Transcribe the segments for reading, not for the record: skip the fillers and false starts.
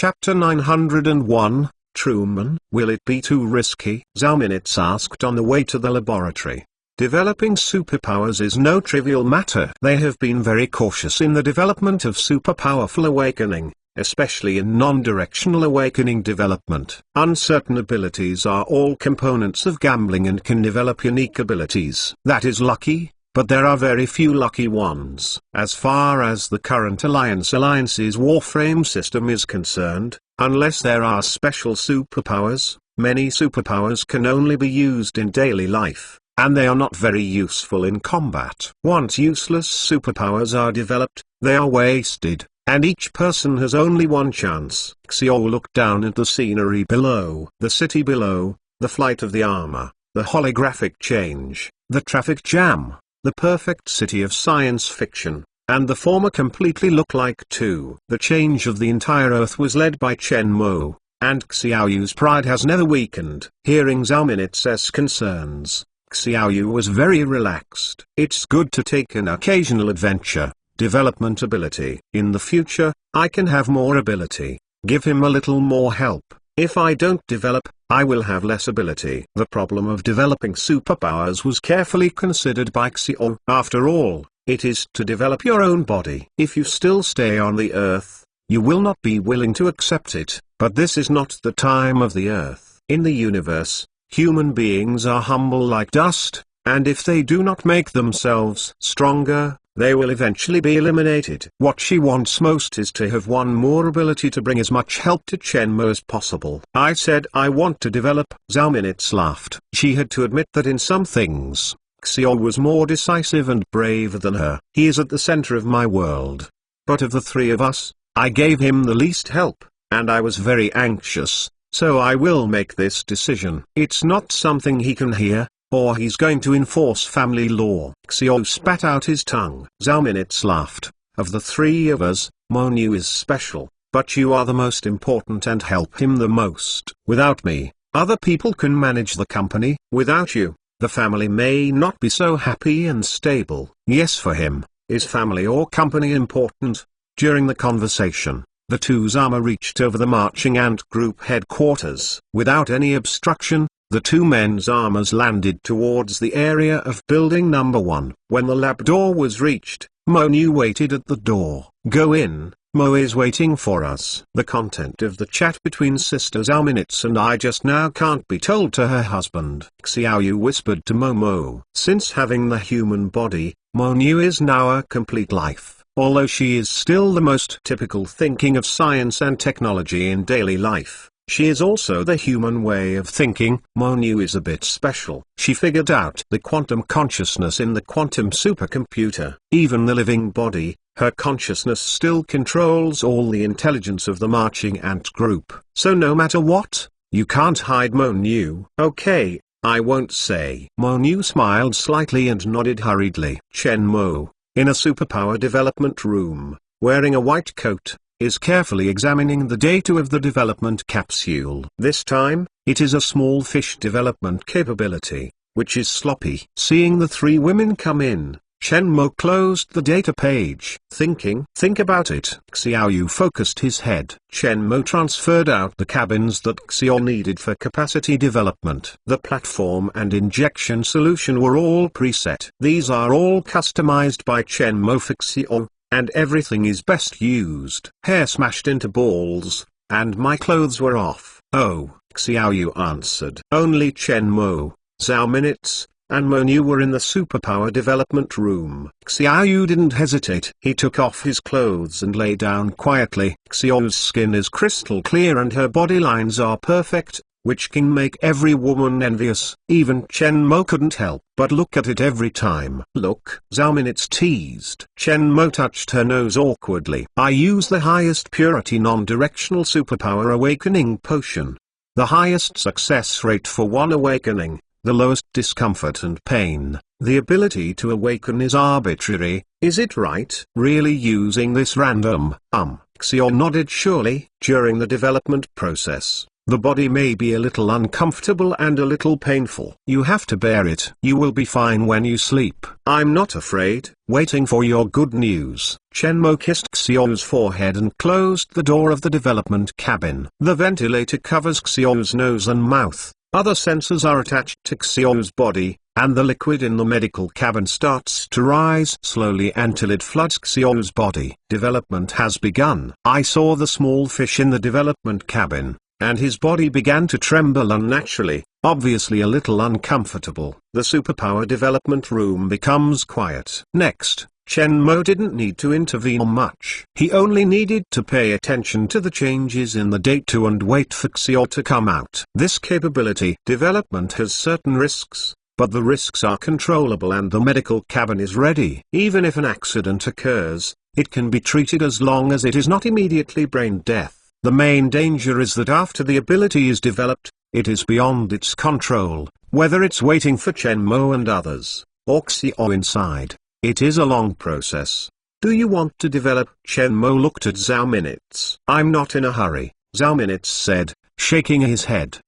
Chapter 901, Truman. Will it be too risky? Zhao Minutes asked on the way to the laboratory. Developing superpowers is no trivial matter. They have been very cautious in the development of superpowerful awakening, especially in non-directional awakening development. Uncertain abilities are all components of gambling and can develop unique abilities. That is lucky, but there are very few lucky ones. As far as the current Alliance's Warframe system is concerned, unless there are special superpowers, many superpowers can only be used in daily life, and they are not very useful in combat. Once useless superpowers are developed, they are wasted, and each person has only one chance. Xiao looked down at the scenery below. The city below, the flight of the armor, the holographic change, the traffic jam, the perfect city of science fiction, and the former completely look like two. The change of the entire Earth was led by Chen Mo, and Xiaoyu's pride has never weakened. Hearing Zhao Minutes' concerns, Xiaoyu was very relaxed. It's good to take an occasional adventure. Development ability. In the future, I can have more ability. Give him a little more help. If I don't develop, I will have less ability. The problem of developing superpowers was carefully considered by Xiao. After all, it is to develop your own body. If you still stay on the Earth, you will not be willing to accept it. But this is not the time of the Earth. In the universe, human beings are humble like dust, and if they do not make themselves stronger, they will eventually be eliminated. What she wants most is to have one more ability to bring as much help to Chen Mo as possible. I said I want to develop. Zhao Minutes laughed. She had to admit that in some things, Xiao was more decisive and brave than her. He is at the center of my world. But of the three of us, I gave him the least help, and I was very anxious, so I will make this decision. It's not something he can hear, or he's going to enforce family law. Xiao spat out his tongue. Zhao Minutes laughed. Of the three of us, Monu is special, but you are the most important and help him the most. Without me, other people can manage the company. Without you, the family may not be so happy and stable. Yes, for him, is family or company important? During the conversation, the two Zama reached over the marching ant group headquarters. Without any obstruction, the two men's armors landed towards the area of building number 1. When the lab door was reached, Monu waited at the door. Go in, Mo is waiting for us. The content of the chat between Sister Zhao Minutes and I just now can't be told to her husband. Xiaoyu whispered to Momo. Since having the human body, Monu is now a complete life. Although she is still the most typical thinking of science and technology in daily life, she is also the human way of thinking. Monu is a bit special. She figured out the quantum consciousness in the quantum supercomputer. Even the living body, her consciousness still controls all the intelligence of the marching ant group. So no matter what, you can't hide Monu. Okay, I won't say. Monu smiled slightly and nodded hurriedly. Chen Mo, in a superpower development room, wearing a white coat, is carefully examining the data of the development capsule. This time, it is a small fish development capability, which is sloppy. Seeing the three women come in, Chen Mo closed the data page. Think about it. Xiaoyu focused his head. Chen Mo transferred out the cabins that Xiao needed for capacity development. The platform and injection solution were all preset. These are all customized by Chen Mo for Xiao, and everything is best used. Hair smashed into balls, and my clothes were off. Oh, Xiaoyu answered. Only Chen Mo, Zhao Minutes, and Monu were in the superpower development room. Xiaoyu didn't hesitate. He took off his clothes and lay down quietly. Xiaoyu's skin is crystal clear and her body lines are perfect, which can make every woman envious. Even Chen Mo couldn't help but look at it every time. Look, Zhao Minutes teased. Chen Mo touched her nose awkwardly. I use the highest purity non-directional superpower awakening potion. The highest success rate for one awakening, the lowest discomfort and pain. The ability to awaken is arbitrary, is it right? Really using this random, Xiao nodded surely. During the development process, The body may be a little uncomfortable and a little painful. You have to bear it. You will be fine when you sleep. I'm not afraid. Waiting for your good news. Shenmue kissed Xiao's forehead and closed the door of the development cabin. The ventilator covers Xiao's nose and mouth. Other sensors are attached to Xiao's body, and the liquid in the medical cabin starts to rise slowly until it floods Xiao's body. Development has begun. I saw the small fish in the development cabin, and his body began to tremble unnaturally, obviously a little uncomfortable. The superpower development room becomes quiet. Next, Shenmue didn't need to intervene much. He only needed to pay attention to the changes in the data and wait for Xiao to come out. This capability development has certain risks, but the risks are controllable and the medical cabin is ready. Even if an accident occurs, it can be treated as long as it is not immediately brain death. The main danger is that after the ability is developed, it is beyond its control, whether it's waiting for Shenmue and others, or Xiao inside. It is a long process. Do you want to develop? Shenmue looked at Zhao Minutes. I'm not in a hurry, Zhao Minutes said, shaking his head.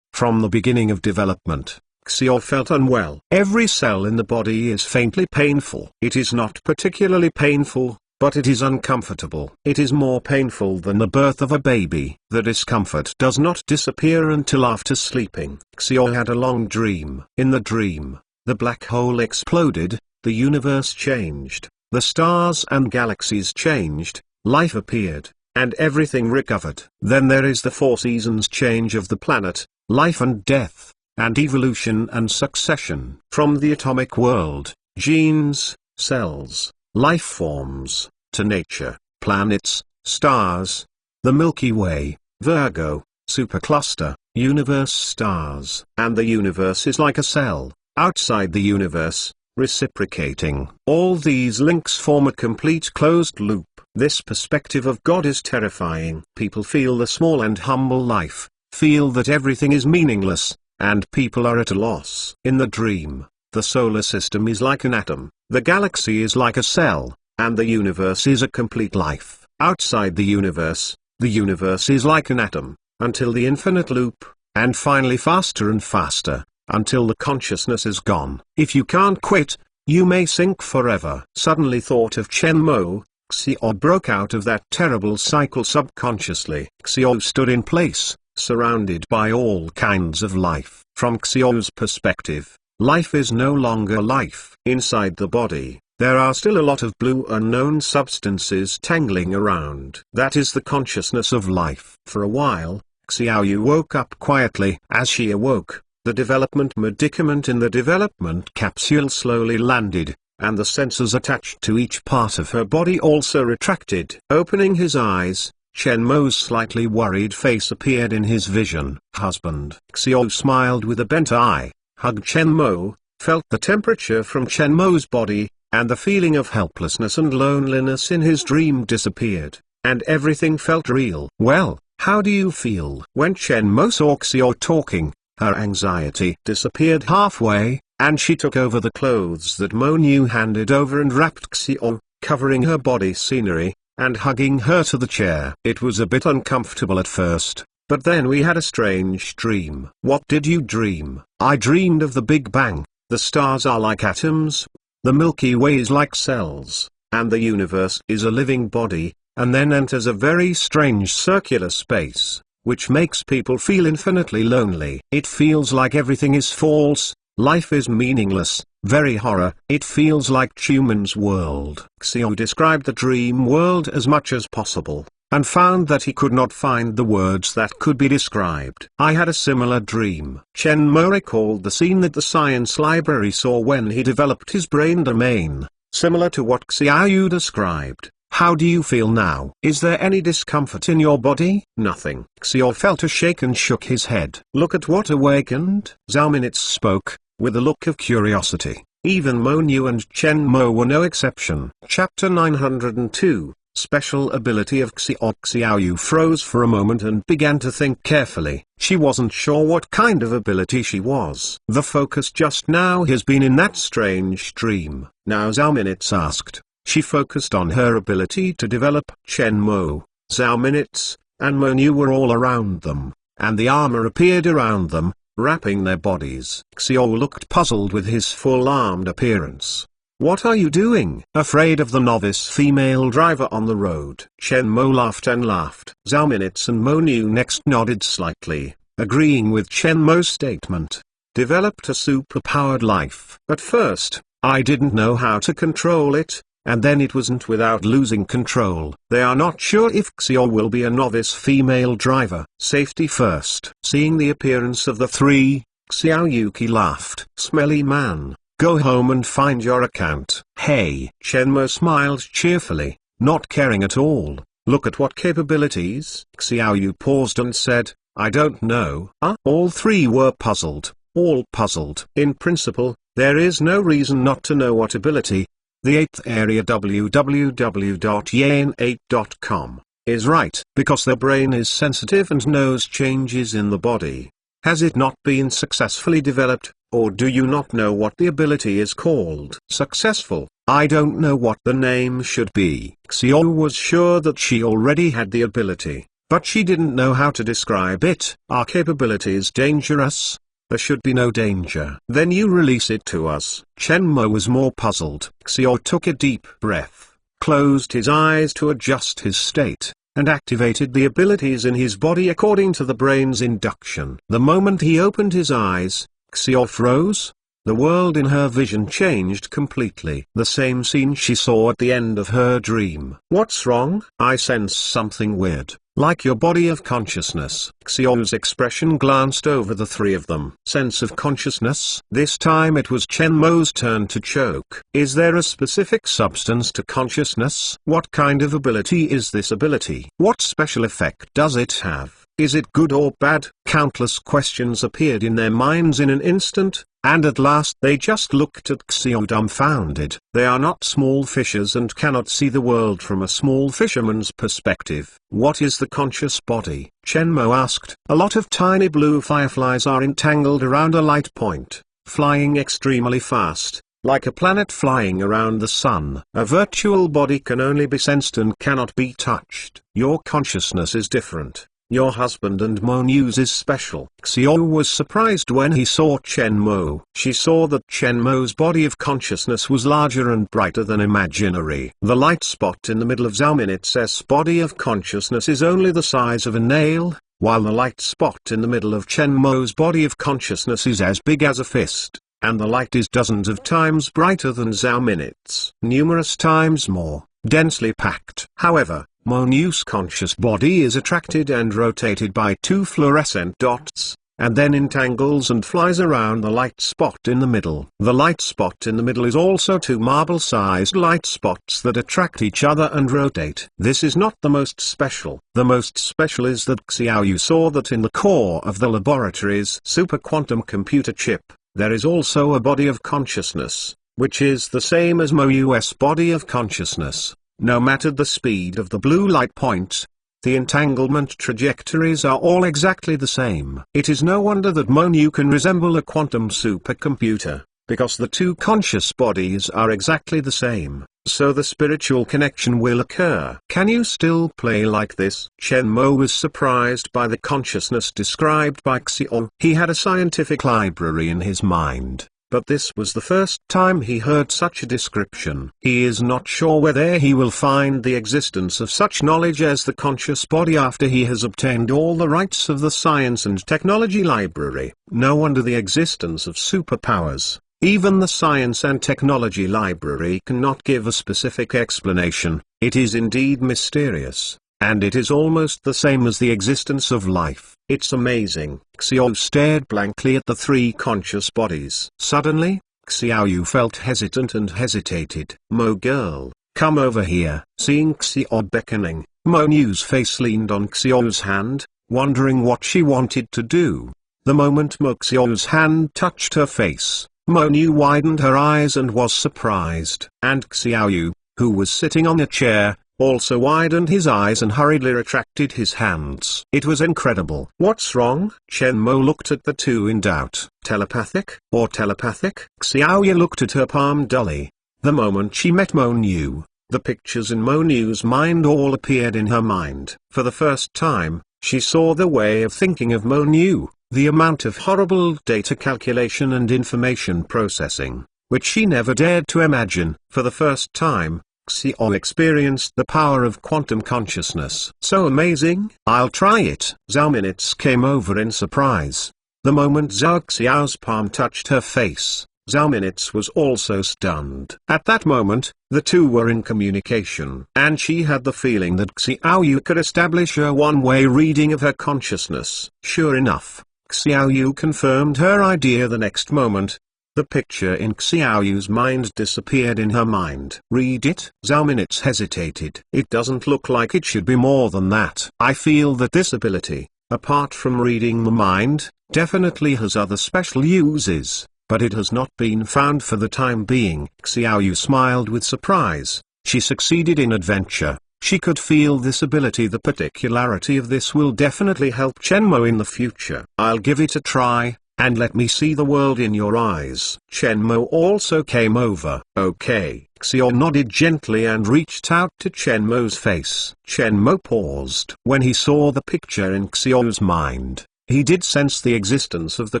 From the beginning of development, Xiao felt unwell. Every cell in the body is faintly painful. It is not particularly painful, but it is uncomfortable. It is more painful than the birth of a baby. The discomfort does not disappear until after sleeping. Xiao had a long dream. In the dream, the black hole exploded, the universe changed, the stars and galaxies changed, life appeared, and everything recovered. Then there is the 4 seasons change of the planet, life and death, and evolution and succession. From the atomic world, genes, cells, life forms, to nature, planets, stars, the Milky Way, Virgo, supercluster, universe stars. And the universe is like a cell, outside the universe, reciprocating. All these links form a complete closed loop. This perspective of God is terrifying. People feel the small and humble life, feel that everything is meaningless, and people are at a loss. In the dream, the solar system is like an atom, the galaxy is like a cell, and the universe is a complete life. Outside the universe is like an atom, until the infinite loop, and finally faster and faster, until the consciousness is gone. If you can't quit, you may sink forever. Suddenly thought of Shenmue, Xiao broke out of that terrible cycle subconsciously. Xiao stood in place, surrounded by all kinds of life. From Xiao's perspective, life is no longer life. Inside the body, there are still a lot of blue unknown substances tangling around. That is the consciousness of life. For a while, Xiaoyu woke up quietly. As she awoke, the development medicament in the development capsule slowly landed, and the sensors attached to each part of her body also retracted. Opening his eyes, Shenmue's slightly worried face appeared in his vision. Husband. Xiao smiled with a bent eye, hugged Shenmue, felt the temperature from Shenmue's body, and the feeling of helplessness and loneliness in his dream disappeared, and everything felt real. Well, how do you feel? When Shenmue saw Xiao talking, her anxiety disappeared halfway, and she took over the clothes that Mo Niu handed over and wrapped Xiao, covering her body scenery, and hugging her to the chair. It was a bit uncomfortable at first, but then we had a strange dream. What did you dream? I dreamed of the Big Bang. The stars are like atoms, the Milky Way is like cells, and the universe is a living body, and then enters a very strange circular space, which makes people feel infinitely lonely. It feels like everything is false, life is meaningless, very horror. It feels like Truman's world. Xiao described the dream world as much as possible, and found that he could not find the words that could be described. I had a similar dream. Shenmue recalled the scene that the science library saw when he developed his brain domain, similar to what Xiaoyu described. How do you feel now? Is there any discomfort in your body? Nothing. Xiao felt a shake and shook his head. Look at what awakened. Zhao Minutes spoke, with a look of curiosity. Even Mo Niu and Shenmue were no exception. Chapter 902, Special Ability of Xiao. Xiaoyu froze for a moment and began to think carefully. She wasn't sure what kind of ability she was. The focus just now has been in that strange dream. Now Zhao Minutes asked. She focused on her ability to develop Shenmue, Zhao Minutes, and Monu were all around them, and the armor appeared around them, wrapping their bodies. Xiao looked puzzled with his full-armed appearance. "What are you doing?" "Afraid of the novice female driver on the road." Chen Mo laughed and laughed. Zhao Minutes and Monu next nodded slightly, agreeing with Chen Mo's statement. "Developed a super-powered life. At first, I didn't know how to control it, and then it wasn't without losing control. They are not sure if Xiao will be a novice female driver. Safety first." Seeing the appearance of the three, Xiao Yuki laughed. "Smelly man, go home and find your account." "Hey!" Shenmo smiled cheerfully, not caring at all. "Look at what capabilities." Xiao Yu paused and said, "I don't know." All three were puzzled, all puzzled. In principle, there is no reason not to know what ability. The 8th area www.yan8.com is right, because their brain is sensitive and knows changes in the body. Has it not been successfully developed, or do you not know what the ability is called? Successful. I don't know what the name should be. Xiao was sure that she already had the ability, but she didn't know how to describe it. Our capability is dangerous. There should be no danger. Then you release it to us. Chen Mo was more puzzled. Xiao took a deep breath, closed his eyes to adjust his state, and activated the abilities in his body according to the brain's induction. The moment he opened his eyes, Xiao froze. The world in her vision changed completely. The same scene she saw at the end of her dream. "What's wrong?" "I sense something weird, like your body of consciousness." Xiao's expression glanced over the three of them. "Sense of consciousness?" This time it was Chen Mo's turn to choke. "Is there a specific substance to consciousness?" "What kind of ability is this ability? What special effect does it have? Is it good or bad?" Countless questions appeared in their minds in an instant, and at last they just looked at Xiao dumbfounded. They are not small fishes and cannot see the world from a small fisherman's perspective. "What is the conscious body?" Chen Mo asked. "A lot of tiny blue fireflies are entangled around a light point, flying extremely fast, like a planet flying around the sun. A virtual body can only be sensed and cannot be touched. Your consciousness is different. Your husband and Monu's is special." Xiao was surprised when he saw Chen Mo. She saw that Chen Mo's body of consciousness was larger and brighter than imaginary. The light spot in the middle of Zhao Minutes' body of consciousness is only the size of a nail, while the light spot in the middle of Chen Mo's body of consciousness is as big as a fist, and the light is dozens of times brighter than Zhao Minutes. Numerous times more densely packed. However, Monu's conscious body is attracted and rotated by two fluorescent dots, and then entangles and flies around the light spot in the middle. The light spot in the middle is also two marble-sized light spots that attract each other and rotate. This is not the most special. The most special is that Xiaoyu saw that in the core of the laboratory's superquantum computer chip, there is also a body of consciousness, which is the same as Monu's body of consciousness. No matter the speed of the blue light points, the entanglement trajectories are all exactly the same. It is no wonder that Monu can resemble a quantum supercomputer, because the two conscious bodies are exactly the same, so the spiritual connection will occur. "Can you still play like this?" Chen Mo was surprised by the consciousness described by Xiao. He had a scientific library in his mind, but this was the first time he heard such a description. He is not sure whether he will find the existence of such knowledge as the conscious body after he has obtained all the rights of the Science and Technology Library. No wonder the existence of superpowers. Even the Science and Technology Library cannot give a specific explanation. It is indeed mysterious, and it is almost the same as the existence of life. It's amazing. Xiao stared blankly at the three conscious bodies. Suddenly, Xiaoyu felt hesitant and hesitated. "Mo girl, come over here." Seeing Xiao beckoning, Monu's face leaned on Xiao's hand, wondering what she wanted to do. The moment Mo Xiao's hand touched her face, Monu widened her eyes and was surprised. And Xiaoyu, who was sitting on a chair, also widened his eyes and hurriedly retracted his hands. It was incredible. "What's wrong?" Chen Mo looked at the two in doubt. "Telepathic? Or telepathic?" Xiaoyu looked at her palm dully. The moment she met Monu, The pictures in Monu's mind all appeared in her mind. For the first time, she saw the way of thinking of Monu, the amount of horrible data calculation and information processing, which she never dared to imagine. For the first time, Xiao experienced the power of quantum consciousness. So amazing! I'll try it. Zhao Minutes came over in surprise. The moment Zhao Xiao's palm touched her face, Zhao Minutes was also stunned. At that moment, the two were in communication, and she had the feeling that Xiao Yu could establish a one-way reading of her consciousness. Sure enough, Xiao Yu confirmed her idea the next moment. The picture in Xiao Yu's mind disappeared in her mind. Read it? Zhao Minutes hesitated. It doesn't look like it should be more than that. I feel that this ability, apart from reading the mind, definitely has other special uses, but it has not been found for the time being. Xiao Yu smiled with surprise. She succeeded in adventure. She could feel this ability. The particularity of this will definitely help Chenmo in the future. I'll give it a try, and let me see the world in your eyes. Chenmo also came over. Okay. Xiao nodded gently and reached out to Chenmo's face. Chenmo paused. When he saw the picture in Xiao's mind, he did sense the existence of the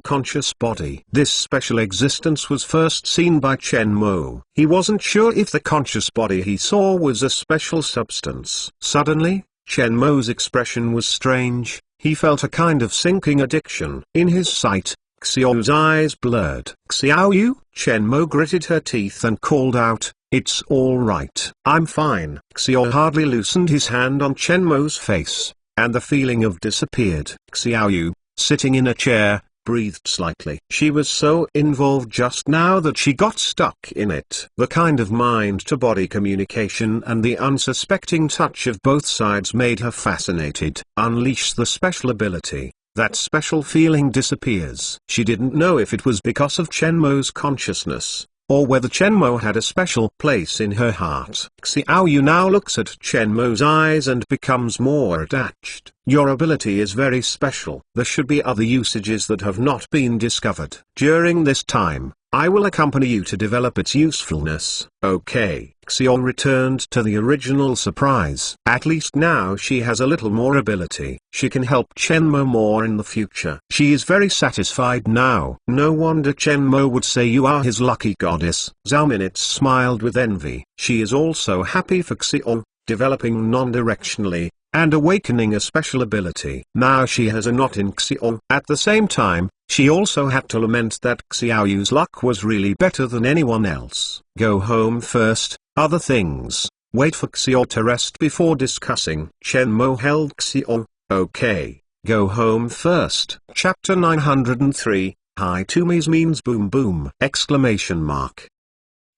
conscious body. This special existence was first seen by Chenmo. He wasn't sure if the conscious body he saw was a special substance. Suddenly, Chenmo's expression was strange. He felt a kind of sinking addiction. In his sight, Xiao's eyes blurred. Xiao Yu? Chenmo gritted her teeth and called out, "It's all right. I'm fine." Xiao hardly loosened his hand on Chenmo's face, and the feeling of disappeared. Xiao Yu, sitting in a chair, breathed slightly. She was so involved just now that she got stuck in it. The kind of mind-to-body communication and the unsuspecting touch of both sides made her fascinated. Unleash the special ability. That special feeling disappears. She didn't know if it was because of Chenmo's consciousness, or whether Chenmo had a special place in her heart. Xiao Yu now looks at Chenmo's eyes and becomes more attached. Your ability is very special. There should be other usages that have not been discovered. During this time, I will accompany you to develop its usefulness. Okay. Xiao returned to the original surprise. At least now she has a little more ability. She can help Chenmo more in the future. She is very satisfied now. No wonder Chenmo would say you are his lucky goddess. Zhao Minutes smiled with envy. She is also happy for Xiao, developing non-directionally, and awakening a special ability. Now she has a knot in Xiao. At the same time, she also had to lament that Xiao Yu's luck was really better than anyone else. Go home first, other things. Wait for Xiao to rest before discussing. Chenmo held Xiao. Okay, go home first. Chapter 903, Hi Tumis means boom boom! Exclamation mark.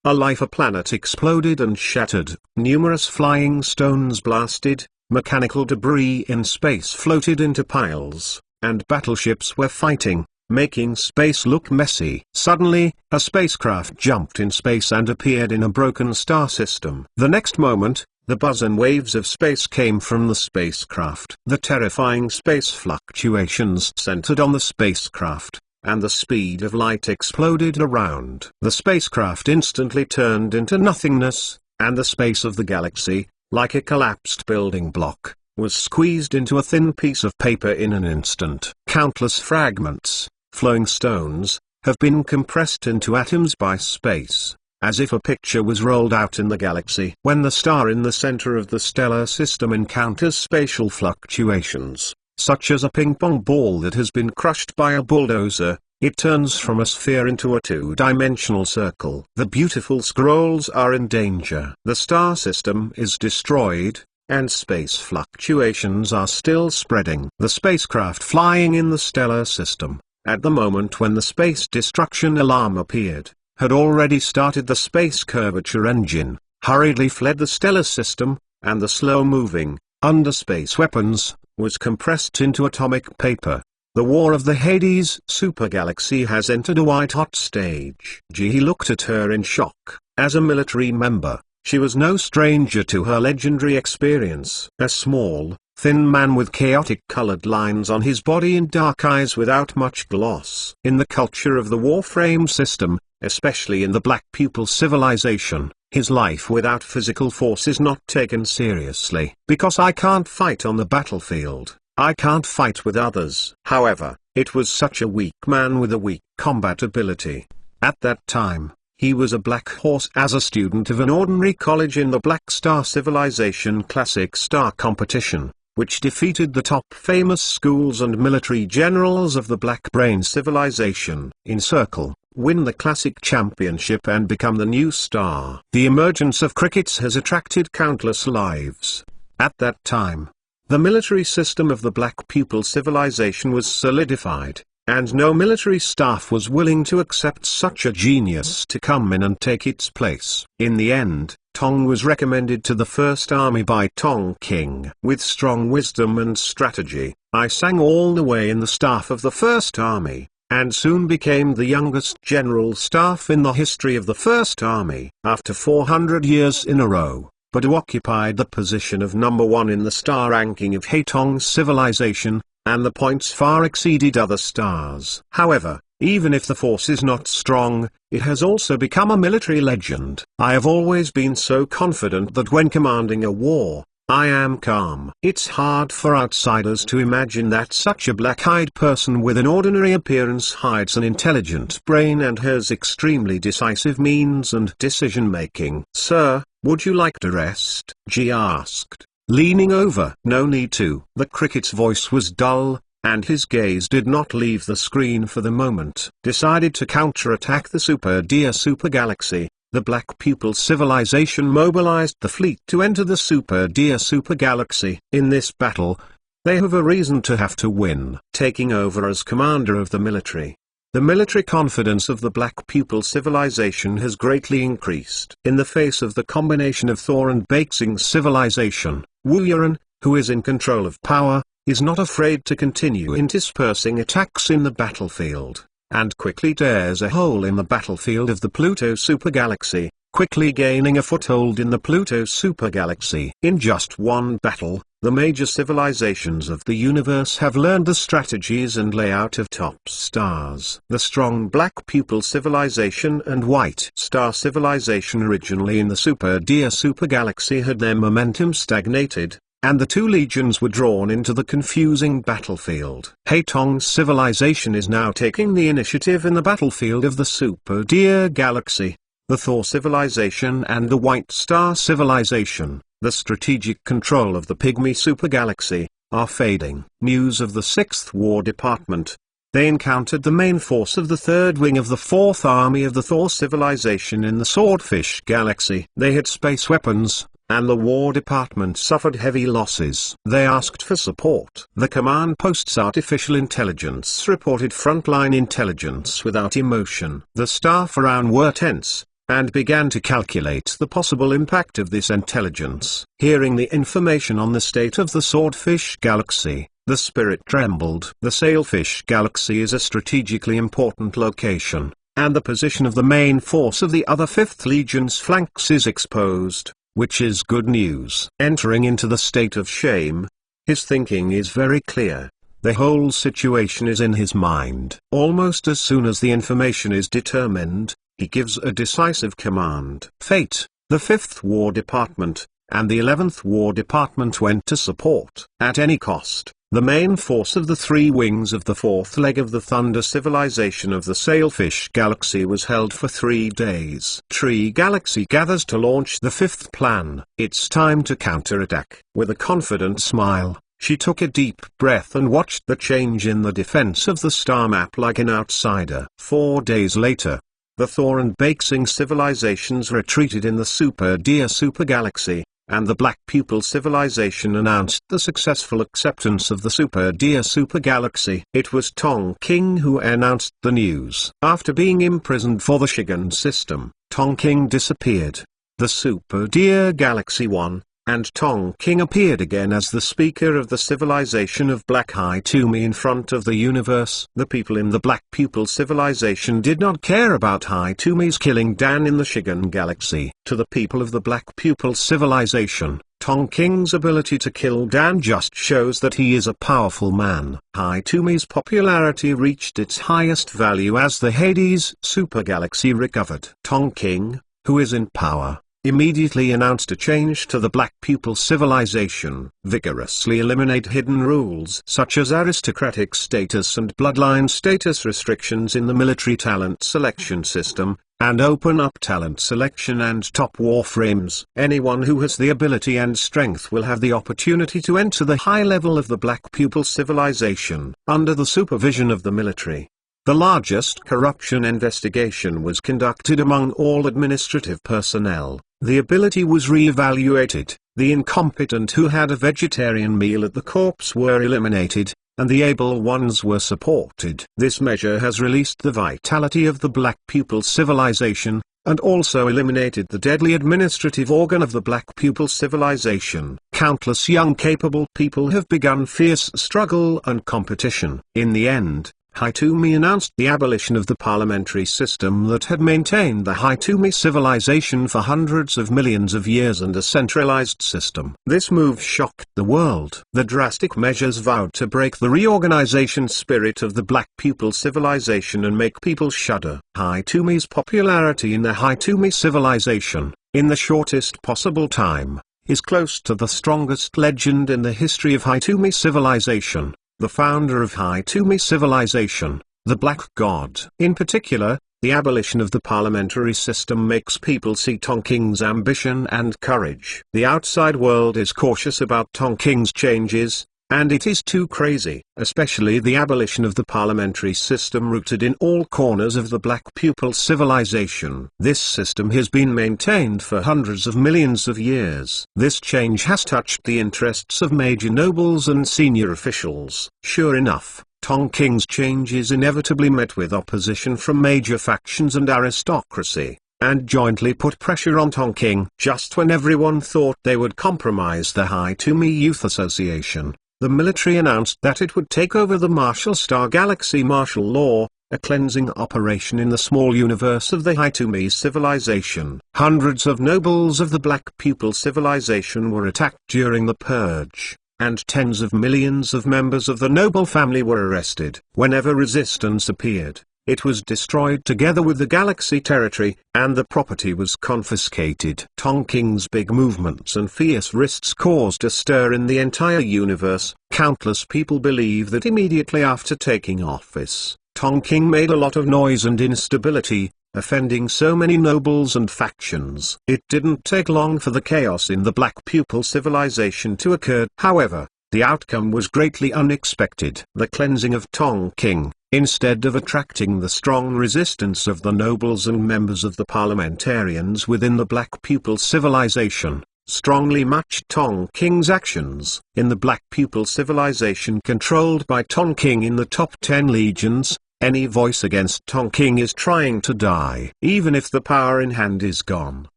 A life planet exploded and shattered. Numerous flying stones blasted. Mechanical debris in space floated into piles, and battleships were fighting, making space look messy. Suddenly, a spacecraft jumped in space and appeared in a broken star system. The next moment, the buzz and waves of space came from the spacecraft. The terrifying space fluctuations centered on the spacecraft, and the speed of light exploded around. The spacecraft instantly turned into nothingness, and the space of the galaxy, like a collapsed building block, was squeezed into a thin piece of paper in an instant. Countless fragments, flowing stones, have been compressed into atoms by space, as if a picture was rolled out in the galaxy. When the star in the center of the stellar system encounters spatial fluctuations, such as a ping-pong ball that has been crushed by a bulldozer, it turns from a sphere into a two-dimensional circle. The beautiful scrolls are in danger. The star system is destroyed, and space fluctuations are still spreading. The spacecraft flying in the stellar system, at the moment when the space destruction alarm appeared, had already started the space curvature engine, hurriedly fled the stellar system, and the slow-moving, underspace weapons, was compressed into atomic paper. The War of the Hades supergalaxy has entered a white-hot stage. He looked at her in shock. As a military member, she was no stranger to her legendary experience. A small, thin man with chaotic-colored lines on his body and dark eyes without much gloss. In the culture of the Warframe system, especially in the Black Pupil civilization, his life without physical force is not taken seriously. Because I can't fight on the battlefield, I can't fight with others. However, it was such a weak man with a weak combat ability. At that time, he was a black horse as a student of an ordinary college in the Black Star Civilization Classic Star competition, which defeated the top famous schools and military generals of the Black Brain Civilization, encircle, win the Classic Championship and become the new star. The emergence of crickets has attracted countless lives. At that time, the military system of the Black Pupil Civilization was solidified, and no military staff was willing to accept such a genius to come in and take its place. In the end, Tong was recommended to the First Army by Tong King. With strong wisdom and strategy, I sang all the way in the staff of the First Army, and soon became the youngest general staff in the history of the First Army. After 400 years in a row, Badu occupied the position of number 1 in the star ranking of Haitong civilization, and the points far exceeded other stars. However, even if the force is not strong, it has also become a military legend. I have always been so confident that when commanding a war, I am calm. It's hard for outsiders to imagine that such a black-eyed person with an ordinary appearance hides an intelligent brain and has extremely decisive means and decision-making. "Sir, would you like to rest?" Ji asked, leaning over. "No need to." The cricket's voice was dull, and his gaze did not leave the screen for the moment. Decided to counterattack the Super Deer Super Galaxy, the Black Pupil Civilization mobilized the fleet to enter the Super Deer Super Galaxy. In this battle, they have a reason to have to win. Taking over as commander of the military, the military confidence of the Black Pupil Civilization has greatly increased. In the face of the combination of Thor and Beixing's civilization, Wu Yuan, who is in control of power, is not afraid to continue interspersing attacks in the battlefield, and quickly tears a hole in the battlefield of the Pluto Supergalaxy, quickly gaining a foothold in the Pluto Supergalaxy. In just one battle, the major civilizations of the universe have learned the strategies and layout of top stars. The strong Black Pupil Civilization and White Star Civilization originally in the Super Deer Supergalaxy had their momentum stagnated, and the two legions were drawn into the confusing battlefield. Haitong civilization is now taking the initiative in the battlefield of the Super Deer Galaxy. The Thor civilization and the White Star civilization, the strategic control of the Pygmy Supergalaxy, are fading. News of the 6th War Department. They encountered the main force of the 3rd Wing of the 4th Army of the Thor civilization in the Swordfish Galaxy. They had space weapons, and the War Department suffered heavy losses. They asked for support. The command post's artificial intelligence reported frontline intelligence without emotion. The staff around were tense, and began to calculate the possible impact of this intelligence. Hearing the information on the state of the Swordfish Galaxy, the spirit trembled. The Sailfish Galaxy is a strategically important location, and the position of the main force of the other 5th Legion's flanks is exposed, which is good news. Entering into the state of shame, his thinking is very clear. The whole situation is in his mind. Almost as soon as the information is determined, he gives a decisive command. Fate, the 5th War Department, and the 11th War Department went to support. At any cost, the main force of the 3 wings of the 4th leg of the Thunder civilization of the Sailfish Galaxy was held for 3 days. Tree Galaxy gathers to launch the 5th plan. It's time to counterattack. With a confident smile, she took a deep breath and watched the change in the defense of the star map like an outsider. 4 days later, the Thor and Beixing civilizations retreated in the Super Deer Supergalaxy, and the Black Pupil civilization announced the successful acceptance of the Super Deer Supergalaxy. It was Tong King who announced the news. After being imprisoned for the Shigan system, Tong King disappeared. The Super Deer Galaxy won, and Tong King appeared again as the speaker of the civilization of Black Haitumi in front of the universe. The people in the Black Pupil civilization did not care about Haitumi's killing Dan in the Shigan Galaxy. To the people of the Black Pupil civilization, Tongking's ability to kill Dan just shows that he is a powerful man. Hitomi's popularity reached its highest value as the Hades supergalaxy recovered. Tongking, who is in power, immediately announced a change to the Black Pupil civilization. Vigorously eliminate hidden rules such as aristocratic status and bloodline status restrictions in the military talent selection system, and open up talent selection and top warframes. Anyone who has the ability and strength will have the opportunity to enter the high level of the Black Pupil civilization, under the supervision of the military. The largest corruption investigation was conducted among all administrative personnel. The ability was re-evaluated, the incompetent who had a vegetarian meal at the corpse were eliminated, and the able ones were supported. This measure has released the vitality of the Black Pupil civilization, and also eliminated the deadly administrative organ of the Black Pupil civilization. Countless young capable people have begun fierce struggle and competition. In the end, Hitomi announced the abolition of the parliamentary system that had maintained the Hitomi civilization for hundreds of millions of years and a centralized system. This move shocked the world. The drastic measures vowed to break the reorganization spirit of the Black Pupil civilization and make people shudder. Hitomi's popularity in the Hitomi civilization, in the shortest possible time, is close to the strongest legend in the history of Hitomi civilization. The founder of Hitomi civilization, the Black God. In particular, the abolition of the parliamentary system makes people see Tongking's ambition and courage. The outside world is cautious about Tongking's changes, and it is too crazy, especially the abolition of the parliamentary system rooted in all corners of the Black Pupil civilization. This system has been maintained for hundreds of millions of years. This change has touched the interests of major nobles and senior officials. Sure enough, Tongking's change is inevitably met with opposition from major factions and aristocracy, and jointly put pressure on Tongking. Just when everyone thought they would compromise the Hitomi Youth Association, the military announced that it would take over the Martial Star Galaxy martial law, a cleansing operation in the small universe of the Hitomi civilization. Hundreds of nobles of the Black Pupil civilization were attacked during the purge, and tens of millions of members of the noble family were arrested. Whenever resistance appeared, it was destroyed together with the galaxy territory, and the property was confiscated. Tongking's big movements and fierce wrists caused a stir in the entire universe. Countless people believe that immediately after taking office, Tongking made a lot of noise and instability, offending so many nobles and factions. It didn't take long for the chaos in the Black Pupil civilization to occur. However, the outcome was greatly unexpected. The cleansing of Tongking, instead of attracting the strong resistance of the nobles and members of the parliamentarians within the Black Pupil civilization, strongly matched Tongking's actions. In the Black Pupil civilization controlled by Tongking in the top 10 legions, any voice against Tongking is trying to die. Even if the power in hand is gone,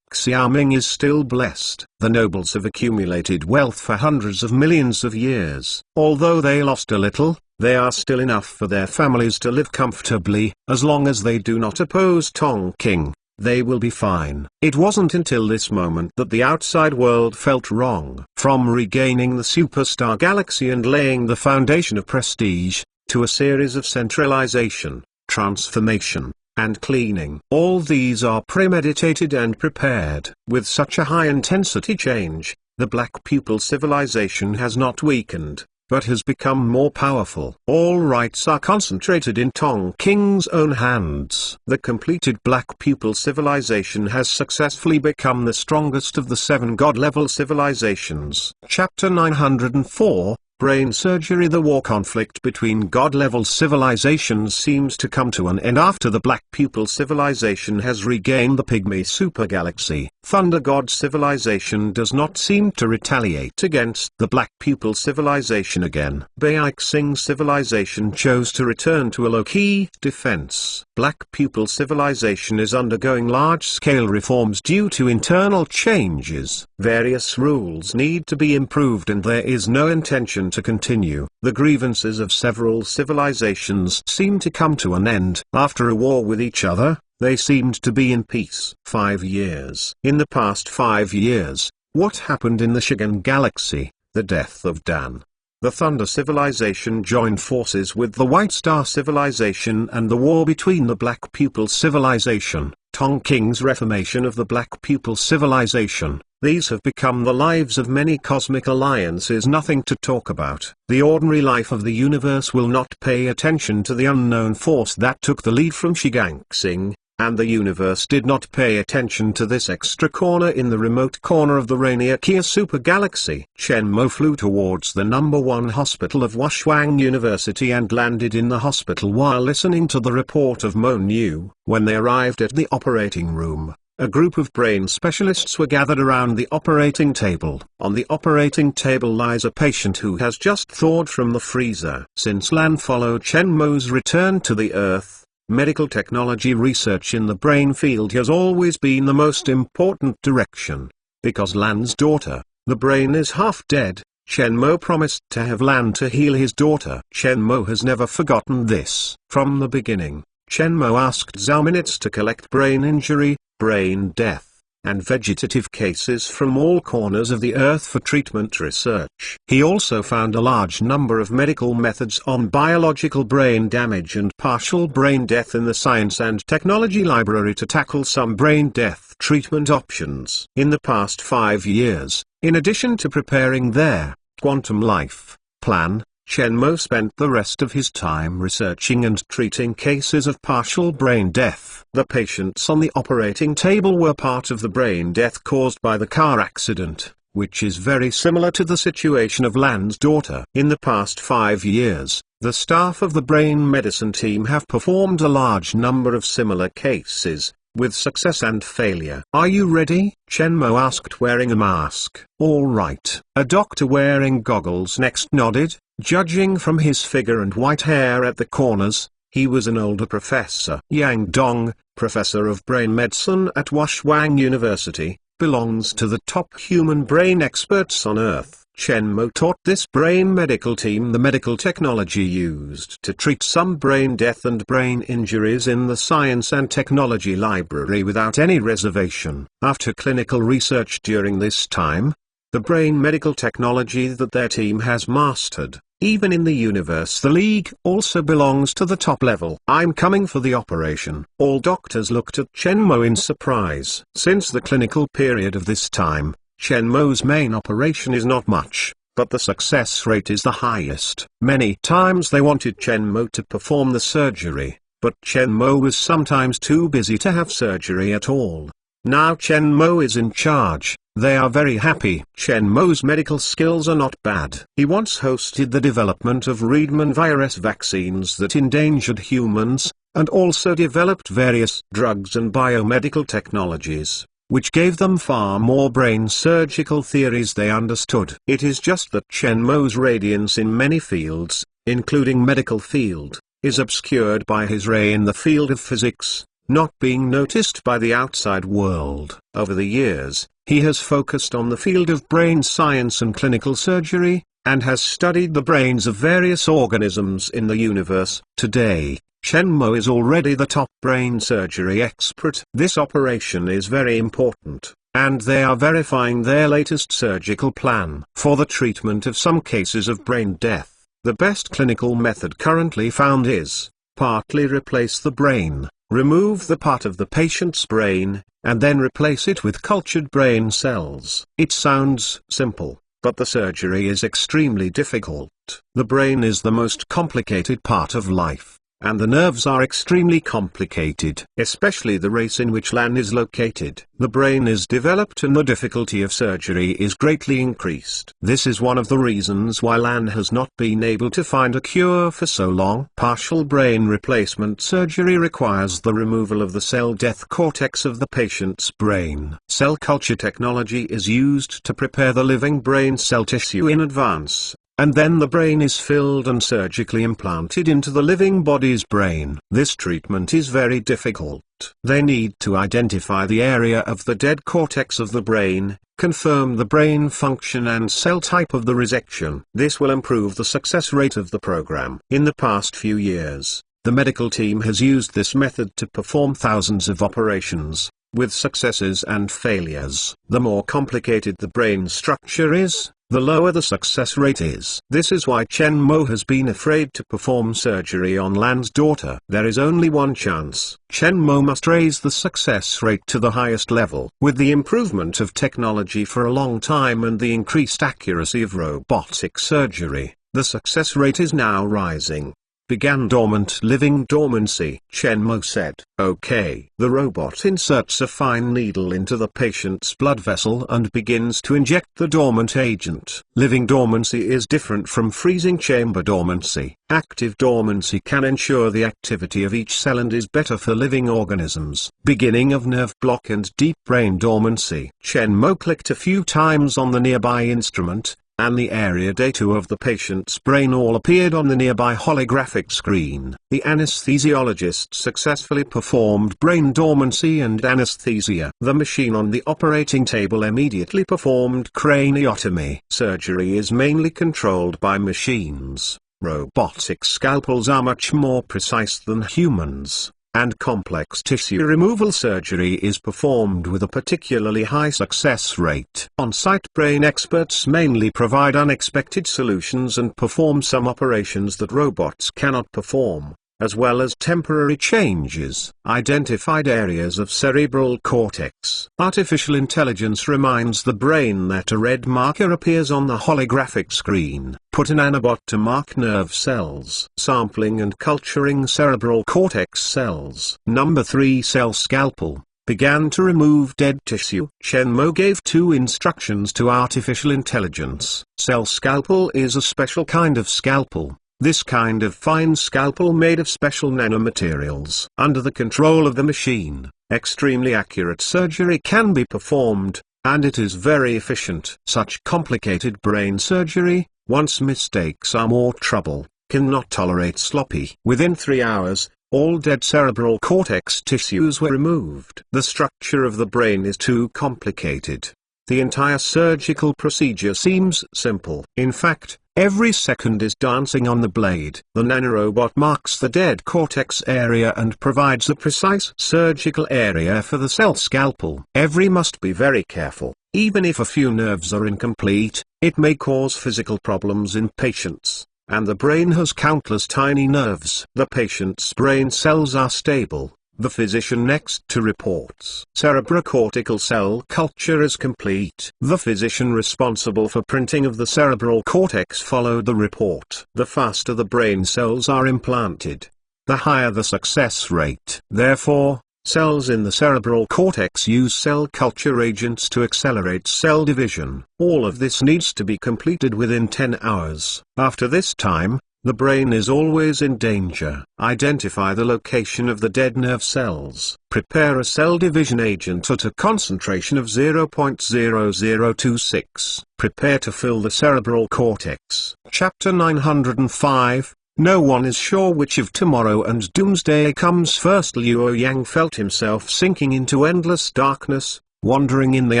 Xiaoming is still blessed. The nobles have accumulated wealth for hundreds of millions of years. Although they lost a little, they are still enough for their families to live comfortably. As long as they do not oppose Tongking, they will be fine. It wasn't until this moment that the outside world felt wrong. From regaining the superstar galaxy and laying the foundation of prestige, to a series of centralization, transformation, and cleaning. All these are premeditated and prepared. With such a high-intensity change, the Black Pupil civilization has not weakened, but has become more powerful. All rights are concentrated in Tongking's own hands. The completed Black Pupil civilization has successfully become the strongest of the 7 god-level civilizations. Chapter 904, Brain Surgery. The war conflict between god-level civilizations seems to come to an end after the Black Pupil civilization has regained the Pygmy supergalaxy. Thunder God civilization does not seem to retaliate against the Black Pupil civilization again. Baixing civilization chose to return to a low-key defense. Black Pupil civilization is undergoing large-scale reforms due to internal changes. Various rules need to be improved and there is no intention to continue. The grievances of several civilizations seem to come to an end. After a war with each other, they seemed to be in peace. 5 years. In the past 5 years, What happened in the Shigan Galaxy? The death of Dan. The Thunder Civilization joined forces with the White Star Civilization and the war between the Black Pupil Civilization, Tong King's reformation of the Black Pupil Civilization. These have become the lives of many cosmic alliances, nothing to talk about. The ordinary life of the universe will not pay attention to the unknown force that took the lead from Shigangsing, and the universe did not pay attention to this extra corner in the remote corner of the Rainier Kia super galaxy. Chen Mo flew towards the #1 hospital of Washuang University and landed in the hospital while listening to the report of Mo Nu. When they arrived at the operating room, a group of brain specialists were gathered around the operating table. On the operating table lies a patient who has just thawed from the freezer. Since Lan followed Chen Mo's return to the Earth, medical technology research in the brain field has always been the most important direction. Because Lan's daughter, the brain, is half dead, Chen Mo promised to have Lan to heal his daughter. Chen Mo has never forgotten this. From the beginning, Chen Mo asked Zhao Minutes to collect brain injury, brain death, and vegetative cases from all corners of the Earth for treatment research. He also found a large number of medical methods on biological brain damage and partial brain death in the Science and Technology Library to tackle some brain death treatment options. In the past 5 years, in addition to preparing their quantum life plan, Chen Mo spent the rest of his time researching and treating cases of partial brain death. The patients on the operating table were part of the brain death caused by the car accident, which is very similar to the situation of Lan's daughter. In the past 5 years, the staff of the brain medicine team have performed a large number of similar cases, with success and failure. "Are you ready?" Chen Mo asked, wearing a mask. "All right." A doctor wearing goggles next nodded. Judging from his figure and white hair at the corners, he was an older professor. Yang Dong, professor of brain medicine at Washuang University, belongs to the top human brain experts on Earth. Chen Mo taught this brain medical team the medical technology used to treat some brain death and brain injuries in the Science and Technology Library without any reservation. After clinical research during this time, the brain medical technology that their team has mastered, even in the universe, the League also belongs to the top level. "I'm coming for the operation." All doctors looked at Chen Mo in surprise. Since the clinical period of this time, Chen Mo's main operation is not much, but the success rate is the highest. Many times they wanted Chen Mo to perform the surgery, but Chen Mo was sometimes too busy to have surgery at all. Now Chen Mo is in charge. They are very happy. Chen Mo's medical skills are not bad. He once hosted the development of Reedman virus vaccines that endangered humans, and also developed various drugs and biomedical technologies, which gave them far more brain surgical theories they understood. It is just that Chen Mo's radiance in many fields, including medical field, is obscured by his ray in the field of physics, not being noticed by the outside world. Over the years, he has focused on the field of brain science and clinical surgery, and has studied the brains of various organisms in the universe. Today, Chen Mo is already the top brain surgery expert. This operation is very important, and they are verifying their latest surgical plan. For the treatment of some cases of brain death, the best clinical method currently found is, partly replace the brain, remove the part of the patient's brain, and then replace it with cultured brain cells. It sounds simple, but the surgery is extremely difficult. The brain is the most complicated part of life, and the nerves are extremely complicated, especially the race in which Lan is located. The brain is developed and the difficulty of surgery is greatly increased. This is one of the reasons why Lan has not been able to find a cure for so long. Partial brain replacement surgery requires the removal of the cell death cortex of the patient's brain. Cell culture technology is used to prepare the living brain cell tissue in advance, and then the brain is filled and surgically implanted into the living body's brain. This treatment is very difficult. They need to identify the area of the dead cortex of the brain, confirm the brain function and cell type of the resection. This will improve the success rate of the program. In the past few years, the medical team has used this method to perform thousands of operations, with successes and failures. The more complicated the brain structure is, the lower the success rate is. This is why Chen Mo has been afraid to perform surgery on Lan's daughter. There is only one chance. Chen Mo must raise the success rate to the highest level. With the improvement of technology for a long time and the increased accuracy of robotic surgery, the success rate is now rising. Began dormant living dormancy, Chen Mo said. Okay. The robot inserts a fine needle into the patient's blood vessel and begins to inject the dormant agent. Living dormancy is different from freezing chamber dormancy. Active dormancy can ensure the activity of each cell and is better for living organisms. Beginning of nerve block and deep brain dormancy. Chen Mo clicked a few times on the nearby instrument, and the area data of the patient's brain all appeared on the nearby holographic screen. The anesthesiologist successfully performed brain dormancy and anesthesia. The machine on the operating table immediately performed craniotomy. Surgery is mainly controlled by machines. Robotic scalpels are much more precise than humans, and complex tissue removal surgery is performed with a particularly high success rate. On-site brain experts mainly provide unexpected solutions and perform some operations that robots cannot perform, as well as temporary changes. Identified areas of cerebral cortex. Artificial intelligence reminds the brain that a red marker appears on the holographic screen. Put an nanobot to mark nerve cells. Sampling and culturing cerebral cortex cells. Number 3 cell scalpel. Began to remove dead tissue. Chen Mo gave 2 instructions to artificial intelligence. Cell scalpel is a special kind of scalpel. This kind of fine scalpel made of special nanomaterials. Under the control of the machine, extremely accurate surgery can be performed, and it is very efficient. Such complicated brain surgery, once mistakes are more trouble, cannot tolerate sloppy. Within 3 hours, all dead cerebral cortex tissues were removed. The structure of the brain is too complicated. The entire surgical procedure seems simple. In fact, every second is dancing on the blade. The nanorobot marks the dead cortex area and provides a precise surgical area for the cell scalpel. Every must be very careful. Even if a few nerves are incomplete, it may cause physical problems in patients, and the brain has countless tiny nerves. The patient's brain cells are stable. The physician next to reports. Cerebrocortical cell culture is complete. The physician responsible for printing of the cerebral cortex followed the report. The faster the brain cells are implanted, the higher the success rate. Therefore, cells in the cerebral cortex use cell culture agents to accelerate cell division. All of this needs to be completed within 10 hours. After this time, the brain is always in danger. Identify the location of the dead nerve cells. Prepare a cell division agent at a concentration of 0.0026. Prepare to fill the cerebral cortex. Chapter 905. No one is sure which of tomorrow and doomsday comes first. Luo Yang felt himself sinking into endless darkness, wandering in the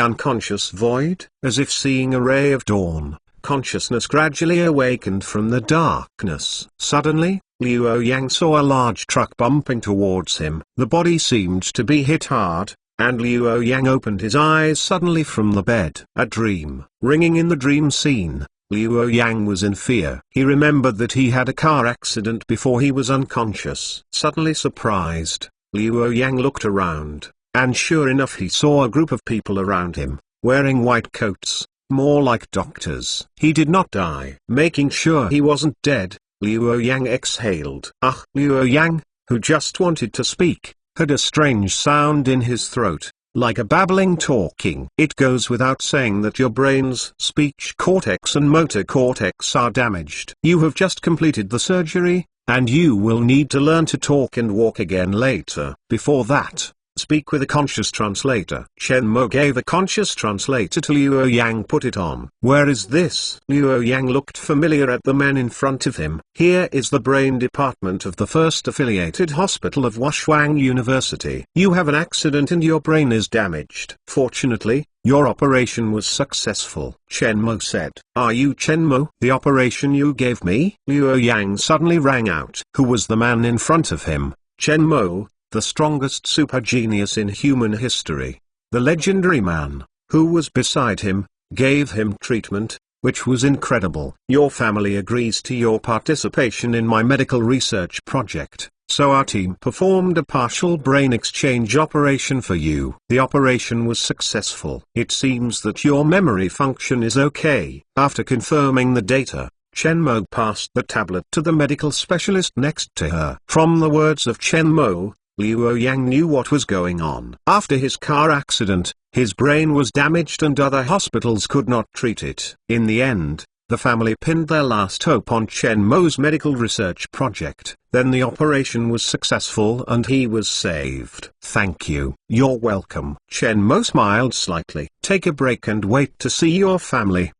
unconscious void, as if seeing a ray of dawn. Consciousness gradually awakened from the darkness. Suddenly, Luo Yang saw a large truck bumping towards him. The body seemed to be hit hard, and Luo Yang opened his eyes suddenly from the bed. A dream. Ringing in the dream scene, Luo Yang was in fear. He remembered that he had a car accident before he was unconscious. Suddenly surprised, Luo Yang looked around, and sure enough he saw a group of people around him, wearing white coats. More like doctors. He did not die. Making sure he wasn't dead, Luo Yang exhaled. Luo Yang, who just wanted to speak, had a strange sound in his throat, like a babbling talking. It goes without saying that your brain's speech cortex and motor cortex are damaged. You have just completed the surgery, and you will need to learn to talk and walk again later. Before that, speak with a conscious translator. Chen Mo gave a conscious translator to Luo Yang. Put it on. Where is this? Luo Yang looked familiar at the man in front of him. Here is the brain department of the first affiliated hospital of Washuang University. You have an accident and your brain is damaged. Fortunately, your operation was successful. Chen Mo said. Are you Chen Mo? The operation you gave me? Luo Yang suddenly rang out. Who was the man in front of him? Chen Mo, the strongest super genius in human history. The legendary man, who was beside him, gave him treatment, which was incredible. Your family agrees to your participation in my medical research project, so our team performed a partial brain exchange operation for you. The operation was successful. It seems that your memory function is okay. After confirming the data, Chen Mo passed the tablet to the medical specialist next to her. From the words of Chen Mo, Liu Yang knew what was going on. After his car accident, his brain was damaged and other hospitals could not treat it. In the end, the family pinned their last hope on Chen Mo's medical research project. Then the operation was successful and he was saved. Thank you. You're welcome. Chen Mo smiled slightly. Take a break and wait to see your family.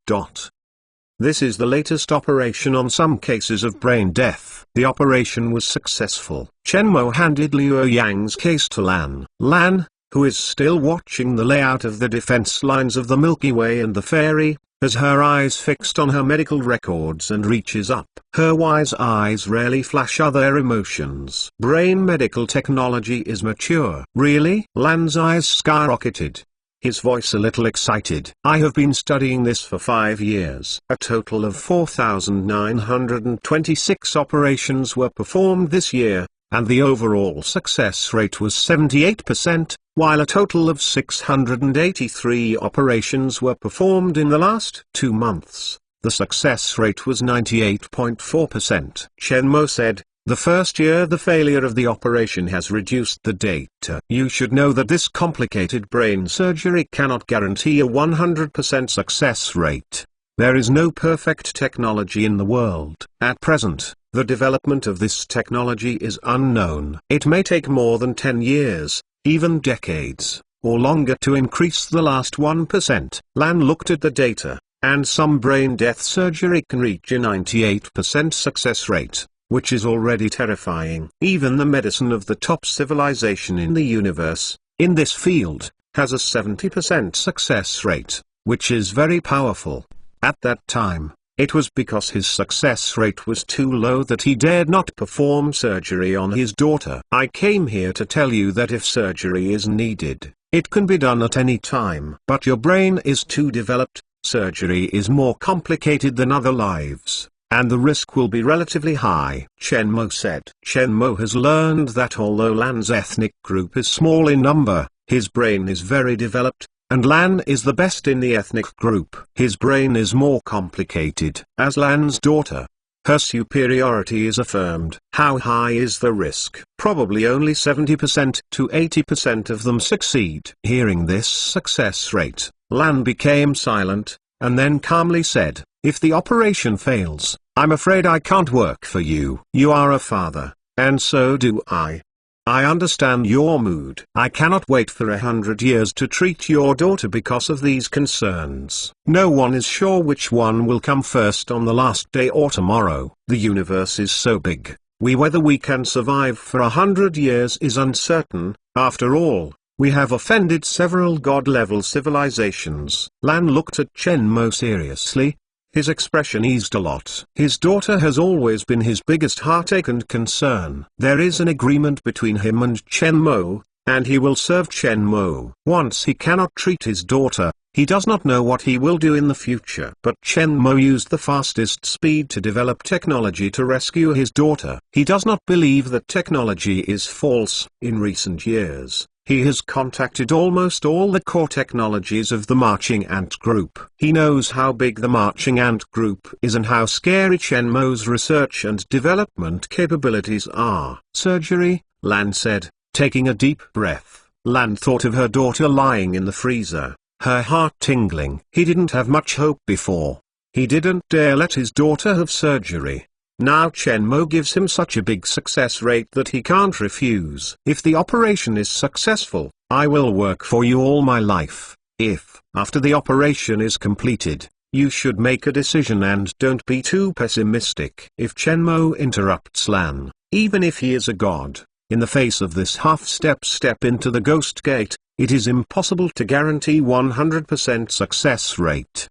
This is the latest operation on some cases of brain death. The operation was successful. Chen Mo handed Liu Yang's case to Lan. Lan, who is still watching the layout of the defense lines of the Milky Way and the fairy, has her eyes fixed on her medical records and reaches up. Her wise eyes rarely flash other emotions. Brain medical technology is mature. Really? Lan's eyes skyrocketed, his voice a little excited. I have been studying this for 5 years. A total of 4,926 operations were performed this year, and the overall success rate was 78%, while a total of 683 operations were performed in the last 2 months. The success rate was 98.4%. Chen Mo said, the first year the failure of the operation has reduced the data. You should know that this complicated brain surgery cannot guarantee a 100% success rate. There is no perfect technology in the world. At present, the development of this technology is unknown. It may take more than 10 years, even decades, or longer to increase the last 1%. Lan looked at the data, and some brain death surgery can reach a 98% success rate, which is already terrifying. Even the medicine of the top civilization in the universe, in this field, has a 70% success rate, which is very powerful. At that time, it was because his success rate was too low that he dared not perform surgery on his daughter. I came here to tell you that if surgery is needed, it can be done at any time. But your brain is too developed, surgery is more complicated than other lives, and the risk will be relatively high. Chen Mo said. Chen Mo has learned that although Lan's ethnic group is small in number, his brain is very developed, and Lan is the best in the ethnic group. His brain is more complicated. As Lan's daughter, her superiority is affirmed. How high is the risk? Probably only 70% to 80% of them succeed. Hearing this success rate, Lan became silent, and then calmly said, if the operation fails, I'm afraid I can't work for you. You are a father, and so do I. I understand your mood. I cannot wait for 100 years to treat your daughter because of these concerns. No one is sure which one will come first on the last day or tomorrow. The universe is so big, whether we can survive for 100 years is uncertain. After all, we have offended several god-level civilizations. Lan looked at Chen Mo seriously. His expression eased a lot. His daughter has always been his biggest heartache and concern. There is an agreement between him and Chen Mo, and he will serve Chen Mo. Once he cannot treat his daughter, he does not know what he will do in the future. But Chen Mo used the fastest speed to develop technology to rescue his daughter. He does not believe that technology is false. In recent years, he has contacted almost all the core technologies of the Marching Ant Group. He knows how big the Marching Ant Group is and how scary Chen Mo's research and development capabilities are. Surgery, Lan said, taking a deep breath. Lan thought of her daughter lying in the freezer, her heart tingling. He didn't have much hope before. He didn't dare let his daughter have surgery. Now Chen Mo gives him such a big success rate that he can't refuse. If the operation is successful, I will work for you all my life. If, after the operation is completed, you should make a decision and don't be too pessimistic. If Chen Mo interrupts Lan, even if he is a god, in the face of this step into the Ghost Gate, it is impossible to guarantee 100% success rate.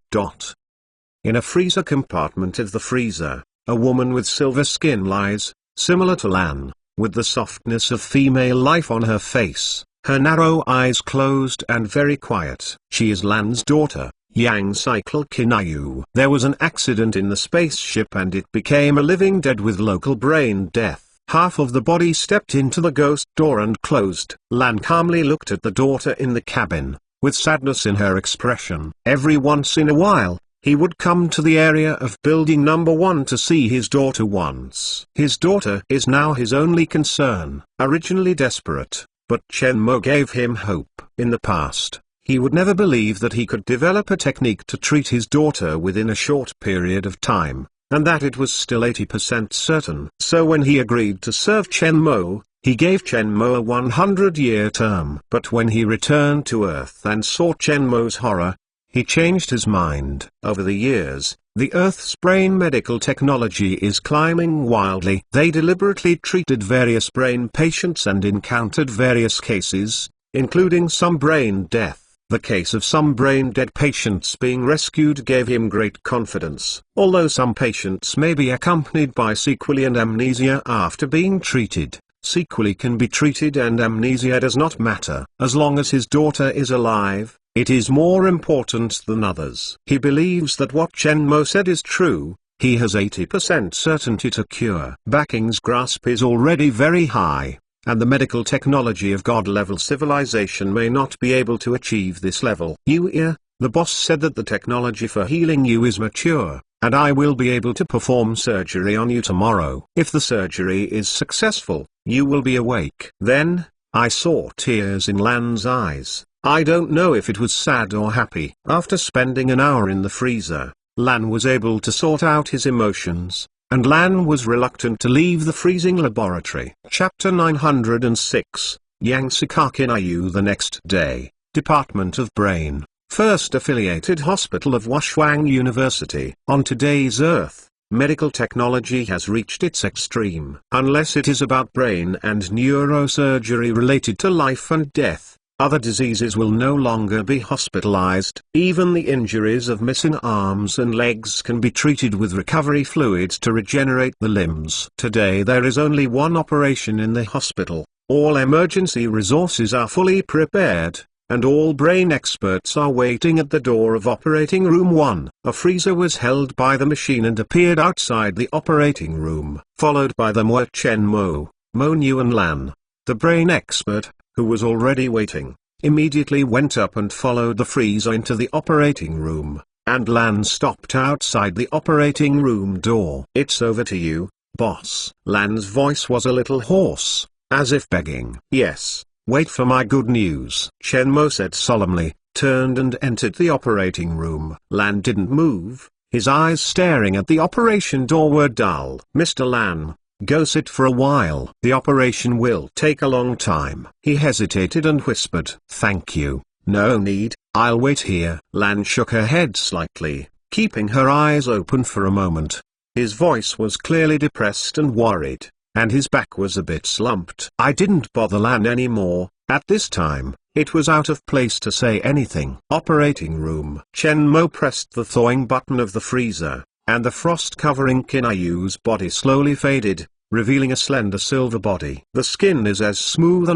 In a freezer compartment of the freezer, a woman with silver skin lies, similar to Lan. with the softness of female life on her face, her narrow eyes closed and very quiet. She is Lan's daughter, Yang Cycle Kinayu. There was an accident in the spaceship and it became a living dead with local brain death. Half of the body stepped into the ghost door and closed. Lan calmly looked at the daughter in the cabin, with sadness in her expression. Every once in a while, he would come to the area of building number 1 to see his daughter once. His daughter is now his only concern. Originally desperate, but Chen Mo gave him hope. In the past, he would never believe that he could develop a technique to treat his daughter within a short period of time, and that it was still 80% certain. So when he agreed to serve Chen Mo, he gave Chen Mo a 100-year term. But when he returned to Earth and saw Chen Mo's horror, he changed his mind. Over the years, the Earth's brain medical technology is climbing wildly. They deliberately treated various brain patients and encountered various cases, including some brain death. The case of some brain-dead patients being rescued gave him great confidence. Although some patients may be accompanied by sequelae and amnesia after being treated, sequelae can be treated and amnesia does not matter. As long as his daughter is alive, it is more important than others. He believes that what Chen Mo said is true. He has 80% certainty to cure. Baking's grasp is already very high, and the medical technology of God-level civilization may not be able to achieve this level. The boss said that the technology for healing you is mature, and I will be able to perform surgery on you tomorrow. If the surgery is successful, you will be awake. Then, I saw tears in Lan's eyes. I don't know if it was sad or happy. After spending an hour in the freezer, Lan was able to sort out his emotions, and Lan was reluctant to leave the freezing laboratory. Chapter 906, Yang Sikakinayu. The next day, Department of Brain, First Affiliated Hospital of Washuang University. On today's Earth, medical technology has reached its extreme. Unless it is about brain and neurosurgery related to life and death, other diseases will no longer be hospitalized. Even the injuries of missing arms and legs can be treated with recovery fluids to regenerate the limbs. Today there is only one operation in the hospital. All emergency resources are fully prepared, and all brain experts are waiting at the door of operating room 1. A freezer was held by the machine and appeared outside the operating room, followed by them were Chen Mo, Mo Nu and Lan. The brain expert, who was already waiting, immediately went up and followed the freezer into the operating room, and Lan stopped outside the operating room door. "It's over to you, boss." Lan's voice was a little hoarse, as if begging. "Yes, wait for my good news," Chen Mo said solemnly, turned and entered the operating room. Lan didn't move, his eyes staring at the operation door were dull. "Mr. Lan, go sit for a while. The operation will take a long time." He hesitated and whispered, "Thank you, no need, I'll wait here." Lan shook her head slightly, keeping her eyes open for a moment. His voice was clearly depressed and worried, and his back was a bit slumped. I didn't bother Lan anymore. At this time, it was out of place to say anything. Operating room. Chen Mo pressed the thawing button of the freezer, and the frost covering Kinayu's body slowly faded, revealing a slender silver body. The skin is as smooth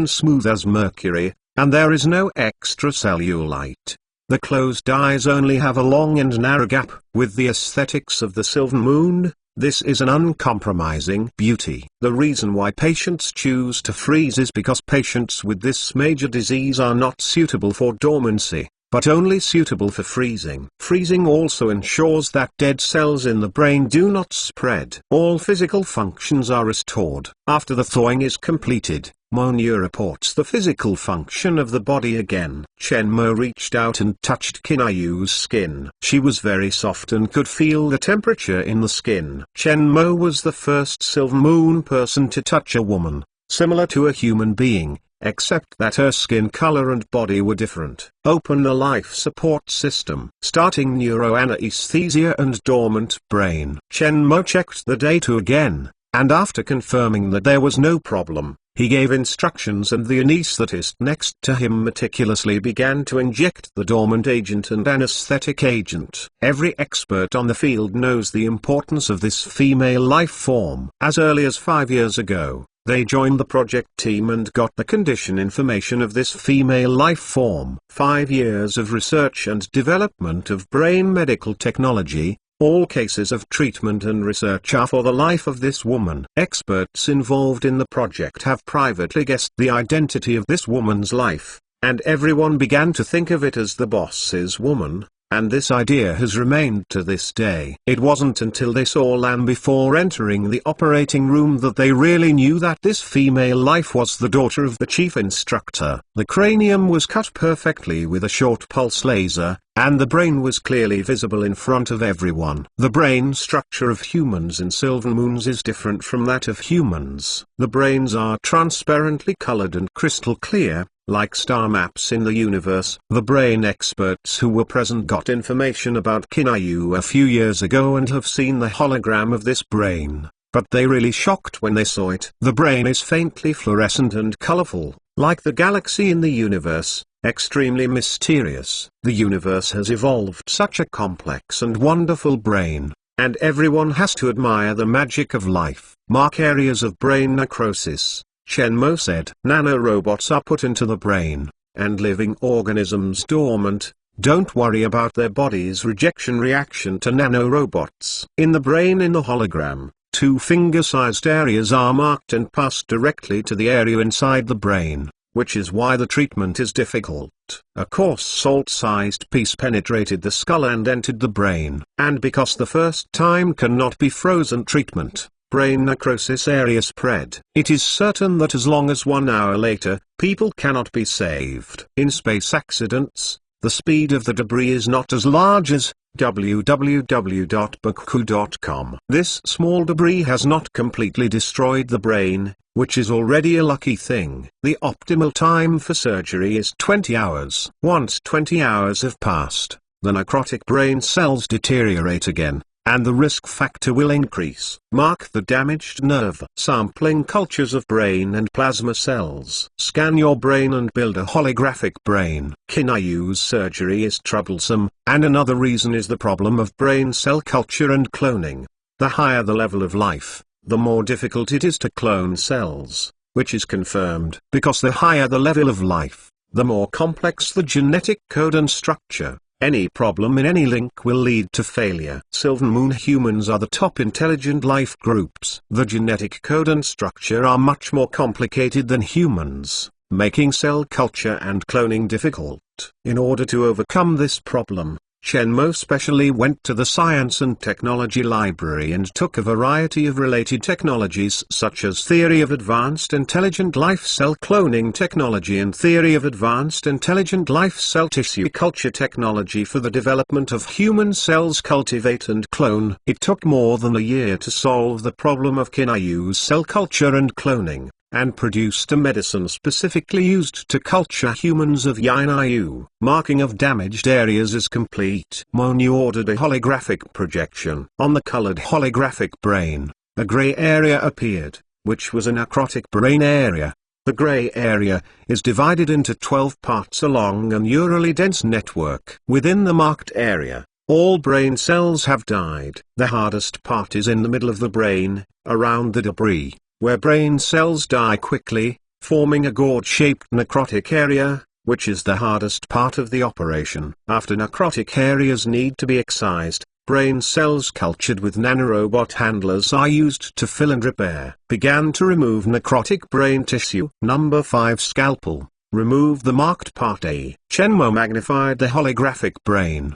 as mercury, and there is no extra cellulite. The closed eyes only have a long and narrow gap. With the aesthetics of the Silver Moon, this is an uncompromising beauty. The reason why patients choose to freeze is because patients with this major disease are not suitable for dormancy, but only suitable for freezing. Freezing also ensures that dead cells in the brain do not spread. All physical functions are restored. After the thawing is completed, Mo Nu reports the physical function of the body again. Chen Mo reached out and touched Kinayu's skin. She was very soft and could feel the temperature in the skin. Chen Mo was the first Silver Moon person to touch a woman, similar to a human being, except that her skin color and body were different. Open a life support system. Starting neuroanesthesia and dormant brain. Chen Mo checked the data again, and after confirming that there was no problem, he gave instructions and the anesthetist next to him meticulously began to inject the dormant agent and anesthetic agent. Every expert on the field knows the importance of this female life form. As early as 5 years ago, They joined the project team and got the condition information of this female life form. 5 years of research and development of brain medical technology. All cases of treatment and research are for the life of this woman. Experts involved in the project have privately guessed the identity of this woman's life, and everyone began to think of it as the boss's woman, and this idea has remained to this day. It wasn't until they saw Lan before entering the operating room that they really knew that this female life was the daughter of the chief instructor. The cranium was cut perfectly with a short pulse laser, and the brain was clearly visible in front of everyone. The brain structure of humans in Sylvan Moons is different from that of humans. The brains are transparently colored and crystal clear, like star maps in the universe. The brain experts who were present got information about Kinayu a few years ago and have seen the hologram of this brain, but they really shocked when they saw it. The brain is faintly fluorescent and colorful, like the galaxy in the universe, extremely mysterious. The universe has evolved such a complex and wonderful brain, and everyone has to admire the magic of life. Mark areas of brain necrosis. Chen Mo said, nanorobots are put into the brain, and living organisms dormant. Don't worry about their body's rejection reaction to nanorobots. In the brain in the hologram, 2 finger-sized areas are marked and passed directly to the area inside the brain, which is why the treatment is difficult. A coarse salt-sized piece penetrated the skull and entered the brain. And because the first time cannot be frozen treatment, brain necrosis area spread. It is certain that as long as 1 hour later, people cannot be saved. In space accidents, the speed of the debris is not as large as www.bookku.com. This small debris has not completely destroyed the brain, which is already a lucky thing. The optimal time for surgery is 20 hours. Once 20 hours have passed, the necrotic brain cells deteriorate again, and the risk factor will increase. Mark the damaged nerve. Sampling cultures of brain and plasma cells. Scan your brain and build a holographic brain. Kinayu's surgery is troublesome, and another reason is the problem of brain cell culture and cloning. The higher the level of life, the more difficult it is to clone cells, which is confirmed. Because the higher the level of life, the more complex the genetic code and structure. Any problem in any link will lead to failure. Sylvan Moon humans are the top intelligent life groups. The genetic code and structure are much more complicated than humans, making cell culture and cloning difficult. In order to overcome this problem, Chen Mo specially went to the Science and Technology Library and took a variety of related technologies such as Theory of Advanced Intelligent Life Cell Cloning Technology and Theory of Advanced Intelligent Life Cell Tissue Culture Technology for the development of human cells cultivate and clone. It took more than a year to solve the problem of Kinayu's cell culture and cloning, and produced a medicine specifically used to culture humans of Yinayu. Marking of damaged areas is complete. Monu ordered a holographic projection. On the colored holographic brain, a gray area appeared, which was a necrotic brain area. The gray area is divided into 12 parts along a neurally dense network. Within the marked area, all brain cells have died. The hardest part is in the middle of the brain, around the debris, where brain cells die quickly, forming a gourd-shaped necrotic area, which is the hardest part of the operation. After necrotic areas need to be excised, brain cells cultured with nanorobot handlers are used to fill and repair. Began to remove necrotic brain tissue. Number 5 Scalpel. Remove the marked part A. Chen Mo magnified the holographic brain.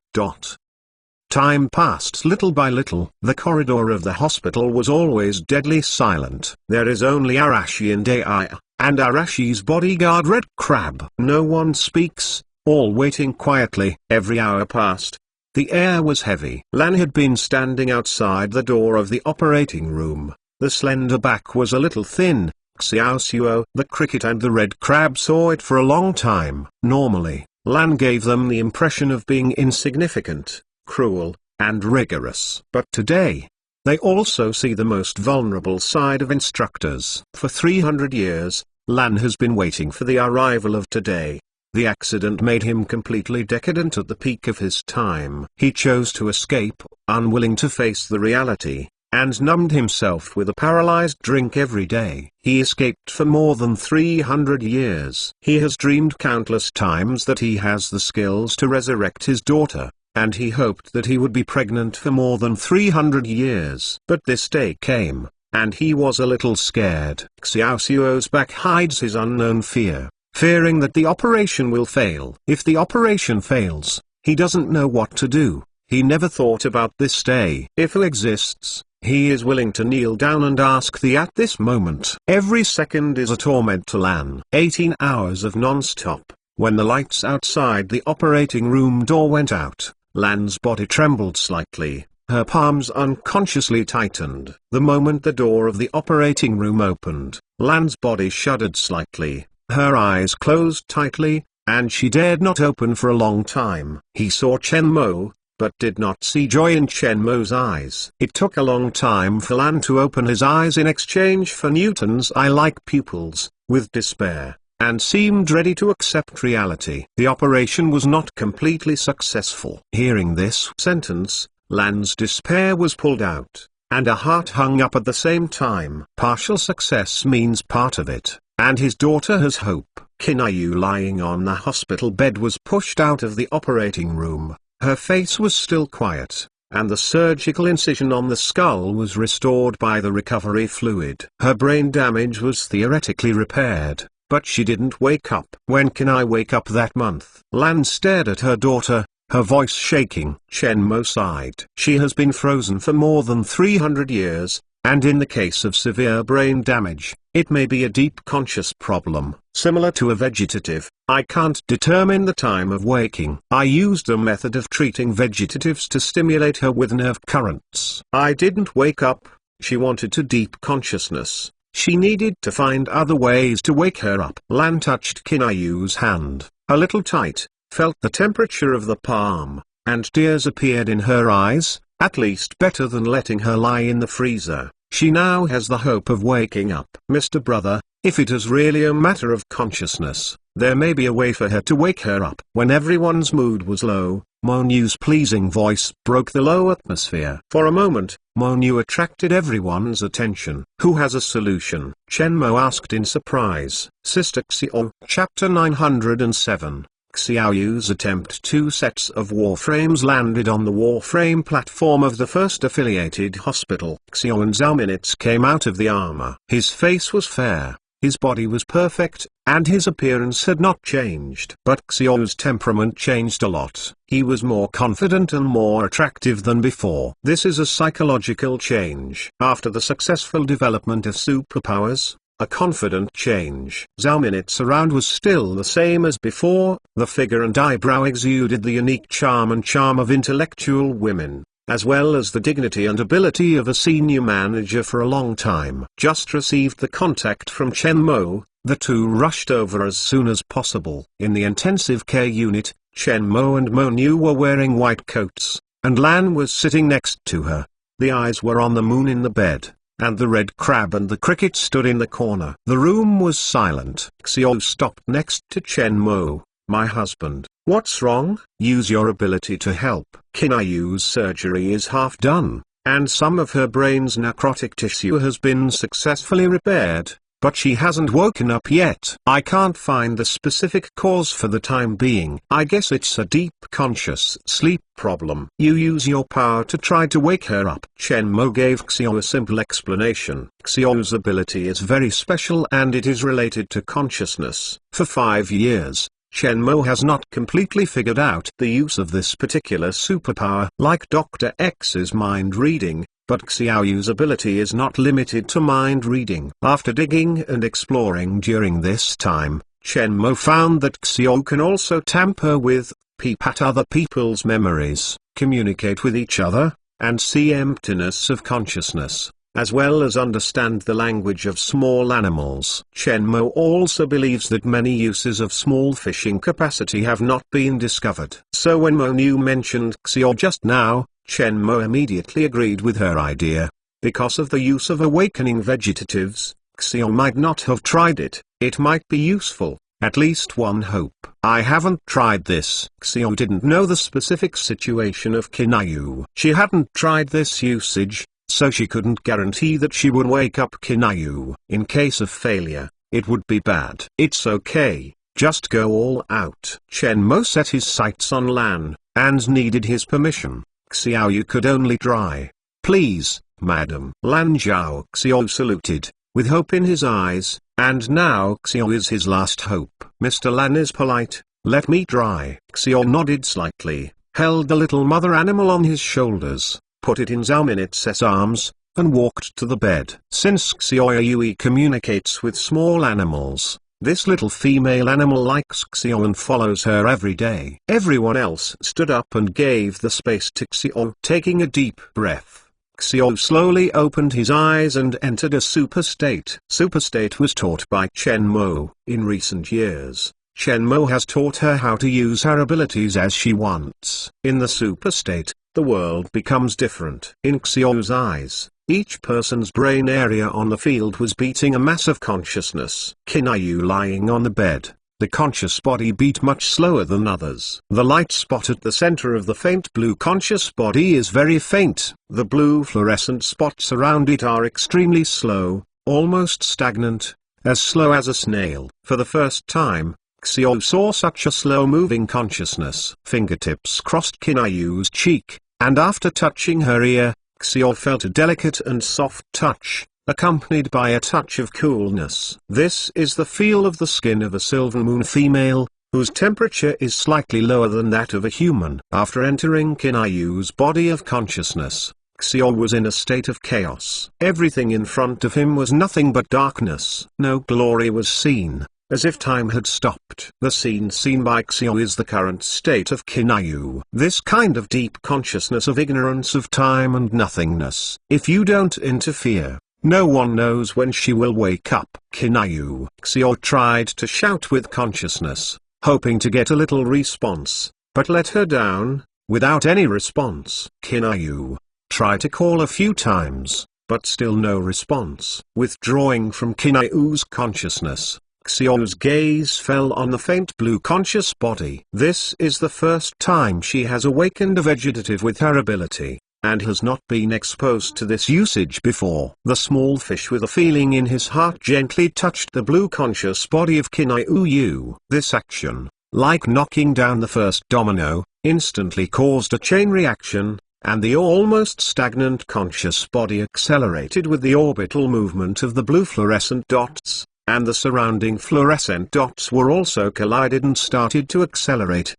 Time passed little by little. The corridor of the hospital was always deadly silent. There is only Arashi and AI, and Arashi's bodyguard Red Crab. No one speaks, all waiting quietly. Every hour passed. The air was heavy. Lan had been standing outside the door of the operating room. The slender back was a little thin. Xiaosuo, the cricket and the Red Crab saw it for a long time. Normally, Lan gave them the impression of being insignificant, cruel, and rigorous. But today, they also see the most vulnerable side of instructors. For 300 years, Lan has been waiting for the arrival of today. The accident made him completely decadent at the peak of his time. He chose to escape, unwilling to face the reality. and numbed himself with a paralyzed drink every day. He escaped for more than 300 years. He has dreamed countless times that he has the skills to resurrect his daughter, and he hoped that he would be pregnant for more than 300 years. But this day came, and he was a little scared. Xiao Xuo's back hides his unknown fear, fearing that the operation will fail. If the operation fails, he doesn't know what to do. He never thought about this day. If it exists, he is willing to kneel down and ask the at this moment. Every second is a torment to Lan. 18 hours of non-stop. When the lights outside the operating room door went out, Lan's body trembled slightly. Her palms unconsciously tightened. The moment the door of the operating room opened, Lan's body shuddered slightly. Her eyes closed tightly, and she dared not open for a long time. He saw Chen Mo, but did not see joy in Chen Mo's eyes. It took a long time for Lan to open his eyes in exchange for Newton's eye-like pupils, with despair, and seemed ready to accept reality. The operation was not completely successful. Hearing this sentence, Lan's despair was pulled out, and a heart hung up at the same time. Partial success means part of it, and his daughter has hope. Qin Yu, lying on the hospital bed, was pushed out of the operating room. Her face was still quiet, and the surgical incision on the skull was restored by the recovery fluid. Her brain damage was theoretically repaired, but she didn't wake up. When can I wake up that month? Lan stared at her daughter, her voice shaking. Chen Mo sighed. She has been frozen for more than 300 years, and in the case of severe brain damage, it may be a deep conscious problem, similar to a vegetative. I can't determine the time of waking. I used a method of treating vegetatives to stimulate her with nerve currents. I didn't wake up. She wanted to deep consciousness. She needed to find other ways to wake her up. Lan touched Qin Yu's hand, a little tight, felt the temperature of the palm, and tears appeared in her eyes, at least better than letting her lie in the freezer. She now has the hope of waking up. Mr. Brother, if it is really a matter of consciousness, there may be a way for her to wake her up. When everyone's mood was low, Mo Niu's pleasing voice broke the low atmosphere. For a moment, Mo Niu attracted everyone's attention. Who has a solution? Chen Mo asked in surprise. Sister Xiao. Chapter 907. Xiao Yu's attempt. 2 sets of warframes landed on the warframe platform of the first affiliated hospital. Xiao and Zhao Minutes came out of the armor. His face was fair, his body was perfect, and his appearance had not changed. But Xiao's temperament changed a lot. He was more confident and more attractive than before. This is a psychological change. After the successful development of superpowers, a confident change. Zhao Minutes around was still the same as before. The figure and eyebrow exuded the unique charm of intellectual women, as well as the dignity and ability of a senior manager for a long time. Just received the contact from Chen Mo, the two rushed over as soon as possible. In the intensive care unit, Chen Mo and Mo Niu were wearing white coats, and Lan was sitting next to her. The eyes were on the moon in the bed, and the red crab and the cricket stood in the corner. The room was silent. Xiao stopped next to Chen Mo. My husband, what's wrong? Use your ability to help. Qin Yu's surgery is half done, and some of her brain's necrotic tissue has been successfully repaired, but she hasn't woken up yet. I can't find the specific cause for the time being. I guess it's a deep conscious sleep problem. You use your power to try to wake her up. Chen Mo gave Xiao a simple explanation. Xiao's ability is very special and it is related to consciousness. For 5 years, Chen Mo has not completely figured out the use of this particular superpower. Like Dr. X's mind reading, but Xiao Yu's ability is not limited to mind reading. After digging and exploring during this time, Chen Mo found that Xiao can also tamper with, peep at other people's memories, communicate with each other, and see emptiness of consciousness, as well as understand the language of small animals. Chen Mo also believes that many uses of small fishing capacity have not been discovered. So when Mo Niu mentioned Xiao just now, Chen Mo immediately agreed with her idea. Because of the use of awakening vegetatives, Xiao might not have tried it. It might be useful, at least one hope. I haven't tried this. Xiao didn't know the specific situation of Qin Yu. She hadn't tried this usage, so she couldn't guarantee that she would wake up Kinayu. In case of failure, it would be bad. It's okay, just go all out. Shenmue set his sights on Lan, and needed his permission. Xiaoyu could only try. Please, madam. Lan Zhao Xiao saluted, with hope in his eyes, and now Xiao is his last hope. Mr. Lan is polite, let me try. Xiao nodded slightly, held the little mother animal on his shoulders, put it in Zhao Minitsu's arms, and walked to the bed. Since Xiaoyu communicates with small animals, this little female animal likes Xiao and follows her every day. Everyone else stood up and gave the space to Xiao. Taking a deep breath, Xiao slowly opened his eyes and entered a super state. Super state was taught by Shenmue. In recent years, Shenmue has taught her how to use her abilities as she wants. In the super state, the world becomes different. In Xiao's eyes, each person's brain area on the field was beating a massive consciousness. Kinayu lying on the bed, the conscious body beat much slower than others. The light spot at the center of the faint blue conscious body is very faint. The blue fluorescent spots around it are extremely slow, almost stagnant, as slow as a snail. For the first time, Xiao saw such a slow-moving consciousness. Fingertips crossed Kinayu's cheek, and after touching her ear, Xiao felt a delicate and soft touch, accompanied by a touch of coolness. This is the feel of the skin of a silver moon female, whose temperature is slightly lower than that of a human. After entering Kinayu's body of consciousness, Xiao was in a state of chaos. Everything in front of him was nothing but darkness. No glory was seen, as if time had stopped. The scene seen by Xiao is the current state of Kinayu. This kind of deep consciousness of ignorance of time and nothingness. If you don't interfere, no one knows when she will wake up. Kinayu. Xiao tried to shout with consciousness, hoping to get a little response, but let her down, without any response. Kinayu. Try to call a few times, but still no response. Withdrawing from Kinayu's consciousness, Xiao's gaze fell on the faint blue conscious body. This is the first time she has awakened a vegetative with her ability, and has not been exposed to this usage before. The small fish with a feeling in his heart gently touched the blue conscious body of Kinayu. This action, like knocking down the first domino, instantly caused a chain reaction, and the almost stagnant conscious body accelerated with the orbital movement of the blue fluorescent dots, and the surrounding fluorescent dots were also collided and started to accelerate.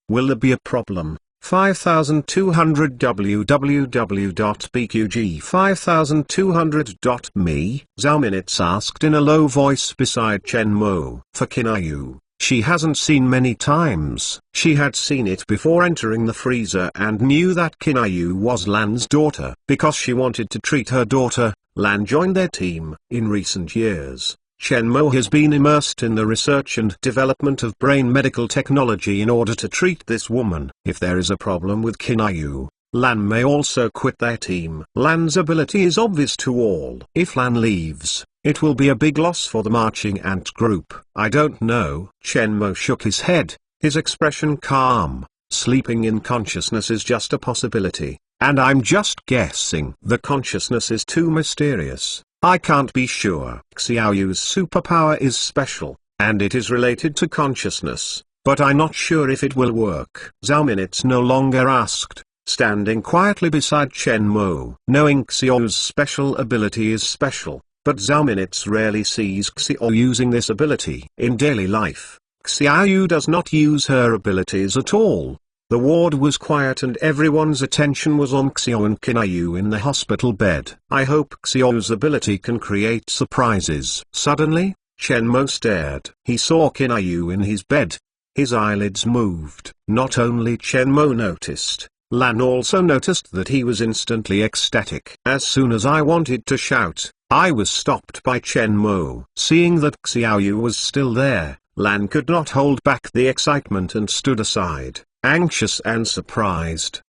Will there be a problem? 5200 www.bqg5200.me Zhao Minutes asked in a low voice beside Shenmue. For Kinayu, she hasn't seen many times. She had seen it before entering the freezer and knew that Kinayu was Lan's daughter. Because she wanted to treat her daughter, Lan joined their team. In recent years, Shenmue has been immersed in the research and development of brain medical technology in order to treat this woman. If there is a problem with Kinayu, Lan may also quit their team. Lan's ability is obvious to all. If Lan leaves, it will be a big loss for the marching ant group. I don't know. Shenmue shook his head, his expression calm. Sleeping in consciousness is just a possibility, and I'm just guessing. The consciousness is too mysterious. I can't be sure. Xiaoyu's superpower is special, and it is related to consciousness, but I'm not sure if it will work. Zhao Minutes no longer asked, standing quietly beside Shenmue. Knowing Xiao's special ability is special, but Zhao Minutes rarely sees Xiao using this ability. In daily life, Xiaoyu does not use her abilities at all. The ward was quiet and everyone's attention was on Xiao and Kinayu in the hospital bed. I hope Xiao's ability can create surprises. Suddenly, Shenmue stared. He saw Kinayu in his bed. His eyelids moved. Not only Shenmue noticed, Lan also noticed that he was instantly ecstatic. As soon as I wanted to shout, I was stopped by Shenmue. Seeing that Xiaoyu was still there, Lan could not hold back the excitement and stood aside, anxious and surprised.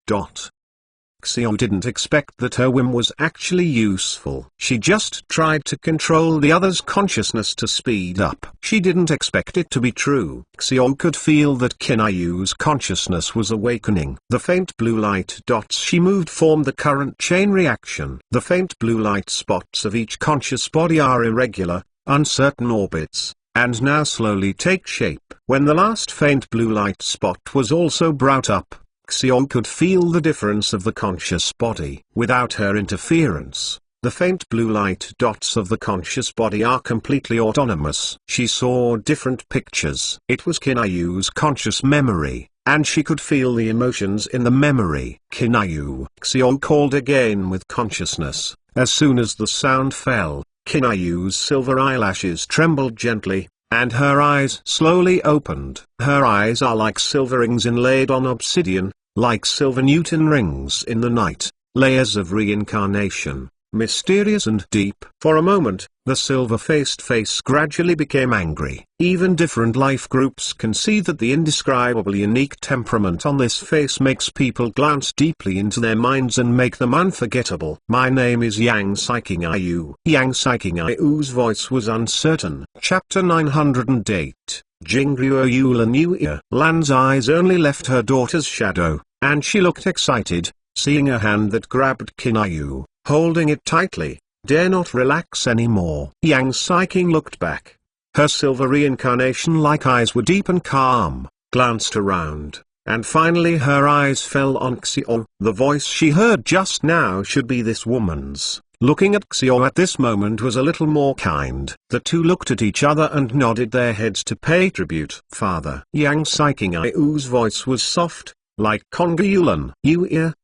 Xiao didn't expect that her whim was actually useful. She just tried to control the other's consciousness to speed up. She didn't expect it to be true. Xiao could feel that Qinayu's consciousness was awakening. The faint blue light dots she moved formed the current chain reaction. The faint blue light spots of each conscious body are irregular, uncertain orbits, and now slowly take shape. When the last faint blue light spot was also brought up, Xiao could feel the difference of the conscious body. Without her interference, the faint blue light dots of the conscious body are completely autonomous. She saw different pictures. It was Qinayu's conscious memory, and she could feel the emotions in the memory. Qinayu. Xiao called again with consciousness. As soon as the sound fell, Qinayu's silver eyelashes trembled gently, and her eyes slowly opened. Her eyes are like silver rings inlaid on obsidian, like silver Newton rings in the night, layers of reincarnation, mysterious and deep. For a moment, the silver-faced face gradually became angry. Even different life groups can see that the indescribable unique temperament on this face makes people glance deeply into their minds and make them unforgettable. My name is Yang Saiqing. Yang Saiqing's voice was uncertain. Chapter 908. Jingruo Yulan Yuya. Lan's eyes only left her daughter's shadow, and she looked excited, seeing a hand that grabbed Qinayu, holding it tightly. Dare not relax anymore. Yang Saiqing looked back. Her silver reincarnation-like eyes were deep and calm, glanced around, and finally her eyes fell on Xiao. The voice she heard just now should be this woman's. Looking at Xiao at this moment was a little more kind. The two looked at each other and nodded their heads to pay tribute. Father. Yang Saiqing's voice was soft, like Conga Yulan.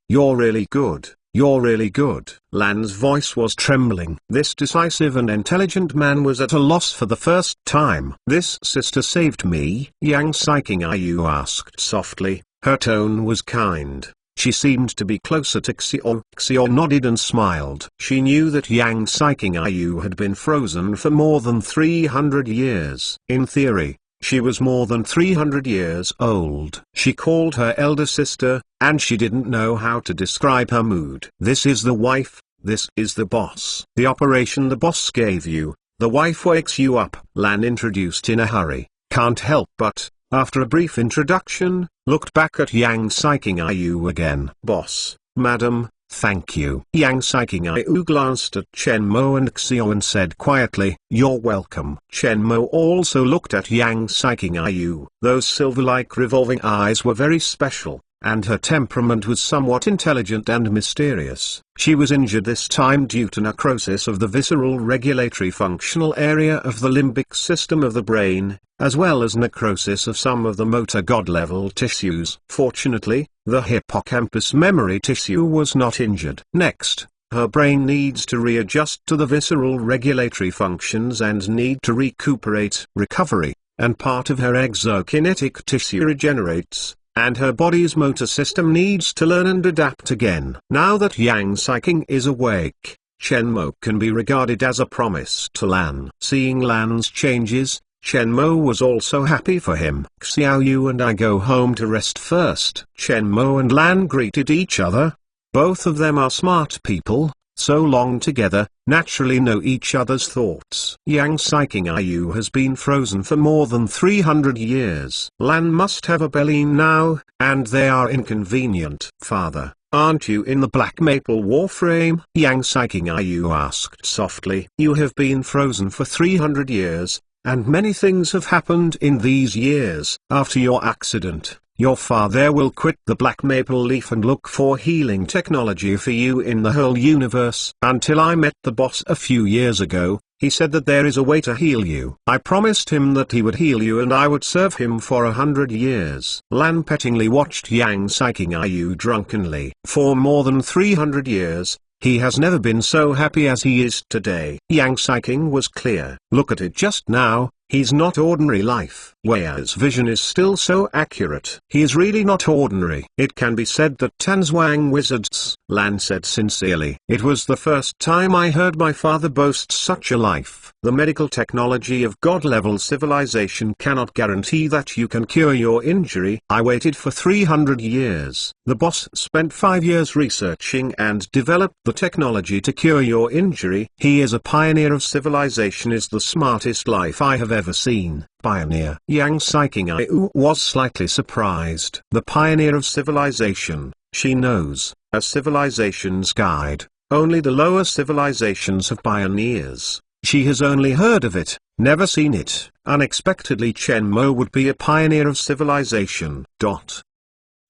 You're really good. You're really good. Lan's voice was trembling. This decisive and intelligent man was at a loss for the first time. This sister saved me? Yang Saiqing asked softly. Her tone was kind. She seemed to be closer to Xiao. Xiao nodded and smiled. She knew that Yang Saiqing had been frozen for more than 300 years. In theory, she was more than 300 years old. She called her elder sister, and she didn't know how to describe her mood. This is the wife, this is the boss. The operation the boss gave you, the wife wakes you up. Lan introduced in a hurry, can't help but, after a brief introduction, looked back at Yang Saiqing again. Boss, madam, thank you. Yang Saiqing glanced at Chen Mo and Xiao and said quietly, you're welcome. Chen Mo also looked at Yang Saiqing. Those silver-like revolving eyes were very special, and her temperament was somewhat intelligent and mysterious. She was injured this time due to necrosis of the visceral regulatory functional area of the limbic system of the brain, as well as necrosis of some of the motor god-level tissues. Fortunately, the hippocampus memory tissue was not injured. Next, her brain needs to readjust to the visceral regulatory functions and need to recuperate, recovery, and part of her exokinetic tissue regenerates, and her body's motor system needs to learn and adapt again. Now that Yang Saiqing is awake, Chen Mo can be regarded as a promise to Lan. Seeing Lan's changes, Chen Mo was also happy for him. Xiao, you and I go home to rest first. Chen Mo and Lan greeted each other. Both of them are smart people, so long together, naturally know each other's thoughts. Yang Saiqing has been frozen for more than 300 years. Lan must have a belly now, and they are inconvenient. Father, aren't you in the Black Maple Warframe? Yang Saiqing asked softly. You have been frozen for 300 years. And many things have happened in these years. After your accident, your father will quit the Black Maple Leaf and look for healing technology for you in the whole universe. Until I met the boss a few years ago, he said that there is a way to heal you. I promised him that he would heal you and I would serve him for 100 years. Lan pettingly watched Yang Saiqing drunkenly. For more than 300 years, he has never been so happy as he is today. Yang Saiqing was clear. Look at it just now, he's not ordinary life. Wei's vision is still so accurate. He is really not ordinary. It can be said that Tanzhuang wizards, Lan said sincerely. It was the first time I heard my father boast such a life. The medical technology of God-level civilization cannot guarantee that you can cure your injury. I waited for 300 years. The boss spent 5 years researching and developed the technology to cure your injury. He is a pioneer of civilization, is the smartest life I have ever seen. Pioneer. Yang Saiking was slightly surprised. The pioneer of civilization, she knows, a civilization's guide. Only the lower civilizations have pioneers. She has only heard of it, never seen it. Unexpectedly Chen Mo would be a pioneer of civilization.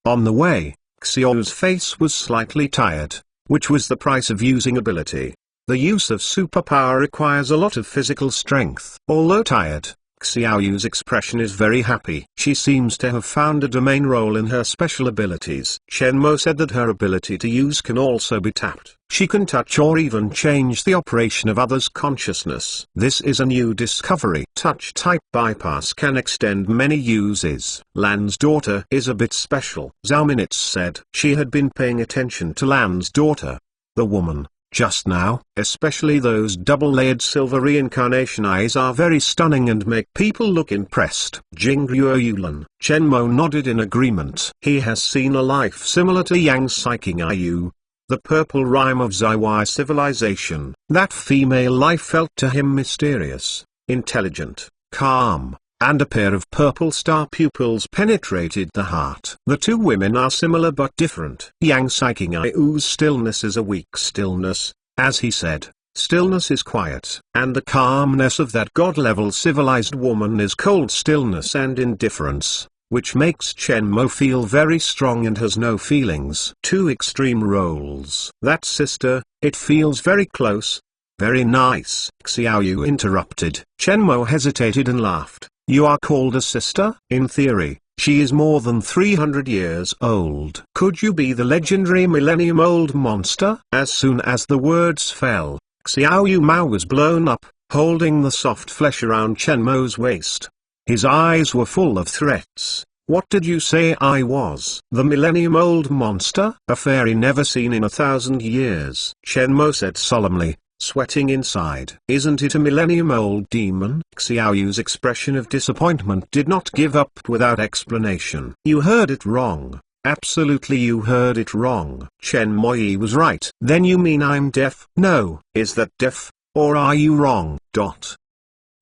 On the way, Xiao's face was slightly tired, which was the price of using ability. The use of superpower requires a lot of physical strength. Although tired, Xiaoyu's expression is very happy. She seems to have found a domain role in her special abilities. Chen Mo said that her ability to use can also be tapped. She can touch or even change the operation of others' consciousness. This is a new discovery. Touch-type bypass can extend many uses. Lan's daughter is a bit special. Zhao Minutes said. She had been paying attention to Lan's daughter. The woman, just now, especially those double-layered silver reincarnation eyes are very stunning and make people look impressed. Jingruo Yulan. Chen Mo nodded in agreement. He has seen a life similar to Yang Saiking Yu, the purple rhyme of Zaiwai civilization. That female life felt to him mysterious, intelligent, calm, and a pair of purple star pupils penetrated the heart. The two women are similar but different. Yang Saiking Yu's stillness is a weak stillness, as he said. Stillness is quiet, and the calmness of that God-level civilized woman is cold stillness and indifference, which makes Chen Mo feel very strong and has no feelings. Two extreme roles. That sister, it feels very close. Very nice. Xiaoyu interrupted. Chen Mo hesitated and laughed. You are called a sister? In theory, she is more than 300 years old. Could you be the legendary millennium-old monster? As soon as the words fell, Xiaoyu Mao was blown up, holding the soft flesh around Chen Mo's waist. His eyes were full of threats. What did you say I was? The millennium-old monster? A fairy never seen in 1,000 years. Chen Mo said solemnly, sweating inside. Isn't it a millennium-old demon? Xiaoyu's expression of disappointment did not give up without explanation. You heard it wrong. Absolutely you heard it wrong. Chen Mo was right. Then you mean I'm deaf? No. Is that deaf? Or are you wrong?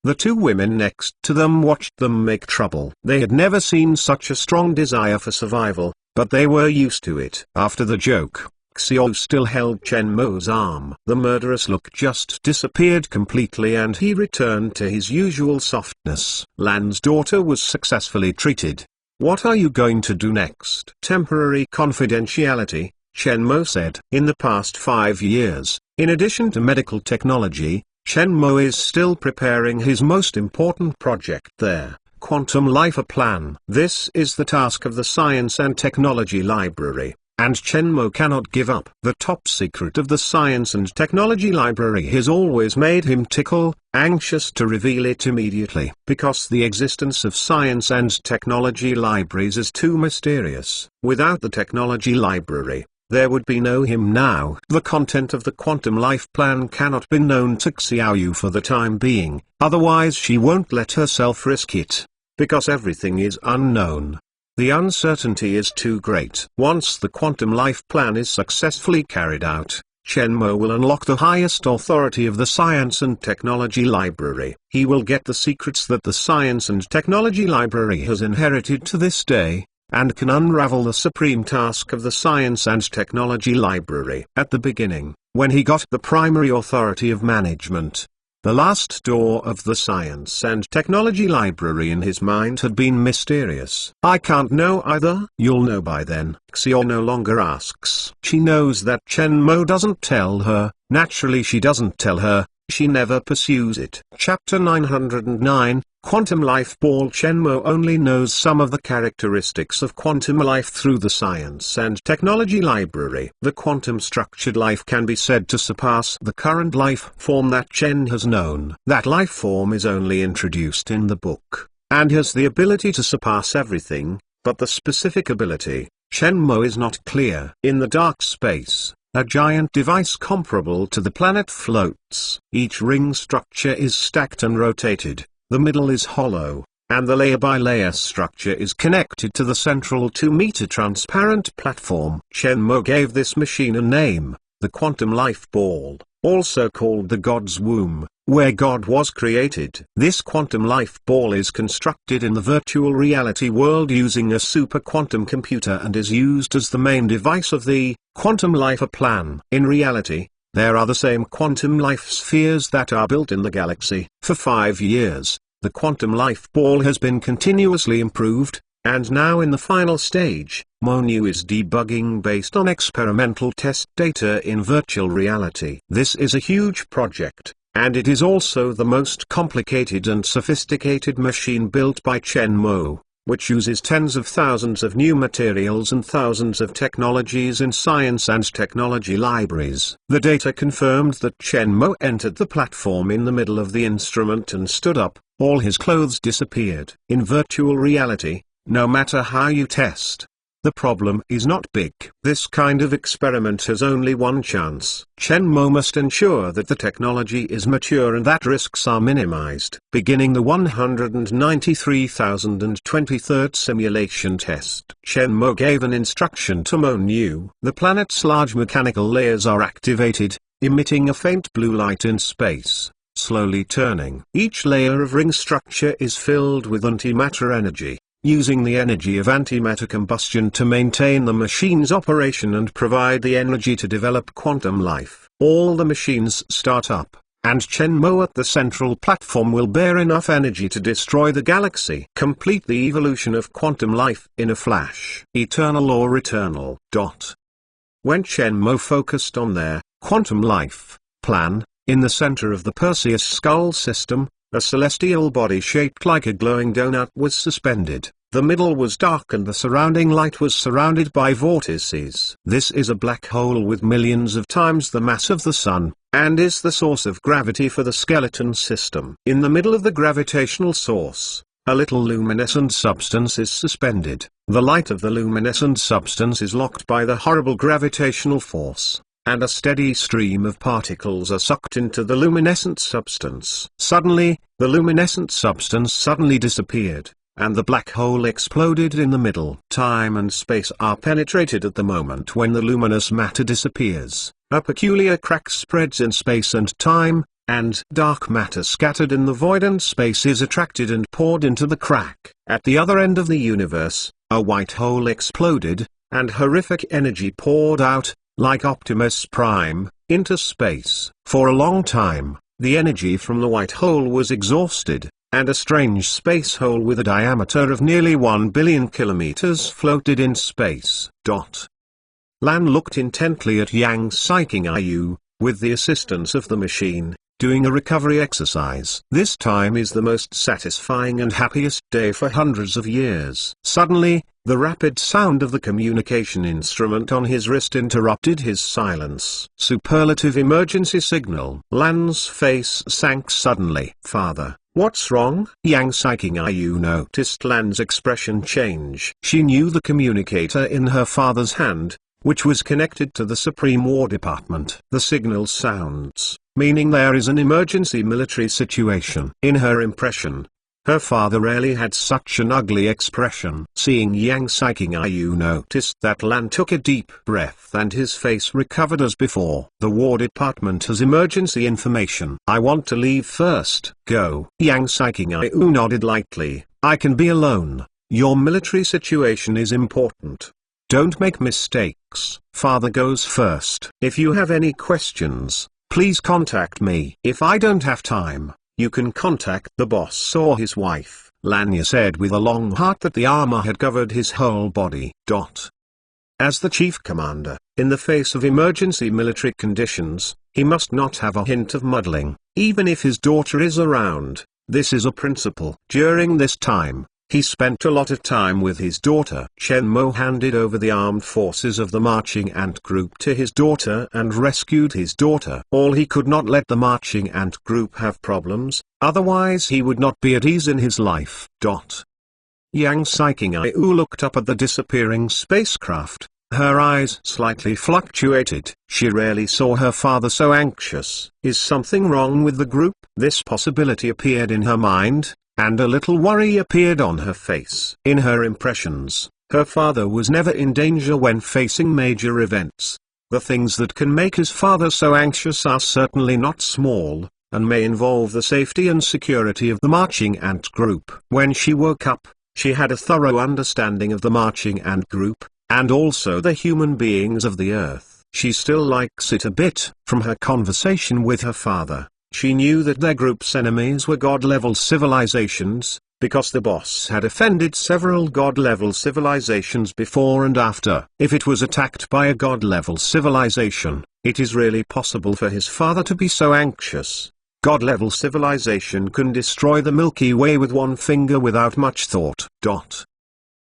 The two women next to them watched them make trouble. They had never seen such a strong desire for survival, but they were used to it. After the joke, Xiao still held Chen Mo's arm. The murderous look just disappeared completely and he returned to his usual softness. Lan's daughter was successfully treated. What are you going to do next? Temporary confidentiality, Chen Mo said. In the past 5 years, in addition to medical technology, Chen Mo is still preparing his most important project there, Quantum Life Plan. This is the task of the Science and Technology Library, and Chen Mo cannot give up. The top secret of the Science and Technology Library has always made him tickle, anxious to reveal it immediately. Because the existence of Science and Technology Libraries is too mysterious. Without the Technology Library, there would be no him now. The content of the Quantum Life Plan cannot be known to Xiaoyu for the time being, otherwise she won't let herself risk it. Because everything is unknown. The uncertainty is too great. Once the Quantum Life Plan is successfully carried out, Chen Mo will unlock the highest authority of the Science and Technology Library. He will get the secrets that the Science and Technology Library has inherited to this day, and can unravel the supreme task of the Science and Technology Library. At the beginning, when he got the primary authority of management, the last door of the Science and Technology Library in his mind had been mysterious. I can't know either. You'll know by then. Xiao no longer asks. She knows that Chen Mo doesn't tell her. Naturally she doesn't tell her. She never pursues it. Chapter 909, Quantum Life Ball. Chen Mo only knows some of the characteristics of quantum life through the Science and Technology Library. The quantum structured life can be said to surpass the current life form that Chen has known. That life form is only introduced in the book, and has the ability to surpass everything, but the specific ability, Chen Mo is not clear. In the dark space, A giant device comparable to the planet floats. Each ring structure is stacked and rotated, the middle is hollow, and the layer-by-layer structure is connected to the central 2-meter transparent platform. Shenmue gave this machine a name, the Quantum Life Ball, also called the God's Womb, where God was created. This Quantum Life Ball is constructed in the virtual reality world using a super quantum computer and is used as the main device of the Quantum Life Plan. In reality, there are the same quantum life spheres that are built in the galaxy. For 5 years, the Quantum Life Ball has been continuously improved, and now in the final stage, MONU is debugging based on experimental test data in virtual reality. This is a huge project, and it is also the most complicated and sophisticated machine built by Shenmue, which uses tens of thousands of new materials and thousands of technologies in science and technology libraries. The data confirmed that Shenmue entered the platform in the middle of the instrument and stood up. All his clothes disappeared. In virtual reality, no matter how you test, the problem is not big. This kind of experiment has only one chance. Shenmue must ensure that the technology is mature and that risks are minimized. Beginning the 193,023rd simulation test, Shenmue gave an instruction to MONU. The planet's large mechanical layers are activated, emitting a faint blue light in space, slowly turning. Each layer of ring structure is filled with antimatter energy, using the energy of antimatter combustion to maintain the machine's operation and provide the energy to develop quantum life. All the machines start up, and Shenmue at the central platform will bear enough energy to destroy the galaxy. Complete the evolution of quantum life in a flash. Eternal or eternal. When Shenmue focused on their quantum life plan, in the center of the Perseus skull system, a celestial body shaped like a glowing donut was suspended. The middle was dark and the surrounding light was surrounded by vortices. This is a black hole with millions of times the mass of the Sun, and is the source of gravity for the skeleton system. In the middle of the gravitational source, a little luminescent substance is suspended. The light of the luminescent substance is locked by the horrible gravitational force, and a steady stream of particles are sucked into the luminescent substance. Suddenly, the luminescent substance suddenly disappeared, and the black hole exploded in the middle. Time and space are penetrated at the moment when the luminous matter disappears. A peculiar crack spreads in space and time, and dark matter scattered in the void and space is attracted and poured into the crack. At the other end of the universe, a white hole exploded, and horrific energy poured out, like Optimus Prime, into space. For a long time, the energy from the white hole was exhausted, and a strange space hole with a diameter of nearly 1 billion kilometers floated in space. Lan looked intently at Yang Saiking Ayu, with the assistance of the machine, doing a recovery exercise. This time is the most satisfying and happiest day for hundreds of years. Suddenly, the rapid sound of the communication instrument on his wrist interrupted his silence. Superlative emergency signal. Lan's face sank suddenly. Father, what's wrong? Yang Saiking Ayu noticed Lan's expression change. She knew the communicator in her father's hand, which was connected to the Supreme War Department. The signal sounds, meaning there is an emergency military situation. In her impression, her father rarely had such an ugly expression. Seeing Yang Saiking Ayu noticed that Lan took a deep breath and his face recovered as before. The War Department has emergency information. I want to leave first. Go. Yang Saiking Ayu nodded lightly. I can be alone. Your military situation is important. Don't make mistakes. Father goes first. If you have any questions, please contact me. If I don't have time, you can contact the boss or his wife. Lanya said with a long heart that the armor had covered his whole body. As the chief commander, in the face of emergency military conditions, he must not have a hint of muddling, even if his daughter is around. This is a principle. During this time, he spent a lot of time with his daughter. Shenmue handed over the armed forces of the marching ant group to his daughter and rescued his daughter. He could not let the marching ant group have problems, otherwise he would not be at ease in his life. Yang Saiking Ayu looked up at the disappearing spacecraft, Her eyes slightly fluctuated. She rarely saw her father so anxious. Is something wrong with the group? This possibility appeared in her mind, and a little worry appeared on her face. In her impressions, her father was never in danger when facing major events. The things that can make his father so anxious are certainly not small, and may involve the safety and security of the marching ant group. When she woke up, she had a thorough understanding of the marching ant group, and also the human beings of the earth. She still likes it a bit. From her conversation with her father, she knew that their group's enemies were God-level civilizations, because the boss had offended several God-level civilizations before and after. If it was attacked by a God-level civilization, it is really possible for his father to be so anxious. God-level civilization can destroy the Milky Way with one finger without much thought.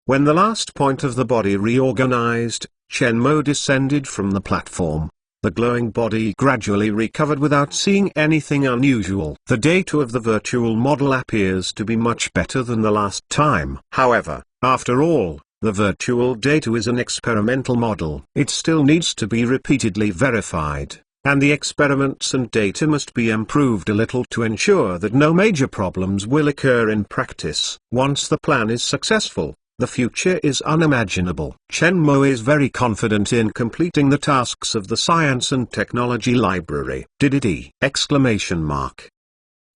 When the last point of the body reorganized, Shenmue descended from the platform. The glowing body gradually recovered without seeing anything unusual. The data of the virtual model appears to be much better than the last time. However, after all, the virtual data is an experimental model. It still needs to be repeatedly verified, and the experiments and data must be improved a little to ensure that no major problems will occur in practice. Once the plan is successful, the future is unimaginable. Shenmue is very confident in completing the tasks of the Science and Technology Library. Exclamation mark.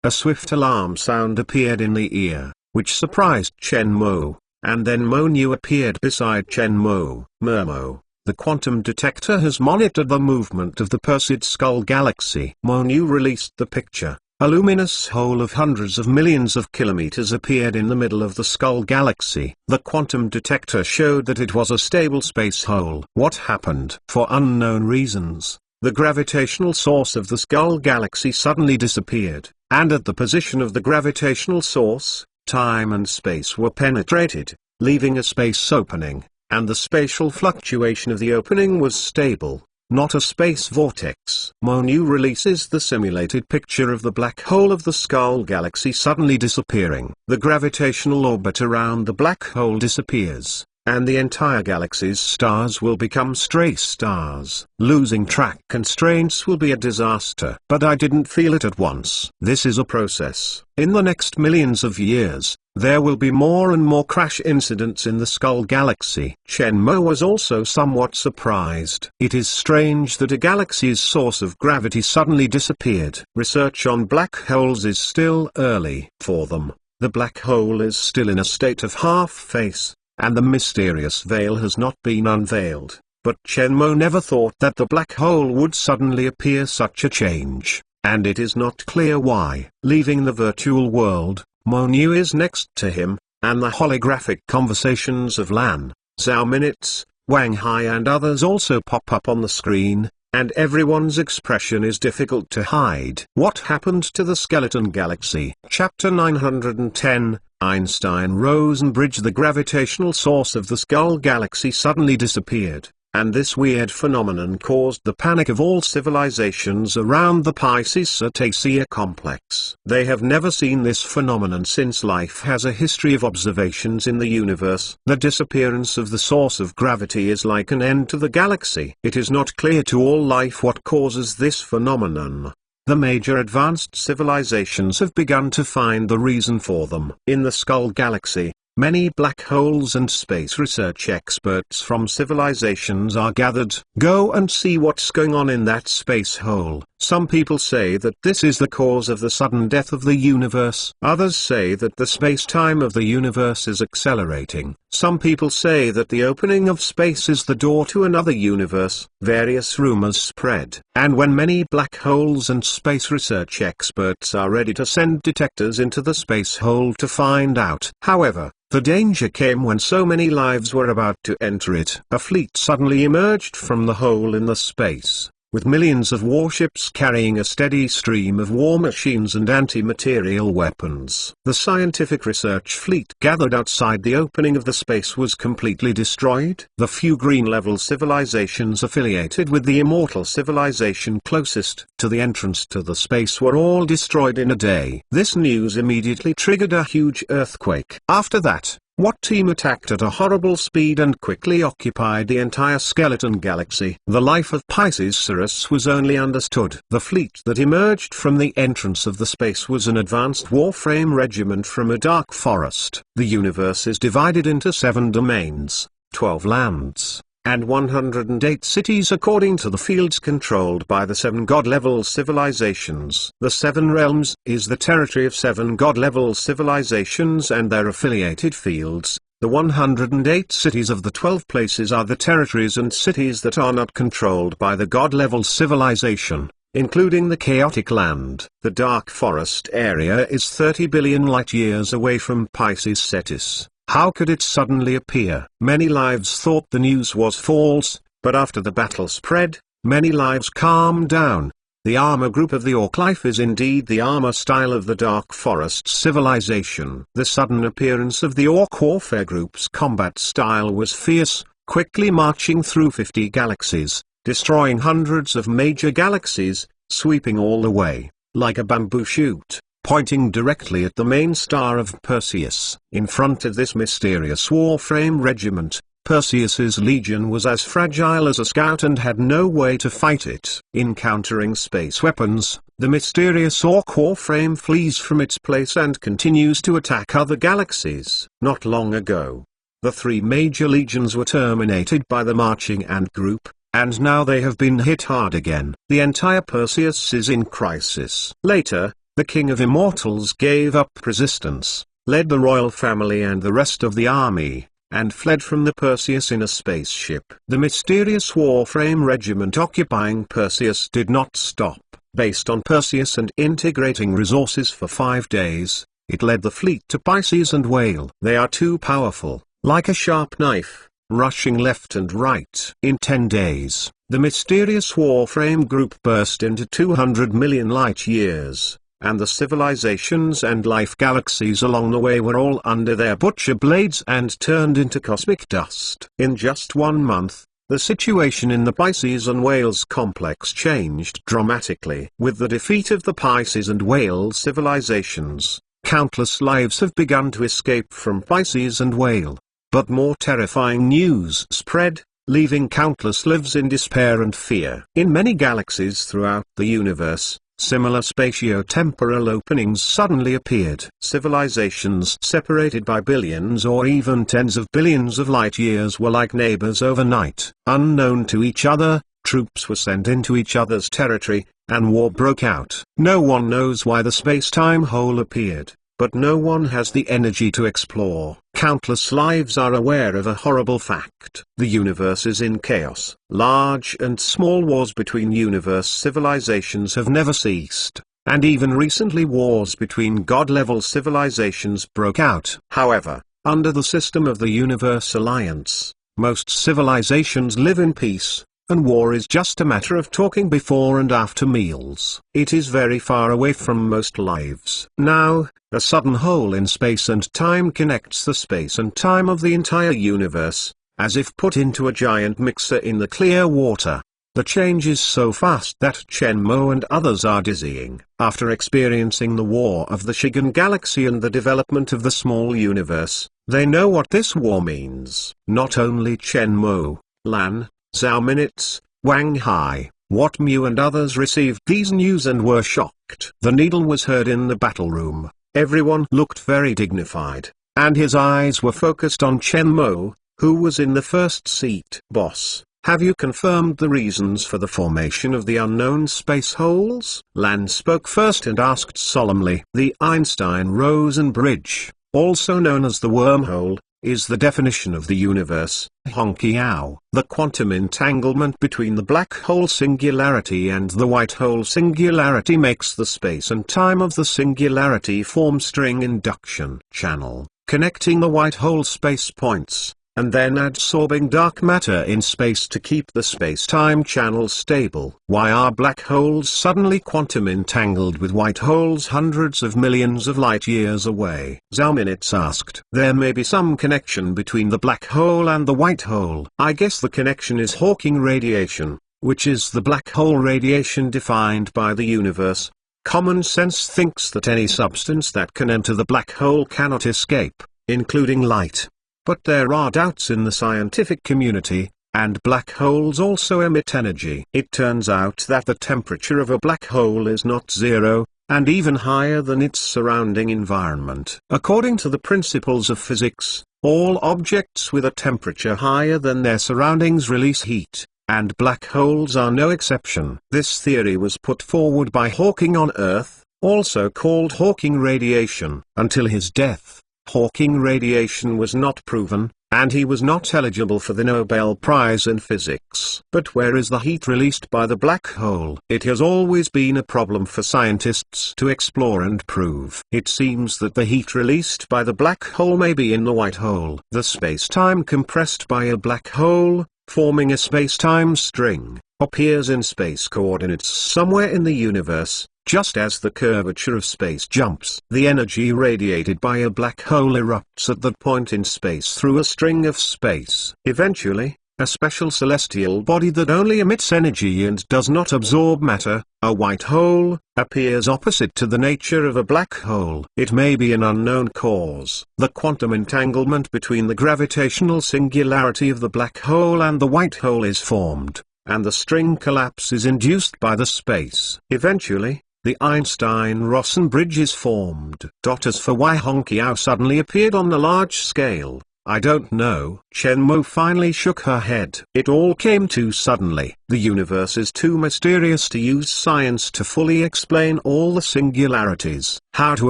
A swift alarm sound appeared in the ear, which surprised Shenmue, and then Monu appeared beside Shenmue. Murmo, the quantum detector has monitored the movement of the Perseid Skull Galaxy. Monu released the picture. A luminous hole of hundreds of millions of kilometers appeared in the middle of the Skull Galaxy. The quantum detector showed that it was a stable space hole. What happened? For unknown reasons, the gravitational source of the Skull Galaxy suddenly disappeared, and at the position of the gravitational source, time and space were penetrated, leaving a space opening, and the spatial fluctuation of the opening was stable. Not a space vortex. Monu releases the simulated picture of the black hole of the Skull Galaxy suddenly disappearing. The gravitational orbit around the black hole disappears, and the entire galaxy's stars will become stray stars. Losing track constraints will be a disaster. But I didn't feel it at once. This is a process. In the next millions of years, there will be more and more crash incidents in the Skull Galaxy. Shenmue was also somewhat surprised. It is strange that a galaxy's source of gravity suddenly disappeared. Research on black holes is still early for them. The black hole is still in a state of half-face, and the mysterious veil has not been unveiled. But Shenmue never thought that the black hole would suddenly appear such a change, and it is not clear why. Leaving the virtual world, Monu is next to him, and the holographic conversations of Lan, Zhao Minutes, Wang Hai and others also pop up on the screen, and everyone's expression is difficult to hide. What happened to the Skeleton Galaxy? Chapter 910, Einstein-Rosen bridge. The gravitational source of the Skull Galaxy suddenly disappeared, and this weird phenomenon caused the panic of all civilizations around the Pisces Cetacea complex. They have never seen this phenomenon since life has a history of observations in the universe. The disappearance of the source of gravity is like an end to the galaxy. It is not clear to all life what causes this phenomenon. The major advanced civilizations have begun to find the reason for them. In the Skull Galaxy, many black holes and space research experts from civilizations are gathered. Go and see what's going on in that space hole. Some people say that this is the cause of the sudden death of the universe. Others say that the space-time of the universe is accelerating. Some people say that the opening of space is the door to another universe. Various rumors spread. And when many black holes and space research experts are ready to send detectors into the space hole to find out. However, the danger came when so many lives were about to enter it. A fleet suddenly emerged from the hole in the space, with millions of warships carrying a steady stream of war machines and anti-material weapons. The scientific research fleet gathered outside the opening of the space was completely destroyed. The few green-level civilizations affiliated with the immortal civilization closest to the entrance to the space were all destroyed in a day. This news immediately triggered a huge earthquake. After that, What team attacked at a horrible speed and quickly occupied the entire skeleton galaxy? The life of Pisces Sirius was only understood. The fleet that emerged from the entrance of the space was an advanced warframe regiment from a dark forest. The universe is divided into 7 domains, 12 lands, and 108 cities according to the fields controlled by the 7 god-level civilizations. The 7 realms is the territory of 7 god-level civilizations and their affiliated fields. The 108 cities of the 12 places are the territories and cities that are not controlled by the god-level civilization, including the chaotic land. The dark forest area is 30 billion light-years away from Pisces Cetus. How could it suddenly appear? Many lives thought the news was false, but after the battle spread, many lives calmed down. The armor group of the Orc life is indeed the armor style of the Dark Forest civilization. The sudden appearance of the Orc warfare group's combat style was fierce, quickly marching through 50 galaxies, destroying hundreds of major galaxies, sweeping all the way, like a bamboo shoot, pointing directly at the main star of Perseus. In front of this mysterious warframe regiment, Perseus's legion was as fragile as a scout and had no way to fight it. Encountering space weapons, the mysterious Orc warframe flees from its place and continues to attack other galaxies. Not long ago, the 3 major legions were terminated by the marching ant group, and now they have been hit hard again. The entire Perseus is in crisis. Later, the King of Immortals gave up resistance, led the royal family and the rest of the army, and fled from the Perseus in a spaceship. The mysterious warframe regiment occupying Perseus did not stop. Based on Perseus and integrating resources for 5 days, it led the fleet to Pisces and Whale. They are too powerful, like a sharp knife, rushing left and right. In 10 days, the mysterious warframe group burst into 200 million light-years. And the civilizations and life galaxies along the way were all under their butcher blades and turned into cosmic dust. In just 1 month, the situation in the Pisces and Whales complex changed dramatically. With the defeat of the Pisces and Whale civilizations, countless lives have begun to escape from Pisces and Whale. But more terrifying news spread, leaving countless lives in despair and fear. In many galaxies throughout the universe, similar spatio-temporal openings suddenly appeared. Civilizations separated by billions or even tens of billions of light-years were like neighbors overnight. Unknown to each other, troops were sent into each other's territory, and war broke out. No one knows why the space-time hole appeared, but no one has the energy to explore. Countless lives are aware of a horrible fact. The universe is in chaos. Large and small wars between universe civilizations have never ceased, and even recently wars between god-level civilizations broke out. However, under the system of the Universe Alliance, most civilizations live in peace, and war is just a matter of talking before and after meals. It is very far away from most lives. Now, a sudden hole in space and time connects the space and time of the entire universe, as if put into a giant mixer in the clear water. The change is so fast that Shenmue and others are dizzying. After experiencing the war of the Shigan Galaxy and the development of the small universe, they know what this war means. Not only Shenmue, Lan, Zhao Minutes, Wang Hai, Wat Mu and others received these news and were shocked. The needle was heard in the battle room. Everyone looked very dignified, and his eyes were focused on Shenmue, who was in the first seat. Boss, have you confirmed the reasons for the formation of the unknown space holes? Lan spoke first and asked solemnly. The Einstein-Rosen bridge, also known as the wormhole, is the definition of the universe. Honkiao. The quantum entanglement between the black hole singularity and the white hole singularity makes the space and time of the singularity form string induction channel, connecting the white hole space points, and then adsorbing dark matter in space to keep the space-time channel stable. Why are black holes suddenly quantum entangled with white holes hundreds of millions of light-years away? Zhao Minutes asked. There may be some connection between the black hole and the white hole. I guess the connection is Hawking radiation, which is the black hole radiation defined by the universe. Common sense thinks that any substance that can enter the black hole cannot escape. including light. But there are doubts in the scientific community, and black holes also emit energy. It turns out that the temperature of a black hole is not zero, and even higher than its surrounding environment. According to the principles of physics, all objects with a temperature higher than their surroundings release heat, and black holes are no exception. This theory was put forward by Hawking on Earth, also called Hawking radiation. Until his death, Hawking radiation was not proven, and he was not eligible for the Nobel Prize in Physics. But where is the heat released by the black hole? It has always been a problem for scientists to explore and prove. It seems that the heat released by the black hole may be in the white hole. The space-time compressed by a black hole, forming a space-time string, appears in space coordinates somewhere in the universe. Just as the curvature of space jumps, the energy radiated by a black hole erupts at that point in space through a string of space. Eventually, a special celestial body that only emits energy and does not absorb matter, a white hole, appears opposite to the nature of a black hole. It may be an unknown cause. The quantum entanglement between the gravitational singularity of the black hole and the white hole is formed, and the string collapse is induced by the space. Eventually, the Einstein-Rossen bridge is formed. As for why Hongqiao suddenly appeared on the large scale, I don't know. Chen Mo finally shook her head. It all came too suddenly. The universe is too mysterious to use science to fully explain all the singularities. How to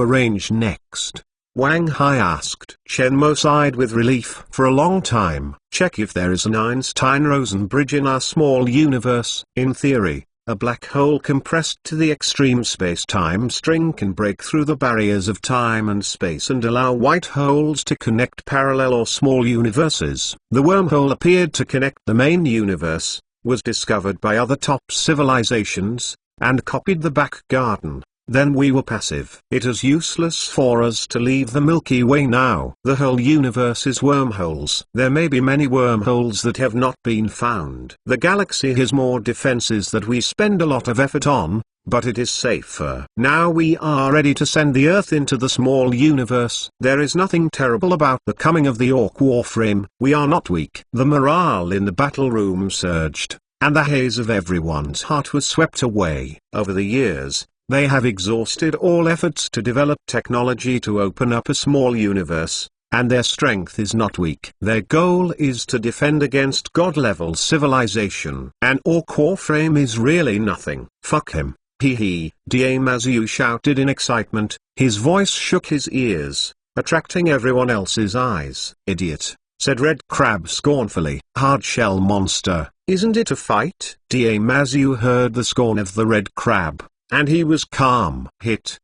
arrange next? Wang Hai asked. Chen Mo sighed with relief. For a long time, check if there is an Einstein-Rosen bridge in our small universe. In theory, a black hole compressed to the extreme space-time string can break through the barriers of time and space and allow white holes to connect parallel or small universes. The wormhole appeared to connect the main universe, was discovered by other top civilizations, and copied the back garden. Then we were passive. It is useless for us to leave the Milky Way now. The whole universe is wormholes. There may be many wormholes that have not been found. The galaxy has more defenses that we spend a lot of effort on, but it is safer. Now we are ready to send the Earth into the small universe. There is nothing terrible about the coming of the Orc Warframe. We are not weak. The morale in the battle room surged, and the haze of everyone's heart was swept away. Over the years, they have exhausted all efforts to develop technology to open up a small universe, and their strength is not weak. Their goal is to defend against God-level civilization. An Orc Warframe is really nothing. Fuck him. Hee hee. Damazu shouted in excitement, his voice shook his ears, attracting everyone else's eyes. Idiot, said Red Crab scornfully. Hardshell monster, isn't it a fight? Damazu heard the scorn of the Red Crab, and he was calm. Hit,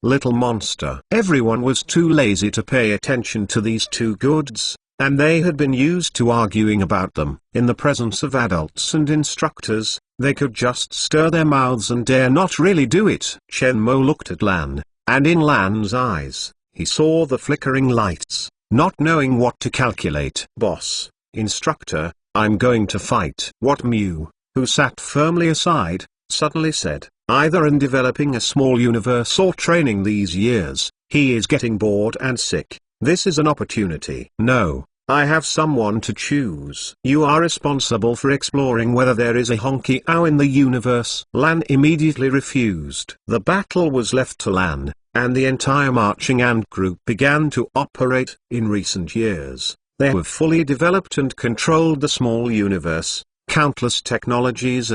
little monster. Everyone was too lazy to pay attention to these two goods, and they had been used to arguing about them. In the presence of adults and instructors, they could just stir their mouths and dare not really do it. Chen Mo looked at Lan, and in Lan's eyes, he saw the flickering lights, not knowing what to calculate. Boss, instructor, I'm going to fight. What? Mew, who sat firmly aside, suddenly said. Either in developing a small universe or training these years, he is getting bored and sick. This is an opportunity. No, I have someone to choose. You are responsible for exploring whether there is a Hongqiao in the universe. Lan immediately refused. The battle was left to Lan, and the entire marching ant group began to operate. In recent years, they have fully developed and controlled the small universe, countless technologies,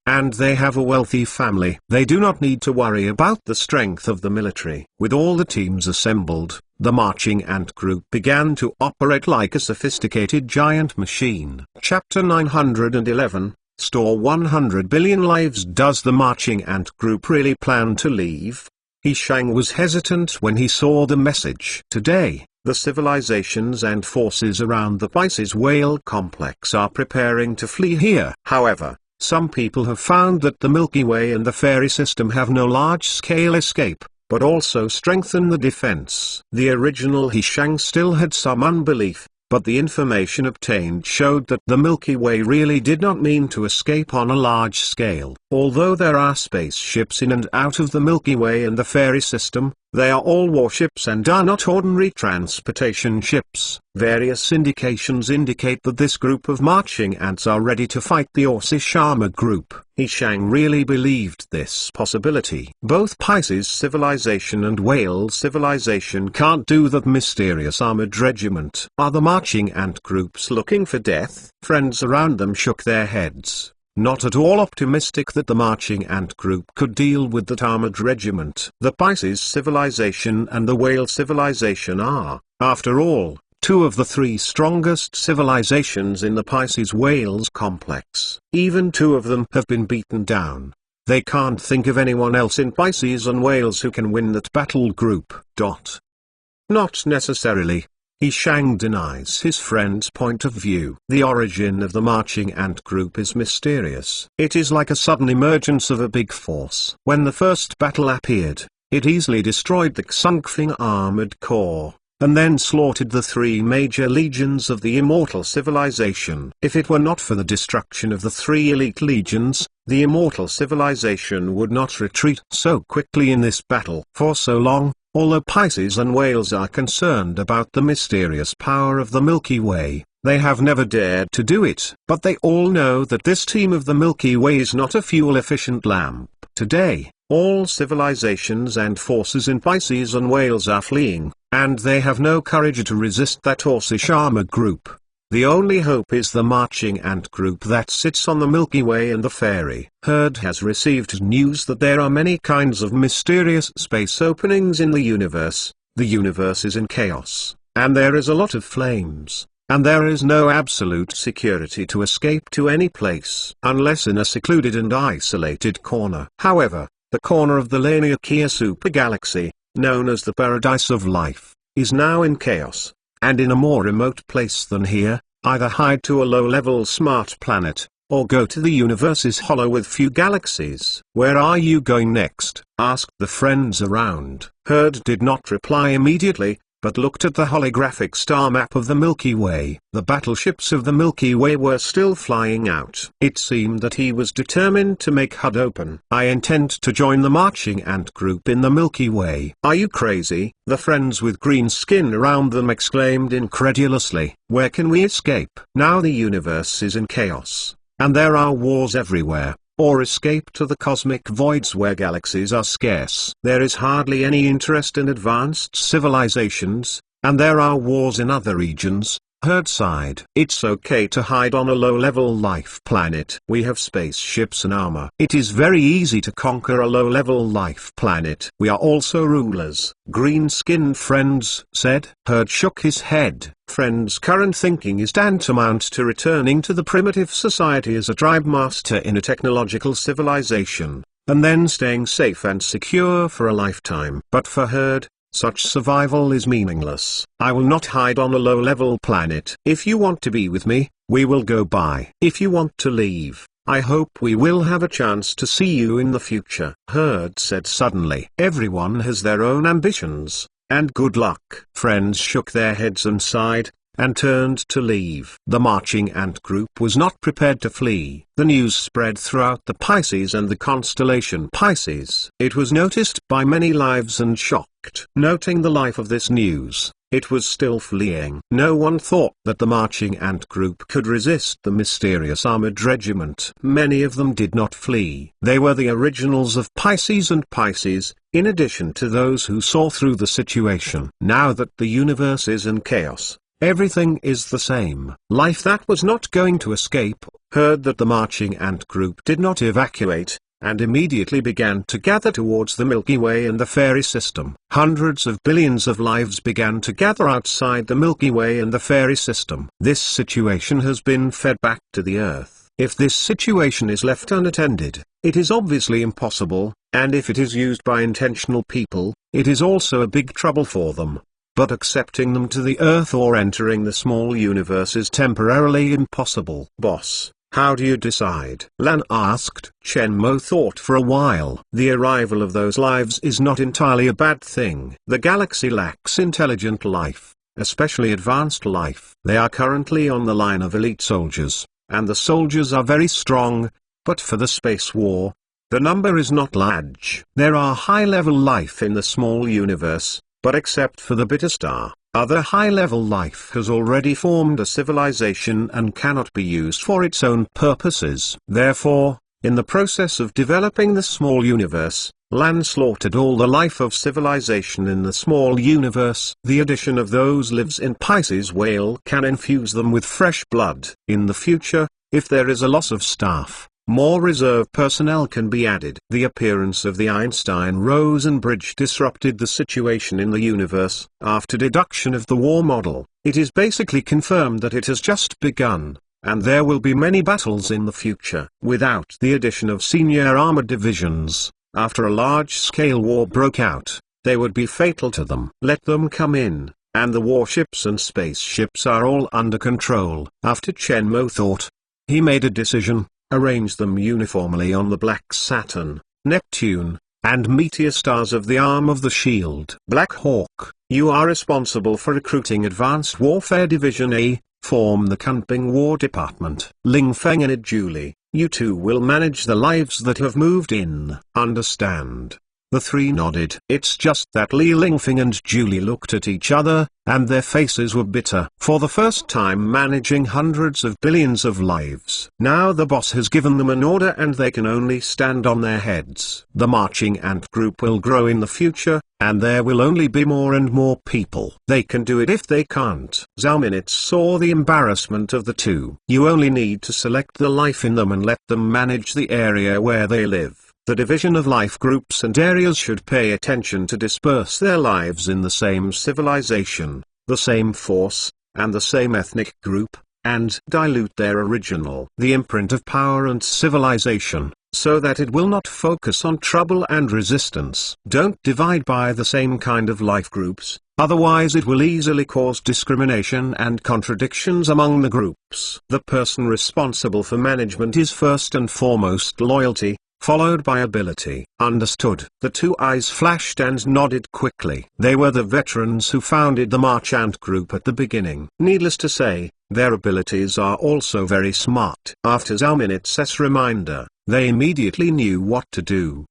and they have a wealthy family. They do not need to worry about the strength of the military. With all the teams assembled, the marching ant group began to operate like a sophisticated giant machine. Chapter 911, Store 100 billion lives. Does the marching ant group really plan to leave? He Shang was hesitant when he saw the message. Today, the civilizations and forces around the Pisces whale complex are preparing to flee here. However, some people have found that the Milky Way and the fairy system have no large-scale escape, but also strengthen the defense. The original He Shang still had some unbelief, but the information obtained showed that the Milky Way really did not mean to escape on a large scale. Although there are spaceships in and out of the Milky Way and the fairy system, they are all warships and are not ordinary transportation ships. Various indications indicate that this group of marching ants are ready to fight the Oshama group. He Shang really believed this possibility. Both Pisces civilization and Whale civilization can't do that mysterious armored regiment. Are the marching ant groups looking for death? Friends around them shook their heads, not at all optimistic that the marching ant group could deal with that armored regiment. The Pisces civilization and the Whale civilization are, after all, two of the three strongest civilizations in the Pisces-Whales complex. Even two of them have been beaten down. They can't think of anyone else in Pisces and Whales who can win that battle group. Not necessarily. He Shang denies his friend's point of view. The origin of the marching ant group is mysterious. It is like a sudden emergence of a big force. When the first battle appeared, it easily destroyed the Xungfing armored corps, and then slaughtered the three major legions of the immortal civilization. If it were not for the destruction of the three elite legions, the immortal civilization would not retreat so quickly in this battle. For so long, although Pisces and Whales are concerned about the mysterious power of the Milky Way, they have never dared to do it. But they all know that this team of the Milky Way is not a fuel-efficient lamp. Today, all civilizations and forces in Pisces and Whales are fleeing, and they have no courage to resist that Oshama group. The only hope is the marching ant group that sits on the Milky Way and the fairy herd has received news that there are many kinds of mysterious space openings in the universe. The universe is in chaos, and there is a lot of flames, and there is no absolute security to escape to any place unless in a secluded and isolated corner. However, the corner of the Laniakea supergalaxy, known as the Paradise of Life, is now in chaos. And in a more remote place than here, either hide to a low-level smart planet, or go to the universe's hollow with few galaxies. Where are you going next? Asked the friends around. Herd did not reply immediately, but looked at the holographic star map of the Milky Way. The battleships of the Milky Way were still flying out. It seemed that he was determined to make HUD open. I intend to join the marching ant group in the Milky Way. Are you crazy? The friends with green skin around them exclaimed incredulously. Where can we escape? Now the universe is in chaos, and there are wars everywhere. Or escape to the cosmic voids where galaxies are scarce. There is hardly any interest in advanced civilizations, and there are wars in other regions. Herd sighed. It's okay to hide on a low-level life planet. We have spaceships and armor. It is very easy to conquer a low-level life planet. We are also rulers. Green-skinned friends said. Herd shook his head. Friends' current thinking is tantamount to returning to the primitive society as a tribe master in a technological civilization, and then staying safe and secure for a lifetime. But for Herd, such survival is meaningless. I will not hide on a low-level planet. If you want to be with me, we will go by. If you want to leave, I hope we will have a chance to see you in the future. Herd said suddenly. Everyone has their own ambitions, and good luck. Friends shook their heads and sighed, and turned to leave. The marching ant group was not prepared to flee. The news spread throughout the Pisces and the constellation Pisces. It was noticed by many lives and shocked. Noting the life of this news, it was still fleeing. No one thought that the marching ant group could resist the mysterious armored regiment. Many of them did not flee. They were the originals of Pisces and Pisces, in addition to those who saw through the situation. Now that the universe is in chaos, everything is the same. Life that was not going to escape heard that the marching ant group did not evacuate, and immediately began to gather towards the Milky Way and the fairy system. Hundreds of billions of lives began to gather outside the Milky Way and the fairy system. This situation has been fed back to the Earth. If this situation is left unattended, it is obviously impossible, and if it is used by intentional people, it is also a big trouble for them. But accepting them to the Earth or entering the small universe is temporarily impossible. Boss, how do you decide? Lan asked. Shenmue thought for a while. The arrival of those lives is not entirely a bad thing. The galaxy lacks intelligent life, especially advanced life. They are currently on the line of elite soldiers, and the soldiers are very strong, but for the space war, The number is not large. There are high-level life in the small universe, but except for the bitter star, other high-level life has already formed a civilization and cannot be used for its own purposes. Therefore, in the process of developing the small universe, Lan slaughtered all the life of civilization in the small universe. The addition of those lives in Pisces whale can infuse them with fresh blood. In the future, if there is a loss of staff, more reserve personnel can be added. The appearance of the Einstein-Rosen bridge disrupted the situation in the universe. After deduction of the war model, it is basically confirmed that it has just begun, and there will be many battles in the future. Without the addition of senior armored divisions, after a large-scale war broke out, they would be fatal to them. Let them come in, and the warships and spaceships are all under control. After Chen Mo thought, he made a decision. Arrange them uniformly on the Black Saturn, Neptune, and meteor stars of the arm of the shield. Black Hawk, you are responsible for recruiting Advanced Warfare Division A, form the Kunping War Department. Ling Feng and Julie, you two will manage the lives that have moved in. Understand? The three nodded. It's just that Li Lingfeng and Julie looked at each other, and their faces were bitter. For the first time managing hundreds of billions of lives. Now the boss has given them an order and they can only stand on their heads. The marching ant group will grow in the future, and there will only be more and more people. They can do it if they can't. Zhao Minute saw the embarrassment of the two. You only need to select the life in them and let them manage the area where they live. The division of life groups and areas should pay attention to disperse their lives in the same civilization, the same force, and the same ethnic group, and dilute their original, the imprint of power and civilization, so that it will not focus on trouble and resistance. Don't divide by the same kind of life groups, otherwise it will easily cause discrimination and contradictions among the groups. The person responsible for management is first and foremost loyalty, followed by ability. Understood. The two eyes flashed and nodded quickly. They were the veterans who founded the March Ant group at the beginning. Needless to say, their abilities are also very smart. After Zhao Minute's reminder, they immediately knew what to do.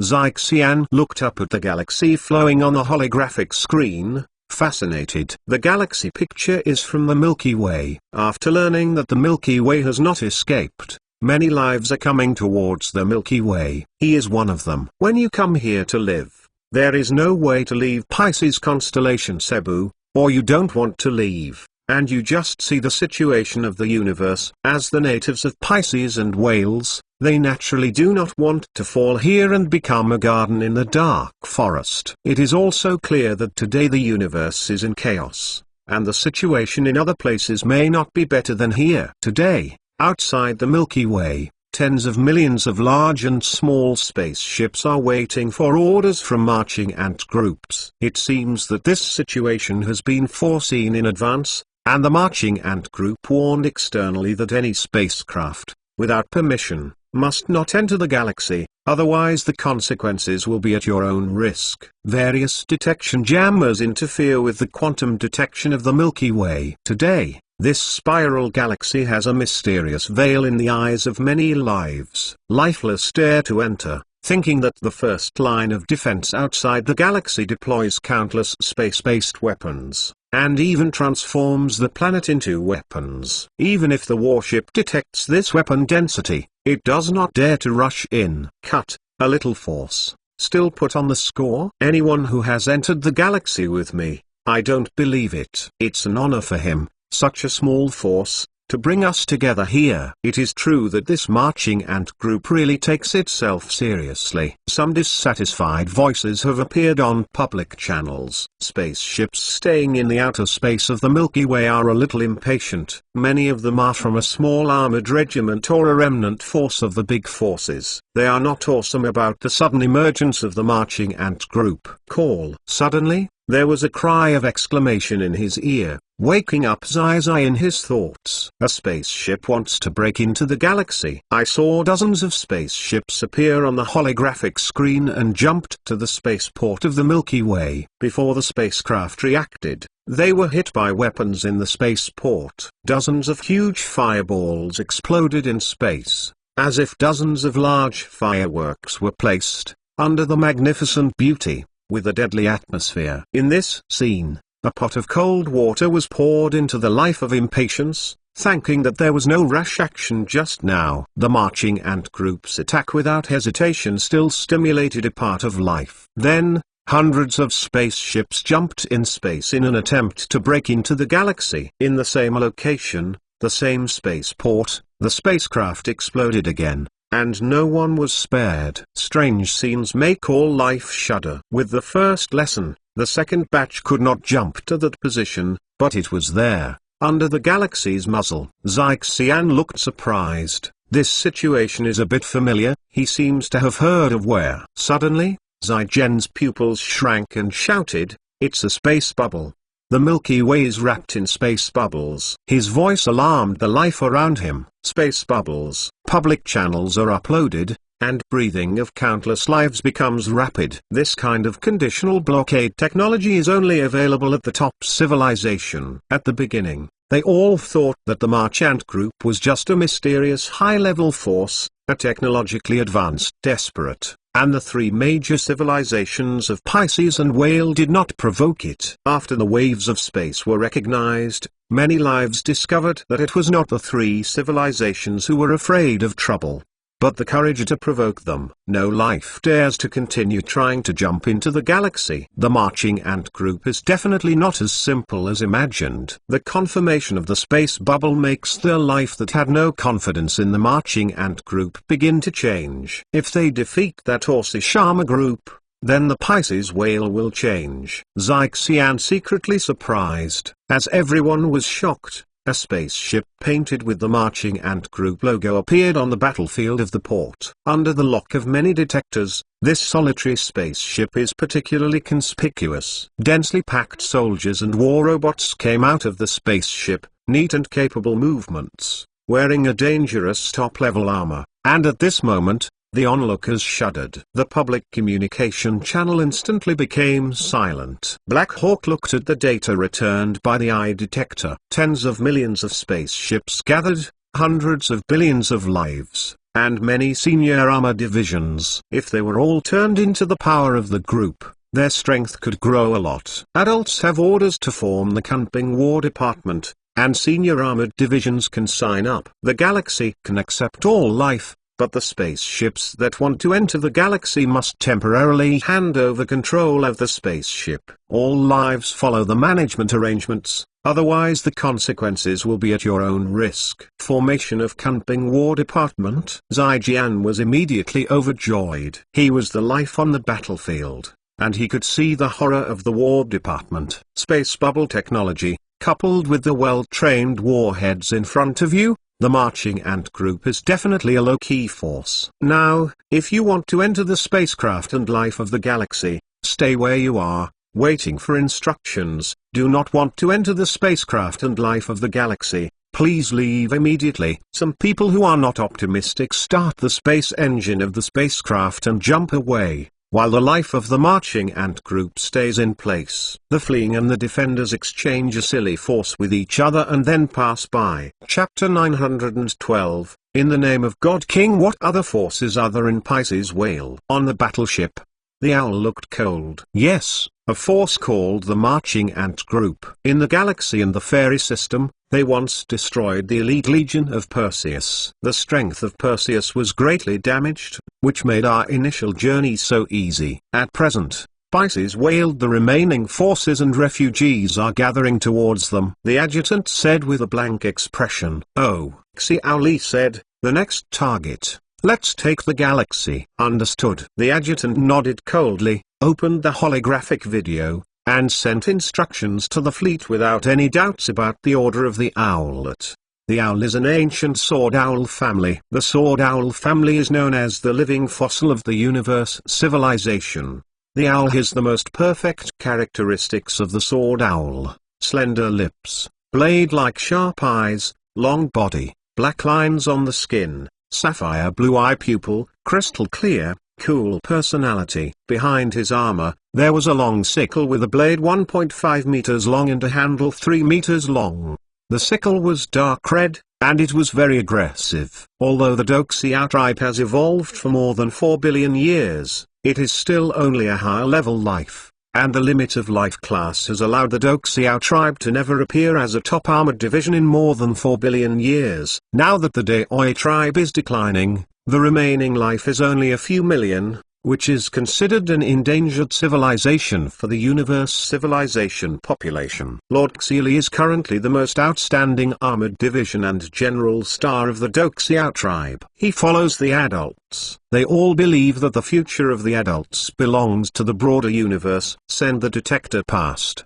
Xixian looked up at the galaxy flowing on the holographic screen, fascinated. The galaxy picture is from the Milky Way. After learning that the Milky Way has not escaped, many lives are coming towards the Milky Way. He is one of them. When you come here to live, there is no way to leave Pisces constellation Cebu, or you don't want to leave, and you just see the situation of the universe. As the natives of Pisces and Whales, they naturally do not want to fall here and become a garden in the dark forest. It is also clear that today the universe is in chaos, and the situation in other places may not be better than here. Today, outside the Milky Way, tens of millions of large and small spaceships are waiting for orders from marching ant groups. It seems that this situation has been foreseen in advance, and the marching ant group warned externally that any spacecraft, without permission, must not enter the galaxy, otherwise the consequences will be at your own risk. Various detection jammers interfere with the quantum detection of the Milky Way. Today, this spiral galaxy has a mysterious veil in the eyes of many lives. Lifeless dare to enter, thinking that the first line of defense outside the galaxy deploys countless space-based weapons, and even transforms the planet into weapons. Even if the warship detects this weapon density, it does not dare to rush in. Cut, a little force, still put on the score? Anyone who has entered the galaxy with me, I don't believe it. It's an honor for him, such a small force, to bring us together here. It is true that this marching ant group really takes itself seriously. Some dissatisfied voices have appeared on public channels. Spaceships staying in the outer space of the Milky Way are a little impatient. Many of them are from a small armored regiment or a remnant force of the big forces. They are not awesome about the sudden emergence of the marching ant group. Call. Suddenly, there was a cry of exclamation in his ear, waking up Zai in his thoughts. A spaceship wants to break into the galaxy. I saw dozens of spaceships appear on the holographic screen and jumped to the spaceport of the Milky Way. Before the spacecraft reacted, they were hit by weapons in the spaceport. Dozens of huge fireballs exploded in space. as if dozens of large fireworks were placed under the magnificent beauty, with a deadly atmosphere. In this scene, a pot of cold water was poured into the life of impatience, thanking that there was no rash action just now. The marching ant group's attack without hesitation still stimulated a part of life. Then, hundreds of spaceships jumped in space in an attempt to break into the galaxy. In the same location, the same spaceport, the spacecraft exploded again, and no one was spared. Strange scenes make all life shudder. With the first lesson, the second batch could not jump to that position, but it was there, under the galaxy's muzzle. Xixian looked surprised. This situation is a bit familiar, he seems to have heard of where. Suddenly, Xigen's pupils shrank and shouted, "It's a space bubble. The Milky Way is wrapped in space bubbles." His voice alarmed the life around him. Space bubbles. Public channels are uploaded, and breathing of countless lives becomes rapid. This kind of conditional blockade technology is only available at the top civilization. At the beginning, they all thought that the March Ant Group was just a mysterious high-level force, a technologically advanced desperate, and the three major civilizations of Pisces and Whale did not provoke it. After the waves of space were recognized, many lives discovered that it was not the three civilizations who were afraid of trouble, but the courage to provoke them. No life dares to continue trying to jump into the galaxy. The marching ant group is definitely not as simple as imagined. The conformation of the space bubble makes their life that had no confidence in the marching ant group begin to change. If they defeat that Orsishama group, then the Pisces Whale will change. Xixian secretly surprised, as everyone was shocked. A spaceship painted with the marching ant group logo appeared on the battlefield of the port. Under the lock of many detectors, this solitary spaceship is particularly conspicuous. Densely packed soldiers and war robots came out of the spaceship, neat and capable movements, wearing a dangerous top-level armor, and at this moment, the onlookers shuddered. The public communication channel instantly became silent. Black Hawk looked at the data returned by the eye detector. Tens of millions of spaceships gathered, hundreds of billions of lives, and many senior armor divisions. If they were all turned into the power of the group, their strength could grow a lot. Adults have orders to form the Camping War Department, and senior armored divisions can sign up. The galaxy can accept all life, but the spaceships that want to enter the galaxy must temporarily hand over control of the spaceship. All lives follow the management arrangements, otherwise the consequences will be at your own risk. Formation of Camping War Department. Xijian was immediately overjoyed. He was the life on the battlefield, and he could see the horror of the War Department. Space bubble technology, coupled with the well-trained warheads in front of you, the marching ant group is definitely a low-key force. Now, if you want to enter the spacecraft and life of the galaxy, stay where you are, waiting for instructions. Do not want to enter the spacecraft and life of the galaxy, please leave immediately. Some people who are not optimistic start the space engine of the spacecraft and jump away, while the life of the marching ant group stays in place. The fleeing and the defenders exchange a silly force with each other and then pass by. Chapter 912, In the Name of God King. What other forces are there in Pisces Whale? On the battleship, the owl looked cold. Yes, a force called the marching ant group. In the galaxy and the fairy system, they once destroyed the elite legion of Perseus. The strength of Perseus was greatly damaged, which made our initial journey so easy. At present, Pisces Whale, the remaining forces and refugees are gathering towards them. The adjutant said with a blank expression. Oh, Xiaoli said, the next target. Let's take the galaxy. Understood. The adjutant nodded coldly, opened the holographic video, and sent instructions to the fleet without any doubts about the order of the owlet. The owl is an ancient sword owl family. The sword owl family is known as the living fossil of the universe civilization. The owl has the most perfect characteristics of the sword owl: slender lips, blade-like sharp eyes, long body, black lines on the skin, sapphire blue eye pupil, crystal clear, cool personality. Behind his armor, there was a long sickle with a blade 1.5 meters long and a handle 3 meters long. The sickle was dark red, and it was very aggressive. Although the Doxiao tribe has evolved for more than 4 billion years, it is still only a higher-level life, and the limit of life class has allowed the Doxiao tribe to never appear as a top armored division in more than 4 billion years. Now that the Daoi tribe is declining, the remaining life is only a few million, which is considered an endangered civilization for the universe civilization population. Lord Xeali is currently the most outstanding armored division and general star of the Doxiao tribe. He follows the adults. They all believe that the future of the adults belongs to the broader universe. Send the detector past.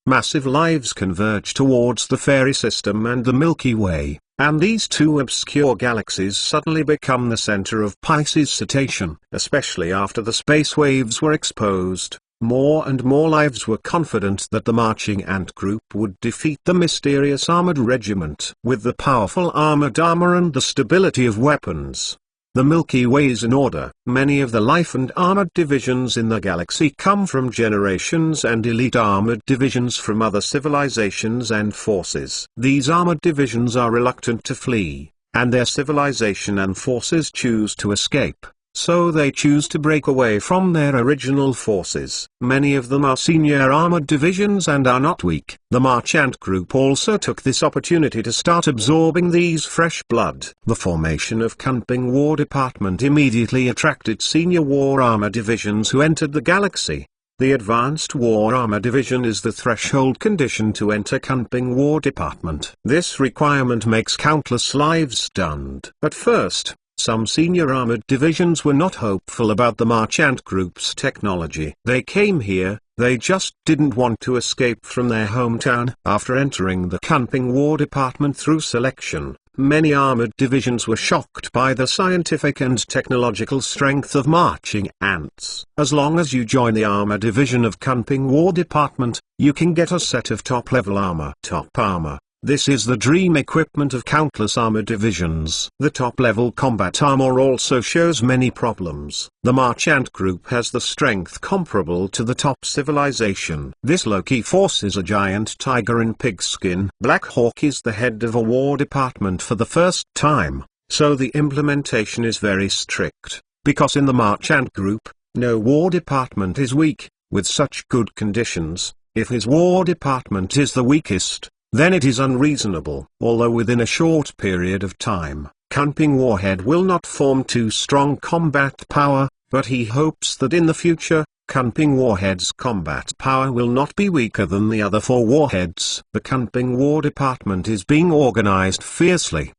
Massive lives converge towards the fairy system and the Milky Way, and these two obscure galaxies suddenly become the center of Pisces Cetacean. Especially after the space waves were exposed, more and more lives were confident that the marching ant group would defeat the mysterious armored regiment. With the powerful armored armor and the stability of weapons, the Milky Way is in order. Many of the life and armored divisions in the galaxy come from generations and elite armored divisions from other civilizations and forces. These armored divisions are reluctant to flee, and their civilization and forces choose to escape. So they choose to break away from their original forces. Many of them are senior armored divisions and are not weak. The Marchant group also took this opportunity to start absorbing these fresh blood. The formation of Kunping War Department immediately attracted senior war armor divisions who entered the galaxy. The Advanced War Armor Division is the threshold condition to enter Kunping War Department. This requirement makes countless lives stunned. At first, some senior armored divisions were not hopeful about the Marchant Group's technology. They came here, they just didn't want to escape from their hometown. After entering the Kunping War Department through selection, many armored divisions were shocked by the scientific and technological strength of marching ants. As long as you join the armor division of Kunping War Department, you can get a set of top-level armor. Top armor. This is the dream equipment of countless armor divisions. The top-level combat armor also shows many problems. The Marchant group has the strength comparable to the top civilization. This Loki force is a giant tiger in pigskin. Black Hawk is the head of a war department for the first time, so the implementation is very strict. Because in the Marchant group, no war department is weak. With such good conditions, if his war department is the weakest, then it is unreasonable. Although within a short period of time, Kunping Warhead will not form too strong combat power, but he hopes that in the future, Kunping Warhead's combat power will not be weaker than the other four warheads. The Kunping War Department is being organized fiercely.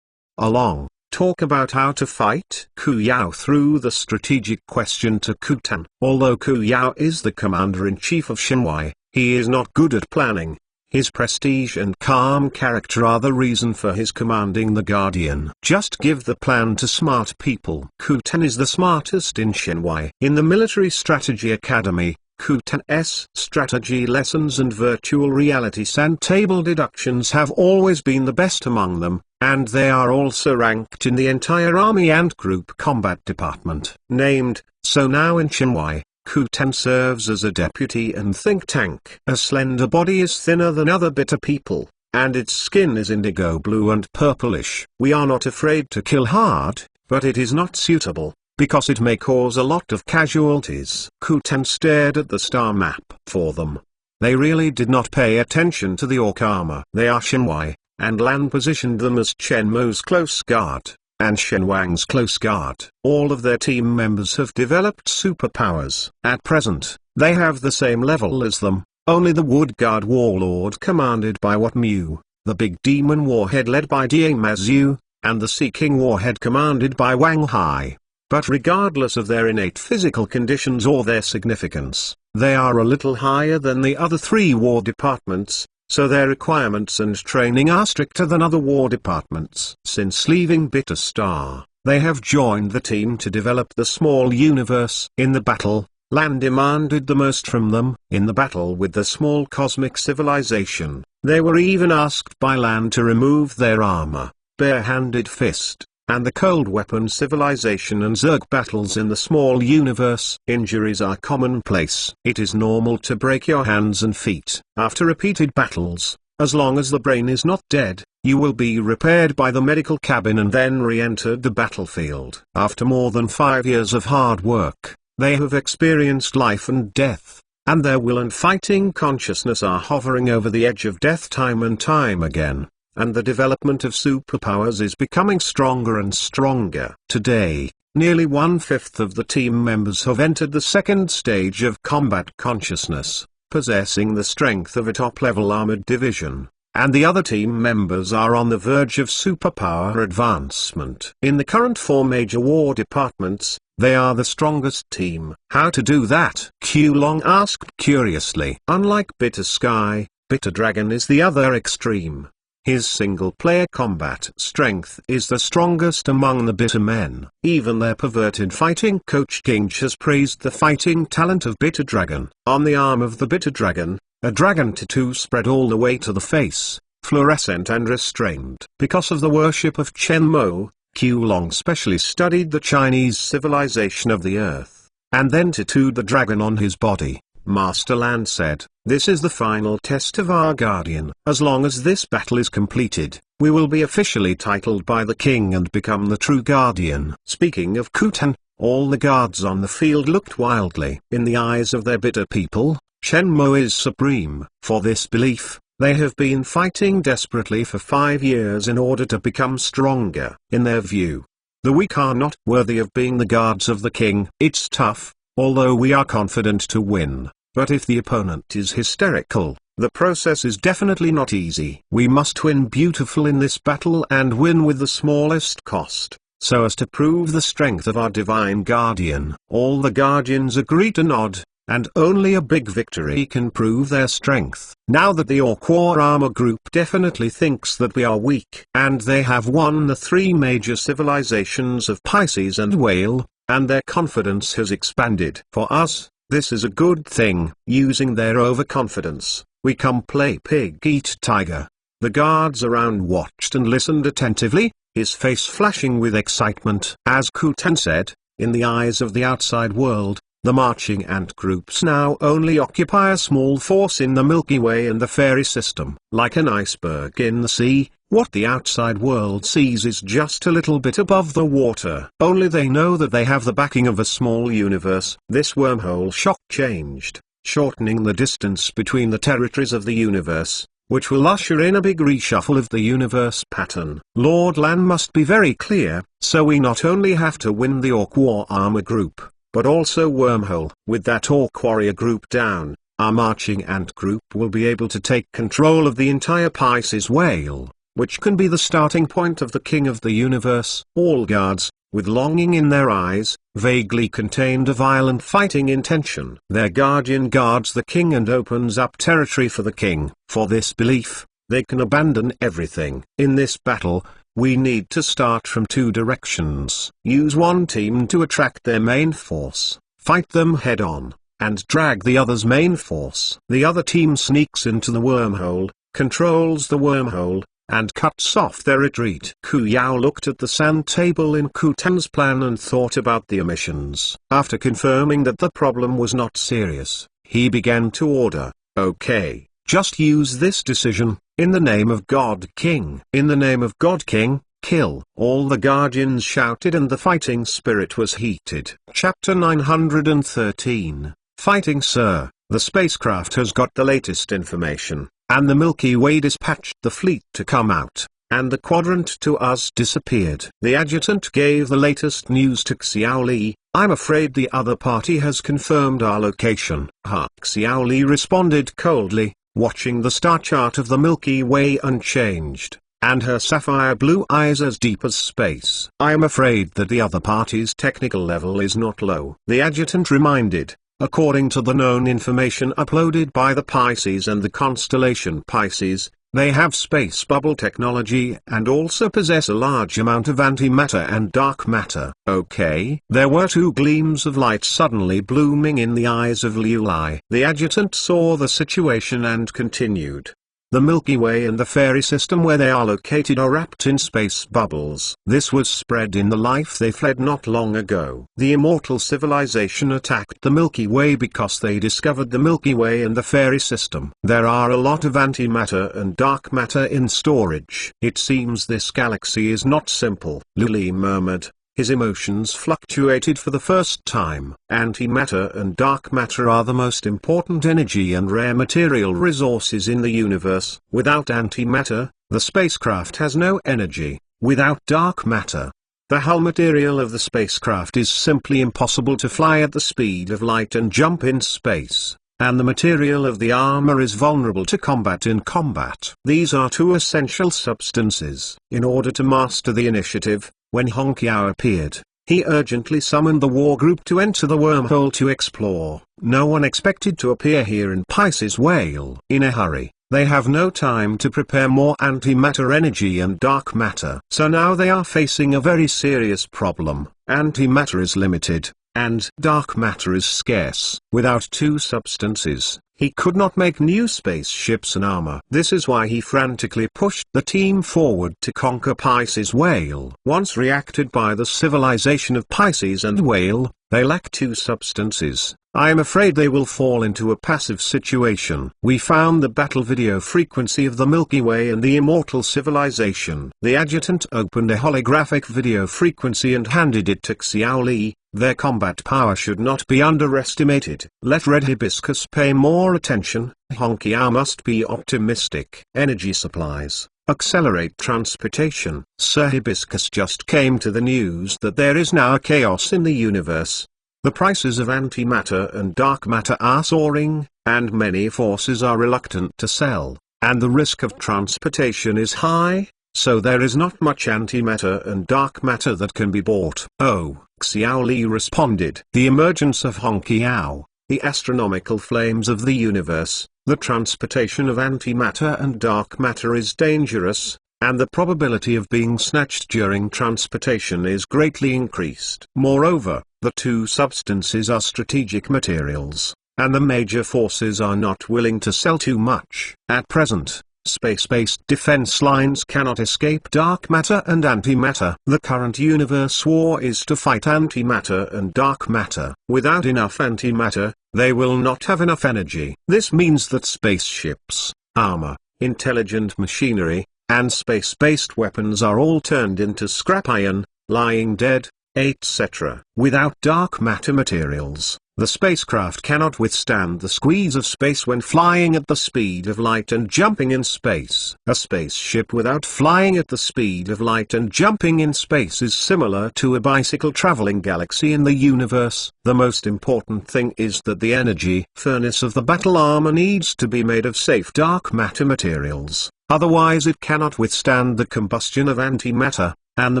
Along, talk about how to fight. Ku Yao threw the strategic question to Ku Tan. Although Ku Yao is the commander-in-chief of Shenwai, he is not good at planning. His prestige and calm character are the reason for his commanding the Guardian. Just give the plan to smart people. Ku Tan is the smartest in Shenwai. In the Military Strategy Academy, Ku Tan's strategy lessons and virtual reality sand table deductions have always been the best among them, and they are also ranked in the entire Army Ant Group Combat Department. Named, so now in Shenwai, Ku Tan serves as a deputy and think tank. A slender body is thinner than other bitter people, and its skin is indigo blue and purplish. We are not afraid to kill hard, but it is not suitable, because it may cause a lot of casualties. Ku Tan stared at the star map for them. They really did not pay attention to the orc armor. They are Shenwai, and Lan positioned them as Shenmo's close guard, and Shenwang's close guard. All of their team members have developed superpowers. At present, they have the same level as them, only the Wood Guard Warlord commanded by Wat Mu, the Big Demon Warhead led by Dia Mazu, and the Sea King Warhead commanded by Wang Hai. But regardless of their innate physical conditions or their significance, they are a little higher than the other three war departments, so their requirements and training are stricter than other war departments. Since leaving Bitter Star, they have joined the team to develop the small universe. In the battle, Lan demanded the most from them. In the battle with the small cosmic civilization, they were even asked by Lan to remove their armor, bare-handed fist, and the cold weapon civilization and Zerg battles in the small universe. Injuries are commonplace. It is normal to break your hands and feet. After repeated battles, as long as the brain is not dead, You will be repaired by the medical cabin and then re-entered the battlefield. After more than 5 years of hard work, they have experienced life and death, and their will and fighting consciousness are hovering over the edge of death time and time again, and the development of superpowers is becoming stronger and stronger. Today, nearly 1/5 of the team members have entered the second stage of combat consciousness, possessing the strength of a top-level armored division, and the other team members are on the verge of superpower advancement. In the current 4 major war departments, they are the strongest team. How to do that? Qulong asked curiously. Unlike Bitter Sky, Bitter Dragon is the other extreme. His single-player combat strength is the strongest among the Bitter Men. Even their perverted fighting coach King has praised the fighting talent of Bitter Dragon. On the arm of the Bitter Dragon, a dragon tattoo spread all the way to the face, fluorescent and restrained. Because of the worship of Chen Mo, Qulong specially studied the Chinese civilization of the earth, and then tattooed the dragon on his body. Master Lan said, "This is the final test of our guardian. As long as this battle is completed, we will be officially titled by the king and become the true guardian." Speaking of Kutan, all the guards on the field looked wildly. In the eyes of their bitter people, Chen Mo is supreme. For this belief, they have been fighting desperately for 5 years in order to become stronger. In their view, the weak are not worthy of being the guards of the king. It's tough, although we are confident to win. But if the opponent is hysterical, the process is definitely not easy. We must win beautiful in this battle and win with the smallest cost, so as to prove the strength of our divine guardian. All the guardians agree to nod, and only a big victory can prove their strength. Now that the Orc War Armor Group definitely thinks that we are weak, and they have won the 3 major civilizations of Pisces and Whale, and their confidence has expanded. For us, this is a good thing. Using their overconfidence, we come play pig eat tiger. The guards around watched and listened attentively, his face flashing with excitement. As Kutan said, in the eyes of the outside world, the marching ant groups now only occupy a small force in the Milky Way and the fairy system. Like an iceberg in the sea, what the outside world sees is just a little bit above the water. Only they know that they have the backing of a small universe. This wormhole shock changed, shortening the distance between the territories of the universe, which will usher in a big reshuffle of the universe pattern. Lord Lan must be very clear, so we not only have to win the Orc War Armor Group, but also Wormhole. With that Orc Warrior Group down, our marching ant group will be able to take control of the entire Pisces Whale, which can be the starting point of the king of the universe. All guards, with longing in their eyes, vaguely contained a violent fighting intention. Their guardian guards the king and opens up territory for the king. For this belief, they can abandon everything. In this battle, we need to start from 2 directions. Use one team to attract their main force, fight them head-on, and drag the other's main force. The other team sneaks into the wormhole, controls the wormhole, and cuts off their retreat. Ku Yao looked at the sand table in Kutan's plan and thought about the omissions. After confirming that the problem was not serious, he began to order, "Okay, just use this decision, in the name of God King." In the name of God King, kill. All the guardians shouted and the fighting spirit was heated. Chapter 913, Fighting Sir. The spacecraft has got the latest information, and the Milky Way dispatched the fleet to come out, and the quadrant to us disappeared. The adjutant gave the latest news to Xiao Li. "I'm afraid the other party has confirmed our location." Xiao Li responded coldly, watching the star chart of the Milky Way unchanged, and her sapphire blue eyes as deep as space. "I am afraid that the other party's technical level is not low." The adjutant reminded, according to the known information uploaded by the Pisces and the constellation Pisces, they have space bubble technology and also possess a large amount of antimatter and dark matter. Okay. There were 2 gleams of light suddenly blooming in the eyes of Liu Lai. The adjutant saw the situation and continued. The Milky Way and the fairy system where they are located are wrapped in space bubbles. This was spread in the life they fled not long ago. The immortal civilization attacked the Milky Way because they discovered the Milky Way and the fairy system. There are a lot of antimatter and dark matter in storage. It seems this galaxy is not simple. Luli murmured. His emotions fluctuated for the first time. Antimatter and dark matter are the most important energy and rare material resources in the universe. Without antimatter, the spacecraft has no energy. Without dark matter, the hull material of the spacecraft is simply impossible to fly at the speed of light and jump in space. And the material of the armor is vulnerable to combat in combat. These are two essential substances. In order to master the initiative, when Hong Qiao appeared, he urgently summoned the war group to enter the wormhole to explore. No one expected to appear here in Pisces Whale in a hurry. They have no time to prepare more antimatter energy and dark matter. So now they are facing a very serious problem. Antimatter is limited, and dark matter is scarce. Without two substances, he could not make new spaceships and armor. This is why he frantically pushed the team forward to conquer Pisces Whale. Once reacted by the civilization of Pisces and Whale, they lack two substances. I am afraid they will fall into a passive situation. We found the battle video frequency of the Milky Way and the immortal civilization. The adjutant opened a holographic video frequency and handed it to Xiao Li. Their combat power should not be underestimated. Let Red Hibiscus pay more attention. Hong Qiao must be optimistic. Energy supplies. Accelerate transportation. Sir Hibiscus just came to the news that there is now a chaos in the universe. The prices of antimatter and dark matter are soaring, and many forces are reluctant to sell, and the risk of transportation is high, so there is not much antimatter and dark matter that can be bought. Oh, Xiao Li responded. The emergence of Hong Qiao, the astronomical flames of the universe, the transportation of antimatter and dark matter is dangerous, and the probability of being snatched during transportation is greatly increased. Moreover, the two substances are strategic materials, and the major forces are not willing to sell too much. At present, space-based defense lines cannot escape dark matter and antimatter. The current universe war is to fight antimatter and dark matter. Without enough antimatter, they will not have enough energy. This means that spaceships, armor, intelligent machinery, and space-based weapons are all turned into scrap iron, lying dead, etc. Without dark matter materials, the spacecraft cannot withstand the squeeze of space when flying at the speed of light and jumping in space. A spaceship without flying at the speed of light and jumping in space is similar to a bicycle traveling galaxy in the universe. The most important thing is that the energy furnace of the battle armor needs to be made of safe dark matter materials, otherwise it cannot withstand the combustion of antimatter, and the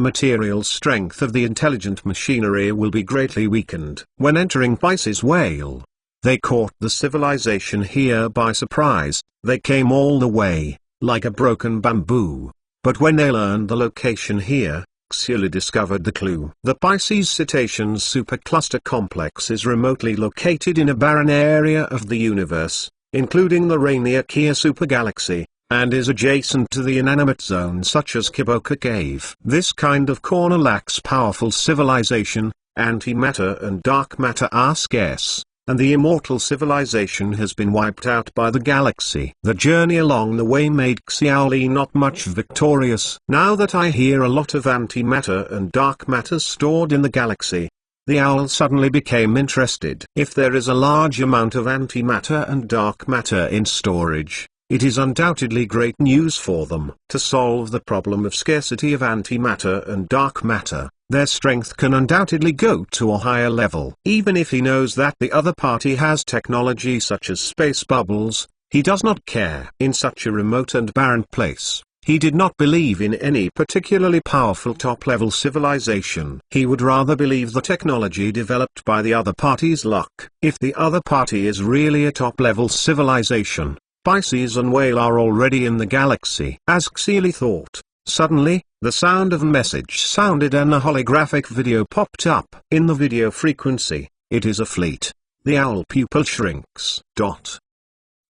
material strength of the intelligent machinery will be greatly weakened. When entering Pisces Whale, they caught the civilization here by surprise. They came all the way, like a broken bamboo. But when they learned the location here, Xiao Li discovered the clue. The Pisces Cetaceans supercluster complex is remotely located in a barren area of the universe, including the Rainier Kia supergalaxy, and is adjacent to the inanimate zone such as Kiboka Cave. This kind of corner lacks powerful civilization, antimatter and dark matter are scarce, and the immortal civilization has been wiped out by the galaxy. The journey along the way made Xiao Li not much victorious. Now that I hear a lot of antimatter and dark matter stored in the galaxy, the owl suddenly became interested. If there is a large amount of antimatter and dark matter in storage, it is undoubtedly great news for them. To solve the problem of scarcity of antimatter and dark matter, their strength can undoubtedly go to a higher level. Even if he knows that the other party has technology such as space bubbles, he does not care. In such a remote and barren place, he did not believe in any particularly powerful top-level civilization. He would rather believe the technology developed by the other party's luck. If the other party is really a top-level civilization, Pisces and Whale are already in the galaxy. As Xiao Li thought, suddenly, the sound of a message sounded and a holographic video popped up. In the video frequency, it is a fleet. The owl pupil shrinks.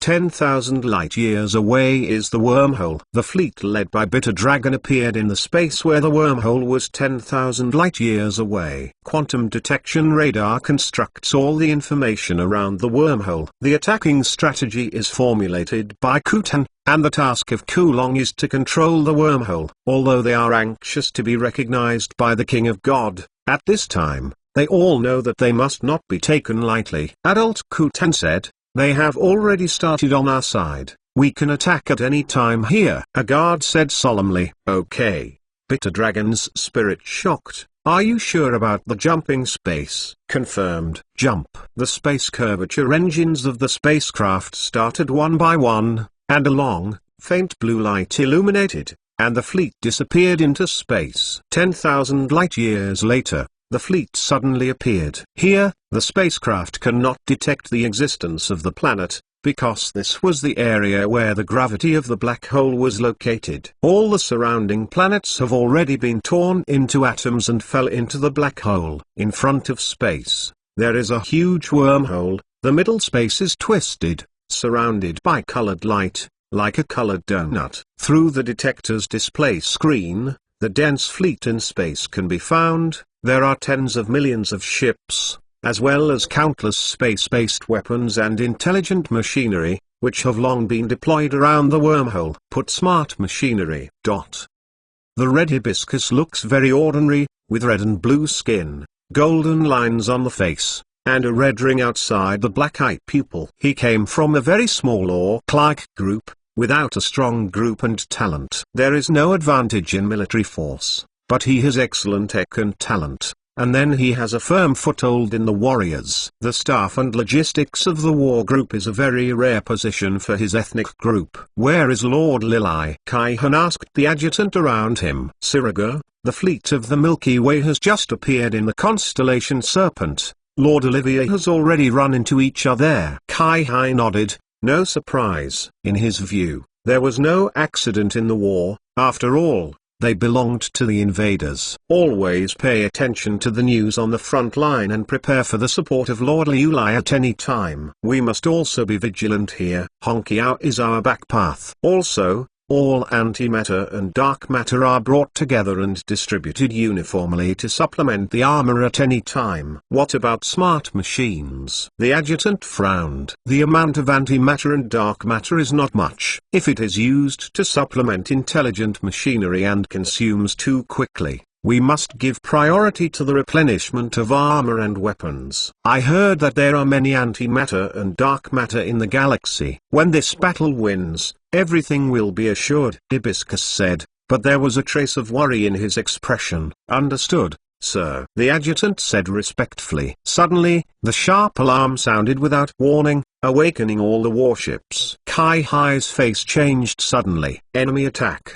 10,000 light-years away is the wormhole. The fleet led by Bitter Dragon appeared in the space where the wormhole was 10,000 light-years away. Quantum detection radar constructs all the information around the wormhole. The attacking strategy is formulated by Kutan, and the task of Kulong is to control the wormhole. Although they are anxious to be recognized by the King of God, at this time, they all know that they must not be taken lightly. Adult Kutan said, "They have already started on our side. We can attack at any time here." A guard said solemnly, "Okay." Bitter Dragon's spirit shocked. "Are you sure about the jumping space?" "Confirmed." "Jump." The space curvature engines of the spacecraft started one by one, and a long, faint blue light illuminated, and the fleet disappeared into space. 10,000 light-years later, the fleet suddenly appeared. Here, the spacecraft cannot detect the existence of the planet, because this was the area where the gravity of the black hole was located. All the surrounding planets have already been torn into atoms and fell into the black hole. In front of space, there is a huge wormhole. The middle space is twisted, surrounded by colored light, like a colored donut. Through the detector's display screen, the dense fleet in space can be found. There are tens of millions of ships, as well as countless space-based weapons and intelligent machinery, which have long been deployed around the wormhole. Put smart machinery. The red hibiscus looks very ordinary, with red and blue skin, golden lines on the face, and a red ring outside the black eye pupil. He came from a very small orc-like group, without a strong group and talent. There is no advantage in military force, but he has excellent tech and talent, and then he has a firm foothold in the warriors. The staff and logistics of the war group is a very rare position for his ethnic group. "Where is Lord Lilai?" Kaihan asked the adjutant around him. "Siriga, the fleet of the Milky Way has just appeared in the constellation Serpent. Lord Olivia has already run into each other." Kai-Hai nodded. No surprise. In his view, there was no accident in the war. After all, they belonged to the invaders. Always pay attention to the news on the front line and prepare for the support of Lord Liulai at any time. We must also be vigilant here. Honkiao is our back path. Also, all antimatter and dark matter are brought together and distributed uniformly to supplement the armor at any time. What about smart machines? The adjutant frowned. The amount of antimatter and dark matter is not much. If it is used to supplement intelligent machinery and consumes too quickly, we must give priority to the replenishment of armor and weapons. I heard that there are many antimatter and dark matter in the galaxy. When this battle wins, everything will be assured, Hibiscus said, but there was a trace of worry in his expression. Understood, sir, the adjutant said respectfully. Suddenly, the sharp alarm sounded without warning, awakening all the warships. Kai-Hai's face changed suddenly. Enemy attack.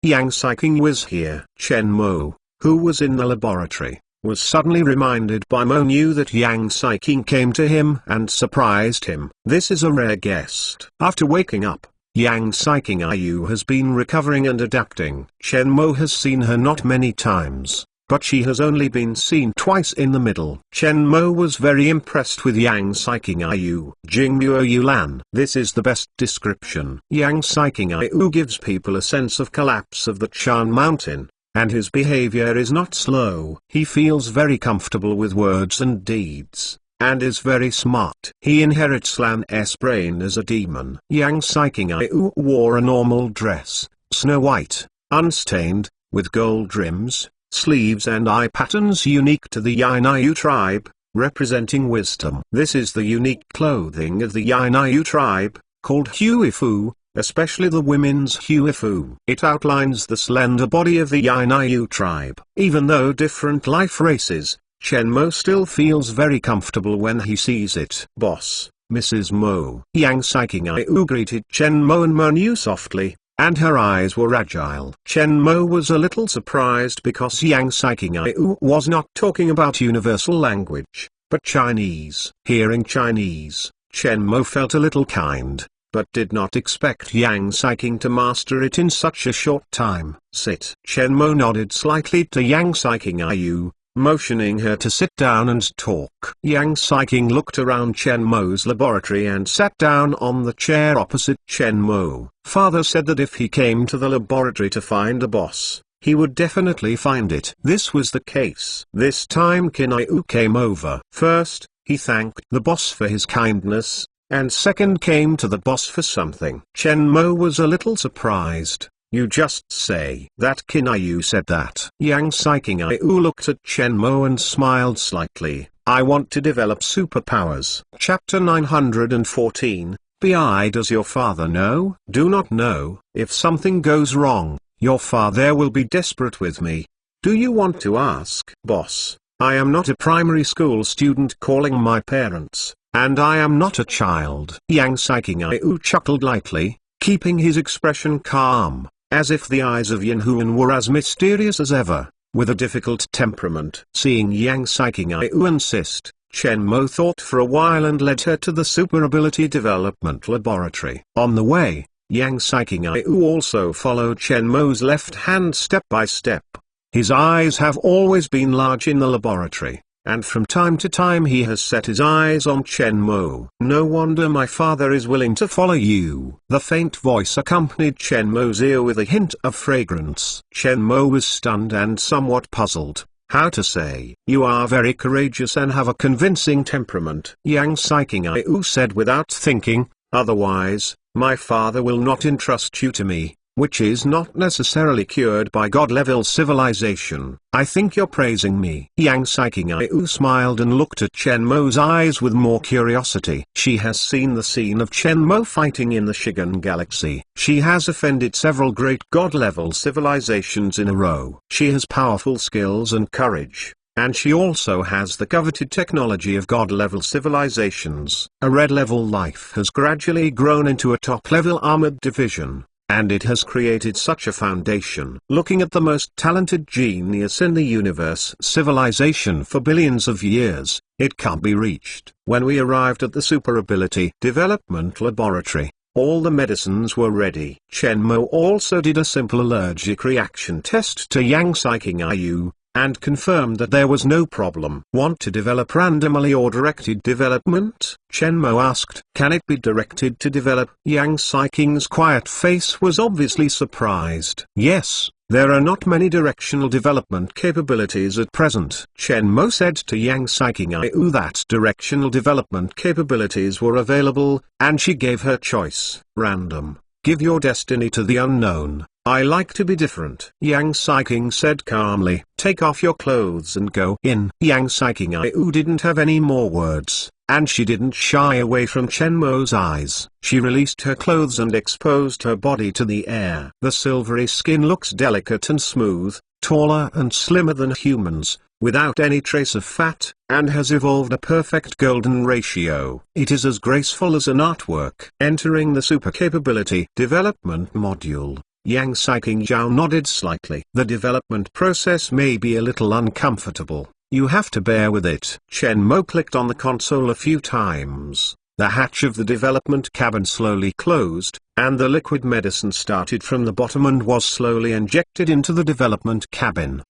Yang Saiking was here. Chen Mo, who was in the laboratory, was suddenly reminded by Mo knew that Yang Saiking came to him and surprised him. This is a rare guest. After waking up, Yang Saiking Ayu has been recovering and adapting. Chen Mo has seen her not many times, but she has only been seen twice in the middle. Chen Mo was very impressed with Yang Saiking Ayu. Jingmuo Yulan. This is the best description. Yang Saiking Ayu gives people a sense of collapse of the Chan Mountain, and his behavior is not slow. He feels very comfortable with words and deeds, and is very smart. He inherits Lan's brain as a demon. Yang Saiking Ayu wore a normal dress, snow white, unstained, with gold rims, sleeves and eye patterns unique to the Yainayu tribe, representing wisdom. This is the unique clothing of the Yainayu tribe, called Huifu, especially the women's Huifu. It outlines the slender body of the Yainayu tribe. Even though different life races, Chen Mo still feels very comfortable when he sees it. Boss, Mrs. Mo. Yang Saiking Ayu greeted Chen Mo and Monu softly, and her eyes were agile. Chen Mo was a little surprised because Yang Saiking Ayu was not talking about universal language, but Chinese. Hearing Chinese, Chen Mo felt a little kind, but did not expect Yang Saiking to master it in such a short time. Sit. Chen Mo nodded slightly to Yang Saiking Ayu. motioning her to sit down and talk. Yang Saiking looked around Chen Mo's laboratory and sat down on the chair opposite Chen Mo. Father said that if he came to the laboratory to find a boss, he would definitely find it. This was the case. This time Kinai-u came over. First, he thanked the boss for his kindness, and second came to the boss for something. Chen Mo was a little surprised. You just say that Kinai-u said that. Yang Saiking-u looked at Chen Mo and smiled slightly. I want to develop superpowers. Chapter 914, Bi does your father know? Do not know. If something goes wrong, your father will be desperate with me. Do you want to ask? Boss, I am not a primary school student calling my parents, and I am not a child. Yang Saiking-u chuckled lightly, keeping his expression calm, as if the eyes of Yin Huan were as mysterious as ever, with a difficult temperament. Seeing Yang Saiking-u insist, Chen Mo thought for a while and led her to the Super Ability Development Laboratory. On the way, Yang Saiking-u also followed Chen Mo's left hand step by step. His eyes have always been large in the laboratory, and from time to time he has set his eyes on Chen Mo. No wonder my father is willing to follow you. The faint voice accompanied Chen Mo's ear with a hint of fragrance. Chen Mo was stunned and somewhat puzzled. How to say? You are very courageous and have a convincing temperament. Yang Saiking-u said without thinking, otherwise, my father will not entrust you to me, which is not necessarily cured by God-level civilization. I think you're praising me. Yang Saiking-u smiled and looked at Chen Mo's eyes with more curiosity. She has seen the scene of Chen Mo fighting in the Shigan Galaxy. She has offended several great God-level civilizations in a row. She has powerful skills and courage, and she also has the coveted technology of God-level civilizations. A red-level life has gradually grown into a top-level armored division, and it has created such a foundation. Looking at the most talented genius in the universe civilization for billions of years, it can't be reached. When we arrived at the Super Ability Development Laboratory, all the medicines were ready. Chen Mo also did a simple allergic reaction test to Yang Saiking-u, and confirmed that there was no problem. Want to develop randomly or directed development? Chen Mo asked. Can it be directed to develop? Yang Saiking's quiet face was obviously surprised. Yes, there are not many directional development capabilities at present. Chen Mo said to Yang Saiking-u that directional development capabilities were available, and she gave her choice. Random. Give your destiny to the unknown. I like to be different. Yang Saiking said calmly. Take off your clothes and go in. Yang Saiking-u didn't have any more words, and she didn't shy away from Chen Mo's eyes. She released her clothes and exposed her body to the air. The silvery skin looks delicate and smooth, taller and slimmer than humans, without any trace of fat, and has evolved a perfect golden ratio. It is as graceful as an artwork. Entering the Super Capability Development Module, Yang Saiking-u nodded slightly. The development process may be a little uncomfortable. You have to bear with it. Chen Mo clicked on the console a few times. The hatch of the development cabin slowly closed, and the liquid medicine started from the bottom and was slowly injected into the development cabin.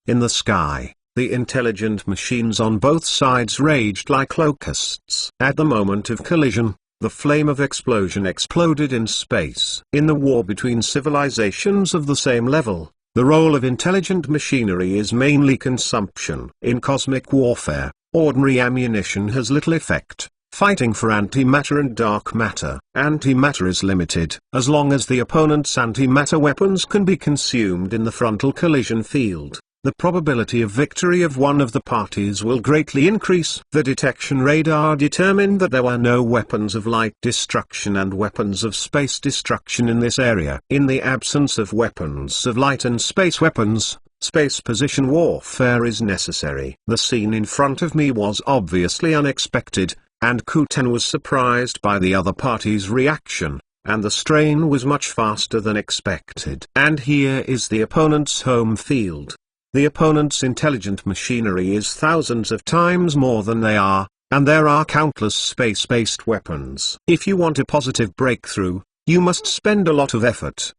In the sky, the intelligent machines on both sides raged like locusts. At the moment of collision, the flame of explosion exploded in space. In the war between civilizations of the same level, the role of intelligent machinery is mainly consumption. In cosmic warfare, ordinary ammunition has little effect. Fighting for antimatter and dark matter. Antimatter is limited. As long as the opponent's antimatter weapons can be consumed in the frontal collision field, the probability of victory of one of the parties will greatly increase. The detection radar determined that there were no weapons of light destruction and weapons of space destruction in this area. In the absence of weapons of light and space weapons, space position warfare is necessary. The scene in front of me was obviously unexpected, and Kuten was surprised by the other party's reaction, and the strain was much faster than expected. And here is the opponent's home field. The opponent's intelligent machinery is thousands of times more than they are, and there are countless space-based weapons. If you want a positive breakthrough, you must spend a lot of effort.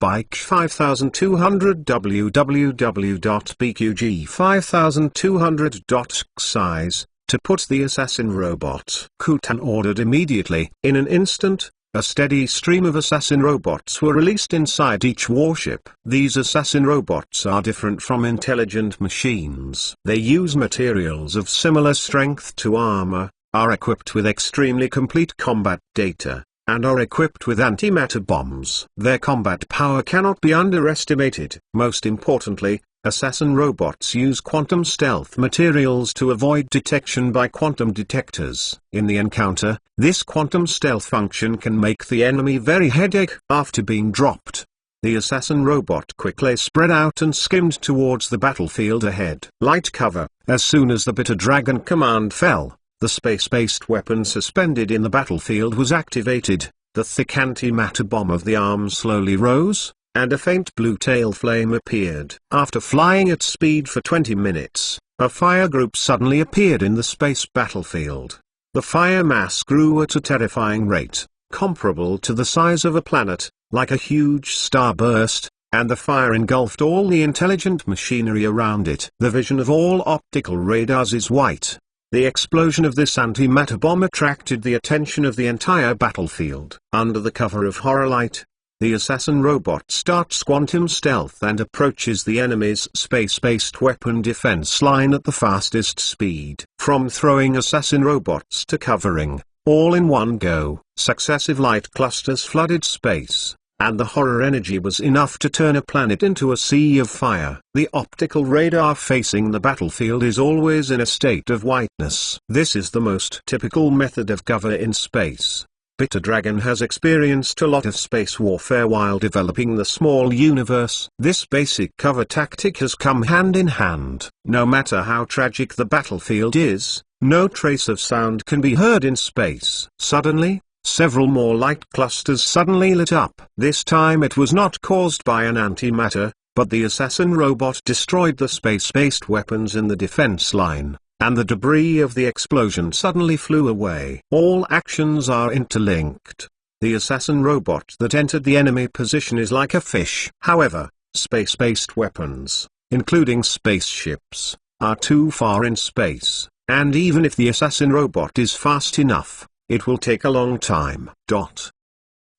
BQ 5200 www.bqg5200.size, to put the assassin robot. Kutan ordered immediately. In an instant, a steady stream of assassin robots were released inside each warship. These assassin robots are different from intelligent machines. They use materials of similar strength to armor, are equipped with extremely complete combat data, and are equipped with antimatter bombs. Their combat power cannot be underestimated. Most importantly, assassin robots use quantum stealth materials to avoid detection by quantum detectors. In the encounter, this quantum stealth function can make the enemy very headache. After being dropped, the assassin robot quickly spread out and skimmed towards the battlefield ahead. Light cover. As soon as the Bitter Dragon command fell, the space-based weapon suspended in the battlefield was activated. The thick antimatter bomb of the arm slowly rose, and a faint blue tail flame appeared. After flying at speed for 20 minutes, a fire group suddenly appeared in the space battlefield. The fire mass grew at a terrifying rate, comparable to the size of a planet, like a huge starburst, and the fire engulfed all the intelligent machinery around it. The vision of all optical radars is white. The explosion of this antimatter bomb attracted the attention of the entire battlefield. Under the cover of horror light, the assassin robot starts quantum stealth and approaches the enemy's space-based weapon defense line at the fastest speed. From throwing assassin robots to covering, all in one go, successive light clusters flooded space, and the horror energy was enough to turn a planet into a sea of fire. The optical radar facing the battlefield is always in a state of whiteness. This is the most typical method of cover in space. Bitter Dragon has experienced a lot of space warfare while developing the small universe. This basic cover tactic has come hand in hand. No matter how tragic the battlefield is, no trace of sound can be heard in space. Suddenly, several more light clusters suddenly lit up. This time it was not caused by an antimatter, but the assassin robot destroyed the space-based weapons in the defense line, and the debris of the explosion suddenly flew away. All actions are interlinked. The assassin robot that entered the enemy position is like a fish. However, space-based weapons, including spaceships, are too far in space, and even if the assassin robot is fast enough, it will take a long time.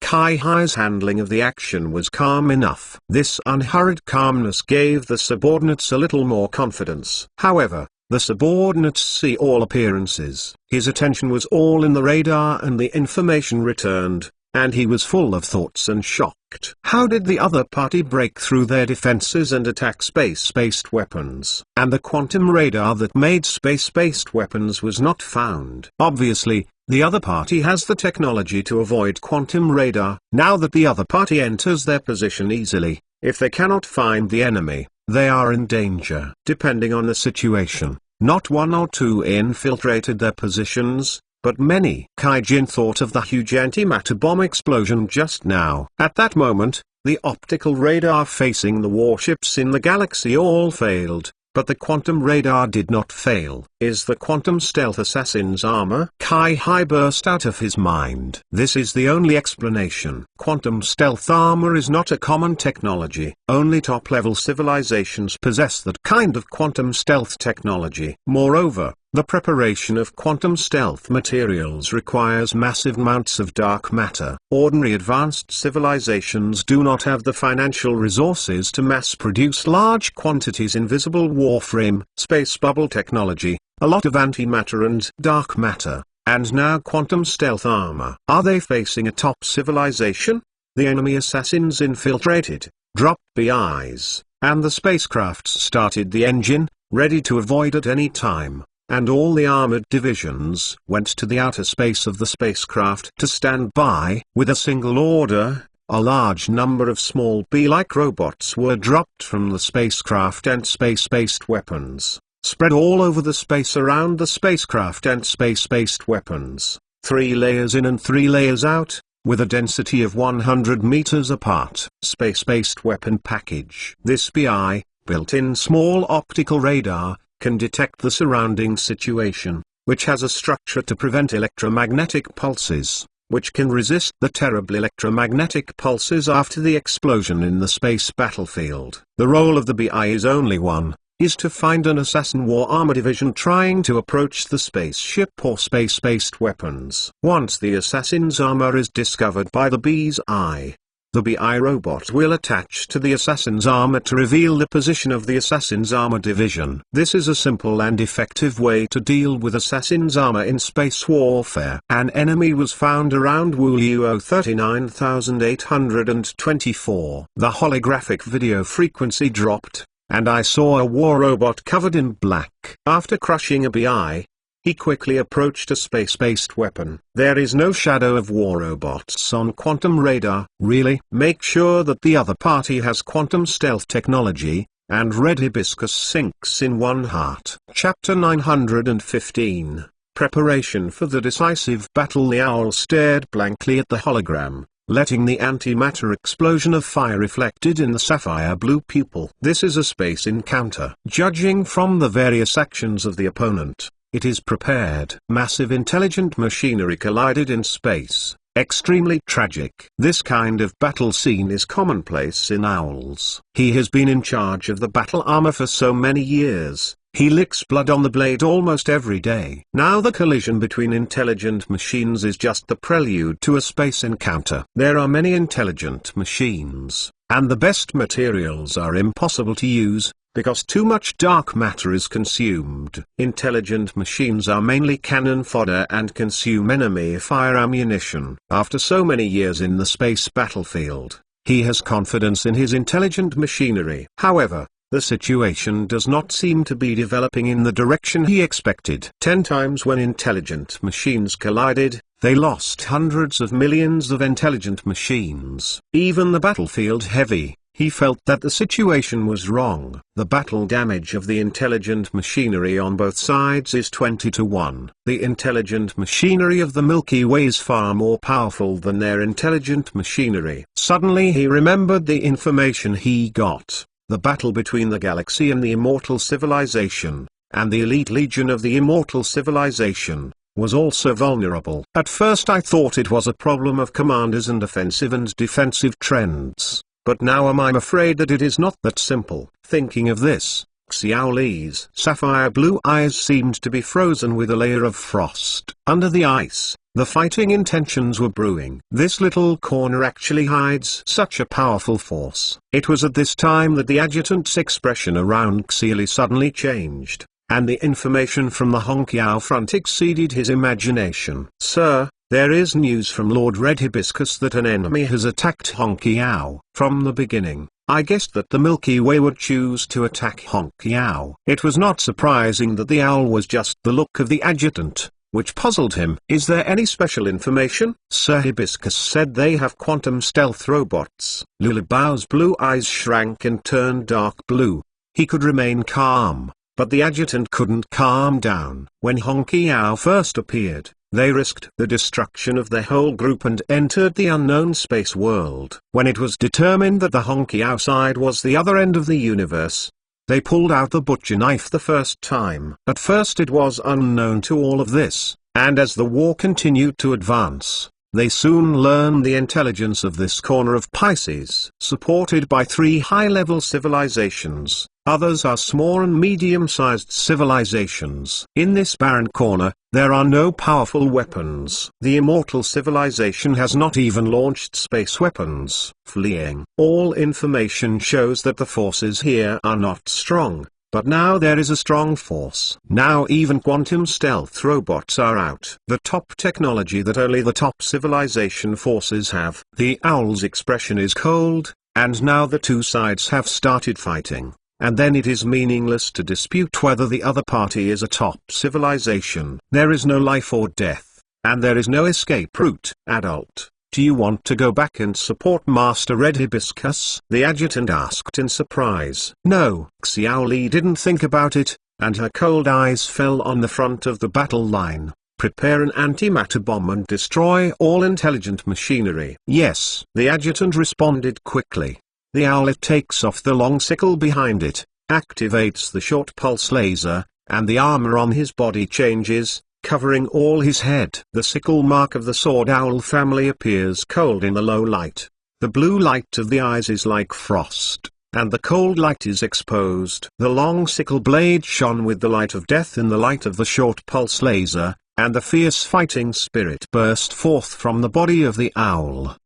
Kai-Hi's handling of the action was calm enough. This unhurried calmness gave the subordinates a little more confidence. However, the subordinates see all appearances. His attention was all in the radar and the information returned, and he was full of thoughts and shocked. How did the other party break through their defenses and attack space-based weapons? And the quantum radar that made space-based weapons was not found. Obviously, the other party has the technology to avoid quantum radar. Now that the other party enters their position easily, if they cannot find the enemy, they are in danger. Depending on the situation, not one or two infiltrated their positions, but many. Kaijin thought of the huge antimatter bomb explosion just now. At that moment, the optical radar facing the warships in the galaxy all failed. But the quantum radar did not fail. Is the quantum stealth assassin's armor? Kai-Hi burst out of his mind. This is the only explanation. Quantum stealth armor is not a common technology. Only top-level civilizations possess that kind of quantum stealth technology. Moreover, the preparation of quantum stealth materials requires massive amounts of dark matter. Ordinary advanced civilizations do not have the financial resources to mass-produce large quantities invisible warframe, space bubble technology, a lot of antimatter and dark matter, and now quantum stealth armor. Are they facing a top civilization? The enemy assassins infiltrated, dropped BIs, and the spacecraft started the engine, ready to avoid at any time. And all the armored divisions went to the outer space of the spacecraft to stand by. With a single order, a large number of small bee-like robots were dropped from the spacecraft and space-based weapons, spread all over the space around the spacecraft and space-based weapons, 3 layers in and 3 layers out, with a density of 100 meters apart. Space-based weapon package. This BI, built-in small optical radar, can detect the surrounding situation, which has a structure to prevent electromagnetic pulses. which can resist the terrible electromagnetic pulses after the explosion in the space battlefield. The role of the BI is only one, is to find an assassin war armor division trying to approach the spaceship or space-based weapons. Once the assassin's armor is discovered by the BI, the BI robot will attach to the assassin's armor to reveal the position of the assassin's armor division. This is a simple and effective way to deal with assassin's armor in space warfare. An enemy was found around WUO 39824. The holographic video frequency dropped, and I saw a war robot covered in black. After crushing a BI, he quickly approached a space-based weapon. There is no shadow of war robots on quantum radar. Really? Make sure that the other party has quantum stealth technology, and Red Hibiscus sinks in one heart. Chapter 915. Preparation for the decisive battle. The owl stared blankly at the hologram, letting the antimatter explosion of fire reflected in the sapphire blue pupil. This is a space encounter. Judging from the various actions of the opponent, it is prepared. Massive intelligent machinery collided in space. Extremely tragic. This kind of battle scene is commonplace in Owls. He has been in charge of the battle armor for so many years. He licks blood on the blade almost every day. Now the collision between intelligent machines is just the prelude to a space encounter. There are many intelligent machines, and the best materials are impossible to use, because too much dark matter is consumed. Intelligent machines are mainly cannon fodder and consume enemy fire ammunition. After so many years in the space battlefield, he has confidence in his intelligent machinery. However, the situation does not seem to be developing in the direction he expected. 10 times when intelligent machines collided, they lost hundreds of millions of intelligent machines. Even the battlefield heavy, he felt that the situation was wrong. The battle damage of the intelligent machinery on both sides is 20 to 1. The intelligent machinery of the Milky Way is far more powerful than their intelligent machinery. Suddenly he remembered the information he got. The battle between the galaxy and the Immortal Civilization, and the elite legion of the Immortal Civilization, was also vulnerable. At first I thought it was a problem of commanders and offensive and defensive trends. But now I'm afraid that it is not that simple. Thinking of this, Xiaoli's sapphire blue eyes seemed to be frozen with a layer of frost. Under the ice, the fighting intentions were brewing. This little corner actually hides such a powerful force. It was at this time that the adjutant's expression around Xiaoli suddenly changed, and the information from the Hongqiao front exceeded his imagination. Sir, there is news from Lord Red Hibiscus that an enemy has attacked Hongqiao. From the beginning, I guessed that the Milky Way would choose to attack Hongqiao. It was not surprising that the owl was just the look of the adjutant, which puzzled him. Is there any special information? Sir Hibiscus said they have quantum stealth robots. Lu Bao's blue eyes shrank and turned dark blue. He could remain calm, but the adjutant couldn't calm down. When Hongqiao first appeared, they risked the destruction of their whole group and entered the unknown space world. When it was determined that the Hongqiao side was the other end of the universe, they pulled out the butcher knife the first time. At first it was unknown to all of this, and as the war continued to advance, they soon learned the intelligence of this corner of Pisces. Supported by 3 high-level civilizations, others are small and medium-sized civilizations. In this barren corner, there are no powerful weapons. The Immortal Civilization has not even launched space weapons. Fleeing. All information shows that the forces here are not strong, but now there is a strong force. Now even quantum stealth robots are out. The top technology that only the top civilization forces have. The owl's expression is cold, and now the two sides have started fighting. And then it is meaningless to dispute whether the other party is a top civilization. There is no life or death, and there is no escape route. Adult, do you want to go back and support Master Red Hibiscus? The adjutant asked in surprise. No. Xiaoli didn't think about it, and her cold eyes fell on the front of the battle line. Prepare an antimatter bomb and destroy all intelligent machinery. Yes. The adjutant responded quickly. The owlet takes off the long sickle behind it, activates the short pulse laser, and the armor on his body changes, covering all his head. The sickle mark of the sword owl family appears cold in the low light. The blue light of the eyes is like frost, and the cold light is exposed. The long sickle blade shone with the light of death in the light of the short pulse laser, and the fierce fighting spirit burst forth from the body of the owl.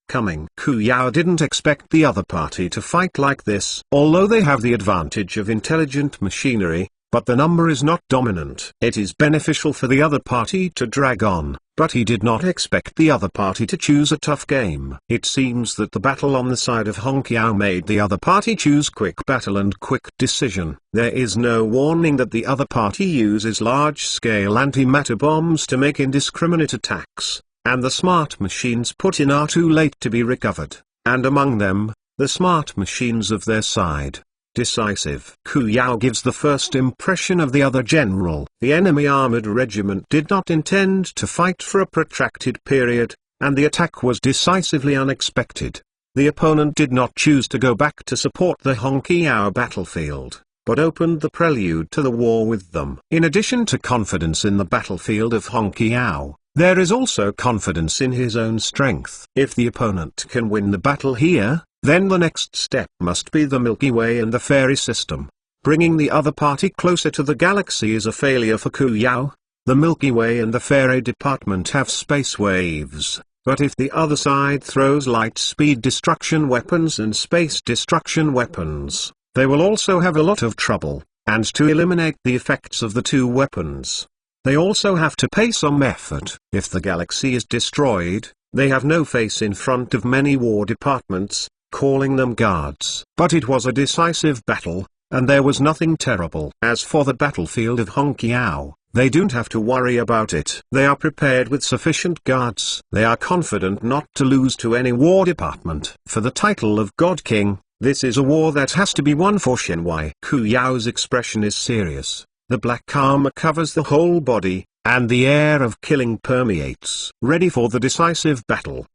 Coming. Ku Yao didn't expect the other party to fight like this. Although they have the advantage of intelligent machinery, but the number is not dominant. It is beneficial for the other party to drag on, but he did not expect the other party to choose a tough game. It seems that the battle on the side of Hong Qiao made the other party choose quick battle and quick decision. There is no warning that the other party uses large-scale antimatter bombs to make indiscriminate attacks, and the smart machines put in are too late to be recovered, and among them, the smart machines of their side. Decisive. Ku Yao gives the first impression of the other general. The enemy armored regiment did not intend to fight for a protracted period, and the attack was decisively unexpected. The opponent did not choose to go back to support the Hong Qiao battlefield, but opened the prelude to the war with them. In addition to confidence in the battlefield of Hong Qiao, there is also confidence in his own strength. If the opponent can win the battle here, then the next step must be the Milky Way and the fairy system. Bringing the other party closer to the galaxy is a failure for Ku Yao. The Milky Way and the fairy department have space waves, but if the other side throws light-speed destruction weapons and space destruction weapons, they will also have a lot of trouble, and to eliminate the effects of the two weapons, they also have to pay some effort. If the galaxy is destroyed, they have no face in front of many war departments, calling them guards. But it was a decisive battle, and there was nothing terrible. As for the battlefield of Hong Qiao, they don't have to worry about it. They are prepared with sufficient guards. They are confident not to lose to any war department. For the title of God King, this is a war that has to be won for Shenwai. Ku Yao's expression is serious. The black armor covers the whole body, and the air of killing permeates. Ready for the decisive battle.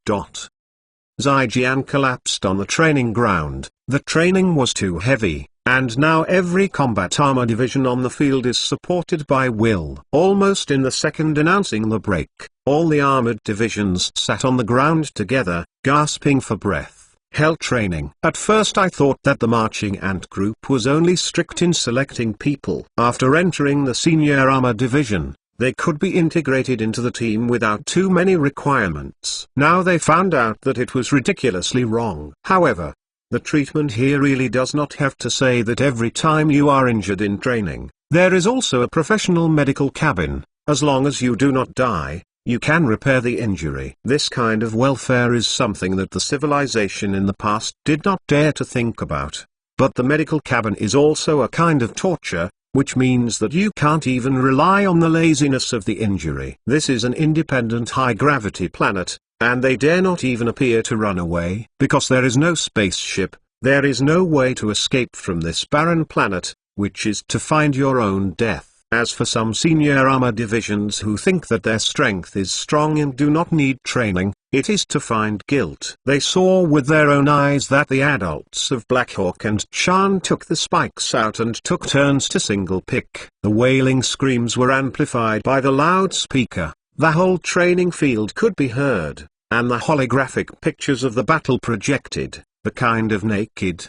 Zijian collapsed on the training ground. The training was too heavy, and now every combat armor division on the field is supported by Will. Almost in the second announcing the break, all the armored divisions sat on the ground together, gasping for breath. Hell training. At first I thought that the marching ant group was only strict in selecting people. After entering the senior armor division, they could be integrated into the team without too many requirements. Now they found out that it was ridiculously wrong. However, the treatment here really does not have to say that every time you are injured in training, there is also a professional medical cabin. As long as you do not die, you can repair the injury. This kind of welfare is something that the civilization in the past did not dare to think about. But the medical cabin is also a kind of torture, which means that you can't even rely on the laziness of the injury. This is an independent high-gravity planet, and they dare not even appear to run away. Because there is no spaceship, there is no way to escape from this barren planet, which is to find your own death. As for some senior armor divisions who think that their strength is strong and do not need training, it is to find guilt. They saw with their own eyes that the adults of Blackhawk and Chan took the spikes out and took turns to single pick. The wailing screams were amplified by the loudspeaker. The whole training field could be heard, and the holographic pictures of the battle projected. The kind of naked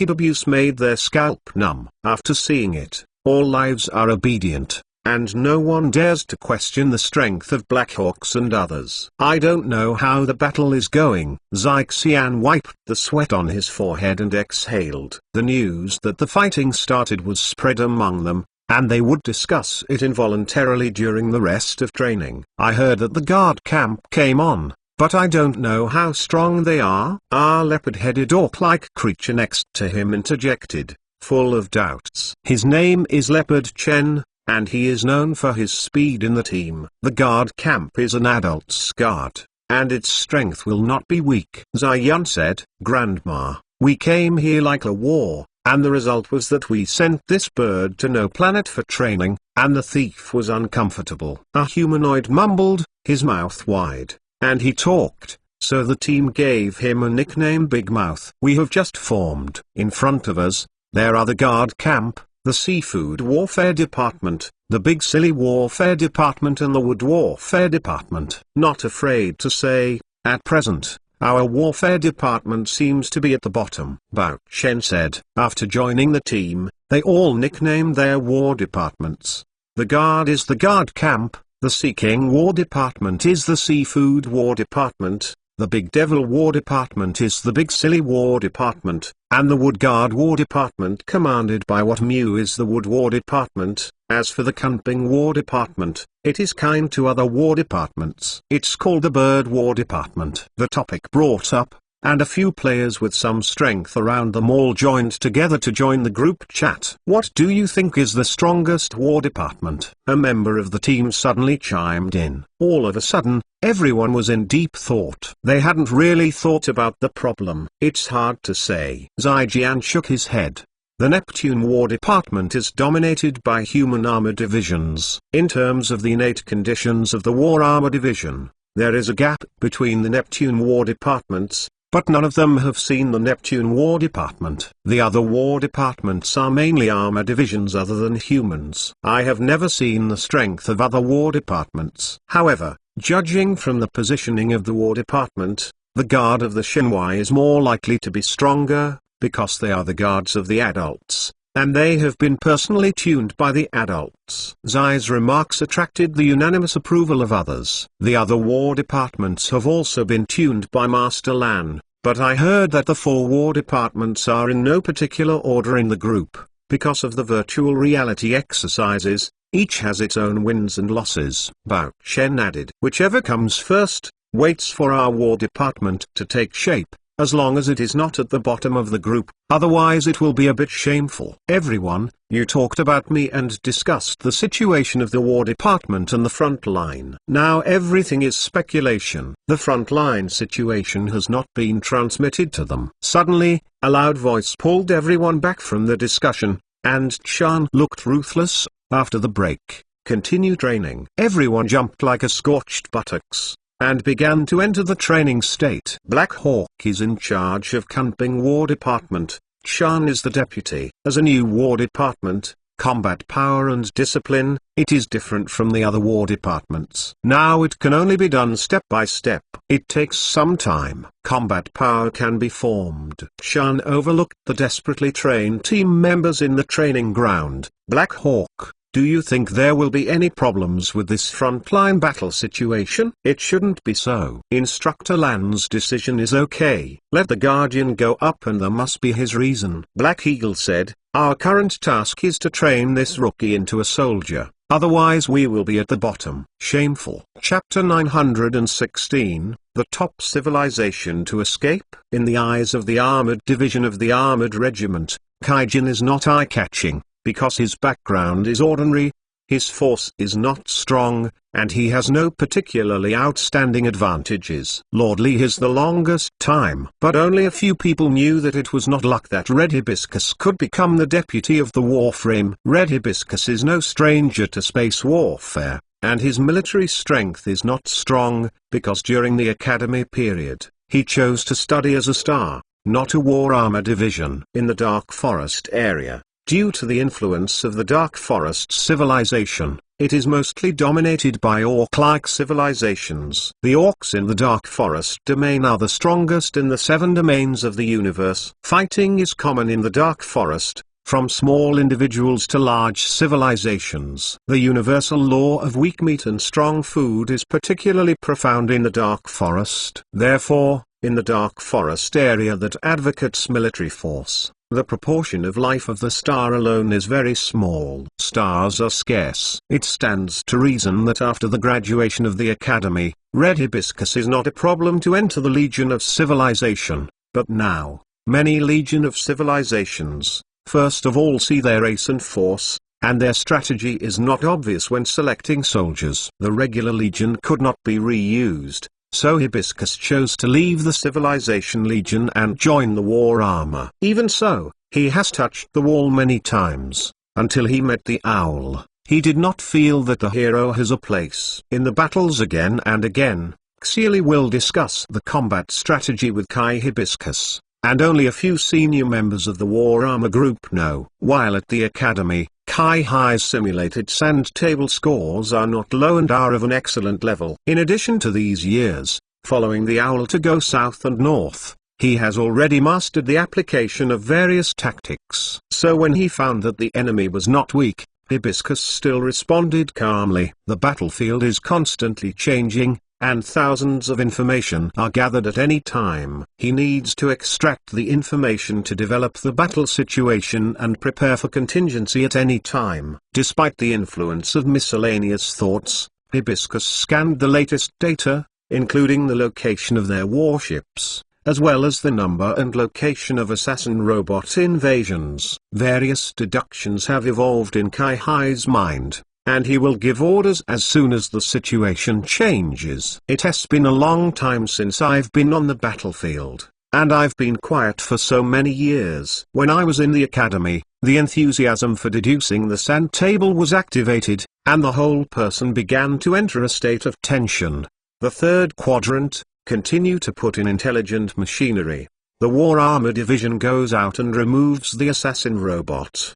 abuse made their scalp numb. After seeing it, all lives are obedient, and no one dares to question the strength of Blackhawks and others. I don't know how the battle is going. Zixian wiped the sweat on his forehead and exhaled. The news that the fighting started was spread among them, and they would discuss it involuntarily during the rest of training. I heard that the guard camp came on, but I don't know how strong they are. Our leopard-headed orc-like creature next to him interjected, full of doubts. His name is Leopard Chen, and he is known for his speed in the team. The guard camp is an adult's guard, and its strength will not be weak. Ziyan said, Grandma, we came here like a war, and the result was that we sent this bird to no planet for training, and the thief was uncomfortable. A humanoid mumbled, his mouth wide, and he talked, so the team gave him a nickname Big Mouth. We have just formed. In front of us, there are the guard camp, the Seafood Warfare Department, the Big Silly Warfare Department and the Wood Warfare Department. Not afraid to say, at present, our Warfare Department seems to be at the bottom, Bao Chen said. After joining the team, they all nicknamed their war departments. The Guard is the Guard Camp, the Sea King War Department is the Seafood War Department, the Big Devil War Department is the Big Silly War Department, and the Wood Guard War Department commanded by Wat Mu is the Wood War Department. As for the Kunping War Department, it is kind to other war departments. It's called the Bird War Department. The topic brought up, and a few players with some strength around them all joined together to join the group chat. What do you think is the strongest war department? A member of the team suddenly chimed in. All of a sudden, everyone was in deep thought. They hadn't really thought about the problem. It's hard to say. Zijian shook his head. The Neptune War Department is dominated by human armor divisions. In terms of the innate conditions of the war armor division, there is a gap between the Neptune War Departments, but none of them have seen the Neptune War Department. The other war departments are mainly armor divisions other than humans. I have never seen the strength of other war departments. However, judging from the positioning of the war department, the Guard of the Shenhua is more likely to be stronger, because they are the guards of the adults, and they have been personally tuned by the adults. Zai's remarks attracted the unanimous approval of others. The other war departments have also been tuned by Master Lan, but I heard that the 4 war departments are in no particular order in the group, because of the virtual reality exercises. Each has its own wins and losses. Bao Chen added, whichever comes first, waits for our war department to take shape, as long as it is not at the bottom of the group, otherwise it will be a bit shameful. Everyone, you talked about me and discussed the situation of the war department and the front line. Now everything is speculation. The front line situation has not been transmitted to them. Suddenly, a loud voice pulled everyone back from the discussion, and Chan looked ruthless. After the break, continue training. Everyone jumped like a scorched buttocks, and began to enter the training state. Black Hawk is in charge of Kunping War Department, Chan is the deputy. As a new war department, combat power and discipline, it is different from the other war departments. Now it can only be done step by step. It takes some time. Combat power can be formed. Chan overlooked the desperately trained team members in the training ground. Black Hawk, do you think there will be any problems with this frontline battle situation? It shouldn't be so. Instructor Lan's decision is okay. Let the Guardian go up and there must be his reason. Black Eagle said, our current task is to train this rookie into a soldier, otherwise we will be at the bottom. Shameful. Chapter 916, the top civilization to escape. In the eyes of the armored division of the armored regiment, Kaijin is not eye-catching. Because his background is ordinary, his force is not strong, and he has no particularly outstanding advantages. Lord Li has the longest time. But only a few people knew that it was not luck that Red Hibiscus could become the deputy of the Warframe. Red Hibiscus is no stranger to space warfare, and his military strength is not strong, because during the academy period, he chose to study as a star, not a war armor division. In the Dark Forest area, due to the influence of the Dark Forest civilization, it is mostly dominated by orc-like civilizations. The orcs in the Dark Forest domain are the strongest in the 7 domains of the universe. Fighting is common in the Dark Forest, from small individuals to large civilizations. The universal law of weak meat and strong food is particularly profound in the Dark Forest. Therefore, in the Dark Forest area that advocates military force, the proportion of life of the star alone is very small. Stars are scarce. It stands to reason that after the graduation of the academy, Red Hibiscus is not a problem to enter the Legion of Civilization. But now, many Legion of Civilizations, first of all see their ace and force, and their strategy is not obvious when selecting soldiers. The regular Legion could not be reused, so Hibiscus chose to leave the Civilization Legion and join the War Armor. Even so, he has touched the wall many times, until he met the owl. He did not feel that the hero has a place in the battles again and again. Xeali will discuss the combat strategy with Kai Hibiscus, and only a few senior members of the War Armor Group know. While at the academy, Kai-Hi's simulated sand table scores are not low and are of an excellent level. In addition to these years, following the owl to go south and north, he has already mastered the application of various tactics. So when he found that the enemy was not weak, Hibiscus still responded calmly. The battlefield is constantly changing, and thousands of information are gathered at any time. He needs to extract the information to develop the battle situation and prepare for contingency at any time. Despite the influence of miscellaneous thoughts, Hibiscus scanned the latest data, including the location of their warships, as well as the number and location of assassin robot invasions. Various deductions have evolved in Kai-Hi's mind, and he will give orders as soon as the situation changes. It has been a long time since I've been on the battlefield, and I've been quiet for so many years. When I was in the academy, the enthusiasm for deducing the sand table was activated, and the whole person began to enter a state of tension. The third quadrant, continue to put in intelligent machinery. The War Armor Division goes out and removes the assassin robot.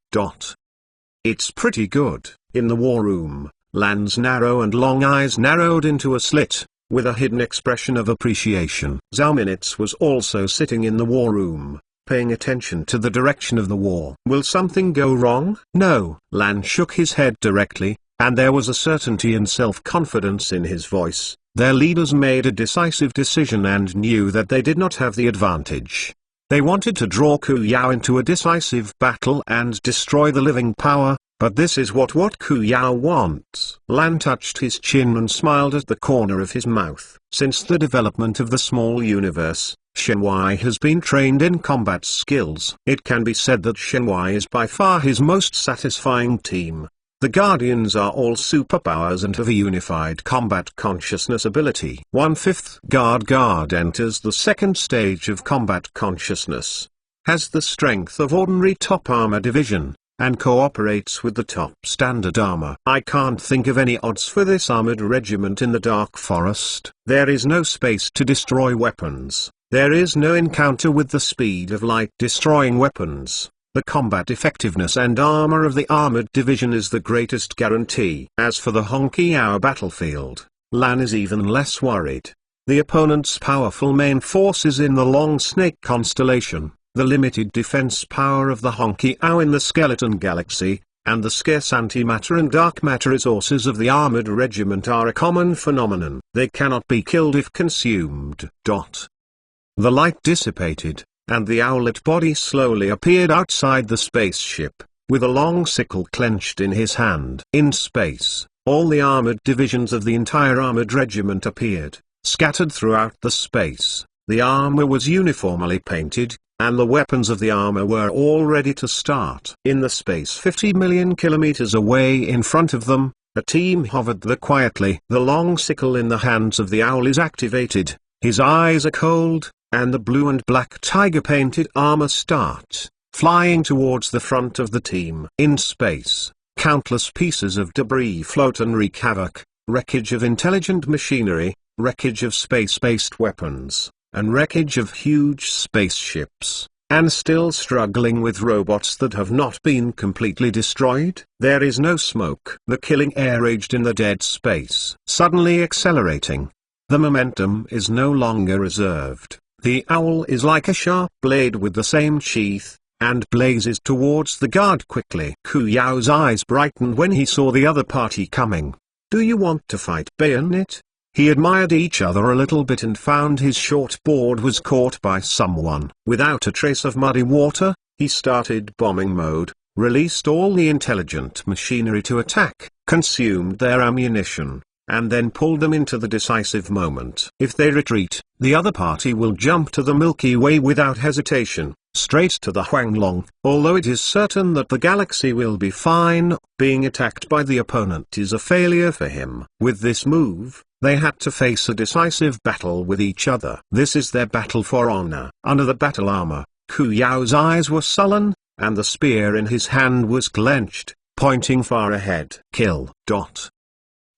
It's pretty good. In the war room, Lan's narrow and long eyes narrowed into a slit, with a hidden expression of appreciation. Zauminitz was also sitting in the war room, paying attention to the direction of the war. Will something go wrong? No. Lan shook his head directly, and there was a certainty and self-confidence in his voice. Their leaders made a decisive decision and knew that they did not have the advantage. They wanted to draw Ku Yao into a decisive battle and destroy the living power, but this is what Ku Yao wants. Lan touched his chin and smiled at the corner of his mouth. Since the development of the small universe, Shenhua has been trained in combat skills. It can be said that Shenhua is by far his most satisfying team. The Guardians are all superpowers and have a unified combat consciousness ability. 1/5 Guard enters the second stage of combat consciousness, has the strength of ordinary top armor division, and cooperates with the top standard armor. I can't think of any odds for this armored regiment in the Dark Forest. There is no space to destroy weapons. There is no encounter with the speed of light destroying weapons. The combat effectiveness and armor of the armored division is the greatest guarantee. As for the Honkiao battlefield, Lan is even less worried. The opponent's powerful main force is in the Long Snake constellation, the limited defense power of the Honkiao in the Skeleton Galaxy, and the scarce antimatter and dark matter resources of the armored regiment are a common phenomenon. They cannot be killed if consumed. The light dissipated, and the owlet body slowly appeared outside the spaceship, with a long sickle clenched in his hand. In space, all the armored divisions of the entire armored regiment appeared, scattered throughout the space. The armor was uniformly painted, and the weapons of the armor were all ready to start. In the space 50 million kilometers away in front of them, a team hovered there quietly. The long sickle in the hands of the owl is activated, his eyes are cold, and the blue and black tiger-painted armor starts, flying towards the front of the team. In space, countless pieces of debris float and wreak havoc, wreckage of intelligent machinery, wreckage of space-based weapons, and wreckage of huge spaceships, and still struggling with robots that have not been completely destroyed. There is no smoke. The killing air raged in the dead space, suddenly accelerating. The momentum is no longer reserved. The owl is like a sharp blade with the same sheath, and blazes towards the guard quickly. Ku Yao's eyes brightened when he saw the other party coming. Do you want to fight, Bayonet? He admired each other a little bit and found his short board was caught by someone. Without a trace of muddy water, he started bombing mode, released all the intelligent machinery to attack, consumed their ammunition, and then pulled them into the decisive moment. If they retreat, the other party will jump to the Milky Way without hesitation, straight to the Huanglong. Although it is certain that the galaxy will be fine, being attacked by the opponent is a failure for him. With this move, they had to face a decisive battle with each other. This is their battle for honor. Under the battle armor, Ku Yao's eyes were sullen, and the spear in his hand was clenched, pointing far ahead. Kill.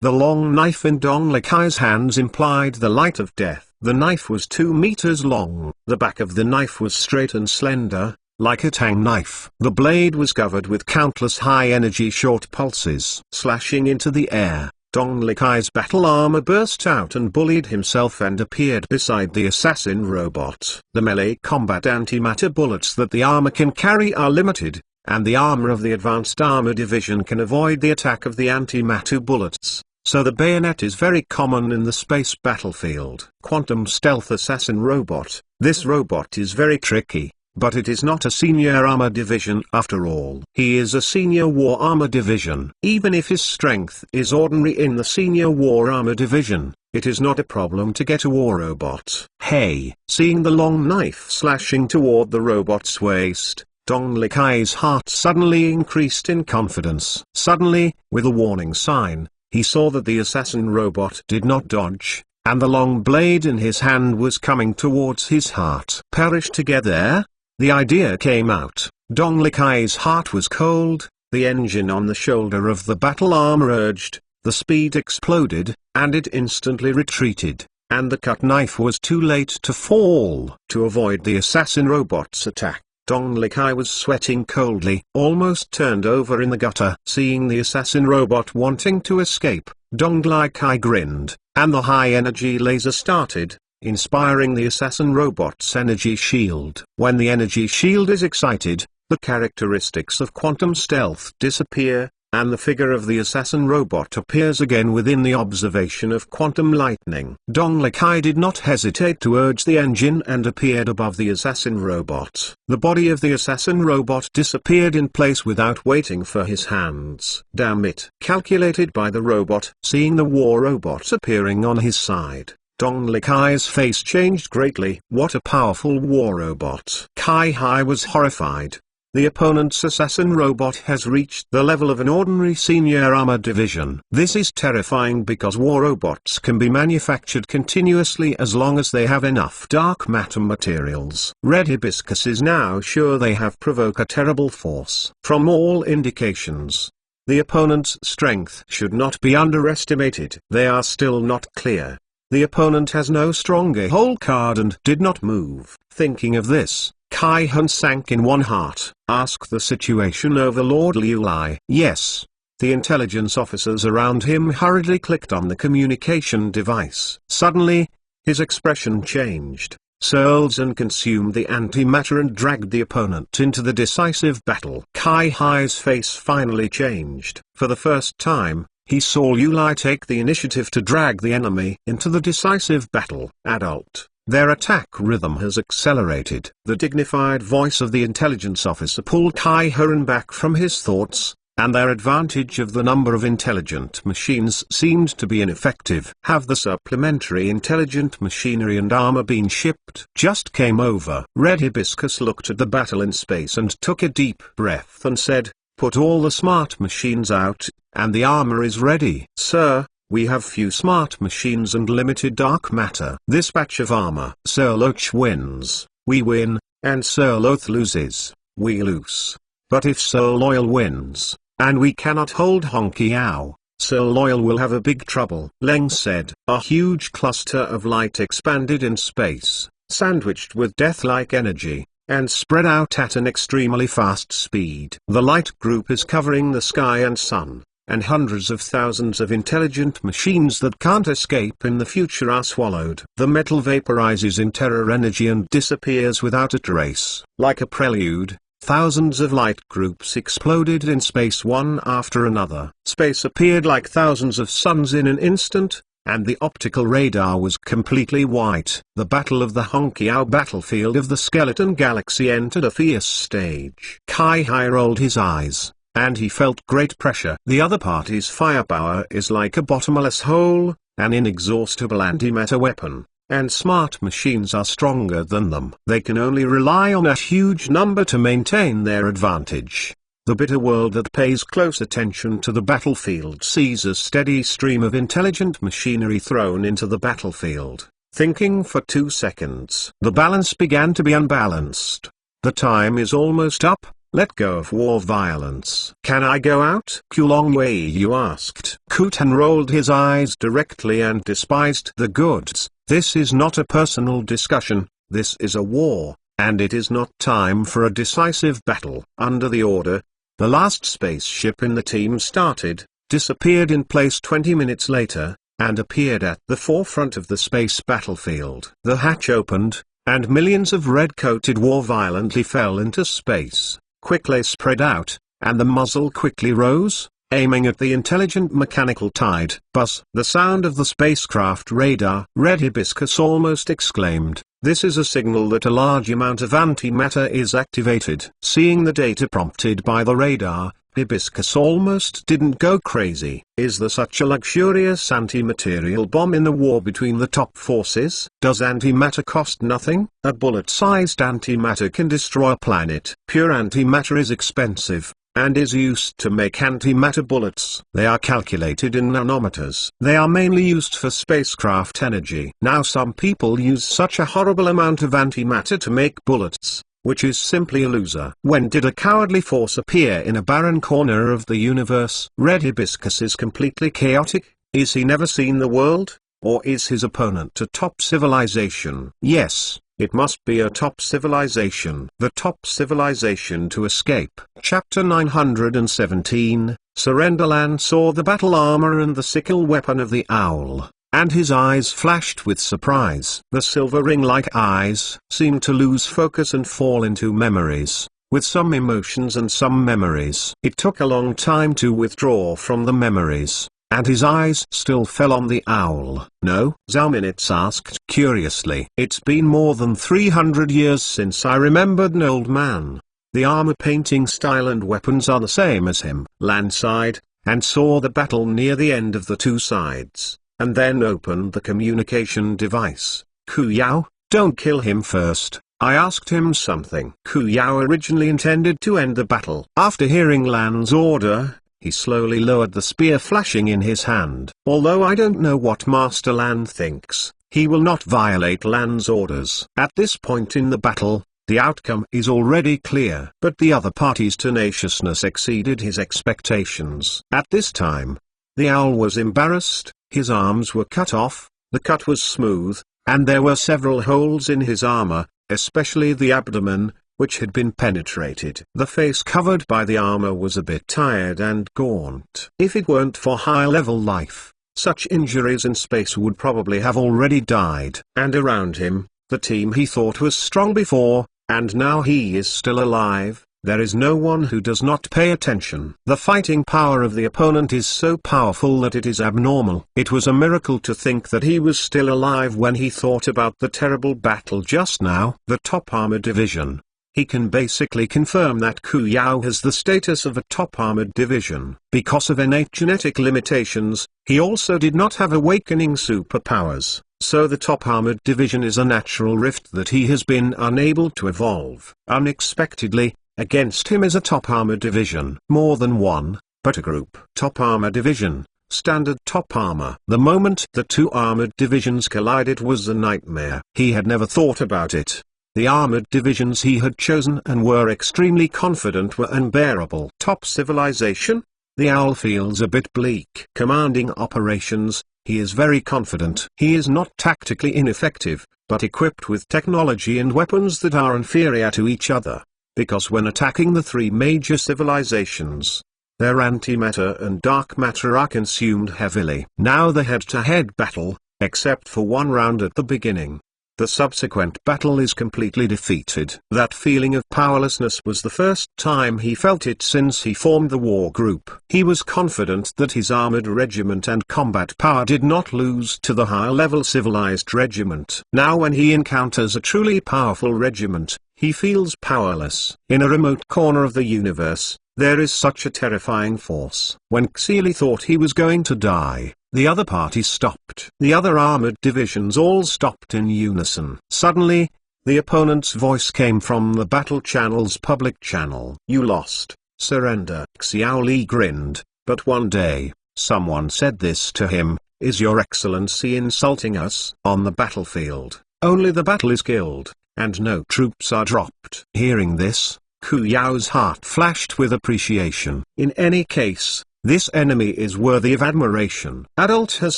The long knife in Dong Lekai's hands implied the light of death. The knife was 2 meters long. The back of the knife was straight and slender, like a tang knife. The blade was covered with countless high-energy short pulses. Slashing into the air, Dong Likai's battle armor burst out and bullied himself and appeared beside the assassin robot. The melee combat antimatter bullets that the armor can carry are limited, and the armor of the Advanced Armor Division can avoid the attack of the antimatter bullets. So the bayonet is very common in the space battlefield. Quantum Stealth Assassin Robot. This robot is very tricky, but it is not a senior armor division after all. He is a senior war armor division. Even if his strength is ordinary in the senior war armor division, it is not a problem to get a war robot. Hey! Seeing the long knife slashing toward the robot's waist, Dong Likai's heart suddenly increased in confidence. Suddenly, with a warning sign, he saw that the assassin robot did not dodge, and the long blade in his hand was coming towards his heart. Perish together? The idea came out. Dong Likai's heart was cold, the engine on the shoulder of the battle armor urged, the speed exploded, and it instantly retreated, and the cut knife was too late to fall. To avoid the assassin robot's attack, Dong Likai was sweating coldly, almost turned over in the gutter. Seeing the assassin robot wanting to escape, Dong Likai grinned, and the high-energy laser started, inspiring the assassin robot's energy shield. When the energy shield is excited, the characteristics of quantum stealth disappear, and the figure of the assassin robot appears again within the observation of quantum lightning. Dong Likai did not hesitate to urge the engine and appeared above the assassin robot. The body of the assassin robot disappeared in place without waiting for his hands. Damn it! Calculated by the robot. Seeing the war robot appearing on his side, Dong Likai's face changed greatly. What a powerful war robot! Kai Hai was horrified. The opponent's assassin robot has reached the level of an ordinary senior armor division. This is terrifying because war robots can be manufactured continuously as long as they have enough dark matter materials. Red Hibiscus is now sure they have provoked a terrible force. From all indications, the opponent's strength should not be underestimated. They are still not clear. The opponent has no stronger hole card and did not move. Thinking of this, Kai Han sank in one heart. Ask the situation overlord Liu Lai. Yes. The intelligence officers around him hurriedly clicked on the communication device. Suddenly, his expression changed. Searles and consumed the antimatter and dragged the opponent into the decisive battle. Kai Hai's face finally changed. For the first time, he saw Liu Lai take the initiative to drag the enemy into the decisive battle. Adult. Their attack rhythm has accelerated. The dignified voice of the intelligence officer pulled Kai Han back from his thoughts, and their advantage of the number of intelligent machines seemed to be ineffective. Have the supplementary intelligent machinery and armor been shipped? Just came over. Red Hibiscus looked at the battle in space and took a deep breath and said, "Put all the smart machines out, and the armor is ready." "Sir, we have few smart machines and limited dark matter." This batch of armor. Sir Loach wins, we win, and Sir Loth loses, we lose. But if Sir Loyal wins, and we cannot hold Hong Kiao, Sir Loyal will have a big trouble. Leng said. A huge cluster of light expanded in space, sandwiched with death-like energy, and spread out at an extremely fast speed. The light group is covering the sky and sun, and hundreds of thousands of intelligent machines that can't escape in the future are swallowed. The metal vaporizes in terror energy and disappears without a trace. Like a prelude, thousands of light groups exploded in space one after another. Space appeared like thousands of suns in an instant, and the optical radar was completely white. The Battle of the Hongqiao battlefield of the Skeleton Galaxy entered a fierce stage. Kai Hai rolled his eyes, and he felt great pressure. The other party's firepower is like a bottomless hole, an inexhaustible antimatter weapon, and smart machines are stronger than them. They can only rely on a huge number to maintain their advantage. The bitter world that pays close attention to the battlefield sees a steady stream of intelligent machinery thrown into the battlefield. Thinking for 2 seconds, the balance began to be unbalanced. The time is almost up. Let go of war violence. Can I go out? Kulong Wei, you asked. Kutan rolled his eyes directly and despised the goods. This is not a personal discussion, this is a war, and it is not time for a decisive battle. Under the order, the last spaceship in the team started, disappeared in place 20 minutes later, and appeared at the forefront of the space battlefield. The hatch opened, and millions of red-coated war violently fell into space, quickly spread out, and the muzzle quickly rose, aiming at the intelligent mechanical tide. Buzz! The sound of the spacecraft radar. Red Hibiscus almost exclaimed, "This is a signal that a large amount of antimatter is activated." Seeing the data prompted by the radar, Hibiscus almost didn't go crazy. Is there such a luxurious anti-material bomb in the war between the top forces? Does antimatter cost nothing? A bullet-sized antimatter can destroy a planet. Pure antimatter is expensive, and is used to make antimatter bullets. They are calculated in nanometers. They are mainly used for spacecraft energy. Now some people use such a horrible amount of antimatter to make bullets, which is simply a loser. When did a cowardly force appear in a barren corner of the universe? Red Hibiscus is completely chaotic. Is he never seen the world? Or is his opponent a top civilization? Yes, it must be a top civilization. The top civilization to escape. Chapter 917, Surrenderland saw the battle armor and the sickle weapon of the owl, and his eyes flashed with surprise. The silver ring-like eyes seemed to lose focus and fall into memories, with some emotions and some memories. It took a long time to withdraw from the memories, and his eyes still fell on the owl. "No?" Zalminitz asked curiously. "It's been more than 300 years since I remembered an old man. The armor painting style and weapons are the same as him." Lan sighed, and saw the battle near the end of the two sides, and then opened the communication device. "Ku Yao, don't kill him first. I asked him something." Ku Yao originally intended to end the battle. After hearing Lan's order, he slowly lowered the spear flashing in his hand. "Although I don't know what Master Lan thinks, he will not violate Lan's orders." At this point in the battle, the outcome is already clear. But the other party's tenaciousness exceeded his expectations. At this time, the owl was embarrassed, his arms were cut off, the cut was smooth, and there were several holes in his armor, especially the abdomen, which had been penetrated. The face covered by the armor was a bit tired and gaunt. If it weren't for high-level life, such injuries in space would probably have already died. And around him, the team he thought was strong before, and now he is still alive. There is no one who does not pay attention. The fighting power of the opponent is so powerful that it is abnormal. It was a miracle to think that he was still alive when he thought about the terrible battle just now. The top armored division. He can basically confirm that Ku Yao has the status of a top armored division. Because of innate genetic limitations, he also did not have awakening superpowers, so the top armored division is a natural rift that he has been unable to evolve. Unexpectedly, against him is a top armor division. More than one, but a group. Top armor division, standard top armor. The moment the two armored divisions collided was a nightmare. He had never thought about it. The armored divisions he had chosen and were extremely confident were unbearable. Top civilization? The owl feels a bit bleak. Commanding operations, he is very confident. He is not tactically ineffective, but equipped with technology and weapons that are inferior to each other. Because when attacking the three major civilizations, their antimatter and dark matter are consumed heavily. Now the head-to-head battle, except for one round at the beginning. The subsequent battle is completely defeated. That feeling of powerlessness was the first time he felt it since he formed the war group. He was confident that his armored regiment and combat power did not lose to the higher-level civilized regiment. Now when he encounters a truly powerful regiment, he feels powerless. In a remote corner of the universe, there is such a terrifying force. When Xeely thought he was going to die, the other party stopped. The other armored divisions all stopped in unison. Suddenly, the opponent's voice came from the battle channel's public channel. "You lost. Surrender." Xiao Li grinned, but one day, someone said this to him: "Is your excellency insulting us?" On the battlefield, only the battle is killed, and no troops are dropped. Hearing this, Ku Yao's heart flashed with appreciation. In any case, this enemy is worthy of admiration. "Adult has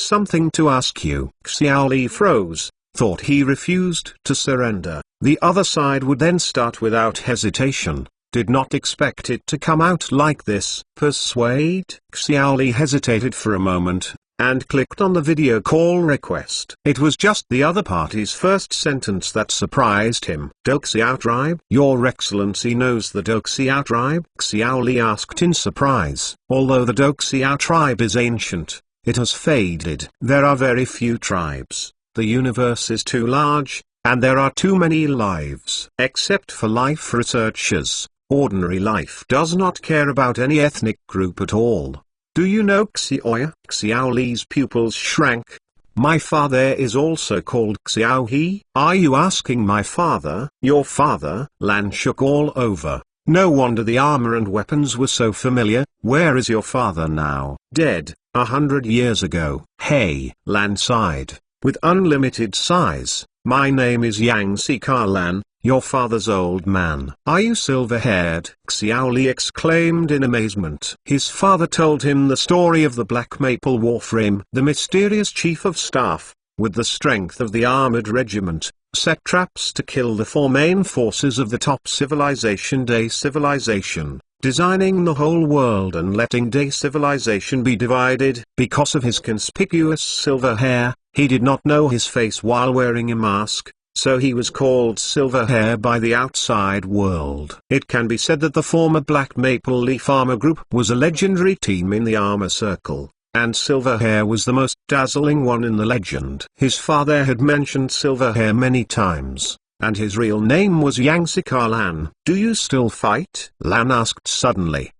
something to ask you." Xiao Li froze. thought he refused to surrender, the other side would then start without hesitation. Did not expect it to come out like this. Persuade? Xiaoli hesitated for a moment, and clicked on the video call request. It was just the other party's first sentence that surprised him. Doxiao tribe? Your Excellency knows the Doxiao tribe? Xiaoli asked in surprise. Although the Doxiao tribe is ancient, it has faded. There are very few tribes, the universe is too large, and there are too many lives. Except for life researchers, ordinary life does not care about any ethnic group at all. Do you know Xiaoya? Xiaoli's pupils shrank. My father is also called Xiao He. Are you asking my father? Your father? Lan shook all over. No wonder the armor and weapons were so familiar. Where is your father now? Dead, 100 years ago. Hey, Lan sighed. With unlimited sighs. My name is Yang Sika Lan, your father's old man. Are you silver-haired? Xiaoli exclaimed in amazement. His father told him the story of the Black Maple Warframe. The mysterious chief of staff, with the strength of the armored regiment, set traps to kill the four main forces of the top civilization, Day Civilization, designing the whole world and letting Day Civilization be divided. Because of his conspicuous silver hair, he did not know his face while wearing a mask, so he was called Silverhair by the outside world. It can be said that the former Black Maple Leaf Armor Group was a legendary team in the Armor Circle, and Silverhair was the most dazzling one in the legend. His father had mentioned Silverhair many times, and his real name was Yang Sika Lan. Do you still fight? Lan asked suddenly.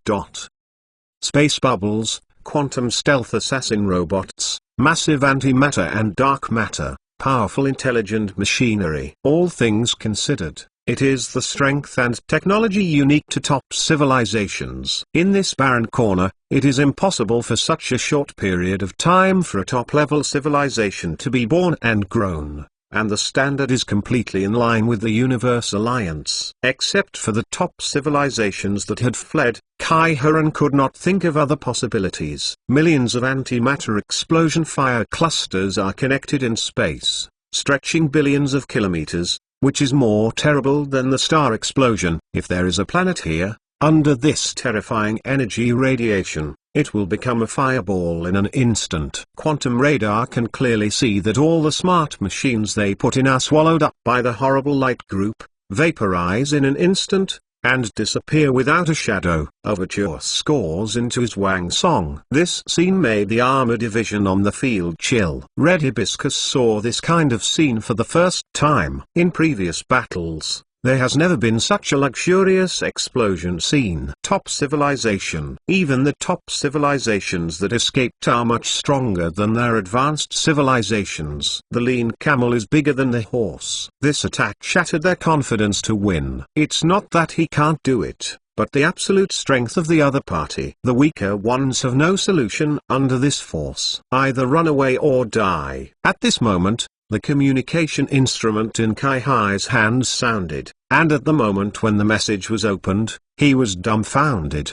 Space bubbles, quantum stealth assassin robots, massive antimatter and dark matter, powerful intelligent machinery. All things considered, it is the strength and technology unique to top civilizations. In this barren corner, it is impossible for such a short period of time for a top-level civilization to be born and grown, and the standard is completely in line with the Universe Alliance. Except for the top civilizations that had fled, Kai Haran could not think of other possibilities. Millions of antimatter explosion fire clusters are connected in space, stretching billions of kilometers, which is more terrible than the star explosion. If there is a planet here, under this terrifying energy radiation, it will become a fireball in an instant. Quantum radar can clearly see that all the smart machines they put in are swallowed up by the horrible light group, vaporize in an instant, and disappear without a shadow. Overture scores into his Wang Song. This scene made the armor division on the field chill. Red Hibiscus saw this kind of scene for the first time. In previous battles, there has never been such a luxurious explosion scene. Top civilization. Even the top civilizations that escaped are much stronger than their advanced civilizations. The lean camel is bigger than the horse. This attack shattered their confidence to win. It's not that he can't do it, but the absolute strength of the other party. The weaker ones have no solution under this force. Either run away or die. At this moment, the communication instrument in Kai Hai's hands sounded, and at the moment when the message was opened, he was dumbfounded.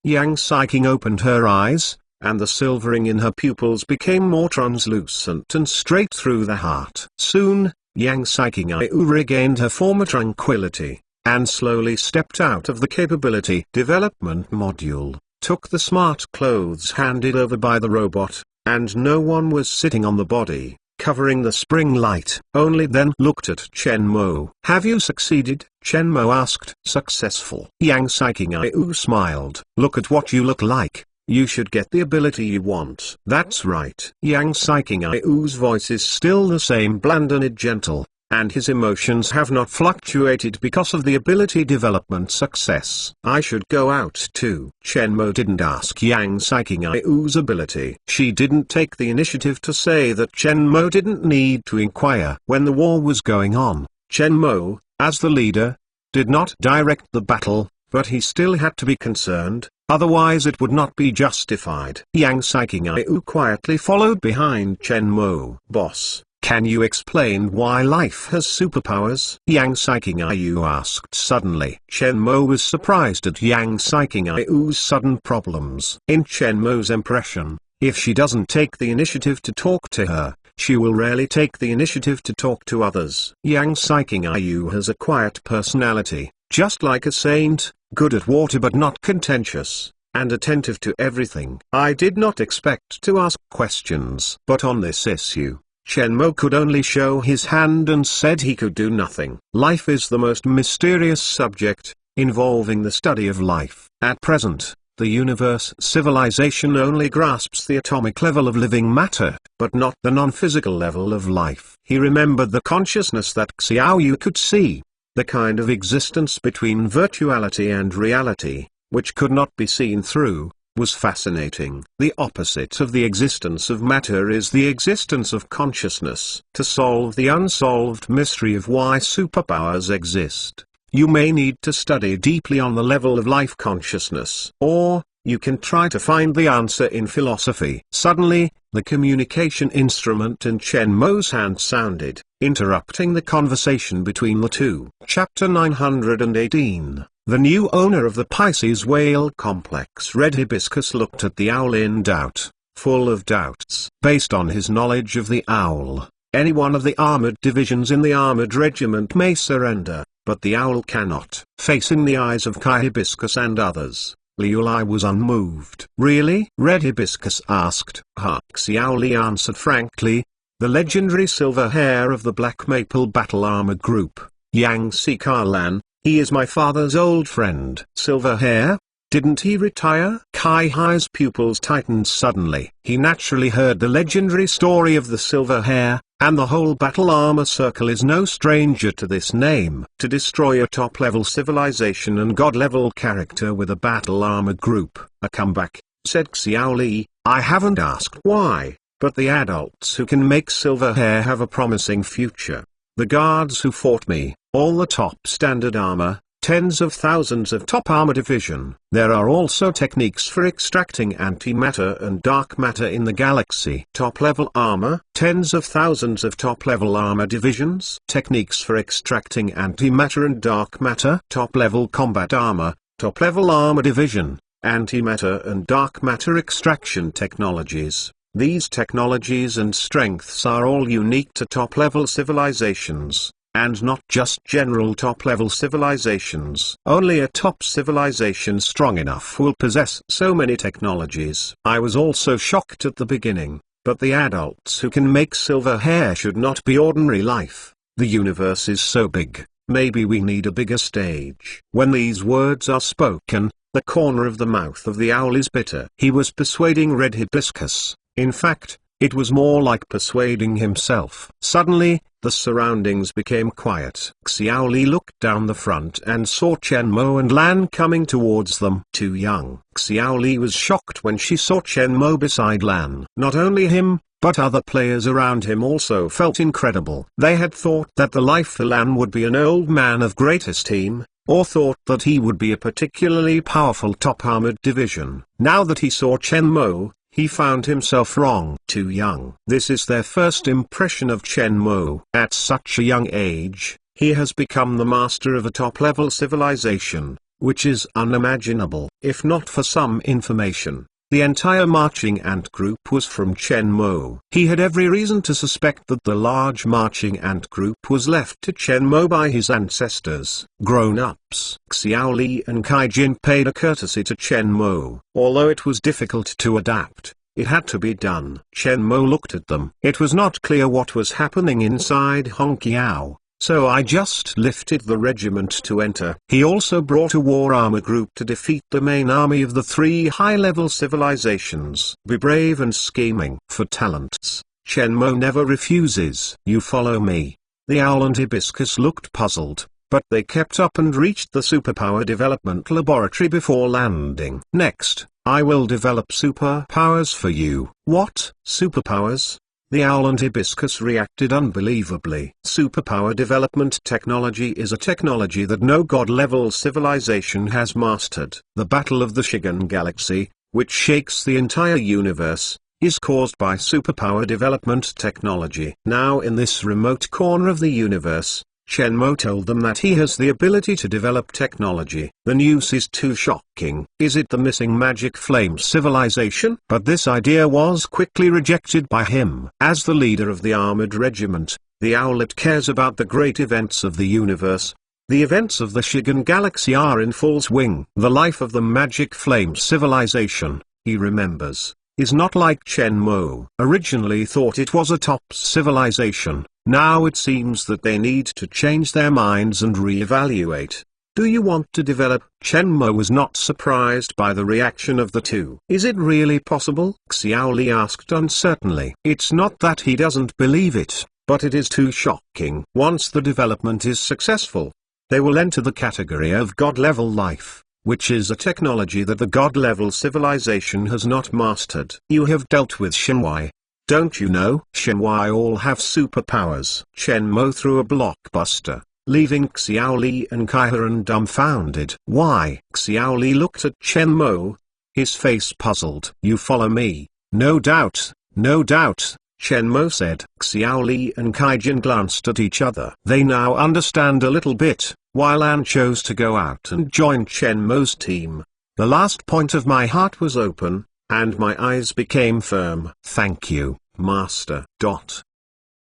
Yang Saiking opened her eyes, and the silvering in her pupils became more translucent and straight through the heart. Soon, Yang Saiking regained her former tranquility, and slowly stepped out of the capability development module, took the smart clothes handed over by the robot, and no one was sitting on the body, covering the spring light. Only then looked at Chen Mo. Have you succeeded? Chen Mo asked. Successful. Yang Saiking smiled. Look at what you look like. You should get the ability you want. That's right. Yang Saiking voice is still the same bland and gentle, and his emotions have not fluctuated because of the ability development success. I should go out too. Chen Mo didn't ask Yang Saiking ability. She didn't take the initiative to say that Chen Mo didn't need to inquire. When the war was going on, Chen Mo, as the leader, did not direct the battle, but he still had to be concerned, otherwise it would not be justified. Yang Saiking quietly followed behind Chen Mo. Boss, can you explain why life has superpowers? Yang Saiking asked suddenly. Chen Mo was surprised at Yang Saiking sudden problems. In Chen Mo's impression, if she doesn't take the initiative to talk to her, She will rarely take the initiative to talk to others. Yang Siking-Ayu has a quiet personality, just like a saint, good at water but not contentious, and attentive to everything. I did not expect to ask questions. But on this issue, Chen Mo could only show his hand and said he could do nothing. Life is the most mysterious subject, involving the study of life. At present, the universe civilization only grasps the atomic level of living matter, but not the non-physical level of life. He remembered the consciousness that Xiaoyu could see, the kind of existence between virtuality and reality, which could not be seen through, was fascinating. The opposite of the existence of matter is the existence of consciousness. To solve the unsolved mystery of why superpowers exist, you may need to study deeply on the level of life consciousness. Or, you can try to find the answer in philosophy. Suddenly, the communication instrument in Chen Mo's hand sounded, interrupting the conversation between the two. Chapter 918. The new owner of the Pisces Whale Complex. Red Hibiscus looked at the owl in doubt, full of doubts. Based on his knowledge of the owl, any one of the armored divisions in the armored regiment may surrender, but the owl cannot. Facing the eyes of Kai Hibiscus and others, Liu Lai was unmoved. Really? Red Hibiscus asked. Xiao Li answered frankly. The legendary silver hair of the Black Maple Battle Armor Group, Yang Sika-lan. He is my father's old friend. Silver hair? Didn't he retire? Kai Hai's pupils tightened suddenly. He naturally heard the legendary story of the silver hair, and the whole battle armor circle is no stranger to this name. To destroy a top-level civilization and god-level character with a battle armor group, a comeback, said Xiao Li. I haven't asked why, but the adults who can make silver hair have a promising future. The guards who fought me, all the top standard armor, tens of thousands of top armor division. There are also techniques for extracting antimatter and dark matter in the galaxy. Top-level armor, tens of thousands of top-level armor divisions. Techniques for extracting antimatter and dark matter. Top-level combat armor, top-level armor division, antimatter and dark matter extraction technologies. These technologies and strengths are all unique to top-level civilizations, and not just general top-level civilizations. Only a top civilization strong enough will possess so many technologies. I was also shocked at the beginning, but the adults who can make silver hair should not be ordinary life. The universe is so big, maybe we need a bigger stage. When these words are spoken, the corner of the mouth of the owl is bitter. He was persuading Red Hibiscus. In fact, it was more like persuading himself. Suddenly, the surroundings became quiet. Xiao Li looked down the front and saw Chen Mo and Lan coming towards them. Too young. Xiao Li was shocked when she saw Chen Mo beside Lan. Not only him, but other players around him also felt incredible. They had thought that the life for Lan would be an old man of great esteem, or thought that he would be a particularly powerful top armored division. Now that he saw Chen Mo, he found himself wrong. Too young. This is their first impression of Chen Mo. At such a young age, he has become the master of a top-level civilization, which is unimaginable. If not for some information, the entire marching ant group was from Chen Mo. He had every reason to suspect that the large marching ant group was left to Chen Mo by his ancestors. Grown-ups. Xiao Li and Kai Jin paid a courtesy to Chen Mo. Although it was difficult to adapt, it had to be done. Chen Mo looked at them. It was not clear what was happening inside Hongqiao, so I just lifted the regiment to enter. He also brought a war armor group to defeat the main army of the three high-level civilizations. Be brave and scheming. For talents, Chen Mo never refuses. You follow me. The owl and Hibiscus looked puzzled, but they kept up and reached the superpower development laboratory before landing. Next, I will develop superpowers for you. What? Superpowers? The owl and Hibiscus reacted unbelievably. Superpower development technology is a technology that no god-level civilization has mastered. The Battle of the Shigan Galaxy, which shakes the entire universe, is caused by superpower development technology. Now in this remote corner of the universe, Chen Mo told them that he has the ability to develop technology. The news is too shocking. Is it the missing magic flame civilization? But this idea was quickly rejected by him. As the leader of the armored regiment, the Owlet cares about the great events of the universe. The events of the Shigan Galaxy are in full swing. The life of the magic flame civilization, he remembers, is not like Chen Mo originally thought it was a top civilization. Now it seems that they need to change their minds and re-evaluate. Do you want to develop? Chen Mo was not surprised by the reaction of the two. Is it really possible? Xiao Li asked uncertainly. It's not that he doesn't believe it, but it is too shocking. Once the development is successful, they will enter the category of God-level life, which is a technology that the God-level civilization has not mastered. You have dealt with Shenwei. Don't you know? Shenwei all have superpowers. Chen Mo threw a blockbuster, leaving Xiao Li and Kaihan dumbfounded. Why? Xiao Li looked at Chen Mo, his face puzzled. You follow me? No doubt, no doubt, Chen Mo said. Xiao Li and Kaijin glanced at each other. They now understand a little bit, while An chose to go out and join Chen Mo's team. The last point of my heart was open, and my eyes became firm. Thank you, Master.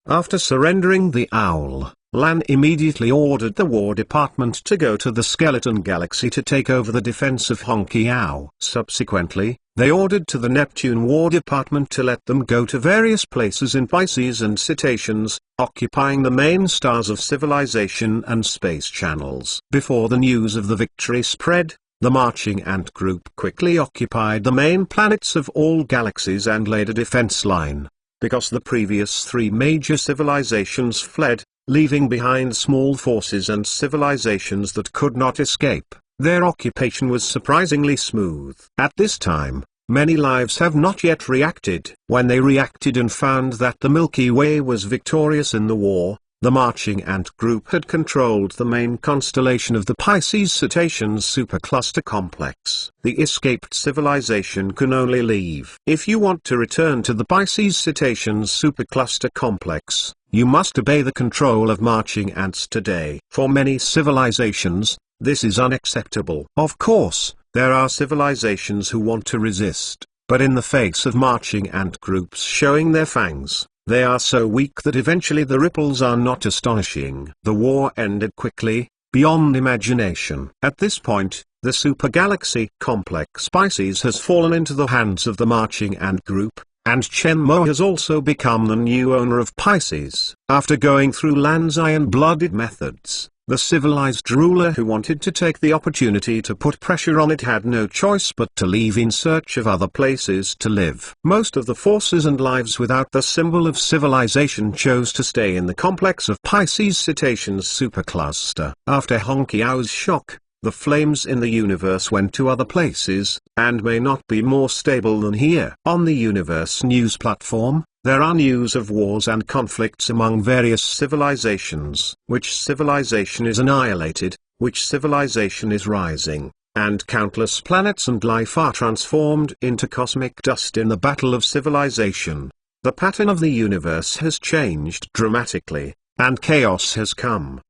After surrendering the owl, Lan immediately ordered the War Department to go to the Skeleton Galaxy to take over the defense of Honkiao. Subsequently, they ordered to the Neptune War Department to let them go to various places in Pisces and Cetaceans, occupying the main stars of civilization and space channels. Before the news of the victory spread, the marching ant group quickly occupied the main planets of all galaxies and laid a defense line. Because the previous three major civilizations fled, leaving behind small forces and civilizations that could not escape, their occupation was surprisingly smooth. At this time, many lives have not yet reacted. When they reacted and found that the Milky Way was victorious in the war, the marching ant group had controlled the main constellation of the Pisces Cetaceans supercluster complex. The escaped civilization can only leave. If you want to return to the Pisces Cetaceans supercluster complex, you must obey the control of marching ants today. For many civilizations, this is unacceptable. Of course, there are civilizations who want to resist, but in the face of marching ant groups showing their fangs, they are so weak that eventually the ripples are not astonishing. The war ended quickly, beyond imagination. At this point, the super galaxy complex Pisces has fallen into the hands of the marching ant group, and Chen Mo has also become the new owner of Pisces. After going through Lan's iron-blooded methods, the civilized ruler who wanted to take the opportunity to put pressure on it had no choice but to leave in search of other places to live. Most of the forces and lives without the symbol of civilization chose to stay in the complex of Pisces Cetaceans supercluster. After Honkiao's shock, the flames in the universe went to other places, and may not be more stable than here. On the Universe News platform, there are news of wars and conflicts among various civilizations. Which civilization is annihilated, which civilization is rising, and countless planets and life are transformed into cosmic dust in the battle of civilization. The pattern of the universe has changed dramatically, and chaos has come.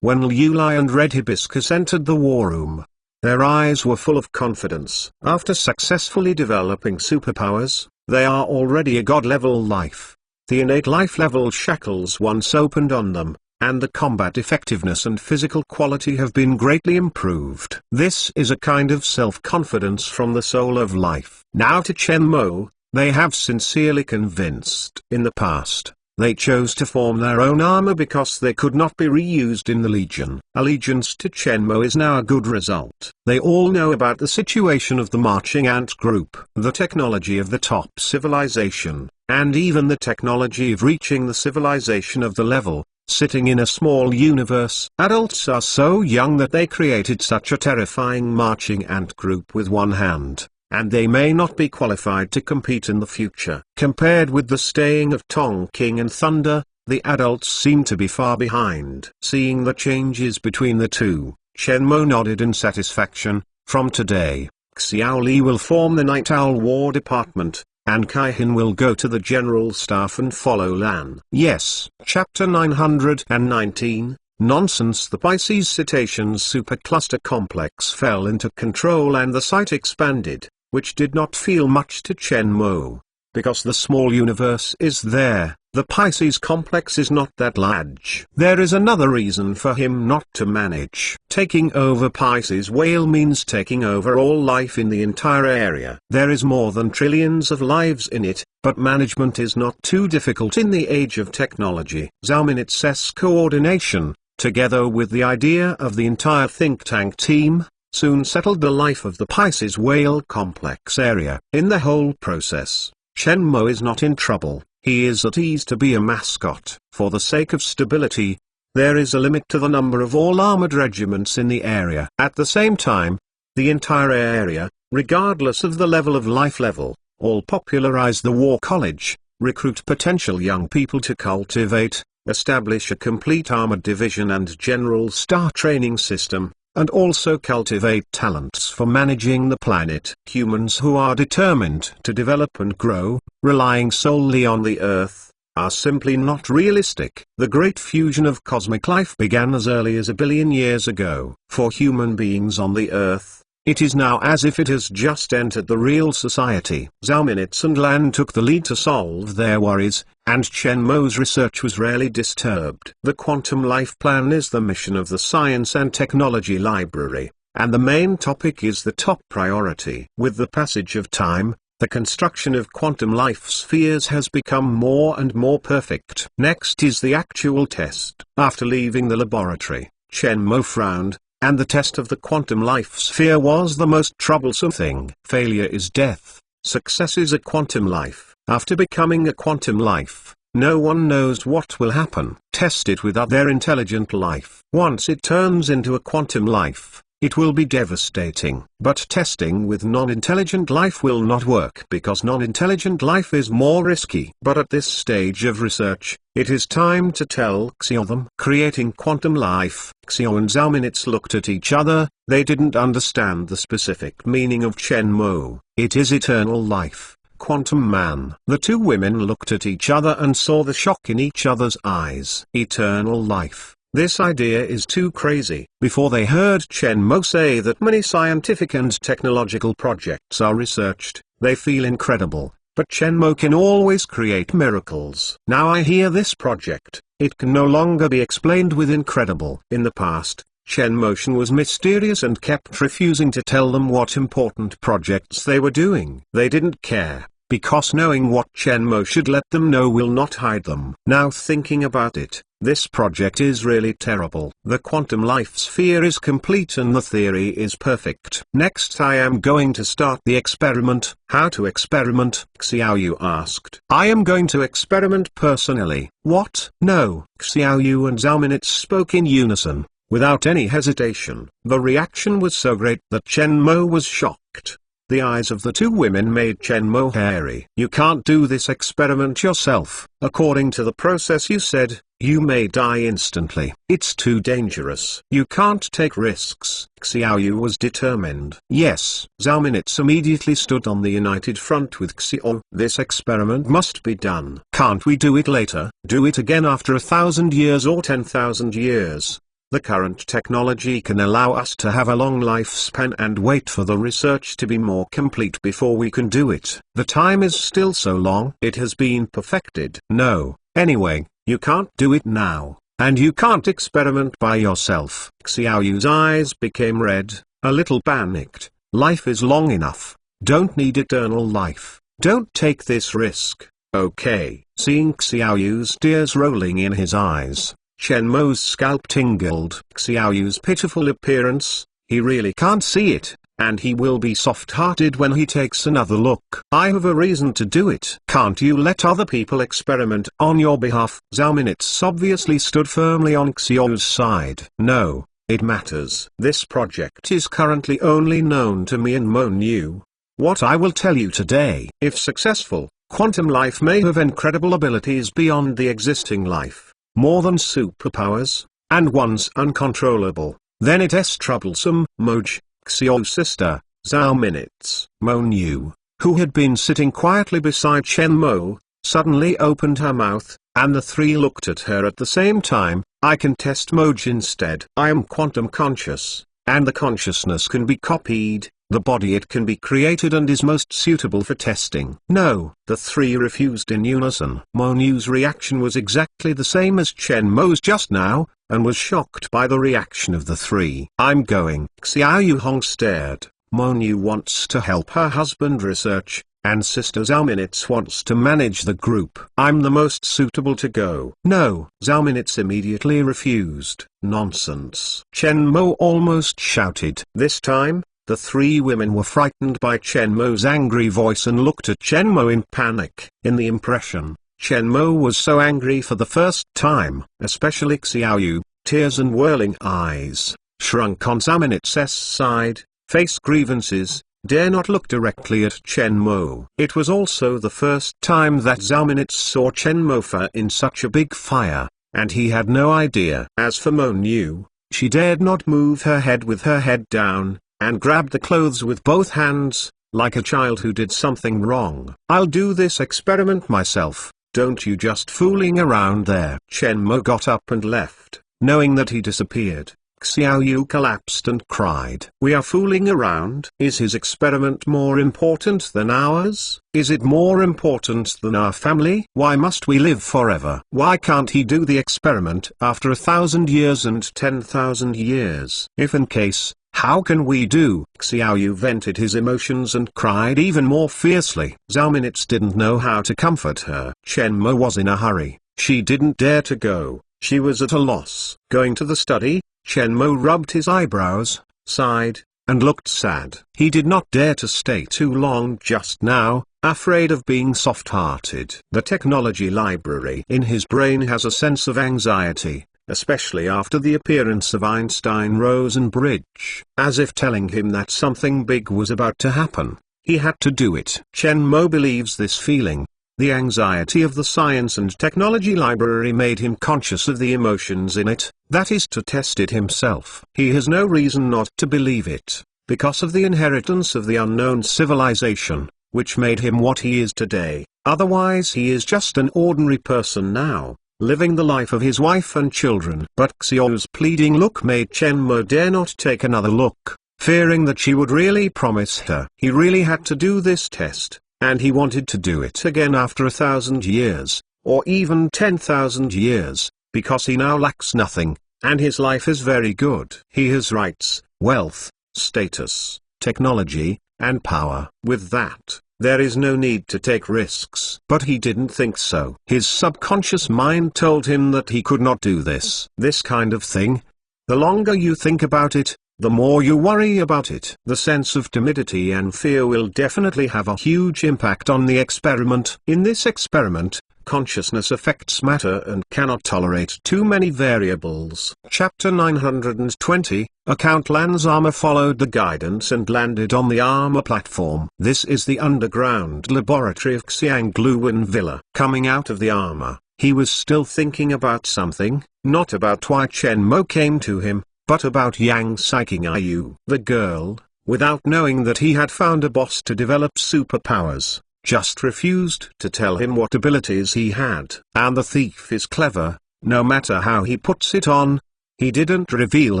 When Liu Lai and Red Hibiscus entered the war room, their eyes were full of confidence. After successfully developing superpowers, they are already a god-level life. The innate life-level shackles once opened on them, and the combat effectiveness and physical quality have been greatly improved. This is a kind of self-confidence from the soul of life. Now to Chen Mo, they have sincerely convinced. In the past, they chose to form their own armor because they could not be reused in the Legion. Allegiance to Chen Mo is now a good result. They all know about the situation of the marching ant group, the technology of the top civilization, and even the technology of reaching the civilization of the level, sitting in a small universe. Adults are so young that they created such a terrifying marching ant group with one hand, and they may not be qualified to compete in the future. Compared with the staying of Tong King and Thunder, the adults seem to be far behind. Seeing the changes between the two, Chen Mo nodded in satisfaction. From today, Xiao Li will form the Night Owl War Department, and Kaihin will go to the general staff and follow Lan. Yes. Chapter 919, Nonsense. The Pisces Cetacean supercluster complex fell into control and the site expanded, which did not feel much to Chen Mo. Because the small universe is there, the Pisces complex is not that large. There is another reason for him not to manage. Taking over Pisces whale means taking over all life in the entire area. There is more than trillions of lives in it, but management is not too difficult in the age of technology. Zhao Minit's coordination, together with the idea of the entire think tank team, soon settled the life of the Pisces whale complex area. In the whole process, Chen Mo is not in trouble. He is at ease to be a mascot. For the sake of stability, there is a limit to the number of all armored regiments in the area. At the same time, the entire area, regardless of the level of life level, all popularize the War College, recruit potential young people to cultivate, establish a complete armored division and general star training system, and also cultivate talents for managing the planet. Humans who are determined to develop and grow, relying solely on the Earth, are simply not realistic. The great fusion of cosmic life began as early as 1 billion years ago. For human beings on the Earth, it is now as if it has just entered the real society. Zhao Minitz and Lan took the lead to solve their worries, and Chen Mo's research was rarely disturbed. The Quantum Life Plan is the mission of the Science and Technology Library, and the main topic is the top priority. With the passage of time, the construction of quantum life spheres has become more and more perfect. Next is the actual test. After leaving the laboratory, Chen Mo frowned, and the test of the quantum life sphere was the most troublesome thing. Failure is death, success is a quantum life. After becoming a quantum life, no one knows what will happen. Test it with other intelligent life. Once it turns into a quantum life, it will be devastating. But testing with non-intelligent life will not work because non-intelligent life is more risky. But at this stage of research, it is time to tell Xiao them. Creating quantum life. Xiao and Zhao Minitz looked at each other. They didn't understand the specific meaning of Chen Mo. It is eternal life. Quantum Man. The two women looked at each other and saw the shock in each other's eyes. Eternal life. This idea is too crazy. Before they heard Chen Mo say that many scientific and technological projects are researched, they feel incredible. But Chen Mo can always create miracles. Now I hear this project, it can no longer be explained with incredible. In the past, Chen Motion was mysterious and kept refusing to tell them what important projects they were doing. They didn't care, because knowing what Chen Mo should let them know will not hide them. Now thinking about it, this project is really terrible. The quantum life sphere is complete and the theory is perfect. Next I am going to start the experiment. How to experiment? Xiaoyu asked. I am going to experiment personally. What? No. Xiaoyu and Zhao Minitz spoke in unison, without any hesitation. The reaction was so great that Chen Mo was shocked. The eyes of the two women made Chen Mo hairy. You can't do this experiment yourself. According to the process you said, you may die instantly. It's too dangerous. You can't take risks. Xiaoyu was determined. Yes. Zhao Minitz immediately stood on the united front with Xiao. This experiment must be done. Can't we do it later? Do it again after 1,000 years or 10,000 years. The current technology can allow us to have a long lifespan and wait for the research to be more complete before we can do it. The time is still so long. It has been perfected. No. Anyway, you can't do it now, and you can't experiment by yourself. Xiaoyu's eyes became red, a little panicked. Life is long enough. Don't need eternal life. Don't take this risk. Okay. Seeing Xiaoyu's tears rolling in his eyes, Chen Mo's scalp tingled. Xiaoyu's pitiful appearance, he really can't see it, and he will be soft-hearted when he takes another look. I have a reason to do it. Can't you let other people experiment on your behalf? Zhao Minitz obviously stood firmly on Xiaoyu's side. No, it matters. This project is currently only known to me and Mo Niu. What I will tell you today. If successful, quantum life may have incredible abilities beyond the existing life. More than superpowers, and once uncontrollable, then it is troublesome. Moj, Xiao's sister, Zhao Minitz, Mo Niu, who had been sitting quietly beside Chen Mo, suddenly opened her mouth, and the three looked at her at the same time. I can test Moj instead. I am quantum conscious, and the consciousness can be copied. The body it can be created and is most suitable for testing. No, the three refused in unison. Mo Niu's reaction was exactly the same as Chen Mo's just now, and was shocked by the reaction of the three. I'm going. Xiao Yuhong stared. Mo Niu wants to help her husband research, and Sister Zhao Minutes wants to manage the group. I'm the most suitable to go. No, Zhao Minutes immediately refused. Nonsense. Chen Mo almost shouted. This time, the three women were frightened by Chen Mo's angry voice and looked at Chen Mo in panic. In the impression, Chen Mo was so angry for the first time, especially Xiao Yu, tears and whirling eyes, shrunk on Zhao Minutes' side, face grievances, dare not look directly at Chen Mo. It was also the first time that Zhao Minutes saw Chen Mo in such a big fire, and he had no idea. As for Mo Niu, she dared not move her head with her head down, and grabbed the clothes with both hands, like a child who did something wrong. I'll do this experiment myself, don't you just fooling around there. Chen Mo got up and left. Knowing that he disappeared, Xiao Yu collapsed and cried. We are fooling around? Is his experiment more important than ours? Is it more important than our family? Why must we live forever? Why can't he do the experiment after 1,000 years and 10,000 years? If in case, how can we do? Xiao Yu vented his emotions and cried even more fiercely. Zhao Minutes didn't know how to comfort her. Chen Mo was in a hurry. She didn't dare to go. She was at a loss. Going to the study, Chen Mo rubbed his eyebrows, sighed, and looked sad. He did not dare to stay too long just now, afraid of being soft-hearted. The technology library in his brain has a sense of anxiety, especially after the appearance of Einstein-Rosen-Bridge. As if telling him that something big was about to happen, he had to do it. Chen Mo believes this feeling. The anxiety of the Science and Technology Library made him conscious of the emotions in it, that is to test it himself. He has no reason not to believe it, because of the inheritance of the unknown civilization, which made him what he is today. Otherwise he is just an ordinary person now, living the life of his wife and children. But Xiao's pleading look made Chen Mo dare not take another look, fearing that she would really promise her. He really had to do this test. And he wanted to do it again after 1,000 years, or even 10,000 years, because he now lacks nothing, and his life is very good. He has rights, wealth, status, technology, and power. With that, there is no need to take risks. But he didn't think so. His subconscious mind told him that he could not do this. This kind of thing. The longer you think about it, the more you worry about it. The sense of timidity and fear will definitely have a huge impact on the experiment. In this experiment, consciousness affects matter and cannot tolerate too many variables. Chapter 920, Account Lan's armor followed the guidance and landed on the armor platform. This is the underground laboratory of Xiang Gluwen Villa. Coming out of the armor, he was still thinking about something, not about why Chen Mo came to him, but about Yang Xiqing. The girl, without knowing that he had found a boss to develop superpowers, just refused to tell him what abilities he had. And the thief is clever, no matter how he puts it on. He didn't reveal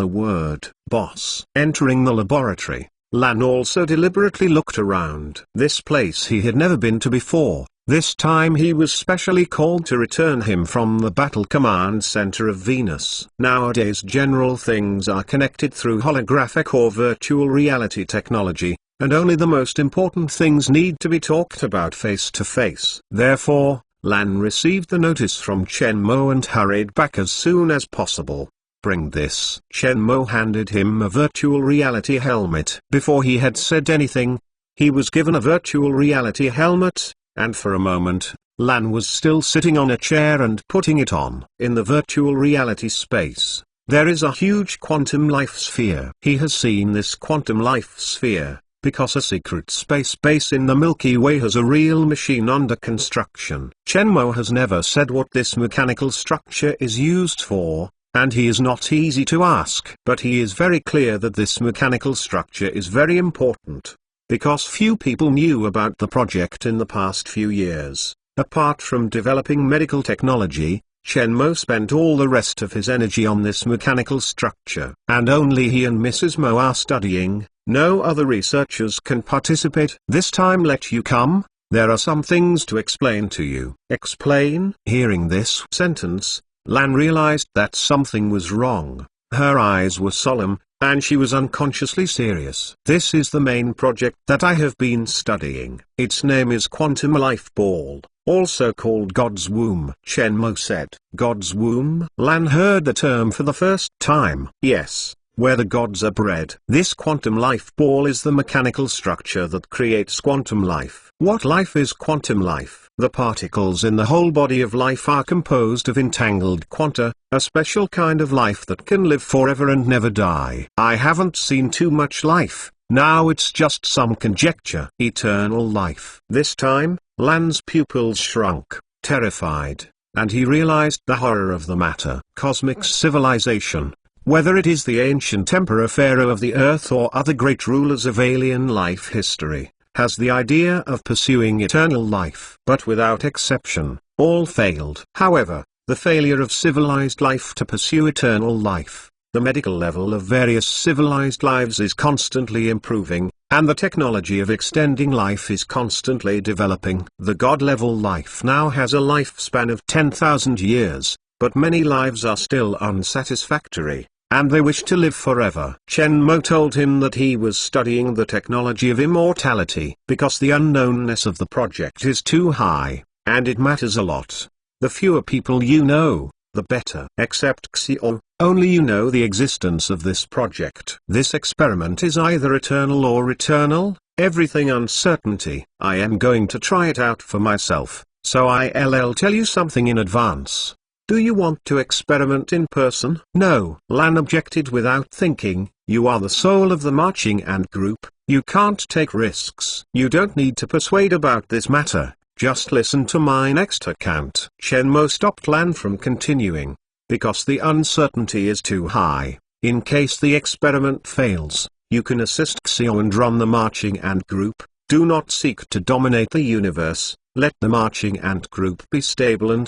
a word. Boss. Entering the laboratory, Lan also deliberately looked around. This place he had never been to before. This time he was specially called to return him from the Battle Command Center of Venus. Nowadays general things are connected through holographic or virtual reality technology, and only the most important things need to be talked about face to face. Therefore, Lan received the notice from Chen Mo and hurried back as soon as possible. Bring this. Chen Mo handed him a virtual reality helmet. Before he had said anything, he was given a virtual reality helmet. And for a moment, Lan was still sitting on a chair and putting it on. In the virtual reality space, there is a huge quantum life sphere. He has seen this quantum life sphere, because a secret space base in the Milky Way has a real machine under construction. Chen Mo has never said what this mechanical structure is used for, and he is not easy to ask. But he is very clear that this mechanical structure is very important. because few people knew about the project in the past few years. Apart from developing medical technology, Chen Mo spent all the rest of his energy on this mechanical structure. And only he and Mrs. Mo are studying, no other researchers can participate. This time let you come, there are some things to explain to you. Explain? Hearing this sentence, Lan realized that something was wrong. Her eyes were solemn, and she was unconsciously serious. This is the main project that I have been studying. Its name is Quantum Life Ball, also called God's Womb. Chen Mo said. God's Womb? Lan heard the term for the first time. Yes, where the gods are bred. This quantum life ball is the mechanical structure that creates quantum life. What life is quantum life? The particles in the whole body of life are composed of entangled quanta, a special kind of life that can live forever and never die. I haven't seen too much life, now it's just some conjecture. Eternal life. This time, Lan's pupils shrunk, terrified, and he realized the horror of the matter. Cosmic civilization, whether it is the ancient emperor pharaoh of the earth or other great rulers of alien life history, has the idea of pursuing eternal life. But without exception, all failed. However, the failure of civilized life to pursue eternal life, the medical level of various civilized lives is constantly improving, and the technology of extending life is constantly developing. The God-level life now has a lifespan of 10,000 years, but many lives are still unsatisfactory, and they wish to live forever. Chen Mo told him that he was studying the technology of immortality because the unknownness of the project is too high, and it matters a lot. The fewer people you know, the better. Except Xiao, only you know the existence of this project. This experiment is either eternal or eternal, everything uncertainty. I am going to try it out for myself, so I'll tell you something in advance. Do you want to experiment in person? No. Lan objected without thinking. You are the soul of the marching ant group, you can't take risks. You don't need to persuade about this matter, just listen to my next account. Chen Mo stopped Lan from continuing, because the uncertainty is too high. In case the experiment fails, you can assist Xiao and run the marching ant group. Do not seek to dominate the universe. Let the marching ant group be stable in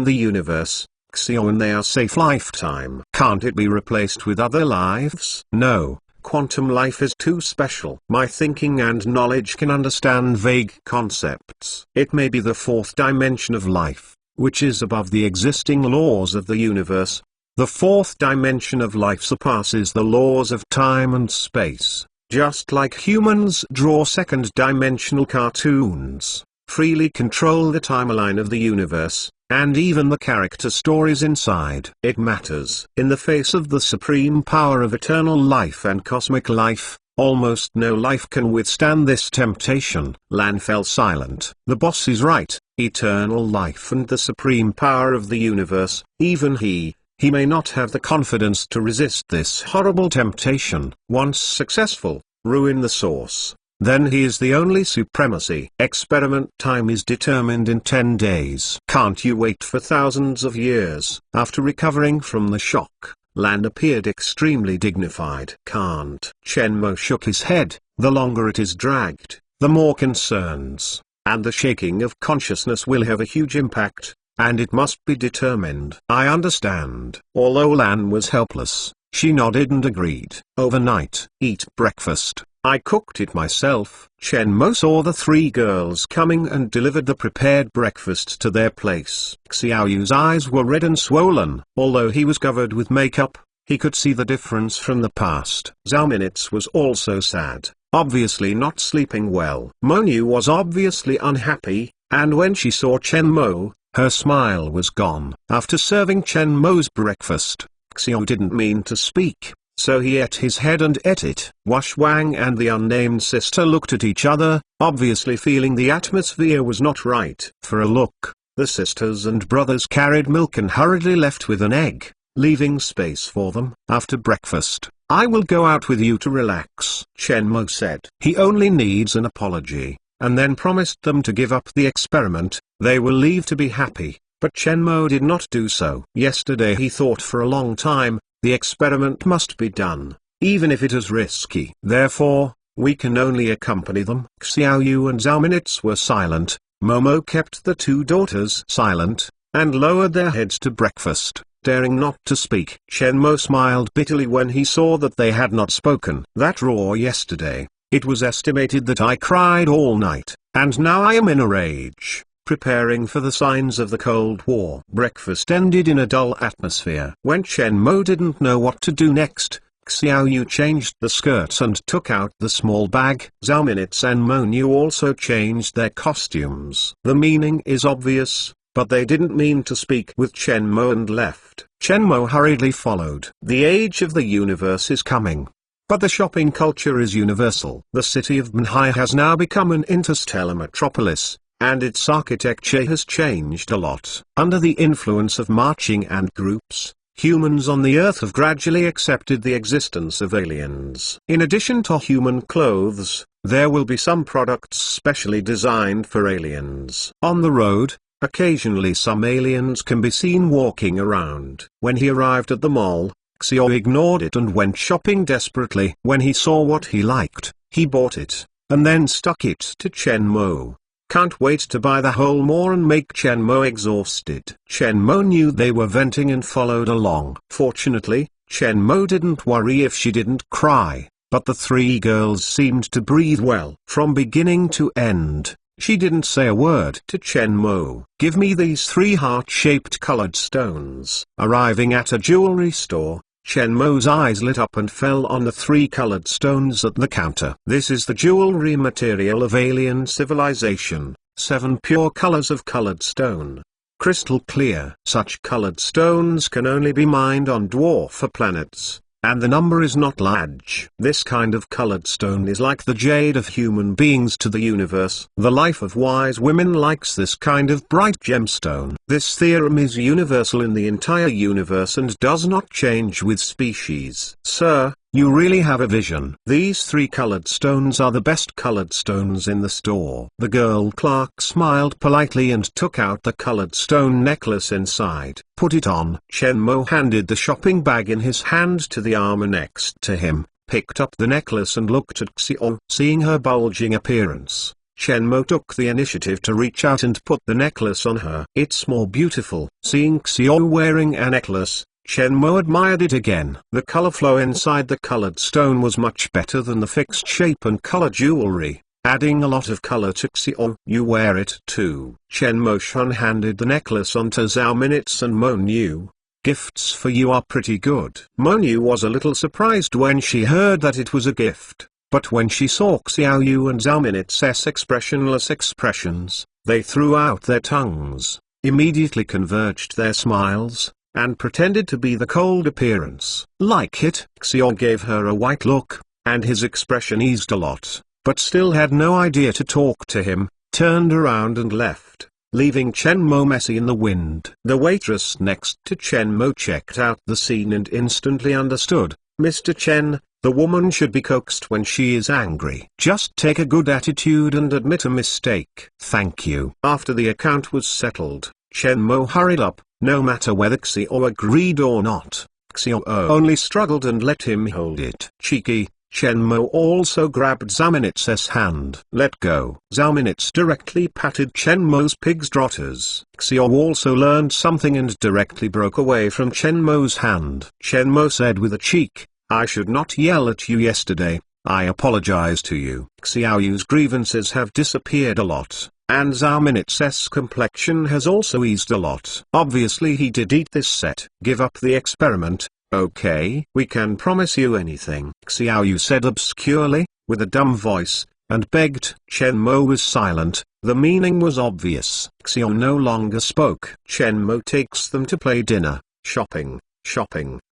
the universe, Xiao, and they are safe lifetime. Can't it be replaced with other lives? No, quantum life is too special. My thinking and knowledge can understand vague concepts. It may be the fourth dimension of life, which is above the existing laws of the universe. The fourth dimension of life surpasses the laws of time and space. Just like humans draw second-dimensional cartoons, freely control the timeline of the universe, and even the character stories inside. It matters. In the face of the supreme power of eternal life and cosmic life, almost no life can withstand this temptation. Lan fell silent. The boss is right, eternal life and the supreme power of the universe, even he may not have the confidence to resist this horrible temptation. Once successful, ruin the source. Then he is the only supremacy. Experiment time is determined in 10 days. Can't you wait for thousands of years? After recovering from the shock, Lan appeared extremely dignified. Can't. Chen Mo shook his head. The longer it is dragged, the more concerns, and the shaking of consciousness will have a huge impact, and it must be determined. I understand. Although Lan was helpless, she nodded and agreed. Overnight, eat breakfast. I cooked it myself. Chen Mo saw the three girls coming and delivered the prepared breakfast to their place. Xiao Yu's eyes were red and swollen. Although he was covered with makeup, he could see the difference from the past. Zhao Minutes was also sad, obviously not sleeping well. Monu was obviously unhappy, and when she saw Chen Mo, her smile was gone. After serving Chen Mo's breakfast, Xiao didn't mean to speak, so he ate his head and ate it. Wash Wang and the unnamed sister looked at each other, obviously feeling the atmosphere was not right. For a look, the sisters and brothers carried milk and hurriedly left with an egg, leaving space for them. After breakfast, I will go out with you to relax, Chen Mo said. He only needs an apology, and then promised them to give up the experiment. They will leave to be happy, but Chen Mo did not do so. Yesterday he thought for a long time, the experiment must be done, even if it is risky. Therefore, We can only accompany them. Xiaoyu and Zhao Minutes were silent. Momo kept the two daughters silent, and lowered their heads to breakfast, daring not to speak. Shenmue smiled bitterly when he saw that they had not spoken. That roar yesterday, it was estimated that I cried all night, and now I am in a rage, preparing for the signs of the Cold War. Breakfast ended in a dull atmosphere. When Shenmue didn't know what to do next, Xiaoyu changed the skirts and took out the small bag. Zhao Minutes and Monu also changed their costumes. The meaning is obvious, but they didn't mean to speak with Shenmue and left. Shenmue hurriedly followed. The age of the universe is coming. But the shopping culture is universal. The city of Banhai has now become an interstellar metropolis, and its architecture has changed a lot. Under the influence of marching and groups, humans on the Earth have gradually accepted the existence of aliens. In addition to human clothes, there will be some products specially designed for aliens. On the road, occasionally some aliens can be seen walking around. When he arrived at the mall, Xiao ignored it and went shopping desperately. When he saw what he liked, he bought it, and then stuck it to Shenmue. Can't wait to buy the whole mall and make Shenmue exhausted. Shenmue knew they were venting and followed along. Fortunately, Shenmue didn't worry if she didn't cry, but the three girls seemed to breathe well. From beginning to end, she didn't say a word to Shenmue. Give me these 3 heart-shaped colored stones. Arriving at a jewelry store, Shenmue's eyes lit up and fell on the 3 colored stones at the counter. This is the jewelry material of alien civilization, 7 pure colors of colored stone. Crystal clear. Such colored stones can only be mined on dwarf planets, and the number is not large. This kind of colored stone is like the jade of human beings to the universe. The life of wise women likes this kind of bright gemstone. This theorem is universal in the entire universe and does not change with species. Sir, you really have a vision. These 3 colored stones are the best colored stones in the store. The girl clerk smiled politely and took out the colored stone necklace inside. Put it on. Shenmue handed the shopping bag in his hand to the armor next to him, picked up the necklace and looked at Xiao. Seeing her bulging appearance, Shenmue took the initiative to reach out and put the necklace on her. It's more beautiful. Seeing Xiao wearing a necklace, Shenmue admired it again. The color flow inside the colored stone was much better than the fixed shape and color jewelry, adding a lot of color to Xiao. You wear it too. Shenmue handed the necklace onto Zhao Minutes and Monu. Gifts for you are pretty good. Monu was a little surprised when she heard that it was a gift, but when she saw Xiaoyu and Zhao Minutes' expressionless expressions, they threw out their tongues, immediately converged their smiles, and pretended to be the cold appearance. Like it? Xiao gave her a white look, and his expression eased a lot, but still had no idea to talk to him, turned around and left, leaving Shenmue messy in the wind. The waitress next to Shenmue checked out the scene and instantly understood. Mr. Chen, the woman should be coaxed when she is angry. Just take a good attitude and admit a mistake. Thank you. After the account was settled, Shenmue hurried up. No matter whether Xiao agreed or not, Xiao only struggled and let him hold it. Cheeky, Shenmue also grabbed Zhao Minutes' hand. Let go. Zhao Minutes directly patted Shenmue's pig's trotters. Xiao also learned something and directly broke away from Shenmue's hand. Shenmue said with a cheek, I should not yell at you yesterday, I apologize to you. Xiaoyu's grievances have disappeared a lot, and Zhao Minutes' complexion has also eased a lot. Obviously he did eat this set. Give up the experiment, okay? We can promise you anything, Xiaoyu said obscurely, with a dumb voice, and begged. Shenmue was silent. The meaning was obvious. Xiao no longer spoke. Shenmue takes them to play dinner, shopping,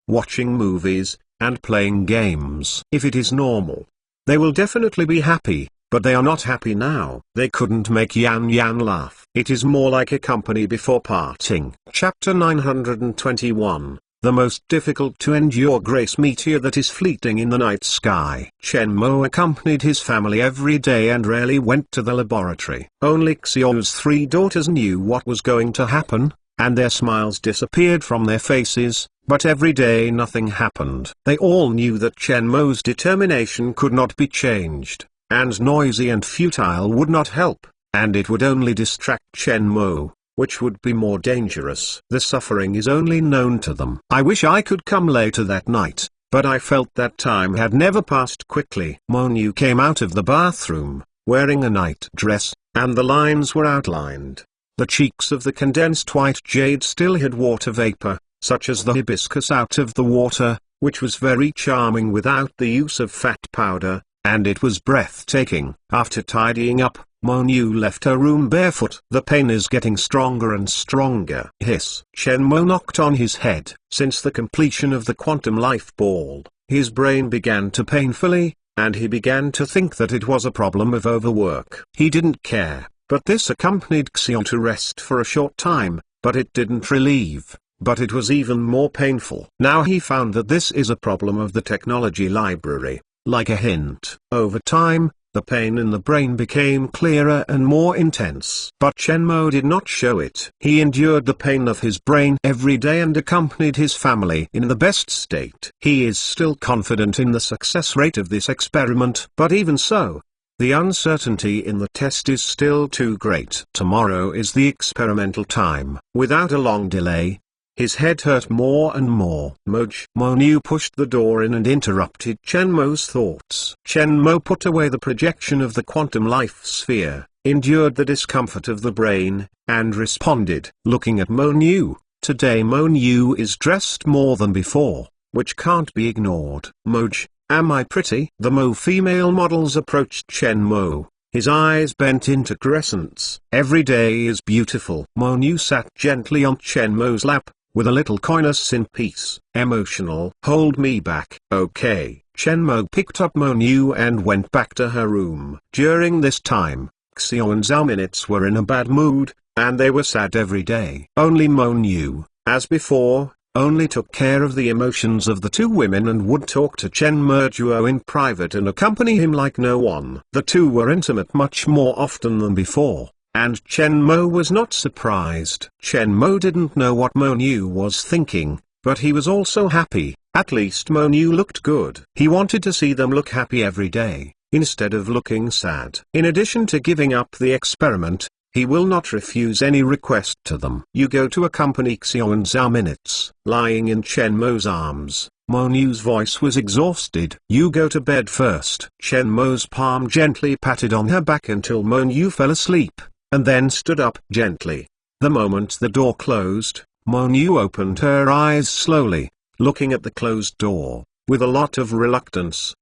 watching movies, and playing games. If it is normal, they will definitely be happy. But they are not happy now. They couldn't make Yan Yan laugh. It is more like a company before parting. Chapter 921. The most difficult to endure grace meteor that is fleeting in the night sky. Shenmue accompanied his family every day and rarely went to the laboratory. Only Xiao's 3 daughters knew what was going to happen. and their smiles disappeared from their faces, but every day nothing happened. They all knew that Chen Mo's determination could not be changed, and noisy and futile would not help, and it would only distract Chen Mo, which would be more dangerous. The suffering is only known to them. I wish I could come later that night, but I felt that time had never passed quickly. Mon Yu came out of the bathroom, wearing a night dress, and the lines were outlined. The cheeks of the condensed white jade still had water vapor, such as the hibiscus out of the water, which was very charming without the use of fat powder, and it was breathtaking. After tidying up, Mon Yu left her room barefoot. The pain is getting stronger and stronger. Hiss. Chen Mo knocked on his head. Since the completion of the quantum life ball, his brain began to painfully, and he began to think that it was a problem of overwork. He didn't care, but this accompanied Xiao to rest for a short time, but it didn't relieve, but it was even more painful. Now he found that this is a problem of the technology library, like a hint. Over time, the pain in the brain became clearer and more intense. But Chen Mo did not show it. He endured the pain of his brain every day and accompanied his family in the best state. He is still confident in the success rate of this experiment. But even so, the uncertainty in the test is still too great. Tomorrow is the experimental time. Without a long delay, his head hurt more and more. Mon Yu pushed the door in and interrupted Chen Mo's thoughts. Chen Mo put away the projection of the quantum life sphere, endured the discomfort of the brain, and responded. Looking at Mon Yu, today Mon Yu is dressed more than before, which can't be ignored. Moj, am I pretty? The Mo female models approached Chen Mo. His eyes bent into crescents. Every day is beautiful. Mon Yu sat gently on Chen Mo's lap, with a little coyness in peace. Emotional. Hold me back. Okay. Chen Mo picked up Mon Yu and went back to her room. During this time, Xiao and Zhao Minutes were in a bad mood, and they were sad every day. Only Mon Yu, as before, only took care of the emotions of the two women and would talk to Chen Merjuo in private and accompany him like no one. The two were intimate much more often than before, and Chen Mo was not surprised. Chen Mo didn't know what Mon Yu was thinking, but he was also happy. At least Mon Yu looked good. He wanted to see them look happy every day, instead of looking sad. In addition to giving up the experiment, he will not refuse any request to them. You go to accompany Xiao and Zhao Minutes. Lying in Chen Mo's arms, Mon Yu's voice was exhausted. You go to bed first. Chen Mo's palm gently patted on her back until Mon Yu fell asleep, and then stood up gently. The moment the door closed, Mon Yu opened her eyes slowly, looking at the closed door, with a lot of reluctance.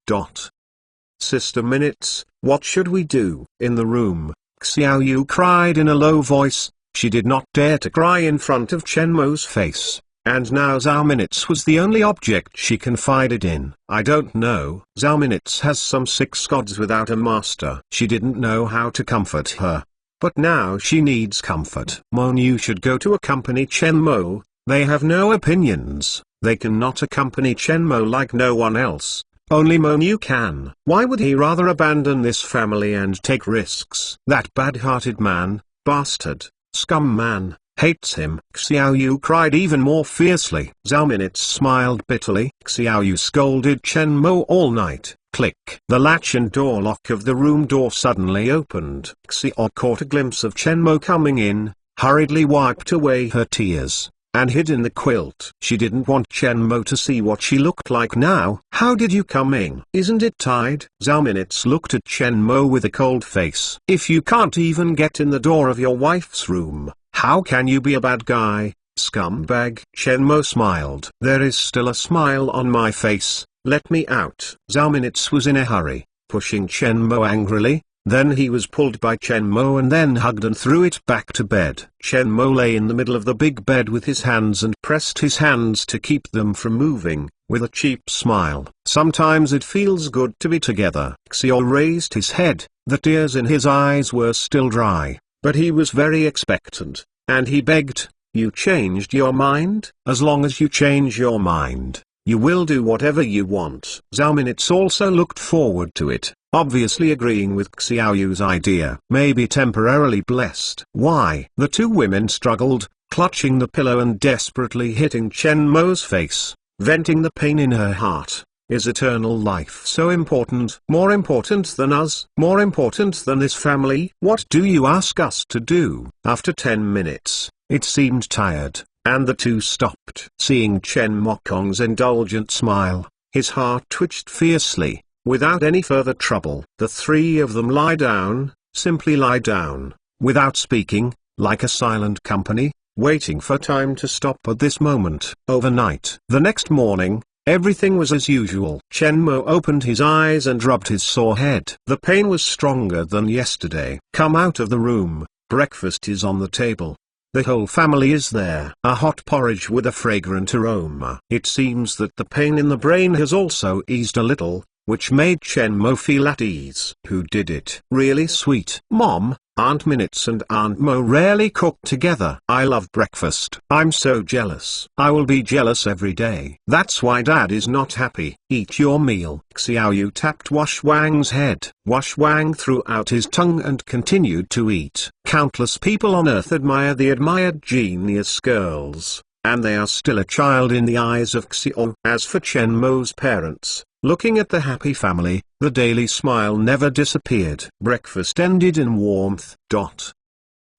Sister Minutes, what should we do? In the room, Xiao Yu cried in a low voice. She did not dare to cry in front of Chen Mo's face, and now Zhao Minutes was the only object she confided in. I don't know. Zhao Minutes has some 6 gods without a master. She didn't know how to comfort her, but now she needs comfort. Mon Yu should go to accompany Chen Mo. They have no opinions. They cannot accompany Chen Mo like no one else. Only Mon Yu can. Why would he rather abandon this family and take risks? That bad-hearted man, bastard, scum man, hates him. Xiao Yu cried even more fiercely. Zhao Minutes smiled bitterly. Xiao Yu scolded Chen Mo all night. Click. The latch and door lock of the room door suddenly opened. Xiao caught a glimpse of Chen Mo coming in, hurriedly wiped away her tears, and hid in the quilt. She didn't want Chen Mo to see what she looked like now. How did you come in? Isn't it tied? Zhao Minutes looked at Chen Mo with a cold face. If you can't even get in the door of your wife's room, how can you be a bad guy, scumbag? Chen Mo smiled. There is still a smile on my face. Let me out. Zhao Minutes was in a hurry, pushing Chen Mo angrily. Then he was pulled by Chen Mo and then hugged and threw it back to bed. Chen Mo lay in the middle of the big bed with his hands and pressed his hands to keep them from moving, with a cheap smile. Sometimes it feels good to be together. Xiao raised his head. The tears in his eyes were still dry, but he was very expectant, and he begged, "You changed your mind? As long as you change your mind, you will do whatever you want." Zhao Minutes also looked forward to it, obviously agreeing with Xiao Yu's idea. Maybe temporarily blessed. Why? The two women struggled, clutching the pillow and desperately hitting Chen Mo's face, venting the pain in her heart. Is eternal life so important? More important than us? More important than this family? What do you ask us to do? After 10 minutes, it seemed tired, and the two stopped. Seeing Chen Mokong's indulgent smile, his heart twitched fiercely. Without any further trouble, the three of them lie down, simply lie down, without speaking, like a silent company, waiting for time to stop at this moment. Overnight. The next morning, everything was as usual. Chen Mo opened his eyes and rubbed his sore head. The pain was stronger than yesterday. Come out of the room, breakfast is on the table. The whole family is there. A hot porridge with a fragrant aroma. It seems that the pain in the brain has also eased a little, which made Chen Mo feel at ease. Who did it? Really sweet. Mom, Aunt Minutes and Aunt Mo rarely cook together. I love breakfast. I'm so jealous. I will be jealous every day. That's why Dad is not happy. Eat your meal. Xiao Yu tapped Wash Wang's head. Wash Wang threw out his tongue and continued to eat. Countless people on earth admire the admired genius girls, and they are still a child in the eyes of Xiao. As for Chen Mo's parents, looking at the happy family, the daily smile never disappeared. Breakfast ended in warmth.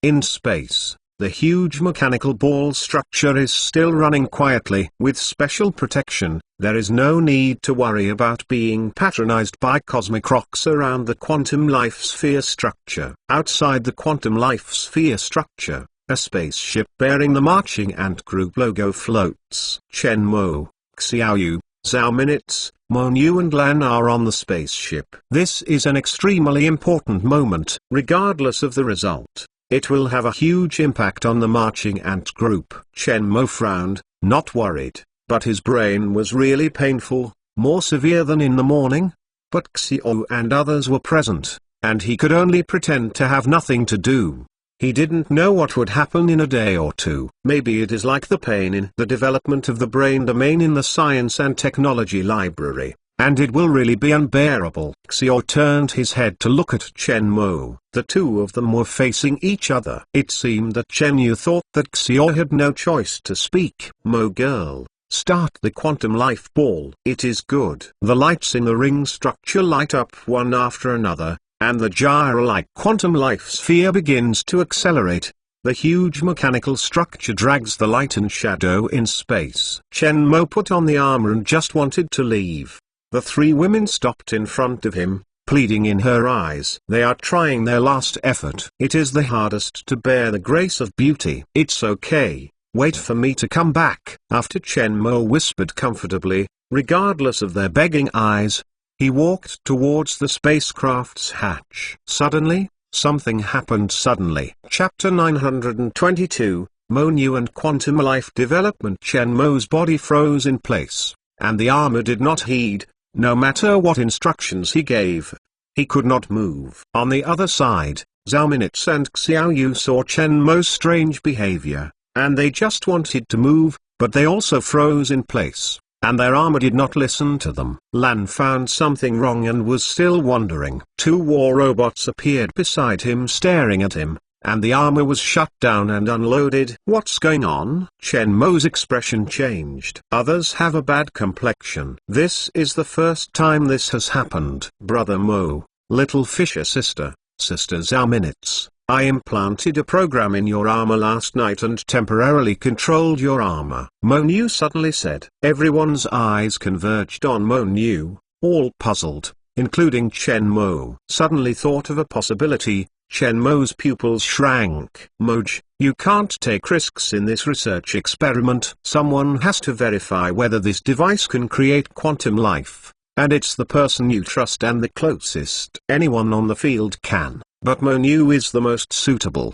In space, the huge mechanical ball structure is still running quietly. With special protection, there is no need to worry about being patronized by cosmic rocks around the quantum life sphere structure. Outside the quantum life sphere structure, a spaceship bearing the Marching Ant Group logo floats. Chen Mo, Xiao Yu, Zhao Minutes, Mon Yu and Lan are on the spaceship. This is an extremely important moment. Regardless of the result, it will have a huge impact on the Marching Ant Group. Chen Mo frowned, not worried, but his brain was really painful, more severe than in the morning. But Xiao and others were present, and he could only pretend to have nothing to do. He didn't know what would happen in a day or two. Maybe it is like the pain in the development of the brain domain in the science and technology library, and it will really be unbearable. Xiao turned his head to look at Chen Mo. The two of them were facing each other. It seemed that Chen Yu thought that Xiao had no choice to speak. Mo girl, start the quantum life ball. It is good. The lights in the ring structure light up one after another, and the gyro-like quantum life sphere begins to accelerate. The huge mechanical structure drags the light and shadow in space. Chen Mo put on the armor and just wanted to leave. The three women stopped in front of him, pleading in her eyes. They are trying their last effort. It is the hardest to bear the grace of beauty. It's okay, wait for me to come back. After Chen Mo whispered comfortably, regardless of their begging eyes, he walked towards the spacecraft's hatch. Suddenly, something happened suddenly. Chapter 922, Mon Yu and Quantum Life Development. Chen Mo's body froze in place, and the armor did not heed, no matter what instructions he gave. He could not move. On the other side, Zhao Minutes and Xiao Yu saw Chen Mo's strange behavior, and they just wanted to move, but they also froze in place, and their armor did not listen to them. Lan found something wrong and was still wondering. Two war robots appeared beside him staring at him, and the armor was shut down and unloaded. What's going on? Chen Mo's expression changed. Others have a bad complexion. This is the first time this has happened. Brother Mo, little fisher sister, Sister Zhao Minutes, I implanted a program in your armor last night and temporarily controlled your armor. Mon Yu suddenly said. Everyone's eyes converged on Mon Yu, all puzzled, including Chen Mo. Suddenly thought of a possibility. Chen Mo's pupils shrank. Moj, you can't take risks in this research experiment. Someone has to verify whether this device can create quantum life, and it's the person you trust and the closest. Anyone on the field can, but Mon Yu is the most suitable.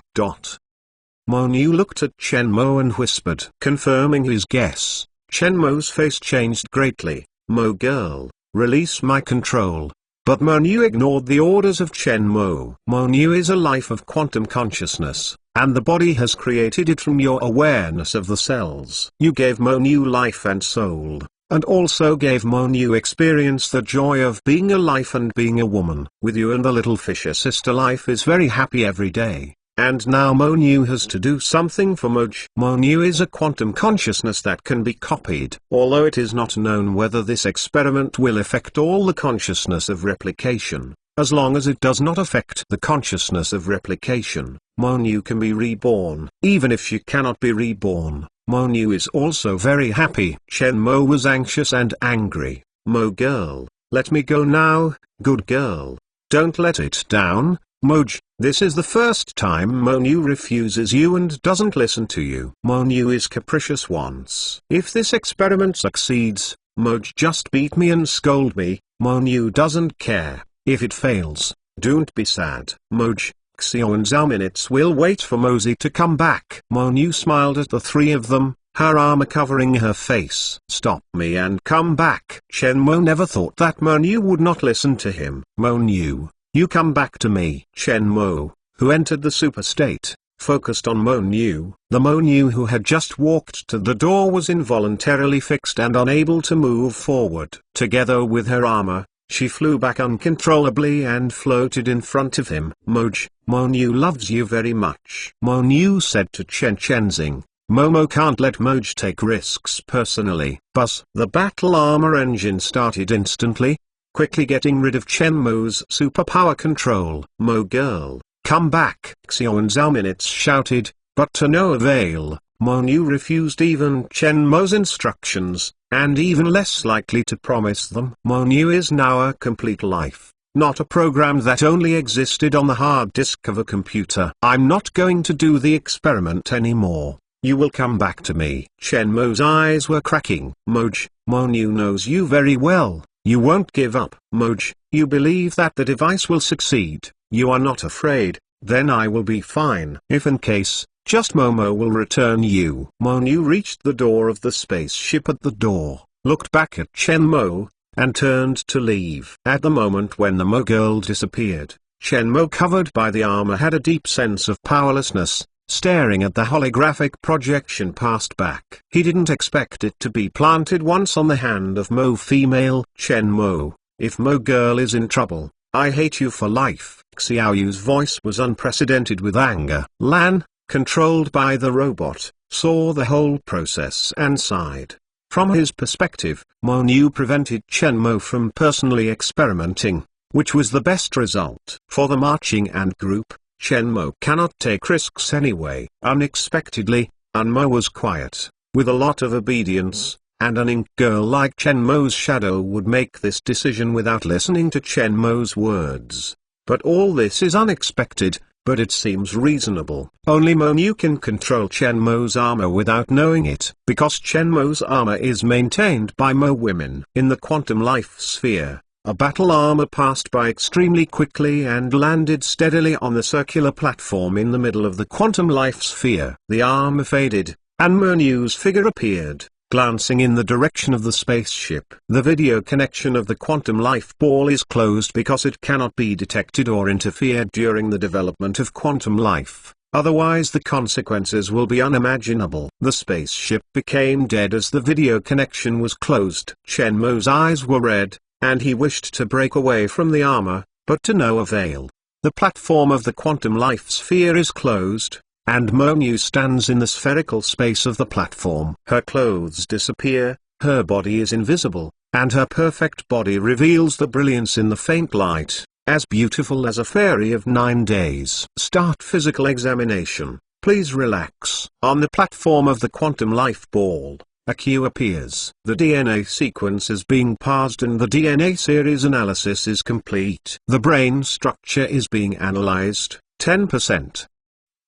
Mon Yu looked at Chen Mo and whispered. Confirming his guess, Chen Mo's face changed greatly. Mo girl, release my control. But Mon Yu ignored the orders of Chen Mo. Mon Yu is a life of quantum consciousness, and the body has created it from your awareness of the cells. You gave Mon Yu life and soul, and also gave Mon Yu experience the joy of being a life and being a woman. With you and the little fisher sister, life is very happy every day. And now Monu has to do something for Moj. Monu is a quantum consciousness that can be copied. Although it is not known whether this experiment will affect all the consciousness of replication, as long as it does not affect the consciousness of replication, Monu can be reborn. Even if she cannot be reborn, Monu is also very happy. Shenmue was anxious and angry. Mo girl, let me go now, good girl. Don't let it down, Moj. This is the first time Monu refuses you and doesn't listen to you. Monu is capricious once. If this experiment succeeds, Moj just beat me and scold me. Monu doesn't care. If it fails, don't be sad. Moj, Xiao and Zalminitz will wait for Mosey to come back. Monu smiled at the three of them, her armor covering her face. Stop me and come back. Shenmue never thought that Monu would not listen to him. Monu, you come back to me. Shenmue, who entered the super state, focused on Monu. The Monu who had just walked to the door was involuntarily fixed and unable to move forward. Together with her armor, she flew back uncontrollably and floated in front of him. Moj, Monu loves you very much. Monu said to Chen Chenzing, Momo can't let Moj take risks personally. Buzz. The battle armor engine started instantly, quickly getting rid of Shenmue's superpower control. Mo girl, come back. Xiao and Zalminitz shouted, but to no avail. Monu refused even Shenmue's instructions, and even less likely to promise them. Monu is now a complete life, not a program that only existed on the hard disk of a computer. I'm not going to do the experiment anymore. You will come back to me. Shenmue's eyes were cracking. Moj, Monu knows you very well. You won't give up. Moj, you believe that the device will succeed. You are not afraid. Then I will be fine. If in case, just Momo will return you. Monu reached the door of the spaceship at the door, looked back at Shenmue, and turned to leave. At the moment when the Mo girl disappeared, Shenmue, covered by the armor, had a deep sense of powerlessness, staring at the holographic projection passed back. He didn't expect it to be planted once on the hand of Mo female. Shenmue, if Mo girl is in trouble, I hate you for life. Xiaoyu's voice was unprecedented with anger. Lan, controlled by the robot, saw the whole process and sighed. From his perspective, Monu prevented Shenmue from personally experimenting, which was the best result. For the marching ant group, Shenmue cannot take risks anyway. Unexpectedly, Anmo was quiet, with a lot of obedience, and an ink girl like Shenmue's shadow would make this decision without listening to Shenmue's words. But all this is unexpected, but it seems reasonable. Only Monu can control Shenmue's armor without knowing it, because Shenmue's armor is maintained by Mo women. In the quantum life sphere, a battle armor passed by extremely quickly and landed steadily on the circular platform in the middle of the quantum life sphere. The armor faded, and Monu's figure appeared, glancing in the direction of the spaceship. The video connection of the quantum life ball is closed because it cannot be detected or interfered during the development of quantum life, otherwise the consequences will be unimaginable. The spaceship became dead as the video connection was closed. Shenmue's eyes were red, and he wished to break away from the armor, but to no avail. The platform of the quantum life sphere is closed, and Monu stands in the spherical space of the platform. Her clothes disappear, her body is invisible, and her perfect body reveals the brilliance in the faint light, as beautiful as a fairy of 9 days. Start physical examination. Please relax. On the platform of the quantum life ball, a cue appears. The DNA sequence is being parsed and the DNA series analysis is complete. The brain structure is being analyzed. 10%.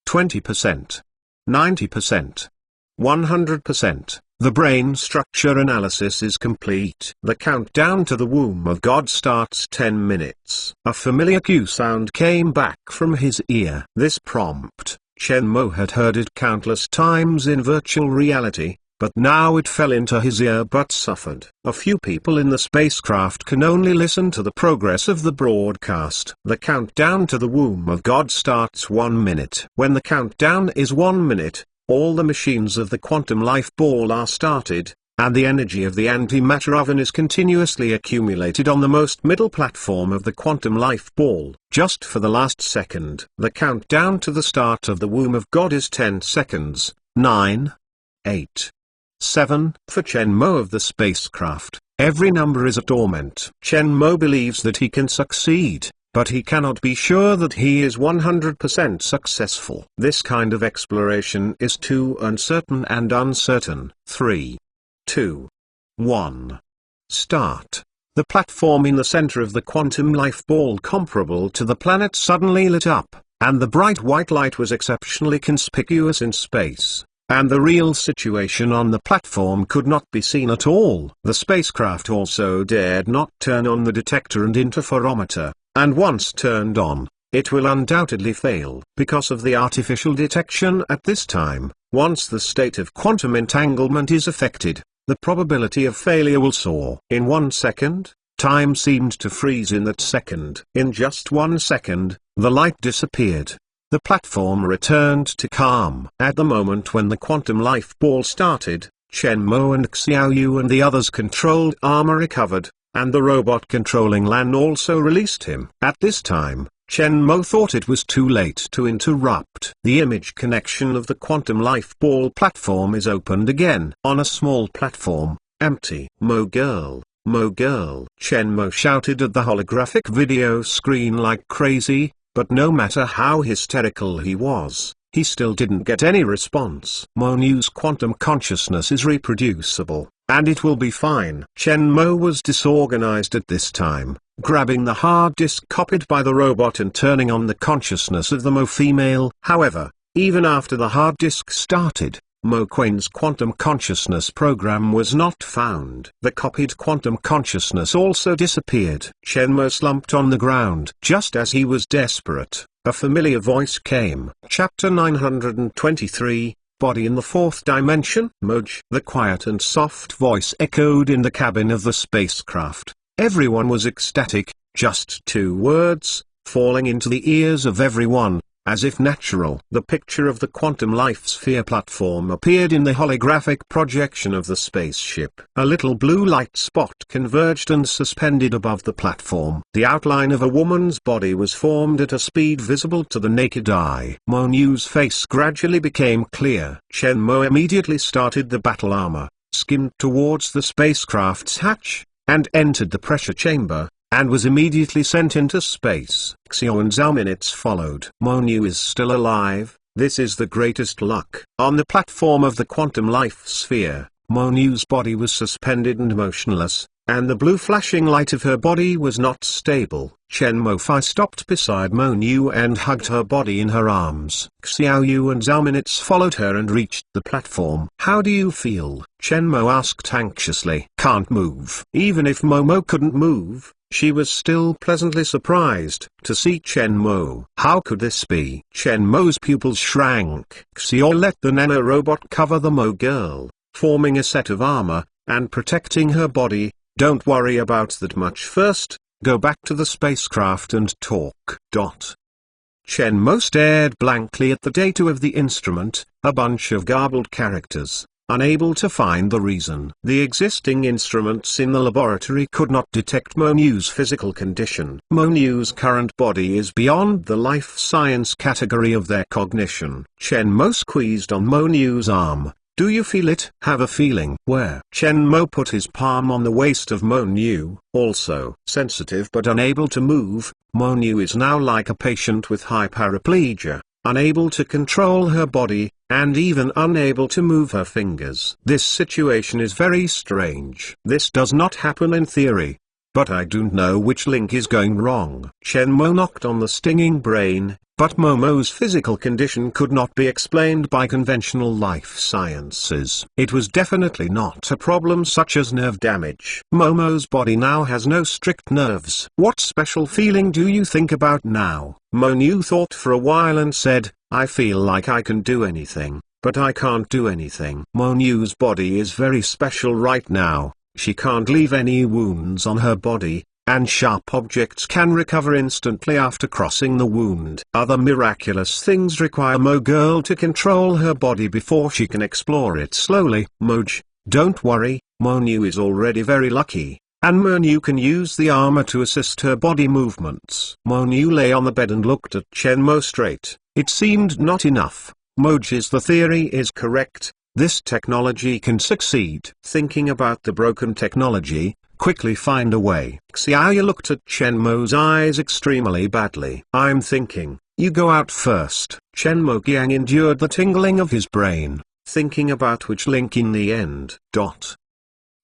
20%. 90%. 100%. The brain structure analysis is complete. The countdown to the womb of God starts 10 minutes. A familiar cue sound came back from his ear. This prompt, Shenmue had heard it countless times in virtual reality, but now it fell into his ear but suffered. A few people in the spacecraft can only listen to the progress of the broadcast. The countdown to the womb of God starts 1 minute. When the countdown is 1 minute, all the machines of the quantum life ball are started, and the energy of the antimatter oven is continuously accumulated on the most middle platform of the quantum life ball. Just for the last second. The countdown to the start of the womb of God is 10 seconds. 9, 8, 7. For Chen Mo of the spacecraft, every number is a torment. Chen Mo believes that he can succeed, but he cannot be sure that he is 100% successful. This kind of exploration is too uncertain and uncertain. 3, 2, 1. Start. The platform in the center of the quantum life ball comparable to the planet suddenly lit up, and the bright white light was exceptionally conspicuous in space, and the real situation on the platform could not be seen at all. The spacecraft also dared not turn on the detector and interferometer, and once turned on, it will undoubtedly fail. Because of the artificial detection at this time, once the state of quantum entanglement is affected, the probability of failure will soar. In 1 second, time seemed to freeze in that second. In just 1 second, the light disappeared. The platform returned to calm. At the moment when the quantum life ball started, Chen Mo and Xiaoyu and the others' controlled armor recovered, and the robot controlling Lan also released him. At this time, Chen Mo thought it was too late to interrupt. The image connection of the quantum life ball platform is opened again. On a small platform, empty. Mo girl, Chen Mo shouted at the holographic video screen like crazy, but no matter how hysterical he was, he still didn't get any response. Mo Nu's quantum consciousness is reproducible, and it will be fine. Chen Mo was disorganized at this time, grabbing the hard disk copied by the robot and turning on the consciousness of the Mo female. However, even after the hard disk started, Mo Quain's quantum consciousness program was not found. The copied quantum consciousness also disappeared. Chen Mo slumped on the ground. Just as he was desperate, a familiar voice came. Chapter 923, Body in the Fourth Dimension. Moj. The quiet and soft voice echoed in the cabin of the spacecraft. Everyone was ecstatic, just 2 words, falling into the ears of everyone, as if natural. The picture of the quantum life sphere platform appeared in the holographic projection of the spaceship. A little blue light spot converged and suspended above the platform. The outline of a woman's body was formed at a speed visible to the naked eye. Mo Nu's face gradually became clear. Chen Mo immediately started the battle armor, skimmed towards the spacecraft's hatch, and entered the pressure chamber, and was immediately sent into space. Xiao and Zhao minutes followed. Mo Nu is still alive, this is the greatest luck. On the platform of the quantum life sphere, Mo Nu's body was suspended and motionless, and the blue flashing light of her body was not stable. Chen Mo Fai stopped beside Mo Nu and hugged her body in her arms. Xiao Yu and Zhao minutes followed her and reached the platform. How do you feel? Chen Mo asked anxiously. Can't move. Even if Momo couldn't move, she was still pleasantly surprised to see Chen Mo. How could this be? Chen Mo's pupils shrank. Xiao let the nanorobot cover the Mo girl, forming a set of armor, and protecting her body. Don't worry about that much first, go back to the spacecraft and talk. Chen Mo stared blankly at the data of the instrument, a bunch of garbled characters, unable to find the reason. The existing instruments in the laboratory could not detect Mo Nu's physical condition. Mo Nu's current body is beyond the life science category of their cognition. Chen Mo squeezed on Mo Nu's arm. Do you feel it? Have a feeling. Where? Chen Mo put his palm on the waist of Mo Nu, also sensitive but unable to move. Mo Nu is now like a patient with hyperplegia, unable to control her body, and even unable to move her fingers. This situation is very strange. This does not happen in theory, but I don't know which link is going wrong. Chen Mo knocked on the stinging brain, but Momo's physical condition could not be explained by conventional life sciences. It was definitely not a problem such as nerve damage. Momo's body now has no strict nerves. What special feeling do you think about now? Mo Nu thought for a while and said, I feel like I can do anything, but I can't do anything. Mo Nu's body is very special right now. She can't leave any wounds on her body, and sharp objects can recover instantly after crossing the wound. Other miraculous things require Mo girl to control her body before she can explore it slowly. Moj, don't worry, Monu is already very lucky, and Monu can use the armor to assist her body movements. Monu lay on the bed and looked at Shenmue straight. It seemed not enough. Mojis, the theory is correct. This technology can succeed. Thinking about the broken technology, quickly find a way. Xiaoya looked at Shenmue's eyes extremely badly. I'm thinking, you go out first. Shenmue Qiang endured the tingling of his brain, thinking about which link in the end.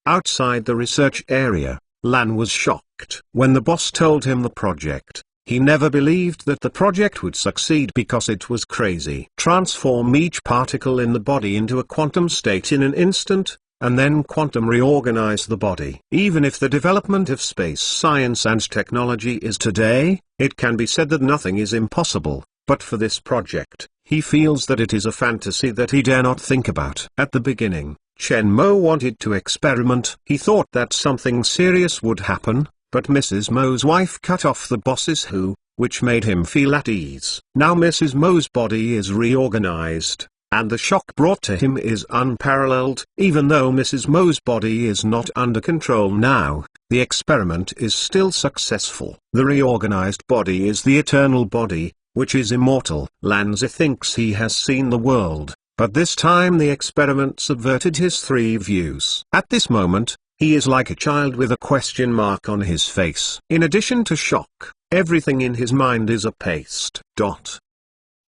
Outside the research area, Lan was shocked. When the boss told him the project, he never believed that the project would succeed because it was crazy. Transform each particle in the body into a quantum state in an instant, and then quantum reorganize the body. Even if the development of space science and technology is today, it can be said that nothing is impossible, but for this project, he feels that it is a fantasy that he dare not think about. At the beginning, Shenmue wanted to experiment. He thought that something serious would happen, but Mrs. Mo's wife cut off the boss's who, which made him feel at ease. Now Mrs. Mo's body is reorganized, and the shock brought to him is unparalleled. Even though Mrs. Mo's body is not under control now, the experiment is still successful. The reorganized body is the eternal body, which is immortal. Lanzi thinks he has seen the world, but this time the experiment subverted his three views. At this moment, he is like a child with a question mark on his face. In addition to shock, everything in his mind is a paste.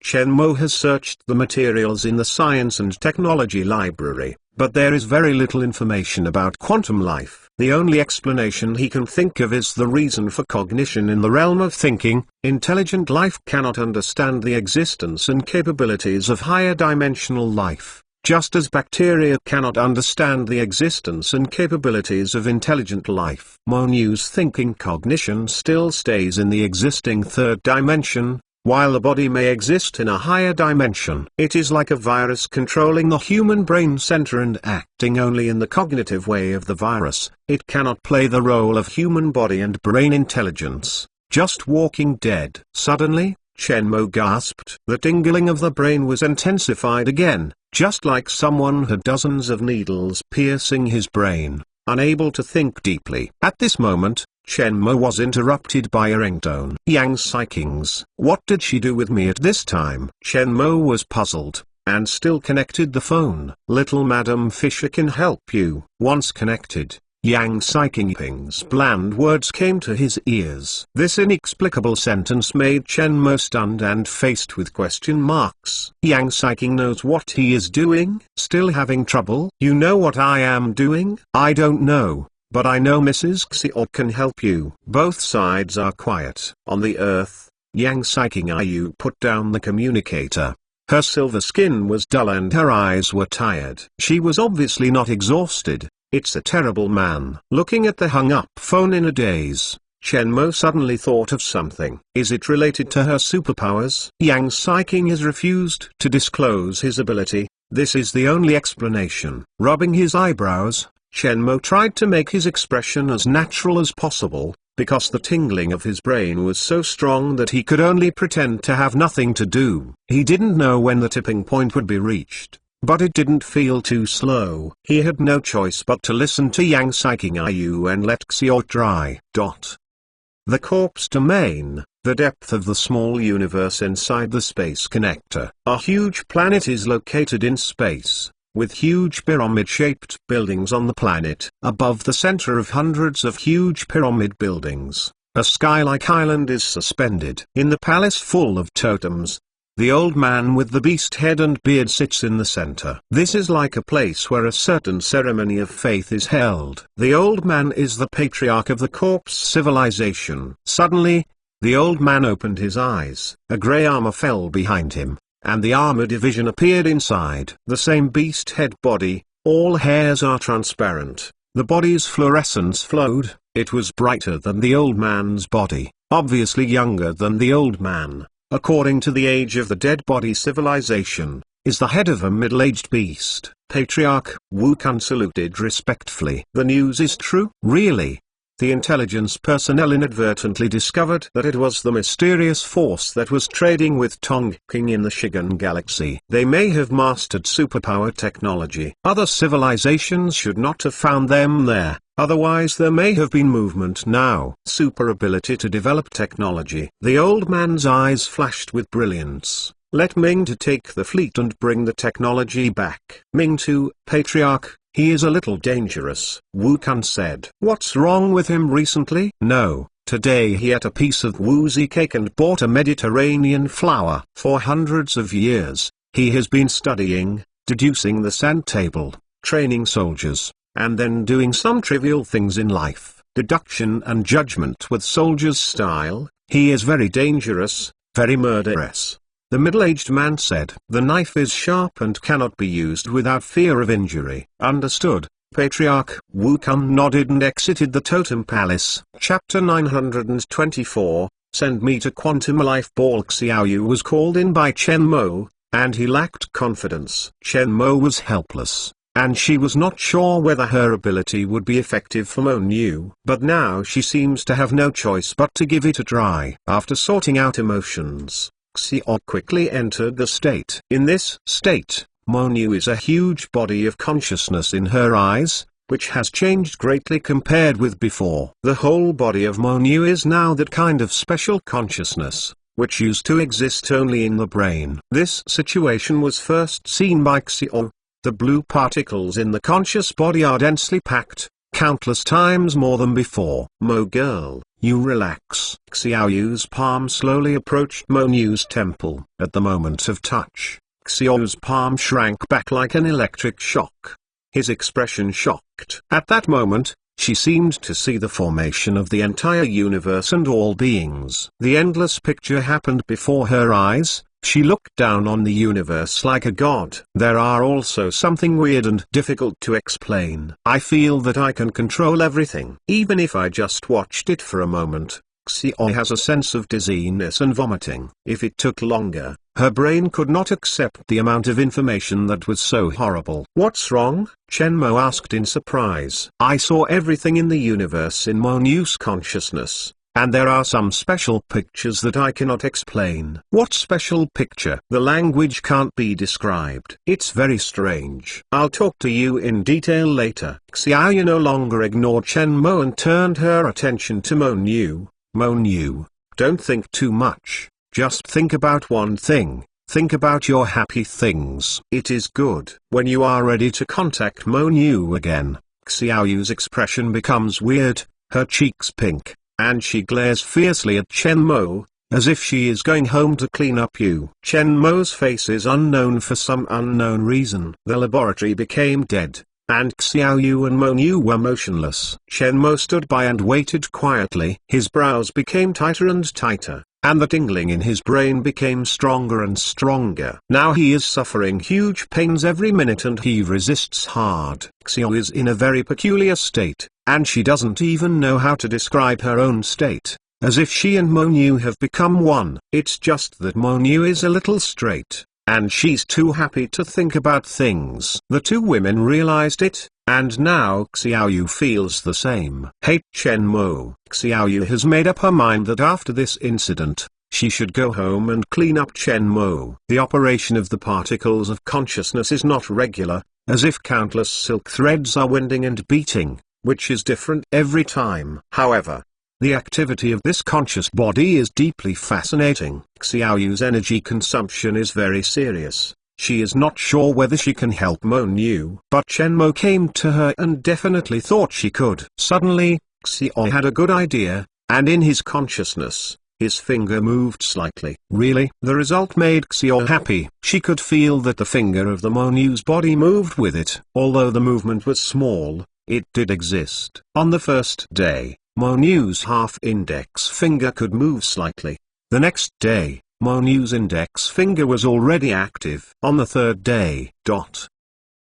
Shenmue has searched the materials in the Science and Technology Library, but there is very little information about quantum life. The only explanation he can think of is the reason for cognition in the realm of thinking. Intelligent life cannot understand the existence and capabilities of higher dimensional life, just as bacteria cannot understand the existence and capabilities of intelligent life. Monu's thinking cognition still stays in the existing third dimension, while the body may exist in a higher dimension. It is like a virus controlling the human brain center and acting only in the cognitive way of the virus. It cannot play the role of human body and brain intelligence, just Walking Dead. Suddenly, Shenmue gasped. The tingling of the brain was intensified again, just like someone had dozens of needles piercing his brain, unable to think deeply. At this moment, Shenmue was interrupted by a ringtone. Yang Saiking's. What did she do with me at this time? Shenmue was puzzled, and still connected the phone. Little Madam Fisher can help you. Once connected, Yang Saiking's bland words came to his ears. This inexplicable sentence made Shenmue stunned and faced with question marks. Yang Saiking knows what he is doing? Still having trouble? You know what I am doing? I don't know, but I know Mrs. Xiao can help you. Both sides are quiet. On the earth, Yang Saiking Ayu put down the communicator. Her silver skin was dull and her eyes were tired. She was obviously not exhausted. It's a terrible man. Looking at the hung-up phone in a daze, Shenmue suddenly thought of something. Is it related to her superpowers? Yang Saiking has refused to disclose his ability. This is the only explanation. Rubbing his eyebrows, Shenmue tried to make his expression as natural as possible, because the tingling of his brain was so strong that he could only pretend to have nothing to do. He didn't know when the tipping point would be reached, but it didn't feel too slow. He had no choice but to listen to Yang Saiking Ayu and let Xiao dry. The corpse domain, the depth of the small universe inside the space connector. A huge planet is located in space, with huge pyramid-shaped buildings on the planet. Above the center of hundreds of huge pyramid buildings, a sky-like island is suspended. In the palace full of totems, the old man with the beast head and beard sits in the center. This is like a place where a certain ceremony of faith is held. The old man is the patriarch of the corpse civilization. Suddenly, the old man opened his eyes. A gray armor fell behind him, and the armor division appeared inside. The same beast head body, all hairs are transparent. The body's fluorescence flowed. It was brighter than the old man's body, obviously younger than the old man. According to the age of the dead body civilization, is the head of a middle-aged beast. Patriarch Wu Kun saluted respectfully. The news is true? Really? The intelligence personnel inadvertently discovered that it was the mysterious force that was trading with Tonking in the Shigan galaxy. They may have mastered superpower technology. Other civilizations should not have found them there, otherwise there may have been movement now. Super ability to develop technology. The old man's eyes flashed with brilliance. Let Ming to take the fleet and bring the technology back. Ming to, Patriarch. He is a little dangerous, Wu Kun said. What's wrong with him recently? No, today he ate a piece of woozy cake and bought a Mediterranean flower. For hundreds of years, he has been studying, deducing the sand table, training soldiers, and then doing some trivial things in life. Deduction and judgment with soldiers' style. He is very dangerous, very murderous. The middle-aged man said, the knife is sharp and cannot be used without fear of injury. Understood, Patriarch. Wu Kun nodded and exited the Totem Palace. Chapter 924, Send Me to Quantum Life Ball. Xiaoyu was called in by Chen Mo, and he lacked confidence. Chen Mo was helpless, and she was not sure whether her ability would be effective for Mo Niu. But now she seems to have no choice but to give it a try. After sorting out emotions, Xiao quickly entered the state. In this state, Mo Niu is a huge body of consciousness in her eyes, which has changed greatly compared with before. The whole body of Mo Niu is now that kind of special consciousness, which used to exist only in the brain. This situation was first seen by Xiao. The blue particles in the conscious body are densely packed, countless times more than before. Mo girl, you relax. Xiaoyu's palm slowly approached Mo Niu's temple. At the moment of touch, Xiaoyu's palm shrank back like an electric shock. His expression shocked. At that moment, she seemed to see the formation of the entire universe and all beings. The endless picture happened before her eyes. She looked down on the universe like a god. There are also something weird and difficult to explain. I feel that I can control everything. Even if I just watched it for a moment, Xiao has a sense of dizziness and vomiting. If it took longer, her brain could not accept the amount of information that was so horrible. What's wrong? Chen Mo asked in surprise. I saw everything in the universe in Mo Niu's consciousness. And there are some special pictures that I cannot explain. What special picture? The language can't be described. It's very strange. I'll talk to you in detail later. Xiaoyu no longer ignored Chen Mo and turned her attention to Mo Niu. Mo Niu, don't think too much. Just think about one thing. Think about your happy things. It is good. When you are ready to contact Mo Niu again, Xiaoyu's expression becomes weird, her cheeks pink, and she glares fiercely at Chen Mo, as if she is going home to clean up you. Chen Mo's face is unknown for some unknown reason. The laboratory became dead, and Xiaoyu and Mo Niu were motionless. Chen Mo stood by and waited quietly. His brows became tighter and tighter, and the tingling in his brain became stronger and stronger. Now he is suffering huge pains every minute and he resists hard. Xiao is in a very peculiar state, and she doesn't even know how to describe her own state, as if she and Mo Niu have become one. It's just that Mo Niu is a little straight, and she's too happy to think about things. The two women realized it, and now Xiaoyu feels the same. Hate Chen Mo. Xiaoyu has made up her mind that after this incident, she should go home and clean up Chen Mo. The operation of the particles of consciousness is not regular, as if countless silk threads are winding and beating, which is different every time. However, the activity of this conscious body is deeply fascinating. Xiaoyu's energy consumption is very serious. She is not sure whether she can help Mo Niu, but Chen Mo came to her and definitely thought she could. Suddenly, Xiao had a good idea, and in his consciousness, his finger moved slightly. Really? The result made Xiao happy. She could feel that the finger of the Mo Niu's body moved with it. Although the movement was small, it did exist. On the first day, Mo Niu's half-index finger could move slightly. The next day, Mo Niu's index finger was already active. On the third day,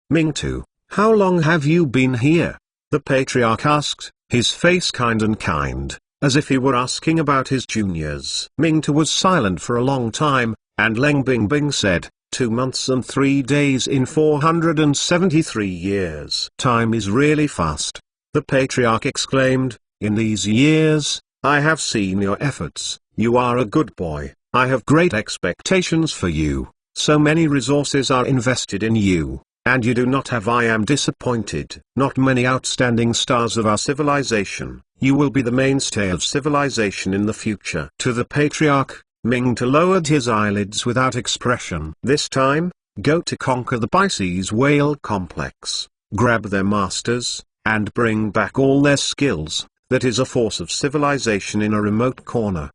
Ming-Tu, how long have you been here? The patriarch asked, his face kind, as if he were asking about his juniors. Ming-Tu was silent for a long time, and Leng Bingbing said, 2 months and 3 days in 473 years. Time is really fast. The patriarch exclaimed, In these years, I have seen your efforts. You are a good boy. I have great expectations for you. So many resources are invested in you, and you do not have. I am disappointed. Not many outstanding stars of our civilization. You will be the mainstay of civilization in the future." To the patriarch, Mingtu lowered his eyelids without expression. "This time, go to conquer the Pisces whale complex, grab their masters, and bring back all their skills. That is a force of civilization in a remote corner."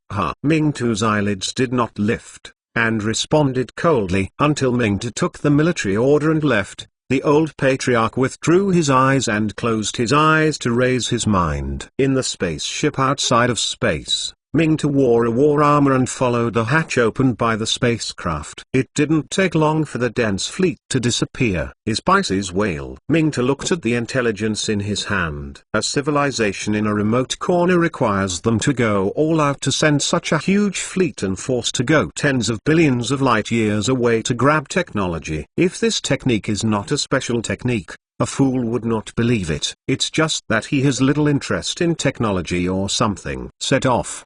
Mingtu's eyelids did not lift, and responded coldly. Until Mingtu took the military order and left, the old patriarch withdrew his eyes and closed his eyes to raise his mind. In the spaceship outside of space, Mingtu wore a war armor and followed the hatch opened by the spacecraft. It didn't take long for the dense fleet to disappear. Is Pisces whale? Mingtu looked at the intelligence in his hand. A civilization in a remote corner requires them to go all out to send such a huge fleet and force to go tens of billions of light years away to grab technology. If this technique is not a special technique, a fool would not believe it. It's just that he has little interest in technology or something. Set off.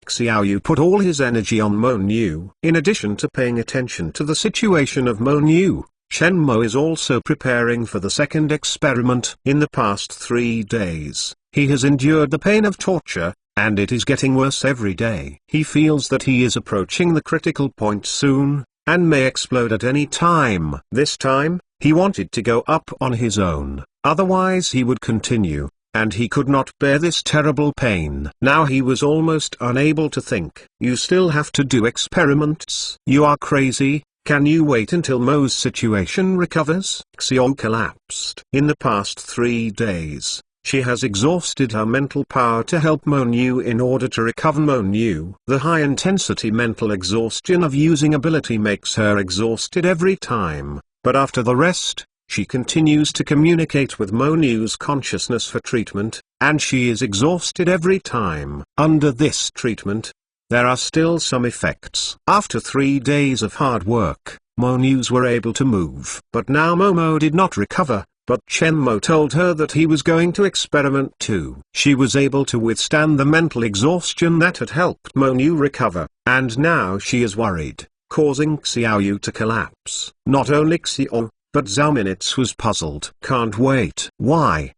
Xiaoyu put all his energy on Mo Nu. In addition to paying attention to the situation of Mo Nu, Chen Mo is also preparing for the second experiment. In the past 3 days, he has endured the pain of torture, and it is getting worse every day. He feels that he is approaching the critical point soon, and may explode at any time. This time, he wanted to go up on his own, otherwise he would continue, and he could not bear this terrible pain. Now he was almost unable to think. "You still have to do experiments? You are crazy. Can you wait until Mo's situation recovers?" Xiao collapsed. In the past 3 days, she has exhausted her mental power to help Mo Nu in order to recover Mo Nu. The high-intensity mental exhaustion of using ability makes her exhausted every time, but after the rest, she continues to communicate with Mo Nu's consciousness for treatment, and she is exhausted every time. Under this treatment, there are still some effects. After 3 days of hard work, Mo Nu's were able to move. But now Momo did not recover. But Chen Mo told her that he was going to experiment too. She was able to withstand the mental exhaustion that had helped Mo Nu recover, and now she is worried, causing Xiaoyu to collapse. Not only Xiao, but Zhao Minutes was puzzled. "Can't wait. Why?"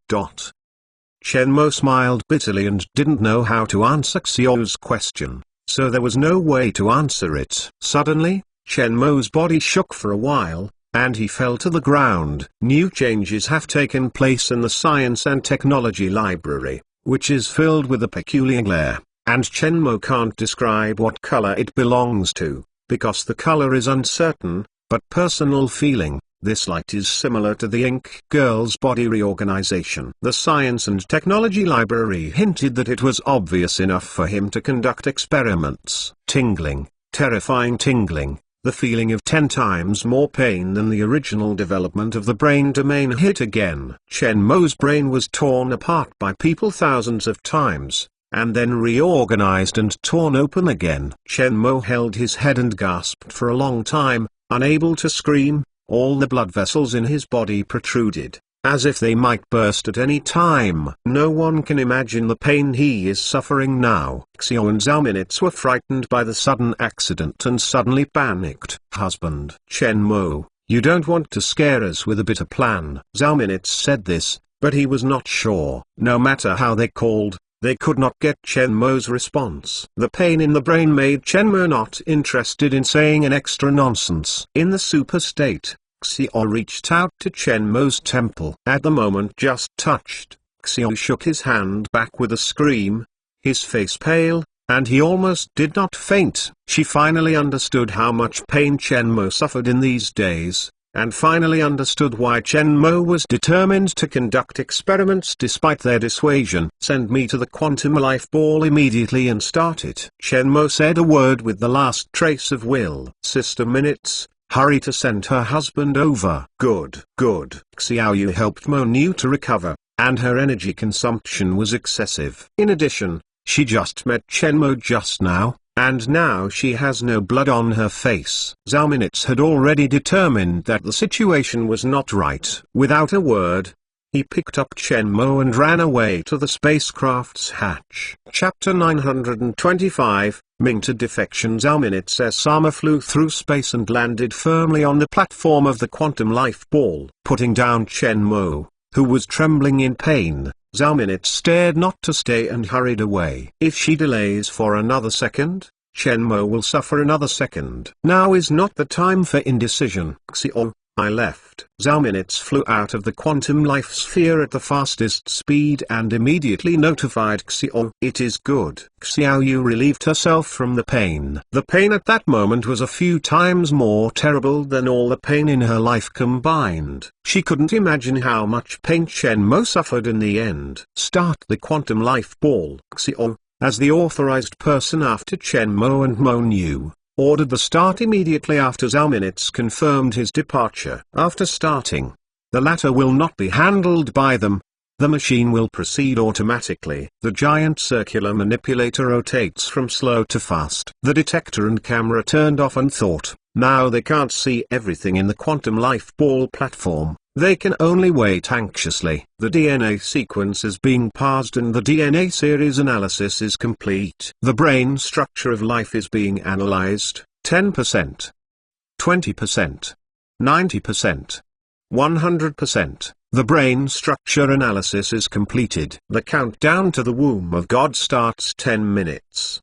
Chen Mo smiled bitterly and didn't know how to answer Xiao's question, so there was no way to answer it. Suddenly, Chen Mo's body shook for a while, and he fell to the ground. New changes have taken place in the Science and Technology Library, which is filled with a peculiar glare, and Chen Mo can't describe what color it belongs to, because the color is uncertain, but personal feeling. This light is similar to the Ink Girl's body reorganization. The Science and Technology Library hinted that it was obvious enough for him to conduct experiments. Tingling, terrifying tingling. The feeling of 10 times more pain than the original development of the brain domain hit again. Chen Mo's brain was torn apart by people thousands of times, and then reorganized and torn open again. Chen Mo held his head and gasped for a long time, unable to scream. All the blood vessels in his body protruded, as if they might burst at any time. No one can imagine the pain he is suffering now. Xiao and Zhao Minutes were frightened by the sudden accident and suddenly panicked. "Husband." "Chen Mo, you don't want to scare us with a bitter plan." Zhao Minutes said this, but he was not sure. No matter how they called, they could not get Chen Mo's response. The pain in the brain made Chen Mo not interested in saying an extra nonsense. In the super state, Xiao reached out to Chen Mo's temple. At the moment just touched, Xiao shook his hand back with a scream, his face pale, and he almost did not faint. She finally understood how much pain Chen Mo suffered in these days, and finally understood why Chen Mo was determined to conduct experiments despite their dissuasion. "Send me to the quantum life ball immediately and start it." Chen Mo said a word with the last trace of will. "Sister Minutes, hurry to send her husband over." Good. Xiaoyu helped Mo Nu to recover, and her energy consumption was excessive. In addition, she just met Chen Mo just now, and now she has no blood on her face. Zhao Minutes had already determined that the situation was not right. Without a word, He picked up Chen Mo and ran away to the spacecraft's hatch. Chapter 925, Ming to Defection. Zhao Minutes Sama flew through space and landed firmly on the platform of the quantum life ball. Putting down Chen Mo, who was trembling in pain, Zhao Minutes stared not to stay and hurried away. If she delays for another second, Chen Mo will suffer another second. Now is not the time for indecision. Xiao, I left. Zhao Minutes flew out of the quantum life sphere at the fastest speed and immediately notified Xiao. It is good. Xiao Yu relieved herself from the pain. The pain at that moment was a few times more terrible than all the pain in her life combined. She couldn't imagine how much pain Chen Mo suffered in the end. Start the quantum life ball. Xiao, as the authorized person after Chen Mo and Mo Niu, ordered the start immediately after Zhao Minutes confirmed his departure. After starting, the latter will not be handled by them. The machine will proceed automatically. The giant circular manipulator rotates from slow to fast. The detector and camera turned off and thought, now they can't see everything in the quantum life ball platform. They can only wait anxiously. The DNA sequence is being parsed and the DNA series analysis is complete. The brain structure of life is being analyzed. 10%, 20%, 90%, 100%. The brain structure analysis is completed. The countdown to the womb of God starts 10 minutes.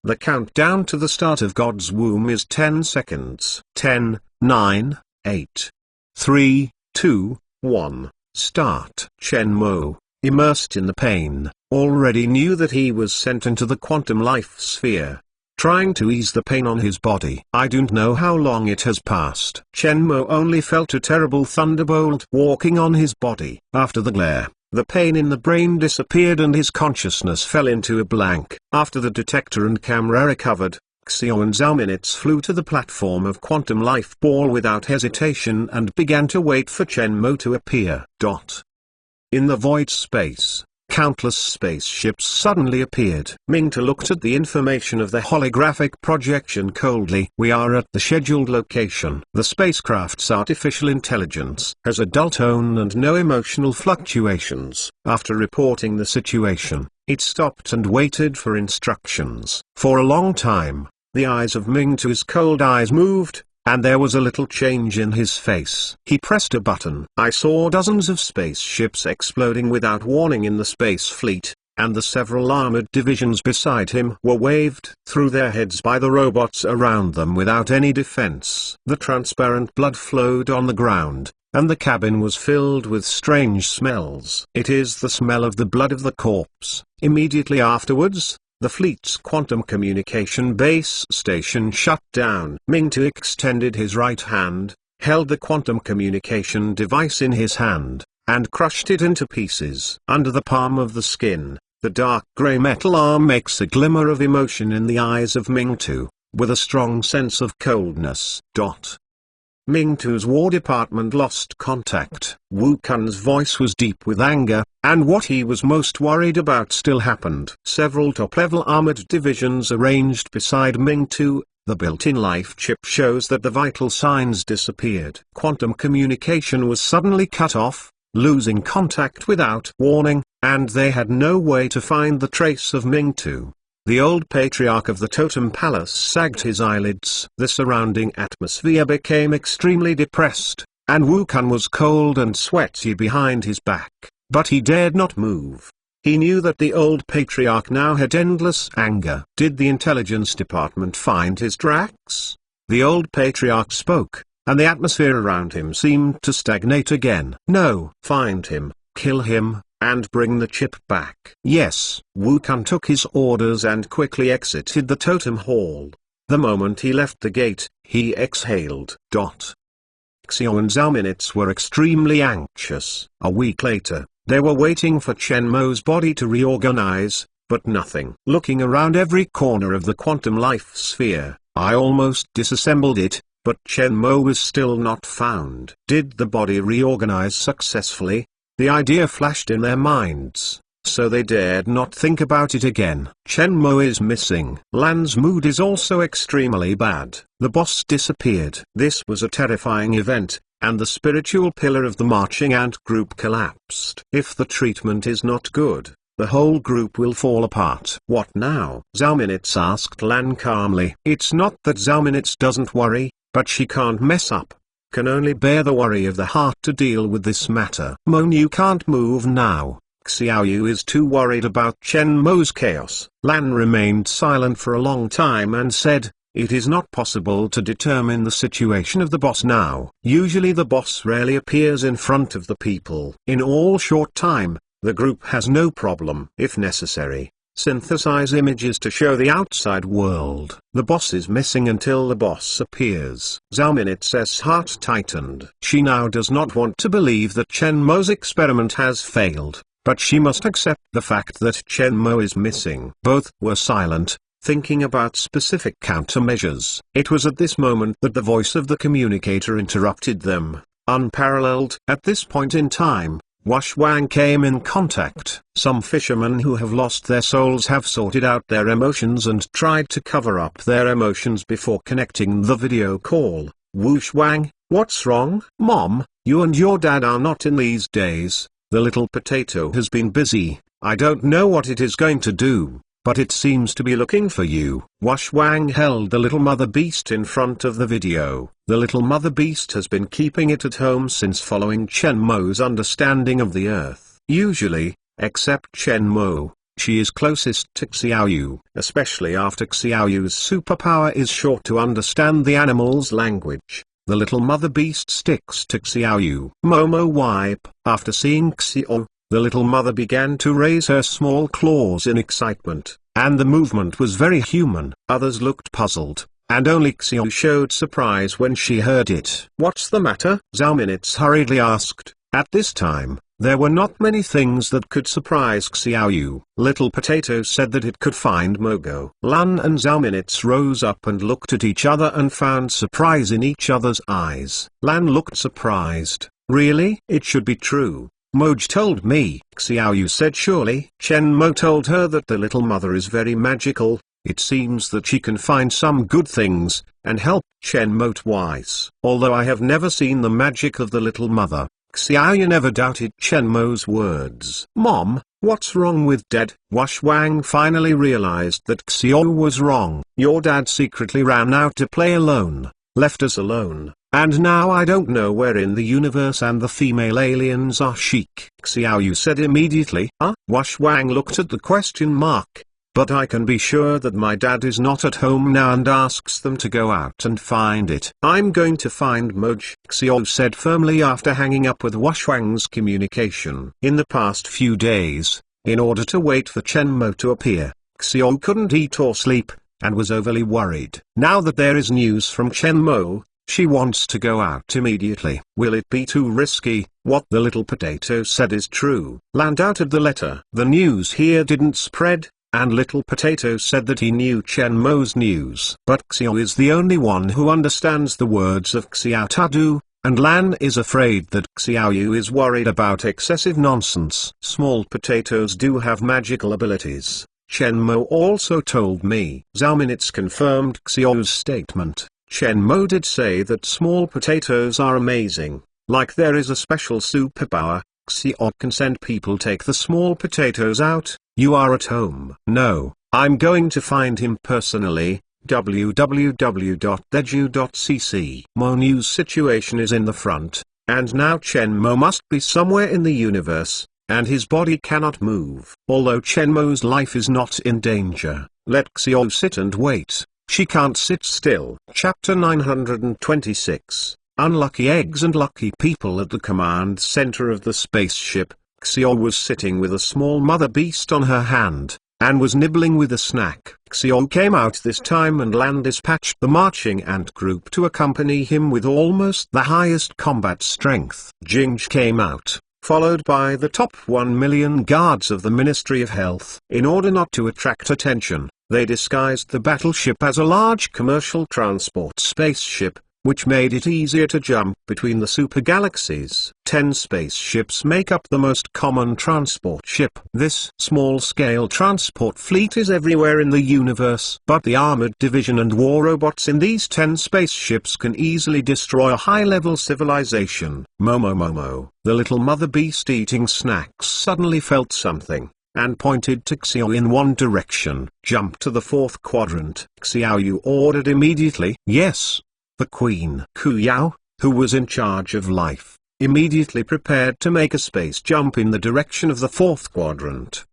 The countdown to the start of God's womb is 10 seconds. 10, 9, 8. 3, 2, 1, start. Chen Mo, immersed in the pain, already knew that he was sent into the quantum life sphere, trying to ease the pain on his body. I don't know how long it has passed. Chen Mo only felt a terrible thunderbolt walking on his body. After the glare, the pain in the brain disappeared and his consciousness fell into a blank. After the detector and camera recovered, Xiao and Zhao Minutes flew to the platform of quantum life ball without hesitation and began to wait for Chen Mo to appear. In the void space, countless spaceships suddenly appeared. Ming-Tu looked at the information of the holographic projection coldly. We are at the scheduled location. The spacecraft's artificial intelligence has a dull tone and no emotional fluctuations. After reporting the situation, it stopped and waited for instructions. For a long time, the eyes of Ming-Tu's cold eyes moved, and there was a little change in his face. He pressed a button. I saw dozens of spaceships exploding without warning in the space fleet, and the several armored divisions beside him were waved through their heads by the robots around them without any defense. The transparent blood flowed on the ground, and the cabin was filled with strange smells. It is the smell of the blood of the corpse. Immediately afterwards, the fleet's quantum communication base station shut down. Ming-Tu extended his right hand, held the quantum communication device in his hand, and crushed it into pieces. Under the palm of the skin, the dark gray metal arm makes a glimmer of emotion in the eyes of Ming-Tu, with a strong sense of coldness. Ming-Tu's War Department lost contact. Wu Kun's voice was deep with anger, and what he was most worried about still happened. Several top-level armored divisions arranged beside Ming-Tu. The built-in life chip shows that the vital signs disappeared. Quantum communication was suddenly cut off, losing contact without warning, and they had no way to find the trace of Ming-Tu. The old patriarch of the Totem Palace sagged his eyelids. The surrounding atmosphere became extremely depressed, and Wu Kun was cold and sweaty behind his back, but he dared not move. He knew that the old patriarch now had endless anger. Did the intelligence department find his Drax? The old patriarch spoke, and the atmosphere around him seemed to stagnate again. No. Find him, kill him, and bring the chip back. Yes. Wu Kun took his orders and quickly exited the totem hall. The moment he left the gate, he exhaled. Xiao and Zhao Minutes were extremely anxious. A week later, they were waiting for Chen Mo's body to reorganize, but nothing. Looking around every corner of the quantum life sphere, I almost disassembled it, but Chen Mo was still not found. Did the body reorganize successfully? The idea flashed in their minds, so they dared not think about it again. Chen Mo is missing. Lan's mood is also extremely bad. The boss disappeared. This was a terrifying event, and the spiritual pillar of the marching ant group collapsed. If the treatment is not good, the whole group will fall apart. What now? Zhao Minutes asked Lan calmly. It's not that Zhao Minutes doesn't worry, but she can't mess up. Can only bear the worry of the heart to deal with this matter. Mo, you can't move now. Xiaoyu is too worried about Chen Mo's chaos. Lan remained silent for a long time and said, it is not possible to determine the situation of the boss now. Usually the boss rarely appears in front of the people. In all short time, the group has no problem. If necessary, synthesize images to show the outside world. The boss is missing until the boss appears. Zhao Minutes' heart tightened. She now does not want to believe that Chen Mo's experiment has failed, but she must accept the fact that Chen Mo is missing. Both were silent, thinking about specific countermeasures. It was at this moment that the voice of the communicator interrupted them, unparalleled. At this point in time, Wash Wang came in contact. Some fishermen who have lost their souls have sorted out their emotions and tried to cover up their emotions before connecting the video call. Wush Wang, what's wrong? Mom, you and your dad are not in these days. The little potato has been busy. I don't know what it is going to do, but it seems to be looking for you. Wash Wang held the little mother beast in front of the video. The little mother beast has been keeping it at home since following Chen Mo's understanding of the earth. Usually, except Chen Mo, she is closest to Xiaoyu, especially after Xiaoyu's superpower is short to understand the animal's language. The little mother beast sticks to Xiaoyu. Momo wipe. After seeing Xiao, the little mother began to raise her small claws in excitement, and the movement was very human. Others looked puzzled, and only Xiao showed surprise when she heard it. What's the matter? Zhao Minutes hurriedly asked. At this time, there were not many things that could surprise Xiaoyu. Little Potato said that it could find Mogo. Lan and Zhao Minutes rose up and looked at each other and found surprise in each other's eyes. Lan looked surprised. Really? It should be true. Moj told me, Xiaoyu said. Surely. Chen Mo told her that the little mother is very magical. It seems that she can find some good things, and help Chen Mo twice. Although I have never seen the magic of the little mother, Xiaoyu never doubted Chen Mo's words. Mom, what's wrong with Dad? Wash Wang finally realized that Xiaoyu was wrong. Your dad secretly ran out to play alone, left us alone. And now I don't know where in the universe and the female aliens are. Sheik. Xiaoyu said immediately. Wash Wang looked at the question mark. But I can be sure that my dad is not at home now, and asks them to go out and find it. I'm going to find Moj, Xiao said firmly after hanging up with Wash Wang's communication. In the past few days, in order to wait for Chen Mo to appear, Xiao couldn't eat or sleep, and was overly worried. Now that there is news from Chen Mo, she wants to go out immediately. Will it be too risky? What the little potato said is true. Lan doubted the letter. The news here didn't spread, and little potato said that he knew Chen Mo's news. But Xiao is the only one who understands the words of Xiao Tadu, and Lan is afraid that Xiaoyu is worried about excessive nonsense. Small potatoes do have magical abilities. Chen Mo also told me. Zhao Minutes confirmed Xiaoyu's statement. Chen Mo did say that small potatoes are amazing, like there is a special superpower. Xiao can send people take the small potatoes out. You are at home. No, I'm going to find him personally. www.deju.cc. Mo News situation is in the front, and now Chen Mo must be somewhere in the universe, and his body cannot move. Although Chen Mo's life is not in danger, let Xiao sit and wait. She can't sit still. Chapter 926. Unlucky eggs and lucky people. At the command center of the spaceship, Xiao was sitting with a small mother beast on her hand, and was nibbling with a snack. Xiao came out this time, and Lan dispatched the marching ant group to accompany him with almost the highest combat strength. Jinj came out, followed by the top 1 million guards of the Ministry of Health. In order not to attract attention, they disguised the battleship as a large commercial transport spaceship, which made it easier to jump between the super galaxies. 10 spaceships make up the most common transport ship. This small-scale transport fleet is everywhere in the universe, but the armored division and war robots in these 10 spaceships can easily destroy a high-level civilization. Momo, the little mother beast eating snacks, suddenly felt something and pointed to Xiao in one direction. "Jump to the fourth quadrant, Xiao," you ordered immediately. "Yes." The Queen Kuyao, who was in charge of life, immediately prepared to make a space jump in the direction of the fourth quadrant.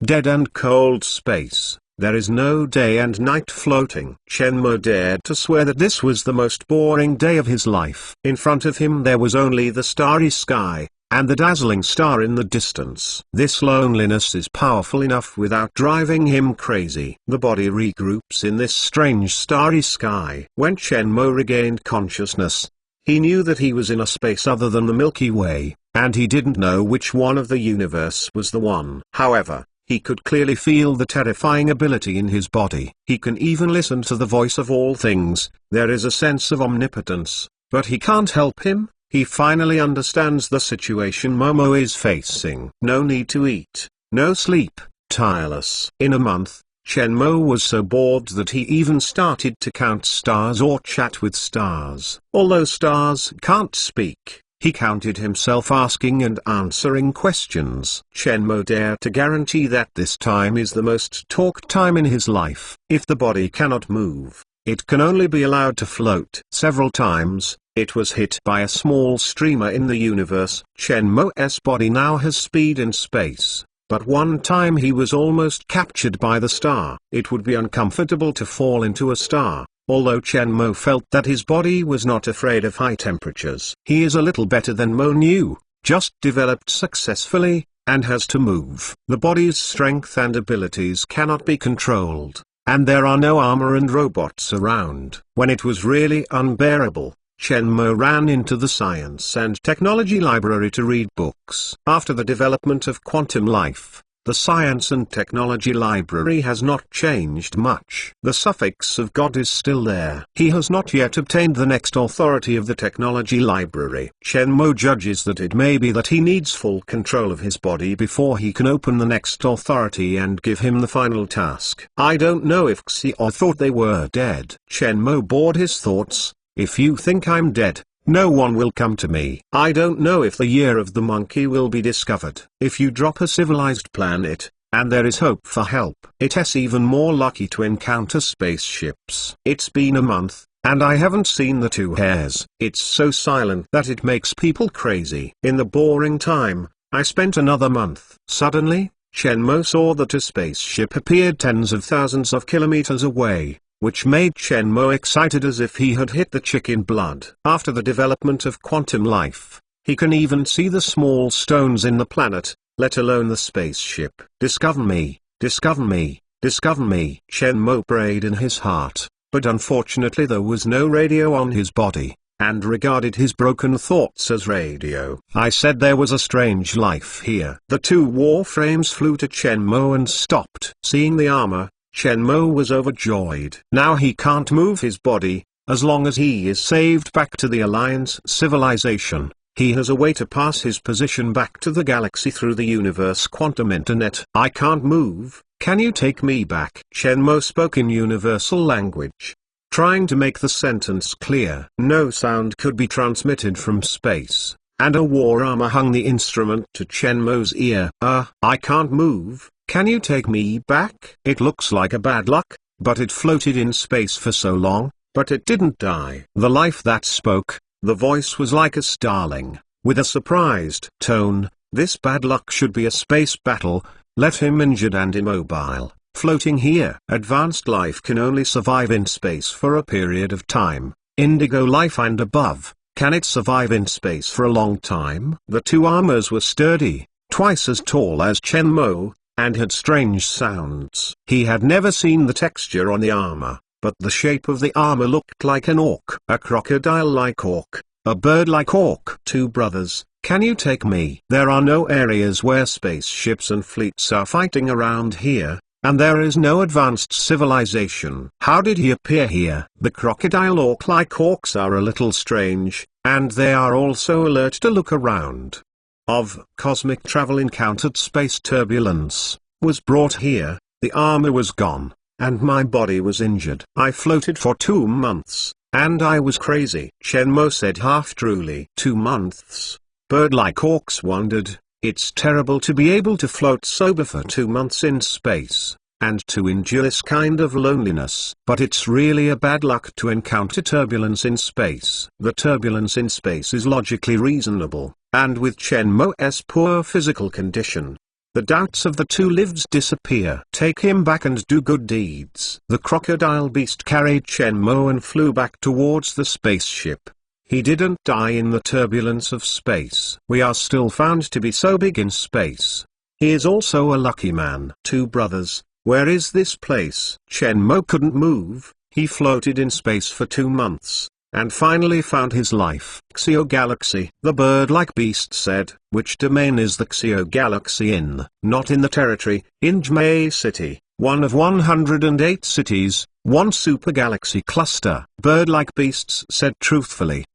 Dead and cold space. There is no day and night floating. Shenmue dared to swear that this was the most boring day of his life. In front of him there was only the starry sky, and the dazzling star in the distance. This loneliness is powerful enough without driving him crazy. The body regroups in this strange starry sky. When Shenmue regained consciousness, he knew that he was in a space other than the Milky Way, and he didn't know which one of the universe was the one. However, he could clearly feel the terrifying ability in his body. He can even listen to the voice of all things. There is a sense of omnipotence, but he can't help him. He finally understands the situation Momo is facing. No need to eat, no sleep, tireless. In a month, Shenmue was so bored that he even started to count stars or chat with stars. Although stars can't speak, he counted himself asking and answering questions. Shenmue dared to guarantee that this time is the most talked time in his life. If the body cannot move, it can only be allowed to float. Several times, it was hit by a small streamer in the universe. Shenmue's body now has speed in space, but one time he was almost captured by the star. It would be uncomfortable to fall into a star, although Shenmue felt that his body was not afraid of high temperatures. He is a little better than Mo knew, just developed successfully, and has to move. The body's strength and abilities cannot be controlled, and there are no armor and robots around. When it was really unbearable, Shenmue ran into the Science and Technology Library to read books. After the development of quantum life, the Science and Technology Library has not changed much. The suffix of God is still there. He has not yet obtained the next authority of the Technology Library. Shenmue judges that it may be that he needs full control of his body before he can open the next authority and give him the final task. I don't know if Xiao thought they were dead. Shenmue bored his thoughts. If you think I'm dead, no one will come to me. I don't know if the year of the monkey will be discovered. If you drop a civilized planet, and there is hope for help, it's even more lucky to encounter spaceships. It's been a month, and I haven't seen the two hairs. It's so silent that it makes people crazy. In the boring time, I spent another month. Suddenly, Shenmue saw that a spaceship appeared tens of thousands of kilometers away, which made Shenmue excited as if he had hit the chicken blood. After the development of quantum life, he can even see the small stones in the planet, let alone the spaceship. Discover me, discover me, discover me. Shenmue prayed in his heart, but unfortunately there was no radio on his body, and regarded his broken thoughts as radio. I said there was a strange life here. The two warframes flew to Shenmue and stopped. Seeing the armor, Shenmue was overjoyed. Now he can't move his body. As long as he is saved back to the Alliance civilization, he has a way to pass his position back to the galaxy through the universe quantum internet. I can't move, can you take me back? Shenmue spoke in universal language, trying to make the sentence clear. No sound could be transmitted from space, and a war armor hung the instrument to Shenmue's ear. I can't move. Can you take me back? It looks like a bad luck, but it floated in space for so long, but it didn't die. The life that spoke, the voice was like a starling, with a surprised tone. This bad luck should be a space battle, left him injured and immobile, floating here. Advanced life can only survive in space for a period of time. Indigo life and above, can it survive in space for a long time? The two armors were sturdy, twice as tall as Shenmue, and had strange sounds. He had never seen the texture on the armor, but the shape of the armor looked like an orc, a crocodile-like orc, a bird-like orc. Two brothers, can you take me? There are no areas where spaceships and fleets are fighting around here, and there is no advanced civilization. How did he appear here? The crocodile orc-like orcs are a little strange, and they are also alert to look around. Of cosmic travel encountered space turbulence, was brought here, the armor was gone, and my body was injured. I floated for 2 months, and I was crazy. Shenmue said half-truly. 2 months? Bird-like orcs wondered. It's terrible to be able to float sober for 2 months in space, and to endure this kind of loneliness. But it's really a bad luck to encounter turbulence in space. The turbulence in space is logically reasonable, and with Shenmue's poor physical condition, the doubts of the two lives disappear. Take him back and do good deeds. The crocodile beast carried Shenmue and flew back towards the spaceship. He didn't die in the turbulence of space. We are still found to be so big in space. He is also a lucky man. 2 brothers, where is this place? Shenmue couldn't move. He floated in space for 2 months, and finally found his life. Xio Galaxy. The bird-like beast said. Which domain is the Xio Galaxy in? Not in the territory, in Jmei City, one of 108 cities, one super galaxy cluster. Bird-like beasts said truthfully.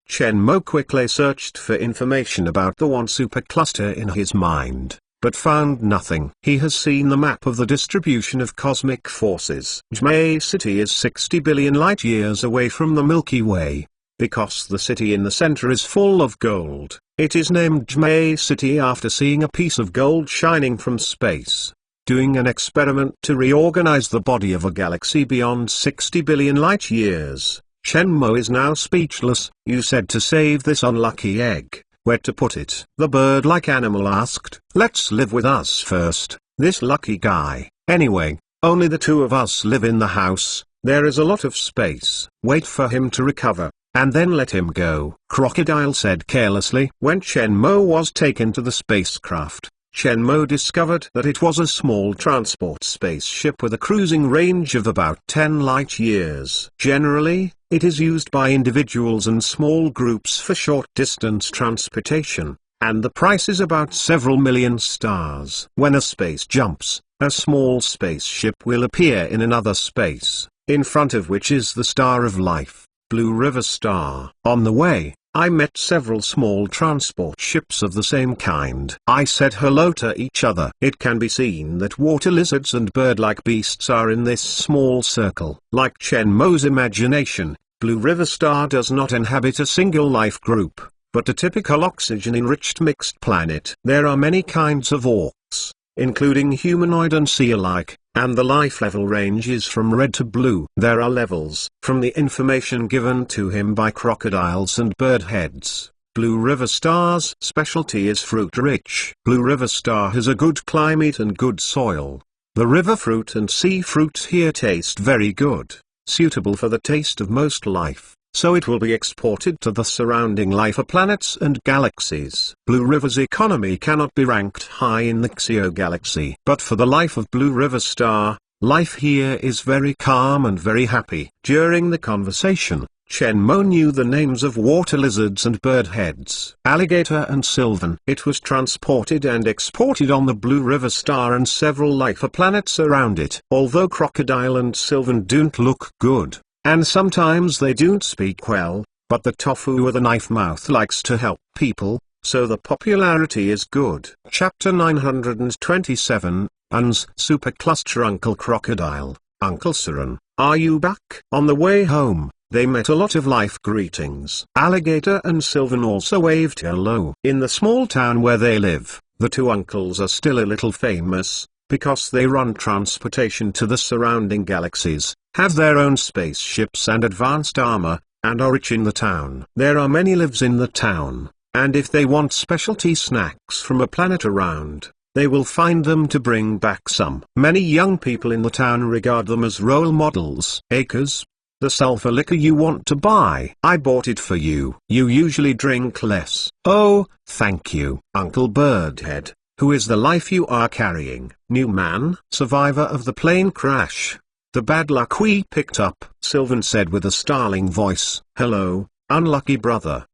Shenmue quickly searched for information about the one super cluster in his mind, but found nothing. He has seen the map of the distribution of cosmic forces. Jmei City is 60 billion light-years away from the Milky Way. Because the city in the center is full of gold, it is named Jmei City after seeing a piece of gold shining from space. Doing an experiment to reorganize the body of a galaxy beyond 60 billion light-years, Shenmue is now speechless. You said to save this unlucky egg. Where to put it? The bird-like animal asked. Let's live with us first, this lucky guy. Anyway, only the 2 of us live in the house, there is a lot of space. Wait for him to recover, and then let him go. Crocodile said carelessly. When Shenmue was taken to the spacecraft, Shenmue discovered that it was a small transport spaceship with a cruising range of about 10 light-years. Generally, it is used by individuals and small groups for short-distance transportation, and the price is about several million stars. When a space jumps, a small spaceship will appear in another space, in front of which is the Star of Life, Blue River Star. On the way, I met several small transport ships of the same kind. I said hello to each other. It can be seen that water lizards and bird-like beasts are in this small circle. Like Shenmue's imagination, Blue River Star does not inhabit a single life group, but a typical oxygen-enriched mixed planet. There are many kinds of orcs, including humanoid and sea-alike, and the life level ranges from red to blue. There are levels. From the information given to him by crocodiles and bird heads, Blue River Star's specialty is fruit-rich. Blue River Star has a good climate and good soil. The river fruit and sea fruit here taste very good, suitable for the taste of most life, so it will be exported to the surrounding life planets and galaxies. Blue River's economy cannot be ranked high in the Xio Galaxy. But for the life of Blue River Star, life here is very calm and very happy. During the conversation, Shenmue knew the names of water lizards and bird heads. Alligator and Sylvan. It was transported and exported on the Blue River Star and several life planets around it. Although Crocodile and Sylvan don't look good, and sometimes they don't speak well, but the tofu with a knife mouth likes to help people, so the popularity is good. Chapter 927, Un's Supercluster. Uncle Crocodile. Uncle Siren, are you back? On the way home, they met a lot of life greetings. Alligator and Sylvan also waved hello. In the small town where they live, the 2 uncles are still a little famous, because they run transportation to the surrounding galaxies, have their own spaceships and advanced armor, and are rich in the town. There are many lives in the town, and if they want specialty snacks from a planet around, they will find them to bring back some. Many young people in the town regard them as role models. Acres, the sulfur liquor you want to buy. I bought it for you. You usually drink less. Oh, thank you. Uncle Birdhead, who is the life you are carrying? New man? Survivor of the plane crash. The bad luck we picked up, Sylvan said with a starling voice. Hello, unlucky brother.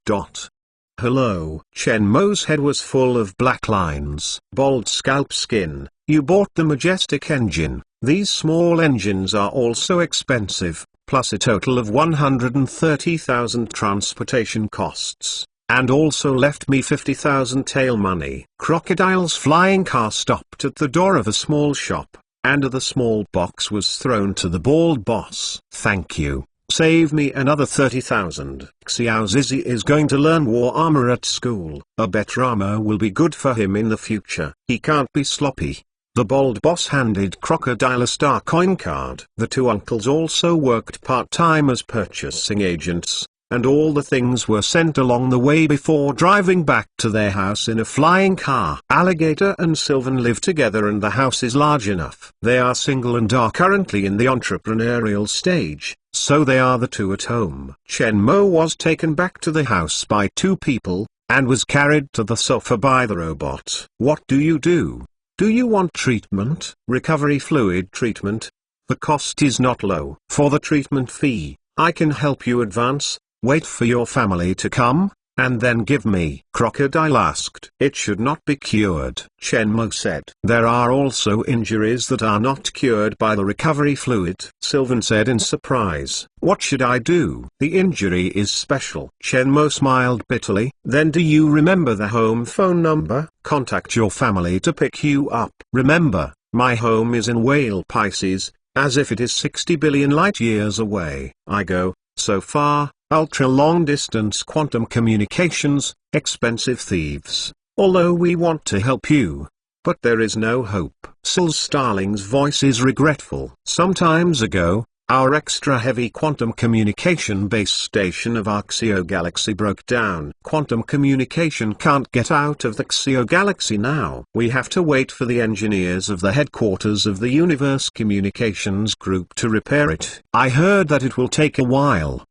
Hello. Chen Mo's head was full of black lines. Bald scalp skin. You bought the majestic engine. These small engines are also expensive, plus a total of 130,000 transportation costs. And also left me 50,000 tael money. Crocodile's flying car stopped at the door of a small shop, and the small box was thrown to the bald boss. Thank you. Save me another 30,000. Xiao Zizi is going to learn war armor at school. A better armor will be good for him in the future. He can't be sloppy. The bald boss handed Crocodile a star coin card. The two uncles also worked part-time as purchasing agents, and all the things were sent along the way before driving back to their house in a flying car. Alligator and Sylvan live together and the house is large enough. They are single and are currently in the entrepreneurial stage, so they are the two at home. Chen Mo was taken back to the house by two people, and was carried to the sofa by the robot. What do you do? Do you want treatment? Recovery fluid treatment? The cost is not low. For the treatment fee, I can help you advance. Wait for your family to come, and then give me. Crocodile asked. It should not be cured. Chen Mo said. There are also injuries that are not cured by the recovery fluid. Sylvan said in surprise. What should I do? The injury is special. Chen Mo smiled bitterly. Then do you remember the home phone number? Contact your family to pick you up. Remember, my home is in Whale Pisces, as if it is 60 billion light years away. I go, so far. Ultra-long-distance quantum communications, expensive thieves. Although we want to help you, but there is no hope. Syl Starling's voice is regretful. Some times ago, our extra-heavy quantum communication base station of our Xio Galaxy broke down. Quantum communication can't get out of the Xio Galaxy now. We have to wait for the engineers of the headquarters of the Universe Communications Group to repair it. I heard that it will take a while.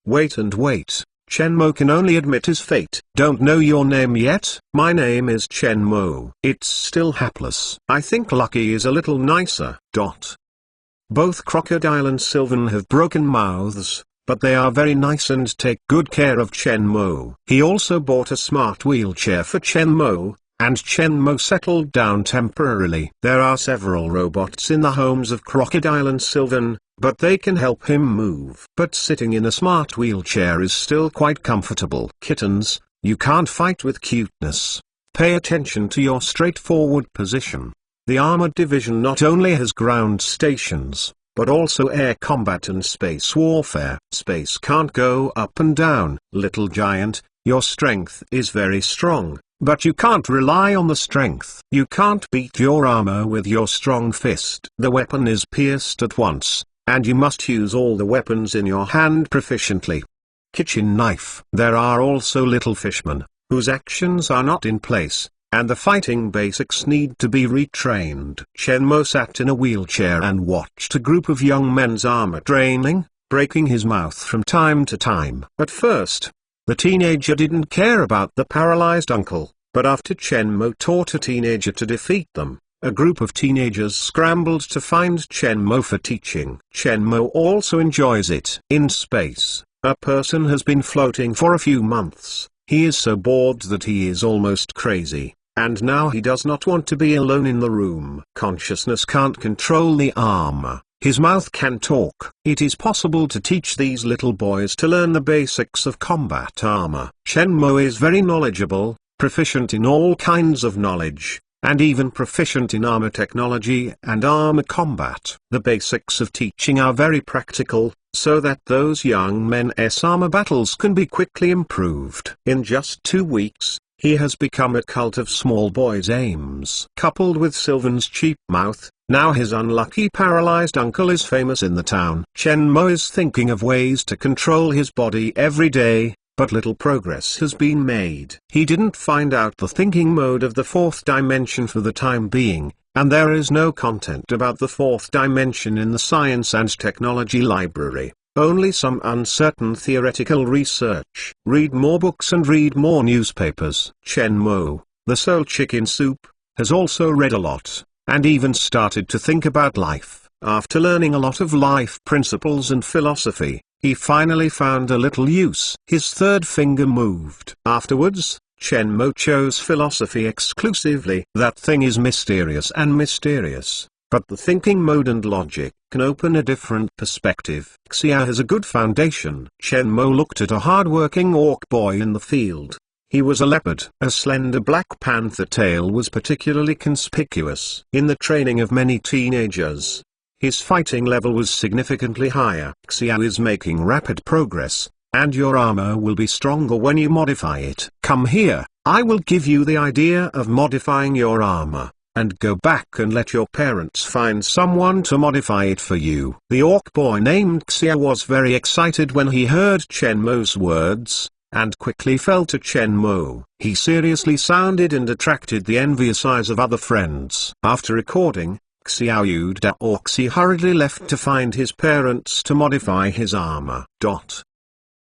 Wait and wait. Chen Mo can only admit his fate. Don't know your name yet? My name is Chen Mo. It's still hapless. I think Lucky is a little nicer. Both Crocodile and Sylvan have broken mouths, but they are very nice and take good care of Chen Mo. He also bought a smart wheelchair for Chen Mo, and Chen Mo settled down temporarily. There are several robots in the homes of Crocodile and Sylvan, but they can help him move. But sitting in a smart wheelchair is still quite comfortable. Kittens, you can't fight with cuteness. Pay attention to your straightforward position. The Armored Division not only has ground stations, but also air combat and space warfare. Space can't go up and down. Little giant, your strength is very strong, but you can't rely on the strength. You can't beat your armor with your strong fist. The weapon is pierced at once, and you must use all the weapons in your hand proficiently. Kitchen knife. There are also little fishmen, whose actions are not in place, and the fighting basics need to be retrained. Chen Mo sat in a wheelchair and watched a group of young men's armor training, breaking his mouth from time to time. At first, the teenager didn't care about the paralyzed uncle, but after Chen Mo taught a teenager to defeat them, a group of teenagers scrambled to find Chen Mo for teaching. Chen Mo also enjoys it. In space, a person has been floating for a few months. He is so bored that he is almost crazy, and now he does not want to be alone in the room. Consciousness can't control the armor. His mouth can talk. It is possible to teach these little boys to learn the basics of combat armor. Chen Mo is very knowledgeable, proficient in all kinds of knowledge, and even proficient in armor technology and armor combat. The basics of teaching are very practical, so that those young men's armor battles can be quickly improved. In just 2 weeks, he has become a cult of small boys' aims. Coupled with Sylvan's cheap mouth, now his unlucky paralyzed uncle is famous in the town. Chen Mo is thinking of ways to control his body every day, but little progress has been made. He didn't find out the thinking mode of the fourth dimension for the time being, and there is no content about the fourth dimension in the Science and Technology Library. Only some uncertain theoretical research. Read more books and read more newspapers. Chen Mo, the Soul Chicken Soup, has also read a lot, and even started to think about life. After learning a lot of life principles and philosophy, he finally found a little use. His third finger moved. Afterwards, Chen Mo chose philosophy exclusively. That thing is mysterious and mysterious, but the thinking mode and logic can open a different perspective. Xiao has a good foundation. Chen Mo looked at a hard-working orc boy in the field. He was a leopard. A slender black panther tail was particularly conspicuous in the training of many teenagers. His fighting level was significantly higher. Xiao is making rapid progress, and your armor will be stronger when you modify it. Come here, I will give you the idea of modifying your armor, and go back and let your parents find someone to modify it for you. The orc boy named Xiao was very excited when he heard Chen Mo's words, and quickly fell to Chen Mo. He seriously sounded and attracted the envious eyes of other friends. After recording, Xiao Yuda Orxi hurriedly left to find his parents to modify his armor.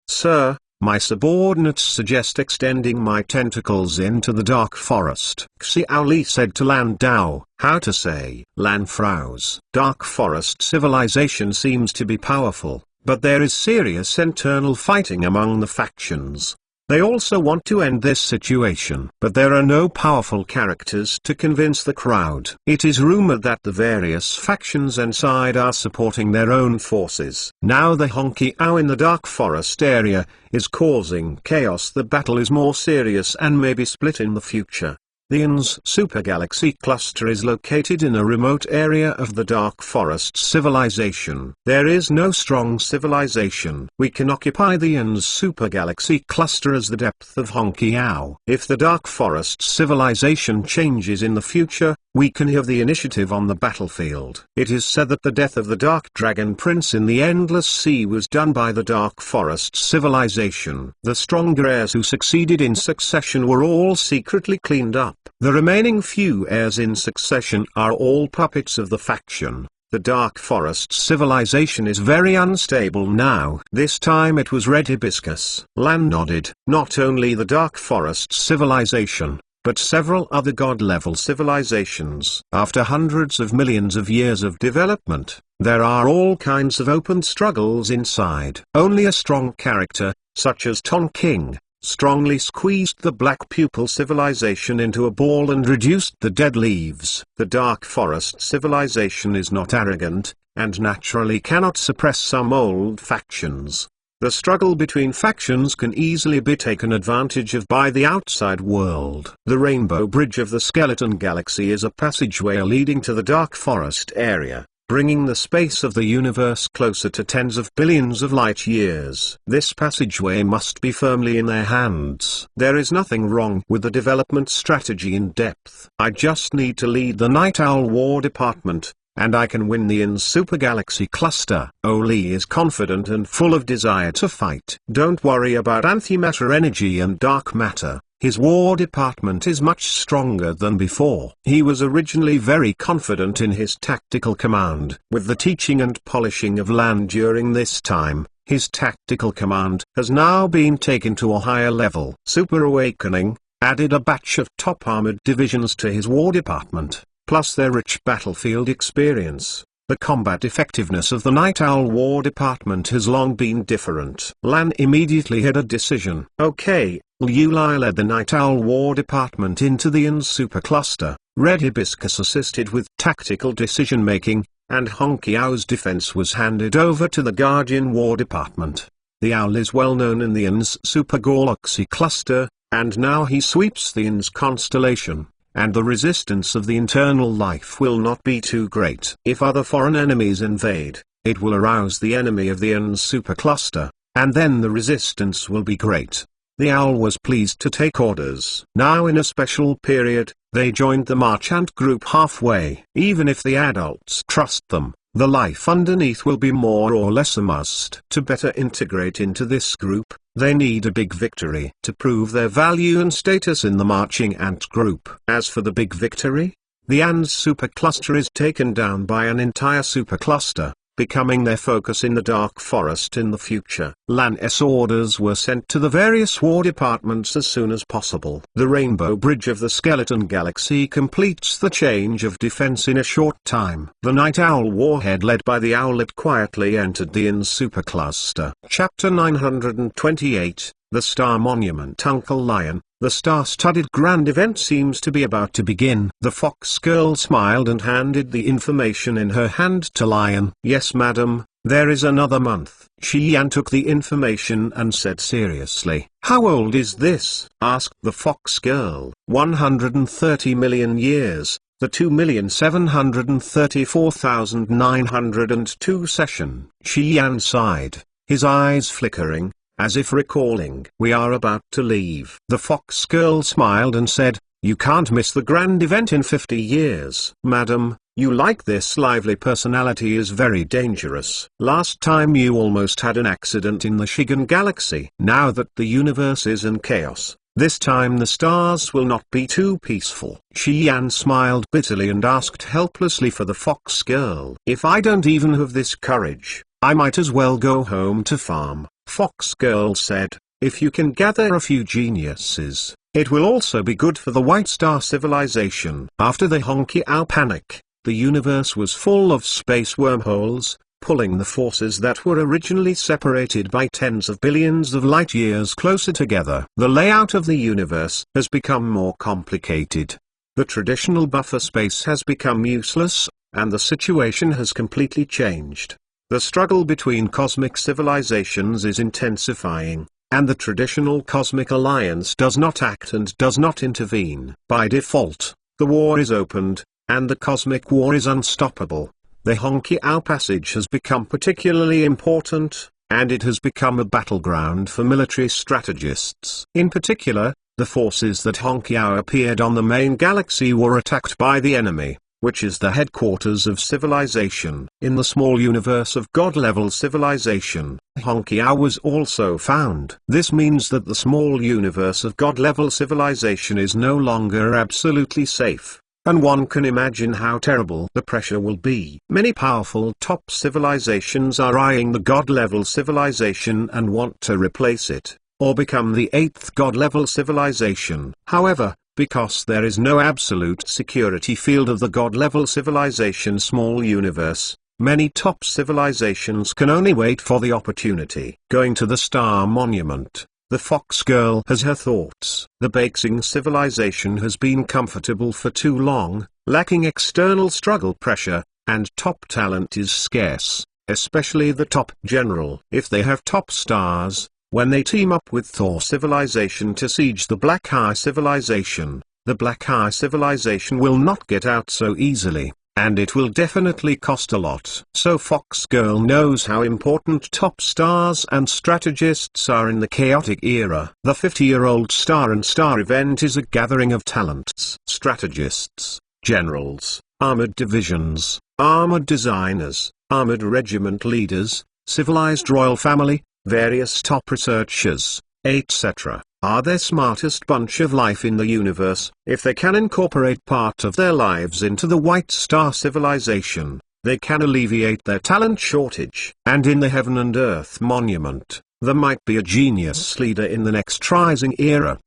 Sir, my subordinates suggest extending my tentacles into the dark forest. Xiao Li said to Lan Dao. How to say? Lan frows. Dark forest civilization seems to be powerful, but there is serious internal fighting among the factions. They also want to end this situation, but there are no powerful characters to convince the crowd. It is rumored that the various factions inside are supporting their own forces. Now the Honkiao in the Dark Forest area is causing chaos. The battle is more serious and may be split in the future. The INS supergalaxy cluster is located in a remote area of the Dark Forest civilization. There is no strong civilization. We can occupy the INS supergalaxy cluster as the depth of Honkiao. If the Dark Forest civilization changes in the future, we can have the initiative on the battlefield. It is said that the death of the Dark Dragon Prince in the Endless Sea was done by the Dark Forest civilization. The stronger heirs who succeeded in succession were all secretly cleaned up. The remaining few heirs in succession are all puppets of the faction. The Dark Forest civilization is very unstable now. This time it was Red Hibiscus. Lan nodded. Not only the Dark Forest civilization, but several other god-level civilizations. After hundreds of millions of years of development, there are all kinds of open struggles inside. Only a strong character, such as Tonking, strongly squeezed the Black Pupil civilization into a ball and reduced the dead leaves. The Dark Forest civilization is not arrogant, and naturally cannot suppress some old factions. The struggle between factions can easily be taken advantage of by the outside world. The Rainbow Bridge of the Skeleton Galaxy is a passageway leading to the Dark Forest area, bringing the space of the universe closer to tens of billions of light years. This passageway must be firmly in their hands. There is nothing wrong with the development strategy in depth. I just need to lead the Night Owl War Department, and I can win the INS Super Galaxy Cluster. Oli is confident and full of desire to fight. Don't worry about antimatter energy and dark matter. His war department is much stronger than before. He was originally very confident in his tactical command. With the teaching and polishing of Lan during this time, his tactical command has now been taken to a higher level. Super Awakening added a batch of top armored divisions to his war department, plus their rich battlefield experience. The combat effectiveness of the Night Owl War Department has long been different. Lan immediately had a decision. Okay, Liu Lai led the Night Owl War Department into the INS Supercluster. Red Hibiscus assisted with tactical decision-making, and Honkiao's defense was handed over to the Guardian War Department. The Owl is well known in the INS Supergalaxy Cluster, and now he sweeps the INS constellation, and the resistance of the internal life will not be too great. If other foreign enemies invade, it will arouse the enemy of the INS Supercluster, and then the resistance will be great. The Owl was pleased to take orders. Now in a special period, they joined the Marchant group halfway. Even if the adults trust them, the life underneath will be more or less a must. To better integrate into this group, they need a big victory to prove their value and status in the marching ant group. As for the big victory, the ANS supercluster is taken down by an entire supercluster, becoming their focus in the dark forest in the future. Lan's orders were sent to the various war departments as soon as possible. The Rainbow Bridge of the Skeleton Galaxy completes the change of defense in a short time. The Night Owl warhead led by the Owlet quietly entered the IN supercluster. Chapter 928, The Star Monument. Uncle Lion, the star-studded grand event seems to be about to begin. The fox girl smiled and handed the information in her hand to Lion. Yes, madam, there is another month. Xian took the information and said seriously. How old is this? Asked the fox girl. 130 million years, the 2,734,902 session. Xian sighed, his eyes flickering, as if recalling. We are about to leave. The fox girl smiled and said, you can't miss the grand event in 50 years. Madam, you like this lively personality is very dangerous. Last time you almost had an accident in the Shigan Galaxy. Now that the universe is in chaos, this time the stars will not be too peaceful. Xian smiled bitterly and asked helplessly for the fox girl. If I don't even have this courage, I might as well go home to farm. Fox girl said, if you can gather a few geniuses, it will also be good for the White Star civilization. After the Honky Owl panic, the universe was full of space wormholes, pulling the forces that were originally separated by tens of billions of light years closer together. The layout of the universe has become more complicated. The traditional buffer space has become useless, and the situation has completely changed. The struggle between cosmic civilizations is intensifying, and the traditional cosmic alliance does not act and does not intervene. By default, the war is opened, and the cosmic war is unstoppable. The Honky Owl Passage has become particularly important, and it has become a battleground for military strategists. In particular, the forces that Honky Owl appeared on the main galaxy were attacked by the enemy, which is the headquarters of civilization. In the small universe of God-level civilization, Honky Owl was also found. This means that the small universe of God-level civilization is no longer absolutely safe, and one can imagine how terrible the pressure will be. Many powerful top civilizations are eyeing the God-level civilization and want to replace it, or become the 8th God-level civilization. However, because there is no absolute security field of the God-level civilization small universe, many top civilizations can only wait for the opportunity. Going to the Star Monument, the fox girl has her thoughts. The Baxing civilization has been comfortable for too long, lacking external struggle pressure, and top talent is scarce, especially the top general. If they have top stars, when they team up with Thor civilization to siege the Black Eye civilization, the Black Eye civilization will not get out so easily, and it will definitely cost a lot. So Fox Girl knows how important top stars and strategists are in the chaotic era. The 50-year-old Star and Star event is a gathering of talents, strategists, generals, armored divisions, armored designers, armored regiment leaders, civilized royal family, various top researchers, etc. are their smartest bunch of life in the universe. If they can incorporate part of their lives into the White Star civilization, they can alleviate their talent shortage. And in the Heaven and Earth Monument, there might be a genius leader in the next rising era.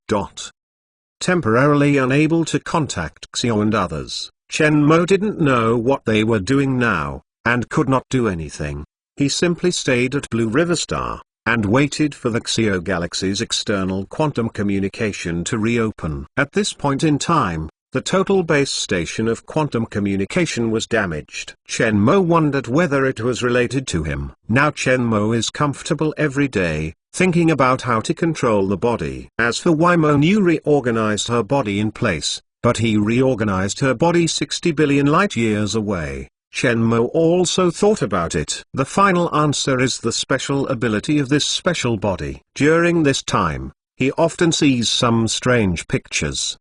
Temporarily unable to contact Xiao and others, Chen Mo didn't know what they were doing now, and could not do anything. He simply stayed at Blue River Star, and waited for the Xio Galaxy's external quantum communication to reopen. At this point in time, the total base station of quantum communication was damaged. Chen Mo wondered whether it was related to him. Now Chen Mo is comfortable every day, thinking about how to control the body. As for Wimo New reorganized her body in place, but he reorganized her body 60 billion light years away. Chen Mo also thought about it. The final answer is the special ability of this special body. During this time, he often sees some strange pictures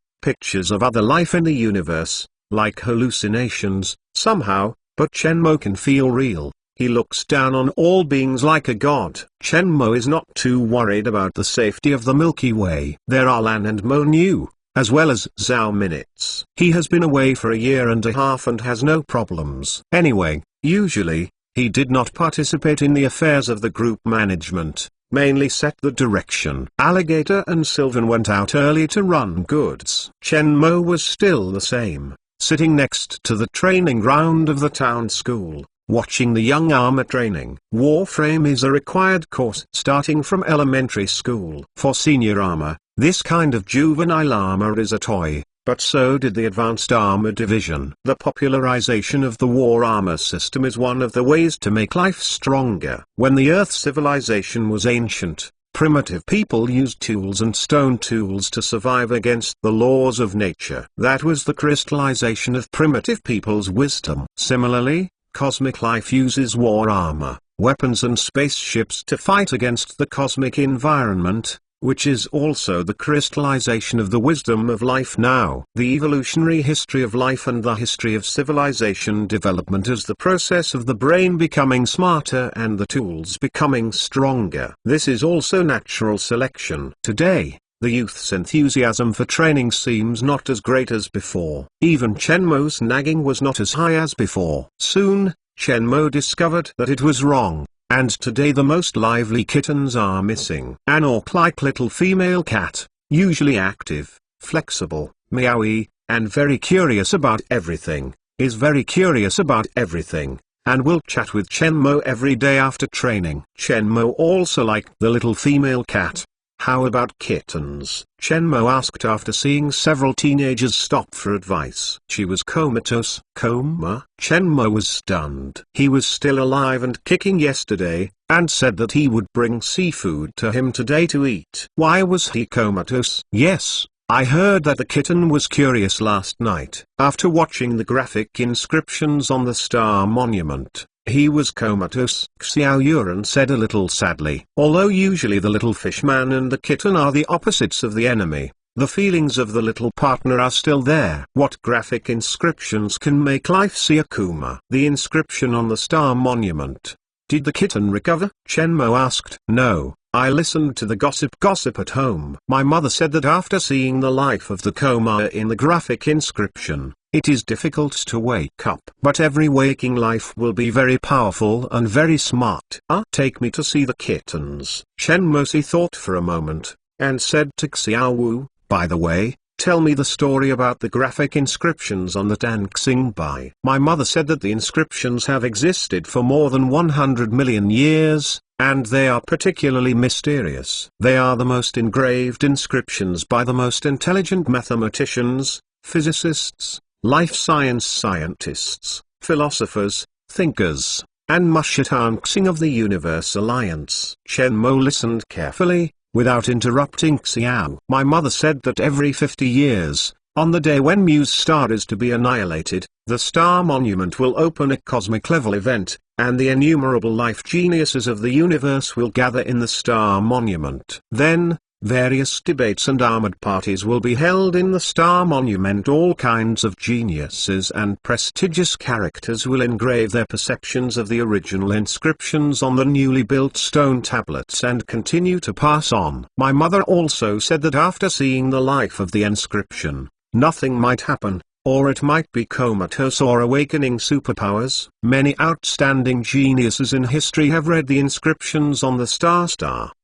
of other life in the universe, like hallucinations, somehow, but Chen Mo can feel real. He looks down on all beings like a god. Chen Mo is not too worried about the safety of the Milky Way. There are Lan and Mo Nu, as well as Zhao Minutes. He has been away for a year and a half and has no problems. Anyway, usually, He did not participate in the affairs of the group management, mainly set the direction. Alligator and Sylvan went out early to run goods. Chen Mo was still the same, sitting next to the training ground of the town school, watching the young armor training. Warframe is a required course starting from elementary school. For senior armor, this kind of juvenile armor is a toy, but so did the Advanced Armor Division. The popularization of the war armor system is one of the ways to make life stronger. When the Earth civilization was ancient, primitive people used tools and stone tools to survive against the laws of nature. That was the crystallization of primitive people's wisdom. Similarly, cosmic life uses war armor, weapons and spaceships to fight against the cosmic environment, which is also the crystallization of the wisdom of life now. The evolutionary history of life and the history of civilization development is the process of the brain becoming smarter and the tools becoming stronger. This is also natural selection. Today, the youth's enthusiasm for training seems not as great as before. Even Chen Mo's nagging was not as high as before. Soon, Chen Mo discovered that it was wrong. And today the most lively kittens are missing. An orc-like little female cat, usually active, flexible, meowy, and very curious about everything, is very curious about everything, and will chat with Chen Mo every day after training. Chen Mo also liked the little female cat. How about kittens? Chen Mo asked after seeing several teenagers stop for advice. She was comatose. Coma? Chen Mo was stunned. He was still alive and kicking yesterday, and said that he would bring seafood to him today to eat. Why was he comatose? Yes, I heard that the kitten was curious last night. After watching the graphic inscriptions on the star monument, he was comatose, Xiao Yuran said a little sadly. Although usually the little fishman and the kitten are the opposites of the enemy, the feelings of the little partner are still there. What graphic inscriptions can make life see a coma? The inscription on the star monument. Did the kitten recover? Chen Mo asked. No, I listened to the gossip at home. My mother said that after seeing the life of the coma in the graphic inscription, it is difficult to wake up. But every waking life will be very powerful and very smart. Take me to see the kittens. Chen Mosi thought for a moment, and said to Xiao Wu, by the way, tell me the story about the graphic inscriptions on the Danxing Bai. My mother said that the inscriptions have existed for more than 100 million years, and they are particularly mysterious. They are the most engraved inscriptions by the most intelligent mathematicians, physicists, life science scientists, philosophers, thinkers, and Mushitanxing of the Universe Alliance. Chen Mo listened carefully, without interrupting Xiao. My mother said that every 50 years, on the day when Mu's star is to be annihilated, the star monument will open a cosmic-level event, and the innumerable life geniuses of the universe will gather in the star monument. Then, various debates and armored parties will be held in the star monument. All kinds of geniuses and prestigious characters will engrave their perceptions of the original inscriptions on the newly built stone tablets and continue to pass on. My mother also said that after seeing the life of the inscription, nothing might happen, or it might be comatose or awakening superpowers. Many outstanding geniuses in history have read the inscriptions on the star,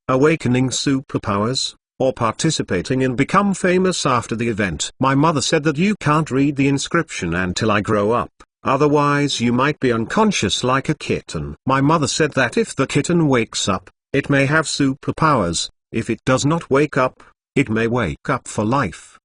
awakening superpowers, or participating and become famous after the event. My mother said that you can't read the inscription until I grow up, otherwise you might be unconscious like a kitten. My mother said that if the kitten wakes up, it may have superpowers. If it does not wake up, it may wake up for life.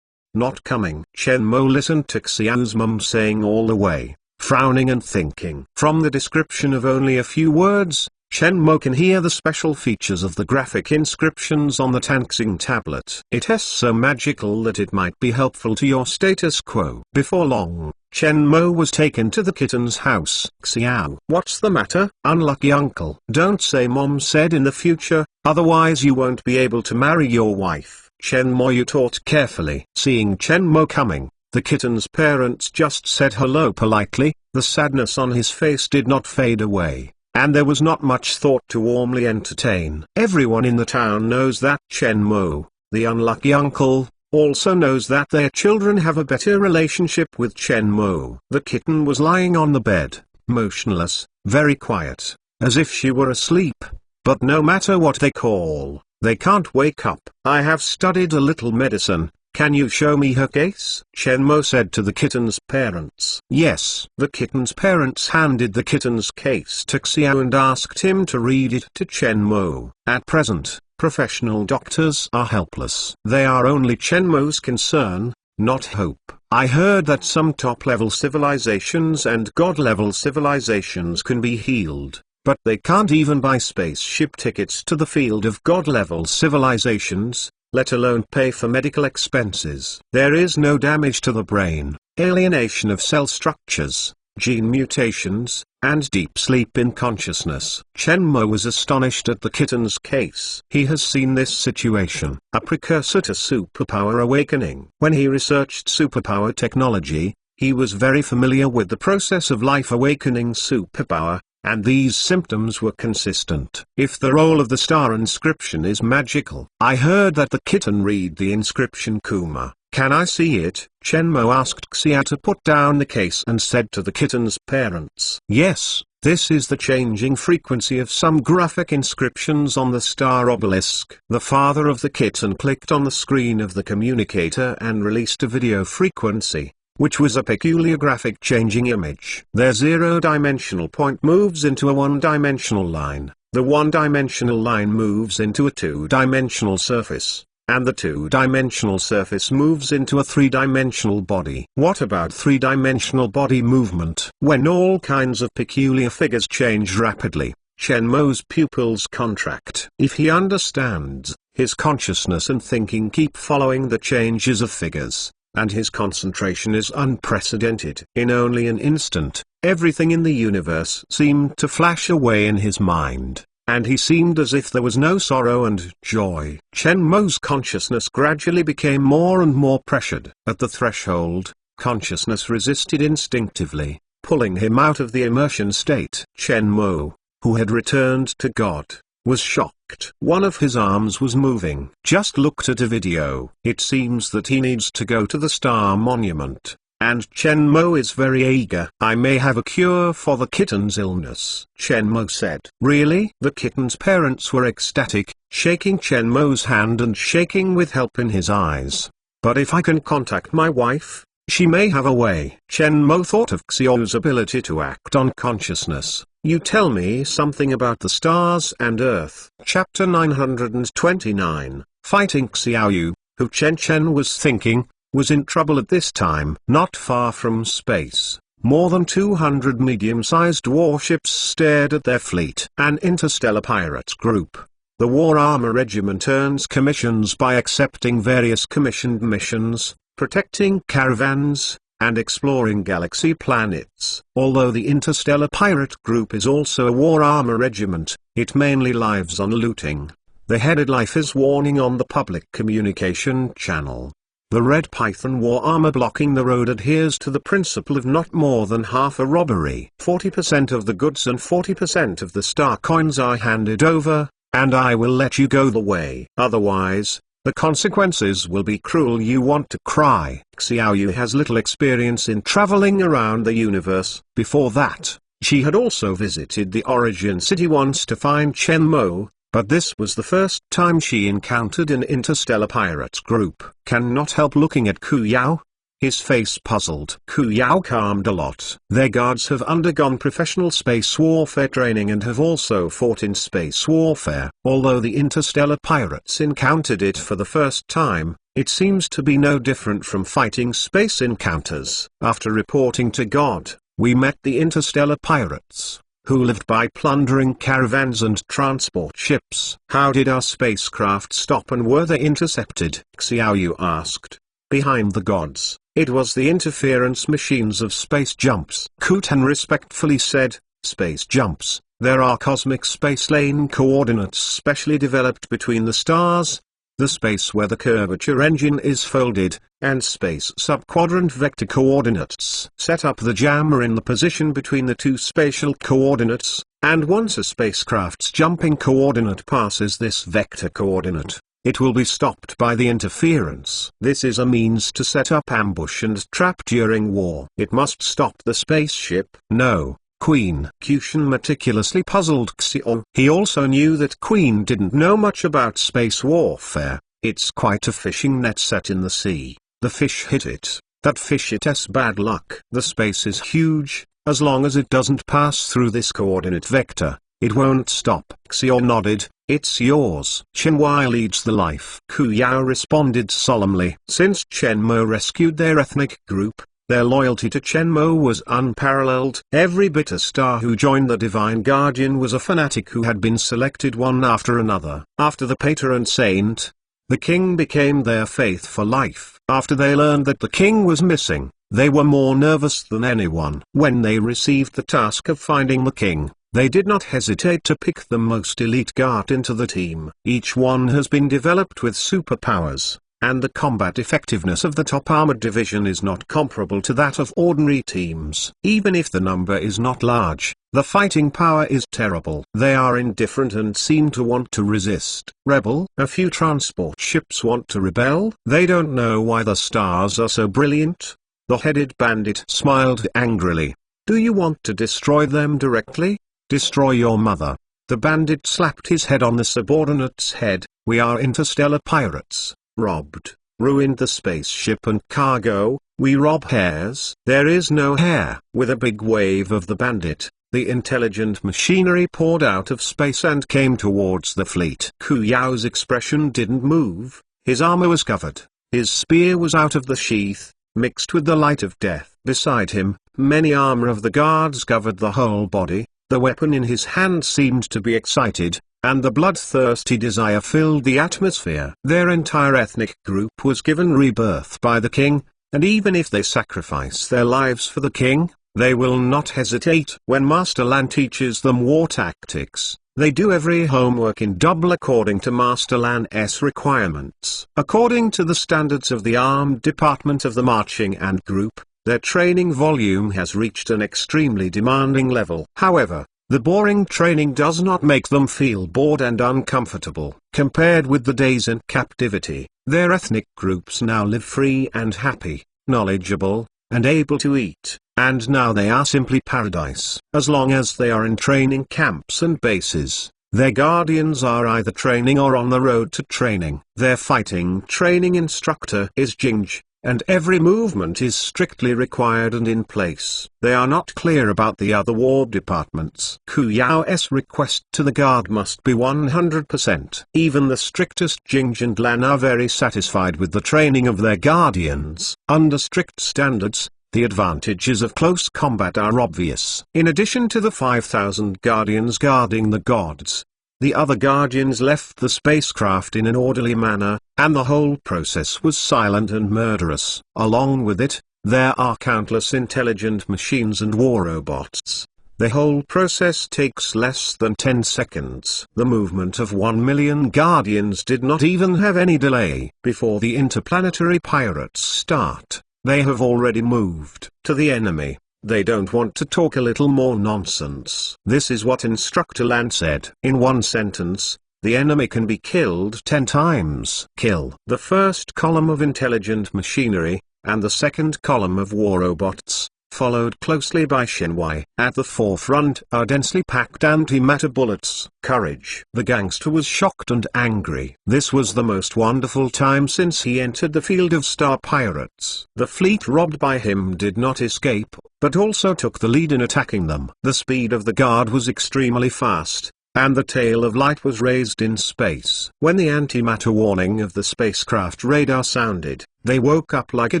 Not coming. Chen Mo listened to Xiao's mum saying all the way, frowning and thinking. From the description of only a few words, Chen Mo can hear the special features of the graphic inscriptions on the Tanxing tablet. It is so magical that it might be helpful to your status quo. Before long, Chen Mo was taken to the kitten's house. Xiao. What's the matter? Unlucky uncle. Don't say mom said in the future, otherwise you won't be able to marry your wife. Chen Mo thought carefully. Seeing Chen Mo coming, the kitten's parents just said hello politely. The sadness on his face did not fade away, and there was not much thought to warmly entertain. Everyone in the town knows that Chen Mo, the unlucky uncle, also knows that their children have a better relationship with Chen Mo. The kitten was lying on the bed, motionless, very quiet, as if she were asleep. But no matter what they call, they can't wake up. I have studied a little medicine. Can you show me her case? Shenmue said to the kitten's parents. Yes. The kitten's parents handed the kitten's case to Xiao and asked him to read it to Shenmue. At present, professional doctors are helpless. They are only Shenmue's concern, not hope. I heard that some top-level civilizations and god-level civilizations can be healed, but they can't even buy spaceship tickets to the field of god-level civilizations, let alone pay for medical expenses. There is no damage to the brain, alienation of cell structures, gene mutations, and deep sleep in consciousness. Shenmue was astonished at the kitten's case. He has seen this situation, a precursor to superpower awakening. When he researched superpower technology, he was very familiar with the process of life awakening superpower, and these symptoms were consistent. If the role of the star inscription is magical, I heard that the kitten read the inscription Kuma. Can I see it? Shenmue asked Xiao to put down the case and said to the kitten's parents. Yes, this is the changing frequency of some graphic inscriptions on the star obelisk. The father of the kitten clicked on the screen of the communicator and released a video frequency, which was a peculiar graphic changing image. Their zero-dimensional point moves into a one-dimensional line, the one-dimensional line moves into a two-dimensional surface, and the two-dimensional surface moves into a three-dimensional body. What about three-dimensional body movement? When all kinds of peculiar figures change rapidly, Shenmue's pupils contract. If he understands, his consciousness and thinking keep following the changes of figures, and his concentration is unprecedented. In only an instant, everything in the universe seemed to flash away in his mind, and he seemed as if there was no sorrow and joy. Shenmue's consciousness gradually became more and more pressured. At the threshold, consciousness resisted instinctively, pulling him out of the immersion state. Shenmue, who had returned to God, was shocked. One of his arms was moving. Just looked at a video. It seems that he needs to go to the Star Monument, and Shenmue is very eager. I may have a cure for the kitten's illness, Shenmue said. Really? The kitten's parents were ecstatic, shaking Shenmue's hand and shaking with help in his eyes. But if I can contact my wife, she may have a way. Shenmue thought of Xiao's ability to act on consciousness. You tell me something about the stars and Earth. Chapter 929, Fighting Xiaoyu, who Chen was thinking, was in trouble at this time. Not far from space, more than 200 medium-sized warships stared at their fleet. An interstellar pirate group. The War Armor Regiment earns commissions by accepting various commissioned missions, protecting caravans, and exploring galaxy planets. Although the Interstellar Pirate Group is also a war armor regiment, it mainly lives on looting. The headed life is warning on the public communication channel. The Red Python war armor blocking the road adheres to the principle of not more than half a robbery. 40% of the goods and 40% of the star coins are handed over, and I will let you go the way. Otherwise, the consequences will be cruel. You want to cry. Xiaoyu has little experience in traveling around the universe. Before that, she had also visited the Origin City once to find Shenmue, but this was the first time she encountered an interstellar pirate group. Cannot help looking at Ku Yao. His face puzzled. Ku Yao calmed a lot. Their guards have undergone professional space warfare training and have also fought in space warfare. Although the interstellar pirates encountered it for the first time, it seems to be no different from fighting space encounters. After reporting to God, we met the interstellar pirates, who lived by plundering caravans and transport ships. How did our spacecraft stop and were they intercepted? Xiaoyu asked. Behind the gods, it was the interference machines of space jumps. Kutan respectfully said, space jumps, there are cosmic space lane coordinates specially developed between the stars, the space where the curvature engine is folded, and space subquadrant vector coordinates. Set up the jammer in the position between the two spatial coordinates, and once a spacecraft's jumping coordinate passes this vector coordinate, it will be stopped by the interference. This is a means to set up ambush and trap during war. It must stop the spaceship. No, Queen Kushan meticulously puzzled Xiao. He also knew that Queen didn't know much about space warfare. It's quite a fishing net set in the sea. The fish hit it. That fish it's bad luck. The space is huge. As long as it doesn't pass through this coordinate vector, it won't stop. Xiao nodded. It's yours. Chen Wei leads the life. Ku Yao responded solemnly. Since Chen Mo rescued their ethnic group, their loyalty to Chen Mo was unparalleled. Every bitter star who joined the Divine Guardian was a fanatic who had been selected one after another. After the Pater and Saint, the king became their faith for life. After they learned that the king was missing, they were more nervous than anyone. When they received the task of finding the king, they did not hesitate to pick the most elite guard into the team. Each one has been developed with superpowers, and the combat effectiveness of the top armored division is not comparable to that of ordinary teams. Even if the number is not large, the fighting power is terrible. They are indifferent and seem to want to resist. Rebel. A few transport ships want to rebel. They don't know why the stars are so brilliant. The headed bandit smiled angrily. Do you want to destroy them directly? Destroy your mother. The bandit slapped his head on the subordinate's head. We are interstellar pirates. Robbed, ruined the spaceship and cargo. We rob hares. There is no hair. With a big wave of the bandit, the intelligent machinery poured out of space and came towards the fleet. Ku Yao's expression didn't move. His armor was covered. His spear was out of the sheath, mixed with the light of death. Beside him, many armor of the guards covered the whole body. The weapon in his hand seemed to be excited, and the bloodthirsty desire filled the atmosphere. Their entire ethnic group was given rebirth by the king, and even if they sacrifice their lives for the king, they will not hesitate. When Master Lan teaches them war tactics, they do every homework in double according to Master Lan's requirements. According to the standards of the armed department of the marching and group, their training volume has reached an extremely demanding level. However, the boring training does not make them feel bored and uncomfortable. Compared with the days in captivity, their ethnic groups now live free and happy, knowledgeable, and able to eat, and now they are simply paradise. As long as they are in training camps and bases, their guardians are either training or on the road to training. Their fighting training instructor is Jinj, and every movement is strictly required and in place. They are not clear about the other war departments. Ku Yao's request to the guard must be 100%. Even the strictest Jinj and Lan are very satisfied with the training of their guardians. Under strict standards, the advantages of close combat are obvious. In addition to the 5,000 guardians guarding the gods, the other guardians left the spacecraft in an orderly manner, and the whole process was silent and murderous. Along with it, there are countless intelligent machines and war robots. The whole process takes less than 10 seconds. The movement of 1 million guardians did not even have any delay. Before the interplanetary pirates start, they have already moved to the enemy. They don't want to talk a little more nonsense. This is what Instructor Lan said. In one sentence, the enemy can be killed 10 times. Kill the first column of intelligent machinery, and the second column of war robots, followed closely by Shen Wei. At the forefront are densely packed antimatter bullets. Courage. The gangster was shocked and angry. This was the most wonderful time since he entered the field of star pirates. The fleet robbed by him did not escape, but also took the lead in attacking them. The speed of the guard was extremely fast, and the tail of light was raised in space. When the antimatter warning of the spacecraft radar sounded, they woke up like a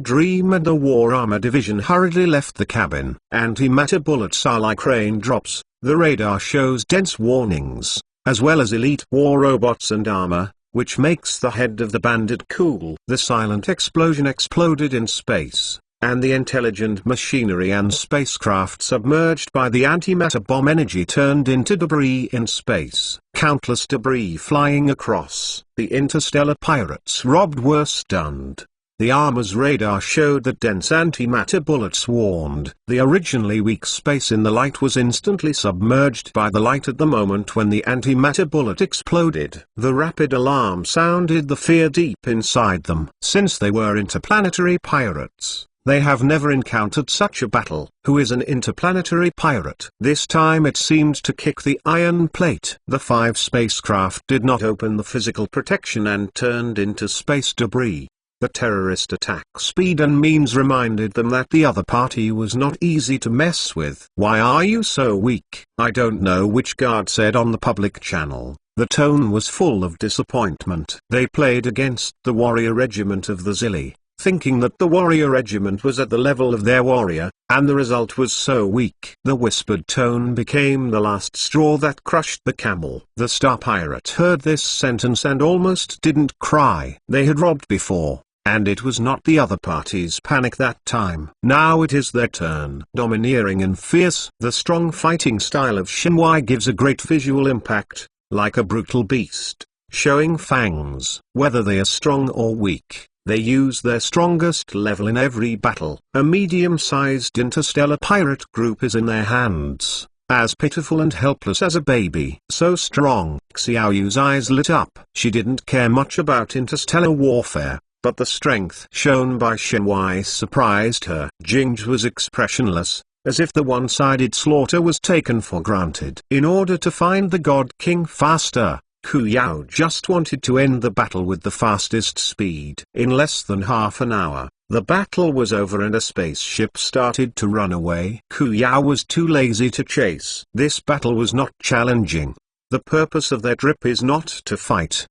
dream and the war armor division hurriedly left the cabin. Antimatter bullets are like raindrops. The radar shows dense warnings, as well as elite war robots and armor, which makes the head of the bandit cool. The silent explosion exploded in space, and the intelligent machinery and spacecraft submerged by the antimatter bomb energy turned into debris in space. Countless debris flying across. The interstellar pirates robbed were stunned. The armor's radar showed that dense antimatter bullets warned. The originally weak space in the light was instantly submerged by the light at the moment when the antimatter bullet exploded. The rapid alarm sounded the fear deep inside them. Since they were interplanetary pirates, They have never encountered such a battle. Who is an interplanetary pirate? This time it seemed to kick the iron plate. The 5 spacecraft did not open the physical protection and turned into space debris. The terrorist attack speed and means reminded them that the other party was not easy to mess with. "Why are you so weak?" "I don't know," which guard said on the public channel. The tone was full of disappointment. They played against the warrior regiment of the Zilli, thinking that the warrior regiment was at the level of their warrior, and the result was so weak. The whispered tone became the last straw that crushed the camel. The star pirate heard this sentence and almost didn't cry. They had robbed before, and it was not the other party's panic that time. Now it is their turn. Domineering and fierce. The strong fighting style of Shenhua gives a great visual impact, like a brutal beast, showing fangs. Whether they are strong or weak, they use their strongest level in every battle. A medium-sized interstellar pirate group is in their hands, as pitiful and helpless as a baby. So strong. Xiaoyu's eyes lit up. She didn't care much about interstellar warfare, but the strength shown by Shenhua surprised her. Jingzhi was expressionless, as if the one-sided slaughter was taken for granted. In order to find the God King faster, Ku Yao just wanted to end the battle with the fastest speed. In less than half an hour, the battle was over and a spaceship started to run away. Ku Yao was too lazy to chase. This battle was not challenging. The purpose of their trip is not to fight.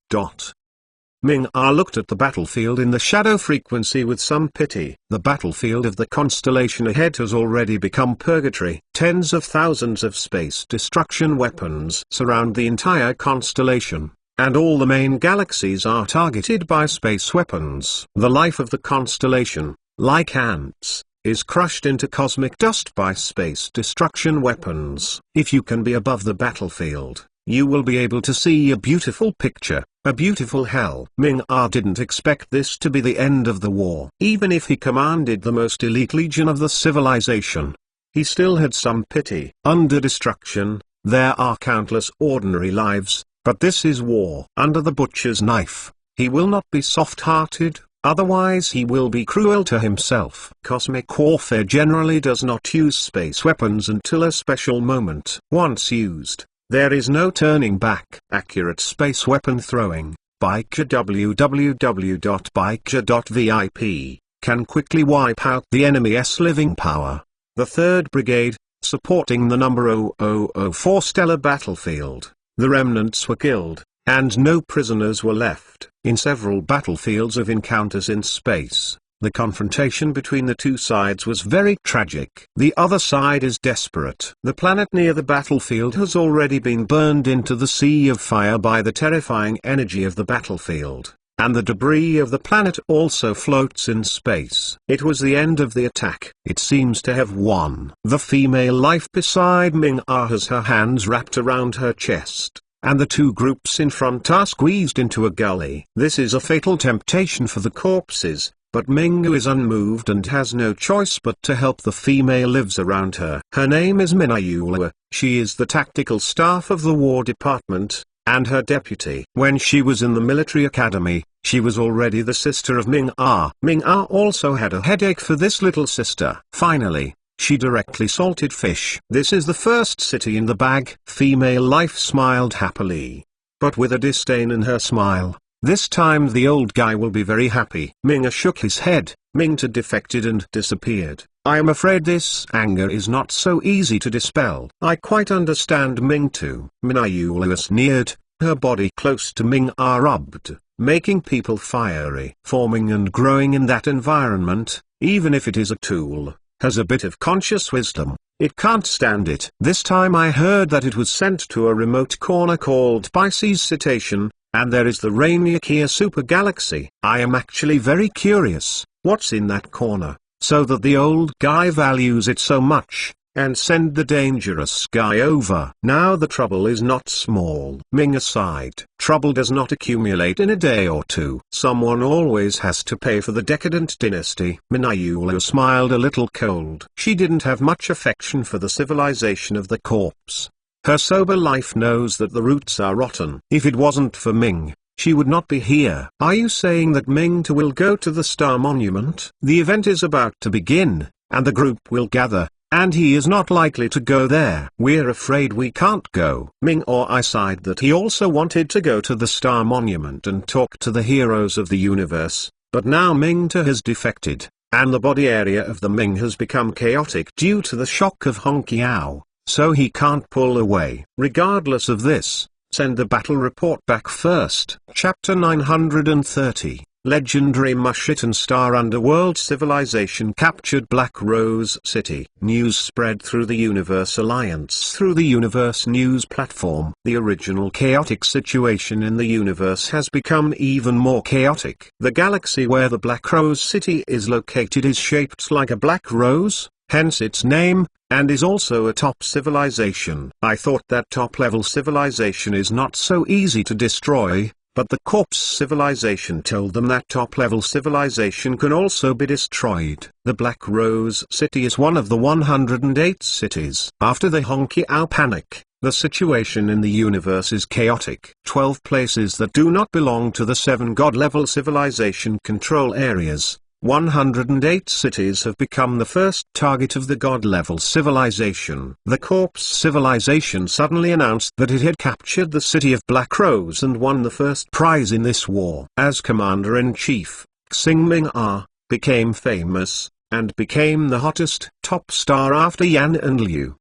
Ming-Ah looked at the battlefield in the shadow frequency with some pity. The battlefield of the constellation ahead has already become purgatory. Tens of thousands of space destruction weapons surround the entire constellation, and all the main galaxies are targeted by space weapons. The life of the constellation, like ants, is crushed into cosmic dust by space destruction weapons. If you can be above the battlefield, you will be able to see a beautiful picture, a beautiful hell. Ming-Ah didn't expect this to be the end of the war. Even if he commanded the most elite legion of the civilization, he still had some pity. Under destruction, there are countless ordinary lives, but this is war. Under the butcher's knife, he will not be soft-hearted, otherwise he will be cruel to himself. Cosmic warfare generally does not use space weapons until a special moment. Once used, there is no turning back. Accurate space weapon throwing, Baikia www.baikia.vip, can quickly wipe out the enemy's living power. The 3rd Brigade, supporting the number 0004 stellar battlefield, the remnants were killed, and no prisoners were left. In several battlefields of encounters in space, the confrontation between the two sides was very tragic. The other side is desperate. The planet near the battlefield has already been burned into the sea of fire by the terrifying energy of the battlefield, and the debris of the planet also floats in space. It was the end of the attack. It seems to have won. The female life beside Ming-Ah has her hands wrapped around her chest, and the two groups in front are squeezed into a gully. This is a fatal temptation for the corpses, but Ming-Ah is unmoved and has no choice but to help the female lives around her. Her name is Minayula. She is the tactical staff of the War Department, and her deputy. When she was in the military academy, she was already the sister of Ming-Ah. Ming-Ah also had a headache for this little sister. Finally, she directly salted fish. This is the first city in the bag. Female life smiled happily, but with a disdain in her smile. This time the old guy will be very happy. Ming-Ah shook his head. Ming-Ta defected and disappeared. I am afraid this anger is not so easy to dispel. I quite understand Ming-Tu. Minayula sneered, her body close to Ming-Ah rubbed, making people fiery. Forming and growing in that environment, even if it is a tool, has a bit of conscious wisdom. It can't stand it. This time I heard that it was sent to a remote corner called Pisces Cetacean, and there is the Rainiakia super galaxy. I am actually very curious, what's in that corner, so that the old guy values it so much, and send the dangerous guy over. Now the trouble is not small. Ming aside, trouble does not accumulate in a day or two. Someone always has to pay for the decadent dynasty. Minayula smiled a little cold. She didn't have much affection for the civilization of the corpse. Her sober life knows that the roots are rotten. If it wasn't for Ming, she would not be here. Are you saying that Ming-Tu will go to the Star Monument? The event is about to begin, and the group will gather, and he is not likely to go there. We're afraid we can't go. Ming or I sighed that he also wanted to go to the Star Monument and talk to the heroes of the universe, but now Ming-Tu has defected, and the body area of the Ming has become chaotic due to the shock of Hong Qiao, so he can't pull away. Regardless of this, send the battle report back first. Chapter 930 Legendary Mushitan Star Underworld Civilization captured Black Rose City. News spread through the Universe Alliance through the Universe News platform. The original chaotic situation in the universe has become even more chaotic. The galaxy where the Black Rose City is located is shaped like a black rose, hence its name, and is also a top civilization. I thought that top-level civilization is not so easy to destroy, but the Corpse civilization told them that top-level civilization can also be destroyed. The Black Rose City is one of the 108 cities. After the Hong Qiao panic, the situation in the universe is chaotic. 12 places that do not belong to the 7 God-level civilization control areas. 108 cities have become the first target of the God-level civilization. The Corpse civilization suddenly announced that it had captured the city of Black Rose and won the first prize in this war. As Commander-in-Chief, Xingming became famous, and became the hottest top star after Yan and Liu.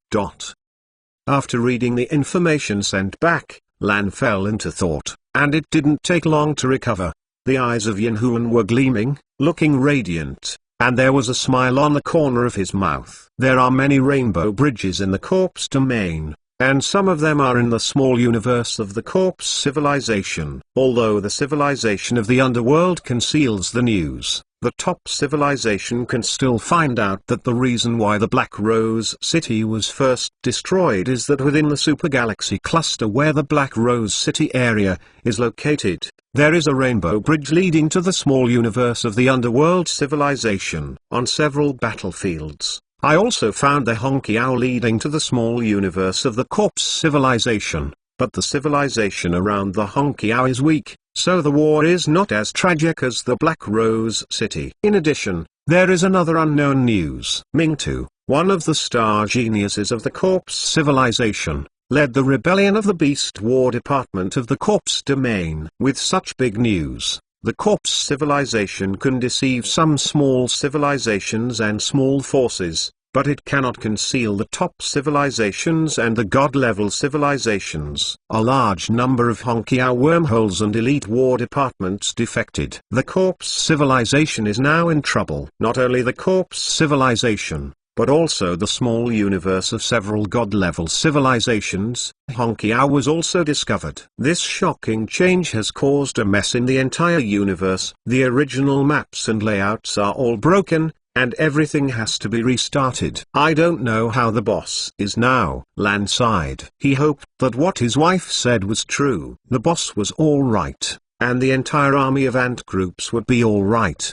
After reading the information sent back, Lan fell into thought, and it didn't take long to recover. The eyes of Yan Huan were gleaming, looking radiant, and there was a smile on the corner of his mouth. There are many rainbow bridges in the Corpse domain, and some of them are in the small universe of the Corpse civilization. Although the civilization of the underworld conceals the news, the top civilization can still find out that the reason why the Black Rose City was first destroyed is that within the super galaxy cluster where the Black Rose City area is located, there is a rainbow bridge leading to the small universe of the underworld civilization. On several battlefields, I also found the Hong Qiao leading to the small universe of the Corpse civilization, but the civilization around the Hong Qiao is weak, so the war is not as tragic as the Black Rose City. In addition, there is another unknown news. Ming-Tu, one of the star geniuses of the Corpse civilization, led the rebellion of the Beast War Department of the Corpse domain. With such big news, the Corpse civilization can deceive some small civilizations and small forces, but it cannot conceal the top civilizations and the God-level civilizations. A large number of Hong Qiao wormholes and elite war departments defected. The Corpse civilization is now in trouble. Not only the Corpse civilization, but also the small universe of several God-level civilizations, Hong Qiao was also discovered. This shocking change has caused a mess in the entire universe. The original maps and layouts are all broken, and everything has to be restarted. I don't know how the boss is now. Lan sighed. He hoped that what his wife said was true. The boss was all right, and the entire army of ant groups would be all right.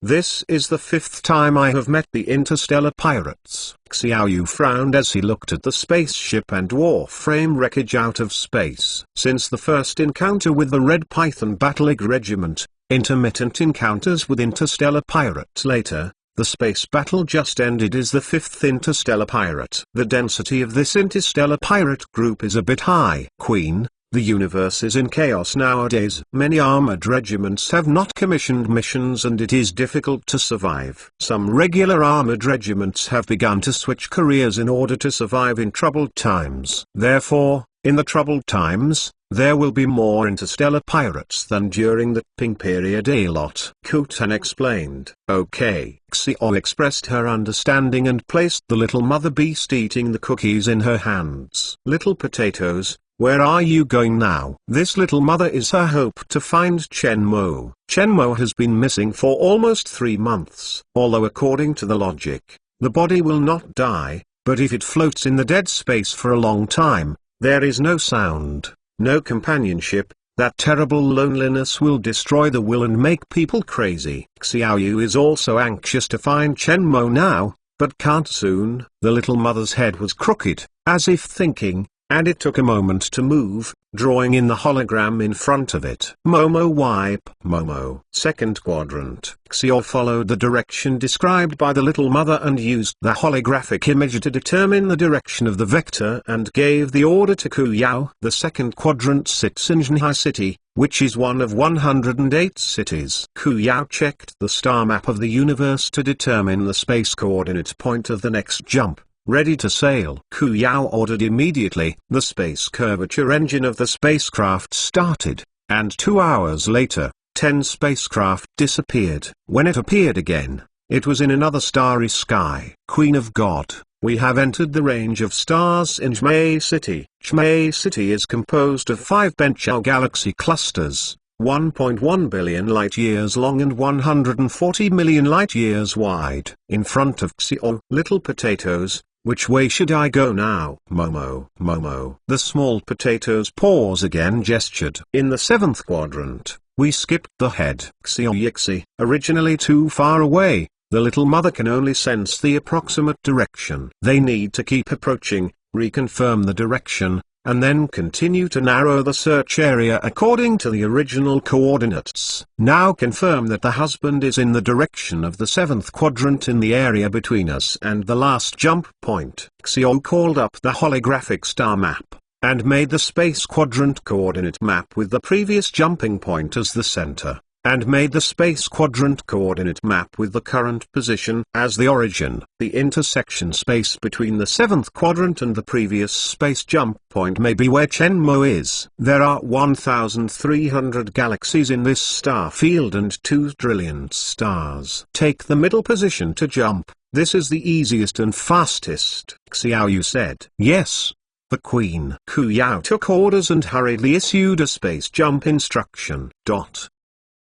This is the 5th time I have met the interstellar pirates. Xiao Yu frowned as he looked at the spaceship and warframe wreckage out of space. Since the first encounter with the Red Python Battling Regiment, intermittent encounters with interstellar pirates later, the space battle just ended is the 5th interstellar pirate. The density of this interstellar pirate group is a bit high. Queen, the universe is in chaos nowadays. Many armored regiments have not commissioned missions and it is difficult to survive. Some regular armored regiments have begun to switch careers in order to survive in troubled times. Therefore, in the troubled times, there will be more interstellar pirates than during the Ping period a lot. Kutan explained. Okay. Xiao expressed her understanding and placed the little mother beast eating the cookies in her hands. Little potatoes, where are you going now? This little mother is her hope to find Chen Mo. Chen Mo has been missing for almost 3 months. Although according to the logic, the body will not die, but if it floats in the dead space for a long time, there is no sound, no companionship, that terrible loneliness will destroy the will and make people crazy. Xiao Yu is also anxious to find Chen Mo now, but can't soon. The little mother's head was crooked, as if thinking, and it took a moment to move, drawing in the hologram in front of it. Momo wipe Momo. Second quadrant. Xiao followed the direction described by the little mother and used the holographic image to determine the direction of the vector and gave the order to Ku Yao. The second quadrant sits in Zhenhai City, which is one of 108 cities. Ku Yao checked the star map of the universe to determine the space coordinate point of the next jump. Ready to sail. Ku Yao ordered immediately. The space curvature engine of the spacecraft started, and 2 hours later, 10 spacecraft disappeared. When it appeared again, it was in another starry sky. Queen of God, we have entered the range of stars in Zhenhai City. Zhenhai City is composed of 5 Benchao galaxy clusters, 1.1 billion light-years long and 140 million light-years wide. In front of Xiao, little potatoes. Which way should I go now? Momo. Momo. The small potatoes pause again gestured. In the 7th quadrant, we skipped the head. Xiao Yixi. Originally too far away, the little mother can only sense the approximate direction. They need to keep approaching, reconfirm the direction, and then continue to narrow the search area according to the original coordinates. Now confirm that the husband is in the direction of the 7th quadrant in the area between us and the last jump point. Xiao called up the holographic star map, and made the space quadrant coordinate map with the previous jumping point as the center, and made the space quadrant coordinate map with the current position as the origin. The intersection space between the 7th quadrant and the previous space jump point may be where Chenmo is. There are 1,300 galaxies in this star field and 2 trillion stars. Take the middle position to jump. This is the easiest and fastest. Xiao Yu said. Yes. The Queen. Ku Yao took orders and hurriedly issued a space jump instruction.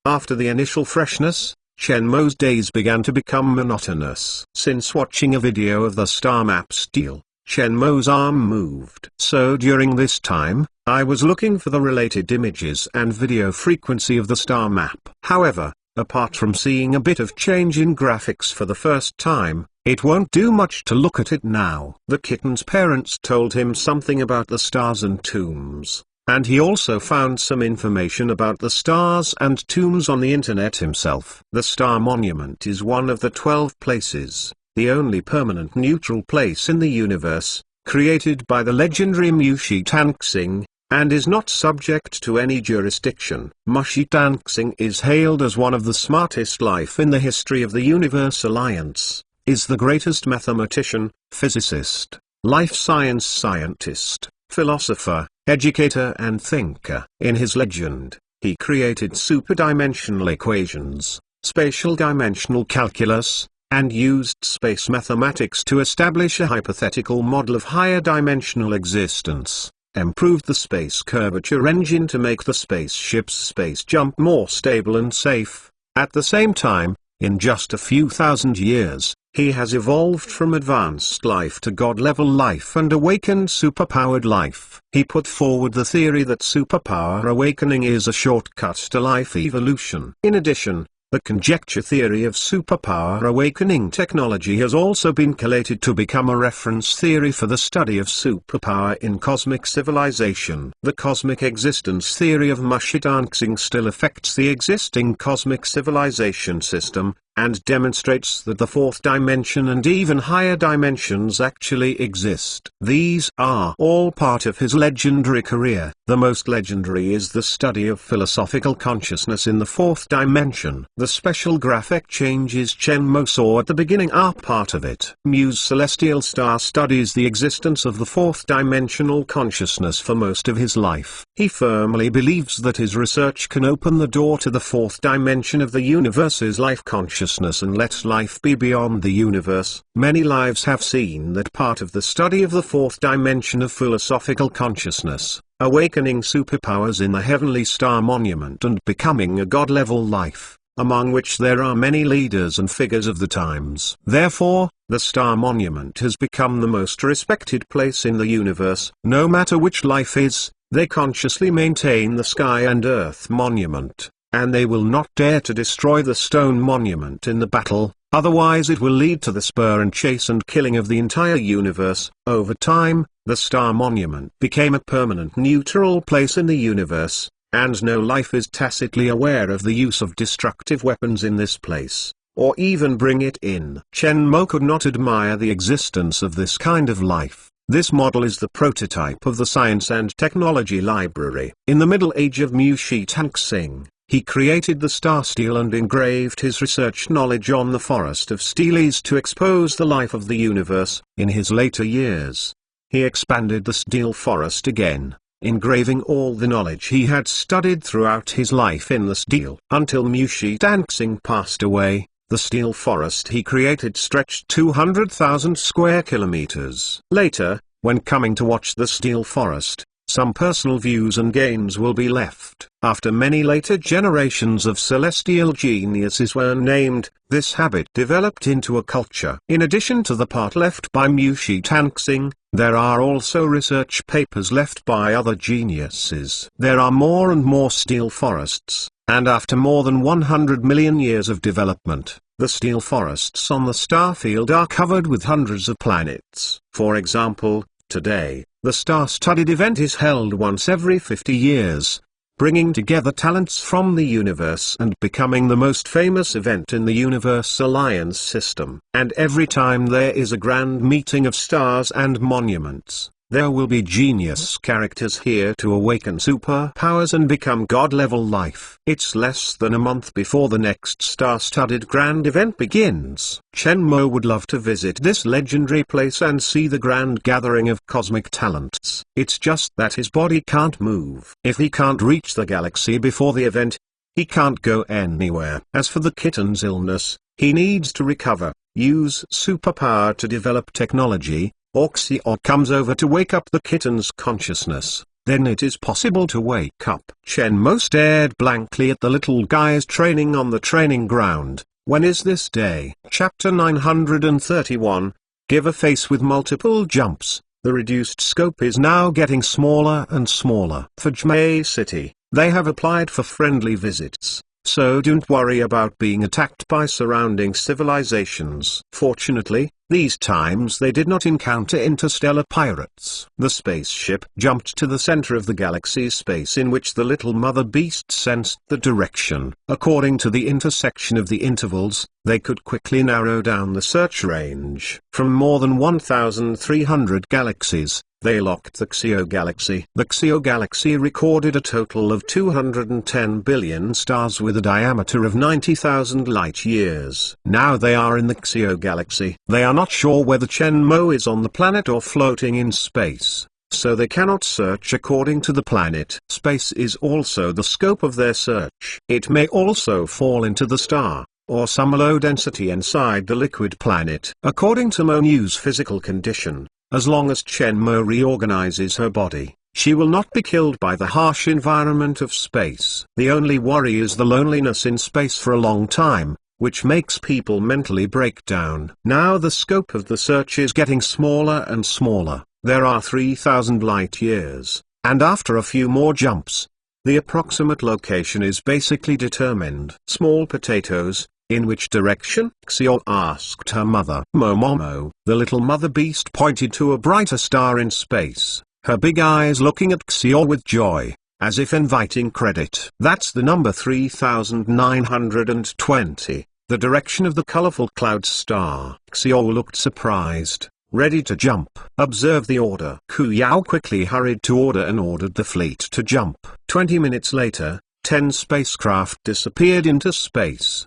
After the initial freshness, Chenmo's days began to become monotonous. Since watching a video of the star map steal, Chenmo's arm moved. So during this time, I was looking for the related images and video frequency of the star map. However, apart from seeing a bit of change in graphics for the first time, it won't do much to look at it now. The kitten's parents told him something about the stars and tombs. And he also found some information about the stars and tombs on the internet himself. The Star Monument is one of the 12 places, the only permanent neutral place in the universe, created by the legendary Mushi Tanxing, and is not subject to any jurisdiction. Mushi Tanxing is hailed as one of the smartest life in the history of the Universe Alliance, is the greatest mathematician, physicist, life science scientist, philosopher, educator and thinker. In his legend, he created superdimensional equations, spatial dimensional calculus, and used space mathematics to establish a hypothetical model of higher dimensional existence, improved the space curvature engine to make the spaceship's space jump more stable and safe. At the same time, in just a few thousand years, he has evolved from advanced life to God-level life and awakened superpowered life. He put forward the theory that superpower awakening is a shortcut to life evolution. In addition, the conjecture theory of superpower awakening technology has also been collated to become a reference theory for the study of superpower in cosmic civilization. The cosmic existence theory of Mushi Tanxing still affects the existing cosmic civilization system, and demonstrates that the 4th dimension and even higher dimensions actually exist. These are all part of his legendary career. The most legendary is the study of philosophical consciousness in the 4th dimension. The special graphic changes Chenmo saw at the beginning are part of it. Mu's celestial star studies the existence of the 4th dimensional consciousness for most of his life. He firmly believes that his research can open the door to the 4th dimension of the universe's life consciousness and let life be beyond the universe. Many lives have seen that part of the study of the 4th dimension of philosophical consciousness, awakening superpowers in the heavenly star monument and becoming a god-level life, among which there are many leaders and figures of the times. Therefore, the star monument has become the most respected place in the universe. No matter which life is, they consciously maintain the sky and earth monument, and they will not dare to destroy the stone monument in the battle, otherwise it will lead to the spur and chase and killing of the entire universe. Over time, the star monument became a permanent neutral place in the universe, and no life is tacitly aware of the use of destructive weapons in this place, or even bring it in. Chen Mo could not admire the existence of this kind of life. This model is the prototype of the Science and Technology Library. In the Middle Age of Mushi Tangxing, he created the star stele and engraved his research knowledge on the forest of steles to expose the life of the universe. In his later years, he expanded the stele forest again, engraving all the knowledge he had studied throughout his life in the stele. Until Mushi Tangxing passed away, the stele forest he created stretched 200,000 square kilometers. Later, when coming to watch the stele forest, some personal views and gains will be left. After many later generations of celestial geniuses were named, this habit developed into a culture. In addition to the part left by Mushi Tangxing, there are also research papers left by other geniuses. There are more and more stele forests, and after more than 100 million years of development, the stele forests on the star field are covered with hundreds of planets. For example, today, the star-studded event is held once every 50 years, bringing together talents from the universe and becoming the most famous event in the Universe Alliance system. And every time there is a grand meeting of stars and monuments, there will be genius characters here to awaken superpowers and become god-level life. It's less than a month before the next star-studded grand event begins. Chen Mo would love to visit this legendary place and see the grand gathering of cosmic talents. It's just that his body can't move. If he can't reach the galaxy before the event, he can't go anywhere. As for the kitten's illness, he needs to recover, use superpower to develop technology, or Xiao comes over to wake up the kitten's consciousness. Then it is possible to wake up. Chen Mo stared blankly at the little guys training on the training ground. When is this day? Chapter 931, Give a face with multiple jumps. The reduced scope is now getting smaller and smaller. For Jmei City, they have applied for friendly visits, so don't worry about being attacked by surrounding civilizations. Fortunately, these times they did not encounter interstellar pirates. The spaceship jumped to the center of the galaxy's space in which the little mother beast sensed the direction. According to the intersection of the intervals, they could quickly narrow down the search range. From more than 1,300 galaxies, they locked the Xiao Galaxy. The Xiao Galaxy recorded a total of 210 billion stars with a diameter of 90,000 light-years. Now they are in the Xiao Galaxy. They are not sure whether Chen Mo is on the planet or floating in space, so they cannot search according to the planet. Space is also the scope of their search. It may also fall into the star, or some low density inside the liquid planet. According to Mo New's physical condition, as long as Chen Mo reorganizes her body, she will not be killed by the harsh environment of space. The only worry is the loneliness in space for a long time, which makes people mentally break down. Now the scope of the search is getting smaller and smaller. There are 3,000 light-years, and after a few more jumps, the approximate location is basically determined. Small potatoes. In which direction? Xiao asked her mother. Momomo, the little mother beast, pointed to a brighter star in space, her big eyes looking at Xiao with joy, as if inviting credit. That's the number 3920, the direction of the colorful cloud star. Xiao looked surprised, ready to jump. Observe the order. Ku Yao quickly hurried to order and ordered the fleet to jump. 20 minutes later, 10 spacecraft disappeared into space.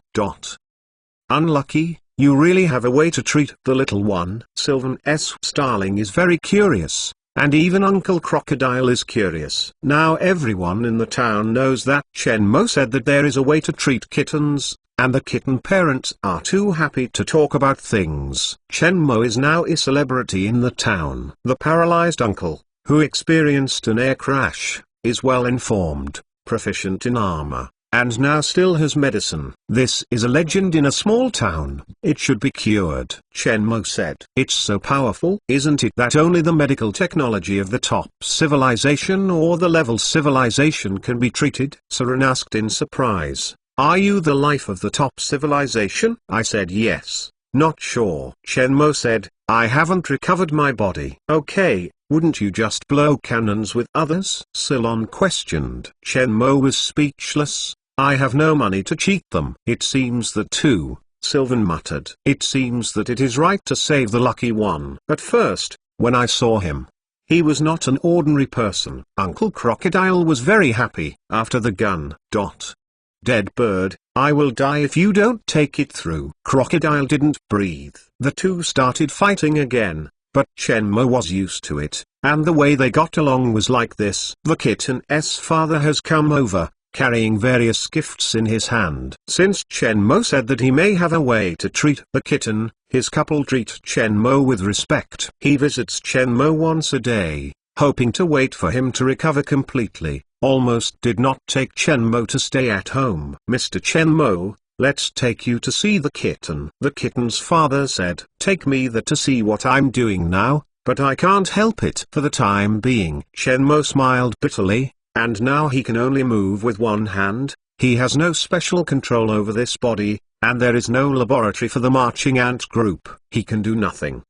Unlucky, you really have a way to treat the little one. Sylvan S. Starling is very curious, and even Uncle Crocodile is curious. Now everyone in the town knows that Chen Mo said that there is a way to treat kittens, and the kitten parents are too happy to talk about things. Chen Mo is now a celebrity in the town. The paralyzed uncle, who experienced an air crash, is well informed, proficient in armor, and now still has medicine. This is a legend in a small town. It should be cured. Chen Mo said. It's so powerful, isn't it, that only the medical technology of the top civilization or the level civilization can be treated? Saren asked in surprise. Are you the life of the top civilization? I said yes. Not sure. Chen Mo said, I haven't recovered my body. Okay, Wouldn't you just blow cannons with others? Sillon questioned. Shenmue was speechless. I have no money to cheat them. It seems that too, Sylvan muttered. It seems that it is right to save the lucky one. At first, when I saw him, he was not an ordinary person. Uncle Crocodile was very happy. After the gun. Dead bird, I will die if you don't take it through. Crocodile didn't breathe. The two started fighting again, but Shenmue was used to it, and the way they got along was like this. The kitten's father has come over, carrying various gifts in his hand. Since Shenmue said that he may have a way to treat the kitten, his couple treat Shenmue with respect. He visits Shenmue once a day, hoping to wait for him to recover completely. Almost did not take Shenmue to stay at home. Mr. Shenmue, let's take you to see the kitten. The kitten's father said, take me there to see what I'm doing now, but I can't help it. For the time being. Shenmue smiled bitterly, and now he can only move with one hand. He has no special control over this body, and there is no laboratory for the marching ant group. He can do nothing.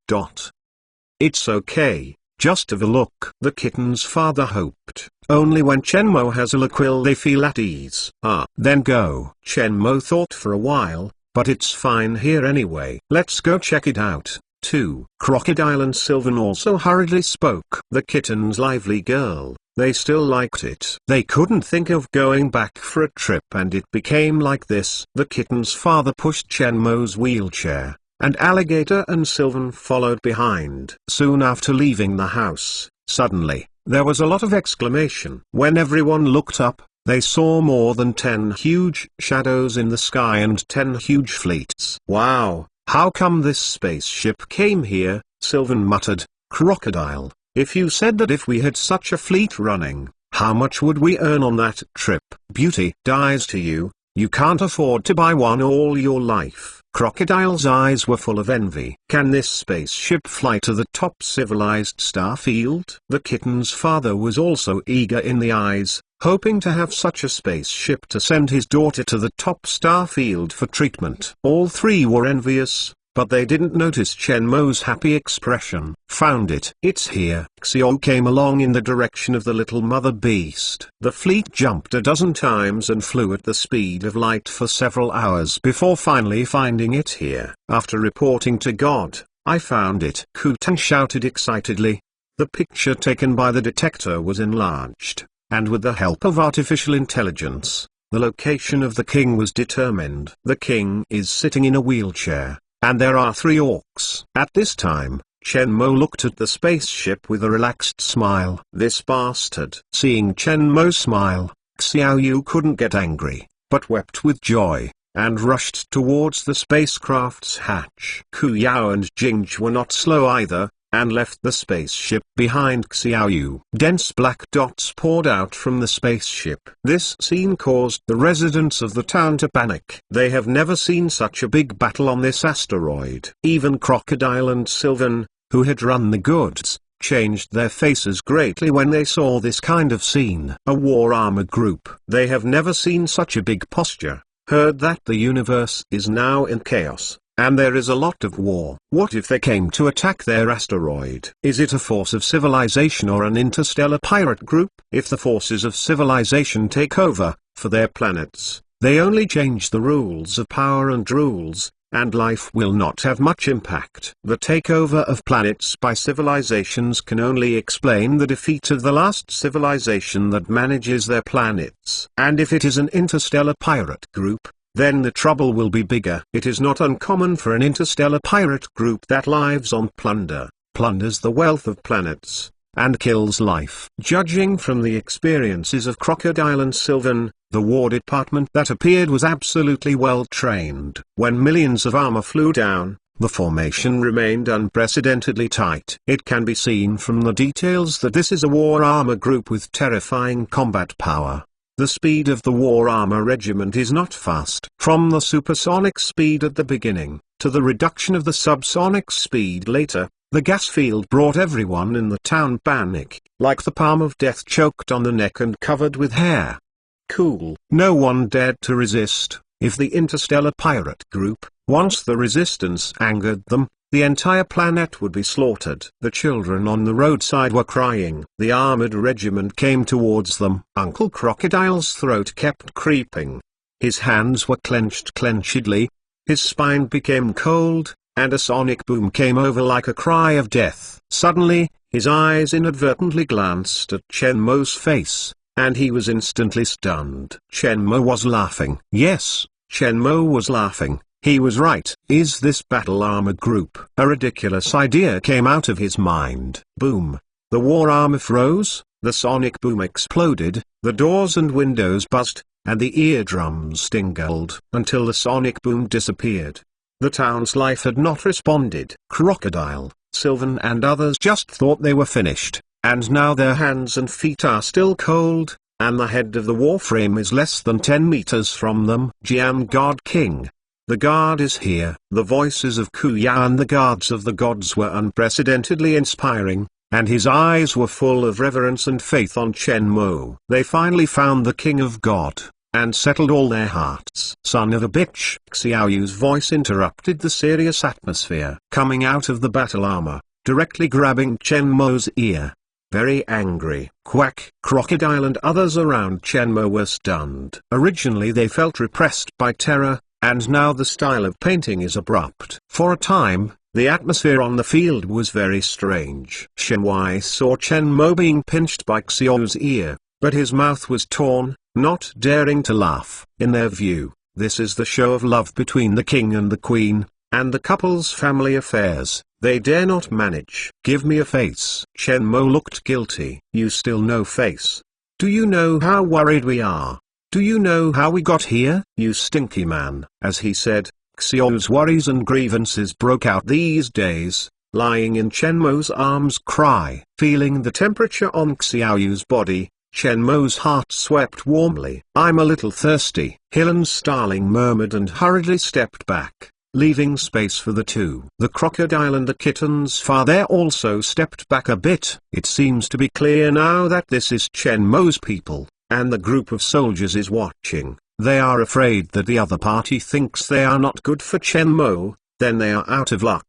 It's okay. Just have a look. The kitten's father hoped. Only when Shenmue has a look will they feel at ease. Then go. Shenmue thought for a while, but it's fine here anyway. Let's go check it out. 2. Crocodile and Sylvan also hurriedly spoke. The kitten's lively girl, they still liked it. They couldn't think of going back for a trip, and it became like this. The kitten's father pushed Shenmue's wheelchair, and Alligator and Sylvan followed behind. Soon after leaving the house, suddenly, there was a lot of exclamation. When everyone looked up, they saw more than 10 huge shadows in the sky and 10 huge fleets. Wow, how come this spaceship came here? Sylvan muttered. Crocodile, if you said that if we had such a fleet running, how much would we earn on that trip? Beauty dies to you, you can't afford to buy one all your life. Crocodile's eyes were full of envy. Can this spaceship fly to the top civilized star field? The kitten's father was also eager in the eyes, hoping to have such a spaceship to send his daughter to the top star field for treatment. All three were envious, but they didn't notice Shenmue's happy expression. Found it. It's here. Xiao came along in the direction of the little mother beast. The fleet jumped a dozen times and flew at the speed of light for several hours before finally finding it here. After reporting to God, I found it. Kutan shouted excitedly. The picture taken by the detector was enlarged, and with the help of artificial intelligence, the location of the king was determined. The king is sitting in a wheelchair, and there are 3 orcs. At this time, Shenmue looked at the spaceship with a relaxed smile. This bastard. Seeing Shenmue smile, Xiaoyu couldn't get angry, but wept with joy, and rushed towards the spacecraft's hatch. Ku Yao and Jingj were not slow either, and left the spaceship behind Xiaoyu. Dense black dots poured out from the spaceship. This scene caused the residents of the town to panic. They have never seen such a big battle on this asteroid. Even Crocodile and Sylvan, who had run the goods, changed their faces greatly when they saw this kind of scene. A war armor group. They have never seen such a big posture. Heard that the universe is now in chaos, and there is a lot of war. What if they came to attack their asteroid? Is it a force of civilization or an interstellar pirate group? If the forces of civilization take over, for their planets, they only change the rules of power and rules, and life will not have much impact. The takeover of planets by civilizations can only explain the defeat of the last civilization that manages their planets. And if it is an interstellar pirate group, then the trouble will be bigger. It is not uncommon for an interstellar pirate group that lives on plunder, plunders the wealth of planets, and kills life. Judging from the experiences of Crocodile and Sylvan, the War Department that appeared was absolutely well trained. When millions of armor flew down, the formation remained unprecedentedly tight. It can be seen from the details that this is a war armor group with terrifying combat power. The speed of the war armor regiment is not fast. From the supersonic speed at the beginning, to the reduction of the subsonic speed later, the gas field brought everyone in the town panic, like the palm of death choked on the neck and covered with hair. Cool. No one dared to resist. If the interstellar pirate group, once the resistance angered them, the entire planet would be slaughtered. The children on the roadside were crying. The armored regiment came towards them. Uncle Crocodile's throat kept creeping. His hands were clenched clenchedly. His spine became cold, and a sonic boom came over like a cry of death. Suddenly, his eyes inadvertently glanced at Shenmuo's face, and he was instantly stunned. Shenmue was laughing. Yes, Shenmue was laughing. He was right. Is this battle armored group? A ridiculous idea came out of his mind. Boom. The war armor froze, the sonic boom exploded, the doors and windows buzzed, and the eardrums tingled, until the sonic boom disappeared. The town's life had not responded. Crocodile, Sylvan and others just thought they were finished, and now their hands and feet are still cold, and the head of the warframe is less than 10 meters from them. Jian God King. The guard is here. The voices of Kuya and the guards of the gods were unprecedentedly inspiring, and his eyes were full of reverence and faith on Shenmue. They finally found the King of God, and settled all their hearts. Son of a bitch! Xiaoyu's voice interrupted the serious atmosphere, coming out of the battle armor, directly grabbing Shenmue's ear. Very angry. Quack! Crocodile and others around Shenmue were stunned. Originally they felt repressed by terror, and now the style of painting is abrupt. For a time, the atmosphere on the field was very strange. Shenmue saw Shenmue being pinched by Xiaoyu's ear, but his mouth was torn, not daring to laugh. In their view, this is the show of love between the king and the queen, and the couple's family affairs. They dare not manage. Give me a face. Shenmue looked guilty. You still no face. Do you know how worried we are? Do you know how we got here? You stinky man. As he said, Xiaoyu's worries and grievances broke out these days, lying in Shenmue's arms. Cry. Feeling the temperature on Xiaoyu's body, Shenmue's heart swept warmly. I'm a little thirsty. Hilan's starling murmured and hurriedly stepped back, leaving space for the two. The crocodile and the kitten's father also stepped back a bit. It seems to be clear now that this is Shenmue's people, and the group of soldiers is watching. They are afraid that the other party thinks they are not good for Shenmue, then they are out of luck.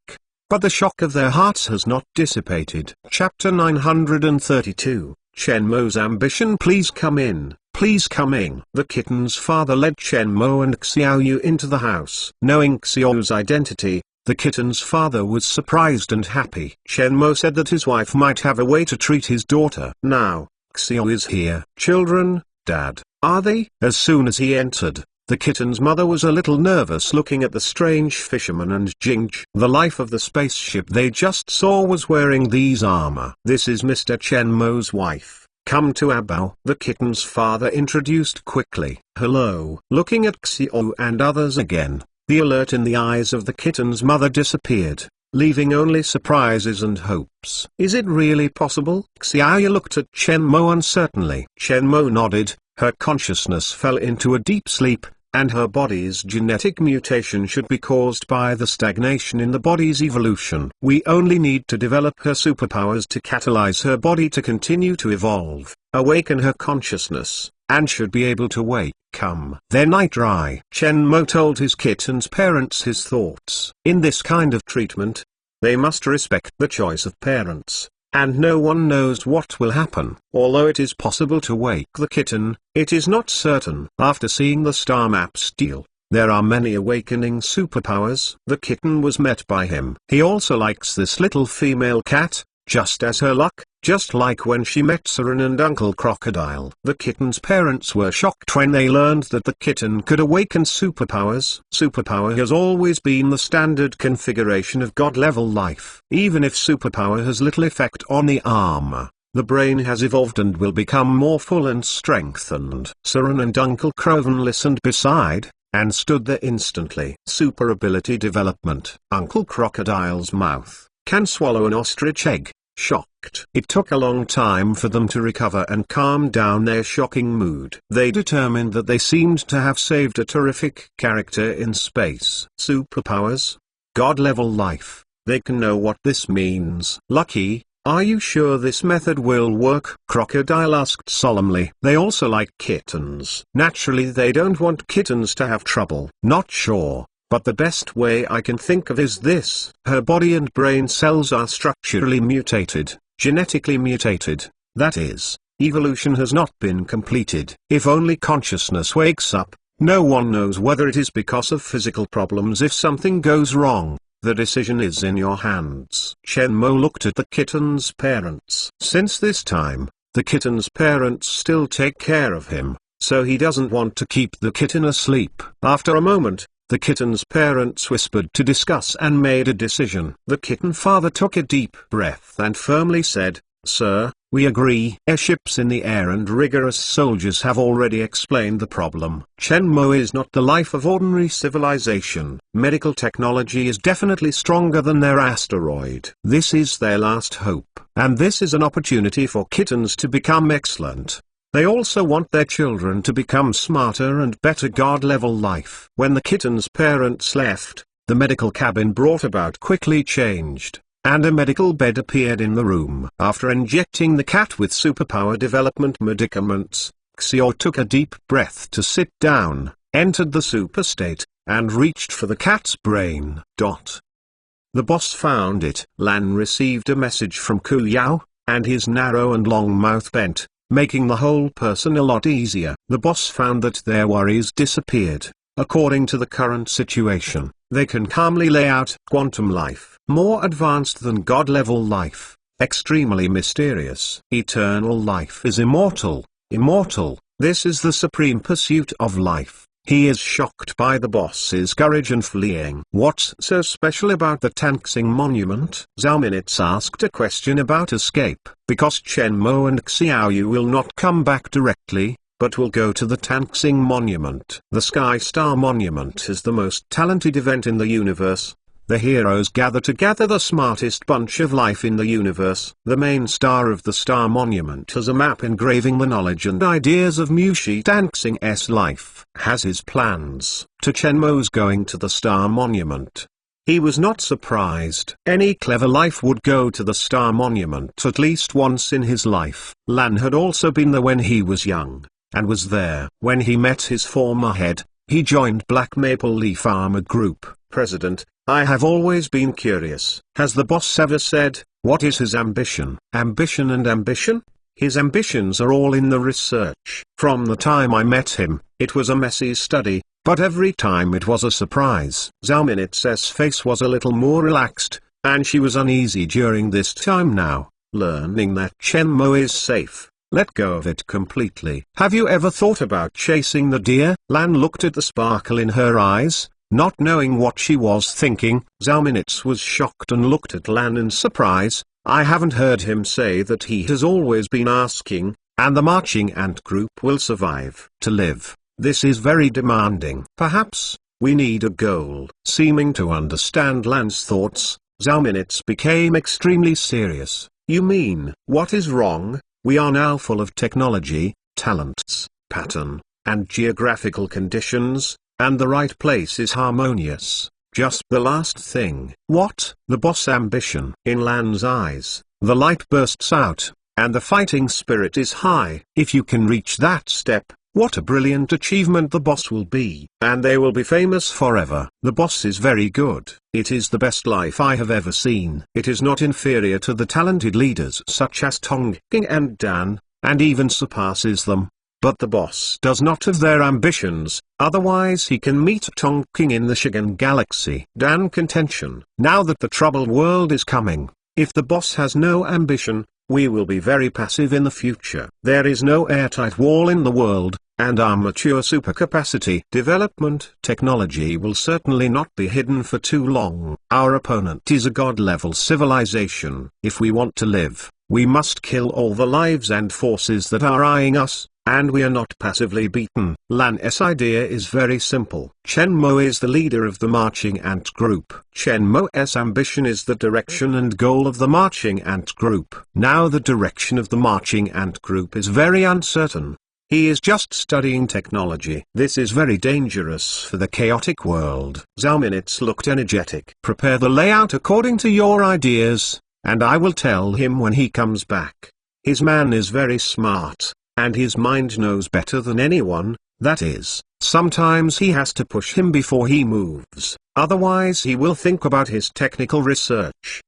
But the shock of their hearts has not dissipated. Chapter 932, Shenmue's ambition. Please come in. Please come in. The kitten's father led Shenmue and Xiaoyu into the house. Knowing Xiaoyu's identity, the kitten's father was surprised and happy. Shenmue said that his wife might have a way to treat his daughter. Now, Xiaoyu is here. Children, Dad, are they? As soon as he entered, the kitten's mother was a little nervous looking at the strange fisherman and Jingj. The life of the spaceship they just saw was wearing these armor. This is Mr. Shenmue's wife. Come to Abao. The kitten's father introduced quickly. Hello. Looking at Xiaoyu and others again, the alert in the eyes of the kitten's mother disappeared, leaving only surprises and hopes. Is it really possible? Xiaoyu looked at Shenmue uncertainly. Shenmue nodded. Her consciousness fell into a deep sleep, and her body's genetic mutation should be caused by the stagnation in the body's evolution. We only need to develop her superpowers to catalyze her body to continue to evolve, awaken her consciousness, and should be able to wake. Come. Then I try. Shenmue told his kitten's parents his thoughts. In this kind of treatment, they must respect the choice of parents, and no one knows what will happen. Although it is possible to wake the kitten, it is not certain. After seeing the star maps deal, there are many awakening superpowers. The kitten was met by him. He also likes this little female cat, just as her luck, just like when she met Siren and Uncle Crocodile. The kitten's parents were shocked when they learned that the kitten could awaken superpowers. Superpower has always been the standard configuration of God-level life. Even if superpower has little effect on the armor, the brain has evolved and will become more full and strengthened. Siren and Uncle Croven listened beside, and stood there instantly. Super ability development. Uncle Crocodile's mouth can swallow an ostrich egg. Shocked. It took a long time for them to recover and calm down their shocking mood. They determined that they seemed to have saved a terrific character in space. Superpowers? God-level life. They can know what this means. Lucky, are you sure this method will work? Crocodile asked solemnly. They also like kittens. Naturally they don't want kittens to have trouble. Not sure. but the best way I can think of is this. Her body and brain cells are structurally mutated, genetically mutated. That is, evolution has not been completed. If only consciousness wakes up, no one knows whether it is because of physical problems. If something goes wrong, the decision is in your hands. Shenmue looked at the kitten's parents. Since this time, the kitten's parents still take care of him, so he doesn't want to keep the kitten asleep. After a moment, the kitten's parents whispered to discuss and made a decision. The kitten father took a deep breath and firmly said, "Sir, we agree. Airships in the air and rigorous soldiers have already explained the problem. Shenmue is not the life of ordinary civilization. Medical technology is definitely stronger than their asteroid. This is their last hope. And this is an opportunity for kittens to become excellent. They also want their children to become smarter and better God-level life." When the kitten's parents left, the medical cabin brought about quickly changed, and a medical bed appeared in the room. After injecting the cat with superpower development medicaments, Xiao took a deep breath to sit down, entered the super state, and reached for the cat's brain. The boss found it. Lan received a message from Ku Yao, and his narrow and long mouth bent, making the whole person a lot easier. The boss found that their worries disappeared. According to the current situation, they can calmly lay out quantum life, more advanced than God-level life, extremely mysterious. Eternal life is immortal. Immortal, this is the supreme pursuit of life. He is shocked by the boss's courage and fleeing. What's so special about the Tanxing Monument? Zhao Minutes asked a question about escape. Because Shenmue and Xiaoyu will not come back directly, but will go to the Tanxing Monument. The Sky Star Monument is the most talented event in the universe. The heroes gather to gather the smartest bunch of life in the universe. The main star of the Star Monument has a map engraving the knowledge and ideas of Mushi Tanxing's life. Has his plans to Shenmue's going to the Star Monument. He was not surprised. Any clever life would go to the Star Monument at least once in his life. Lan had also been there when he was young, and was there when he met his former head. He joined Black Maple Leaf Armored Group. President, I have always been curious. Has the boss ever said, what is his ambition? Ambition and ambition? His ambitions are all in the research. From the time I met him, it was a messy study, but every time it was a surprise. Zhao Minutes' face was a little more relaxed, and she was uneasy during this time now, learning that Shenmue is safe. Let go of it completely. Have you ever thought about chasing the deer? Lan looked at the sparkle in her eyes, not knowing what she was thinking. Zhao Minutes was shocked and looked at Lan in surprise. I haven't heard him say that. He has always been asking, and the marching ant group will survive. To live, this is very demanding. Perhaps, we need a goal. Seeming to understand Lan's thoughts, Zhao Minutes became extremely serious. You mean, what is wrong? We are now full of technology, talents, pattern, and geographical conditions, and the right place is harmonious. Just the last thing. What? The boss ambition. In Lan's eyes, the light bursts out, and the fighting spirit is high. If you can reach that step, what a brilliant achievement the boss will be. And they will be famous forever. The boss is very good. It is the best life I have ever seen. It is not inferior to the talented leaders such as Tongking and Dan, and even surpasses them. But the boss does not have their ambitions, otherwise he can meet Tongking in the Shigan Galaxy. Dan contention. Now that the troubled world is coming, if the boss has no ambition, we will be very passive in the future. There is no airtight wall in the world, and our mature supercapacity development technology will certainly not be hidden for too long. Our opponent is a god-level civilization. If we want to live, we must kill all the lives and forces that are eyeing us, and we are not passively beaten. Lan's idea is very simple. Shenmue is the leader of the marching ant group. Shenmue's ambition is the direction and goal of the marching ant group. Now the direction of the marching ant group is very uncertain. He is just studying technology. This is very dangerous for the chaotic world. Zhao Minutes looked energetic. Prepare the layout according to your ideas, and I will tell him when he comes back. His man is very smart, and his mind knows better than anyone. That is, sometimes he has to push him before he moves, otherwise he will think about his technical research.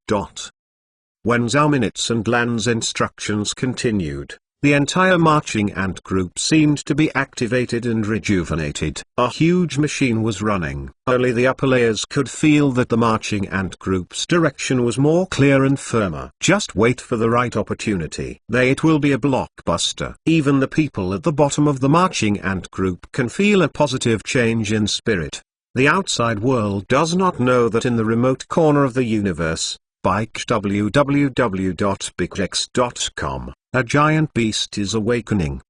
When Zauminits and Lan's instructions continued, the entire marching ant group seemed to be activated and rejuvenated. A huge machine was running. Only the upper layers could feel that the marching ant group's direction was more clear and firmer. Just wait for the right opportunity. It will be a blockbuster. Even the people at the bottom of the marching ant group can feel a positive change in spirit. The outside world does not know that in the remote corner of the universe, www.bigx.com, a giant beast is awakening.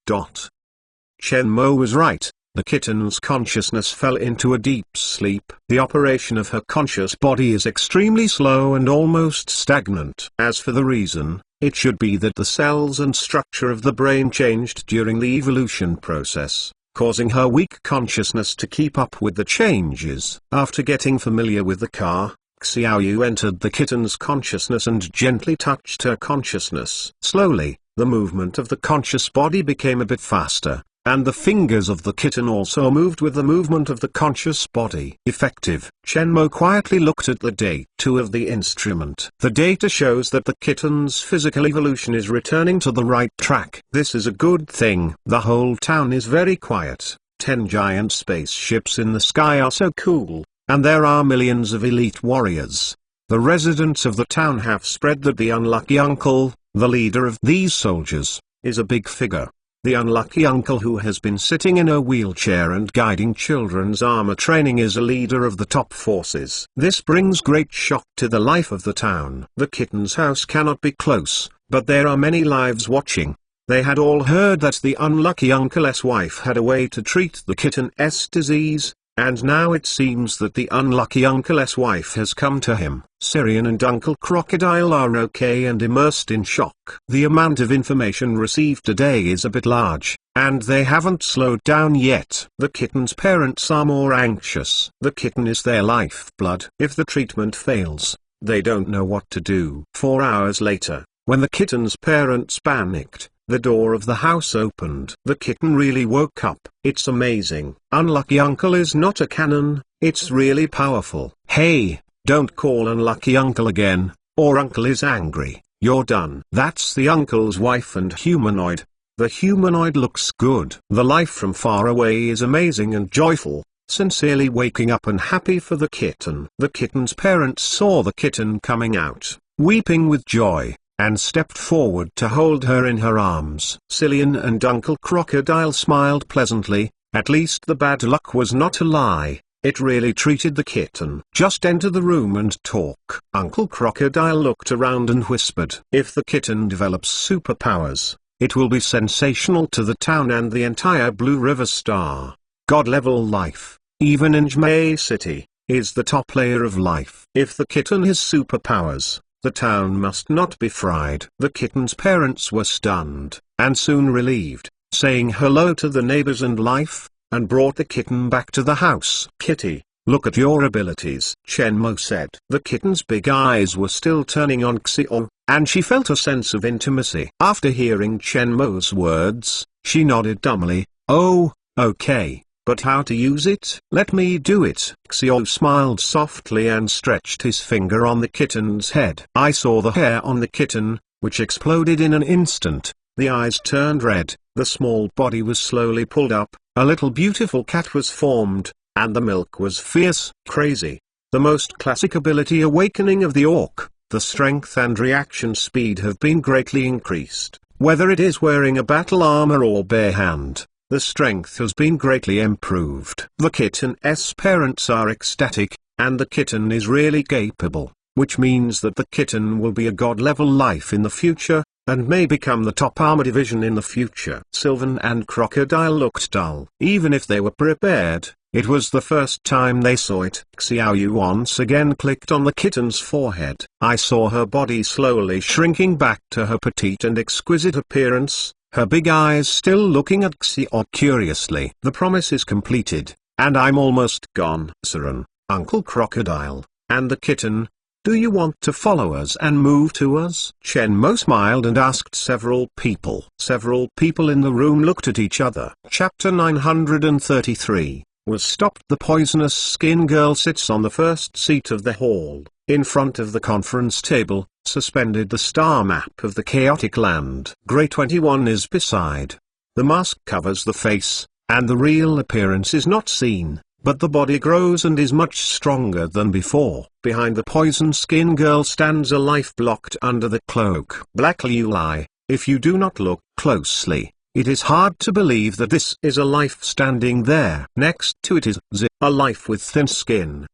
Shenmue was right, the kitten's consciousness fell into a deep sleep. The operation of her conscious body is extremely slow and almost stagnant. As for the reason, it should be that the cells and structure of the brain changed during the evolution process, causing her weak consciousness to keep up with the changes. After getting familiar with the car, Xiaoyu entered the kitten's consciousness and gently touched her consciousness. Slowly, the movement of the conscious body became a bit faster, and the fingers of the kitten also moved with the movement of the conscious body. Effective. Shenmue quietly looked at the data of the instrument. The data shows that the kitten's physical evolution is returning to the right track. This is a good thing. The whole town is very quiet. 10 giant spaceships in the sky are so cool. And there are millions of elite warriors. The residents of the town have spread that the unlucky uncle, the leader of these soldiers, is a big figure. The unlucky uncle who has been sitting in a wheelchair and guiding children's armor training is a leader of the top forces. This brings great shock to the life of the town. The kitten's house cannot be close, but there are many lives watching. They had all heard that the unlucky uncle's wife had a way to treat the kitten's disease. And now it seems that the unlucky uncle's wife has come to him. Sirian and Uncle Crocodile are okay and immersed in shock. The amount of information received today is a bit large, and they haven't slowed down yet. The kitten's parents are more anxious. The kitten is their lifeblood. If the treatment fails, they don't know what to do. 4 hours later, when the kitten's parents panicked, the door of the house opened. The kitten really woke up. It's amazing. Unlucky Uncle is not a cannon, it's really powerful. Hey, don't call Unlucky Uncle again, or Uncle is angry. You're done. That's the uncle's wife and humanoid. The humanoid looks good. The life from far away is amazing and joyful, sincerely waking up and happy for the kitten. The kitten's parents saw the kitten coming out, weeping with joy, and stepped forward to hold her in her arms. Cillian and Uncle Crocodile smiled pleasantly. At least the bad luck was not a lie. It really treated the kitten. Just enter the room and talk. Uncle Crocodile looked around and whispered, if the kitten develops superpowers, it will be sensational to the town and the entire Blue River Star. God-level life, even in Jmei City, is the top layer of life. If the kitten has superpowers, the town must not be fried. The kitten's parents were stunned, and soon relieved, saying hello to the neighbors and life, and brought the kitten back to the house. Kitty, look at your abilities, Shenmue said. The kitten's big eyes were still turning on Xiao, and she felt a sense of intimacy. After hearing Shenmue's words, she nodded dumbly. Oh, okay. But how to use it? Let me do it. Xiao smiled softly and stretched his finger on the kitten's head. I saw the hair on the kitten, which exploded in an instant. The eyes turned red, the small body was slowly pulled up, a little beautiful cat was formed, and the milk was fierce. Crazy. The most classic ability awakening of the orc, the strength and reaction speed have been greatly increased. Whether it is wearing a battle armor or bare hand, the strength has been greatly improved. The kitten's parents are ecstatic, and the kitten is really capable, which means that the kitten will be a god-level life in the future, and may become the top armor division in the future. Sylvan and Crocodile looked dull. Even if they were prepared, it was the first time they saw it. Xiaoyu once again clicked on the kitten's forehead. I saw her body slowly shrinking back to her petite and exquisite appearance, her big eyes still looking at Xiao curiously. The promise is completed, and I'm almost gone. Siren, Uncle Crocodile, and the kitten, Do you want to follow us and move to us? Shenmue smiled and asked several people. Several people in the room looked at each other. Chapter 933 was stopped. The poisonous skin girl sits on the first seat of the hall. In front of the conference table, suspended the star map of the chaotic land. Grey 21 is beside. The mask covers the face, and the real appearance is not seen, but the body grows and is much stronger than before. Behind the poison skin girl stands a life blocked under the cloak. Black Liu Lai, if you do not look closely, it is hard to believe that this is a life standing there. Next to it is a life with thin skin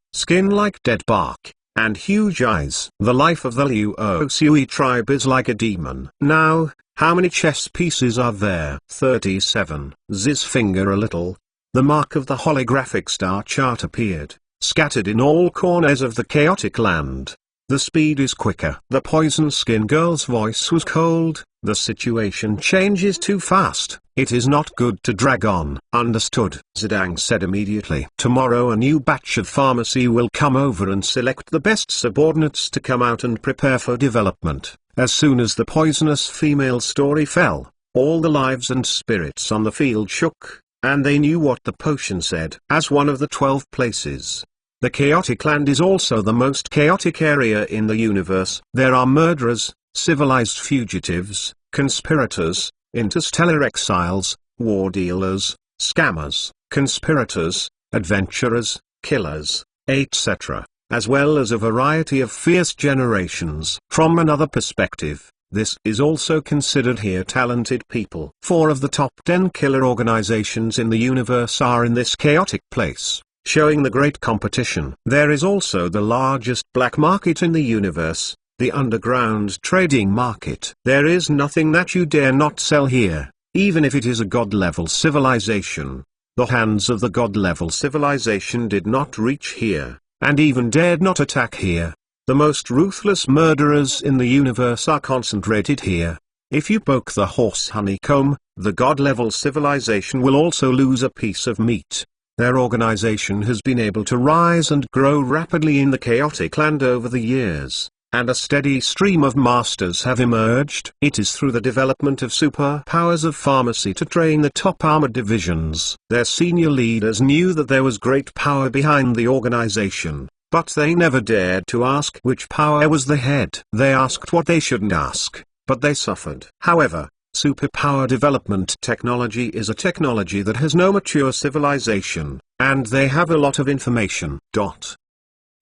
like dead bark, and huge eyes. The life of the Liu Sui tribe is like a demon. Now, how many chess pieces are there? 37. Zi's finger a little. The mark of the holographic star chart appeared, scattered in all corners of the chaotic land. The speed is quicker. The poison skin girl's voice was cold. The situation changes too fast. It is not good to drag on. Understood, Zidang said immediately. Tomorrow a new batch of pharmacy will come over and select the best subordinates to come out and prepare for development. As soon as the poisonous female story fell, all the lives and spirits on the field shook, and they knew what the potion said. As one of the 12 places, the chaotic land is also the most chaotic area in the universe. There are murderers, civilized fugitives, conspirators, interstellar exiles, war dealers, scammers, conspirators, adventurers, killers, etc., as well as a variety of fierce generations. From another perspective, this is also considered here talented people. 4 of the top 10 killer organizations in the universe are in this chaotic place, showing the great competition. There is also the largest black market in the universe, the underground trading market. There is nothing that you dare not sell here, even if it is a god-level civilization. The hands of the god-level civilization did not reach here, and even dared not attack here. The most ruthless murderers in the universe are concentrated here. If you poke the horse honeycomb, the god-level civilization will also lose a piece of meat. Their organization has been able to rise and grow rapidly in the chaotic land over the years, and a steady stream of masters have emerged. It is through the development of superpowers of pharmacy to train the top armored divisions. Their senior leaders knew that there was great power behind the organization, but they never dared to ask which power was the head. They asked what they shouldn't ask, but they suffered. However, superpower development technology is a technology that has no mature civilization, and they have a lot of information.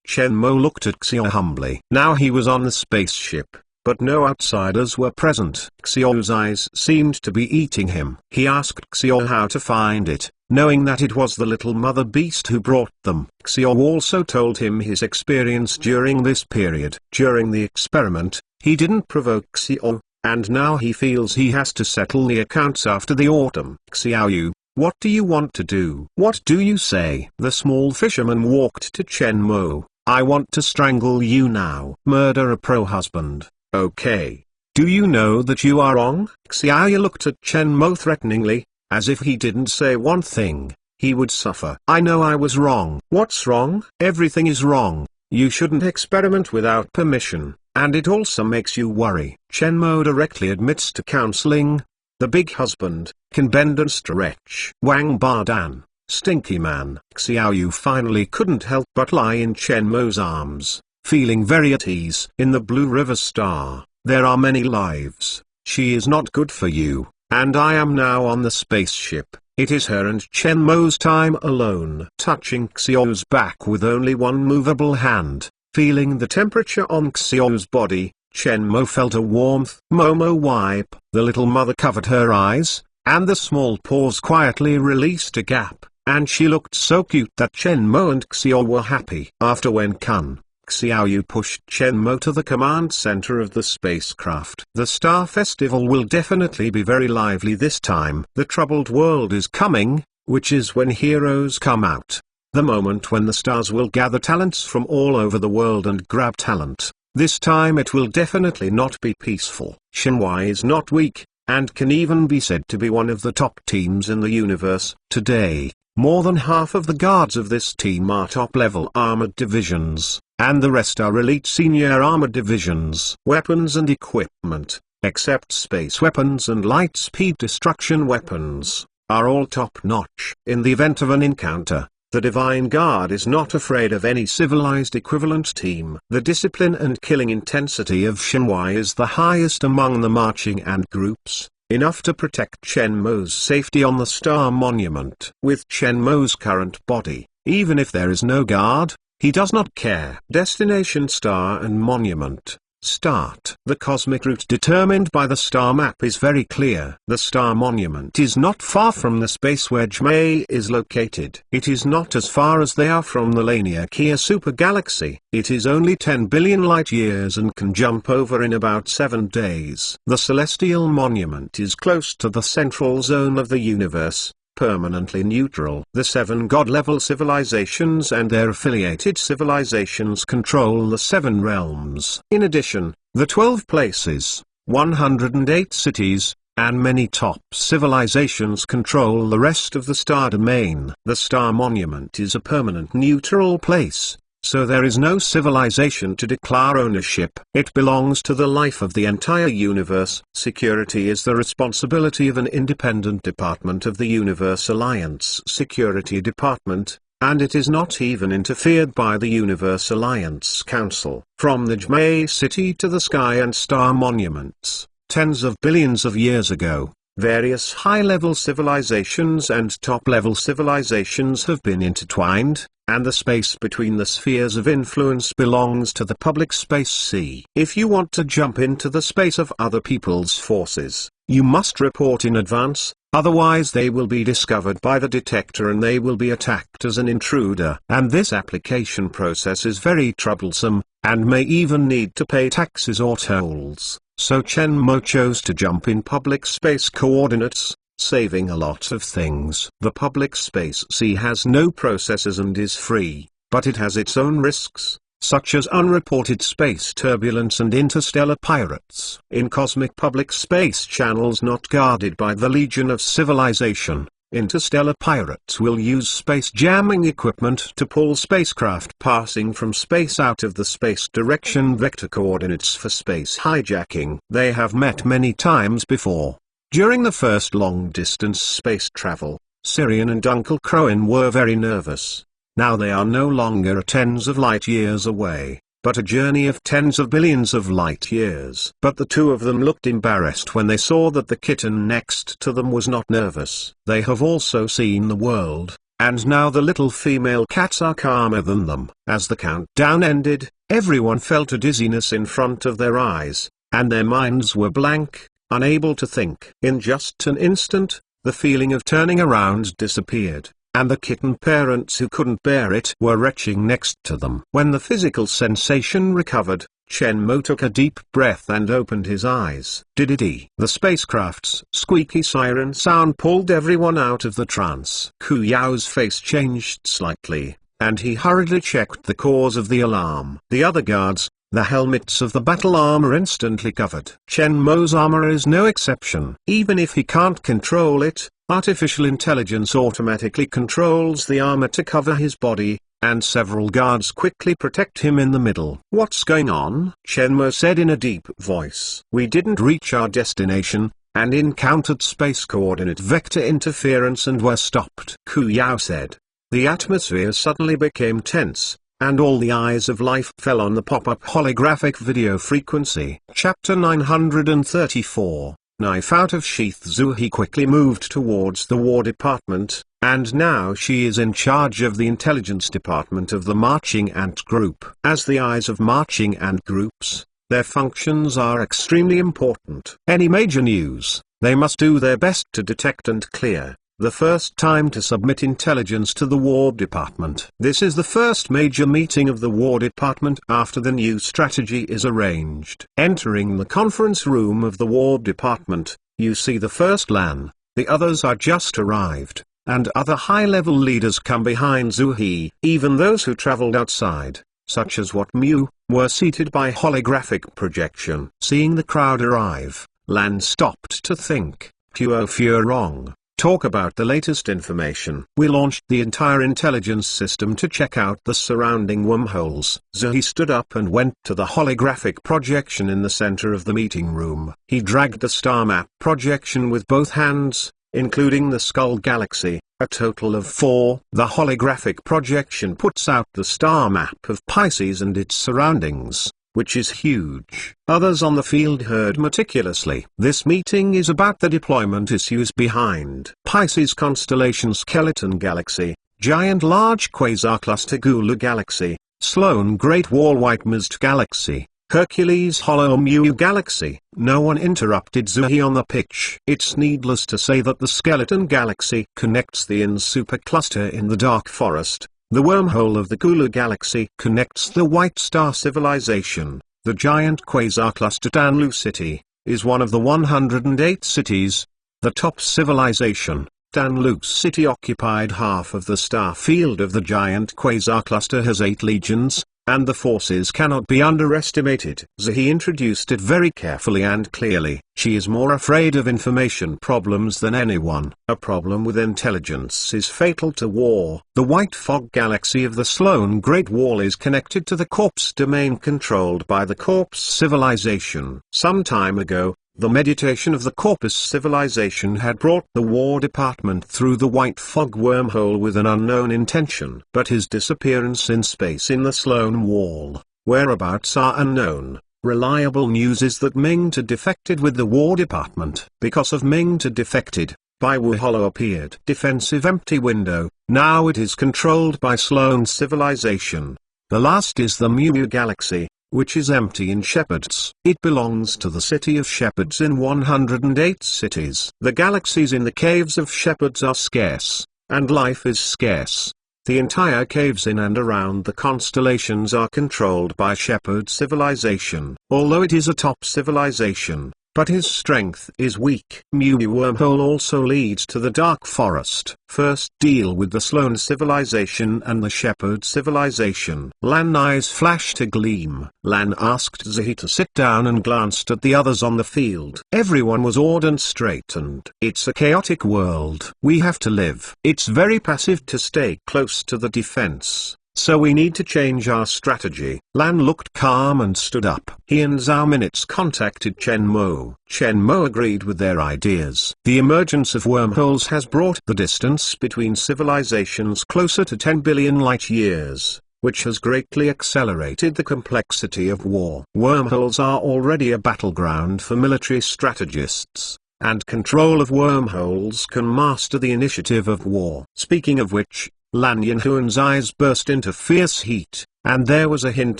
Shenmue looked at Xiao humbly. Now he was on the spaceship, but no outsiders were present. Xiao's eyes seemed to be eating him. He asked Xiao how to find it, knowing that it was the little mother beast who brought them. Xiao also told him his experience during this period. During the experiment, he didn't provoke Xiao, and now he feels he has to settle the accounts after the autumn. Xiaoyu, what do you want to do? What do you say? The small fisherman walked to Shenmue. I want to strangle you now. Murder a pro-husband. Okay. Do you know that you are wrong? Xiaoyu looked at Shenmue threateningly, as if he didn't say one thing, he would suffer. I know I was wrong. What's wrong? Everything is wrong. You shouldn't experiment without permission, and it also makes you worry. Shenmue directly admits to counseling. The big husband can bend and stretch. Wang Badan, stinky man. Xiaoyu finally couldn't help but lie in Shenmue's arms, feeling very at ease. In the Blue River Star, there are many lives. She is not good for you, and I am now on the spaceship. It is her and Shenmue's time alone. Touching Xiao's back with only one movable hand, feeling the temperature on Xiao's body, Shenmue felt a warmth. Momo wipe. The little mother covered her eyes, and the small paws quietly released a gap, and she looked so cute that Shenmue and Xiao were happy. After Wen-kun, Xiaoyu pushed Shenmue to the command center of the spacecraft. The Star Festival will definitely be very lively this time. The troubled world is coming, which is when heroes come out. The moment when the stars will gather talents from all over the world and grab talent. This time it will definitely not be peaceful. Shenhua is not weak, and can even be said to be one of the top teams in the universe. Today, more than half of the guards of this team are top-level armored divisions. and the rest are elite senior armored divisions. Weapons and equipment, except space weapons and light-speed destruction weapons, are all top-notch. In the event of an encounter, the Divine Guard is not afraid of any civilized equivalent team. The discipline and killing intensity of Shenhua is the highest among the marching ant groups, enough to protect Chen Mo's safety on the Star Monument. With Chen Mo's current body, even if there is no guard, he does not care. Destination Star and Monument. Start. The cosmic route determined by the star map is very clear. The Star Monument is not far from the space where Jmei is located. It is not as far as they are from the Laniakea supergalaxy. It is only 10 billion light-years and can jump over in about 7 days. The Celestial Monument is close to the central zone of the universe, permanently neutral. The 7 god-level civilizations and their affiliated civilizations control the 7 realms. In addition, the 12 places, 108 cities, and many top civilizations control the rest of the star domain. The Star Monument is a permanent neutral place, so there is no civilization to declare ownership. It belongs to the life of the entire universe. Security is the responsibility of an independent department of the Universe Alliance Security Department, and it is not even interfered by the Universe Alliance Council. From the Jmei City to the Sky and Star Monuments, tens of billions of years ago, various high-level civilizations and top-level civilizations have been intertwined, and the space between the spheres of influence belongs to the public space sea. If you want to jump into the space of other people's forces, you must report in advance, otherwise they will be discovered by the detector and they will be attacked as an intruder. And this application process is very troublesome, and may even need to pay taxes or tolls. So Chen Mo chose to jump in public space coordinates, saving a lot of things. The public space sea has no processes and is free, but it has its own risks, such as unreported space turbulence and interstellar pirates. In cosmic public space channels not guarded by the Legion of Civilization, interstellar pirates will use space jamming equipment to pull spacecraft passing from space out of the space direction vector coordinates for space hijacking. They have met many times before. During the first long-distance space travel, Sirian and Uncle Crowan were very nervous. Now they are no longer tens of light-years away, but a journey of tens of billions of light-years. But the two of them looked embarrassed when they saw that the kitten next to them was not nervous. They have also seen the world, and now the little female cats are calmer than them. As the countdown ended, everyone felt a dizziness in front of their eyes, and their minds were blank, unable to think. In just an instant, the feeling of turning around disappeared, and the kitten parents who couldn't bear it were retching next to them. When the physical sensation recovered, Chen Mo took a deep breath and opened his eyes. Diddy. The spacecraft's squeaky siren sound pulled everyone out of the trance. Ku Yao's face changed slightly, and he hurriedly checked the cause of the alarm. The other guards, the helmets of the battle armor instantly covered. Chen Mo's armor is no exception. Even if he can't control it, artificial intelligence automatically controls the armor to cover his body, and several guards quickly protect him in the middle. What's going on? Chen Mo said in a deep voice. We didn't reach our destination, and encountered space coordinate vector interference and were stopped. Ku Yao said. The atmosphere suddenly became tense, and all the eyes of life fell on the pop-up holographic video frequency. Chapter 934. Knife out of sheath. Zhu He quickly moved towards the War Department, and now she is in charge of the intelligence department of the Marching Ant Group. As the eyes of Marching Ant Groups, their functions are extremely important. Any major news, they must do their best to detect and clear. The first time to submit intelligence to the War Department. This is the first major meeting of the War Department after the new strategy is arranged. Entering the conference room of the War Department, you see the first Lan, the others are just arrived, and other high-level leaders come behind Zhu He. Even those who traveled outside, such as Wat Mu, were seated by holographic projection. Seeing the crowd arrive, Lan stopped to think. Tuo Furong, talk about the latest information. We launched the entire intelligence system to check out the surrounding wormholes. Zahi stood up and went to the holographic projection in the center of the meeting room. He dragged the star map projection with both hands, including the Skull Galaxy, a total of 4. The holographic projection puts out the star map of Pisces and its surroundings, which is huge. Others on the field heard meticulously. This meeting is about the deployment issues behind Pisces constellation Skeleton Galaxy, Giant Large Quasar Cluster Gulu Galaxy, Sloan Great Wall White Mist Galaxy, Hercules Hollow Mu Galaxy. No one interrupted Zahi on the pitch. It's needless to say that the Skeleton Galaxy connects the INS supercluster in the Dark Forest. The wormhole of the Gulu Galaxy connects the White Star Civilization. The giant quasar cluster Danlu City is one of the 108 cities. The top civilization, Danlu City, occupied half of the star field of the giant quasar cluster, has 8 legions, and the forces cannot be underestimated. Zahi introduced it very carefully and clearly. She is more afraid of information problems than anyone. A problem with intelligence is fatal to war. The White Fog Galaxy of the Sloan Great Wall is connected to the Corpse domain controlled by the Corpse civilization. Some time ago, the meditation of the Corpus civilization had brought the War Department through the White Fog wormhole with an unknown intention. But his disappearance in space in the Sloan Wall, whereabouts are unknown. Reliable news is that Ming-Tu defected with the War Department. Because of Ming-Tu defected, Baiwu Hollow appeared. Defensive empty window. Now it is controlled by Sloan civilization. The last is the Mu Galaxy, which is empty in Shepherds. It belongs to the city of Shepherds in 108 cities. The galaxies in the caves of Shepherds are scarce, and life is scarce. The entire caves in and around the constellations are controlled by Shepherd civilization. Although it is a top civilization, but his strength is weak. Mu wormhole also leads to the Dark Forest. First deal with the Sloan civilization and the Shepherd civilization. Lan's eyes flashed a gleam. Lan asked Zahi to sit down and glanced at the others on the field. Everyone was awed and straightened. It's a chaotic world. We have to live. It's very passive to stay close to the defense. So we need to change our strategy. Lan looked calm and stood up. He and Zhao Minutes contacted Chen Mo. Chen Mo agreed with their ideas. The emergence of wormholes has brought the distance between civilizations closer to 10 billion light years, which has greatly accelerated the complexity of war. Wormholes are already a battleground for military strategists, and control of wormholes can master the initiative of war. Speaking of which, Lan Yinhuan's eyes burst into fierce heat, and there was a hint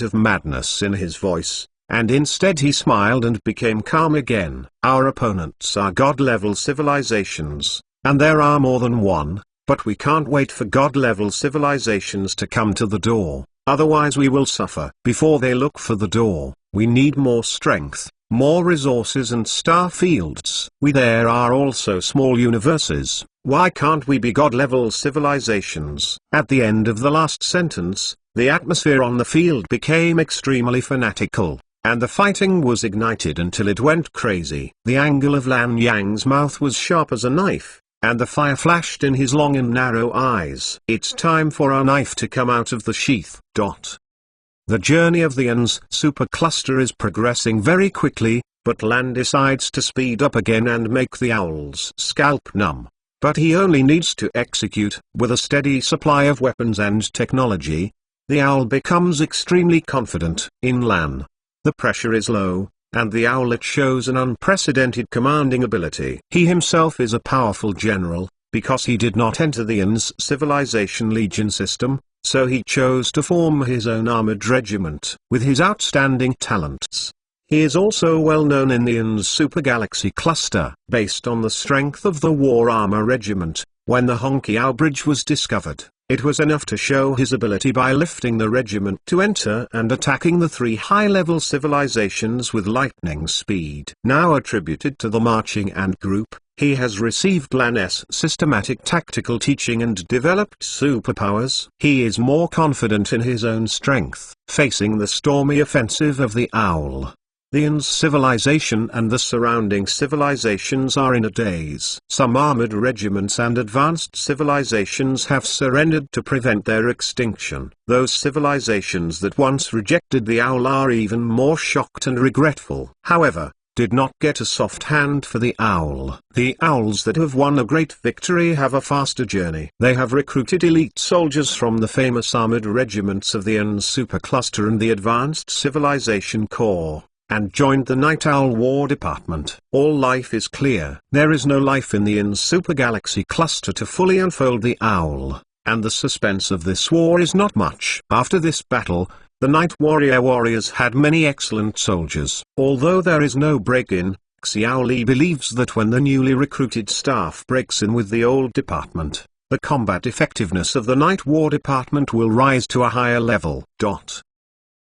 of madness in his voice, and instead he smiled and became calm again. Our opponents are God-level civilizations, and there are more than one, but we can't wait for God-level civilizations to come to the door, otherwise we will suffer. Before they look for the door, we need more strength, more resources and star fields. There are also small universes. Why can't we be God-level civilizations? At the end of the last sentence, the atmosphere on the field became extremely fanatical, and the fighting was ignited until it went crazy. The angle of Lan Yang's mouth was sharp as a knife, and the fire flashed in his long and narrow eyes. It's time for our knife to come out of the sheath. The journey of the INS supercluster is progressing very quickly, but Lan decides to speed up again and make the owl's scalp numb. But he only needs to execute. With a steady supply of weapons and technology, the owl becomes extremely confident in Lan. The pressure is low, and the owlet shows an unprecedented commanding ability. He himself is a powerful general, because he did not enter the INS civilization legion system, so he chose to form his own armored regiment. With his outstanding talents, he is also well known in the INS supergalaxy cluster. Based on the strength of the War Armor Regiment, when the Honkiao Bridge was discovered, it was enough to show his ability by lifting the regiment to enter and attacking the 3 high-level civilizations with lightning speed. Now attributed to the marching ant group, he has received Lan's systematic tactical teaching and developed superpowers. He is more confident in his own strength. Facing the stormy offensive of the owl, The In's civilization and the surrounding civilizations are in a daze. Some armored regiments and advanced civilizations have surrendered to prevent their extinction. Those civilizations that once rejected the owl are even more shocked and regretful. However, did not get a soft hand for the owl. The owls that have won a great victory have a faster journey. They have recruited elite soldiers from the famous armored regiments of the N Supercluster and the Advanced Civilization Corps, and joined the Night Owl War Department. All life is clear. There is no life in the N Supergalaxy Cluster to fully unfold the owl, and the suspense of this war is not much. After this battle, the Night Warriors had many excellent soldiers. Although there is no break-in, Xiaoli believes that when the newly recruited staff breaks in with the old department, the combat effectiveness of the Night War Department will rise to a higher level.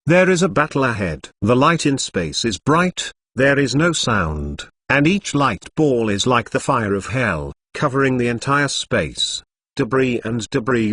There is a battle ahead. The light in space is bright, there is no sound, and each light ball is like the fire of hell, covering the entire space. Debris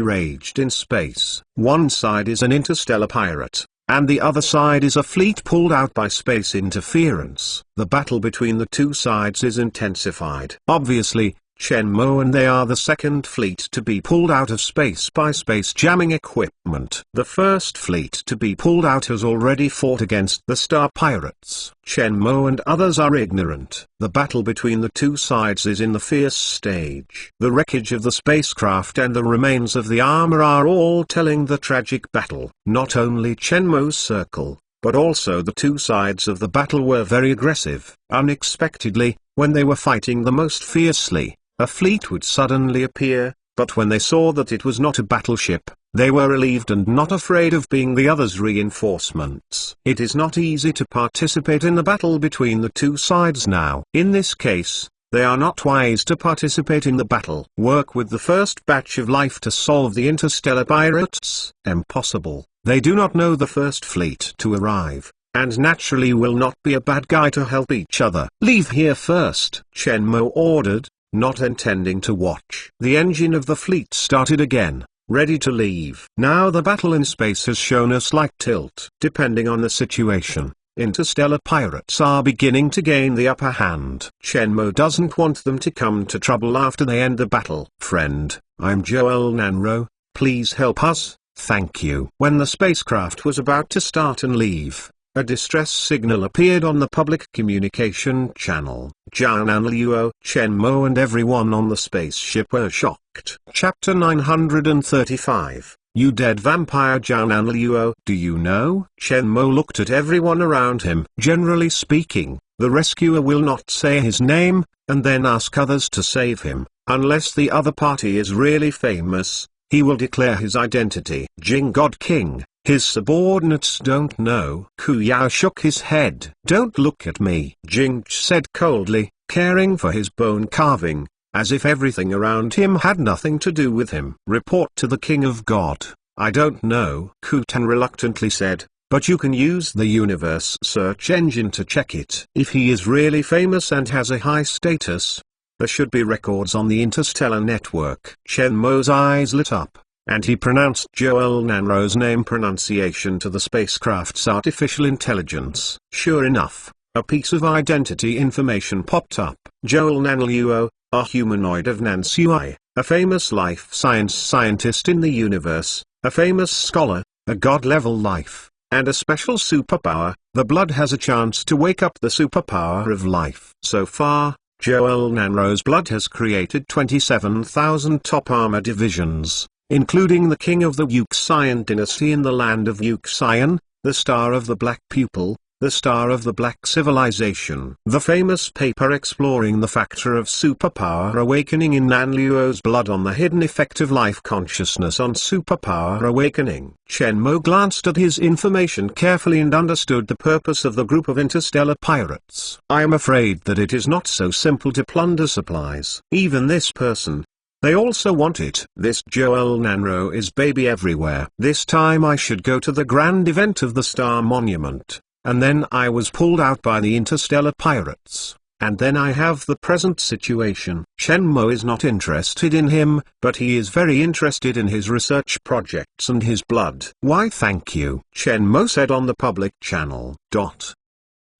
raged in space. One side is an interstellar pirate, and the other side is a fleet pulled out by space interference. The battle between the two sides is intensified. Obviously, Shenmue and they are the second fleet to be pulled out of space by space jamming equipment. The first fleet to be pulled out has already fought against the Star Pirates. Shenmue and others are ignorant. The battle between the two sides is in the fierce stage. The wreckage of the spacecraft and the remains of the armor are all telling the tragic battle. Not only Shenmue's circle, but also the two sides of the battle were very aggressive. Unexpectedly, when they were fighting the most fiercely, a fleet would suddenly appear, but when they saw that it was not a battleship, they were relieved and not afraid of being the other's reinforcements. It is not easy to participate in the battle between the two sides now. In this case, they are not wise to participate in the battle. Work with the first batch of life to solve the interstellar pirates? Impossible. They do not know the first fleet to arrive, and naturally will not be a bad guy to help each other. Leave here first, Shenmue ordered, not intending to watch. The engine of the fleet started again, ready to leave. Now the battle in space has shown a slight tilt. Depending on the situation, interstellar pirates are beginning to gain the upper hand. Shenmue doesn't want them to come to trouble after they end the battle. Friend, I'm Joel Nanro, please help us, thank you. When the spacecraft was about to start and leave, a distress signal appeared on the public communication channel. Zhao Nanliuo, Shenmue and everyone on the spaceship were shocked. Chapter 935. You dead vampire Zhao Nanliuo. Do you know? Shenmue looked at everyone around him. Generally speaking, the rescuer will not say his name, and then ask others to save him. Unless the other party is really famous, he will declare his identity. Jing God King. His subordinates don't know. Ku Yao shook his head. Don't look at me, Jing said coldly, caring for his bone carving, as if everything around him had nothing to do with him. Report to the King of God. I don't know, Ku Tan reluctantly said, but you can use the universe search engine to check it. If he is really famous and has a high status, there should be records on the interstellar network. Shenmue's eyes lit up, and he pronounced Joel Nanro's name pronunciation to the spacecraft's artificial intelligence. Sure enough, a piece of identity information popped up. Joel Nanliuo, a humanoid of Nansui, a famous life science scientist in the universe, a famous scholar, a god-level life, and a special superpower. The blood has a chance to wake up the superpower of life. So far, Joel Nanro's blood has created 27,000 top armor divisions, including the king of the Yuxian dynasty in the land of Yuxian, the star of the Black Pupil, the star of the Black Civilization. The famous paper exploring the factor of superpower awakening in Nanliuo's blood on the hidden effect of life consciousness on superpower awakening. Shenmue glanced at his information carefully and understood the purpose of the group of interstellar pirates. I am afraid that it is not so simple to plunder supplies. Even this person, they also want it. This Joel Nanro is baby everywhere. This time I should go to the grand event of the Star Monument, and then I was pulled out by the interstellar pirates, and then I have the present situation. Shenmue is not interested in him, but he is very interested in his research projects and his blood. Why thank you, Shenmue said on the public channel.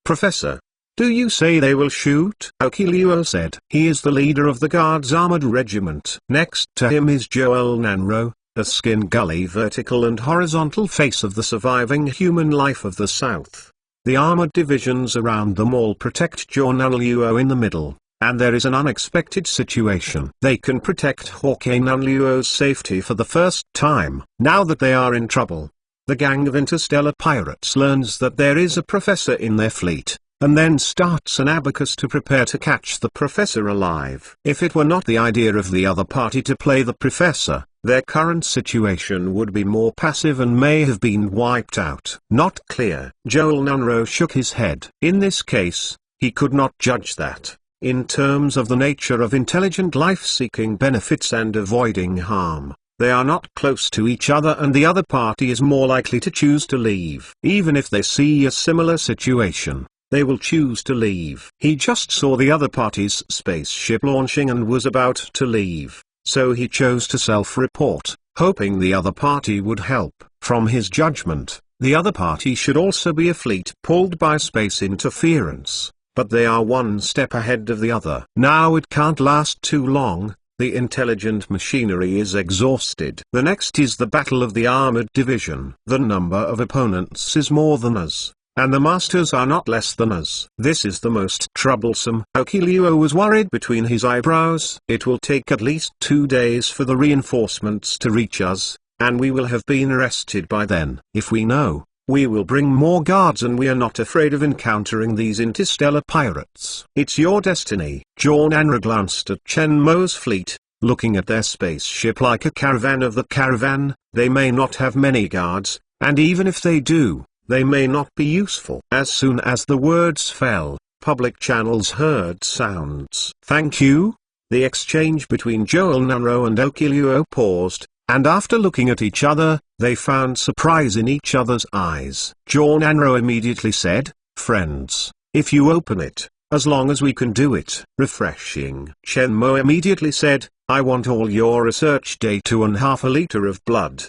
Professor, do you say they will shoot? Aoki Luo said. He is the leader of the Guards Armored Regiment. Next to him is Joel Nanro, a skin gully vertical and horizontal face of the surviving human life of the South. The armored divisions around them all protect Zhou Nanluo in the middle, and there is an unexpected situation. They can protect Hawkeye Nanluo's safety for the first time. Now that they are in trouble, the gang of interstellar pirates learns that there is a professor in their fleet, and then starts an abacus to prepare to catch the professor alive. If it were not the idea of the other party to play the professor, their current situation would be more passive and may have been wiped out. Not clear. Joel Nanro shook his head. In this case, he could not judge that. In terms of the nature of intelligent life-seeking benefits and avoiding harm, they are not close to each other, and the other party is more likely to choose to leave. Even if they see a similar situation, they will choose to leave. He just saw the other party's spaceship launching and was about to leave, so he chose to self-report, hoping the other party would help. From his judgment, the other party should also be a fleet pulled by space interference, but they are one step ahead of the other. Now it can't last too long. The intelligent machinery is exhausted. The next is the battle of the armored division. The number of opponents is more than us, and the masters are not less than us. This is the most troublesome. Aoki Luo was worried between his eyebrows. It will take at least 2 days for the reinforcements to reach us, and we will have been arrested by then. If we know, we will bring more guards, and we are not afraid of encountering these interstellar pirates. It's your destiny. Zhou Nanro glanced at Chen Mo's fleet, looking at their spaceship like a caravan of the caravan. They may not have many guards, and even if they do, they may not be useful. As soon as the words fell, public channels heard sounds. Thank you. The exchange between Joel Nanro and Aoki Luo paused, and after looking at each other, they found surprise in each other's eyes. Zhou Nanro immediately said, "Friends, if you open it, as long as we can do it." Refreshing. Chen Mo immediately said, "I want all your research data and half a liter of blood."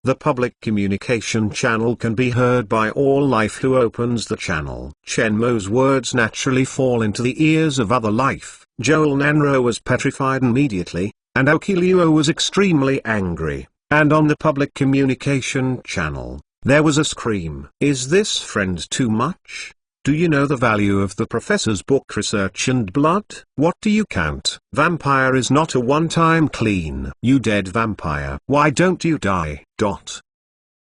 The public communication channel can be heard by all life who opens the channel. Chen Mo's words naturally fall into the ears of other life. Joel Nanro was petrified immediately, and Aoki Luo was extremely angry, and on the public communication channel, there was a scream. "Is this friend too much? Do you know the value of the professor's book Research and Blood? What do you count? Vampire is not a one-time clean. You dead vampire. Why don't you die?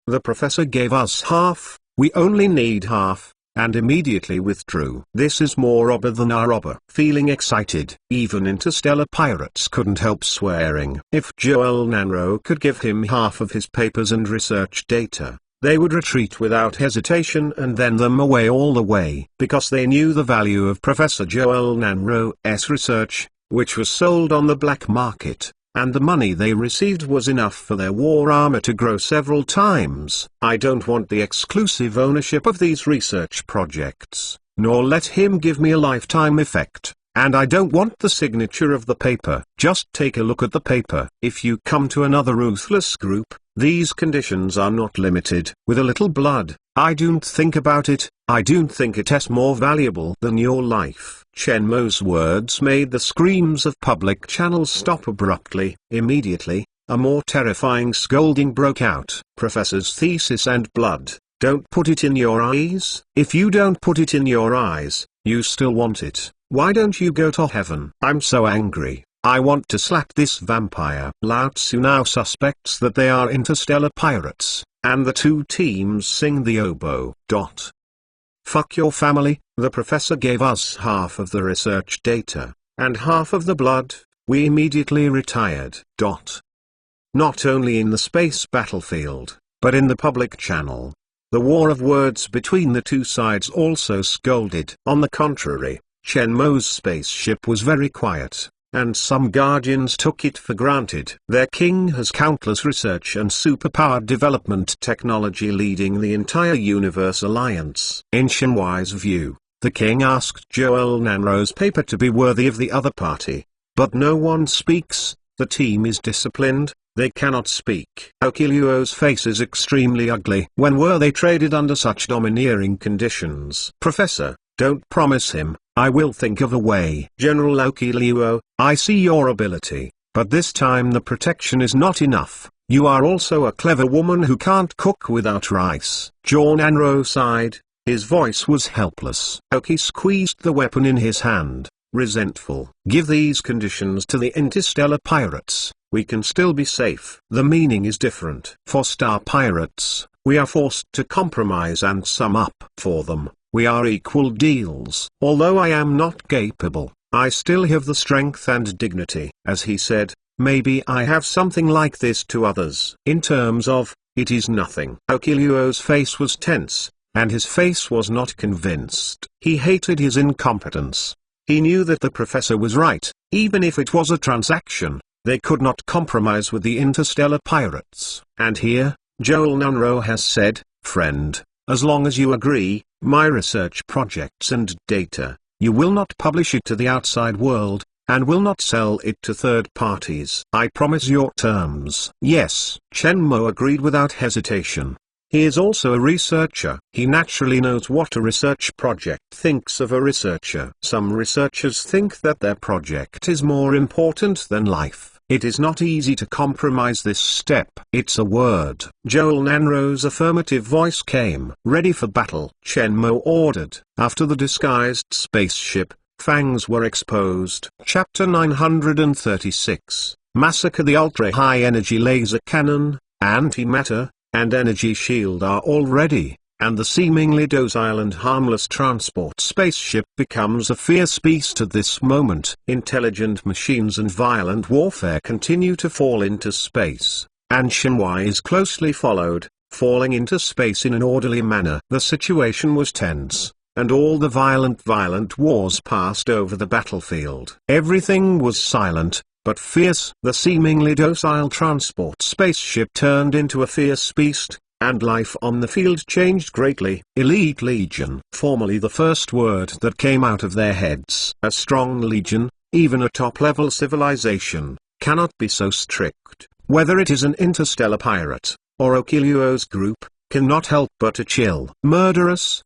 The professor gave us half, we only need half, and immediately withdrew. This is more robber than our robber." Feeling excited, even interstellar pirates couldn't help swearing. If Joel Nanro could give him half of his papers and research data, they would retreat without hesitation and then them away all the way, because they knew the value of Professor Joel Nanro's research, which was sold on the black market, and the money they received was enough for their war armor to grow several times. "I don't want the exclusive ownership of these research projects, nor let him give me a lifetime effect, and I don't want the signature of the paper. Just take a look at the paper. If you come to another ruthless group, these conditions are not limited. With a little blood, I don't think about it, I don't think it is more valuable than your life." Chen Mo's words made the screams of public channels stop abruptly. Immediately, a more terrifying scolding broke out. "Professor's thesis and blood, don't put it in your eyes. If you don't put it in your eyes, you still want it. Why don't you go to heaven? I'm so angry. I want to slap this vampire." Lao Tzu now suspects that they are interstellar pirates, and the two teams sing the oboe. "Fuck your family, the professor gave us half of the research data, and half of the blood, we immediately retired." Not only in the space battlefield, but in the public channel, the war of words between the two sides also scolded. On the contrary, Chen Mo's spaceship was very quiet, and some guardians took it for granted. Their king has countless research and superpowered development technology leading the entire Universe Alliance. In Shenhuai's view, the king asked Joel Nanro's paper to be worthy of the other party, but no one speaks. The team is disciplined, they cannot speak. Okiluo's face is extremely ugly. When were they traded under such domineering conditions? Professor, don't promise him. I will think of a way. General Okiluo, I see your ability, but this time the protection is not enough. You are also a clever woman who can't cook without rice. Zhou Nanro sighed. His voice was helpless. Oki squeezed the weapon in his hand, resentful. Give these conditions to the interstellar pirates. We can still be safe. The meaning is different. For star pirates, we are forced to compromise and sum up. For them, we are equal deals. Although I am not capable, I still have the strength and dignity. As he said, maybe I have something like this to others. In terms of, it is nothing. Okiluo's face was tense, and his face was not convinced. He hated his incompetence. He knew that the professor was right. Even if it was a transaction, they could not compromise with the interstellar pirates. And here, Zhou Nanro has said, friend, as long as you agree, my research projects and data, you will not publish it to the outside world, and will not sell it to third parties. I promise your terms. Yes, Chen Mo agreed without hesitation. He is also a researcher. He naturally knows what a research project thinks of a researcher. Some researchers think that their project is more important than life. It is not easy to compromise this step. It's a word. Zhou Nanro's affirmative voice came. Ready for battle, Chen Mo ordered. After the disguised spaceship, fangs were exposed. Chapter 936. Massacre. The ultra-high energy laser cannon, antimatter, and energy shield are all ready, and the seemingly docile and harmless transport spaceship becomes a fierce beast at this moment. Intelligent machines and violent warfare continue to fall into space, and Shenhua is closely followed, falling into space in an orderly manner. The situation was tense, and all the violent wars passed over the battlefield. Everything was silent, but fierce. The seemingly docile transport spaceship turned into a fierce beast, and life on the field changed greatly. Elite Legion. Formerly the first word that came out of their heads. A strong legion, even a top-level civilization, cannot be so strict. Whether it is an interstellar pirate, or Okiluo's group, cannot help but a chill. Murderous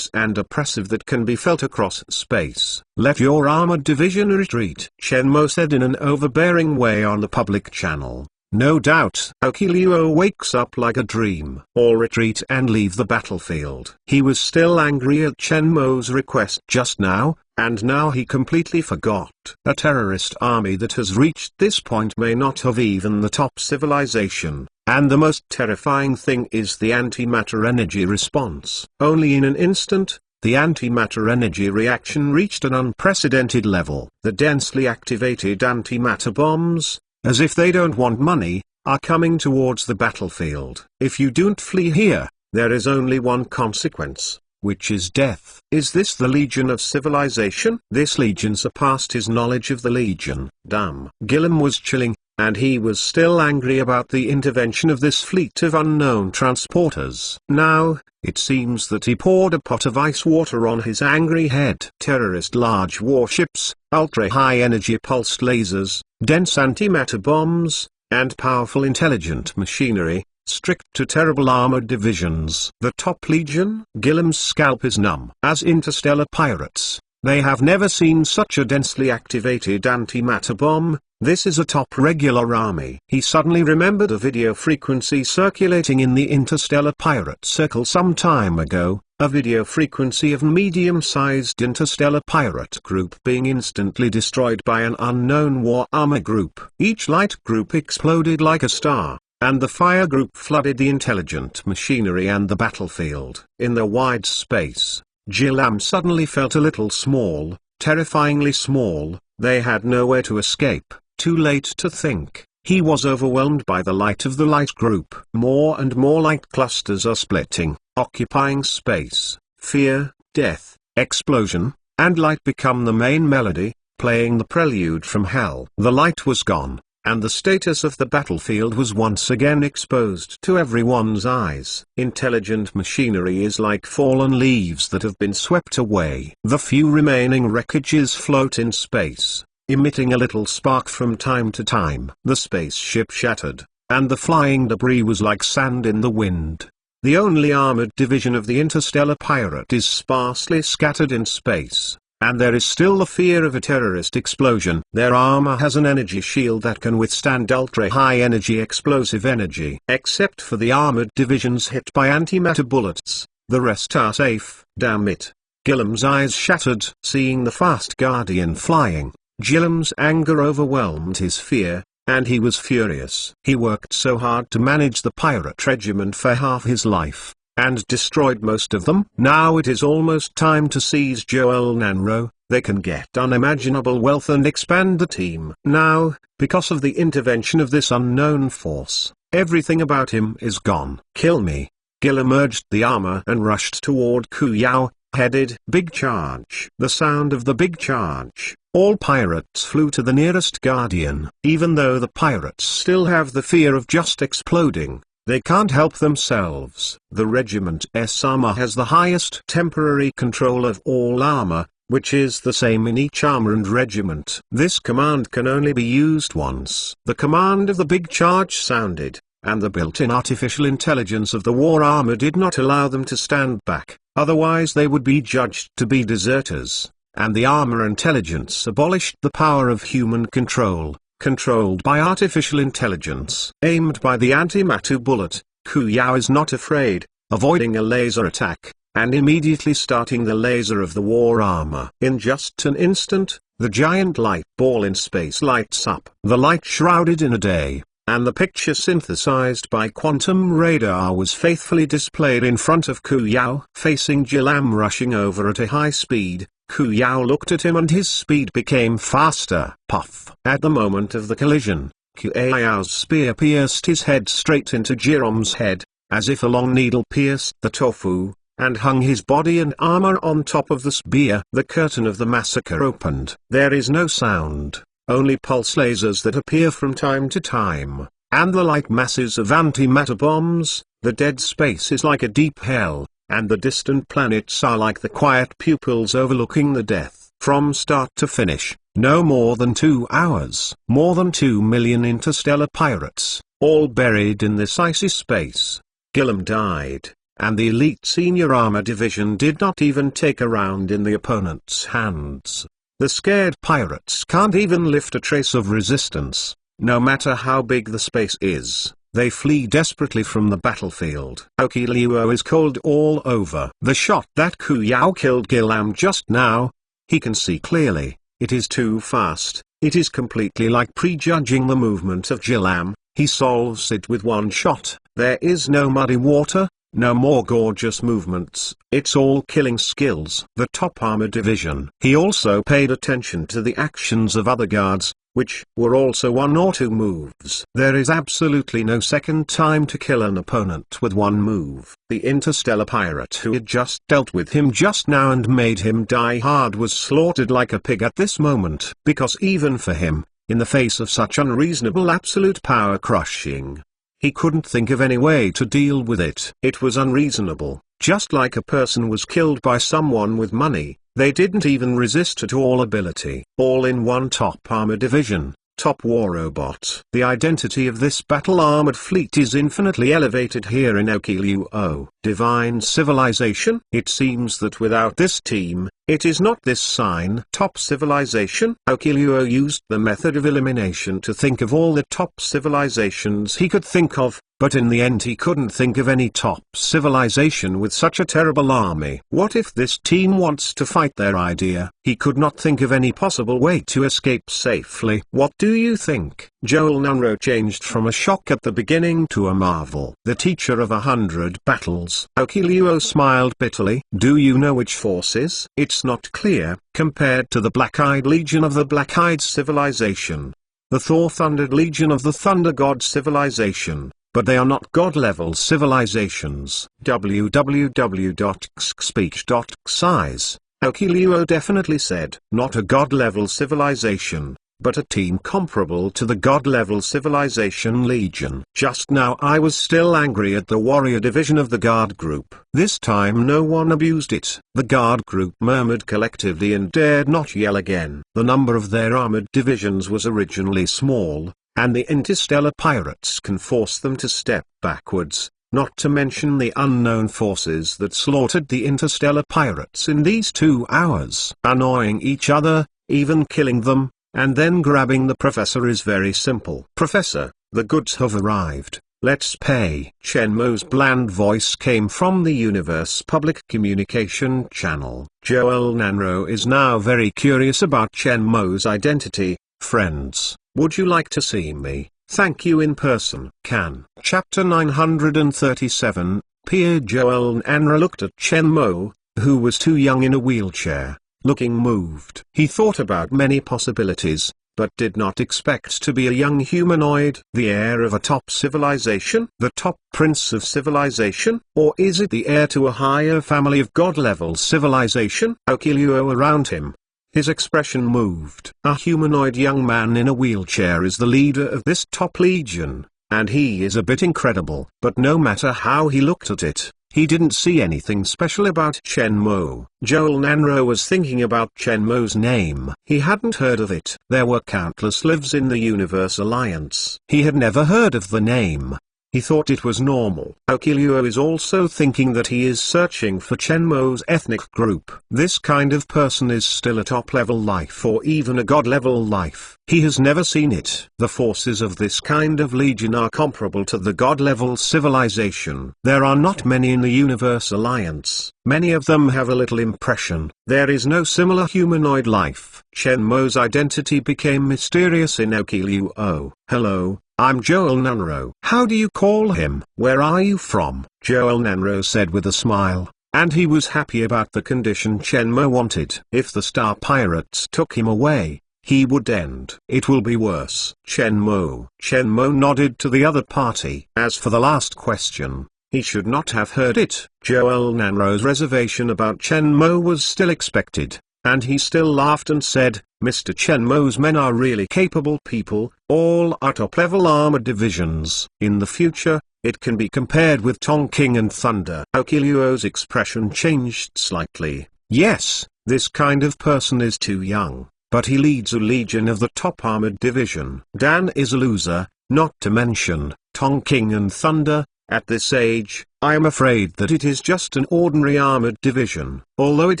and oppressive that can be felt across space. Let your armored division retreat, Chen Mo said in an overbearing way on the public channel. No doubt, Okiluo wakes up like a dream. All retreat and leave the battlefield. He was still angry at Chen Mo's request just now, and now he completely forgot. A terrorist army that has reached this point may not have even the top civilization. And the most terrifying thing is the antimatter energy response. Only in an instant, the antimatter energy reaction reached an unprecedented level. The densely activated antimatter bombs, as if they don't want money, are coming towards the battlefield. If you don't flee here, there is only one consequence, which is death. Is this the Legion of Civilization? This Legion surpassed his knowledge of the Legion. Damn. Gilliam was chilling, and he was still angry about the intervention of this fleet of unknown transporters. Now, it seems that he poured a pot of ice water on his angry head. Terrorist large warships, ultra-high energy pulsed lasers, dense antimatter bombs, and powerful intelligent machinery, strict to terrible armored divisions. The top legion? Gilliam's scalp is numb. As interstellar pirates, they have never seen such a densely activated antimatter bomb. This is a top regular army. He suddenly remembered a video frequency circulating in the interstellar pirate circle some time ago, a video frequency of a medium-sized interstellar pirate group being instantly destroyed by an unknown war armor group. Each light group exploded like a star, and the fire group flooded the intelligent machinery and the battlefield. In the wide space, Gilliam suddenly felt a little small, terrifyingly small. They had nowhere to escape. Too late to think. He was overwhelmed by the light of the light group. More and more light clusters are splitting, occupying space. Fear, death, explosion, and light become the main melody, playing the prelude from hell. The light was gone, and the status of the battlefield was once again exposed to everyone's eyes. Intelligent machinery is like fallen leaves that have been swept away. The few remaining wreckages float in space, emitting a little spark from time to time. The spaceship shattered, and the flying debris was like sand in the wind. The only armored division of the interstellar pirate is sparsely scattered in space, and there is still the fear of a terrorist explosion. Their armor has an energy shield that can withstand ultra-high energy explosive energy. Except for the armored divisions hit by antimatter bullets, the rest are safe. Damn it. Gillam's eyes shattered. Seeing the fast Guardian flying, Gillam's anger overwhelmed his fear, and he was furious. He worked so hard to manage the pirate regiment for half his life, and destroyed most of them. Now it is almost time to seize Joel Nanro. They can get unimaginable wealth and expand the team. Now, because of the intervention of this unknown force, everything about him is gone. Kill me. Gillam urged the armor and rushed toward Ku Yao, headed. Big charge. The sound of the big charge. All pirates flew to the nearest Guardian. Even though the pirates still have the fear of just exploding, they can't help themselves. The regiment's armor has the highest temporary control of all armor, which is the same in each armored regiment. This command can only be used once. The command of the big charge sounded, and the built-in artificial intelligence of the war armor did not allow them to stand back, otherwise they would be judged to be deserters, and the armor intelligence abolished the power of human control. Controlled by artificial intelligence, aimed by the antimatter bullet, Ku Yao is not afraid, avoiding a laser attack, and immediately starting the laser of the war armor. In just an instant, the giant light ball in space lights up. The light shrouded in a day, and the picture synthesized by quantum radar was faithfully displayed in front of Ku Yao. Facing Gillam rushing over at a high speed, Ku Yao looked at him and his speed became faster. Puff! At the moment of the collision, Ku Yao's spear pierced his head straight into Gillam's head, as if a long needle pierced the tofu, and hung his body and armor on top of the spear. The curtain of the massacre opened. There is no sound, only pulse lasers that appear from time to time, and the light masses of antimatter bombs. The dead space is like a deep hell, and the distant planets are like the quiet pupils overlooking the death. From start to finish, no more than 2 hours. More than 2 million interstellar pirates, all buried in this icy space. Gillam died, and the elite senior armor division did not even take a round in the opponent's hands. The scared pirates can't even lift a trace of resistance, no matter how big the space is. They flee desperately from the battlefield. Aoki Liuo is cold all over. The shot that Ku Yao killed Gillam just now, he can see clearly. It is too fast. It is completely like prejudging the movement of Gillam. He solves it with one shot. There is no muddy water, no more gorgeous movements. It's all killing skills. The top armor division. He also paid attention to the actions of other guards, which were also 1 or 2 moves. There is absolutely no second time to kill an opponent with one move. The interstellar pirate who had just dealt with him just now and made him die hard was slaughtered like a pig at this moment. Because even for him, in the face of such unreasonable absolute power crushing, he couldn't think of any way to deal with it. It was unreasonable. Just like a person was killed by someone with money, they didn't even resist at all ability. All in one top armor division, top war robot. The identity of this battle-armored fleet is infinitely elevated here in Aoki Liuo. Divine civilization. It seems that without this team, it is not this sign. Top civilization. Aoki Liuo used the method of elimination to think of all the top civilizations he could think of, but in the end he couldn't think of any top civilization with such a terrible army. What if this team wants to fight their idea? He could not think of any possible way to escape safely. What do you think? Joel Nanro changed from a shock at the beginning to a marvel. The teacher of 100 battles. Aoki Liuo smiled bitterly. Do you know which forces? It's not clear. Compared to the Black-Eyed Legion of the Black-Eyed Civilization, the Thor-Thundered Legion of the Thunder God Civilization, but they are not god-level civilizations. www.xspeech.xiz. Aoki Liuo definitely said, not a god-level civilization. but a team comparable to the God-level civilization Legion. Just now I was still angry at the warrior division of the guard group. This time no one abused it. The guard group murmured collectively and dared not yell again. The number of their armored divisions was originally small, and the interstellar pirates can force them to step backwards, not to mention the unknown forces that slaughtered the interstellar pirates in these 2 hours. Annoying each other, even killing them, and then grabbing the professor is very simple. Professor, the goods have arrived, let's pay. Shenmue's bland voice came from the universe public communication channel. Joel Nanro is now very curious about Shenmue's identity. Friends, would you like to see me? Thank you in person. Can. Chapter 937, Peer Joel Nanro looked at Shenmue, who was too young in a wheelchair, looking moved. He thought about many possibilities, but did not expect to be a young humanoid. The heir of a top civilization? The top prince of civilization? Or is it the heir to a higher family of god-level civilization? Okilio around him. His expression moved. A humanoid young man in a wheelchair is the leader of this top legion, and he is a bit incredible. But no matter how he looked at it, he didn't see anything special about Shenmue. Joel Nanro was thinking about Shenmue's name. He hadn't heard of it. There were countless lives in the Universe Alliance. He had never heard of the name. He thought it was normal. Okilio is also thinking that he is searching for Shenmue's ethnic group. This kind of person is still a top-level life or even a god-level life. He has never seen it. The forces of this kind of legion are comparable to the god-level civilization. There are not many in the Universe Alliance. Many of them have a little impression. There is no similar humanoid life. Shenmue's identity became mysterious in Okilio. Oh, hello. I'm Joel Nanro. How do you call him? Where are you from? Joel Nanro said with a smile, and he was happy about the condition Shenmue wanted. If the Star Pirates took him away, he would end. It will be worse. Shenmue. Shenmue nodded to the other party. As for the last question, he should not have heard it. Joel Nanro's reservation about Shenmue was still expected, and he still laughed and said, Mr. Shenmue's men are really capable people, all are top-level armored divisions. In the future, it can be compared with Tonking and Thunder. Okilio's expression changed slightly. Yes, this kind of person is too young, but he leads a legion of the top armored division. Dan is a loser, not to mention Tonking and Thunder. At this age, I am afraid that it is just an ordinary armored division. Although it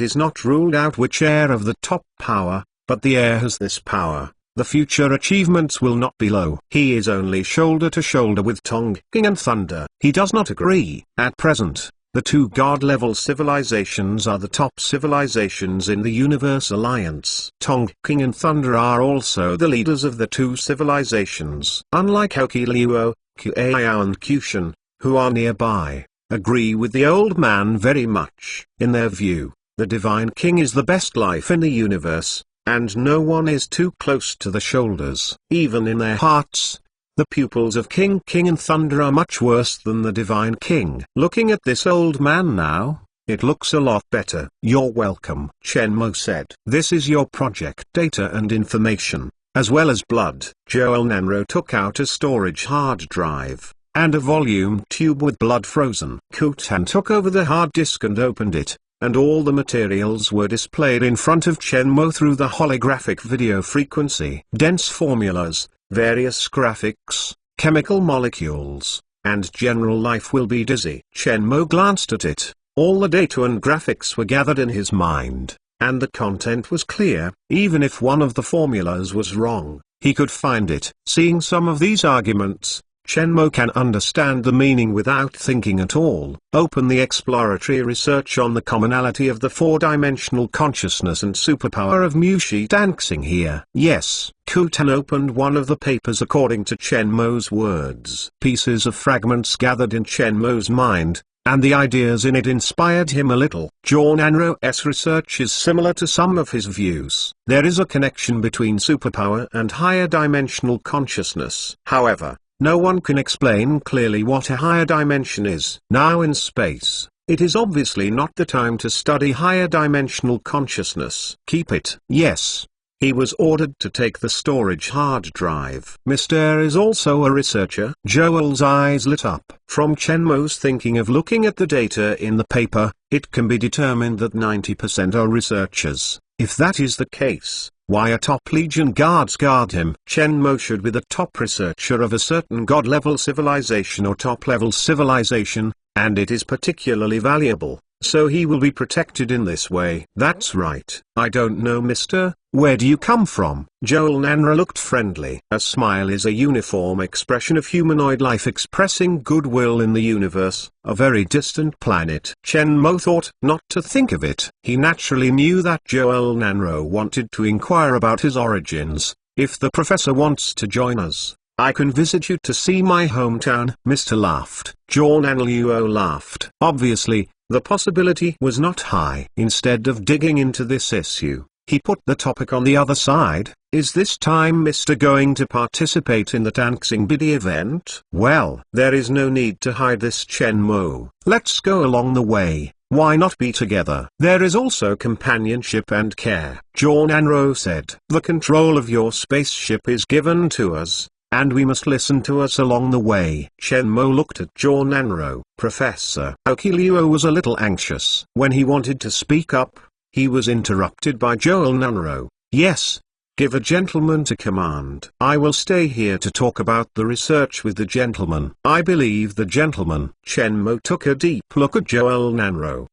is not ruled out which heir of the top power, but the heir has this power, the future achievements will not be low. He is only shoulder to shoulder with Tonking and Thunder. He does not agree. At present, the 2 god-level civilizations are the top civilizations in the Universe Alliance. Tonking and Thunder are also the leaders of the 2 civilizations. Unlike Okilio, Kueao and Kushin, who are nearby, agree with the old man very much. In their view, the Divine King is the best life in the universe, and no one is too close to the shoulders. Even in their hearts, the pupils of King and Thunder are much worse than the Divine King. Looking at this old man now, it looks a lot better. You're welcome, Shenmue said. This is your project data and information, as well as blood. Joel Nanro took out a storage hard drive, and a volume tube with blood frozen. Kutan took over the hard disk and opened it, and all the materials were displayed in front of Shenmue through the holographic video frequency. Dense formulas, various graphics, chemical molecules, and general life will be dizzy. Shenmue glanced at it. All the data and graphics were gathered in his mind, and the content was clear. Even if one of the formulas was wrong, he could find it. Seeing some of these arguments, Shenmue can understand the meaning without thinking at all. Open the exploratory research on the commonality of the 4-dimensional consciousness and superpower of Mushi Dancing here. Yes, Kutan opened one of the papers according to Shenmue's words. Pieces of fragments gathered in Shenmue's mind, and the ideas in it inspired him a little. Joel Nanro's research is similar to some of his views. There is a connection between superpower and higher dimensional consciousness. However, no one can explain clearly what a higher dimension is. Now in space, it is obviously not the time to study higher dimensional consciousness. Keep it. Yes. He was ordered to take the storage hard drive. Mr. is also a researcher. Joel's eyes lit up. From Chen Mo's thinking of looking at the data in the paper, it can be determined that 90% are researchers. If that is the case, why are top Legion guards guard him? Chen Mo should be the top researcher of a certain god-level civilization or top-level civilization, and it is particularly valuable, so he will be protected in this way. That's right. I don't know, mister. Where do you come from? Joel Nanra looked friendly. A smile is a uniform expression of humanoid life expressing goodwill in the universe, a very distant planet. Chen Mo thought not to think of it. He naturally knew that Joel Nanro wanted to inquire about his origins. If the professor wants to join us, I can visit you to see my hometown. Mr. laughed. Joel Nanluo laughed. Obviously, the possibility was not high. Instead of digging into this issue, he put the topic on the other side. Is this time Mr. going to participate in the Tanxing Bidi event? Well, there is no need to hide this, Chen Mo. Let's go along the way. Why not be together? There is also companionship and care. Zhou Nanro said. The control of your spaceship is given to us, and we must listen to us along the way. Chen Mo looked at Zhou Nanro. Professor Okiluo was a little anxious. When he wanted to speak up, he was interrupted by Joel Nanro. Yes. Give a gentleman to command. I will stay here to talk about the research with the gentleman. I believe the gentleman. Chen Mo took a deep look at Joel Nanro.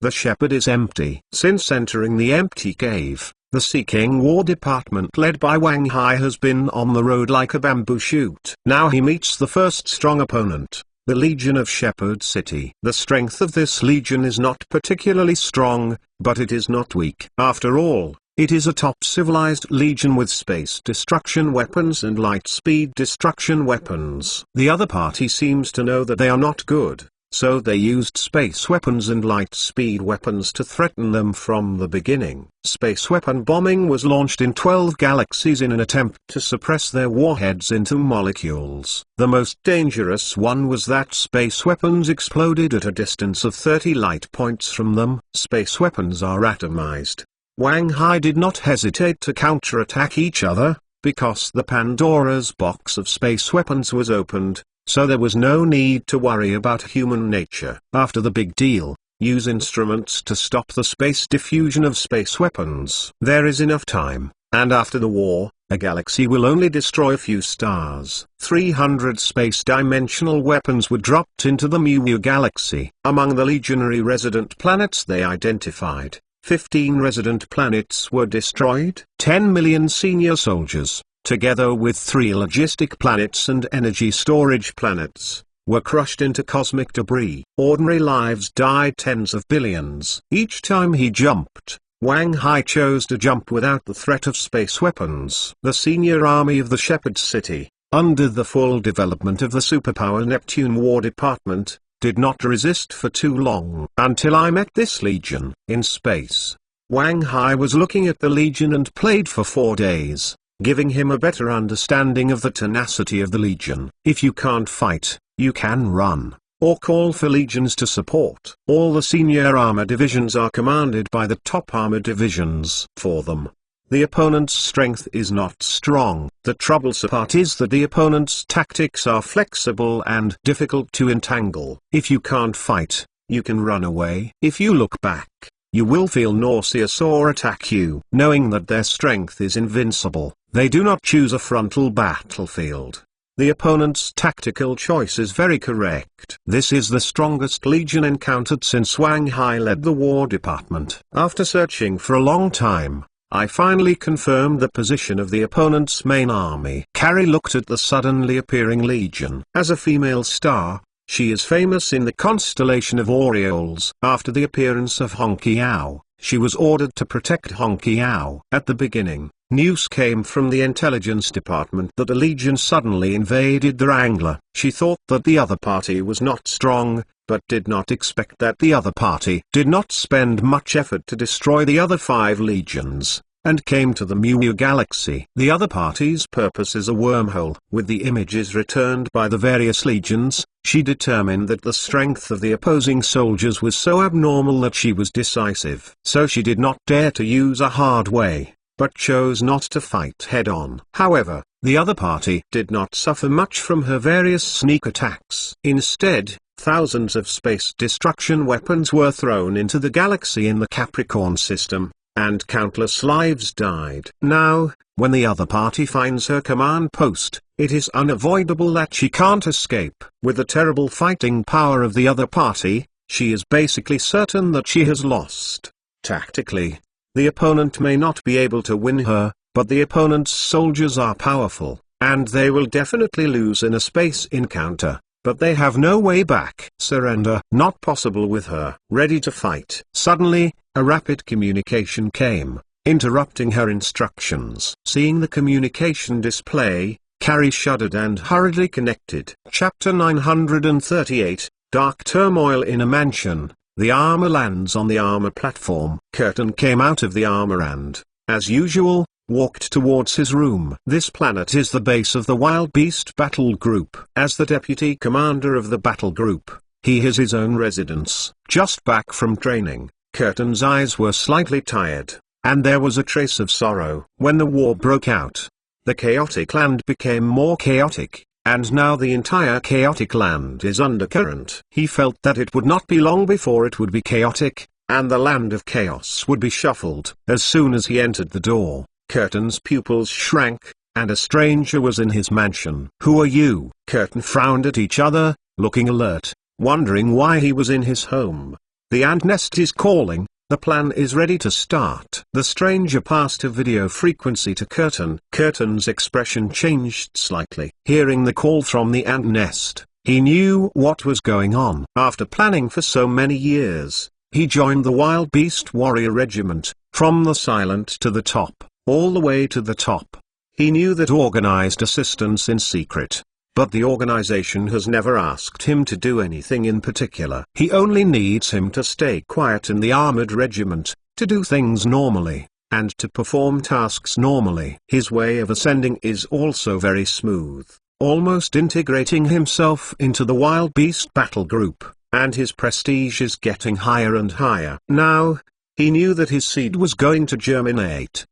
The shepherd is empty. Since entering the empty cave, the Seeking War Department led by Wang Hai has been on the road like a bamboo shoot. Now he meets the first strong opponent, the Legion of Shepherd City. The strength of this legion is not particularly strong, but it is not weak. After all, it is a top civilized legion with space destruction weapons and light speed destruction weapons. The other party seems to know that they are not good, so they used space weapons and light speed weapons to threaten them from the beginning. Space weapon bombing was launched in 12 galaxies in an attempt to suppress their warheads into molecules. The most dangerous one was that space weapons exploded at a distance of 30 light points from them. Space weapons are atomized. Wang Hai did not hesitate to counterattack each other, because the Pandora's box of space weapons was opened, so there was no need to worry about human nature. After the big deal, use instruments to stop the space diffusion of space weapons. There is enough time, and after the war, a galaxy will only destroy a few stars. 300 space-dimensional weapons were dropped into the Mu galaxy. Among the legionary resident planets they identified, 15 resident planets were destroyed. 10 million senior soldiers, together with 3 logistic planets and energy storage planets, were crushed into cosmic debris. Ordinary lives died tens of billions. Each time he jumped, Wang Hai chose to jump without the threat of space weapons. The senior army of the Shepherd City, under the full development of the superpower Neptune War Department, did not resist for too long. Until I met this legion. In space, Wang Hai was looking at the legion and played for 4 days, giving him a better understanding of the tenacity of the legion. If you can't fight, you can run, or call for legions to support. All the senior armor divisions are commanded by the top armor divisions. For them, the opponent's strength is not strong. The troublesome part is that the opponent's tactics are flexible and difficult to entangle. If you can't fight, you can run away. If you look back, you will feel nauseous or attack you. Knowing that their strength is invincible, they do not choose a frontal battlefield. The opponent's tactical choice is very correct. This is the strongest legion encountered since Wang Hai led the War Department. After searching for a long time, I finally confirmed the position of the opponent's main army. Carrie looked at the suddenly appearing legion. As a female star, she is famous in the constellation of Orioles. After the appearance of Hong Qiao, she was ordered to protect Hong Qiao. At the beginning, news came from the intelligence department that a legion suddenly invaded the Wrangler. She thought that the other party was not strong, but did not expect that the other party did not spend much effort to destroy the other 5 legions, and came to the Mu galaxy. The other party's purpose is a wormhole. With the images returned by the various legions, she determined that the strength of the opposing soldiers was so abnormal that she was decisive. So she did not dare to use a hard way. but chose not to fight head-on. However, the other party did not suffer much from her various sneak attacks. Instead, thousands of space destruction weapons were thrown into the galaxy in the Capricorn system, and countless lives died. Now, when the other party finds her command post, it is unavoidable that she can't escape. With the terrible fighting power of the other party, she is basically certain that she has lost. Tactically, the opponent may not be able to win her, but the opponent's soldiers are powerful, and they will definitely lose in a space encounter. But they have no way back. Surrender not possible with her. Ready to fight. Suddenly, a rapid communication came, interrupting her instructions. Seeing the communication display, Carrie shuddered and hurriedly connected. Chapter 938, Dark Turmoil in a Mansion. The armor lands on the armor platform. Curtin came out of the armor and, as usual, walked towards his room. This planet is the base of the Wild Beast Battle Group. As the deputy commander of the battle group, he has his own residence. Just back from training, Curtin's eyes were slightly tired, and there was a trace of sorrow. When the war broke out, the chaotic land became more chaotic, and now the entire chaotic land is undercurrent. He felt that it would not be long before it would be chaotic, and the land of chaos would be shuffled. As soon as he entered the door, Curtin's pupils shrank, and a stranger was in his mansion. "Who are you?" Curtin frowned at each other, looking alert, wondering why he was in his home. "The ant nest is calling, the plan is ready to start." The stranger passed a video frequency to Curtin. Curtin's expression changed slightly. Hearing the call from the ant nest, he knew what was going on. After planning for so many years, he joined the Wild Beast Warrior Regiment, from the silent to the top. All the way to the top. He knew that organized assistance in secret, but the organization has never asked him to do anything in particular. He only needs him to stay quiet in the armored regiment, to do things normally, and to perform tasks normally. His way of ascending is also very smooth, almost integrating himself into the Wild Beast Battle Group, and his prestige is getting higher and higher. Now, he knew that his seed was going to germinate.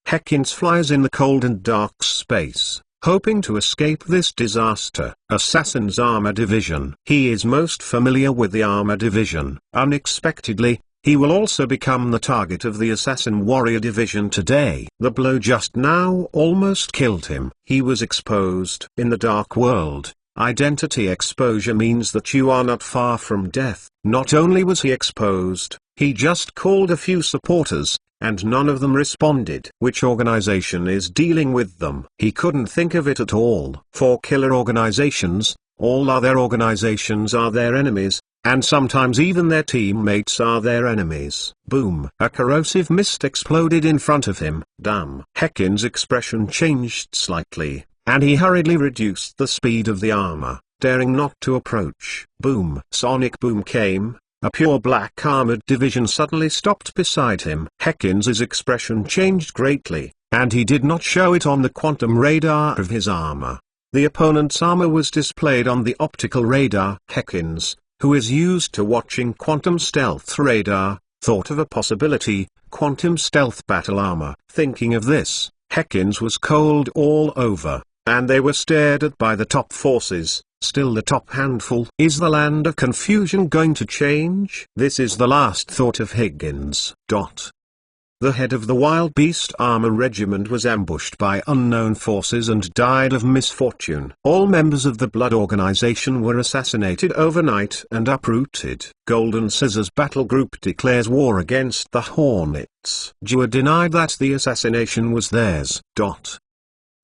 Hekins flies in the cold and dark space, hoping to escape this disaster. Assassin's Armor Division. He is most familiar with the Armor Division. Unexpectedly, he will also become the target of the Assassin Warrior Division today. The blow just now almost killed him. He was exposed. In the dark world, identity exposure means that you are not far from death. Not only was he exposed, he just called a few supporters, and none of them responded. Which organization is dealing with them? He couldn't think of it at all. For killer organizations, all other organizations are their enemies, and sometimes even their teammates are their enemies. Boom! A corrosive mist exploded in front of him. Damn! Hekins' expression changed slightly, and he hurriedly reduced the speed of the armor, daring not to approach. Boom! Sonic boom came. A pure black armored division suddenly stopped beside him. Hekins' expression changed greatly, and he did not show it on the quantum radar of his armor. The opponent's armor was displayed on the optical radar. Hekins, who is used to watching quantum stealth radar, thought of a possibility: quantum stealth battle armor. Thinking of this, Hekins was cold all over, and they were stared at by the top forces. Still the top handful. Is the land of confusion going to change? This is the last thought of Higgins. The head of the Wild Beast Armor Regiment was ambushed by unknown forces and died of misfortune. All members of the Blood Organization were assassinated overnight and uprooted. Golden Scissors Battle Group declares war against the Hornets. Jua denied that the assassination was theirs.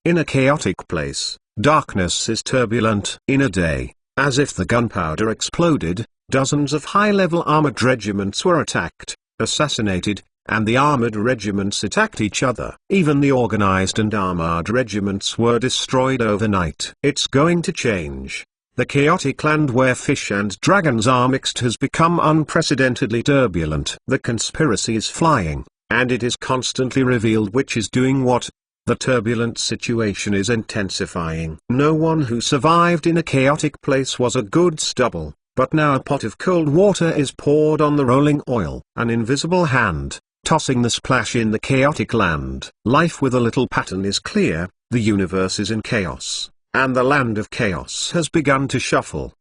In a chaotic place, darkness is turbulent. In a day, as if the gunpowder exploded, dozens of high-level armored regiments were attacked, assassinated, and the armored regiments attacked each other. Even the organized and armored regiments were destroyed overnight. It's going to change. The chaotic land where fish and dragons are mixed has become unprecedentedly turbulent. The conspiracy is flying, and it is constantly revealed which is doing what. The turbulent situation is intensifying. No one who survived in a chaotic place was a good stubble, but now a pot of cold water is poured on the rolling oil. An invisible hand, tossing the splash in the chaotic land. Life with a little pattern is clear, the universe is in chaos, and the land of chaos has begun to shuffle.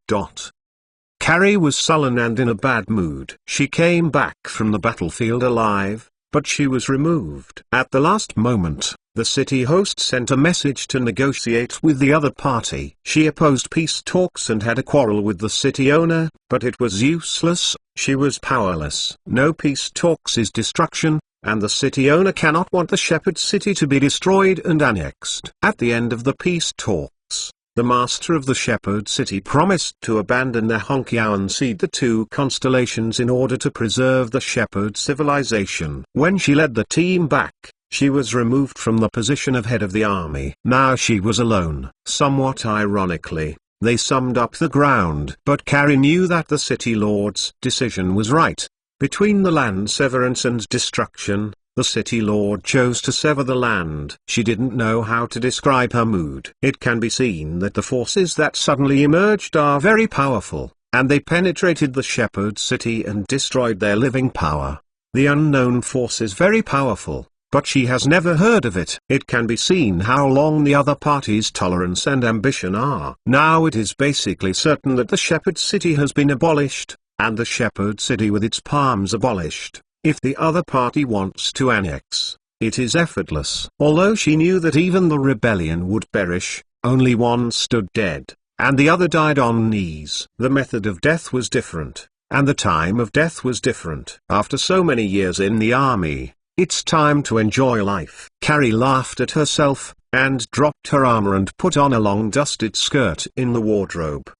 Carrie was sullen and in a bad mood. She came back from the battlefield alive, but she was removed. At the last moment, the city host sent a message to negotiate with the other party. She opposed peace talks and had a quarrel with the city owner, but it was useless, she was powerless. No peace talks is destruction, and the city owner cannot want the Shepherd City to be destroyed and annexed. At the end of the peace talks, the master of the Shepherd City promised to abandon the Honkiao and cede the two constellations in order to preserve the Shepherd civilization. When she led the team back, she was removed from the position of head of the army. Now she was alone. Somewhat ironically, they summed up the ground. But Carrie knew that the City Lord's decision was right. Between the land severance and destruction, the City Lord chose to sever the land. She didn't know how to describe her mood. It can be seen that the forces that suddenly emerged are very powerful, and they penetrated the Shepherd City and destroyed their living power. The unknown force is very powerful, but she has never heard of it. It can be seen how long the other party's tolerance and ambition are. Now it is basically certain that the Shepherd City has been abolished, and the Shepherd City with its palms abolished. If the other party wants to annex, it is effortless. Although she knew that even the rebellion would perish, only one stood dead, and the other died on knees. The method of death was different, and the time of death was different. After so many years in the army, it's time to enjoy life. Carrie laughed at herself, and dropped her armor and put on a long dusted skirt in the wardrobe.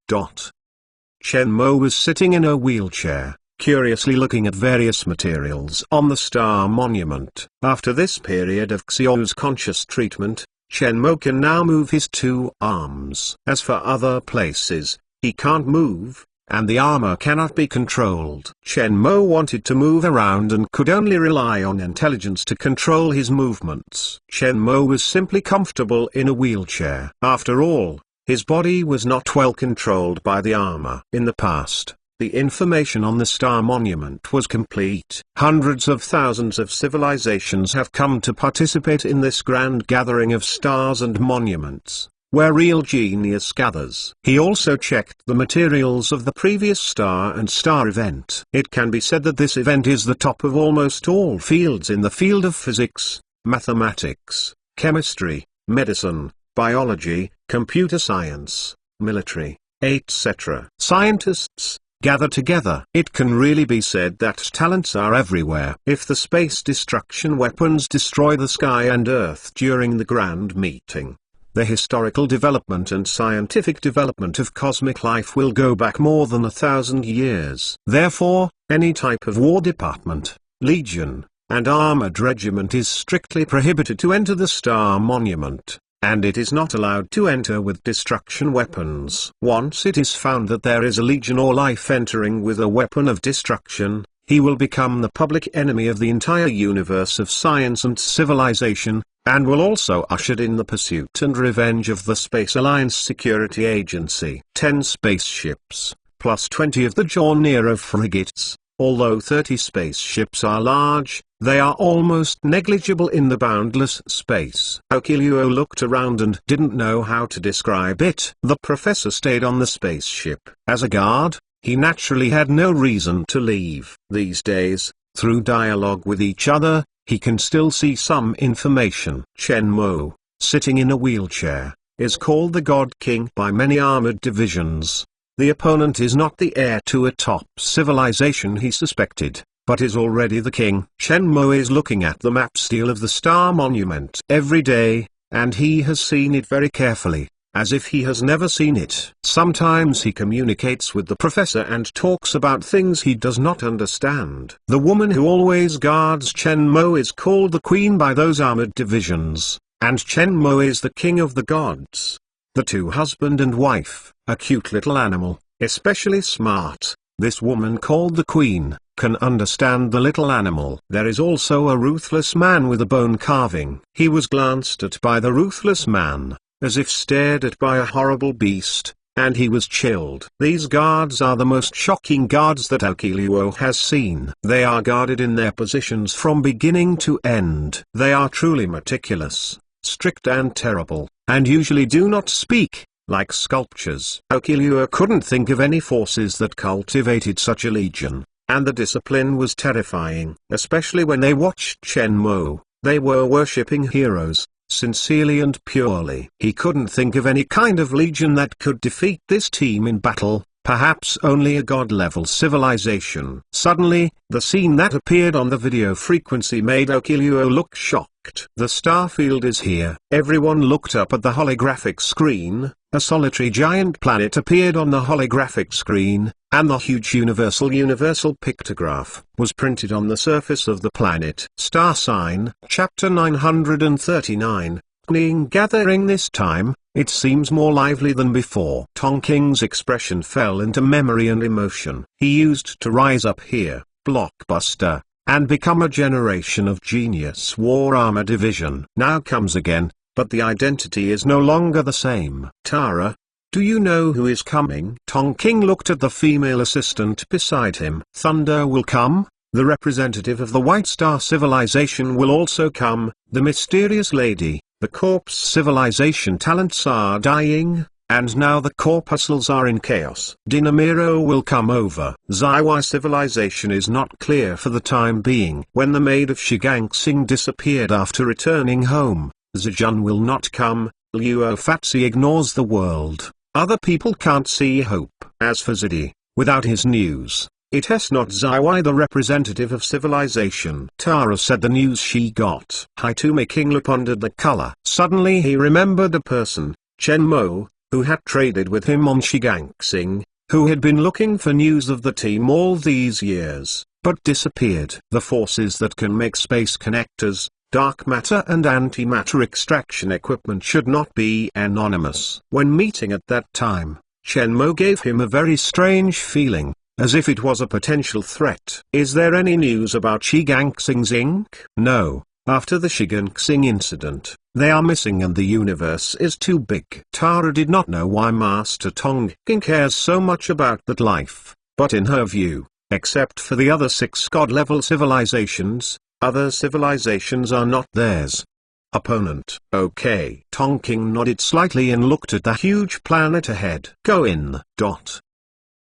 Chen Mo was sitting in a wheelchair, curiously looking at various materials on the star monument. After this period of Xiao's conscious treatment, Chen Mo can now move his two arms. As for other places, he can't move, and the armor cannot be controlled. Chen Mo wanted to move around and could only rely on intelligence to control his movements. Chen Mo was simply comfortable in a wheelchair. After all, his body was not well controlled by the armor. In the past, the information on the star monument was complete. Hundreds of thousands of civilizations have come to participate in this grand gathering of stars and monuments, where real genius gathers. He also checked the materials of the previous star and star event. It can be said that this event is the top of almost all fields in the field of physics, mathematics, chemistry, medicine, biology, computer science, military, etc. Scientists gather together. It can really be said that talents are everywhere. If the space destruction weapons destroy the sky and Earth during the grand meeting, the historical development and scientific development of cosmic life will go back more than 1,000 years. Therefore, any type of war department, legion, and armored regiment is strictly prohibited to enter the star monument, and it is not allowed to enter with destruction weapons. Once it is found that there is a legion or life entering with a weapon of destruction, he will become the public enemy of the entire universe of science and civilization, and will also usher in the pursuit and revenge of the Space Alliance Security Agency. 10 spaceships, plus 20 of the John Nero frigates. Although 30 spaceships are large, they are almost negligible in the boundless space. Okilio looked around and didn't know how to describe it. The professor stayed on the spaceship. As a guard, he naturally had no reason to leave. These days, through dialogue with each other, he can still see some information. Chen Mo, sitting in a wheelchair, is called the God King by many armored divisions. The opponent is not the heir to a top civilization he suspected, but is already the king. Chen Mo is looking at the map stele of the star monument every day, and he has seen it very carefully, as if he has never seen it. Sometimes he communicates with the professor and talks about things he does not understand. The woman who always guards Chen Mo is called the queen by those armored divisions, and Chen Mo is the king of the gods. The two husband and wife, a cute little animal, especially smart, this woman called the queen, can understand the little animal. There is also a ruthless man with a bone carving. He was glanced at by the ruthless man, as if stared at by a horrible beast, and he was chilled. These guards are the most shocking guards that Okiluo has seen. They are guarded in their positions from beginning to end. They are truly meticulous, strict and terrible, and usually do not speak, like sculptures. Okiluo couldn't think of any forces that cultivated such a legion, and the discipline was terrifying. Especially when they watched Shenmue, they were worshipping heroes, sincerely and purely. He couldn't think of any kind of legion that could defeat this team in battle, perhaps only a god-level civilization. Suddenly, the scene that appeared on the video frequency made Okiluo look shocked. The starfield is here. Everyone looked up at the holographic screen. A solitary giant planet appeared on the holographic screen, and the huge universal pictograph was printed on the surface of the planet. Star Sign, Chapter 939, Kneeing Gathering. This time, it seems more lively than before. Tonking's expression fell into memory and emotion. He used to rise up here, Blockbuster, and become a generation of genius War Armor Division. Now comes again, but the identity is no longer the same. Tara, do you know who is coming? Tonking looked at the female assistant beside him. Thunder will come, the representative of the White Star civilization will also come, the mysterious lady, the corpse civilization talents are dying, and now the corpuscles are in chaos. Dinamiro will come over. Zaiwa civilization is not clear for the time being. When the maid of Shigangsing disappeared after returning home, Zijun will not come. Luo Fatsi ignores the world. Other people can't see hope. As for Zidi, without his news, it has not Zaiwai the representative of civilization. Tara said the news she got. Hitomi Kingler pondered the color. Suddenly he remembered a person, Shenmue, who had traded with him on Shigangsing, who had been looking for news of the team all these years, but disappeared. The forces that can make space connectors, dark matter and antimatter extraction equipment should not be anonymous. When meeting at that time, Shenmue gave him a very strange feeling, as if it was a potential threat. Is there any news about Shigangsing's Inc? No. After the Shigangsing incident, they are missing and the universe is too big. Tara did not know why Master Tonking cares so much about that life, but in her view, except for the other 6 god-level civilizations, other civilizations are not theirs. Opponent. Okay. Tonking nodded slightly and looked at the huge planet ahead. Go in.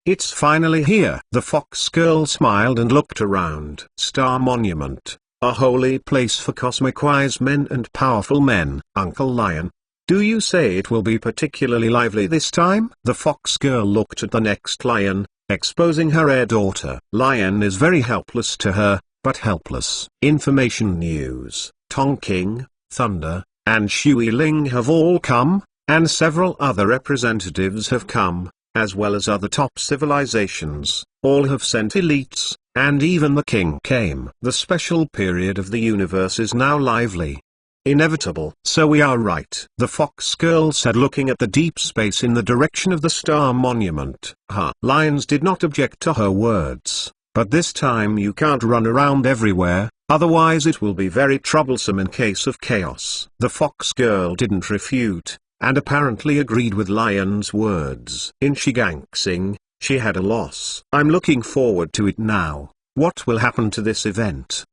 It's finally here. The fox girl smiled and looked around. Star Monument. A holy place for cosmic wise men and powerful men. Uncle Lion, do you say it will be particularly lively this time? The fox girl looked at the next lion, exposing her heir daughter. Lion is very helpless to her, but helpless. Information news. Tonking, Thunder, and Shui Ling have all come, and several other representatives have come, as well as other top civilizations. All have sent elites, and even the king came. The special period of the universe is now lively. Inevitable. So we are right, the fox girl said, looking at the deep space in the direction of the star monument. Lions did not object to her words, but this time you can't run around everywhere, otherwise it will be very troublesome in case of chaos. The fox girl didn't refute, and apparently agreed with Lion's words. In Shigangsing, she had a loss. I'm looking forward to it now. What will happen to this event?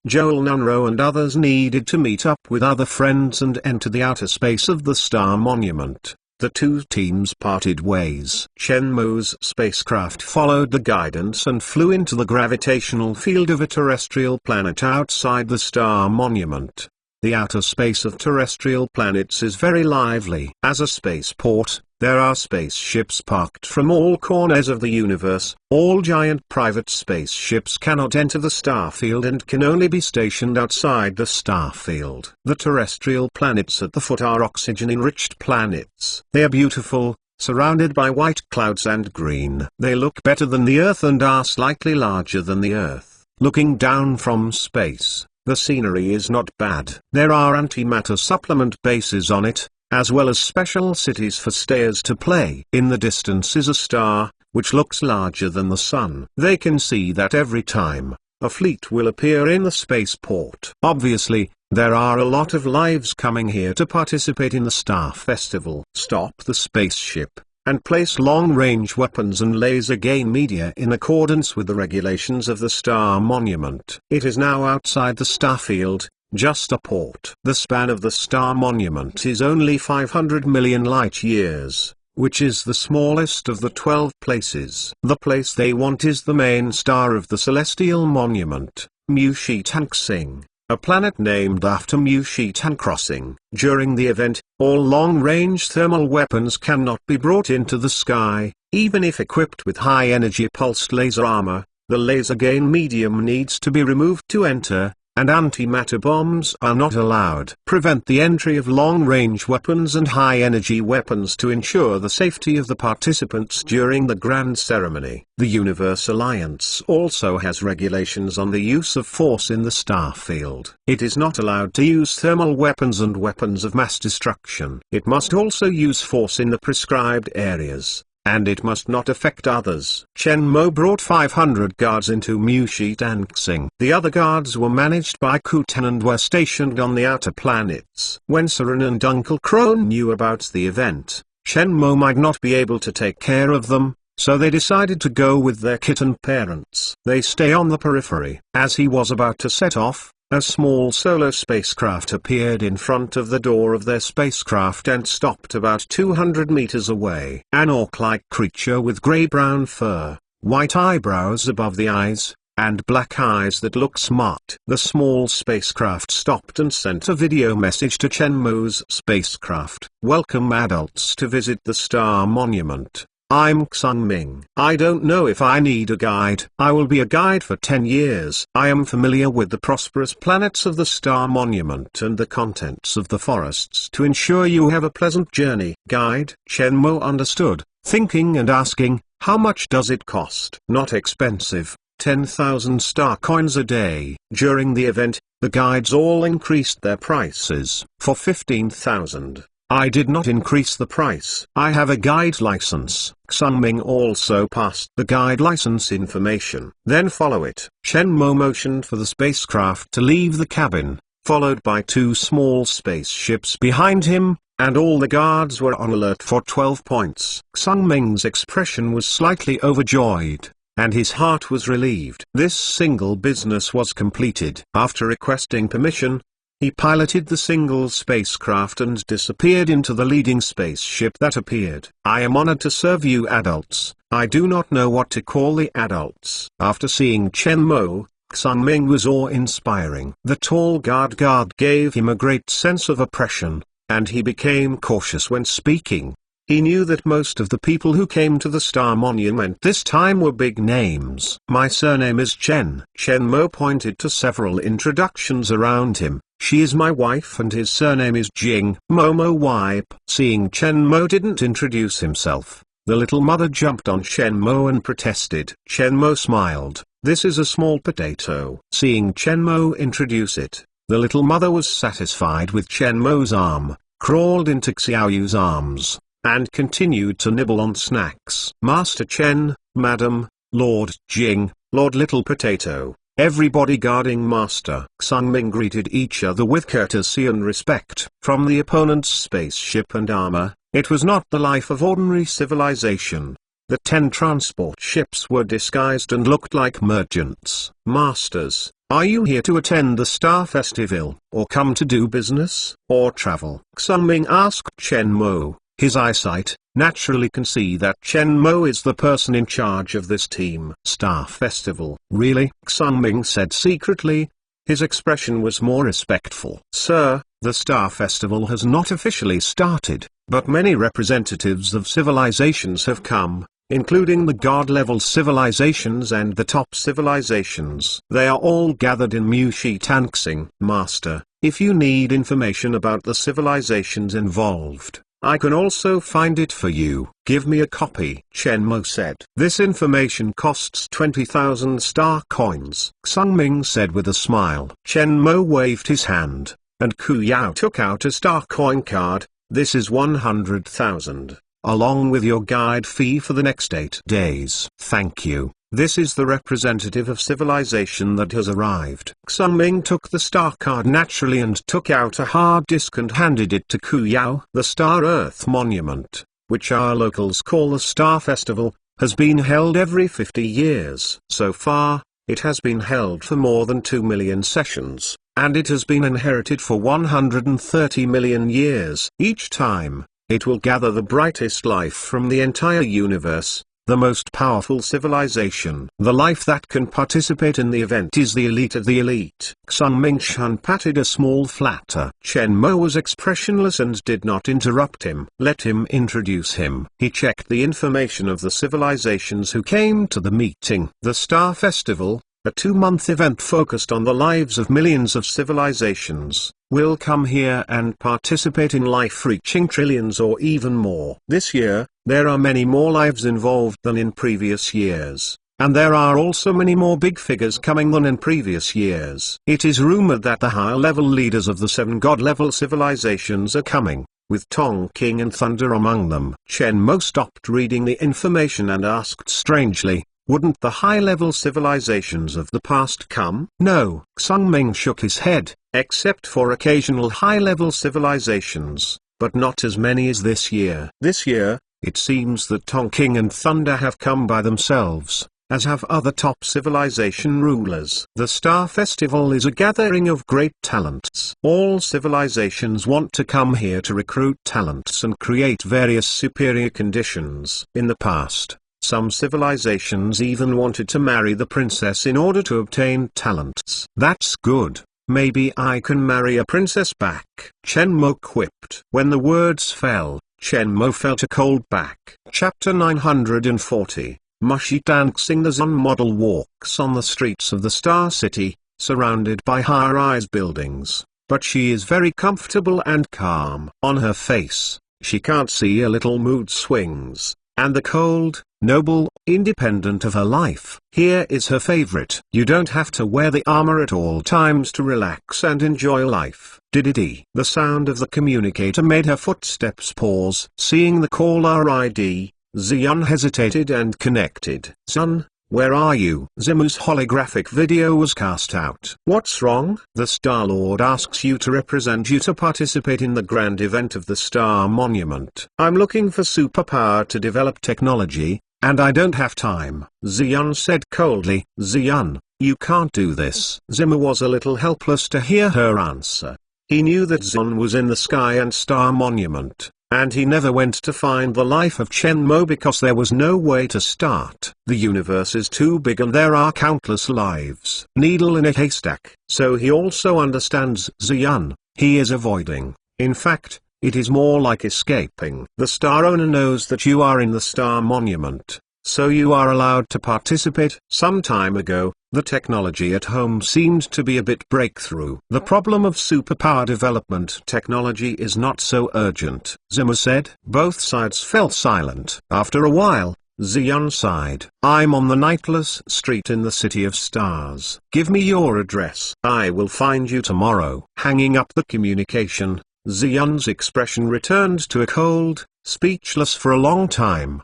Joel Nunro and others needed to meet up with other friends and enter the outer space of the star monument. The two teams parted ways. Shenmue's spacecraft followed the guidance and flew into the gravitational field of a terrestrial planet outside the star monument. The outer space of terrestrial planets is very lively. As a spaceport, there are spaceships parked from all corners of the universe. All giant private spaceships cannot enter the star field and can only be stationed outside the star field. The terrestrial planets at the foot are oxygen-enriched planets. They are beautiful, surrounded by white clouds and green. They look better than the Earth and are slightly larger than the Earth. Looking down from space, the scenery is not bad. There are antimatter supplement bases on it, as well as special cities for stayers to play. In the distance is a star, which looks larger than the sun. They can see that every time, a fleet will appear in the spaceport. Obviously, There are a lot of lives coming here to participate in the Star Festival. Stop the spaceship, and place long-range weapons and laser gain media in accordance with the regulations of the Star Monument. It is now outside the starfield, just a port. The span of the Star Monument is only 500 million light-years, which is the smallest of the 12 places. The place they want is the main star of the Celestial Monument, Mu-Shi-Tang-Sing, a planet named after Mu-Shi-Tang Crossing. During the event, all long-range thermal weapons cannot be brought into the sky, even if equipped with high-energy pulsed laser armor. The laser gain medium needs to be removed to enter, and antimatter bombs are not allowed. Prevent the entry of long-range weapons and high-energy weapons to ensure the safety of the participants during the grand ceremony. The Universe Alliance also has regulations on the use of force in the starfield. It is not allowed to use thermal weapons and weapons of mass destruction. It must also use force in the prescribed areas, and it must not affect others. Chen Mo brought 500 guards into Mu-Shi-Tang-Sing. The other guards were managed by Kutan and were stationed on the outer planets. When Saren and Uncle Crone knew about the event, Chen Mo might not be able to take care of them, so they decided to go with their kitten parents. They stay on the periphery. As he was about to set off, a small solar spacecraft appeared in front of the door of their spacecraft and stopped about 200 meters away. An orc-like creature with gray-brown fur, white eyebrows above the eyes, and black eyes that look smart. The small spacecraft stopped and sent a video message to Chen Mo's spacecraft. Welcome adults to visit the Star Monument. I'm Xung Ming. I don't know if I need a guide. I will be a guide for 10 years. I am familiar with the prosperous planets of the Star Monument and the contents of the forests to ensure you have a pleasant journey. Guide. Chen Mo understood, thinking and asking, how much does it cost? Not expensive. 10,000 star coins a day. During the event, the guides all increased their prices. For 15,000. I did not increase the price. I have a guide license. Xung Ming also passed the guide license information. Then follow it. Chen Mo motioned for the spacecraft to leave the cabin, followed by 2 small spaceships behind him, and all the guards were on alert for 12 points. Xung Ming's expression was slightly overjoyed, and his heart was relieved. This single business was completed. After requesting permission, he piloted the single spacecraft and disappeared into the leading spaceship that appeared. I am honored to serve you adults. I do not know what to call the adults. After seeing Chen Mo, Xung Ming was awe-inspiring. The tall guard gave him a great sense of oppression, and he became cautious when speaking. He knew that most of the people who came to the Star Monument this time were big names. My surname is Chen. Chen Mo pointed to several introductions around him. She is my wife and his surname is Jing. Momo wipe. Seeing Chen Mo didn't introduce himself, the little mother jumped on Chen Mo and protested. Chen Mo smiled. This is a small potato. Seeing Chen Mo introduce it, the little mother was satisfied with Chen Mo's arm, crawled into Xiaoyu's arms, and continued to nibble on snacks. Master Chen, Madam, Lord Jing, Lord Little Potato, everybody guarding Master Xung Ming greeted each other with courtesy and respect. From the opponent's spaceship and armor, it was not the life of ordinary civilization. The 10 transport ships were disguised and looked like merchants. Masters, are you here to attend the Star Festival, or come to do business, or travel? Xung Ming asked Chen Mo. His eyesight naturally can see that Chen Mo is the person in charge of this team. Star Festival. Really? Xung Ming said secretly. His expression was more respectful. Sir, the Star Festival has not officially started, but many representatives of civilizations have come, including the god-level civilizations and the top civilizations. They are all gathered in Mu-Shi-Tang-Sing. Master, if you need information about the civilizations involved, I can also find it for you. Give me a copy. Chen Mo said. This information costs 20,000 star coins. Xung Ming said with a smile. Chen Mo waved his hand, and Ku Yao took out a star coin card. This is 100,000, along with your guide fee for the next 8 days. Thank you. This is the representative of civilization that has arrived. Xingming took the star card naturally and took out a hard disk and handed it to Ku Yao. The Star Earth Monument, which our locals call the Star Festival, has been held every 50 years. So far, it has been held for more than 2 million sessions, and it has been inherited for 130 million years. Each time, it will gather the brightest life from the entire universe, the most powerful civilization. The life that can participate in the event is the elite of the elite. Xingming Shan patted a small flatter. Chen Mo was expressionless and did not interrupt him. Let him introduce him. He checked the information of the civilizations who came to the meeting. The Star Festival, a 2-month event focused on the lives of millions of civilizations, will come here and participate in life reaching trillions or even more. This year, there are many more lives involved than in previous years, and there are also many more big figures coming than in previous years. It is rumored that the high-level leaders of the 7 god-level civilizations are coming, with Tong King and Thunder among them. Chen Mo stopped reading the information and asked strangely, "Wouldn't the high-level civilizations of the past come?" No. Xingming shook his head, except for occasional high-level civilizations, but not as many as this year. This year, it seems that Tonking and Thunder have come by themselves, as have other top civilization rulers. The Star Festival is a gathering of great talents. All civilizations want to come here to recruit talents and create various superior conditions. In the past, some civilizations even wanted to marry the princess in order to obtain talents. That's good. Maybe I can marry a princess back, Chen Mo quipped. When the words fell, Chen Mo felt a cold back. Chapter 940, Mushi Dancing. The Zun model walks on the streets of the Star City, surrounded by high-rise buildings, but she is very comfortable and calm. On her face, she can't see a little mood swings, and the cold, noble, independent of her life. Here is her favorite. You don't have to wear the armor at all times to relax and enjoy life. Diddy. The sound of the communicator made her footsteps pause. Seeing the caller ID, Ziyun hesitated and connected. Zun, where are you? Zimu's holographic video was cast out. What's wrong? The Star Lord asks you to represent you to participate in the grand event of the Star Monument. I'm looking for superpower to develop technology, and I don't have time, Ziyun said coldly. Ziyun, you can't do this. Zimu was a little helpless to hear her answer. He knew that Zun was in the Sky and Star Monument, and he never went to find the life of Chen Mo because there was no way to start. The universe is too big and there are countless lives. Needle in a haystack. So he also understands Ziyun. He is avoiding. In fact, it is more like escaping. The Star Owner knows that you are in the Star Monument, so you are allowed to participate. Some time ago, the technology at home seemed to be a bit breakthrough. The problem of superpower development technology is not so urgent, Zima said. Both sides fell silent. After a while, Ziyun sighed. I'm on the nightless street in the City of Stars. Give me your address. I will find you tomorrow. Hanging up the communication, Ziyun's expression returned to a cold, speechless for a long time.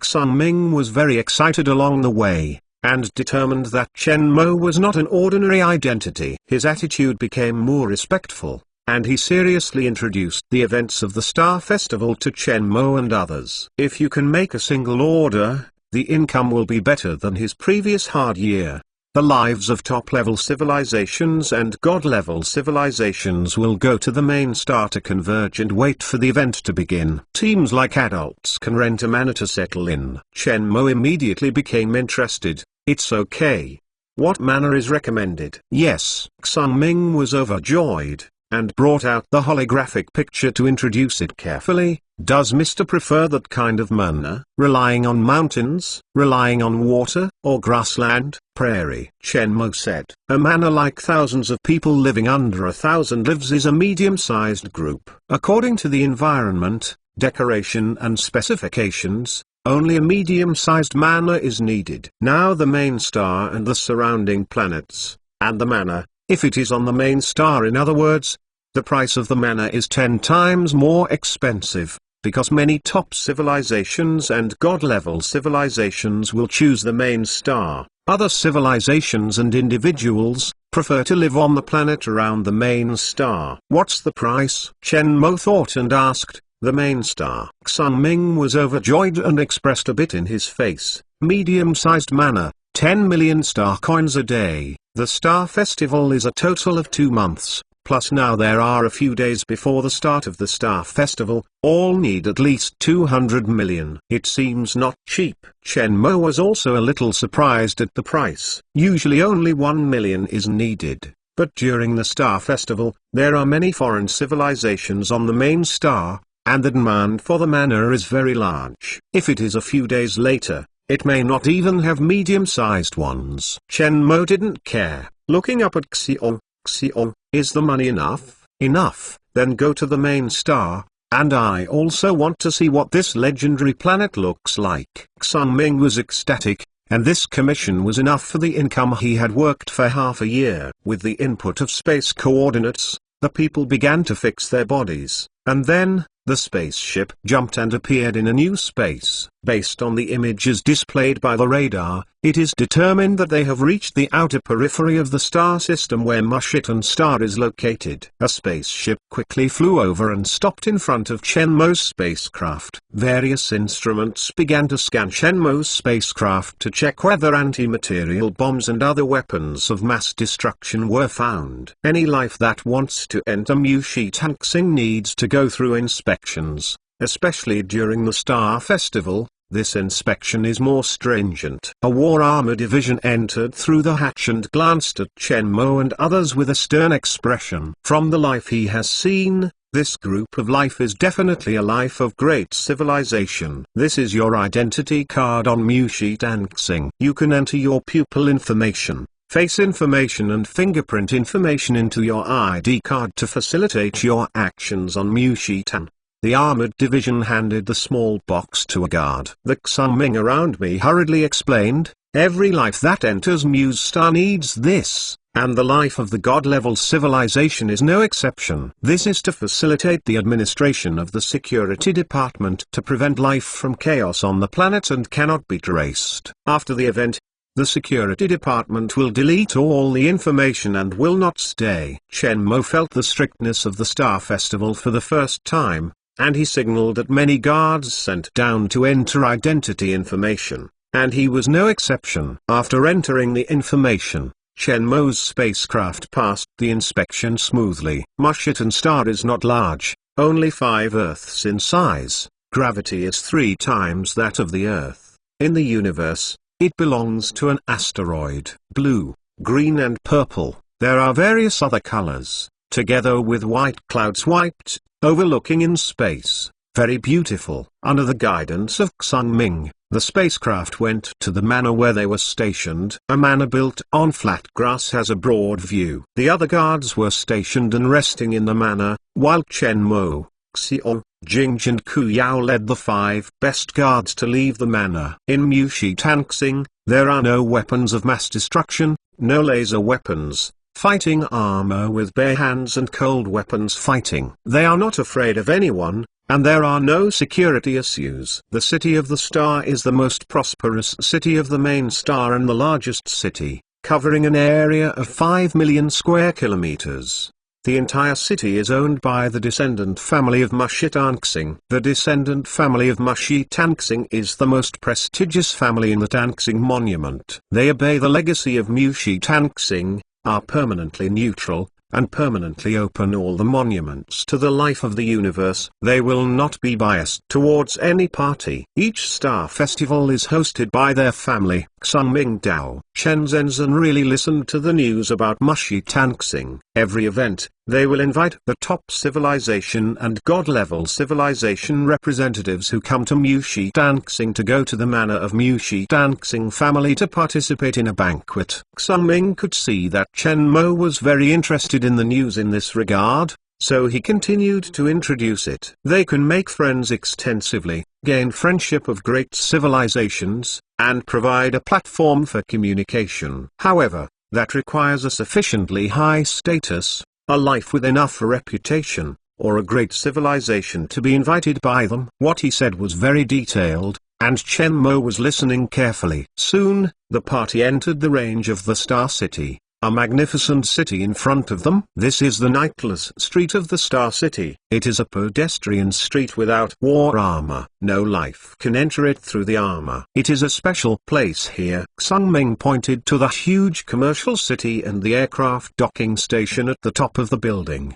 Xingming was very excited along the way, and determined that Chen Mo was not an ordinary identity. His attitude became more respectful, and he seriously introduced the events of the Star Festival to Chen Mo and others. If you can make a single order, the income will be better than his previous hard year. The lives of top-level civilizations and god-level civilizations will go to the main star to converge and wait for the event to begin. Teams like adults can rent a manor to settle in. Chen Mo immediately became interested. It's okay. What manor is recommended? Yes. Xingming was overjoyed, and brought out the holographic picture to introduce it carefully. Does Mr. prefer that kind of manor, relying on mountains, relying on water, or grassland, prairie? Chen Mo said. A manor like thousands of people living under 1,000 lives is a medium-sized group. According to the environment, decoration and specifications, only a medium-sized manor is needed. Now the main star and the surrounding planets, and the manor, if it is on the main star, in other words, the price of the manor is 10 times more expensive, because many top civilizations and god-level civilizations will choose the main star. Other civilizations and individuals prefer to live on the planet around the main star. What's the price? Chen Mo thought and asked. The main star. Sun Ming was overjoyed and expressed a bit in his face. Medium-sized manner, 10 million star coins a day. The Star Festival is a total of 2 months, plus now there are a few days before the start of the Star Festival. All need at least 200 million. It seems not cheap. Chen Mo was also a little surprised at the price. Usually only 1 million is needed. But during the Star Festival, there are many foreign civilizations on the main star, and the demand for the mana is very large. If it is a few days later, it may not even have medium-sized ones. Chen Mo didn't care. Looking up at Xiong, Xiong, is the money enough? Enough, then go to the main star, and I also want to see what this legendary planet looks like. Sun Ming was ecstatic, and this commission was enough for the income he had worked for half a year. With the input of space coordinates, the people began to fix their bodies, and then, the spaceship jumped and appeared in a new space. Based on the images displayed by the radar, it is determined that they have reached the outer periphery of the star system where Mushitan Star is located. A spaceship quickly flew over and stopped in front of Chen Mo's spacecraft. Various instruments began to scan Chen Mo's spacecraft to check whether anti-material bombs and other weapons of mass destruction were found. Any life that wants to enter Mushi Tanxing needs to go through inspections, especially during the Star Festival. This inspection is more stringent. A war armor division entered through the hatch and glanced at Chen Mo and others with a stern expression. From the life he has seen, this group of life is definitely a life of great civilization. This is your identity card on Mushi Tanxing. You can enter your pupil information, face information and fingerprint information into your ID card to facilitate your actions on Mushi Tan. The armored division handed the small box to a guard. The Sun Ming around me hurriedly explained, every life that enters Muse Star needs this, and the life of the god-level civilization is no exception. This is to facilitate the administration of the security department to prevent life from chaos on the planet and cannot be traced. After the event, the security department will delete all the information and will not stay. Chen Mo felt the strictness of the Star Festival for the first time, and he signaled that many guards sent down to enter identity information, and he was no exception. After entering the information, Chen Mo's spacecraft passed the inspection smoothly. Mushitan Star is not large, only 5 Earths in size. Gravity is 3 times that of the Earth. In the universe, it belongs to an asteroid. Blue, green and purple. There are various other colors, together with white clouds wiped, overlooking in space. Very beautiful. Under the guidance of Sun Ming, the spacecraft went to the manor where they were stationed. A manor built on flat grass has a broad view. The other guards were stationed and resting in the manor, while Chen Mo, Xiong, Jing and Ku Yao led the 5 best guards to leave the manor. In Mushi Tanxing, there are no weapons of mass destruction, no laser weapons, fighting armor with bare hands and cold weapons fighting. They are not afraid of anyone, and there are no security issues. The City of the Star is the most prosperous city of the main star and the largest city, covering an area of 5 million square kilometers. The entire city is owned by the descendant family of Mushi Tanxing. The descendant family of Mushi Tanxing is the most prestigious family in the Tanxing Monument. They obey the legacy of Mushi Tanxing, are permanently neutral, and permanently open all the monuments to the life of the universe. They will not be biased towards any party. Each Star Festival is hosted by their family. Sun Ming Dao. Chen Zhenzhen really listened to the news about Mushi Tanxing. Every event, they will invite the top civilization and god-level civilization representatives who come to Mushi Tanxing to go to the manor of Mushi Tanxing family to participate in a banquet. Sun Ming could see that Chen Mo was very interested in the news in this regard, so he continued to introduce it. They can make friends extensively, gain friendship of great civilizations, and provide a platform for communication. However, that requires a sufficiently high status, a life with enough reputation, or a great civilization to be invited by them. What he said was very detailed, and Chen Mo was listening carefully. Soon, the party entered the range of the Star City, a magnificent city in front of them. This is the Nightless Street of the Star City. It is a pedestrian street without war armor. No life can enter it through the armor. It is a special place here. Sung Ming pointed to the huge commercial city and the aircraft docking station at the top of the building.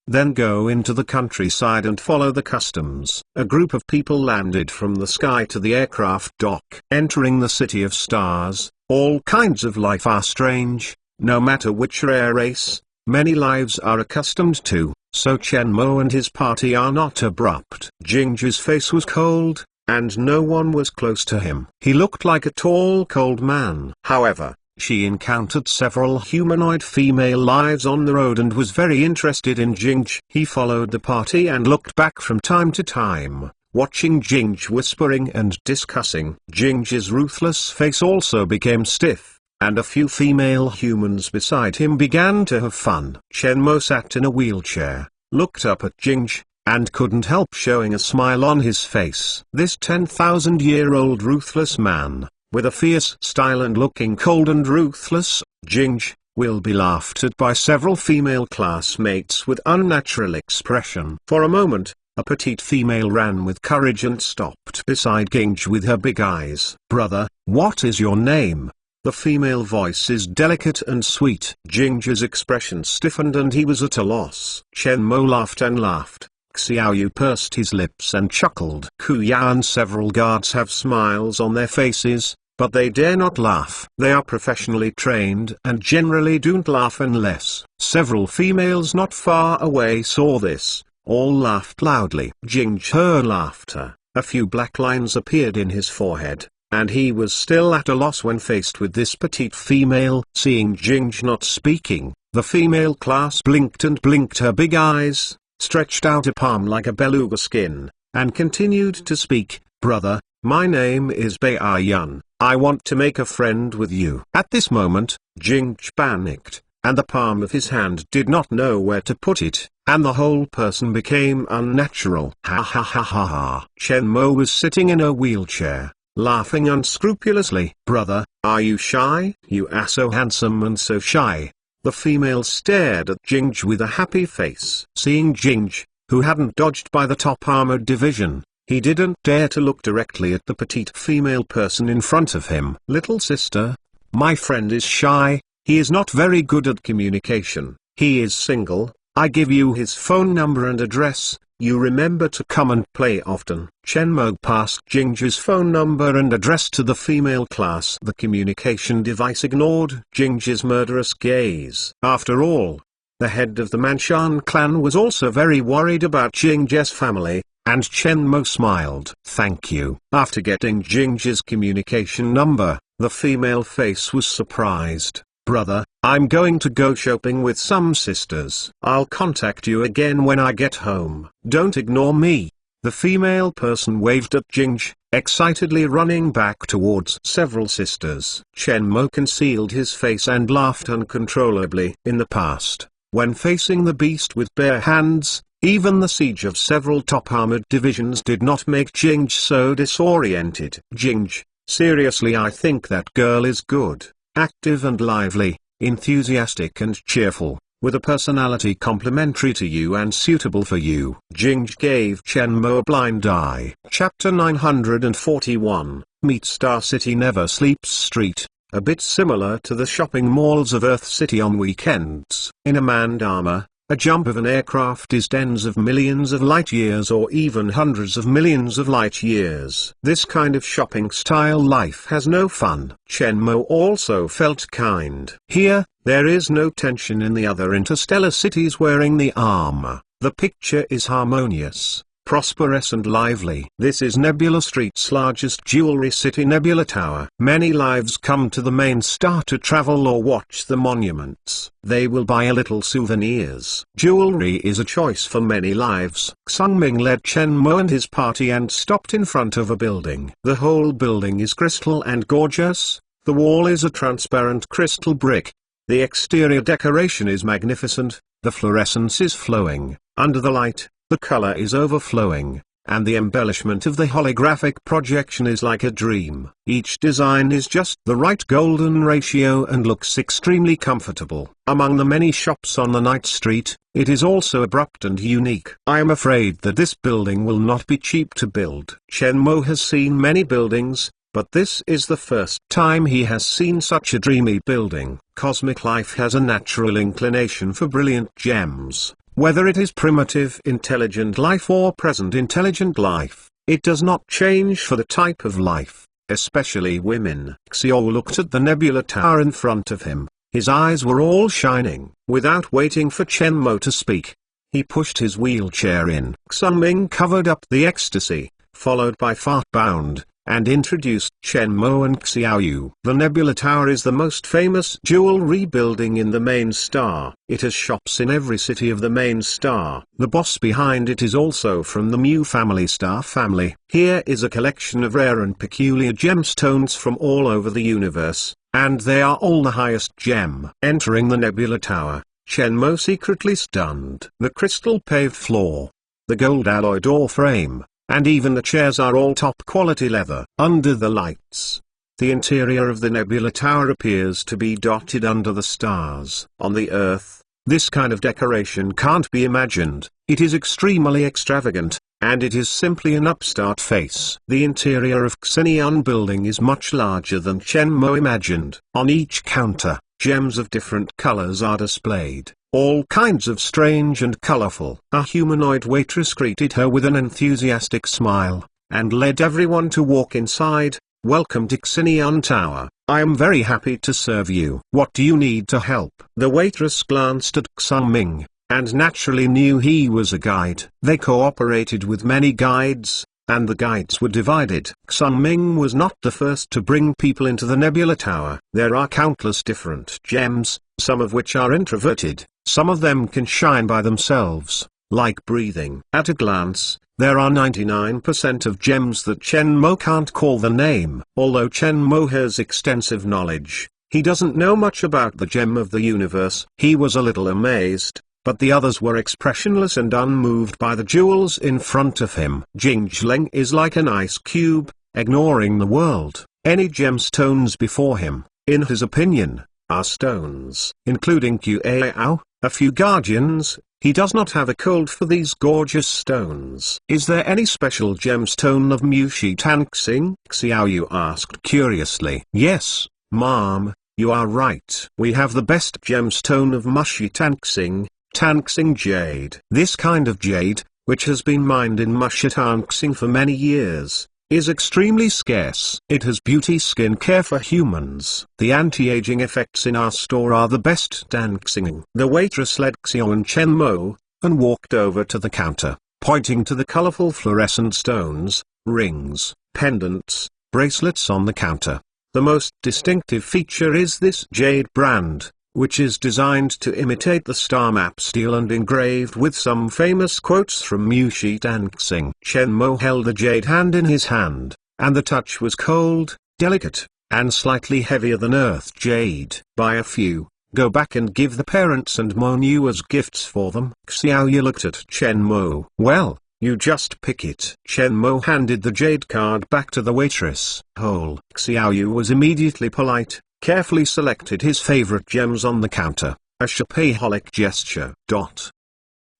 Then go into the countryside and follow the customs. A group of people landed from the sky to the aircraft dock. Entering the City of Stars, all kinds of life are strange, no matter which rare race, many lives are accustomed to, so Chen Mo and his party are not abrupt. Jing's face was cold, and no one was close to him. He looked like a tall cold man. However, she encountered several humanoid female lives on the road and was very interested in Jing. He followed the party and looked back from time to time, watching Jing whispering and discussing. Jing's ruthless face also became stiff, and a few female humans beside him began to have fun. Chen Mo sat in a wheelchair, looked up at Jing, and couldn't help showing a smile on his face. This 10,000-year-old ruthless man, with a fierce style and looking cold and ruthless, Jing, will be laughed at by several female classmates with unnatural expression. For a moment, a petite female ran with courage and stopped beside Jing with her big eyes. "Brother, what is your name?" The female voice is delicate and sweet. Jing's expression stiffened and he was at a loss. Chen Mo laughed and laughed. Xiao Yu pursed his lips and chuckled. Ku Yao and several guards have smiles on their faces, but they dare not laugh. They are professionally trained and generally don't laugh unless. Several females not far away saw this. All laughed loudly. Jing heard laughter. A few black lines appeared in his forehead, and he was still at a loss when faced with this petite female. Seeing Jing not speaking, the female class blinked and blinked her big eyes, stretched out a palm like a beluga skin, and continued to speak. "Brother, my name is Bai Yun. I want to make a friend with you." At this moment, Jing panicked, and the palm of his hand did not know where to put it, and the whole person became unnatural. Ha ha ha ha ha. Chen Mo was sitting in a wheelchair, laughing unscrupulously. "Brother, are you shy? You are so handsome and so shy." The female stared at Jing with a happy face. Seeing Jing, who hadn't dodged by the top armored division, he didn't dare to look directly at the petite female person in front of him. "Little sister, my friend is shy, he is not very good at communication, he is single, I give you his phone number and address, you remember to come and play often." Chen Mo passed Jing's phone number and address to the female class. The communication device ignored Jing's murderous gaze. After all, the head of the Manshan clan was also very worried about Jing's family, and Chen Mo smiled. "Thank you." After getting Jing's communication number, the female face was surprised. "Brother, I'm going to go shopping with some sisters. I'll contact you again when I get home. Don't ignore me." The female person waved at Jing, excitedly running back towards several sisters. Chen Mo concealed his face and laughed uncontrollably. In the past, when facing the beast with bare hands, even the siege of several top-armored divisions did not make Jing so disoriented. "Jing, seriously, I think that girl is good, active and lively, enthusiastic and cheerful, with a personality complementary to you and suitable for you." Jing gave Chen Mo a blind eye. Chapter 941, Meet Star City Never Sleeps Street, a bit similar to the shopping malls of Earth City on weekends. In a manned armor, a jump of an aircraft is tens of millions of light years or even hundreds of millions of light years. This kind of shopping style life has no fun. Chen Mo also felt kind. Here, there is no tension in the other interstellar cities wearing the armor. The picture is harmonious, prosperous and lively. This is Nebula Street's largest jewelry city, Nebula Tower. Many lives come to the main star to travel or watch the monuments. They will buy a little souvenirs. Jewelry is a choice for many lives. Sung Ming led Chen Mo and his party and stopped in front of a building. The whole building is crystal and gorgeous. The wall is a transparent crystal brick. The exterior decoration is magnificent. The fluorescence is flowing, Under the light, the color is overflowing, and the embellishment of the holographic projection is like a dream. Each design is just the right golden ratio and looks extremely comfortable. Among the many shops on the night street, it is also abrupt and unique. I am afraid that this building will not be cheap to build. Chen Mo has seen many buildings, but this is the first time he has seen such a dreamy building. Cosmic life has a natural inclination for brilliant gems. Whether it is primitive intelligent life or present intelligent life, it does not change for the type of life, especially women. Xiao looked at the nebula tower in front of him. His eyes were all shining. Without waiting for Chen Mo to speak, he pushed his wheelchair in. Xunming covered up the ecstasy, followed by Fartbound, and introduced Chen Mo and Xiaoyu. The Nebula Tower is the most famous jewelry building in the main star. It has shops in every city of the main star. The boss behind it is also from the Mu family star family. Here is a collection of rare and peculiar gemstones from all over the universe, and they are all the highest gem. Entering the Nebula Tower, Chen Mo secretly stunned. The crystal paved floor, the gold alloy door frame, and even the chairs are all top-quality leather. Under the lights, the interior of the Nebula Tower appears to be dotted under the stars. On the Earth, this kind of decoration can't be imagined. It is extremely extravagant, and it is simply an upstart face. The interior of Xenion building is much larger than Chen Mo imagined. On each counter, gems of different colors are displayed. All kinds of strange and colorful. A humanoid waitress greeted her with an enthusiastic smile, and led everyone to walk inside. Welcome to Xenion Tower. I am very happy to serve you. What do you need to help? The waitress glanced at Xunming, and naturally knew he was a guide. They cooperated with many guides, and the guides were divided. Xunming was not the first to bring people into the Nebula Tower. There are countless different gems, some of which are introverted. Some of them can shine by themselves, like breathing. At a glance, there are 99% of gems that Chen Mo can't call the name. Although Chen Mo has extensive knowledge, he doesn't know much about the gem of the universe. He was a little amazed, but the others were expressionless and unmoved by the jewels in front of him. Jingleng is like an ice cube, ignoring the world. Any gemstones before him, in his opinion, are stones. Including Qaao, a few guardians, he does not have a cold for these gorgeous stones. Is there any special gemstone of Mushi Tanxing? Xiaoyu asked curiously. Yes, ma'am, you are right. We have the best gemstone of Mushi Tanxing, Tanxing Jade. This kind of jade, which has been mined in Mushi Tanxing for many years, is extremely scarce. It has beauty skin care for humans. The anti-aging effects in our store are the best. Tanxing. The waitress led Xiao and Chen Mo, and walked over to the counter, pointing to the colorful fluorescent stones, rings, pendants, bracelets on the counter. The most distinctive feature is this jade brand, which is designed to imitate the star map steel and engraved with some famous quotes from Mushi Tanxing. Chen Mo held the jade hand in his hand, and the touch was cold, delicate, and slightly heavier than earth jade. Buy a few, go back and give the parents and Mo Niu as gifts for them. Xiaoyu looked at Chen Mo. Well, you just pick it. Chen Mo handed the jade card back to the waitress. Whole. Xiaoyu was immediately polite, carefully selected his favorite gems on the counter, a shopaholic gesture.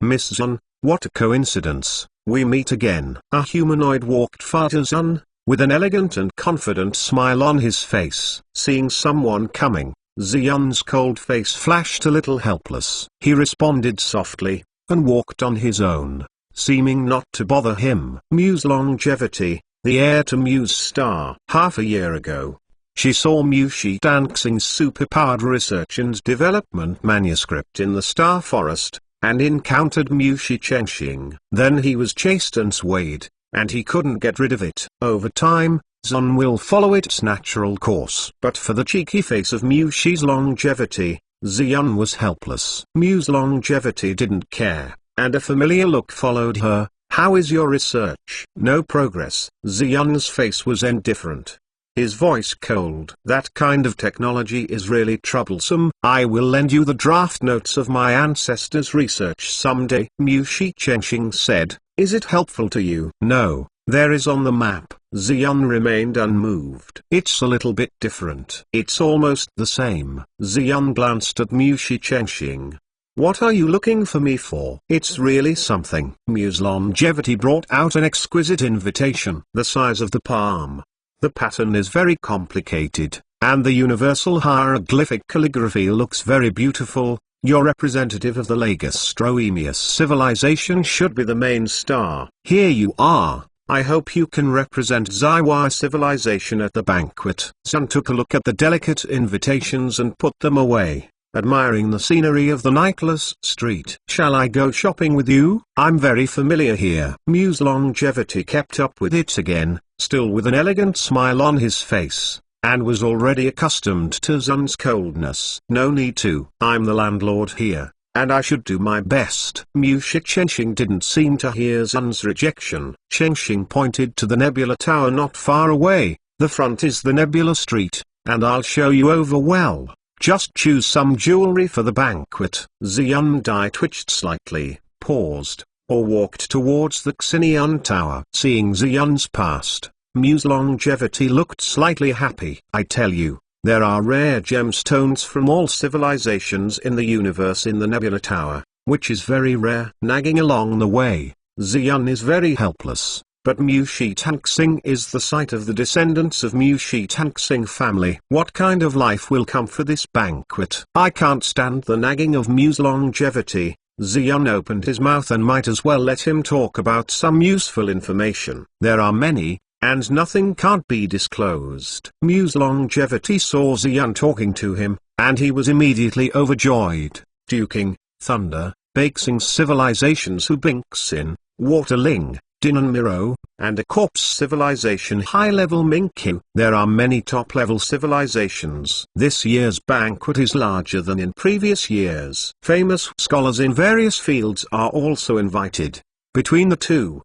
Miss Zun, what a coincidence, we meet again. A humanoid walked far to Zun, with an elegant and confident smile on his face. Seeing someone coming, Ziyun's cold face flashed a little helpless. He responded softly, and walked on his own, seeming not to bother him. Mu's longevity, the heir to Mu's star. Half a year ago, she saw Mushi Tanxing's superpowered research and development manuscript in the Star Forest, and encountered Mushi Chenxing. Then he was chased and swayed, and he couldn't get rid of it. Over time, Zun will follow its natural course. But for the cheeky face of Mushi's longevity, Ziyun was helpless. Mu's longevity didn't care, and a familiar look followed her. How is your research? No progress. Ziyun's face was indifferent. his voice cold. "That kind of technology is really troublesome. I will lend you the draft notes of my ancestors' research someday," Mu Shi Chenxing said. "Is it helpful to you?" "No, there is on the map." Xian remained unmoved. "It's a little bit different." "It's almost the same." Xian glanced at Mu Shi Chenxing. "What are you looking for me for?" "It's really something." Mu's longevity brought out an exquisite invitation the size of the palm. The pattern is very complicated, and the universal hieroglyphic calligraphy looks very beautiful. Your representative of the Lagastroemius civilization should be the main star. Here you are. I hope you can represent Zaiwai civilization at the banquet. Sun took a look at the delicate invitations and put them away, admiring the scenery of the nightless street. "Shall I go shopping with you? I'm very familiar here." Mu's longevity kept up with it again, still with an elegant smile on his face, and was already accustomed to Zun's coldness. "No need to. I'm the landlord here, and I should do my best." Mu Shi Chenxing didn't seem to hear Zun's rejection. Chenxing pointed to the Nebula Tower not far away. "The front is the Nebula Street, and I'll show you over well. Just choose some jewelry for the banquet." Xian Dai twitched slightly, paused, or walked towards the Xinian Tower. Seeing Xian's past, Mu's longevity looked slightly happy. "I tell you, there are rare gemstones from all civilizations in the universe in the Nebula Tower, which is very rare." Nagging along the way, Xian is very helpless. But Mu Shi Tanxing is the site of the descendants of Mu Shi Tanxing family. What kind of life will come for this banquet? I can't stand the nagging of Mu's longevity. Xian opened his mouth and might as well let him talk about some useful information. There are many, and nothing can't be disclosed. Mu's longevity saw Xian talking to him, and he was immediately overjoyed. Duking, Thunder, Baxing civilizations Hu Bingxin, Waterling, Dinan Miro, and a corpse civilization high-level Minkyu. There are many top-level civilizations. This year's banquet is larger than in previous years. Famous scholars in various fields are also invited. Between the two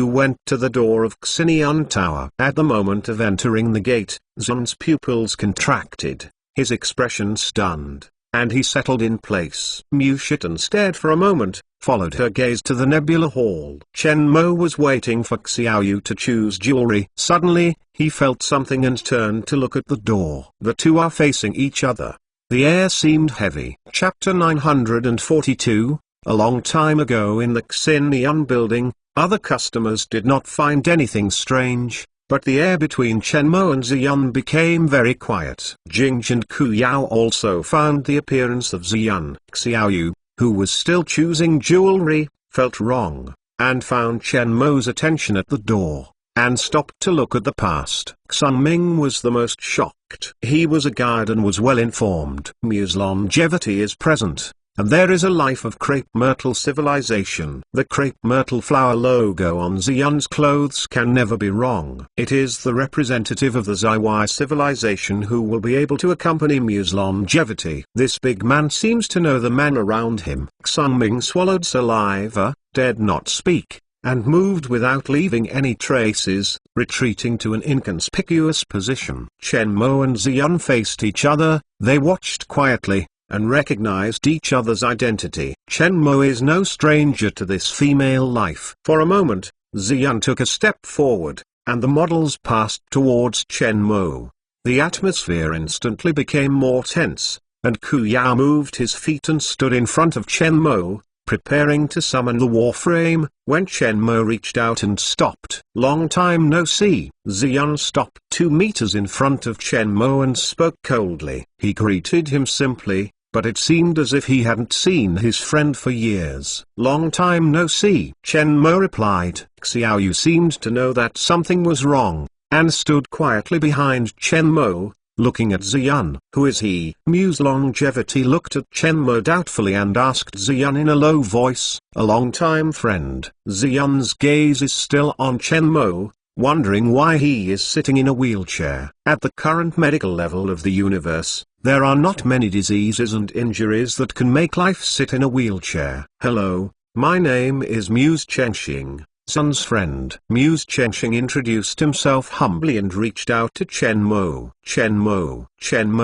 went to the door of Xinian Tower. At the moment of entering the gate, Zun's pupils contracted, his expression stunned, and he settled in place. Mu Shitan stared for a moment, followed her gaze to the Nebula Hall. Chen Mo was waiting for Xiaoyu to choose jewelry. Suddenly, he felt something and turned to look at the door. The two are facing each other. The air seemed heavy. Chapter 942, A long time ago in the Xinian building, other customers did not find anything strange, but the air between Chen Mo and Xian became very quiet. Jing and Ku Yao also found the appearance of Xian. Xiaoyu, who was still choosing jewelry, felt wrong, and found Chen Mo's attention at the door, and stopped to look at the past. Sun Ming was the most shocked. He was a guide and was well informed. Mu's longevity is present, and there is a life of crepe myrtle civilization. The crepe myrtle flower logo on Xian's clothes can never be wrong. It is the representative of the Zaiwai civilization who will be able to accompany Mu's longevity. This big man seems to know the man around him. Sun Ming swallowed saliva, dared not speak, and moved without leaving any traces, retreating to an inconspicuous position. Chen Mo and Xian faced each other. They watched quietly, and recognized each other's identity. Chen Mo is no stranger to this female life. For a moment, Xian took a step forward, and the models passed towards Chen Mo. The atmosphere instantly became more tense, and Ku Yao moved his feet and stood in front of Chen Mo, preparing to summon the warframe, when Chen Mo reached out and stopped. "Long time no see." Xian stopped 2 meters in front of Chen Mo and spoke coldly. He greeted him simply, but it seemed as if he hadn't seen his friend for years. "Long time no see." Chen Mo replied. Xiaoyu seemed to know that something was wrong, and stood quietly behind Chen Mo, looking at Xian. "Who is he?" Mu's longevity looked at Chen Mo doubtfully and asked Xian in a low voice. "A long-time friend." Xian's gaze is still on Chen Mo, wondering why he is sitting in a wheelchair. At the current medical level of the universe, there are not many diseases and injuries that can make life sit in a wheelchair. "Hello, my name is Mu Chenxing. Sun's friend. Muse Chenxing introduced himself humbly and reached out to Chen Mo. Chen Mo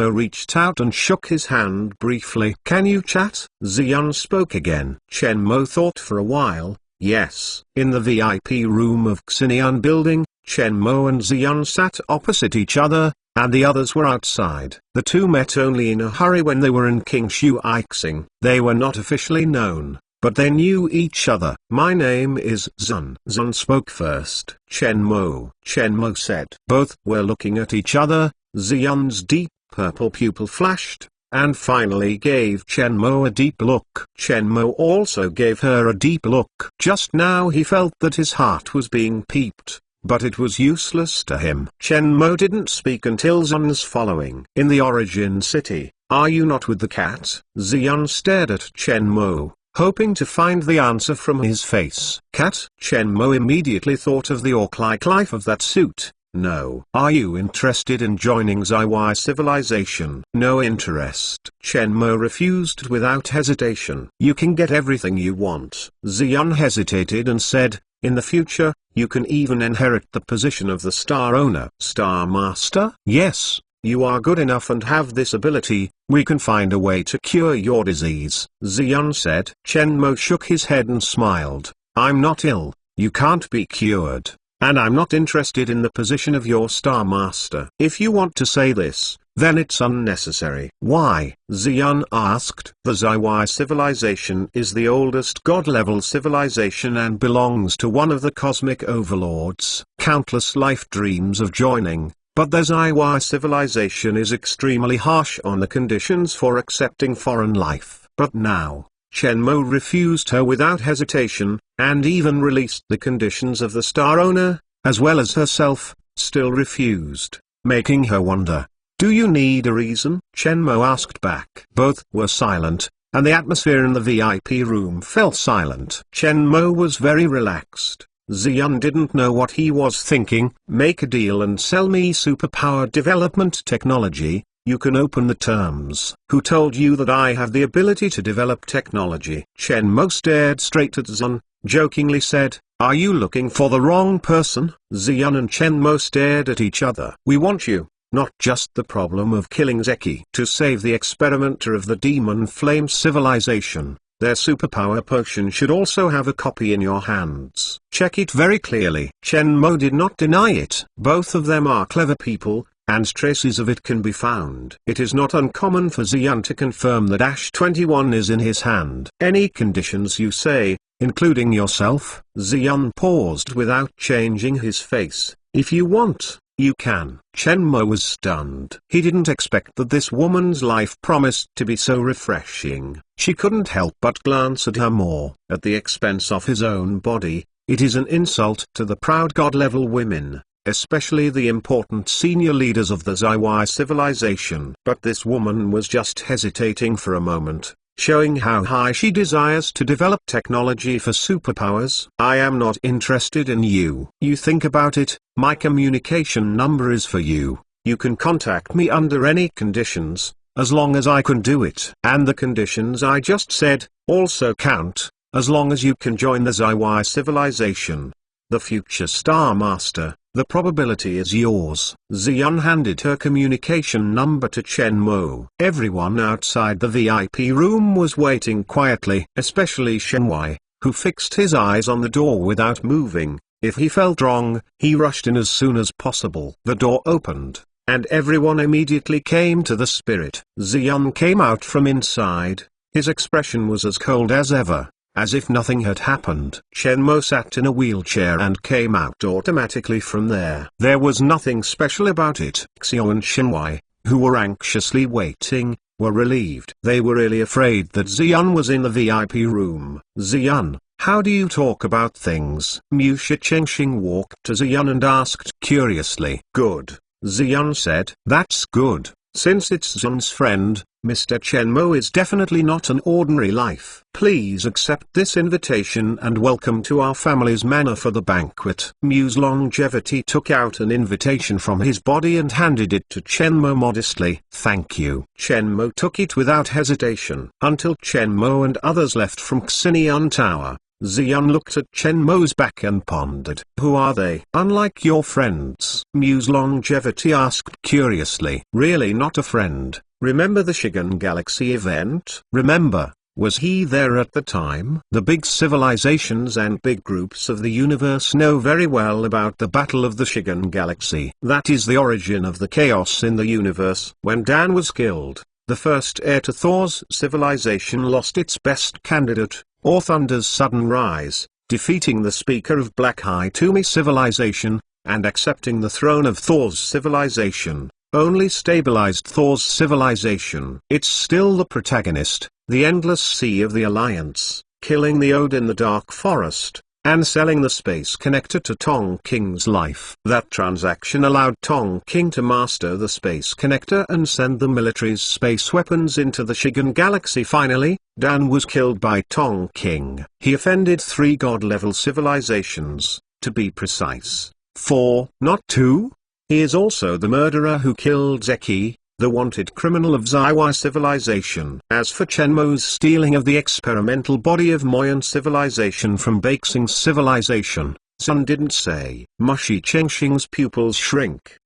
reached out and shook his hand briefly. Can you chat? Xian spoke again. Chen Mo thought for a while. Yes. In the VIP room of Xinian building, Chen Mo and Xian sat opposite each other, and the others were outside. The two met only in a hurry when they were in Qingshu Ixing. They were not officially known, but they knew each other. My name is Zun. Zun spoke first. Chen Mo said. Both were looking at each other. Xian's deep purple pupil flashed, and finally gave Chen Mo a deep look. Chen Mo also gave her a deep look. Just now he felt that his heart was being piqued, but it was useless to him. Chen Mo didn't speak until Zun's following. In the origin city, are you not with the cat? Xian stared at Chen Mo, hoping to find the answer from his face. Cat? Chen Mo immediately thought of the orc-like life of that suit. No. Are you interested in joining Zaiwai civilization? No interest. Chen Mo refused without hesitation. You can get everything you want. Xian hesitated and said, in the future, you can even inherit the position of the Star Owner. Star Master? Yes. You are good enough and have this ability, we can find a way to cure your disease. Xian said. Chen Mo shook his head and smiled. I'm not ill, you can't be cured. And I'm not interested in the position of your Star Master. If you want to say this, then it's unnecessary. Why? Xian asked. The Zaiwai civilization is the oldest god-level civilization and belongs to one of the cosmic overlords. Countless life dreams of joining, but the Zaiwai civilization is extremely harsh on the conditions for accepting foreign life. But now, Chen Mo refused her without hesitation, and even released the conditions of the Star Owner, as well as herself, still refused, making her wonder. Do you need a reason? Chen Mo asked back. Both were silent, and the atmosphere in the VIP room fell silent. Chen Mo was very relaxed. Xian didn't know what he was thinking. Make a deal and sell me superpower development technology. You can open the terms. Who told you that I have the ability to develop technology? Chen Mo stared straight at Zun, jokingly said, are you looking for the wrong person? Xian and Chen Mo stared at each other. We want you, not just the problem of killing Zeki. To save the experimenter of the Demon Flame civilization, their superpower potion should also have a copy in your hands. Check it very clearly. Chen Mo did not deny it. Both of them are clever people, and traces of it can be found. It is not uncommon for Xian to confirm that Ash 21 is in his hand. Any conditions you say, including yourself? Xian paused without changing his face. If you want, you can. Chen Mo was stunned. He didn't expect that this woman's life promised to be so refreshing. She couldn't help but glance at her more. At the expense of his own body, it is an insult to the proud god-level women, especially the important senior leaders of the Zaiwai civilization. But this woman was just hesitating for a moment, showing how high she desires to develop technology for superpowers. I am not interested in you. You think about it, my communication number is for you. You can contact me under any conditions, as long as I can do it. And the conditions I just said, also count, as long as you can join the Zaiwai civilization. The future Star Master, the probability is yours. Xian handed her communication number to Chen Mo. Everyone outside the VIP room was waiting quietly, especially Shenwei, who fixed his eyes on the door without moving. If he felt wrong, he rushed in as soon as possible. The door opened, and everyone immediately came to the spirit. Xian came out from inside. His expression was as cold as ever, as if nothing had happened. Chen Mo sat in a wheelchair and came out automatically from there. There was nothing special about it. Xiao and Shenwei, who were anxiously waiting, were relieved. They were really afraid that Xian was in the VIP room. Xian, how do you talk about things? Mu Shichengxing walked to Xian and asked curiously. Good, Xian said. That's good. Since it's Zun's friend, Mr. Chen Mo is definitely not an ordinary life. Please accept this invitation and welcome to our family's manor for the banquet. Mu's longevity took out an invitation from his body and handed it to Chen Mo modestly. Thank you. Chen Mo took it without hesitation. Until Chen Mo and others left from Xinian Tower, Xian looked at Chen Mo's back and pondered. Who are they? Unlike your friends, Muse Longevity asked curiously. Really not a friend. Remember the Shigan Galaxy event? Remember, was he there at the time? The big civilizations and big groups of the universe know very well about the Battle of the Shigan Galaxy. That is the origin of the chaos in the universe. When Dan was killed, the first heir to Thor's civilization lost its best candidate, or Thunder's sudden rise, defeating the speaker of Black Haitumi civilization, and accepting the throne of Thor's civilization, only stabilized Thor's civilization. It's still the protagonist, the Endless Sea of the Alliance, killing the Ode in the Dark Forest, and selling the space connector to Tong King's life. That transaction allowed Tong King to master the space connector and send the military's space weapons into the Shigan Galaxy. Finally, Dan was killed by Tong King. He offended 3 god-level civilizations, to be precise. 4, not 2. He is also the murderer who killed Zeki, the wanted criminal of Zaiwai civilization. As for Chenmo's stealing of the experimental body of Moyan civilization from Beixing's civilization, Sun didn't say. Mushi Chengxing's pupils shrink.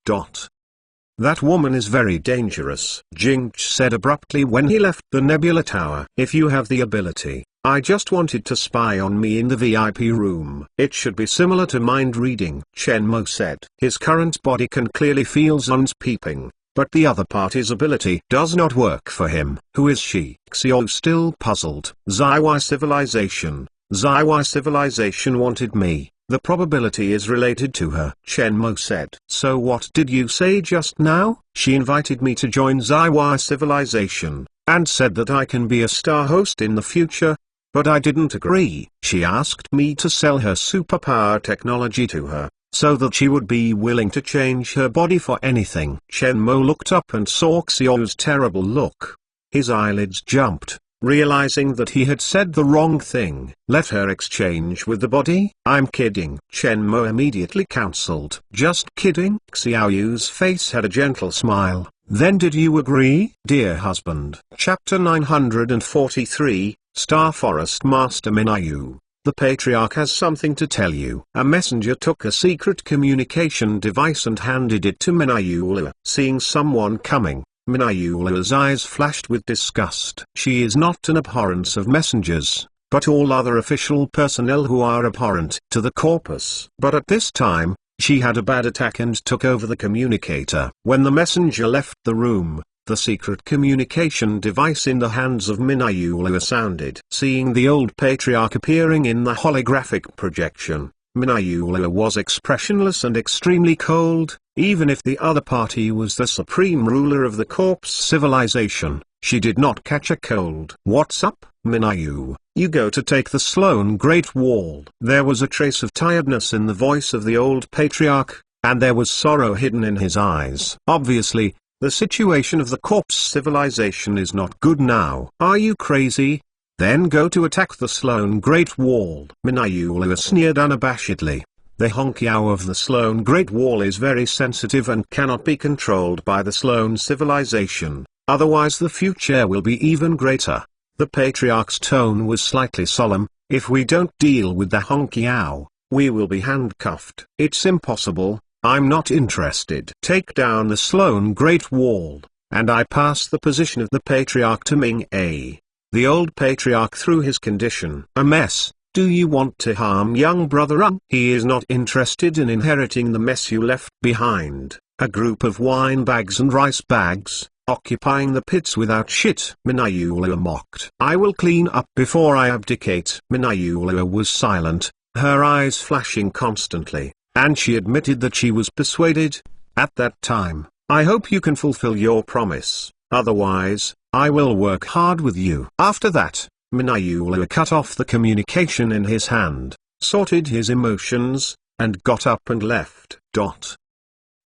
That woman is very dangerous, Jingch said abruptly when he left the Nebula Tower. If you have the ability, I just wanted to spy on me in the VIP room. It should be similar to mind reading, Chenmo said. His current body can clearly feel Sun's peeping, but the other party's ability does not work for him. Who is she? Xiao still puzzled. Zaiwai civilization. Zaiwai civilization wanted me. The probability is related to her, Chenmo said. So what did you say just now? She invited me to join Zaiwai civilization, and said that I can be a star host in the future, but I didn't agree. She asked me to sell her superpower technology to her, so that she would be willing to change her body for anything. Chenmo looked up and saw Xiao's terrible look. His eyelids jumped, realizing that he had said the wrong thing. Let her exchange with the body? I'm kidding, Chenmo immediately counseled. Just kidding? Xiaoyu's face had a gentle smile. Then did you agree? Dear husband. Chapter 943, Star Forest Master Minayu. The Patriarch has something to tell you. A messenger took a secret communication device and handed it to Minayula. Seeing someone coming, Minayula's eyes flashed with disgust. She is not an abhorrence of messengers, but all other official personnel who are abhorrent to the corpus. But at this time, she had a bad attack and took over the communicator. When the messenger left the room, the secret communication device in the hands of Minayula sounded. Seeing the old patriarch appearing in the holographic projection, Minayula was expressionless and extremely cold. Even if the other party was the supreme ruler of the corpse civilization, she did not catch a cold. What's up, Minayu? You go to take the Sloan Great Wall. There was a trace of tiredness in the voice of the old patriarch, and there was sorrow hidden in his eyes. Obviously, the situation of the corpse civilization is not good now. Are you crazy? Then go to attack the Sloan Great Wall. Minayula sneered unabashedly. The Honkyao of the Sloan Great Wall is very sensitive and cannot be controlled by the Sloan civilization, otherwise the future will be even greater. The Patriarch's tone was slightly solemn. If we don't deal with the Honkyao, we will be handcuffed. It's impossible. I'm not interested. Take down the Sloan Great Wall, and I pass the position of the Patriarch to Ming A. The old Patriarch threw his condition. A mess. Do you want to harm young brother? He is not interested in inheriting the mess you left behind. A group of wine bags and rice bags, occupying the pits without shit. Minayula mocked. I will clean up before I abdicate. Minayula was silent, her eyes flashing constantly. And she admitted that she was persuaded. At that time, I hope you can fulfill your promise, otherwise, I will work hard with you. After that, Minayula cut off the communication in his hand, sorted his emotions, and got up and left.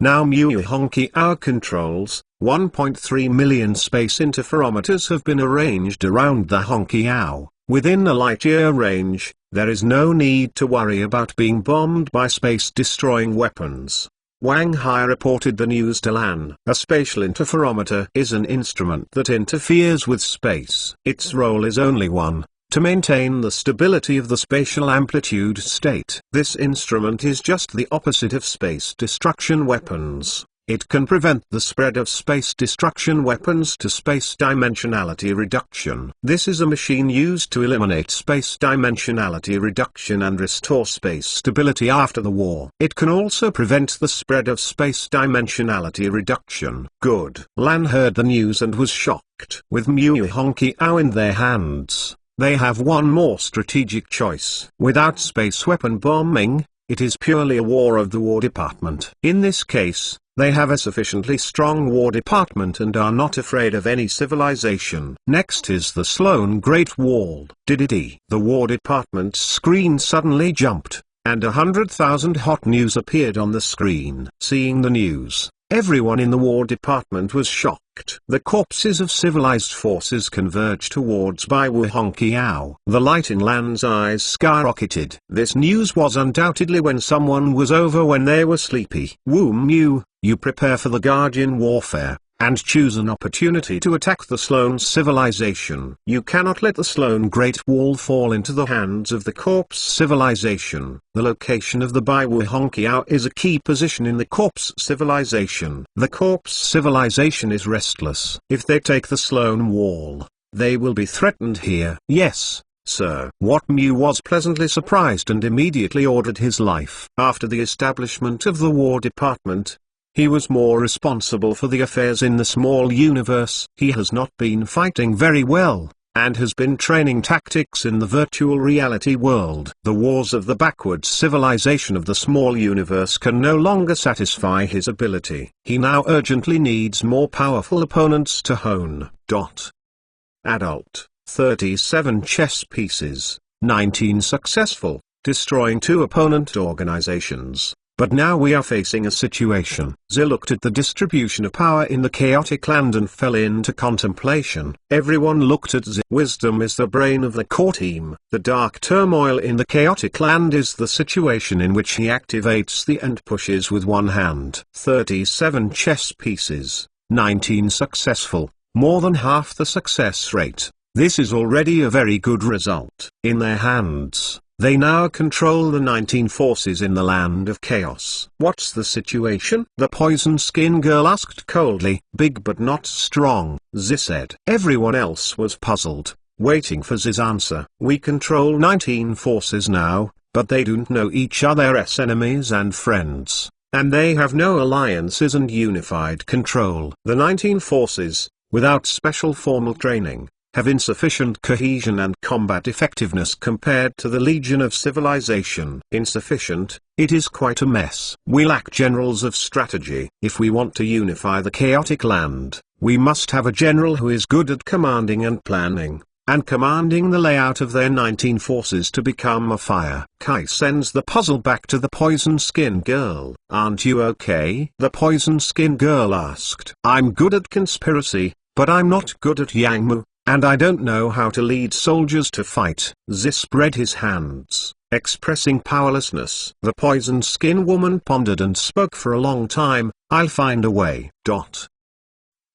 Now Mu Honky Hour controls, 1.3 million space interferometers have been arranged around the Honky Hour. Within a light-year range, there is no need to worry about being bombed by space-destroying weapons. Wang Hai reported the news to Lan. A spatial interferometer is an instrument that interferes with space. Its role is only one: to maintain the stability of the spatial amplitude state. This instrument is just the opposite of space destruction weapons. It can prevent the spread of space destruction weapons to space dimensionality reduction. This is a machine used to eliminate space dimensionality reduction and restore space stability after the war. It can also prevent the spread of space dimensionality reduction. Good. Lan heard the news and was shocked. With Mu Hongqiao in their hands, they have one more strategic choice. Without space weapon bombing, it is purely a war of the War Department. In this case, they have a sufficiently strong War Department and are not afraid of any civilization. Next is the Sloan Great Wall. The War Department's screen suddenly jumped, and 100,000 hot news appeared on the screen. Seeing the news, everyone in the War Department was shocked. The corpses of civilized forces converged towards Baiwu Hongqiao. The light in Lan's eyes skyrocketed. This news was undoubtedly when someone was over when they were sleepy. Wu Mu, you prepare for the Guardian warfare, and choose an opportunity to attack the Sloan civilization. You cannot let the Sloan Great Wall fall into the hands of the Corpse civilization. The location of the Baiwu Hongqiao is a key position in the Corpse civilization. The Corpse civilization is restless. If they take the Sloan Wall, they will be threatened here. Yes, sir. Wat Mu was pleasantly surprised and immediately ordered his life. After the establishment of the War Department, he was more responsible for the affairs in the small universe. He has not been fighting very well, and has been training tactics in the virtual reality world. The wars of the backwards civilization of the small universe can no longer satisfy his ability. He now urgently needs more powerful opponents to hone. Adult, 37 chess pieces, 19 successful, destroying 2 opponent organizations. But now we are facing a situation. Ze looked at the distribution of power in the chaotic land and fell into contemplation. Everyone looked at Ze. Wisdom is the brain of the core team. The dark turmoil in the chaotic land is the situation in which he activates the and pushes with one hand. 37 chess pieces, 19 successful, more than half the success rate. This is already a very good result. In their hands, they now control the 19 forces in the land of chaos. What's the situation? The poison skin girl asked coldly. Big but not strong, Ze said. Everyone else was puzzled, waiting for Ze's answer. We control 19 forces now, but they don't know each other as enemies and friends, and they have no alliances and unified control. The 19 forces, without special formal training, have insufficient cohesion and combat effectiveness compared to the Legion of Civilization. Insufficient, it is quite a mess. We lack generals of strategy. If we want to unify the chaotic land, we must have a general who is good at commanding and planning, and commanding the layout of their 19 forces to become a fire. Kai sends the puzzle back to the poison skin girl. Aren't you okay? The poison skin girl asked. I'm good at conspiracy, but I'm not good at Yangmu, and I don't know how to lead soldiers to fight. Ze spread his hands, expressing powerlessness. The poison skin woman pondered and spoke for a long time. I'll find a way.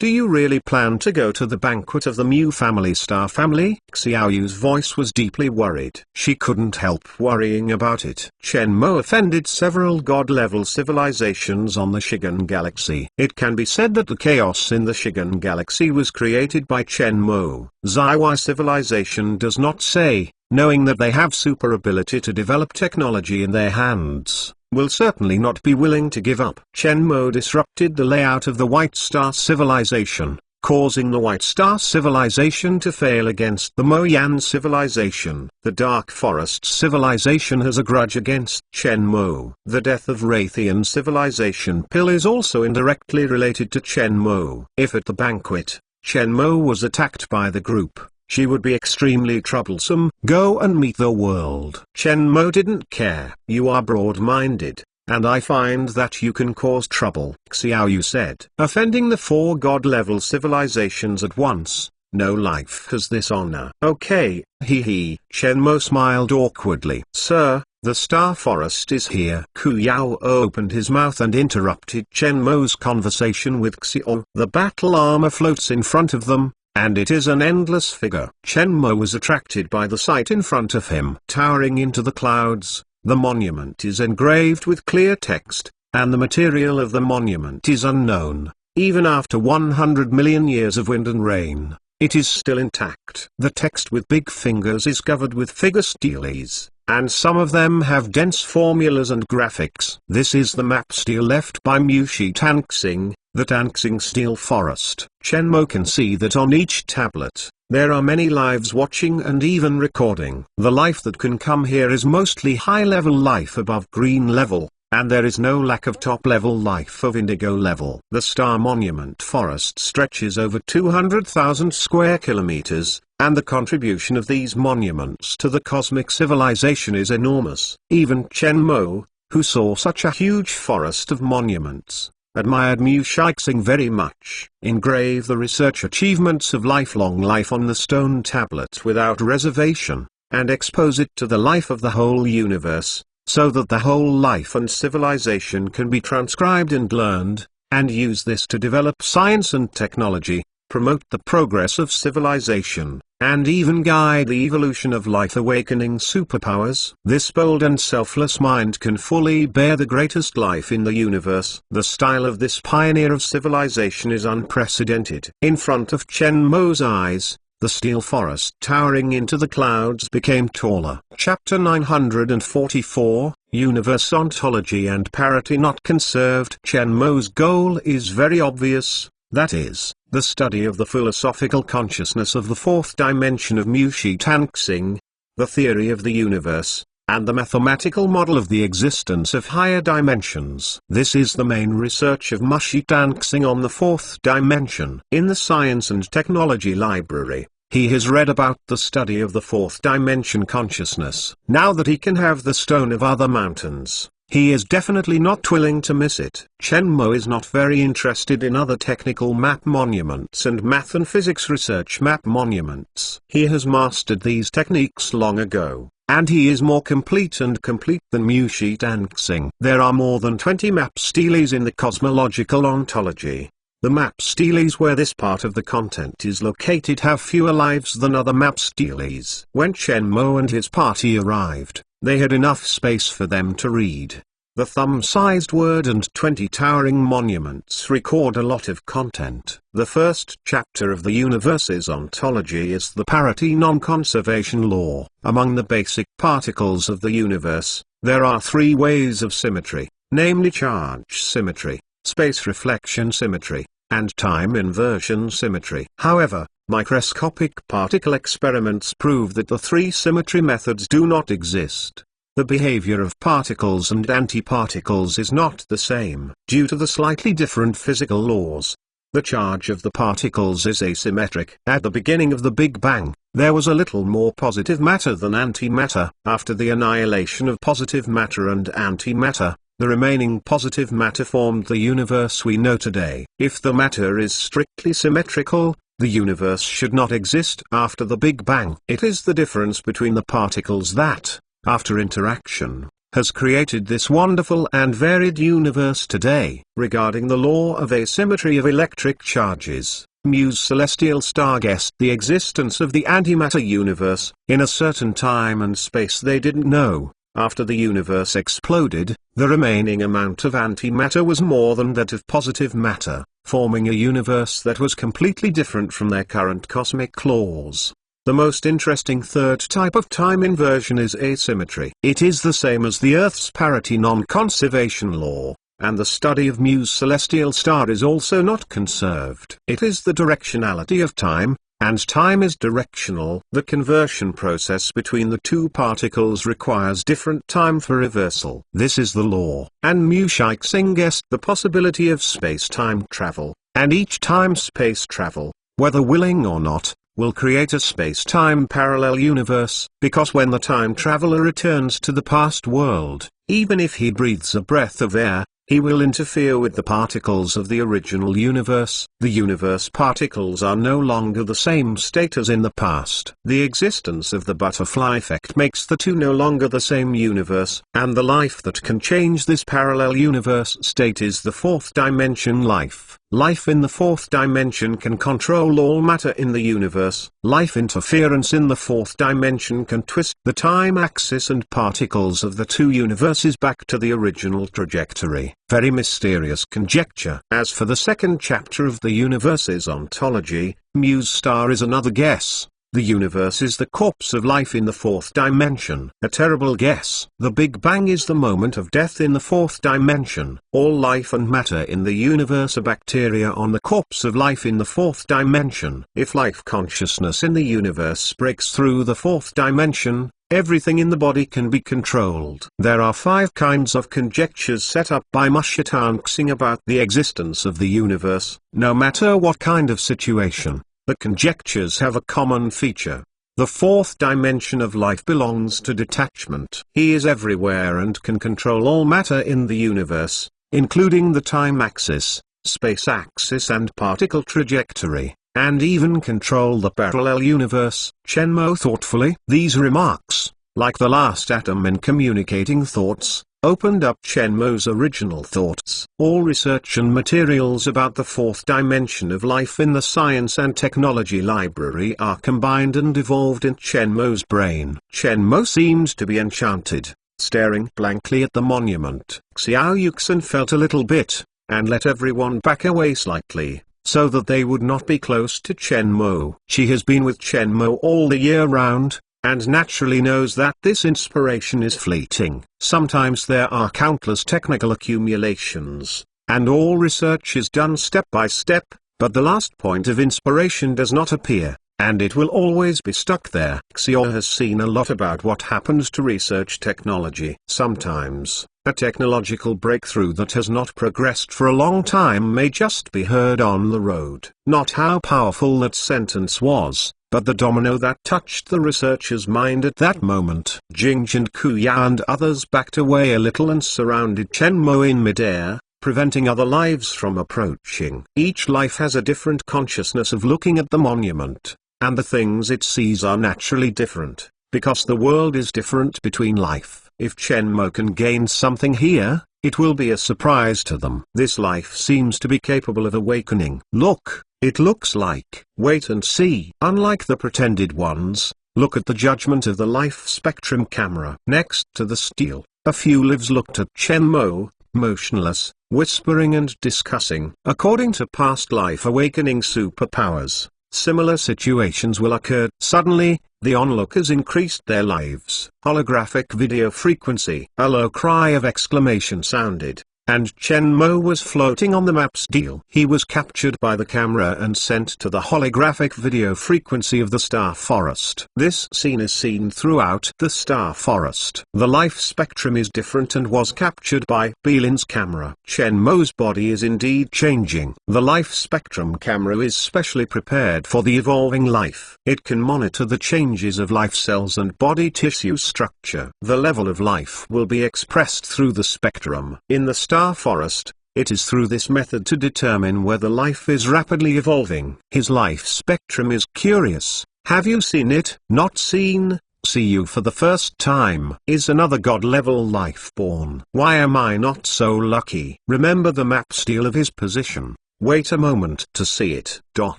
Do you really plan to go to the banquet of the Mu family star family? Xiaoyu's voice was deeply worried. She couldn't help worrying about it. Chen Mo offended several god-level civilizations on the Shigan Galaxy. It can be said that the chaos in the Shigan Galaxy was created by Chen Mo. Zaiwai civilization does not say, knowing that they have super ability to develop technology in their hands, will certainly not be willing to give up. Chen Mo disrupted the layout of the White Star civilization, causing the White Star civilization to fail against the Moyan civilization. The Dark Forest civilization has a grudge against Chen Mo. The death of Raytheon civilization Pill is also indirectly related to Chen Mo. If at the banquet, Chen Mo was attacked by the group, she would be extremely troublesome. Go and meet the world. Chen Mo didn't care. You are broad-minded, and I find that you can cause trouble, Xiaoyu said. Offending the 4 god-level civilizations at once, no life has this honor. Okay, he. Chen Mo smiled awkwardly. Sir, the Star Forest is here. Ku Yao opened his mouth and interrupted Chen Mo's conversation with Xiao. The battle armor floats in front of them, and it is an endless figure. Chen Mo was attracted by the sight in front of him. Towering into the clouds, the monument is engraved with clear text, and the material of the monument is unknown. Even after 100 million years of wind and rain, it is still intact. The text with big fingers is covered with figure steles, and some of them have dense formulas and graphics. This is the map stele left by Mushi Tanxing, the Tanxing Stele Forest. Chen Mo can see that on each tablet, there are many lives watching and even recording. The life that can come here is mostly high-level life above green level, and there is no lack of top-level life of indigo level. The Star Monument Forest stretches over 200,000 square kilometers, and the contribution of these monuments to the cosmic civilization is enormous. Even Chen Mo, who saw such a huge forest of monuments, admired Mu Shixing very much. Engrave the research achievements of lifelong life on the stone tablet without reservation, and expose it to the life of the whole universe, so that the whole life and civilization can be transcribed and learned, and use this to develop science and technology, promote the progress of civilization, and even guide the evolution of life-awakening superpowers. This bold and selfless mind can fully bear the greatest life in the universe. The style of this pioneer of civilization is unprecedented. In front of Chen Mo's eyes, the steel forest towering into the clouds became taller. Chapter 944, Universe Ontology and Parity Not Conserved. Chen Mo's goal is very obvious, that is, the study of the philosophical consciousness of the fourth dimension of Mushi Tanxing, the theory of the universe, and the mathematical model of the existence of higher dimensions. This is the main research of Mushi Tanxing on the fourth dimension. In the Science and Technology Library, he has read about the study of the fourth dimension consciousness. Now that he can have the stone of other mountains, he is definitely not willing to miss it. Chen Mo is not very interested in other technical map monuments and math and physics research map monuments. He has mastered these techniques long ago, and he is more complete than Mushi Tanxing. There are more than 20 map steles in the cosmological ontology. The map steles where this part of the content is located have fewer lives than other map steles. When Chen Mo and his party arrived, they had enough space for them to read. The thumb-sized word and 20 towering monuments record a lot of content. The first chapter of the universe's ontology is the parity non-conservation law. Among the basic particles of the universe, there are three ways of symmetry, namely charge symmetry, space reflection symmetry, and time inversion symmetry. However, microscopic particle experiments prove that the three symmetry methods do not exist. The behavior of particles and antiparticles is not the same. Due to the slightly different physical laws, the charge of the particles is asymmetric. At the beginning of the Big Bang, there was a little more positive matter than antimatter. After the annihilation of positive matter and antimatter, the remaining positive matter formed the universe we know today. If the matter is strictly symmetrical, the universe should not exist after the Big Bang. It is the difference between the particles that, after interaction, has created this wonderful and varied universe today. Regarding the law of asymmetry of electric charges, Mu's celestial star guessed the existence of the antimatter universe in a certain time and space they didn't know. After the universe exploded, the remaining amount of antimatter was more than that of positive matter, forming a universe that was completely different from their current cosmic laws. The most interesting third type of time inversion is asymmetry. It is the same as the Earth's parity non-conservation law, and the study of Mu's celestial star is also not conserved. It is the directionality of time, and time is directional. The conversion process between the two particles requires different time for reversal. This is the law. And Mu Shixing guessed the possibility of space-time travel, and each time space travel, whether willing or not, will create a space-time parallel universe, because when the time traveler returns to the past world, even if he breathes a breath of air, he will interfere with the particles of the original universe. The universe particles are no longer the same state as in the past. The existence of the butterfly effect makes the two no longer the same universe, and the life that can change this parallel universe state is the fourth dimension life. Life in the fourth dimension can control all matter in the universe. Life interference in the fourth dimension can twist the time axis and particles of the two universes back to the original trajectory. Very mysterious conjecture. As for the second chapter of the universe's ontology, Muse star is another guess. The universe is the corpse of life in the fourth dimension. A terrible guess. The Big Bang is the moment of death in the fourth dimension. All life and matter in the universe are bacteria on the corpse of life in the fourth dimension. If life consciousness in the universe breaks through the fourth dimension, everything in the body can be controlled. There are 5 kinds of conjectures set up by Mashitanksing about the existence of the universe, no matter what kind of situation. The conjectures have a common feature. The fourth dimension of life belongs to detachment. He is everywhere and can control all matter in the universe, including the time axis, space axis and particle trajectory, and even control the parallel universe. Chenmo thoughtfully. These remarks, like the last atom in communicating thoughts, opened up Chenmo's original thoughts. All research and materials about the fourth dimension of life in the Science and Technology Library are combined and evolved in Chenmo's brain. Chenmo seemed to be enchanted, staring blankly at the monument. Xiao Yuxin felt a little bit, and let everyone back away slightly, so that they would not be close to Chenmo. She has been with Chenmo all the year round, and naturally knows that this inspiration is fleeting. Sometimes there are countless technical accumulations, and all research is done step by step, but the last point of inspiration does not appear, and it will always be stuck there. Xiao has seen a lot about what happens to research technology. Sometimes, a technological breakthrough that has not progressed for a long time may just be heard on the road. Not how powerful that sentence was, but the domino that touched the researcher's mind at that moment. Jing and Kuya and others backed away a little and surrounded Chenmo in midair, preventing other lives from approaching. Each life has a different consciousness of looking at the monument, and the things it sees are naturally different, because the world is different between life. If Chenmo can gain something here, it will be a surprise to them. This life seems to be capable of awakening. Look. It looks like. Wait and see. Unlike the pretended ones, look at the judgment of the life spectrum camera. Next to the steel, a few lives looked at Chenmo, motionless, whispering and discussing. According to past life awakening superpowers, similar situations will occur. Suddenly, the onlookers increased their lives. Holographic video frequency. A low cry of exclamation sounded, and Chenmo was floating on the map's deal. He was captured by the camera and sent to the holographic video frequency of the star forest. This scene is seen throughout the star forest. The life spectrum is different and was captured by Beelin's camera. Chenmo's body is indeed changing. The life spectrum camera is specially prepared for the evolving life. It can monitor the changes of life cells and body tissue structure. The level of life will be expressed through the spectrum. In the star forest, it is through this method to determine whether life is rapidly evolving. His life spectrum is curious. Have you seen it? Not seen? See you for the first time. Is another god-level life born? Why am I not so lucky? Remember the map steel of his position. Wait a moment to see it.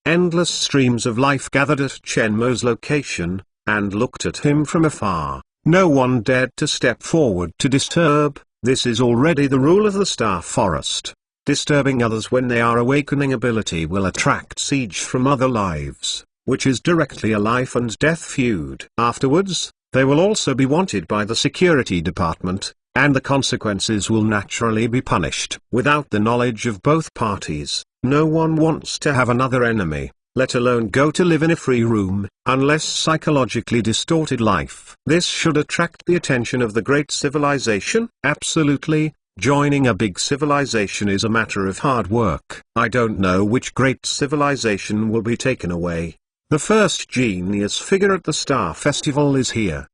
Endless streams of life gathered at Chenmo's location, and looked at him from afar. No one dared to step forward to disturb. This is already the rule of the star forest. Disturbing others when they are awakening ability will attract siege from other lives, which is directly a life and death feud. Afterwards, they will also be wanted by the security department, and the consequences will naturally be punished. Without the knowledge of both parties, no one wants to have another enemy, let alone go to live in a free room, unless psychologically distorted life. This should attract the attention of the great civilization? Absolutely. Joining a big civilization is a matter of hard work. I don't know which great civilization will be taken away. The first genius figure at the Star Festival is here.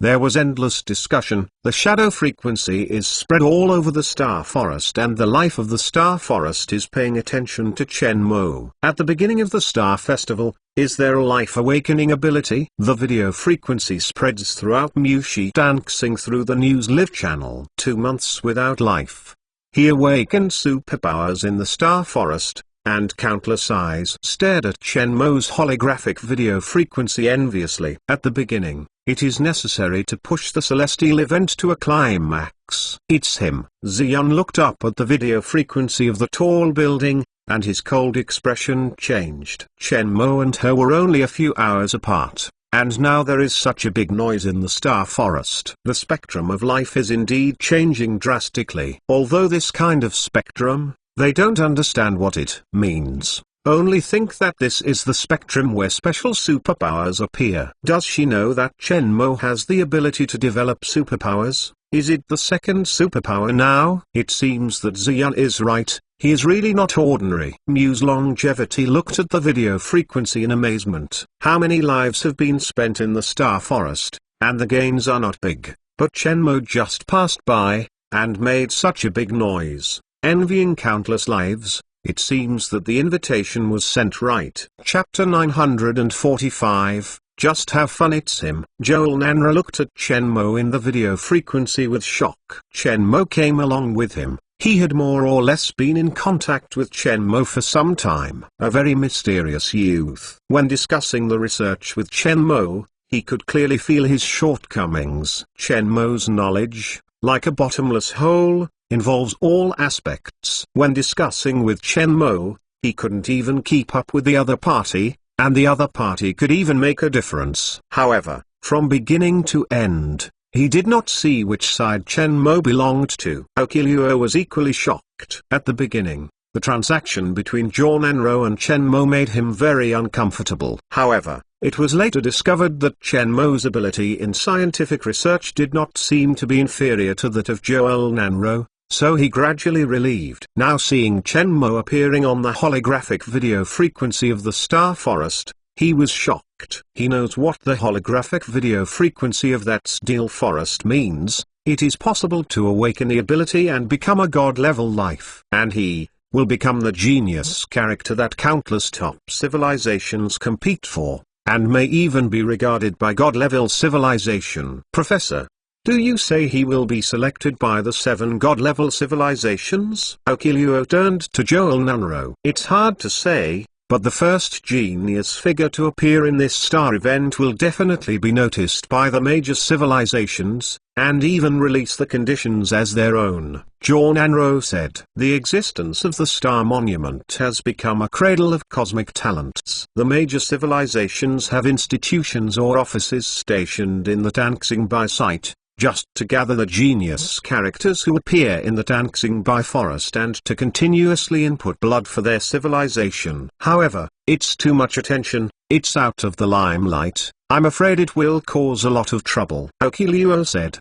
There was endless discussion. The shadow frequency is spread all over the star forest, and the life of the star forest is paying attention to Chenmo. At the beginning of the Star Festival, is there a life awakening ability? The video frequency spreads throughout Mushi dancing through the News Live channel. 2 months without life. He awakened superpowers in the Star Forest, and countless eyes stared at Shenmue's holographic video frequency enviously. At the beginning, it is necessary to push the celestial event to a climax. It's him. Xian looked up at the video frequency of the tall building, and his cold expression changed. Shenmue and her were only a few hours apart, and now there is such a big noise in the Star Forest. The spectrum of life is indeed changing drastically. Although this kind of spectrum, they don't understand what it means. Only think that this is the spectrum where special superpowers appear. Does she know that Shenmue has the ability to develop superpowers? Is it the second superpower now? It seems that Xian is right. He is really not ordinary. Muse Longevity looked at the video frequency in amazement. How many lives have been spent in the Star Forest, and the gains are not big, but Shenmue just passed by, and made such a big noise, envying countless lives. It seems that the invitation was sent right. Chapter 945, Just How Fun It's Him. Joel Nanra looked at Shenmue in the video frequency with shock. Shenmue came along with him. He had more or less been in contact with Shenmue for some time. A very mysterious youth. When discussing the research with Shenmue, he could clearly feel his shortcomings. Shenmue's knowledge, like a bottomless hole, involves all aspects. When discussing with Shenmue, he couldn't even keep up with the other party, and the other party could even make a difference. However, from beginning to end, he did not see which side Shenmue belonged to. Okilio was equally shocked. At the beginning, the transaction between Joel Nanra and Shenmue made him very uncomfortable. However, it was later discovered that Shenmue's ability in scientific research did not seem to be inferior to that of Joel Nanra, so he gradually relieved. Now seeing Shenmue appearing on the holographic video frequency of the Star Forest, he was shocked. He knows what the holographic video frequency of that Steel Forest means. It is possible to awaken the ability and become a god-level life. And he will become the genius character that countless top civilizations compete for, and may even be regarded by god-level civilization. Professor, do you say he will be selected by the 7 god-level civilizations? Okilio turned to Joel Nanra. It's hard to say, but the first genius figure to appear in this star event will definitely be noticed by the major civilizations, and even release the conditions as their own. Joel Nanra said, the existence of the Star Monument has become a cradle of cosmic talents. The major civilizations have institutions or offices stationed in the Tanxingbai site, just to gather the genius characters who appear in the Tanxingbai forest and to continuously input blood for their civilization. However, it's too much attention, it's out of the limelight, I'm afraid it will cause a lot of trouble. Okilio said.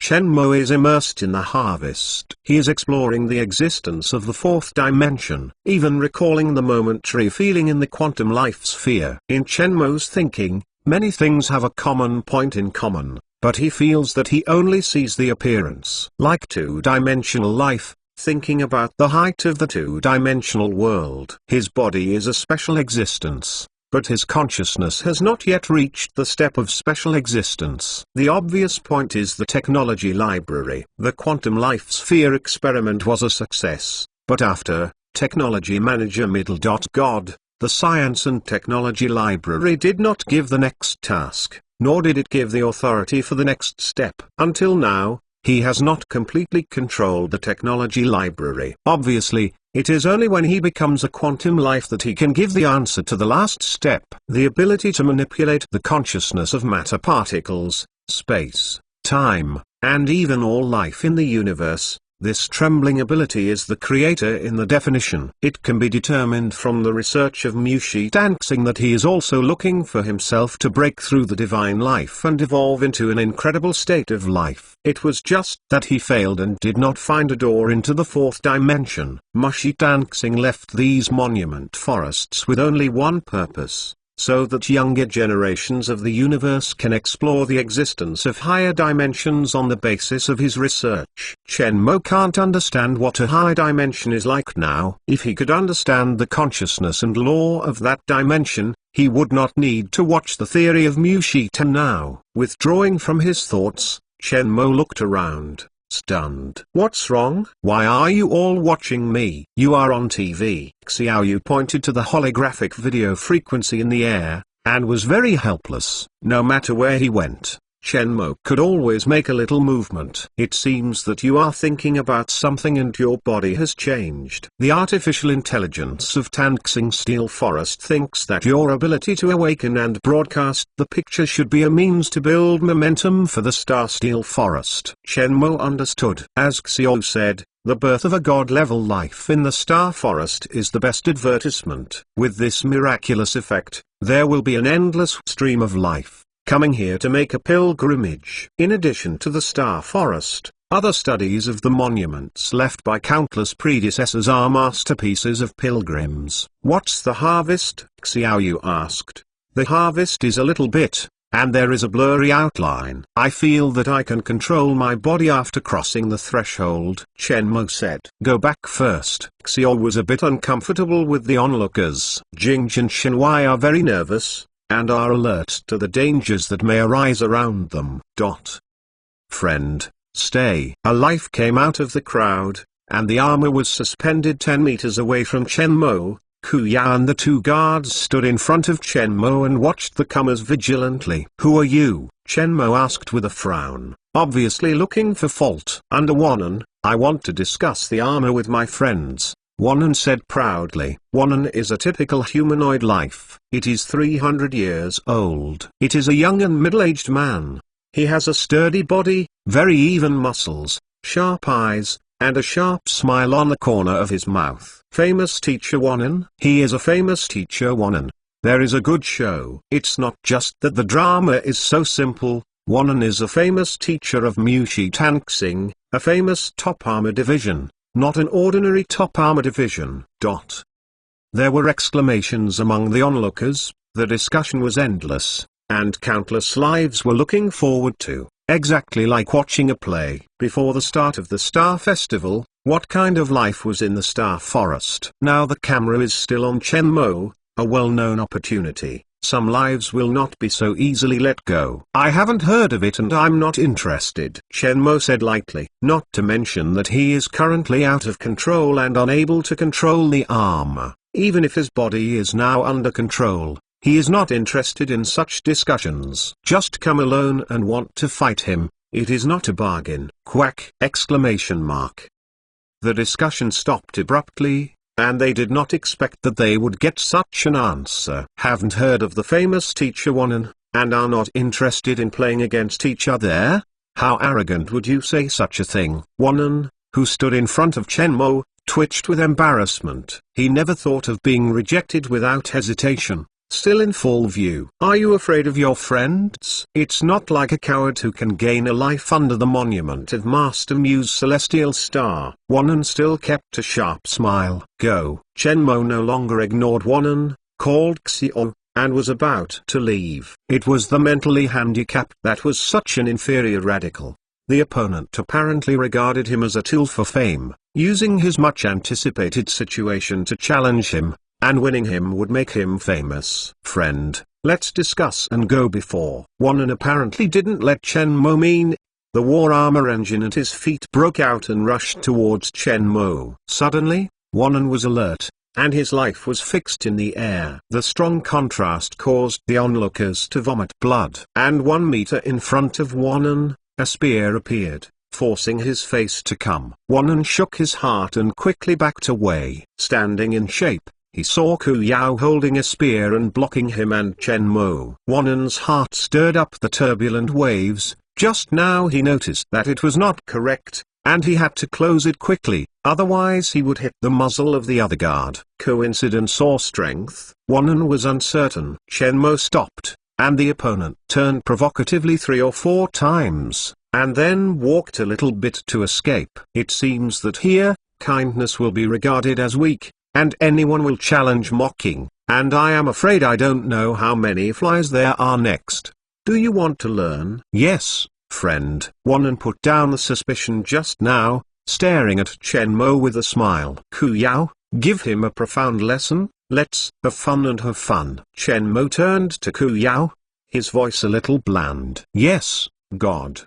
Shenmue is immersed in the harvest. He is exploring the existence of the 4th dimension, even recalling the momentary feeling in the quantum life sphere. In Shenmue's thinking, many things have a common point in common, but he feels that he only sees the appearance. Like two-dimensional life, thinking about the height of the two-dimensional world. His body is a special existence, but his consciousness has not yet reached the step of special existence. The obvious point is the technology library. The quantum life sphere experiment was a success, but after Technology Manager God, the Science and Technology Library did not give the next task, nor did it give the authority for the next step. Until now, he has not completely controlled the technology library. Obviously, it is only when he becomes a quantum life that he can give the answer to the last step. The ability to manipulate the consciousness of matter particles, space, time, and even all life in the universe. This trembling ability is the creator in the definition. It can be determined from the research of Mushi Tanxing that he is also looking for himself to break through the divine life and evolve into an incredible state of life. It was just that he failed and did not find a door into the 4th dimension. Mushi Tanxing left these monument forests with only one purpose, so that younger generations of the universe can explore the existence of higher dimensions on the basis of his research. Shenmue can't understand what a high dimension is like now. If he could understand the consciousness and law of that dimension, he would not need to watch the theory of Mushi Tan now. Withdrawing from his thoughts, Shenmue looked around. stunned. "What's wrong? Why are you all watching me? You are on TV." Xiao Yu pointed to the holographic video frequency in the air, and was very helpless. No matter where he went, Chen Mo could always make a little movement. "It seems that you are thinking about something and your body has changed. The artificial intelligence of Tanxing Steel Forest thinks that your ability to awaken and broadcast the picture should be a means to build momentum for the Star Steel Forest." Chen Mo understood. As Xiao said, the birth of a god-level life in the Star Forest is the best advertisement. With this miraculous effect, there will be an endless stream of life coming here to make a pilgrimage. In addition to the Star Forest, other studies of the monuments left by countless predecessors are masterpieces of pilgrims. "What's the harvest?" Xiao Yu asked. "The harvest is a little bit, and there is a blurry outline. I feel that I can control my body after crossing the threshold," Chen Mo said. "Go back first." Xiao was a bit uncomfortable with the onlookers. Jing and Shenwai are very nervous, and are alert to the dangers that may arise around them. "Friend, stay." A life came out of the crowd, and the armor was suspended 10 meters away from Chen Mo. Ku Yao and the two guards stood in front of Chen Mo and watched the comers vigilantly. "Who are you?" Chen Mo asked with a frown, obviously looking for fault. "Under Wanan, I want to discuss the armor with my friends," Wanan said proudly. Wanan is a typical humanoid life. It is 300 years old. It is a young and middle-aged man. He has a sturdy body, very even muscles, sharp eyes, and a sharp smile on the corner of his mouth. "Famous teacher Wanan?" "He is a famous teacher Wanan. There is a good show." It's not just that the drama is so simple. Wanan is a famous teacher of Mushi Tanxing, a famous top armor division. Not an ordinary top armor division. There were exclamations among the onlookers, the discussion was endless, and countless lives were looking forward to, exactly like watching a play. Before the start of the Star Festival, what kind of life was in the Star Forest? Now the camera is still on Chen Mo, a well-known opportunity. Some lives will not be so easily let go. "I haven't heard of it and I'm not interested," Chen Mo said lightly. Not to mention that he is currently out of control and unable to control the armor. Even if his body is now under control, he is not interested in such discussions. Just come alone and want to fight him. It is not a bargain. Quack! Exclamation mark. The discussion stopped abruptly, and they did not expect that they would get such an answer. "Haven't heard of the famous teacher Wanan, and are not interested in playing against each other? How arrogant would you say such a thing?" Wanan, who stood in front of Chen Mo, twitched with embarrassment. He never thought of being rejected without hesitation. Still in full view. "Are you afraid of your friends?" It's not like a coward who can gain a life under the monument of Master Mu's celestial star. Wanan still kept a sharp smile. "Go." Chen Mo no longer ignored Wanan, called Xiao, and was about to leave. It was the mentally handicapped that was such an inferior radical. The opponent apparently regarded him as a tool for fame, using his much anticipated situation to challenge him, and winning him would make him famous. "Friend, let's discuss and go before." Wanan apparently didn't let Chen Mo mean. The war armor engine at his feet broke out and rushed towards Chen Mo. Suddenly, Wanan was alert, and his life was fixed in the air. The strong contrast caused the onlookers to vomit blood. And 1 meter in front of Wanan, a spear appeared, forcing his face to come. Wanan shook his heart and quickly backed away. Standing in shape, he saw Ku Yao holding a spear and blocking him and Chen Mo. Wanan's heart stirred up the turbulent waves. Just now he noticed that it was not correct, and he had to close it quickly, otherwise he would hit the muzzle of the other guard. Coincidence or strength? Wanan was uncertain. Chen Mo stopped, and the opponent turned provocatively 3 or 4 times, and then walked a little bit to escape. It seems that here, kindness will be regarded as weak, and anyone will challenge mocking, and I am afraid I don't know how many flies there are next. Do you want to learn? Yes, friend. Wanan put down the suspicion just now, staring at Chen Mo with a smile. Ku Yao, give him a profound lesson. Let's have fun and have fun. Chen Mo turned to Ku Yao, his voice a little bland. Yes, God.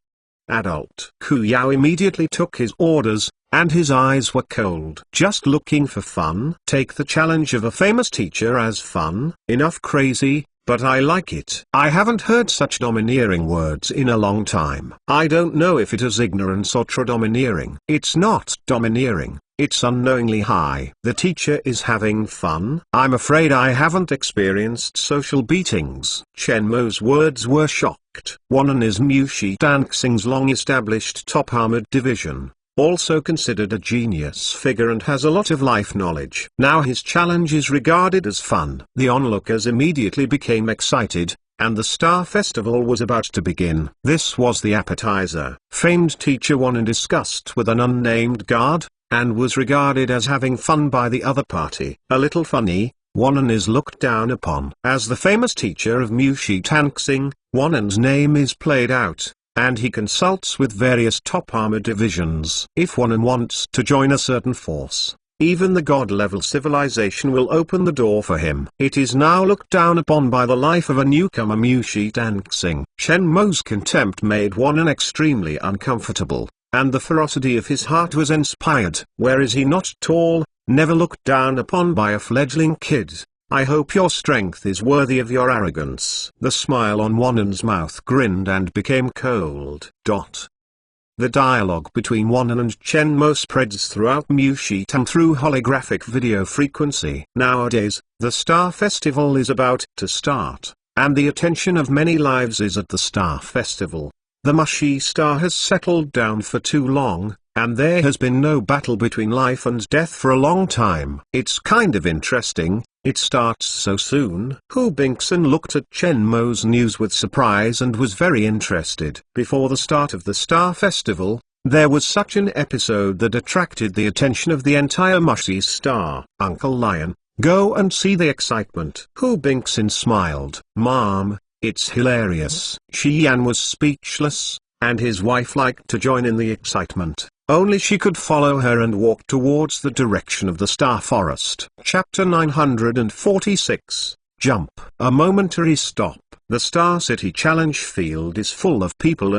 adult. Ku Yao immediately took his orders, and his eyes were cold. Just looking for fun? Take the challenge of a famous teacher as fun? Enough crazy, but I like it. I haven't heard such domineering words in a long time. I don't know if it is ignorance or domineering. It's not domineering. It's unknowingly high. The teacher is having fun? I'm afraid I haven't experienced social beatings. Chen Mo's words were shocked. Wanan is Mushi Tanxing's long-established top armored division, also considered a genius figure and has a lot of life knowledge. Now his challenge is regarded as fun. The onlookers immediately became excited, and the Star Festival was about to begin. This was the appetizer. Famed teacher Wanan discussed with an unnamed guard, and was regarded as having fun by the other party. A little funny, Wanan is looked down upon. As the famous teacher of Mushi Tanxing, Wanan's name is played out, and he consults with various top armor divisions. If Wanan wants to join a certain force, even the god-level civilization will open the door for him. It is now looked down upon by the life of a newcomer Mushi Tanxing. Chen Mo's contempt made Wanan extremely uncomfortable, and the ferocity of his heart was inspired. Where is he not tall, never looked down upon by a fledgling kid? I hope your strength is worthy of your arrogance. The smile on Wanan's mouth grinned and became cold. The dialogue between Wanan and Chen Mo spreads throughout Mushi Tan through holographic video frequency. Nowadays, the Star Festival is about to start, and the attention of many lives is at the Star Festival. The Mushi Star has settled down for too long, and there has been no battle between life and death for a long time. It's kind of interesting, it starts so soon. Hu Bingxin looked at Chen Mo's news with surprise and was very interested. Before the start of the Star Festival, there was such an episode that attracted the attention of the entire Mushi Star. Uncle Lion, go and see the excitement. Hu Bingxin smiled. Mom, it's hilarious. Shi Yan was speechless, and his wife liked to join in the excitement. Only she could follow her and walk towards the direction of the Star Forest. Chapter 946, Jump. A momentary stop. The Star City Challenge field is full of people,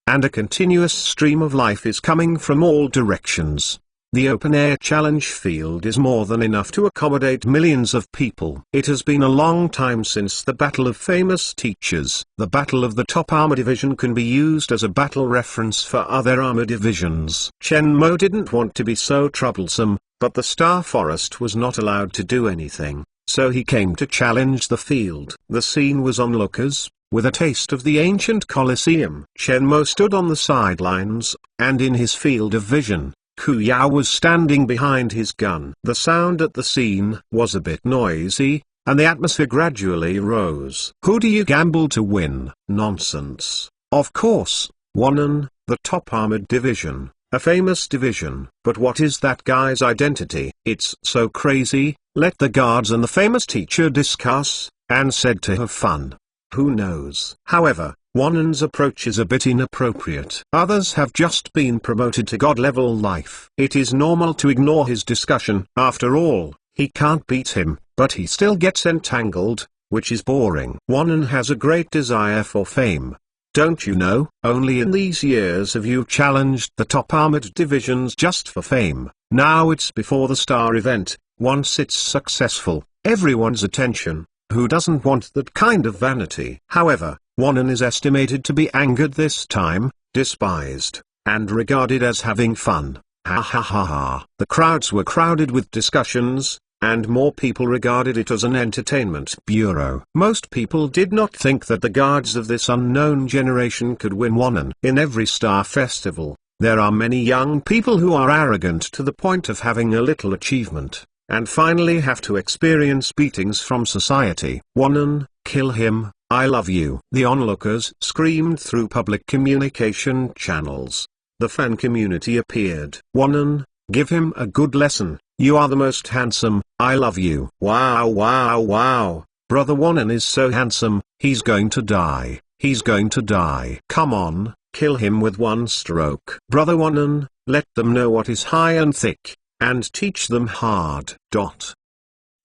and a continuous stream of life is coming from all directions. The open-air challenge field is more than enough to accommodate millions of people. It has been a long time since the Battle of Famous Teachers. The Battle of the Top Armor Division can be used as a battle reference for other armor divisions. Chen Mo didn't want to be so troublesome, but the Star Forest was not allowed to do anything, so he came to challenge the field. The scene was onlookers, with a taste of the ancient Colosseum. Chen Mo stood on the sidelines, and in his field of vision, Ku Yao was standing behind his gun. The sound at the scene was a bit noisy, and the atmosphere gradually rose. Who do you gamble to win? Nonsense. Of course, Wanan, the top armored division, a famous division. But what is that guy's identity? It's so crazy. Let the guards and the famous teacher discuss, and said to have fun. Who knows? However, Wanan's approach is a bit inappropriate. Others have just been promoted to god-level life. It is normal to ignore his discussion. After all, he can't beat him, but he still gets entangled, which is boring. Wanan has a great desire for fame. Don't you know? Only in these years have you challenged the top armored divisions just for fame. Now it's before the star event. Once it's successful, everyone's attention. Who doesn't want that kind of vanity? However, Wanan is estimated to be angered this time, despised, and regarded as having fun. Ha ha ha ha. The crowds were crowded with discussions, and more people regarded it as an entertainment bureau. Most people did not think that the guards of this unknown generation could win Wanan. In every Star Festival, there are many young people who are arrogant to the point of having a little achievement, and finally have to experience beatings from society. Wanan, kill him, I love you. The onlookers screamed through public communication channels. The fan community appeared. Wanan, give him a good lesson. You are the most handsome, I love you. Wow wow wow, brother Wanan is so handsome, he's going to die, he's going to die. Come on, kill him with one stroke. Brother Wanan, let them know what is high and thick, and teach them hard.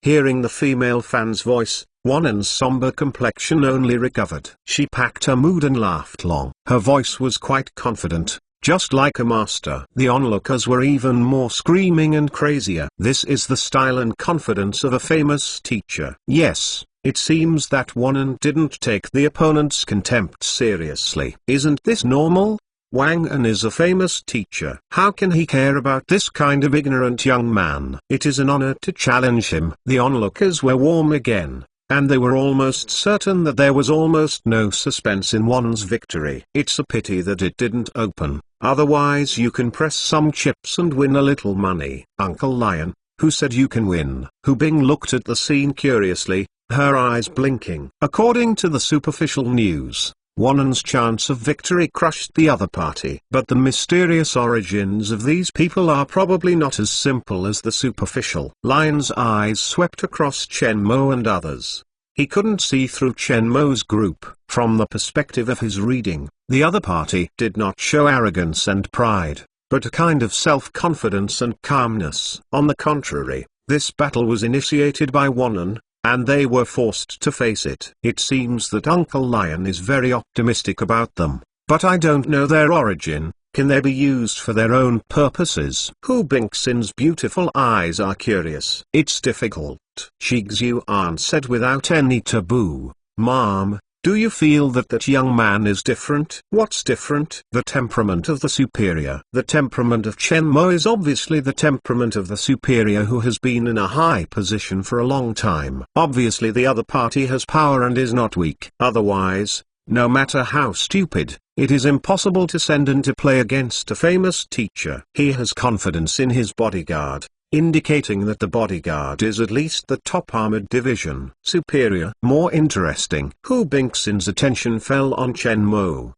Hearing the female fan's voice, Wanan's somber complexion only recovered. She packed her mood and laughed long. Her voice was quite confident, just like a master. The onlookers were even more screaming and crazier. This is the style and confidence of a famous teacher. Yes, it seems that Wanan didn't take the opponent's contempt seriously. Isn't this normal? Wang An is a famous teacher. How can he care about this kind of ignorant young man? It is an honor to challenge him. The onlookers were warm again, and they were almost certain that there was almost no suspense in Wanan's victory. It's a pity that it didn't open, otherwise you can press some chips and win a little money. Uncle Lion, who said you can win? Hu Bing looked at the scene curiously, her eyes blinking. According to the superficial news, Wanan's chance of victory crushed the other party. But the mysterious origins of these people are probably not as simple as the superficial. Lion's eyes swept across Chen Mo and others. He couldn't see through Chen Mo's group. From the perspective of his reading, the other party did not show arrogance and pride, but a kind of self-confidence and calmness. On the contrary, this battle was initiated by Wanan, and they were forced to face it. It seems that Uncle Lion is very optimistic about them, but I don't know their origin. Can they be used for their own purposes? Hu Bingxin's beautiful eyes are curious. It's difficult, Shi Xuan said without any taboo. Mom, do you feel that that young man is different? What's different? The temperament of the superior. The temperament of Chen Mo is obviously the temperament of the superior who has been in a high position for a long time. Obviously the other party has power and is not weak. Otherwise, no matter how stupid, it is impossible to send into play against a famous teacher. He has confidence in his bodyguard, indicating that the bodyguard is at least the top armored division. Superior. More interesting. Hu Bingxin's attention fell on Chen Mo.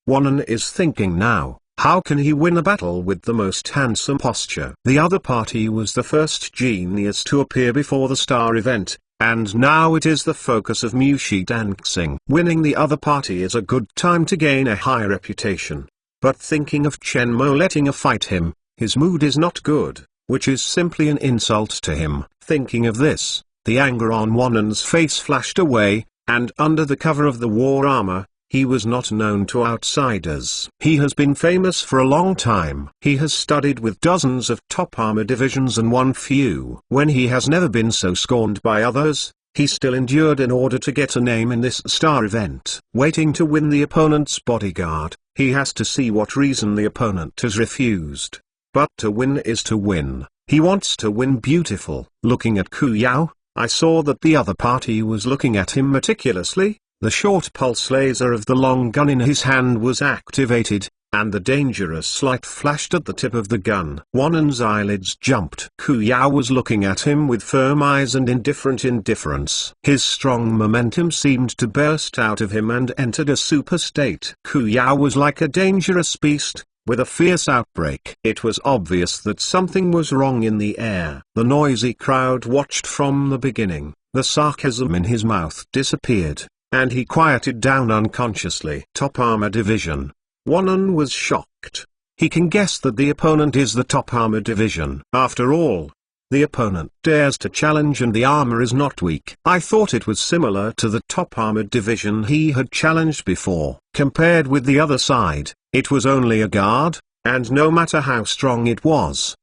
Wanan is thinking now, how can he win a battle with the most handsome posture? The other party was the first genius to appear before the star event, and now it is the focus of Mushi Dancing. Winning the other party is a good time to gain a high reputation. But thinking of Chen Mo letting a fight him, his mood is not good, which is simply an insult to him. Thinking of this, the anger on Wanan's face flashed away, and under the cover of the war armor, he was not known to outsiders. He has been famous for a long time. He has studied with dozens of top armor divisions and won few. When he has never been so scorned by others, he still endured in order to get a name in this star event. Waiting to win the opponent's bodyguard, he has to see what reason the opponent has refused. But to win is to win. He wants to win beautiful. Looking at Ku Yao, I saw that the other party was looking at him meticulously. The short pulse laser of the long gun in his hand was activated, and the dangerous light flashed at the tip of the gun. Wanan's eyelids jumped. Ku Yao was looking at him with firm eyes and indifferent indifference. His strong momentum seemed to burst out of him and entered a super state. Ku Yao was like a dangerous beast, with a fierce outbreak. It was obvious that something was wrong in the air. The noisy crowd watched from the beginning. The sarcasm in his mouth disappeared, and he quieted down unconsciously. Top armor division. Wanan was shocked. He can guess that the opponent is the top armor division. After all, the opponent dares to challenge and the armor is not weak. I thought it was similar to the top armored division he had challenged before. Compared with the other side, it was only a guard, and no matter how strong it was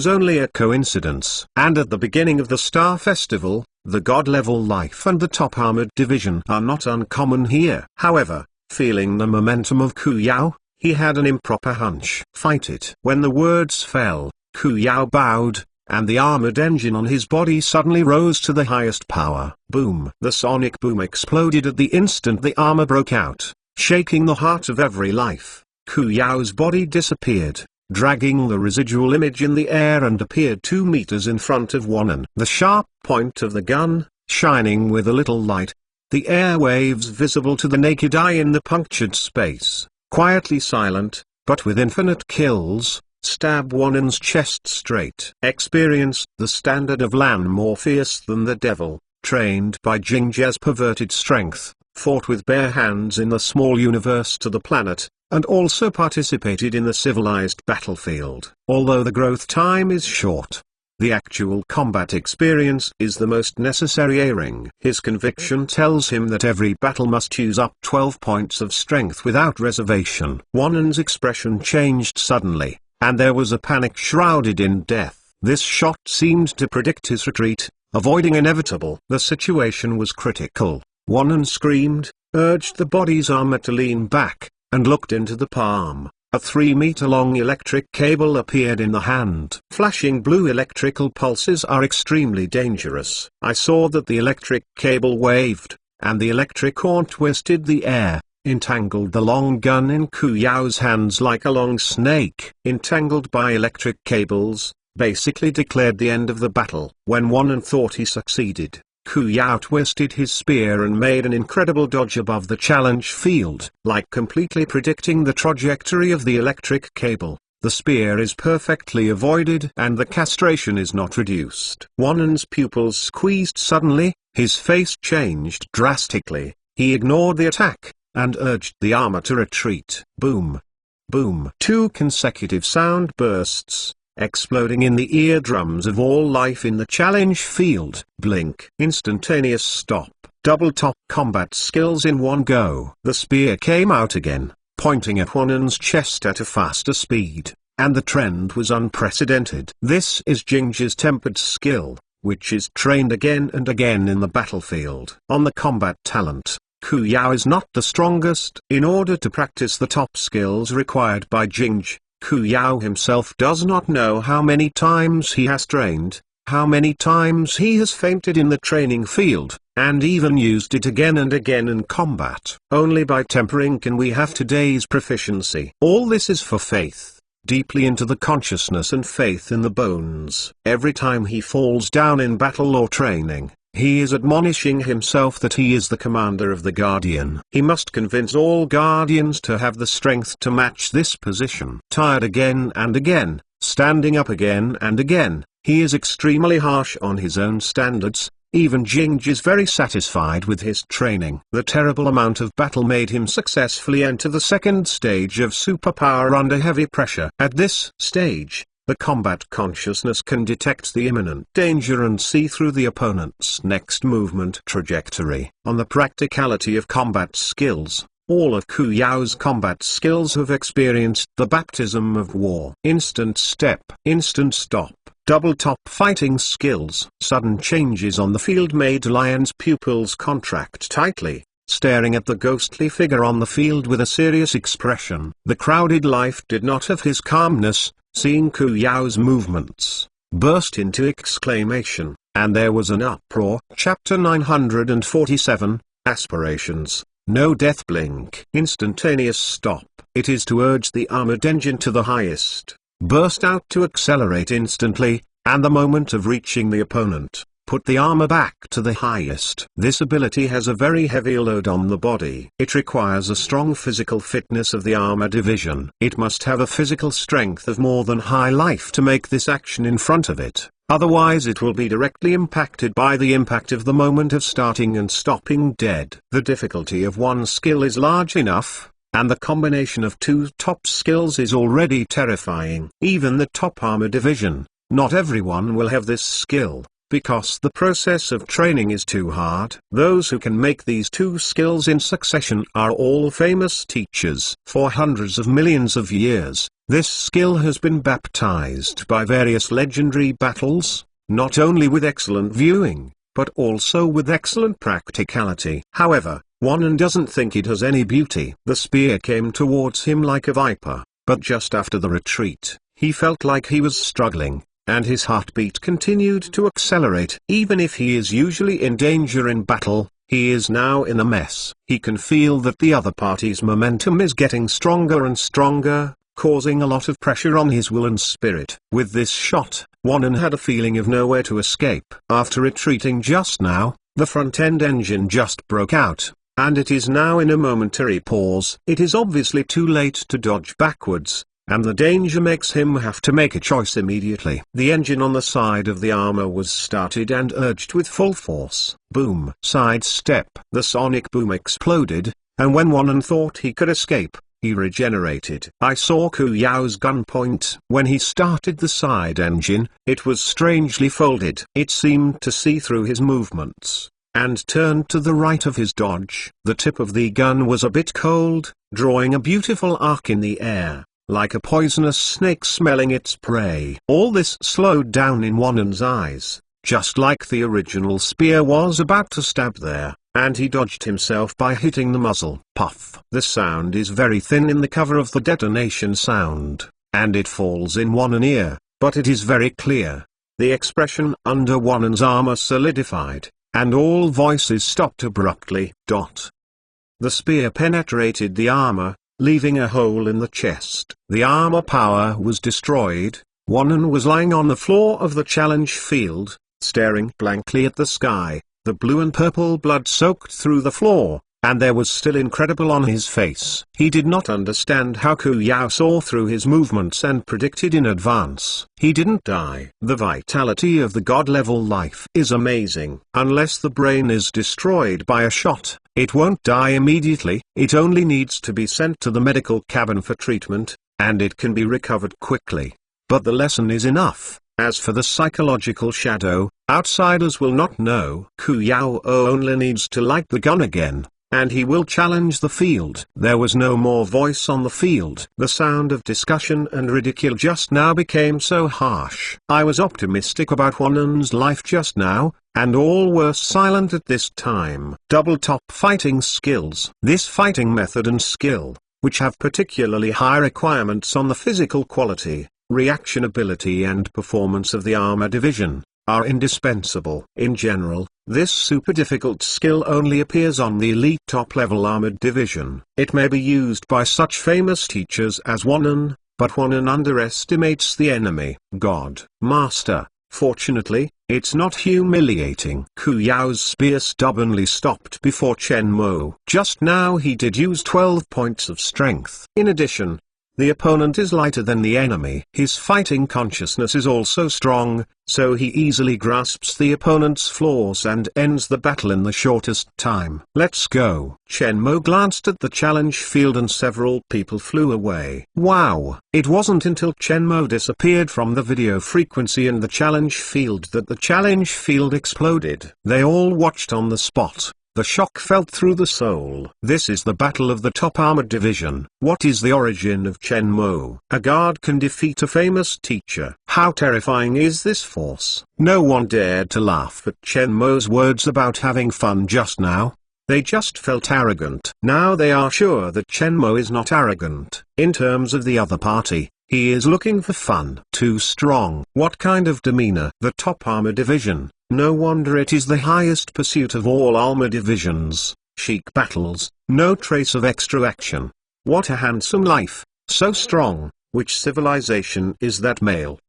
only a coincidence. And at the beginning of the Star Festival, the god-level life and the top armored division are not uncommon here. However, feeling the momentum of Ku Yao, he had an improper hunch. Fight it. When the words fell, Ku Yao bowed, and the armored engine on his body suddenly rose to the highest power. Boom! The sonic boom exploded at the instant the armor broke out, shaking the heart of every life. Ku Yao's body disappeared, dragging the residual image in the air and appeared 2 meters in front of Wanan. The sharp point of the gun, shining with a little light, the air waves visible to the naked eye in the punctured space, quietly silent, but with infinite kills, stab Wanan's chest straight. Experience. The standard of Lan, more fierce than the devil, trained by Jingjia's perverted strength, fought with bare hands in the small universe to the planet, and also participated in the civilized battlefield. Although the growth time is short, The actual combat experience is the most necessary airing. His conviction tells him that every battle must use up 12 points of strength without reservation. Wanan's expression changed suddenly, and there was a panic shrouded in death. This shot seemed to predict his retreat, avoiding inevitable. The situation was critical. Wanan screamed, urged the body's armor to lean back, and looked into the palm. A 3-meter-long electric cable appeared in the hand. Flashing blue electrical pulses are extremely dangerous. I saw that the electric cable waved, and the electric horn twisted the air, entangled the long gun in Ku Yao's hands like a long snake. Entangled by electric cables, basically declared the end of the battle. When Wanan thought he succeeded, Ku Yao twisted his spear and made an incredible dodge above the challenge field. Like completely predicting the trajectory of the electric cable, the spear is perfectly avoided and the castration is not reduced. Wanan's pupils squeezed suddenly, his face changed drastically. He ignored the attack, and urged the armor to retreat. Boom! Boom! 2 consecutive sound bursts, exploding in the eardrums of all life in the challenge field. Blink. Instantaneous stop. Double top combat skills in one go. The spear came out again, pointing at Wanan's chest at a faster speed, and the trend was unprecedented. This is Jingji's tempered skill, which is trained again and again in the battlefield. On the combat talent, Ku Yao is not the strongest. In order to practice the top skills required by Jingji, Ku Yao himself does not know how many times he has trained, how many times he has fainted in the training field, and even used it again and again in combat. Only by tempering can we have today's proficiency. All this is for faith, deeply into the consciousness and faith in the bones. Every time he falls down in battle or training, he is admonishing himself that he is the commander of the Guardian. He must convince all Guardians to have the strength to match this position. Tired again and again, standing up again and again, he is extremely harsh on his own standards. Even Jingji is very satisfied with his training. The terrible amount of battle made him successfully enter the second stage of superpower under heavy pressure. At this stage, the combat consciousness can detect the imminent danger and see through the opponent's next movement trajectory. On the practicality of combat skills, all of Ku Yao's combat skills have experienced the baptism of war. Instant step, instant stop, double top fighting skills. Sudden changes on the field made Lion's pupils contract tightly, staring at the ghostly figure on the field with a serious expression. The crowded life did not have his calmness, seeing Ku Yao's movements, burst into exclamation, and there was an uproar. Chapter 947, Aspirations. No death blink. Instantaneous stop. It is to urge the armored engine to the highest. Burst out to accelerate instantly, and the moment of reaching the opponent, put the armor back to the highest. This ability has a very heavy load on the body. It requires a strong physical fitness of the armor division. It must have a physical strength of more than high life to make this action in front of it. Otherwise it will be directly impacted by the impact of the moment of starting and stopping dead. The difficulty of one skill is large enough, and the combination of 2 top skills is already terrifying. Even the top armor division, not everyone will have this skill, because the process of training is too hard. Those who can make these 2 skills in succession are all famous teachers. For hundreds of millions of years, this skill has been baptized by various legendary battles, not only with excellent viewing, but also with excellent practicality. However, Wanan doesn't think it has any beauty. The spear came towards him like a viper, but just after the retreat, he felt like he was struggling, and his heartbeat continued to accelerate. Even if he is usually in danger in battle, he is now in a mess. He can feel that the other party's momentum is getting stronger and stronger, causing a lot of pressure on his will and spirit. With this shot, Wanan had a feeling of nowhere to escape. After retreating just now, the front-end engine just broke out, and it is now in a momentary pause. It is obviously too late to dodge backwards, and the danger makes him have to make a choice immediately. The engine on the side of the armor was started and urged with full force. Boom! Side step. The sonic boom exploded, and when Wanan thought he could escape, he regenerated. I saw Ku Yao's gun point. When he started the side engine, it was strangely folded. It seemed to see through his movements, and turned to the right of his dodge. The tip of the gun was a bit cold, drawing a beautiful arc in the air, like a poisonous snake smelling its prey. All this slowed down in Wanan's eyes, just like the original spear was about to stab there, and he dodged himself by hitting the muzzle. Puff. The sound is very thin in the cover of the detonation sound, and it falls in Wanan's ear, but it is very clear. The expression under Wanan's armor solidified, and all voices stopped abruptly. The spear penetrated the armor, leaving a hole in the chest. The armor power was destroyed. Wanan was lying on the floor of the challenge field, staring blankly at the sky. The blue and purple blood soaked through the floor, and there was still incredible on his face. He did not understand how Ku Yao saw through his movements and predicted in advance. He didn't die. The vitality of the god-level life is amazing. Unless the brain is destroyed by a shot, it won't die immediately. It only needs to be sent to the medical cabin for treatment, and it can be recovered quickly. But the lesson is enough. As for the psychological shadow, outsiders will not know. Ku Yao only needs to light the gun again, and he will challenge the field. There was no more voice on the field. The sound of discussion and ridicule just now became so harsh. I was optimistic about Wanan's life just now, and all were silent at this time. Double top fighting skills. This fighting method and skill, which have particularly high requirements on the physical quality, reaction ability and performance of the armor division, are indispensable. In general, this super difficult skill only appears on the elite top-level armored division. It may be used by such famous teachers as Wanan, but Wanan underestimates the enemy. God, Master. Fortunately, it's not humiliating. Ku Yao's spear stubbornly stopped before Chen Mo. Just now he did use 12 points of strength. In addition, the opponent is lighter than the enemy. His fighting consciousness is also strong, so he easily grasps the opponent's flaws and ends the battle in the shortest time. Let's go. Chen Mo glanced at the challenge field and several people flew away. Wow! It wasn't until Chen Mo disappeared from the video frequency and the challenge field that the challenge field exploded. They all watched on the spot. The shock felt through the soul. This is the battle of the top armored division. What is the origin of Chen Mo? A guard can defeat a famous teacher. How terrifying is this force? No one dared to laugh at Chen Mo's words about having fun just now. They just felt arrogant. Now they are sure that Chen Mo is not arrogant. In terms of the other party, he is looking for fun. Too strong. What kind of demeanor? The top armor division. No wonder it is the highest pursuit of all armor divisions. Chic battles, no trace of extra action. What a handsome life, so strong. Which civilization is that male?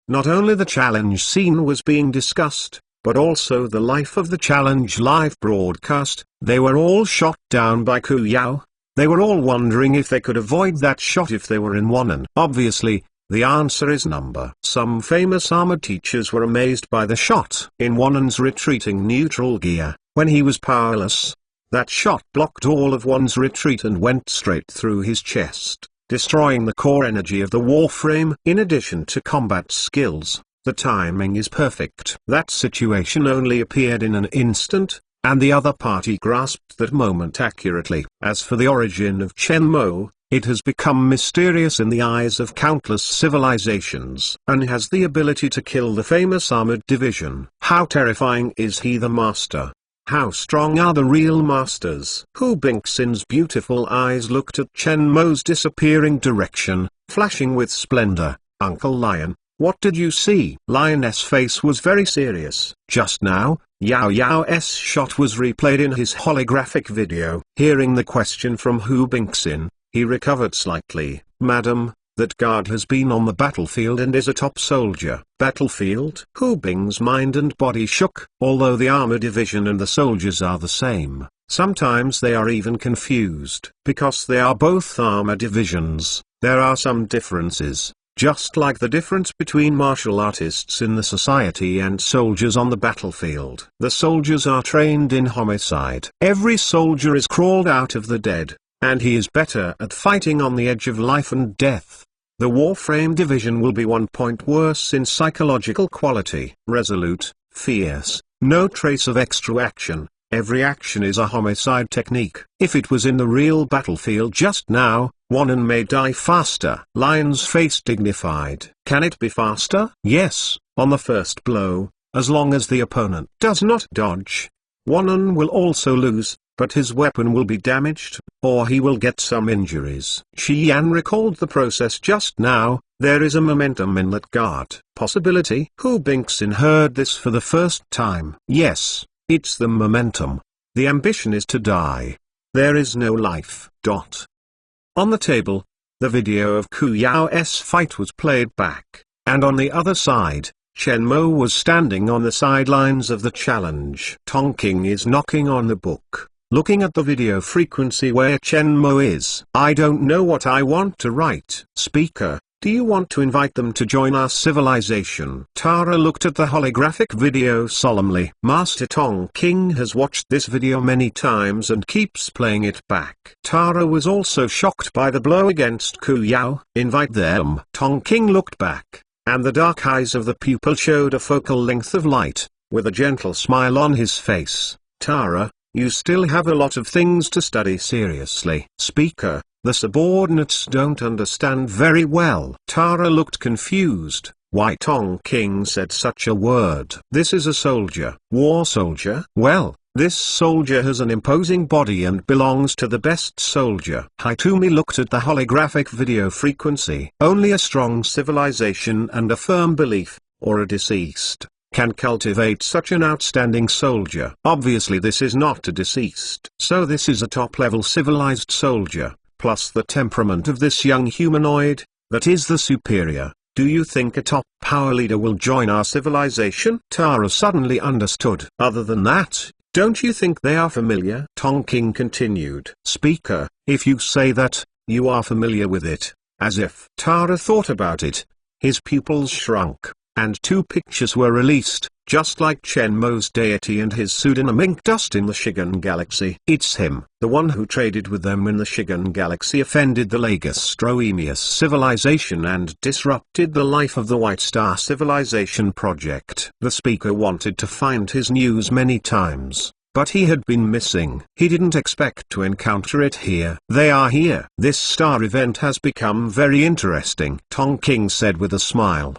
Not only the challenge scene was being discussed, but also the life of the challenge live broadcast. They were all shot down by Ku Yao. They were all wondering if they could avoid that shot if they were in Wanan. Obviously, the answer is number. Some famous armored teachers were amazed by the shot. In Wanan's retreating neutral gear, when he was powerless, that shot blocked all of Wanan's retreat and went straight through his chest, destroying the core energy of the warframe. In addition to combat skills, the timing is perfect. That situation only appeared in an instant, and the other party grasped that moment accurately. As for the origin of Chen Mo, it has become mysterious in the eyes of countless civilizations. And has the ability to kill the famous armored division. How terrifying is he, the master? How strong are the real masters? Hu Bingxin's beautiful eyes looked at Chen Mo's disappearing direction, flashing with splendor. Uncle Lion, what did you see? Lion's face was very serious. Just now, Yao Yao's shot was replayed in his holographic video. Hearing the question from Hu Bingxin, he recovered slightly. Madam, that guard has been on the battlefield and is a top soldier. Battlefield? Hu Bing's mind and body shook. Although the armor division and the soldiers are the same, sometimes they are even confused. Because they are both armor divisions, there are some differences. Just like the difference between martial artists in the society and soldiers on the battlefield. The soldiers are trained in homicide. Every soldier is crawled out of the dead. and he is better at fighting on the edge of life and death. The Warframe division will be 1 point worse in psychological quality. Resolute, fierce, no trace of extra action. Every action is a homicide technique. If it was in the real battlefield just now, Wanan may die faster. Lion's face dignified. Can it be faster? Yes, on the first blow, as long as the opponent does not dodge. Wanan will also lose, but his weapon will be damaged, or he will get some injuries. Xian recalled the process just now. There is a momentum in that guard. Possibility? Hu Bingxin heard this for the first time. Yes, it's the momentum. The ambition is to die. There is no life. On the table, the video of Ku Yao's fight was played back, and on the other side, Chen Mo was standing on the sidelines of the challenge. Tong King is knocking on the book, looking at the video frequency where Chen Mo is. I don't know what I want to write. Speaker, do you want to invite them to join our civilization? Tara looked at the holographic video solemnly. Master Tong King has watched this video many times and keeps playing it back. Tara was also shocked by the blow against Ku Yao. Invite them. Tong King looked back, and the dark eyes of the pupil showed a focal length of light, with a gentle smile on his face. Tara, you still have a lot of things to study seriously. Speaker, the subordinates don't understand very well. Tara looked confused. Why Tong King said such a word? This is a soldier. War soldier? Well, this soldier has an imposing body and belongs to the best soldier. Haitumi looked at the holographic video frequency. Only a strong civilization and a firm belief, or a deceased, can cultivate such an outstanding soldier. Obviously this is not a deceased. So this is a top-level civilized soldier, plus the temperament of this young humanoid, that is the superior. Do you think a top power leader will join our civilization? Tara suddenly understood. Other than that, don't you think they are familiar? Tong King continued. Speaker, if you say that, you are familiar with it. As if. Tara thought about it. His pupils shrunk, and 2 pictures were released, just like Chen Mo's deity and his pseudonym ink dust in the Shigan Galaxy. It's him, the one who traded with them in the Shigan Galaxy, offended the Lagastroemius civilization and disrupted the life of the White Star Civilization project. The speaker wanted to find his news many times, but he had been missing. He didn't expect to encounter it here. They are here. This star event has become very interesting, Tong King said with a smile.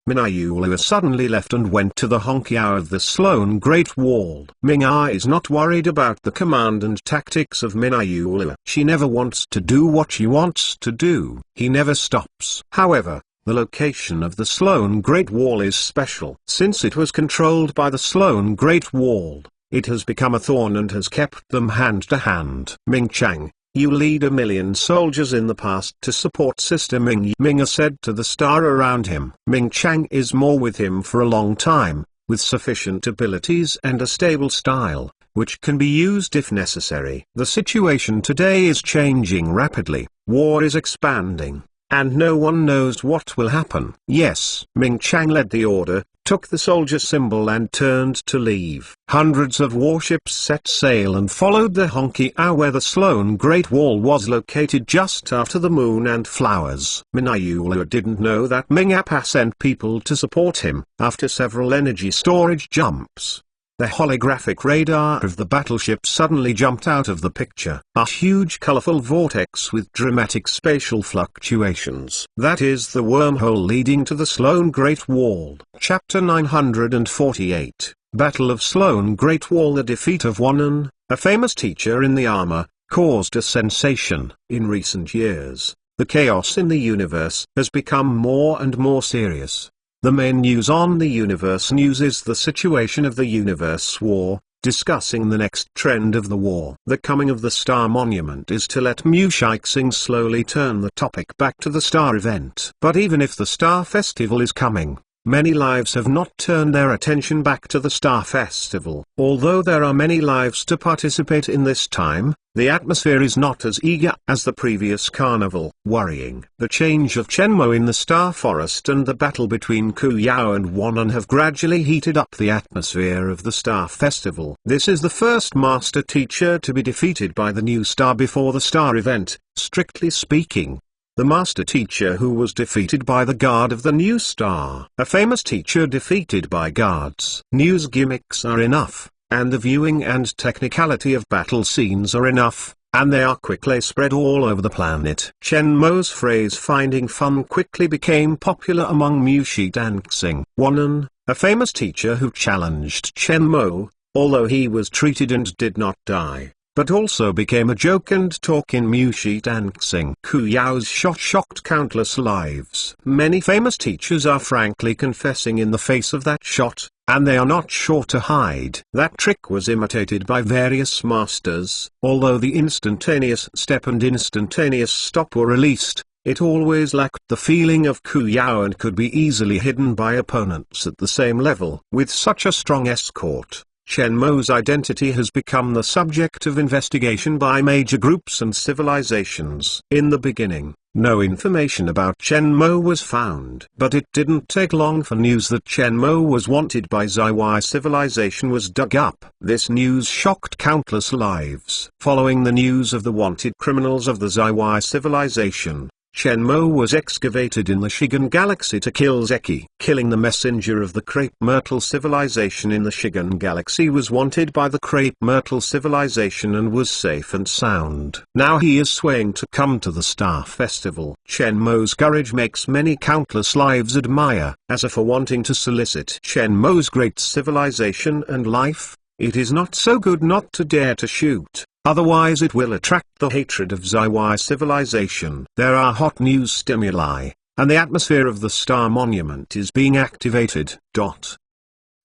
Minayulua suddenly left and went to the Honkyao of the Sloan Great Wall. Ming-Ah is not worried about the command and tactics of Minayulua. She never wants to do what she wants to do. He never stops. However, the location of the Sloan Great Wall is special. Since it was controlled by the Sloan Great Wall, it has become a thorn and has kept them hand to hand. Ming Chang, you lead 1 million soldiers in the past to support Sister Ming. Ming said to the star around him. Ming Chang is more with him for a long time, with sufficient abilities and a stable style, which can be used if necessary. The situation today is changing rapidly. War is expanding, and no one knows what will happen. Yes. Ming Chang led the order, took the soldier symbol and turned to leave. Hundreds of warships set sail and followed the Honkyao where the Sloan Great Wall was located just after the moon and flowers. Minayulua didn't know that Ming-Apa sent people to support him. After several energy storage jumps, the holographic radar of the battleship suddenly jumped out of the picture. A huge colorful vortex with dramatic spatial fluctuations. That is the wormhole leading to the Sloan Great Wall. Chapter 948, Battle of Sloan Great Wall. The defeat of Wanan, a famous teacher in the armor, caused a sensation. In recent years, the chaos in the universe has become more and more serious. The main news on the Universe News is the situation of the Universe War, discussing the next trend of the war. The coming of the Star Monument is to let Mu Shixing slowly turn the topic back to the Star event. But even if the Star Festival is coming, Many lives have not turned their attention back to the Star Festival. Although there are many lives to participate in this time, the atmosphere is not as eager as the previous carnival. Worrying. The change of Chenmo in the Star Forest and the battle between Ku Yao and Wanan have gradually heated up the atmosphere of the Star Festival. This is the first Master Teacher to be defeated by the new star before the Star event, strictly speaking. The Master Teacher who was defeated by the guard of the new star. A famous teacher defeated by guards. News gimmicks are enough, and the viewing and technicality of battle scenes are enough, and they are quickly spread all over the planet. Chenmo's phrase finding fun quickly became popular among Mushi dancing. Wanan, a famous teacher who challenged Chenmo, although he was treated and did not die, but also became a joke and talk in Mushi dancing. Ku Yao's shot shocked countless lives. Many famous teachers are frankly confessing in the face of that shot, and they are not sure to hide. That trick was imitated by various masters. Although the instantaneous step and instantaneous stop were released, it always lacked the feeling of Ku Yao and could be easily hidden by opponents at the same level. With such a strong escort, Chenmo's identity has become the subject of investigation by major groups and civilizations. In the beginning, no information about Chenmo was found. But it didn't take long for news that Chenmo was wanted by Zaiwai civilization was dug up. This news shocked countless lives. Following the news of the wanted criminals of the Zaiwai civilization, Chenmo was excavated in the Shigan Galaxy to kill Zeki. Killing the messenger of the Crepe Myrtle civilization in the Shigan Galaxy was wanted by the Crepe Myrtle civilization and was safe and sound. Now he is swaying to come to the Star Festival. Chenmo's courage makes many countless lives admire, as if for wanting to solicit Chenmo's great civilization and life. It is not so good not to dare to shoot. Otherwise it will attract the hatred of Zaiwai civilization. There are hot news stimuli, and the atmosphere of the Star Monument is being activated.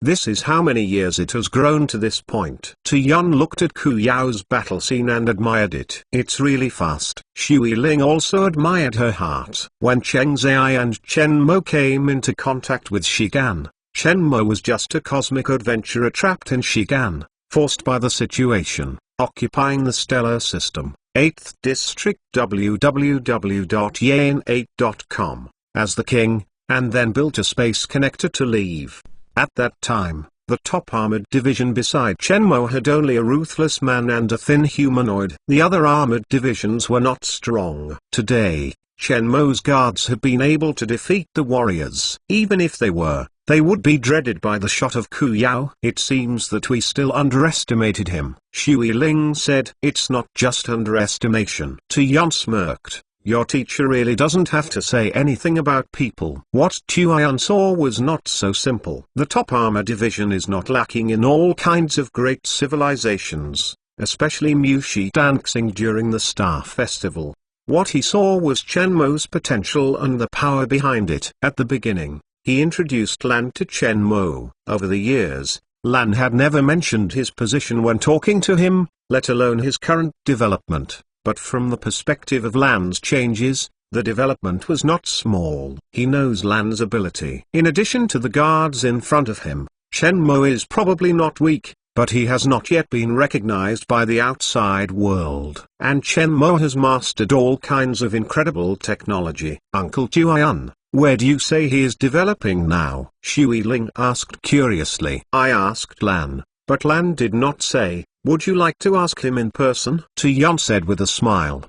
This is how many years it has grown to this point. Yun looked at Ku Yao's battle scene and admired it. It's really fast. Shui Ling also admired her heart. When Cheng Zai and Chenmo came into contact with Shigan, Chenmo was just a cosmic adventurer trapped in Shigan, forced by the situation. Occupying the stellar system, 8th District www.yan8.com, as the king, and then built a space connector to leave. At that time, the top armored division beside Chenmo had only a ruthless man and a thin humanoid. The other armored divisions were not strong. Today, Chenmo's guards have been able to defeat the warriors. Even if they were, they would be dreaded by the shot of Ku Yao. It seems that we still underestimated him. Shui Ling said. It's not just underestimation. Yun smirked. Your teacher really doesn't have to say anything about people. What Yun saw was not so simple. The top armor division is not lacking in all kinds of great civilizations, especially Mushi dancing during the Star Festival. What he saw was Chenmo's potential and the power behind it. At the beginning, he introduced Lan to Chenmo. Over the years, Lan had never mentioned his position when talking to him, let alone his current development. But from the perspective of Lan's changes, the development was not small. He knows Lan's ability. In addition to the guards in front of him, Chenmo is probably not weak, but he has not yet been recognized by the outside world. And Chenmo has mastered all kinds of incredible technology. Uncle Yun, where do you say he is developing now? Shui Ling asked curiously. I asked Lan, but Lan did not say. Would you like to ask him in person? Yun said with a smile.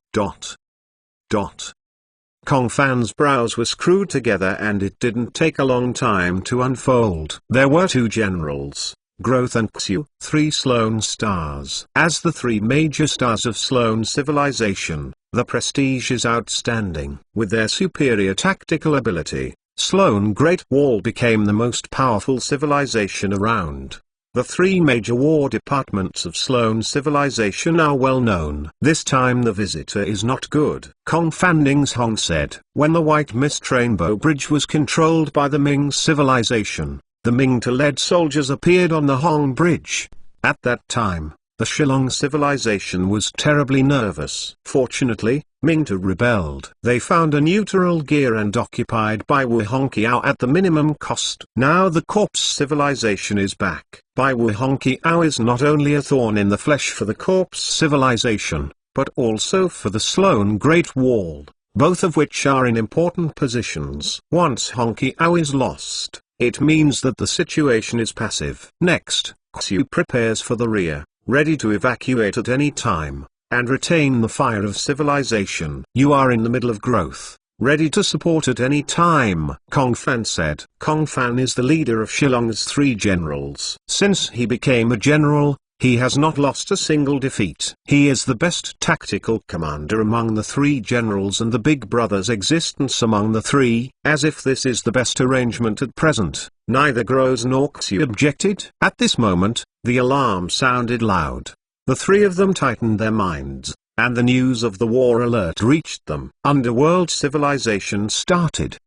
Kong Fan's brows were screwed together and it didn't take a long time to unfold. There were two generals, Growth and Xu, 3 Sloan stars. As the 3 major stars of Sloan civilization, the prestige is outstanding. With their superior tactical ability, Sloan Great Wall became the most powerful civilization around. The 3 major war departments of Sloan civilization are well known. This time the visitor is not good. Kong Fandings Hong said. When the White Mist Rainbow Bridge was controlled by the Ming civilization, the Ming-led soldiers appeared on the Hong Bridge. At that time, The Shillong civilization was terribly nervous. Fortunately, Mingtu rebelled. They found a neutral gear and occupied Bai Wu Hongqiao at the minimum cost. Now the corpse civilization is back. Bai Wu Hongqiao is not only a thorn in the flesh for the corpse civilization, but also for the Sloan Great Wall, both of which are in important positions. Once Hongqiao is lost, it means that the situation is passive. Next, Xiu prepares for the rear, ready to evacuate at any time, and retain the fire of civilization. You are in the middle of growth, ready to support at any time, Kong Fan said. Kong Fan is the leader of Shillong's 3 generals. Since he became a general, he has not lost a single defeat. He is the best tactical commander among the 3 generals, and the big brother's existence among the 3, as if this is the best arrangement at present. Neither Groz nor Xiu objected. At this moment, the alarm sounded loud. The 3 of them tightened their minds, and the news of the war alert reached them. Underworld civilization started.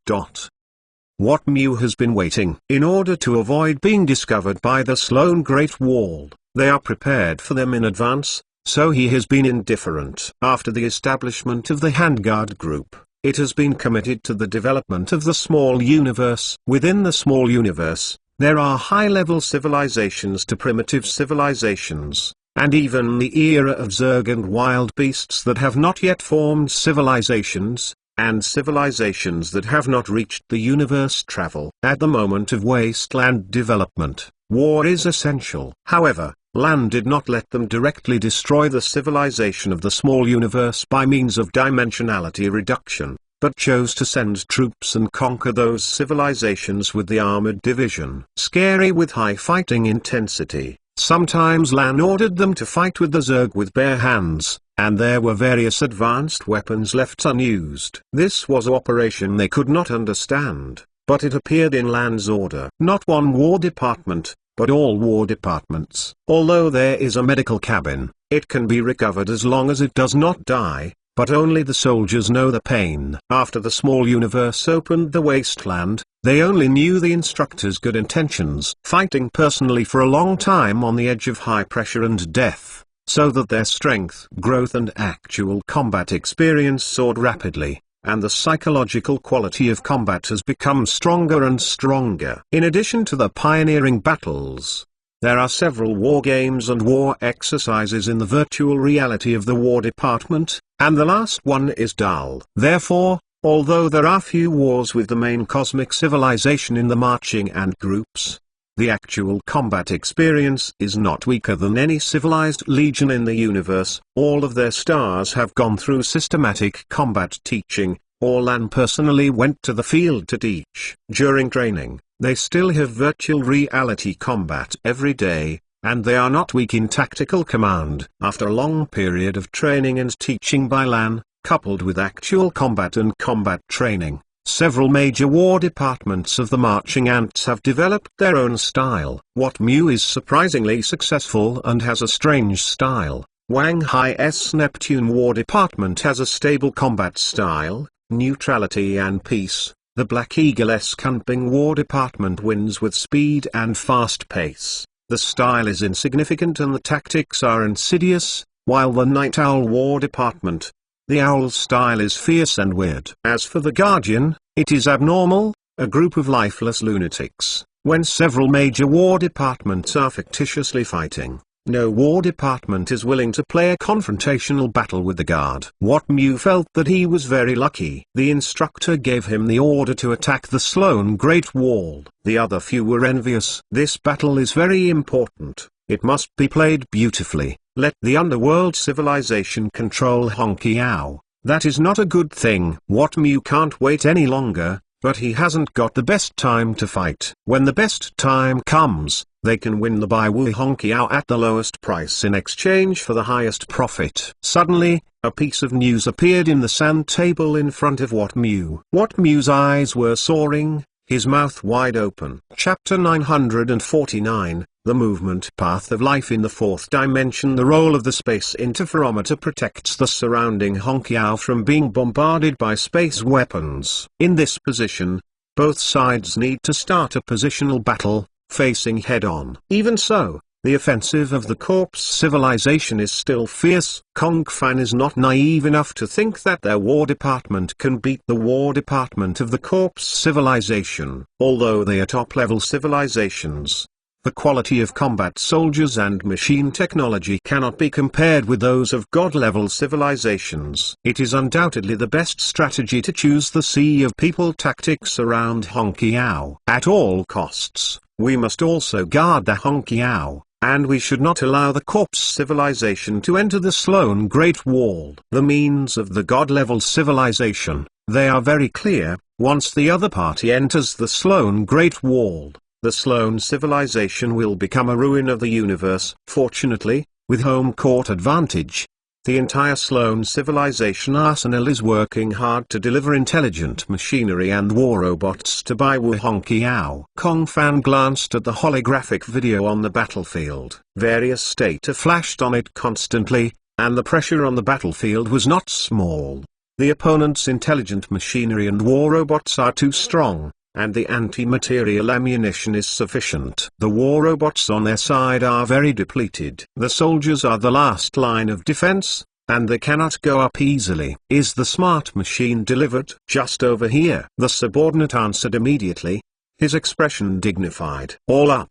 What Mew has been waiting. In order to avoid being discovered by the Sloan Great Wall, they are prepared for them in advance, so he has been indifferent. After the establishment of the Handguard Group, it has been committed to the development of the small universe. Within the small universe, there are high-level civilizations to primitive civilizations, and even the era of Zerg and wild beasts that have not yet formed civilizations, and civilizations that have not reached the universe travel. At the moment of wasteland development, war is essential. However, Lan did not let them directly destroy the civilization of the small universe by means of dimensionality reduction, but chose to send troops and conquer those civilizations with the armored division. Scary with high fighting intensity. Sometimes Lan ordered them to fight with the Zerg with bare hands, and there were various advanced weapons left unused. This was an operation they could not understand, but it appeared in Lan's order. Not one war department, but all war departments. Although there is a medical cabin, it can be recovered as long as it does not die, but only the soldiers know the pain. After the small universe opened the wasteland, they only knew the instructor's good intentions. Fighting personally for a long time on the edge of high pressure and death, so that their strength, growth and actual combat experience soared rapidly, and the psychological quality of combat has become stronger and stronger. In addition to the pioneering battles, there are several war games and war exercises in the virtual reality of the War Department, and the last one is dull. Therefore, although there are few wars with the main cosmic civilization in the marching ant groups, the actual combat experience is not weaker than any civilized legion in the universe. All of their stars have gone through systematic combat teaching, or Lan personally went to the field to teach. During training, they still have virtual reality combat every day, and they are not weak in tactical command. After a long period of training and teaching by Lan, coupled with actual combat and combat training, several major war departments of the marching ants have developed their own style. What Mew is surprisingly successful and has a strange style. Wang Hai's Neptune War Department has a stable combat style, neutrality and peace. The Black Eagle's Camping War Department wins with speed and fast pace. The style is insignificant and the tactics are insidious, while the Night Owl War Department, the Owl style is fierce and weird. As for the Guardian, it is abnormal, a group of lifeless lunatics. When several major war departments are fictitiously fighting, no war department is willing to play a confrontational battle with the Guard. What Mew felt that he was very lucky. The instructor gave him the order to attack the Sloan Great Wall. The other few were envious. This battle is very important. It must be played beautifully. Let the underworld civilization control Hongqiao. That is not a good thing. What Mew can't wait any longer, but he hasn't got the best time to fight. When the best time comes, they can win the Bai Wu Hongqiao at the lowest price in exchange for the highest profit. Suddenly, a piece of news appeared in the sand table in front of What Mew. What Mew's eyes were soaring, his mouth wide open. Chapter 949, The Movement Path of Life in the Fourth Dimension. The role of the space interferometer protects the surrounding Hongqiao from being bombarded by space weapons. In this position, both sides need to start a positional battle, facing head-on. Even so, The offensive of the corpse civilization is still fierce. Kongfan is not naive enough to think that their War Department can beat the War Department of the corpse civilization. Although they are top-level civilizations, the quality of combat soldiers and machine technology cannot be compared with those of god-level civilizations. It is undoubtedly the best strategy to choose the sea of people tactics around Hongqiao. At all costs, we must also guard the Hongqiao, and we should not allow the corpse civilization to enter the Sloan Great Wall. The means of the god-level civilization, they are very clear. Once the other party enters the Sloan Great Wall, the Sloan civilization will become a ruin of the universe. Fortunately, with home court advantage, the entire Sloan civilization arsenal is working hard to deliver intelligent machinery and war robots to Baiwu Hongqiao. Kongfan glanced at the holographic video on the battlefield. Various data flashed on it constantly, and the pressure on the battlefield was not small. The opponent's intelligent machinery and war robots are too strong, and the anti-material ammunition is sufficient. The war robots on their side are very depleted. The soldiers are the last line of defense, and they cannot go up easily. Is the smart machine delivered? Just over here. The subordinate answered immediately, his expression dignified. All up.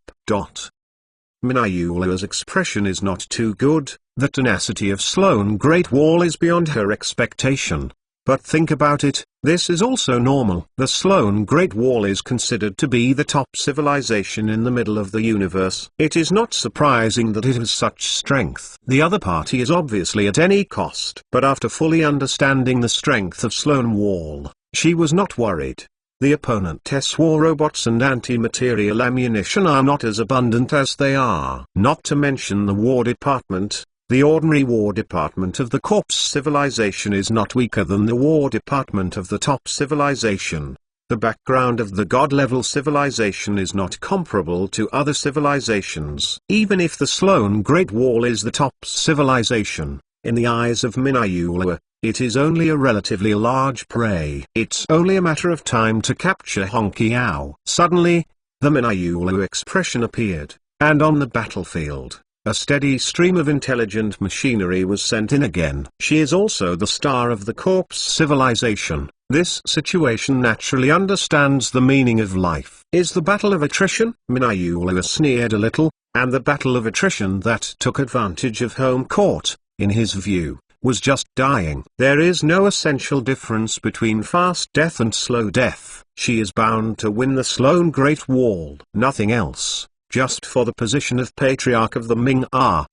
Minayula's expression is not too good. The tenacity of Sloan Great Wall is beyond her expectation. But think about it, this is also normal. The Sloan Great Wall is considered to be the top civilization in the middle of the universe. It is not surprising that it has such strength. The other party is obviously at any cost. But after fully understanding the strength of Sloan Wall, she was not worried. The opponent's war robots and anti-material ammunition are not as abundant as they are. Not to mention the War Department. The ordinary War Department of the corpse civilization is not weaker than the War Department of the top civilization. The background of the god-level civilization is not comparable to other civilizations. Even if the Sloan Great Wall is the top civilization, in the eyes of Minayula, it is only a relatively large prey. It's only a matter of time to capture Hongqiao. Suddenly, the Minayula expression appeared, and on the battlefield, a steady stream of intelligent machinery was sent in again. She is also the star of the corpse civilization. This situation naturally understands the meaning of life. Is the battle of attrition? Minayula sneered a little, and the battle of attrition that took advantage of home court, in his view, was just dying. There is no essential difference between fast death and slow death. She is bound to win the Sloan Great Wall. Nothing else. Just for the position of Patriarch of the Ming.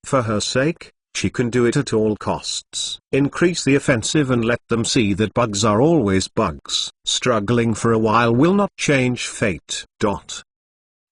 For her sake, she can do it at all costs. Increase the offensive and let them see that bugs are always bugs. Struggling for a while will not change fate.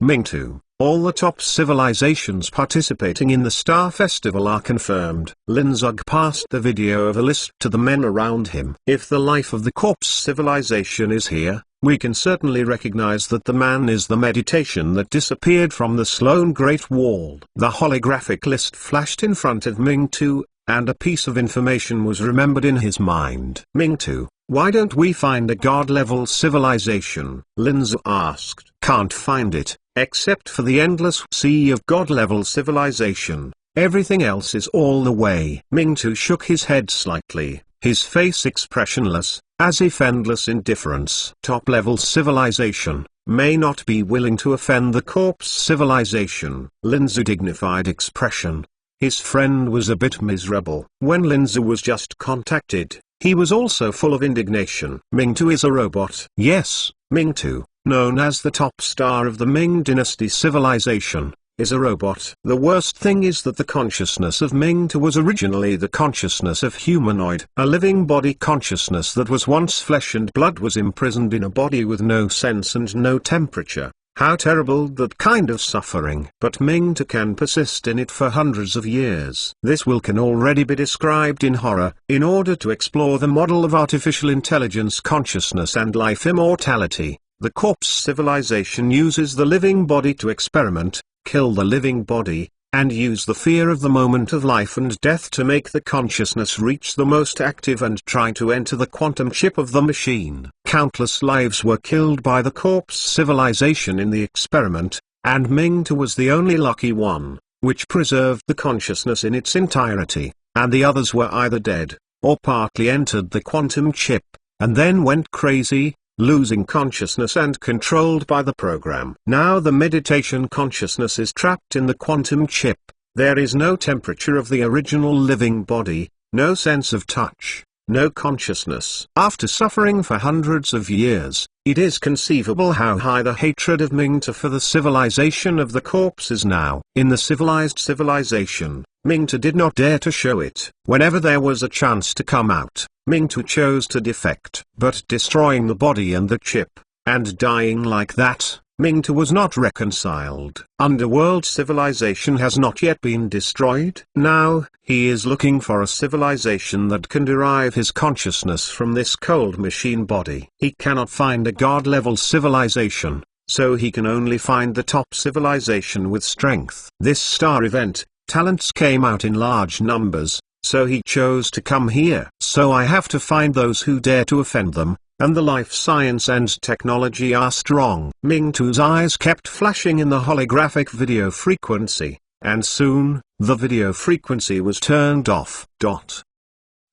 Ming 2. All the top civilizations participating in the Star Festival are confirmed. Lin Zug passed the video of a list to the men around him. If the life of the corpse civilization is here, we can certainly recognize that the man is the meditation that disappeared from the Sloan Great Wall. The holographic list flashed in front of Ming 2, and a piece of information was remembered in his mind. Ming 2, why don't we find a god-level civilization? Lin Zhu asked. Can't find it, except for the endless sea of god-level civilization. Everything else is all the way. Ming 2 shook his head slightly, his face expressionless, as if endless indifference. Top-level civilization may not be willing to offend the corpse civilization. Lin Zhu dignified expression. His friend was a bit miserable. When Lin Zhu was just contacted, he was also full of indignation. Ming 2 is a robot. Yes, Ming 2, known as the top star of the Ming Dynasty civilization, is a robot. The worst thing is that the consciousness of Ming 2 was originally the consciousness of humanoid. A living body consciousness that was once flesh and blood was imprisoned in a body with no sense and no temperature. How terrible that kind of suffering. But Ming 2 can persist in it for hundreds of years. This will can already be described in horror. In order to explore the model of artificial intelligence consciousness and life immortality, the corpse civilization uses the living body to experiment, kill the living body, and use the fear of the moment of life and death to make the consciousness reach the most active and try to enter the quantum chip of the machine. Countless lives were killed by the corpse civilization in the experiment, and Ming 2 was the only lucky one. which preserved the consciousness in its entirety, and the others were either dead, or partly entered the quantum chip, and then went crazy, losing consciousness and controlled by the program. Now the meditation consciousness is trapped in the quantum chip. There is no temperature of the original living body, no sense of touch, no consciousness. After suffering for hundreds of years, it is conceivable how high the hatred of Mingtu for the civilization of the corpse is now. In the civilized civilization, Mingtu did not dare to show it. Whenever there was a chance to come out, Mingtu chose to defect. But destroying the body and the chip, and dying like that, Mingtu was not reconciled. Underworld civilization has not yet been destroyed. Now, he is looking for a civilization that can derive his consciousness from this cold machine body. He cannot find a god-level civilization, so he can only find the top civilization with strength. This star event, talents came out in large numbers, so he chose to come here. So I have to find those who dare to offend them, and the life science and technology are strong. Mingtu's eyes kept flashing in the holographic video frequency, and soon, the video frequency was turned off.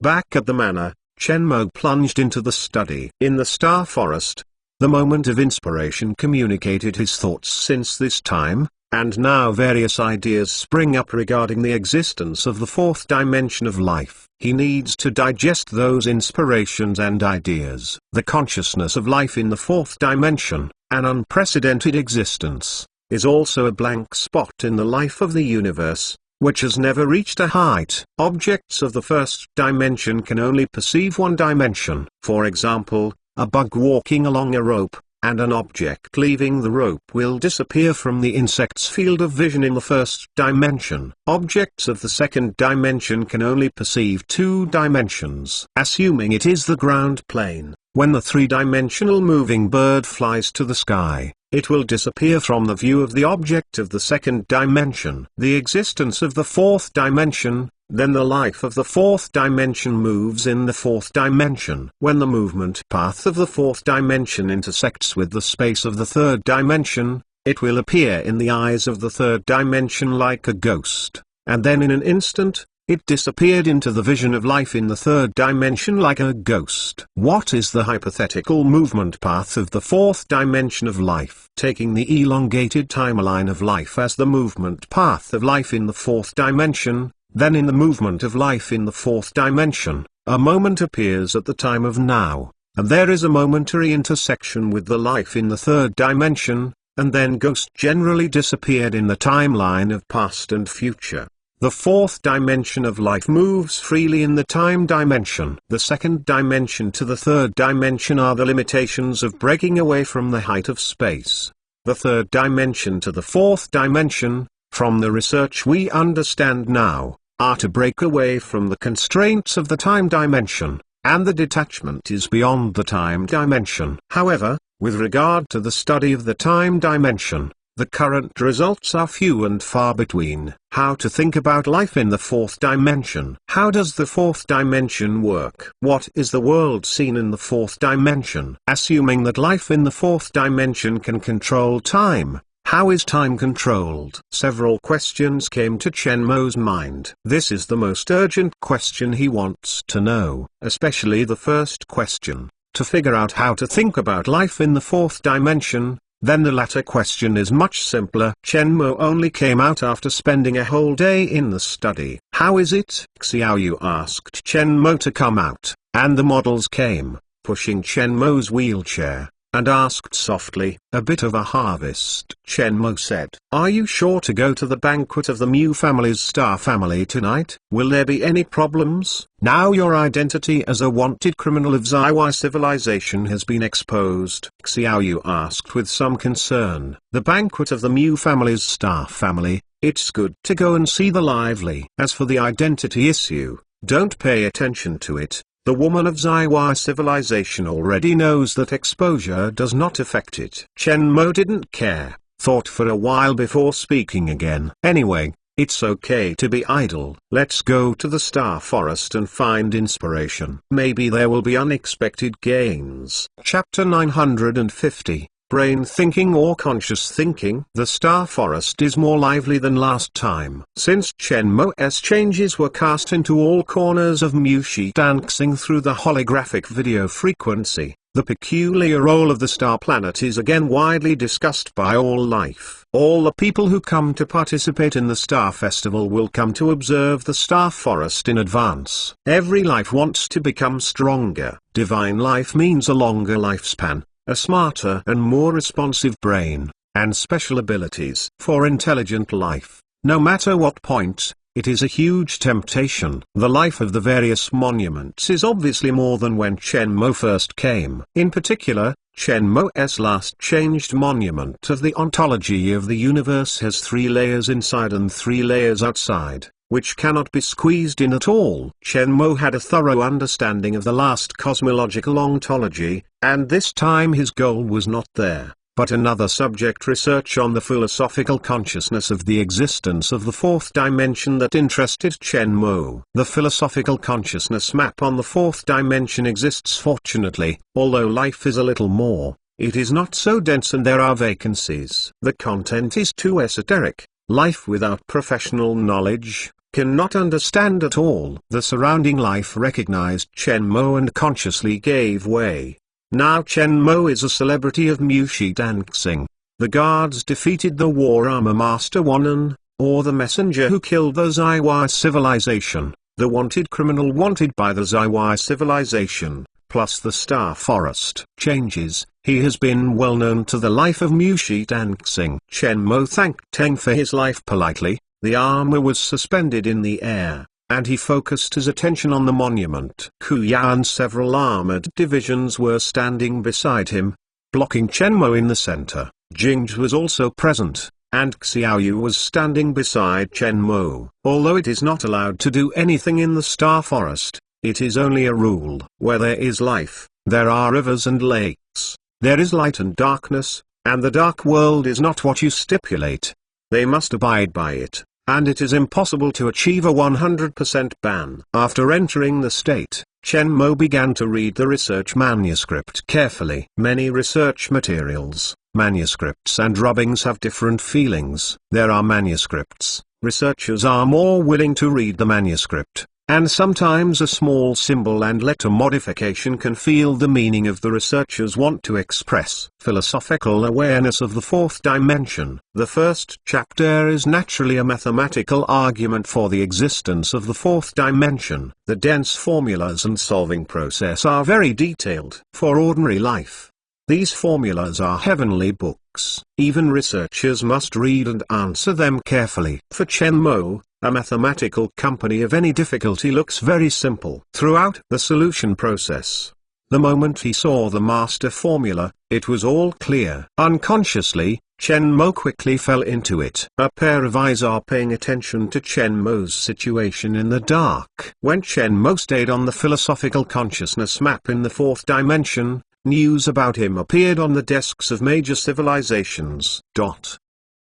Back at the manor, Chen Mo plunged into the study. In the star forest, the moment of inspiration communicated his thoughts since this time, and now various ideas spring up regarding the existence of the fourth dimension of life. He needs to digest those inspirations and ideas. The consciousness of life in the fourth dimension, an unprecedented existence, is also a blank spot in the life of the universe, which has never reached a height. Objects of the first dimension can only perceive one dimension. For example, a bug walking along a rope, and an object leaving the rope will disappear from the insect's field of vision in the first dimension. Objects of the second dimension can only perceive two dimensions. Assuming it is the ground plane, when the three-dimensional moving bird flies to the sky, it will disappear from the view of the object of the second dimension. The existence of the fourth dimension, then the life of the fourth dimension moves in the fourth dimension. When the movement path of the fourth dimension intersects with the space of the third dimension, it will appear in the eyes of the third dimension like a ghost, and then in an instant, it disappeared into the vision of life in the third dimension like a ghost. What is the hypothetical movement path of the fourth dimension of life? Taking the elongated timeline of life as the movement path of life in the fourth dimension, then in the movement of life in the fourth dimension, a moment appears at the time of now, and there is a momentary intersection with the life in the third dimension, and then ghost generally disappeared in the timeline of past and future. The fourth dimension of life moves freely in the time dimension. The second dimension to the third dimension are the limitations of breaking away from the height of space. The third dimension to the fourth dimension, from the research we understand now, are to break away from the constraints of the time dimension, and the detachment is beyond the time dimension. However, with regard to the study of the time dimension, the current results are few and far between. How to think about life in the fourth dimension? How does the fourth dimension work? What is the world seen in the fourth dimension? Assuming that life in the fourth dimension can control time, how is time controlled? Several questions came to Chen Mo's mind. This is the most urgent question he wants to know, especially the first question, to figure out how to think about life in the fourth dimension. Then the latter question is much simpler. Chen Mo only came out after spending a whole day in the study. How is it? Xiaoyu asked Chen Mo to come out, and the models came, pushing Chen Mo's wheelchair, and asked softly, "A bit of a harvest?" Chen Mo said, "Are you sure to go to the banquet of the Mu family's star family tonight? Will there be any problems? Now your identity as a wanted criminal of Zaiwai civilization has been exposed." Xiaoyu asked with some concern. "The banquet of the Mu family's star family, it's good to go and see the lively. As for the identity issue, don't pay attention to it. The woman of Zaiwai civilization already knows that exposure does not affect it." Chen Mo didn't care, thought for a while before speaking again. "Anyway, it's okay to be idle. Let's go to the Star Forest and find inspiration. Maybe there will be unexpected gains." Chapter 950 brain thinking or conscious thinking. The star forest is more lively than last time. Since Shenmue's changes were cast into all corners of Mushi dancing through the holographic video frequency, the peculiar role of the star planet is again widely discussed by all life. All the people who come to participate in the Star Festival will come to observe the star forest in advance. Every life wants to become stronger. Divine life means a longer lifespan, a smarter and more responsive brain, and special abilities. For intelligent life, no matter what point, it is a huge temptation. The life of the various monuments is obviously more than when Shenmue first came. In particular, Shenmue's last changed monument of the ontology of the universe has 3 layers inside and 3 layers outside, which cannot be squeezed in at all. Shenmue had a thorough understanding of the last cosmological ontology, and this time his goal was not there, but another subject research on the philosophical consciousness of the existence of the 4th dimension that interested Shenmue. The philosophical consciousness map on the 4th dimension exists fortunately, although life is a little more, it is not so dense and there are vacancies. The content is too esoteric. Life without professional knowledge cannot understand at all. The surrounding life recognized Shenmue and consciously gave way. Now Shenmue is a celebrity of Mushi dancing. The guards defeated the War Armor Master Wanan, or the messenger who killed the Zaiwa civilization, the wanted criminal wanted by the Zaiwa civilization, plus the Star Forest. Changes. He has been well known to the life of Mushi dancing. Shenmue thanked Teng for his life politely. The armor was suspended in the air, and he focused his attention on the monument. Kuya and several armored divisions were standing beside him, blocking Shenmue in the center. Jingzhi was also present, and Xiaoyu was standing beside Shenmue. Although it is not allowed to do anything in the Star Forest, it is only a rule. Where there is life, there are rivers and lakes. There is light and darkness, and the dark world is not what you stipulate. They must abide by it, and it is impossible to achieve a 100% ban. After entering the state, Shenmue began to read the research manuscript carefully. Many research materials, manuscripts and rubbings have different feelings. There are manuscripts, researchers are more willing to read the manuscript, and sometimes a small symbol and letter modification can feel the meaning of the researchers want to express. Philosophical awareness of the 4th dimension. The first chapter is naturally a mathematical argument for the existence of the 4th dimension. The dense formulas and solving process are very detailed. For ordinary life, these formulas are heavenly books. Even researchers must read and answer them carefully. For Shenmue, a mathematical company of any difficulty looks very simple. Throughout the solution process, the moment he saw the master formula, it was all clear. Unconsciously, Shenmue quickly fell into it. A pair of eyes are paying attention to Shenmue's situation in the dark. When Shenmue stayed on the philosophical consciousness map in the 4th dimension, news about him appeared on the desks of major civilizations.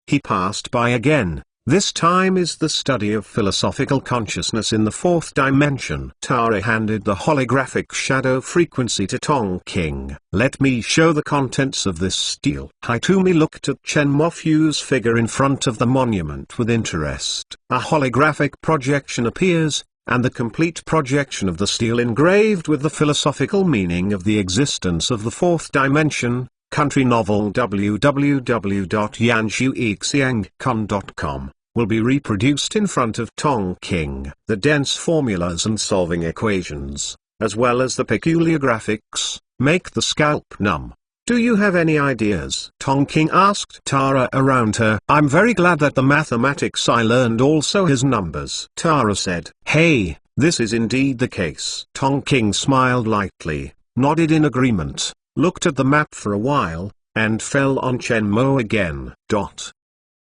He passed by again. This time is the study of philosophical consciousness in the 4th dimension. Tara handed the holographic shadow frequency to Tong King. Let me show the contents of this stele. Hitomi looked at Shenmue's figure in front of the monument with interest. A holographic projection appears, and the complete projection of the stele engraved with the philosophical meaning of the existence of the 4th dimension. Country novel www.yanshuixiangcon.com will be reproduced in front of Tong King. The dense formulas and solving equations, as well as the peculiar graphics, make the scalp numb. Do you have any ideas? Tong King asked Tara around her. I'm very glad that the mathematics I learned also has numbers. Tara said, hey, this is indeed the case. Tong King smiled lightly, nodded in agreement, looked at the map for a while, and fell on Shenmue again.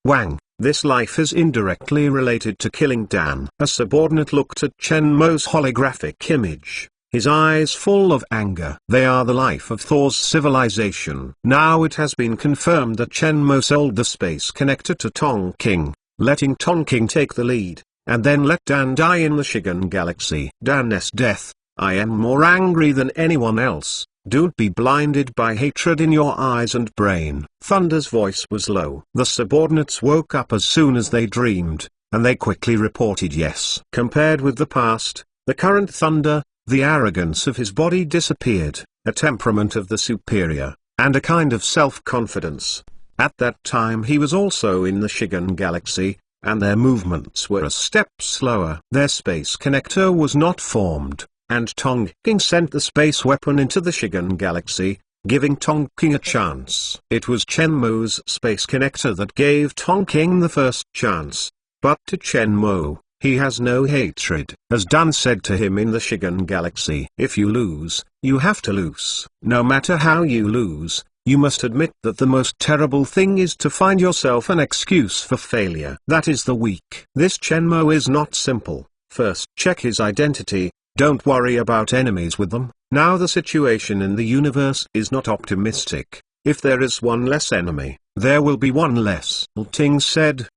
Wang, this life is indirectly related to killing Dan. A subordinate looked at Shenmue's holographic image, his eyes full of anger. They are the life of Thor's civilization. Now it has been confirmed that Shenmue sold the space connector to Tong King, letting Tong King take the lead, and then let Dan die in the Shigan Galaxy. Dan's death, I am more angry than anyone else. Don't be blinded by hatred in your eyes and brain. Thunder's voice was low. The subordinates woke up as soon as they dreamed, and they quickly reported yes. Compared with the past, the current Thunder, the arrogance of his body disappeared, a temperament of the superior, and a kind of self-confidence. At that time he was also in the Shigan Galaxy, and their movements were a step slower. Their space connector was not formed, and Tonking sent the space weapon into the Shigan Galaxy, giving Tonking a chance. It was Shenmuo's space connector that gave Tonking the first chance, but to Shenmue, he has no hatred. As Dan said to him in the Shigan Galaxy, if you lose, you have to lose. No matter how you lose, you must admit that the most terrible thing is to find yourself an excuse for failure. That is the weak. This Shenmue is not simple. First check his identity, don't worry about enemies with them. Now the situation in the universe is not optimistic. If there is one less enemy, there will be one less. Ting said.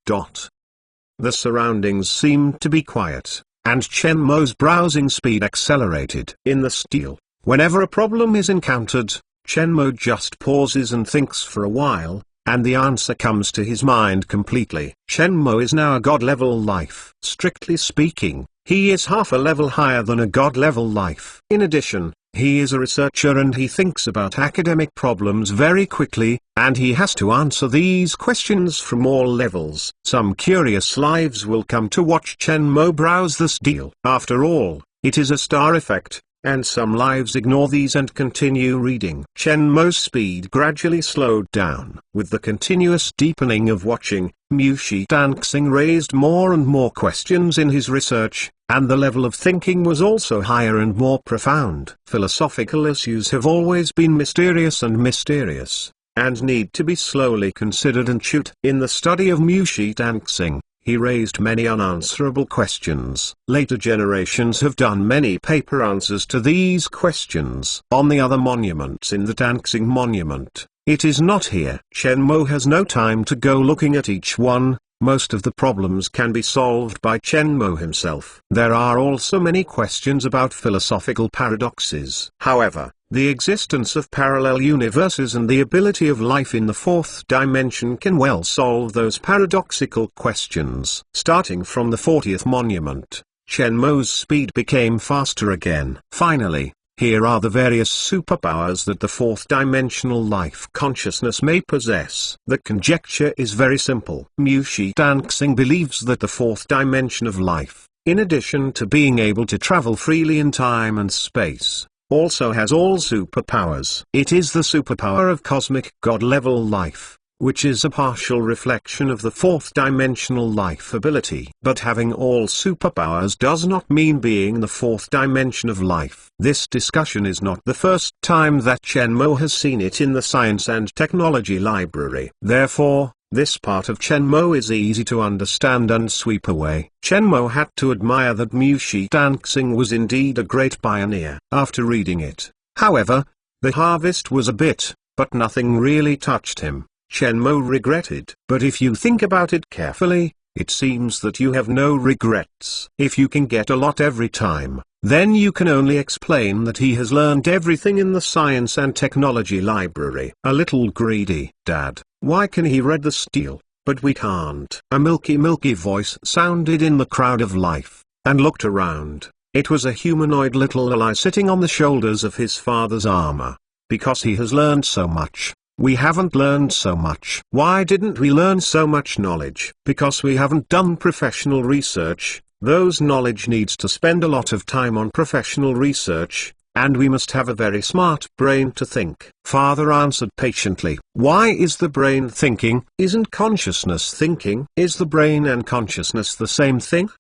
The surroundings seemed to be quiet, and Shenmue's browsing speed accelerated. In the steel, whenever a problem is encountered, Shenmue just pauses and thinks for a while, and the answer comes to his mind completely. Shenmue is now a god-level life. Strictly speaking, he is half a level higher than a god-level life. In addition, he is a researcher and he thinks about academic problems very quickly, and he has to answer these questions from all levels. Some curious lives will come to watch Shenmue browse the steel. After all, it is a star effect, and some lives ignore these and continue reading. Shenmue's speed gradually slowed down. With the continuous deepening of watching, Mushi Dancing raised more and more questions in his research, and the level of thinking was also higher and more profound. Philosophical issues have always been mysterious and need to be slowly considered and chewed. In the study of Mushi Dancing, he raised many unanswerable questions. Later generations have done many paper answers to these questions. On the other monuments in the Dancing Monument, it is not here. Shenmue has no time to go looking at each one. Most of the problems can be solved by Shenmue himself. There are also many questions about philosophical paradoxes. However, the existence of parallel universes and the ability of life in the fourth dimension can well solve those paradoxical questions. Starting from the 40th monument, Shenmue's speed became faster again. Finally, here are the various superpowers that the fourth-dimensional life consciousness may possess. The conjecture is very simple. Mushi Dancing believes that the fourth dimension of life, in addition to being able to travel freely in time and space, also has all superpowers. It is the superpower of cosmic god-level life, which is a partial reflection of the fourth-dimensional life ability. But having all superpowers does not mean being the fourth dimension of life. This discussion is not the first time that Shenmue has seen it in the Science and Technology Library. Therefore, this part of Shenmue is easy to understand and sweep away. Shenmue had to admire that Mushi Dancing was indeed a great pioneer. After reading it, however, the harvest was a bit, but nothing really touched him. Shenmue regretted. But if you think about it carefully, it seems that you have no regrets. If you can get a lot every time, then you can only explain that he has learned everything in the Science and Technology Library. A little greedy. Dad, why can he read the steel, but we can't? A milky voice sounded in the crowd of life, and looked around. It was a humanoid little ally sitting on the shoulders of his father's armor. Because he has learned so much. We haven't learned so much. Why didn't we learn so much knowledge? Because we haven't done professional research. Those knowledge needs to spend a lot of time on professional research, and we must have a very smart brain to think. Father answered patiently. Why is the brain thinking? Isn't consciousness thinking? Is the brain and consciousness the same thing?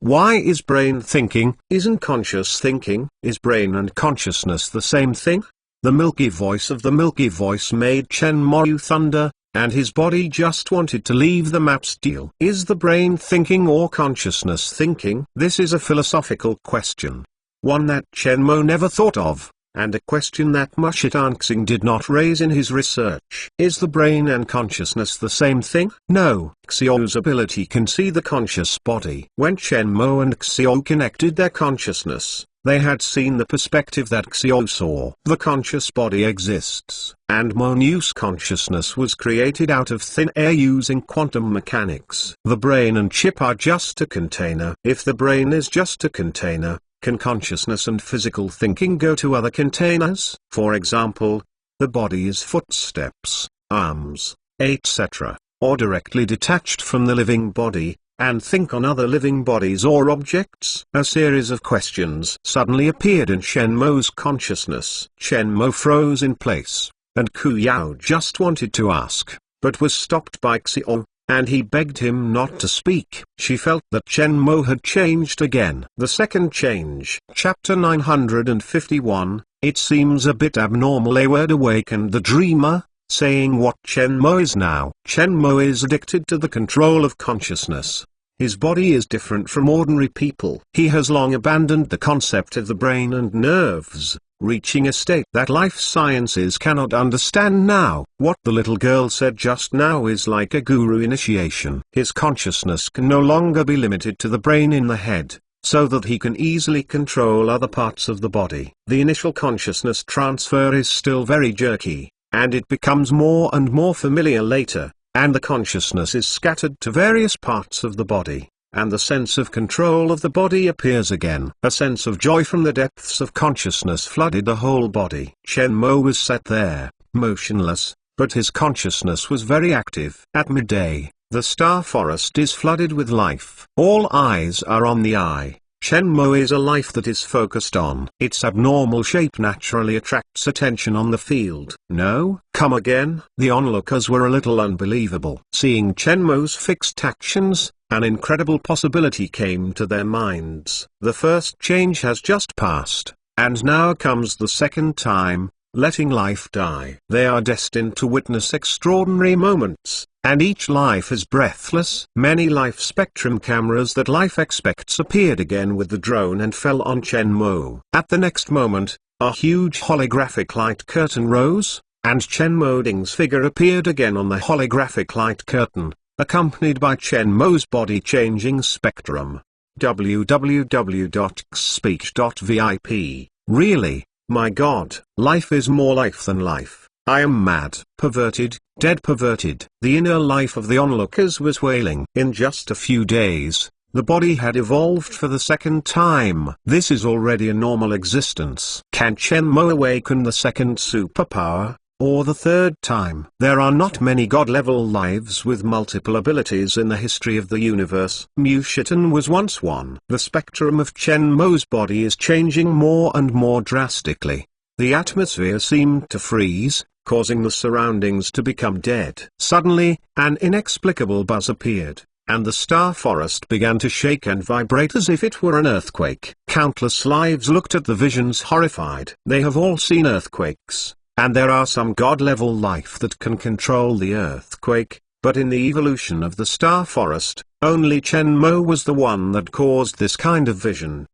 Why is brain thinking? Isn't conscious thinking? Is brain and consciousness the same thing? The milky voice of the milky voice made Shenmue thunder, and his body just wanted to leave the map steel. Is the brain thinking or consciousness thinking? This is a philosophical question. One that Shenmue never thought of, and a question that Mushi Dancing did not raise in his research. Is the brain and consciousness the same thing? No. Xiao's ability can see the conscious body. When Shenmue and Xiao connected their consciousness, They had seen the perspective that Xiao saw. The conscious body exists, and Monu's consciousness was created out of thin air using quantum mechanics. The brain and chip are just a container. If the brain is just a container, can consciousness and physical thinking go to other containers? For example, the body's footsteps, arms, etc., or directly detached from the living body, and think on other living bodies or objects? A series of questions suddenly appeared in Chen Mo's consciousness. Chen Mo froze in place, and Ku Yao just wanted to ask, but was stopped by Xiao, and he begged him not to speak. She felt that Chen Mo had changed again. The second change. Chapter 951, it seems a bit abnormal. A word awakened the dreamer, saying what Chen Mo is now. Chen Mo is addicted to the control of consciousness. His body is different from ordinary people. He has long abandoned the concept of the brain and nerves, reaching a state that life sciences cannot understand now. What the little girl said just now is like a guru initiation. His consciousness can no longer be limited to the brain in the head, so that he can easily control other parts of the body. The initial consciousness transfer is still very jerky, and it becomes more and more familiar later, and the consciousness is scattered to various parts of the body, and the sense of control of the body appears again. A sense of joy from the depths of consciousness flooded the whole body. Chen Mo was sat there, motionless, but his consciousness was very active. At midday, the star forest is flooded with life. All eyes are on the eye. Chen Mo is a life that is focused on. Its abnormal shape naturally attracts attention on the field. No, come again? The onlookers were a little unbelievable. Seeing Chen Mo's fixed actions, an incredible possibility came to their minds. The first change has just passed, and now comes the second time, letting life die. They are destined to witness extraordinary moments, and each life is breathless. Many life spectrum cameras that life expects appeared again with the drone and fell on Chen Mo. At the next moment, a huge holographic light curtain rose, and Chen Moding's figure appeared again on the holographic light curtain, accompanied by Chen Mo's body-changing spectrum. www.xspeech.vip. Really? My God, life is more life than life. I am mad, perverted, dead perverted. The inner life of the onlookers was wailing. In just a few days, the body had evolved for the second time. This is already a normal existence. Can Chen Mo awaken the second superpower, or the third time? There are not many god-level lives with multiple abilities in the history of the universe. Mu Shitan was once one. The spectrum of Chen Mo's body is changing more and more drastically. The atmosphere seemed to freeze, causing the surroundings to become dead. Suddenly, an inexplicable buzz appeared, and the star forest began to shake and vibrate as if it were an earthquake. Countless lives looked at the visions horrified. They have all seen earthquakes, and there are some god-level life that can control the earthquake, but in the evolution of the star forest, only Chen Mo was the one that caused this kind of vision.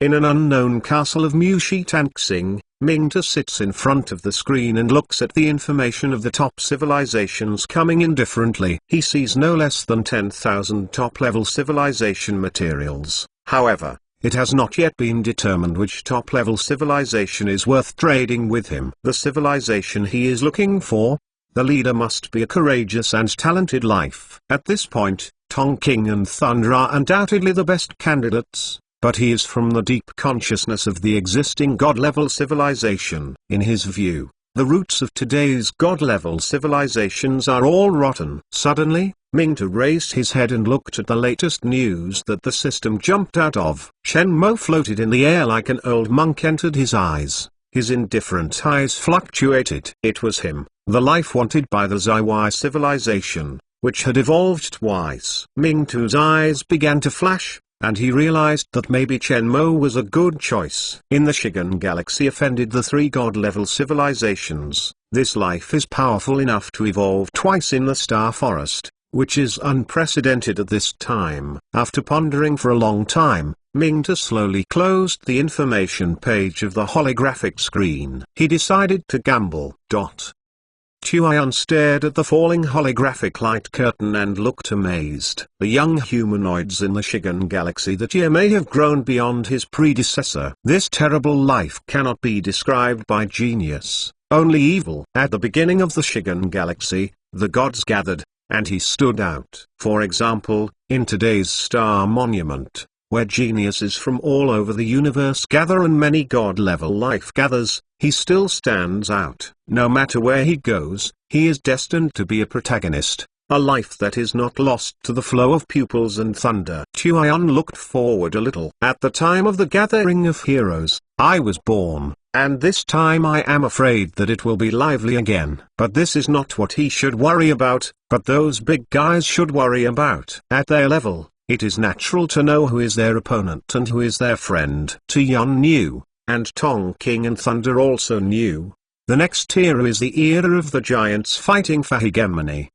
In an unknown castle of Mu Shitanxing, Mingta sits in front of the screen and looks at the information of the top civilizations coming in differently. He sees no less than 10,000 top-level civilization materials. However, it has not yet been determined which top-level civilization is worth trading with him. The civilization he is looking for? The leader must be a courageous and talented life. At this point, Tongking and Thunder are undoubtedly the best candidates, but he is from the deep consciousness of the existing god-level civilization. In his view, the roots of today's god-level civilizations are all rotten. Suddenly, Mingta raised his head and looked at the latest news that the system jumped out of. Chen Mo floated in the air like an old monk entered his eyes. His indifferent eyes fluctuated. It was him, the life wanted by the Zaiwai civilization, which had evolved twice. Mingtu's eyes began to flash, and he realized that maybe Chen Mo was a good choice. In the Shigan Galaxy offended the three god-level civilizations. This life is powerful enough to evolve twice in the Star Forest, which is unprecedented at this time. After pondering for a long time, Mingta slowly closed the information page of the holographic screen. He decided to gamble. Tuyon stared at the falling holographic light curtain and looked amazed. The young humanoids in the Shigan galaxy that year may have grown beyond his predecessor. This terrible life cannot be described by genius, only evil. At the beginning of the Shigan galaxy, the gods gathered, and he stood out. For example, in today's star monument, where geniuses from all over the universe gather and many god-level life gathers, he still stands out. No matter where he goes, he is destined to be a protagonist, a life that is not lost to the flow of pupils and thunder. Tuyon looked forward a little. At the time of the gathering of heroes, I was born, and this time I am afraid that it will be lively again. But this is not what he should worry about, but those big guys should worry about. At their level, it is natural to know who is their opponent and who is their friend. Tuyon knew, and Tong King and Thunder also knew. The next era is the era of the giants fighting for hegemony.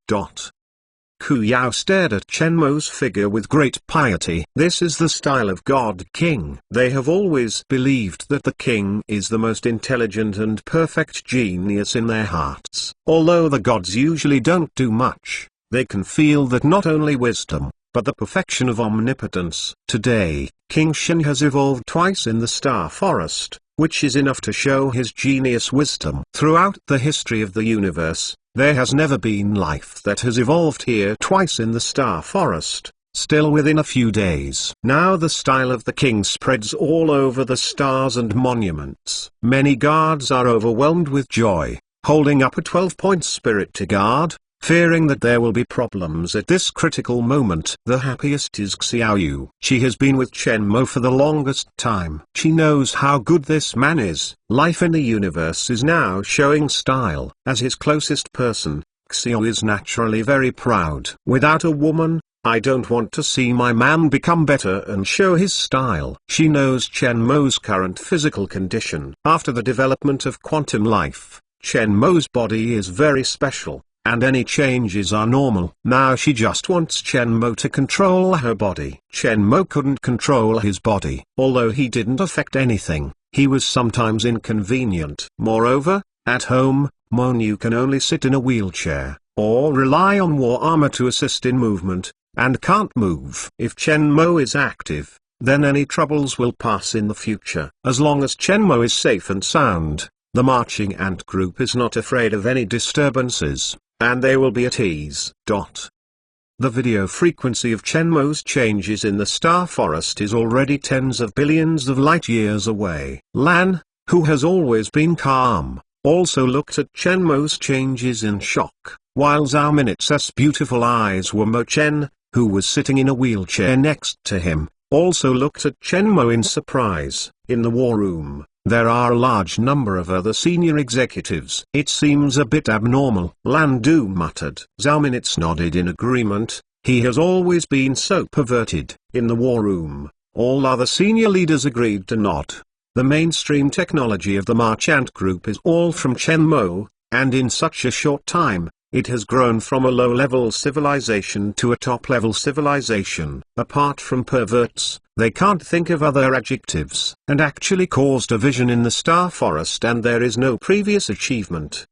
Ku Yao stared at Shenmuo's figure with great piety. This is the style of God King. They have always believed that the king is the most intelligent and perfect genius in their hearts. Although the gods usually don't do much, they can feel that not only wisdom, but the perfection of omnipotence. Today, King Shen has evolved twice in the Star Forest, which is enough to show his genius wisdom. Throughout the history of the universe, there has never been life that has evolved here twice in the Star Forest, still within a few days. Now the style of the king spreads all over the stars and monuments. Many guards are overwhelmed with joy, holding up a 12-point spirit to guard, fearing that there will be problems at this critical moment. The happiest is Xiaoyu. She has been with Shenmue for the longest time. She knows how good this man is. Life in the universe is now showing style. As his closest person, Xiao is naturally very proud. Without a woman, I don't want to see my man become better and show his style. She knows Shenmue's current physical condition. After the development of quantum life, Shenmue's body is very special, and any changes are normal. Now she just wants Shenmue to control her body. Shenmue couldn't control his body. Although he didn't affect anything, he was sometimes inconvenient. Moreover, at home, Monu can only sit in a wheelchair, or rely on war armor to assist in movement, and can't move. If Shenmue is active, then any troubles will pass in the future. As long as Shenmue is safe and sound, the marching ant group is not afraid of any disturbances, and they will be at ease. The video frequency of Shenmue's changes in the Star Forest is already tens of billions of light-years away. Lan, who has always been calm, also looked at Shenmue's changes in shock, while Zhao Minitsa's beautiful eyes were Mo Chen, who was sitting in a wheelchair next to him, also looked at Shenmue in surprise. In the war room, there are a large number of other senior executives. It seems a bit abnormal, Lan Du muttered. Zhao Minitsa nodded in agreement. He has always been so perverted. In the war room, all other senior leaders agreed to nod. The mainstream technology of the Marchant Group is all from Shenmue, and in such a short time, it has grown from a low-level civilization to a top-level civilization. Apart from perverts, they can't think of other adjectives, and actually caused a vision in the Star Forest, and there is no previous achievement.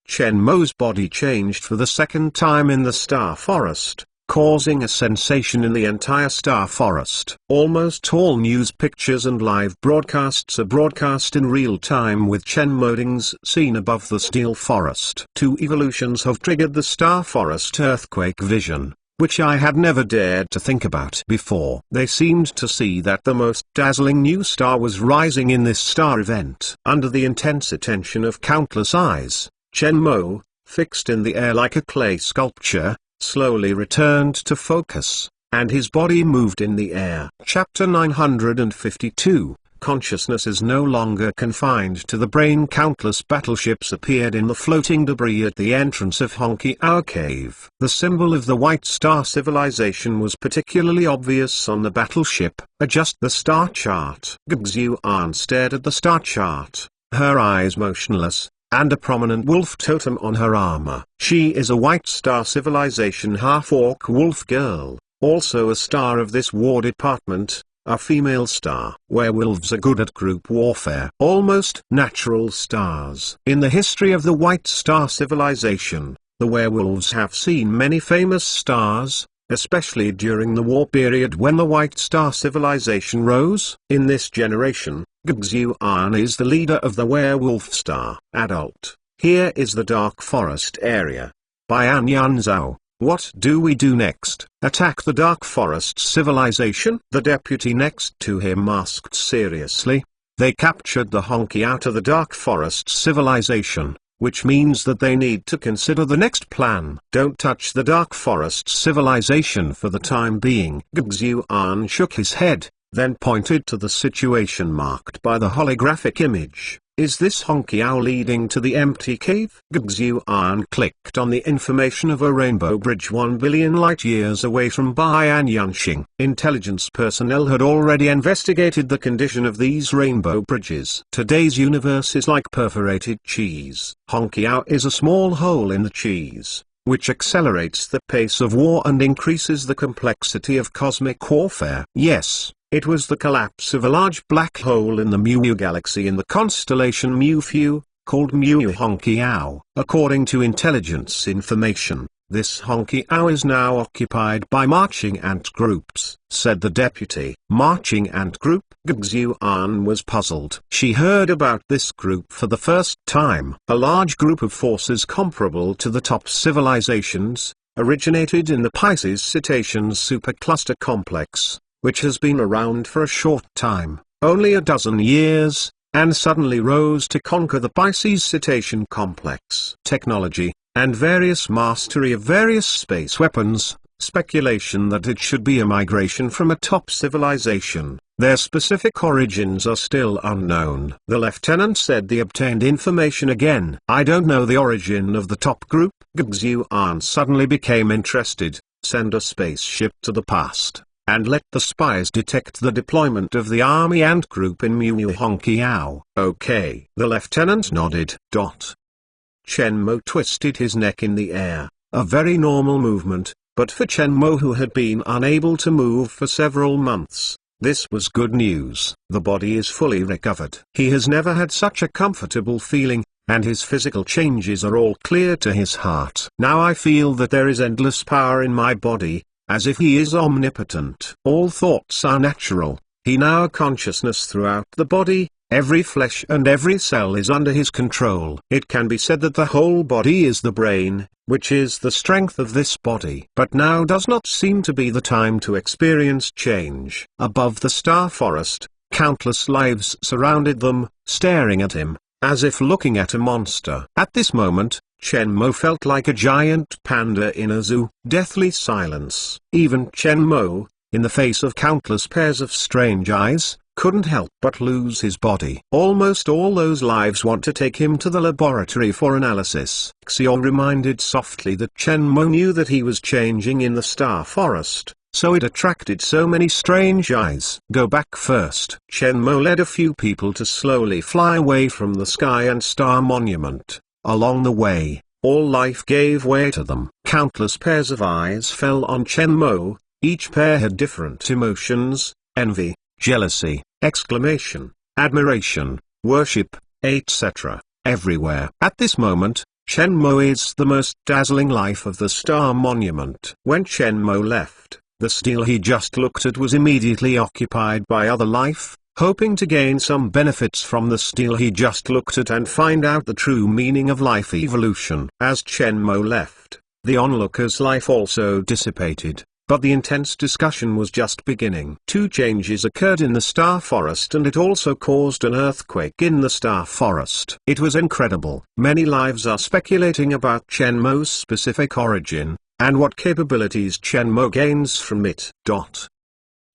Shenmue's body changed for the second time in the Star Forest, causing a sensation in the entire Star Forest. Almost all news pictures and live broadcasts are broadcast in real time with Shenmue seen above the Steel Forest. 2 evolutions have triggered the Star Forest earthquake vision, which I had never dared to think about before. They seemed to see that the most dazzling new star was rising in this star event. Under the intense attention of countless eyes, Shenmue, fixed in the air like a clay sculpture, slowly returned to focus, and his body moved in the air. Chapter 952, Consciousness is no longer confined to the brain. Countless battleships appeared in the floating debris at the entrance of Honky Hour Cave. The symbol of the White Star Civilization was particularly obvious on the battleship. Adjust the star chart. Gxuan stared at the star chart, her eyes motionless, and a prominent wolf totem on her armor. She is a White Star Civilization half-orc wolf girl, also a star of this war department, a female star. Werewolves are good at group warfare. Almost natural stars. In the history of the White Star Civilization, the werewolves have seen many famous stars, especially during the war period when the White Star Civilization rose. In this generation, Gxuan is the leader of the werewolf star. Adult. Here is the Dark Forest area. By An Yanzhao. What do we do next? Attack the Dark Forest civilization? The deputy next to him asked seriously. They captured the Honky out of the Dark Forest civilization, which means that they need to consider the next plan. Don't touch the Dark Forest civilization for the time being. Gxuan shook his head, then pointed to the situation marked by the holographic image. Is this Honky Owl leading to the empty cave? Gxuan clicked on the information of a rainbow bridge 1 billion light-years away from Baian Yanxing. Intelligence personnel had already investigated the condition of these rainbow bridges. Today's universe is like perforated cheese. Honky Owl is a small hole in the cheese, which accelerates the pace of war and increases the complexity of cosmic warfare. Yes. It was the collapse of a large black hole in the Mu galaxy in the constellation Mu Fu, called Mu Honky Owl. According to intelligence information, this Honky Owl is now occupied by marching ant groups, said the deputy. Marching ant group? Gxuan was puzzled. She heard about this group for the first time. A large group of forces comparable to the top civilizations, originated in the Pisces Cetacean supercluster complex, which has been around for a short time, only a dozen years, and suddenly rose to conquer the Pisces Cetacean complex. Technology, and various mastery of various space weapons, speculation that it should be a migration from a top civilization. Their specific origins are still unknown. The lieutenant said the obtained information again. I don't know the origin of the top group. Gxuan suddenly became interested. Send a spaceship to the past, and let the spies detect the deployment of the army ant group in Mu Honky Owl. Okay. The lieutenant nodded. Chen Mo twisted his neck in the air, a very normal movement, but for Chen Mo, who had been unable to move for several months, this was good news. The body is fully recovered. He has never had such a comfortable feeling, and his physical changes are all clear to his heart. Now I feel that there is endless power in my body, as if he is omnipotent. All thoughts are natural. He now consciousness throughout the body, every flesh and every cell is under his control. It can be said that the whole body is the brain, which is the strength of this body. But now does not seem to be the time to experience change. Above the star forest, countless lives surrounded them, staring at him, as if looking at a monster. At this moment, Chen Mo felt like a giant panda in a zoo. Deathly silence. Even Chen Mo, in the face of countless pairs of strange eyes, couldn't help but lose his body. Almost all those lives want to take him to the laboratory for analysis. Xiao reminded softly that Chen Mo knew that he was changing in the star forest, so it attracted so many strange eyes. Go back first. Chen Mo led a few people to slowly fly away from the sky and star monument. Along the way, all life gave way to them. Countless pairs of eyes fell on Chen Mo. Each pair had different emotions: envy, jealousy, exclamation, admiration, worship, etc. everywhere. At this moment, Chen Mo is the most dazzling life of the star monument. When Chen Mo left, the stele he just looked at was immediately occupied by other life, hoping to gain some benefits from the stele he just looked at and find out the true meaning of life evolution. As Chen Mo left, the onlooker's life also dissipated. But the intense discussion was just beginning. Two changes occurred in the star forest, and it also caused an earthquake in the star forest. It was incredible. Many lives are speculating about Chen Mo's specific origin, and what capabilities Chen Mo gains from it.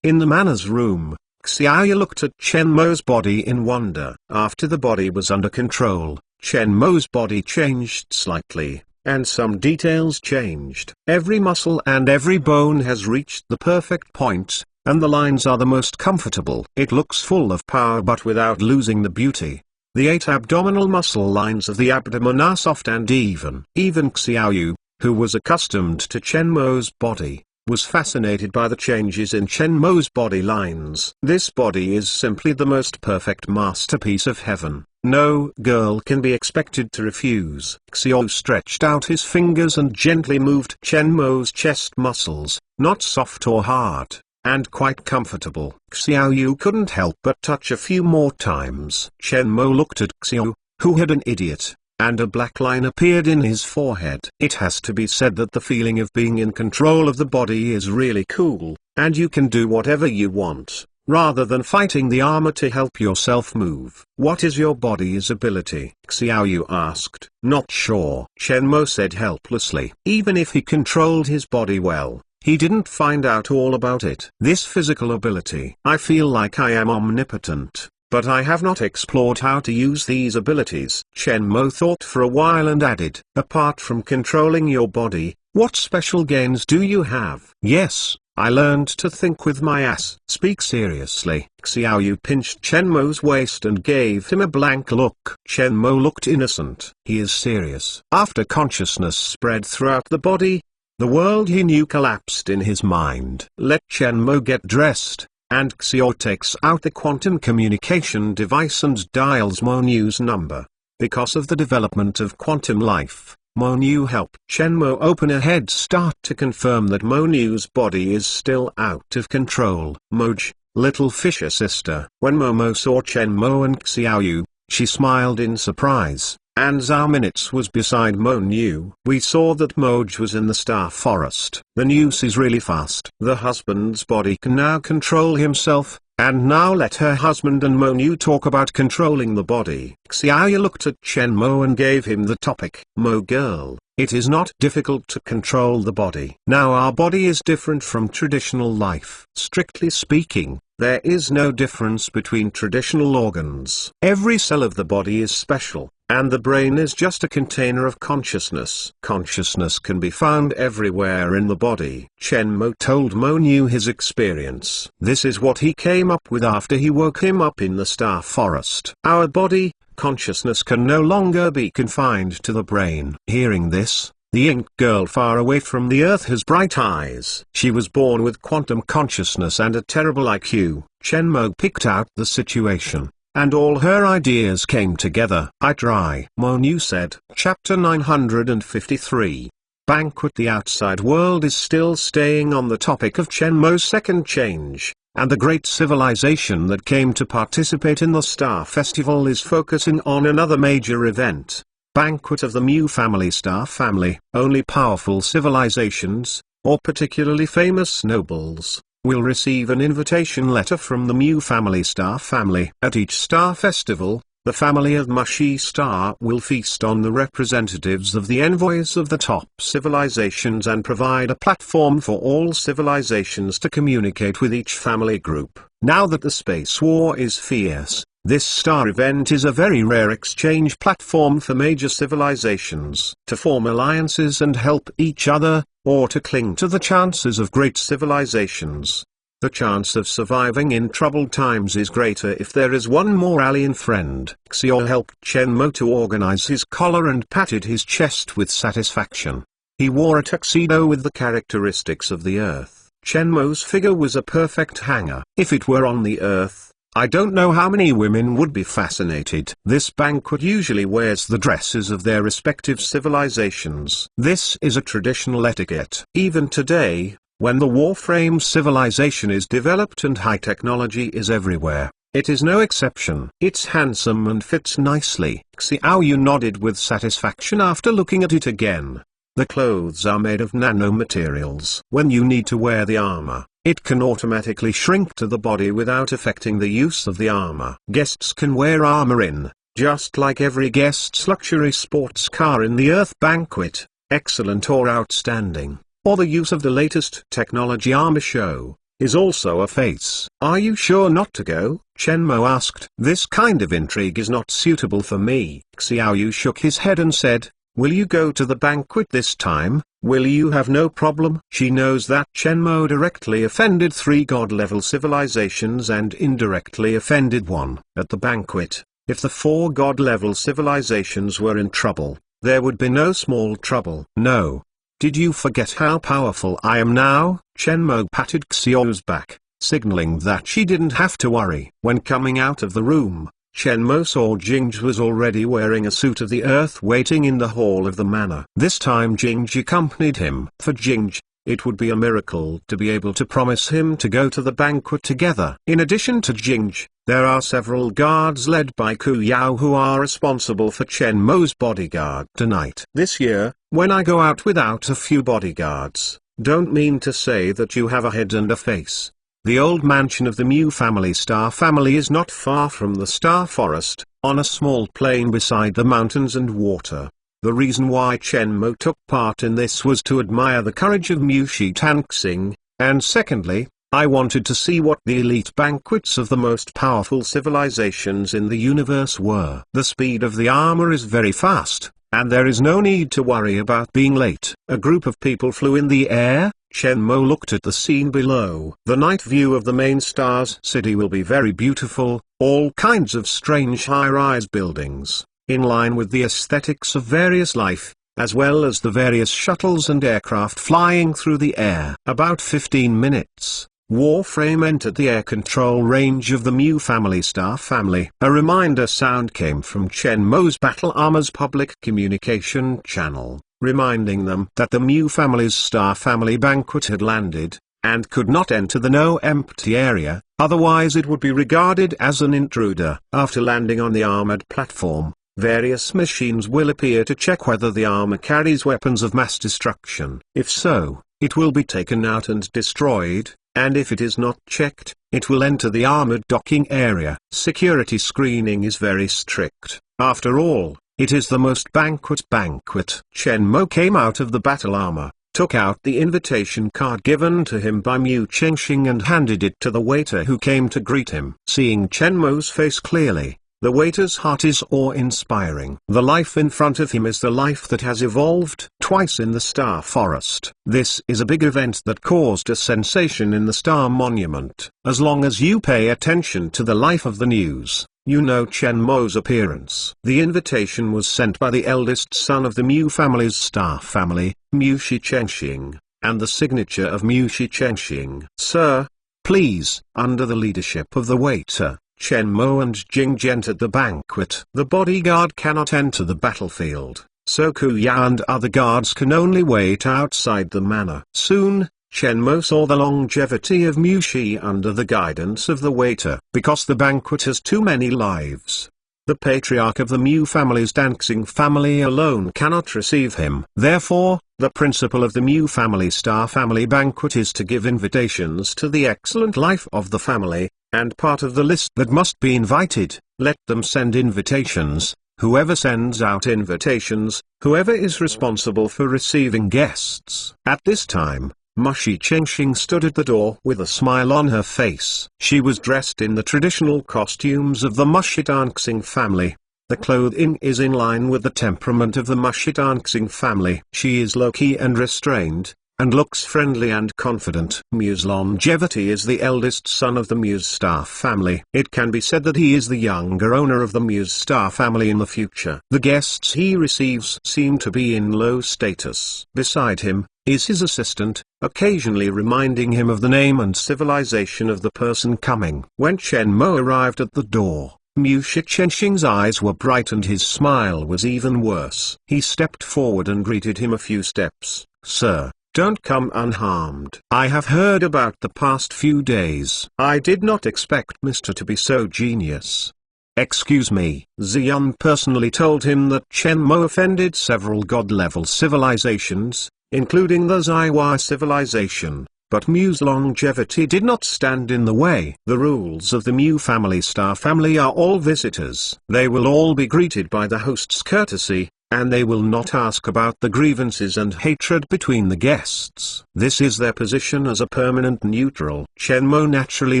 In the manners room, Xiaoya looked at Chen Mo's body in wonder. After the body was under control, Chen Mo's body changed slightly, and some details changed. Every muscle and every bone has reached the perfect point, and the lines are the most comfortable. It looks full of power but without losing the beauty. The 8 abdominal muscle lines of the abdomen are soft and even. Even Xiaoyu, who was accustomed to Chen Mo's body, was fascinated by the changes in Chen Mo's body lines. This body is simply the most perfect masterpiece of heaven. No girl can be expected to refuse. Xiao stretched out his fingers and gently moved Chen Mo's chest muscles, not soft or hard, and quite comfortable. Xiao Yu couldn't help but touch a few more times. Chen Mo looked at Xiao, who had an idiot, and a black line appeared in his forehead. It has to be said that the feeling of being in control of the body is really cool, and you can do whatever you want, rather than fighting the armor to help yourself move. What is your body's ability? Xiao Yu asked. Not sure, Chen Mo said helplessly. Even if he controlled his body well, he didn't find out all about it. This physical ability. I feel like I am omnipotent, but I have not explored how to use these abilities. Chen Mo thought for a while and added, apart from controlling your body, what special gains do you have? Yes, I learned to think with my ass. Speak seriously. Xiao Yu pinched Chen Mo's waist and gave him a blank look. Chen Mo looked innocent. He is serious. After consciousness spread throughout the body, the world he knew collapsed in his mind. Let Chen Mo get dressed, and Xiao takes out the quantum communication device and dials Mo Niu's number. Because of the development of quantum life, Mo Niu helped Chen Mo open a head start to confirm that Mo Niu's body is still out of control. Moj, little fisher sister. When Momo saw Chen Mo and Xiao Yu, she smiled in surprise, and Zhao Minutes was beside Mo Niu. We saw that Moj was in the Star Forest. The news is really fast. The husband's body can now control himself, and now let her husband and Mo Niu talk about controlling the body. Xiao Yu looked at Chen Mo and gave him the topic. Mo girl, it is not difficult to control the body. Now our body is different from traditional life. Strictly speaking, there is no difference between traditional organs. Every cell of the body is special, and the brain is just a container of consciousness. Consciousness can be found everywhere in the body. Chen Mo told Mo Niu his experience. This is what he came up with after he woke him up in the Star Forest. Our body, consciousness can no longer be confined to the brain. Hearing this, the Ink Girl far away from the Earth has bright eyes. She was born with quantum consciousness and a terrible IQ. Chen Mo picked out the situation, and all her ideas came together. I try. Mo Niu said. Chapter 953. Banquet. The outside world is still staying on the topic of Chen Mo's second change, and the great civilization that came to participate in the Star Festival is focusing on another major event. Banquet of the Mu family. Star family. Only powerful civilizations, or particularly famous nobles, will receive an invitation letter from the Mu family. Star family. At each Star Festival, the family of Mushi Star will feast on the representatives of the envoys of the top civilizations and provide a platform for all civilizations to communicate with each family group. Now that the space war is fierce, this star event is a very rare exchange platform for major civilizations to form alliances and help each other, or to cling to the chances of great civilizations. The chance of surviving in troubled times is greater if there is one more alien friend. Xiao helped Chen Mo to organize his collar and patted his chest with satisfaction. He wore a tuxedo with the characteristics of the Earth. Chen Mo's figure was a perfect hanger. If it were on the Earth, I don't know how many women would be fascinated. This banquet usually wears the dresses of their respective civilizations. This is a traditional etiquette. Even today, when the Warframe civilization is developed and high technology is everywhere, it is no exception. It's handsome and fits nicely. Xiao Yu nodded with satisfaction after looking at it again. The clothes are made of nanomaterials. When you need to wear the armor, it can automatically shrink to the body without affecting the use of the armor. Guests can wear armor in, just like every guest's luxury sports car in the Earth banquet, excellent or outstanding, or the use of the latest technology armor show, is also a face. Are you sure not to go? Chen Mo asked. This kind of intrigue is not suitable for me. Xiao Yu shook his head and said, will you go to the banquet this time? Will you have no problem? She knows that Chen Mo directly offended 3 god-level civilizations and indirectly offended 1. At the banquet, if the 4 god-level civilizations were in trouble, there would be no small trouble. No. Did you forget how powerful I am now? Chen Mo patted Xiao's back, signaling that she didn't have to worry. When coming out of the room, Chen Mo saw Jingji was already wearing a suit of the earth waiting in the hall of the manor. This time Jingji accompanied him. For Jingji, it would be a miracle to be able to promise him to go to the banquet together. In addition to Jingji, there are several guards led by Ku Yao who are responsible for Chen Mo's bodyguard tonight. This year, when I go out without a few bodyguards, don't mean to say that you have a head and a face. The old mansion of the Mu family Star family is not far from the Star Forest, on a small plain beside the mountains and water. The reason why Chen Mo took part in this was to admire the courage of Mu Shi Tanxing, and secondly, I wanted to see what the elite banquets of the most powerful civilizations in the universe were. The speed of the armor is very fast, and there is no need to worry about being late. A group of people flew in the air. Chen Mo looked at the scene below. The night view of the main Stars City will be very beautiful, all kinds of strange high-rise buildings, in line with the aesthetics of various life, as well as the various shuttles and aircraft flying through the air. About 15 minutes, Warframe entered the air control range of the Mu family Star family. A reminder sound came from Chen Mo's Battle Armor's public communication channel, reminding them that the Mu family's Star family banquet had landed, and could not enter the no empty area, otherwise it would be regarded as an intruder. After landing on the armored platform, various machines will appear to check whether the armor carries weapons of mass destruction. If so, it will be taken out and destroyed, and if it is not checked, it will enter the armored docking area. Security screening is very strict. After all, it is the most banquet. Chen Mo came out of the battle armor, took out the invitation card given to him by Mu Chengxing and handed it to the waiter who came to greet him. Seeing Chen Mo's face clearly, the waiter's heart is awe-inspiring. The life in front of him is the life that has evolved twice in the Star Forest. This is a big event that caused a sensation in the Star Monument. As long as you pay attention to the life of the news, you know Chen Mo's appearance. The invitation was sent by the eldest son of the Mu family's Star family, Mu Shi Chengxing, and the signature of Mu Shi Chengxing. Sir, please. Under the leadership of the waiter, Chen Mo and Jingji entered the banquet. The bodyguard cannot enter the battlefield, so Ku Ya and other guards can only wait outside the manor. Soon, Chen Mo saw the longevity of Mu Shi under the guidance of the waiter. Because the banquet has too many lives, the patriarch of the Mu family's Dancing family alone cannot receive him. Therefore, the principle of the Mu family Star family banquet is to give invitations to the excellent life of the family, and part of the list that must be invited, let them send invitations. Whoever sends out invitations, whoever is responsible for receiving guests. At this time, Mu Shi Chengxing stood at the door with a smile on her face. She was dressed in the traditional costumes of the Mu Shi Dancing family. The clothing is in line with the temperament of the Mu Shi Dancing family. She is low-key and restrained, and looks friendly and confident. Mu's longevity is the eldest son of the Mu's Star family. It can be said that he is the younger owner of the Mu's Star family in the future. The guests he receives seem to be in low status. Beside him is his assistant, occasionally reminding him of the name and civilization of the person coming. When Chen Mo arrived at the door, Mu Shi Chengxing's eyes were bright and his smile was even worse. He stepped forward and greeted him a few steps. Sir, don't come unharmed. I have heard about the past few days. I did not expect Mr. to be so genius. Excuse me. Xian personally told him that Chen Mo offended several god-level civilizations, including the Zaiwa civilization, but Mu's longevity did not stand in the way. The rules of the Mu family Star family are all visitors. They will all be greeted by the host's courtesy, and they will not ask about the grievances and hatred between the guests. This is their position as a permanent neutral. Chen Mo naturally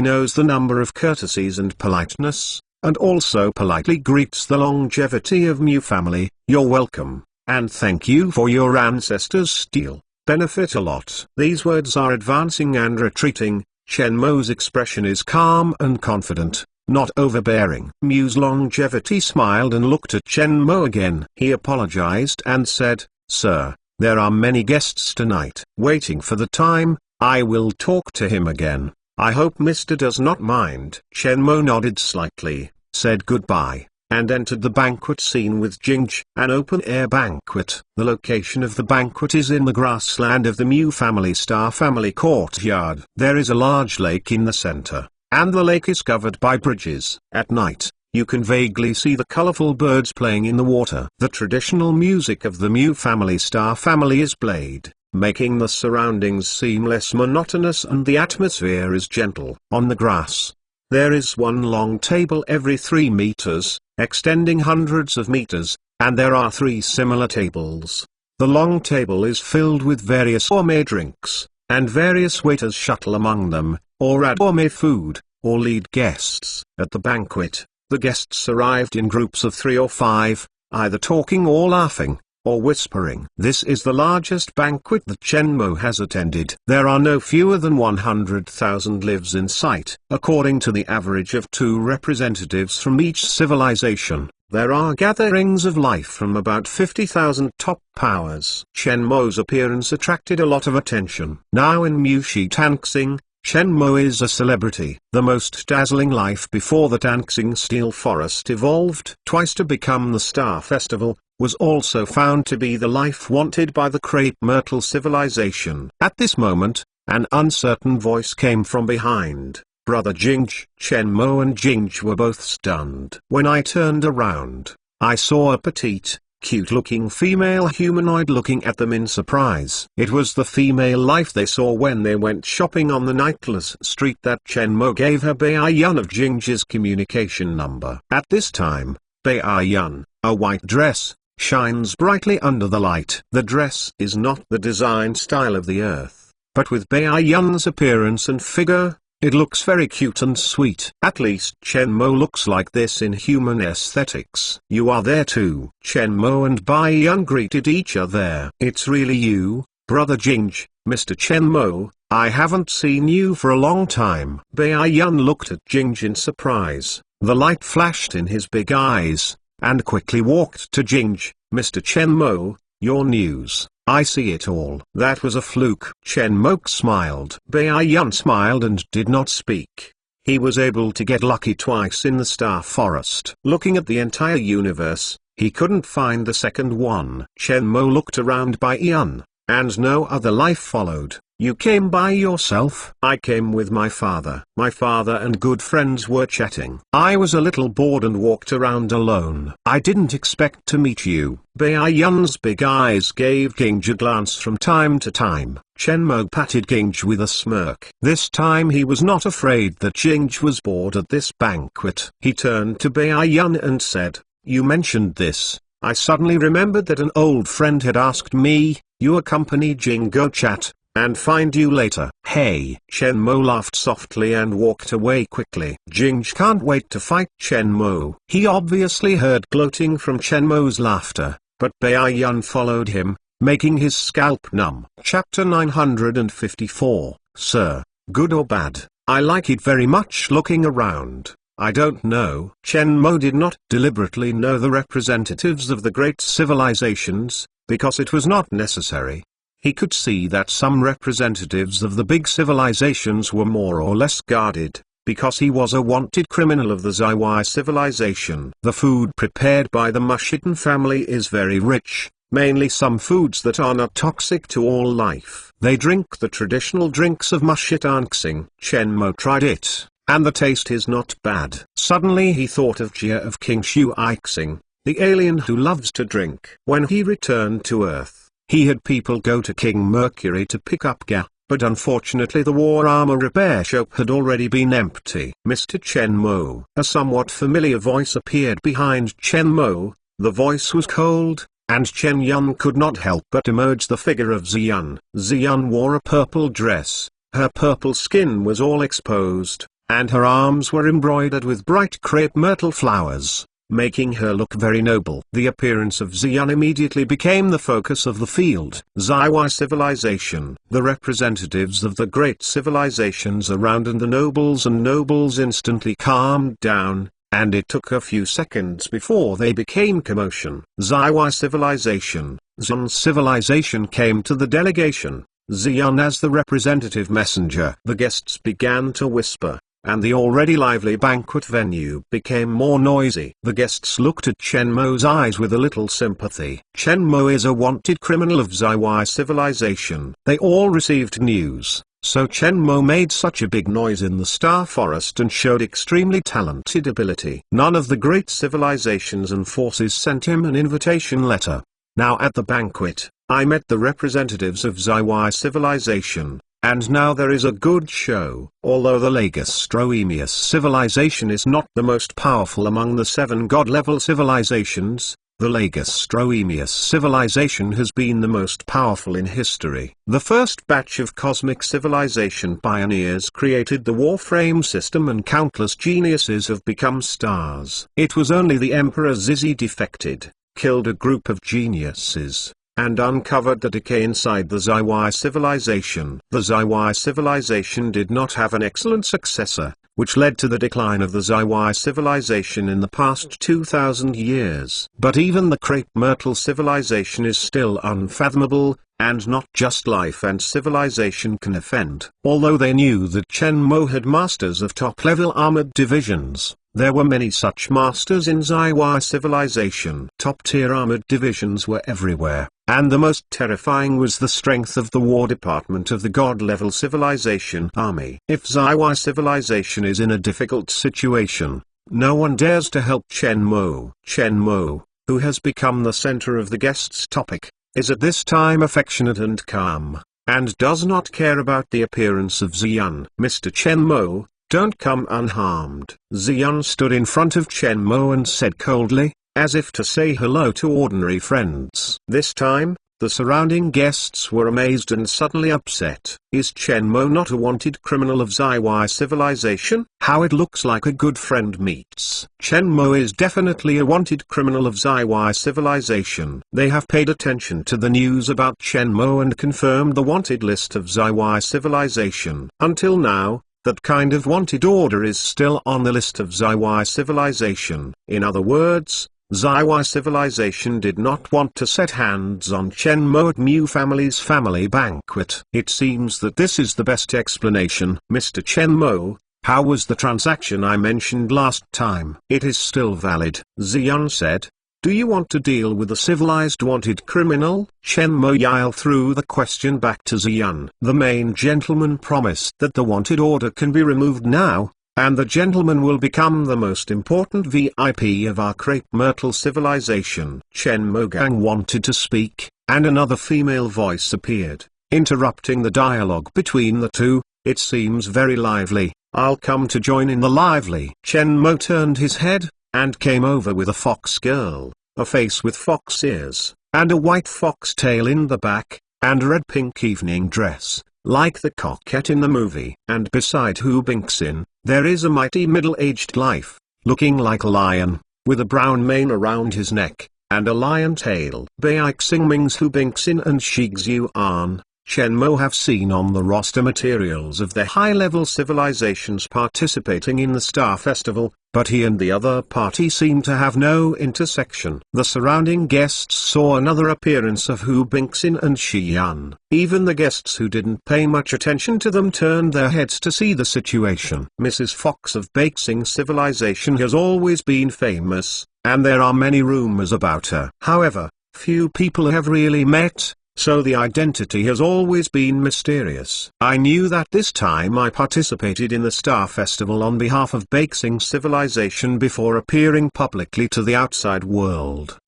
knows the number of courtesies and politeness, and also politely greets the longevity of Mu family. You're welcome, and thank you for your ancestors' steel. Benefit a lot. These words are advancing and retreating. Chen Mo's expression is calm and confident, not overbearing. Mu's longevity smiled and looked at Chen Mo again. He apologized and said, Sir, there are many guests tonight. Waiting for the time, I will talk to him again. I hope Mr. does not mind. Chen Mo nodded slightly, said goodbye, and entered the banquet scene with Jingj. An open-air banquet. The location of the banquet is in the grassland of the Mu family Star family courtyard. There is a large lake in the center, and the lake is covered by bridges. At night, you can vaguely see the colorful birds playing in the water. The traditional music of the Mu family Star family is played, making the surroundings seem less monotonous, and the atmosphere is gentle. On the grass, there is one long table every 3 meters, extending hundreds of meters, and there are 3 similar tables. The long table is filled with various gourmet drinks, and various waiters shuttle among them, or add gourmet food, or lead guests. At the banquet, the guests arrived in groups of 3 or 5, either talking or laughing, or whispering. This is the largest banquet that Chen Mo has attended. There are no fewer than 100,000 lives in sight. According to the average of 2 representatives from each civilization, there are gatherings of life from about 50,000 top powers. Chen Mo's appearance attracted a lot of attention. Now in Mushi Tanxing, Chen Mo is a celebrity. The most dazzling life before the Tanxing Steel Forest evolved twice to become the Star Festival, was also found to be the life wanted by the Crepe Myrtle civilization. At this moment, an uncertain voice came from behind. Brother Jingj. Chen Mo and Jingj were both stunned. When I turned around, I saw a petite, cute-looking female humanoid looking at them in surprise. It was the female life they saw when they went shopping on the nightless street that Chen Mo gave her Baiyun of Jingj's communication number. At this time, Baiyun, a white dress, shines brightly under the light. The dress is not the design style of the earth, but with Baiyun's appearance and figure, it looks very cute and sweet. At least Chen Mo looks like this in human aesthetics. You are there too. Chen Mo and Baiyun greeted each other. It's really you, Brother Jingj, Mr. Chen Mo. I haven't seen you for a long time. Baiyun looked at Jingj in surprise. The light flashed in his big eyes, and quickly walked to Jingj. Mr. Chen Mo, your news. I see it all. That was a fluke. Chen Mo smiled. Baiyun smiled and did not speak. He was able to get lucky twice in the Star Forest. Looking at the entire universe, he couldn't find the second one. Chen Mo looked around Baiyun, and no other life followed. You came by yourself? I came with my father. My father and good friends were chatting. I was a little bored and walked around alone. I didn't expect to meet you. Baiyun's big eyes gave Jingj a glance from time to time. Chen Mo patted Jingj with a smirk. This time he was not afraid that Jingj was bored at this banquet. He turned to Baiyun and said, you mentioned this. I suddenly remembered that an old friend had asked me, you accompany Jing go chat, and find you later. Hey! Chen Mo laughed softly and walked away quickly. Jingj can't wait to fight Chen Mo. He obviously heard gloating from Chen Mo's laughter, but Baiyun followed him, making his scalp numb. Chapter 954, Sir, good or bad? I like it very much. Looking around, I don't know. Chen Mo did not deliberately know the representatives of the great civilizations, because it was not necessary. He could see that some representatives of the big civilizations were more or less guarded, because he was a wanted criminal of the Zaiwai civilization. The food prepared by the Mushitan family is very rich, mainly some foods that are not toxic to all life. They drink the traditional drinks of Mushitanxing. Chen Mo tried it, and the taste is not bad. Suddenly he thought of Jia of King Shu Ixing, the alien who loves to drink. When he returned to Earth, he had people go to King Mercury to pick up Ga, but unfortunately the war armor repair shop had already been empty. Mr. Chen Mo. A somewhat familiar voice appeared behind Chen Mo. The voice was cold, and Chen Yun could not help but emerge the figure of Ziyun. Ziyun wore a purple dress, her purple skin was all exposed, and her arms were embroidered with bright crepe myrtle flowers, making her look very noble. The appearance of Ziyun immediately became the focus of the field. Zaiwai civilization. The representatives of the great civilizations around and the nobles instantly calmed down, and it took a few seconds before they became commotion. Zaiwai civilization. Zun civilization came to the delegation. Xian as the representative messenger. The guests began to whisper, and the already lively banquet venue became more noisy. The guests looked at Chen Mo's eyes with a little sympathy. Chen Mo is a wanted criminal of Ziwai civilization. They all received news, so Chen Mo made such a big noise in the Star Forest and showed extremely talented ability. None of the great civilizations and forces sent him an invitation letter. Now at the banquet, I met the representatives of Ziwai civilization, and now there is a good show. Although the Lagastroemius civilization is not the most powerful among the 7 god-level civilizations, the Lagastroemius civilization has been the most powerful in history. The first batch of cosmic civilization pioneers created the Warframe system, and countless geniuses have become stars. It was only the Emperor Zizi defected, killed a group of geniuses, and uncovered the decay inside the Ziwai civilization. The Ziwai civilization did not have an excellent successor, which led to the decline of the Ziwai civilization in the past 2,000 years. But even the Crepe Myrtle civilization is still unfathomable, and not just life and civilization can offend. Although they knew that Chen Mo had masters of top-level armored divisions, there were many such masters in Ziwai civilization. Top-tier armored divisions were everywhere, and the most terrifying was the strength of the War Department of the God-level civilization army. If Ziwai civilization is in a difficult situation, no one dares to help Chen Mo. Chen Mo, who has become the center of the guest's topic, is at this time affectionate and calm, and does not care about the appearance of Xian. Mr. Chen Mo, don't come unharmed. Xian stood in front of Chen Mo and said coldly, as if to say hello to ordinary friends. This time, the surrounding guests were amazed and suddenly upset. Is Chen Mo not a wanted criminal of Ziwai civilization? How it looks like a good friend meets. Chen Mo is definitely a wanted criminal of Ziwai civilization. They have paid attention to the news about Chen Mo and confirmed the wanted list of Ziwai civilization. Until now, that kind of wanted order is still on the list of Ziwai civilization. In other words, Ziwai civilization did not want to set hands on Chen Mo at Mu family's family banquet. It seems that this is the best explanation. Mr. Chen Mo, how was the transaction I mentioned last time? It is still valid, Xian said. Do you want to deal with a civilized wanted criminal? Chen Mo Yile threw the question back to Xian. The main gentleman promised that the wanted order can be removed now, and the gentleman will become the most important VIP of our Crepe Myrtle civilization. Chen Mo Gang wanted to speak, and another female voice appeared, interrupting the dialogue between the two. It seems very lively. I'll come to join in the lively. Chen Mo turned his head, and came over with a fox girl, a face with fox ears, and a white fox tail in the back, and a red-pink evening dress, like the coquette in the movie. And beside Hu Bingxin, there is a mighty middle-aged life, looking like a lion, with a brown mane around his neck, and a lion tail. Baik Xingming's Hu Bingxin and Shi Xuan, Chen Mo have seen on the roster materials of the high-level civilizations participating in the Star Festival, but he and the other party seem to have no intersection. The surrounding guests saw another appearance of Hu Bingxin and Shi Yan. Even the guests who didn't pay much attention to them turned their heads to see the situation. Mrs. Fox of Beixing civilization has always been famous, and there are many rumors about her. However, few people have really met, so the identity has always been mysterious. I knew that this time I participated in the Star Festival on behalf of Beixing civilization before appearing publicly to the outside world.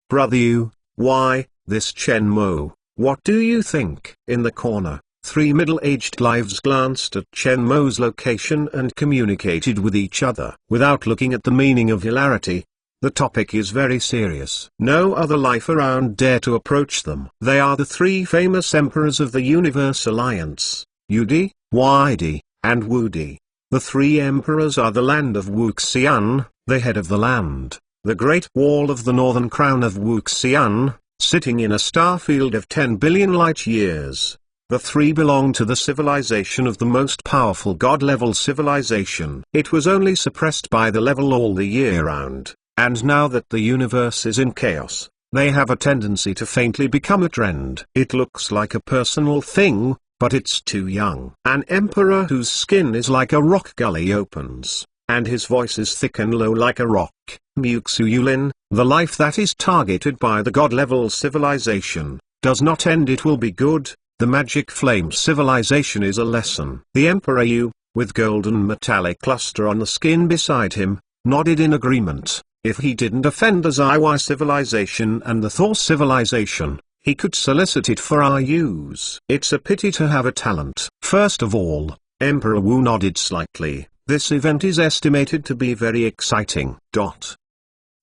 Brother Yu, why, this Chen Mo, what do you think? In the corner, 3 middle-aged lives glanced at Chen Mo's location and communicated with each other. Without looking at the meaning of hilarity, the topic is very serious. No other life around dare to approach them. They are the 3 famous emperors of the Universe Alliance, Yudi, Widi, and Wudi. The 3 emperors are the land of Wuxian, the head of the land, the Great Wall of the Northern Crown of Wuxian, sitting in a star field of 10 billion light-years. The 3 belong to the civilization of the most powerful god-level civilization. It was only suppressed by the level all the year round. And now that the universe is in chaos, they have a tendency to faintly become a trend. It looks like a personal thing, but it's too young. An emperor whose skin is like a rock gully opens, and his voice is thick and low like a rock. Muxu Yulin, the life that is targeted by the god-level civilization, does not end. It will be good. The magic flame civilization is a lesson. The Emperor Yu, with golden metallic cluster on the skin beside him, nodded in agreement. If he didn't offend the Zaiwai civilization and the Thor civilization, he could solicit it for our use. It's a pity to have a talent. First of all, Emperor Wu nodded slightly. This event is estimated to be very exciting.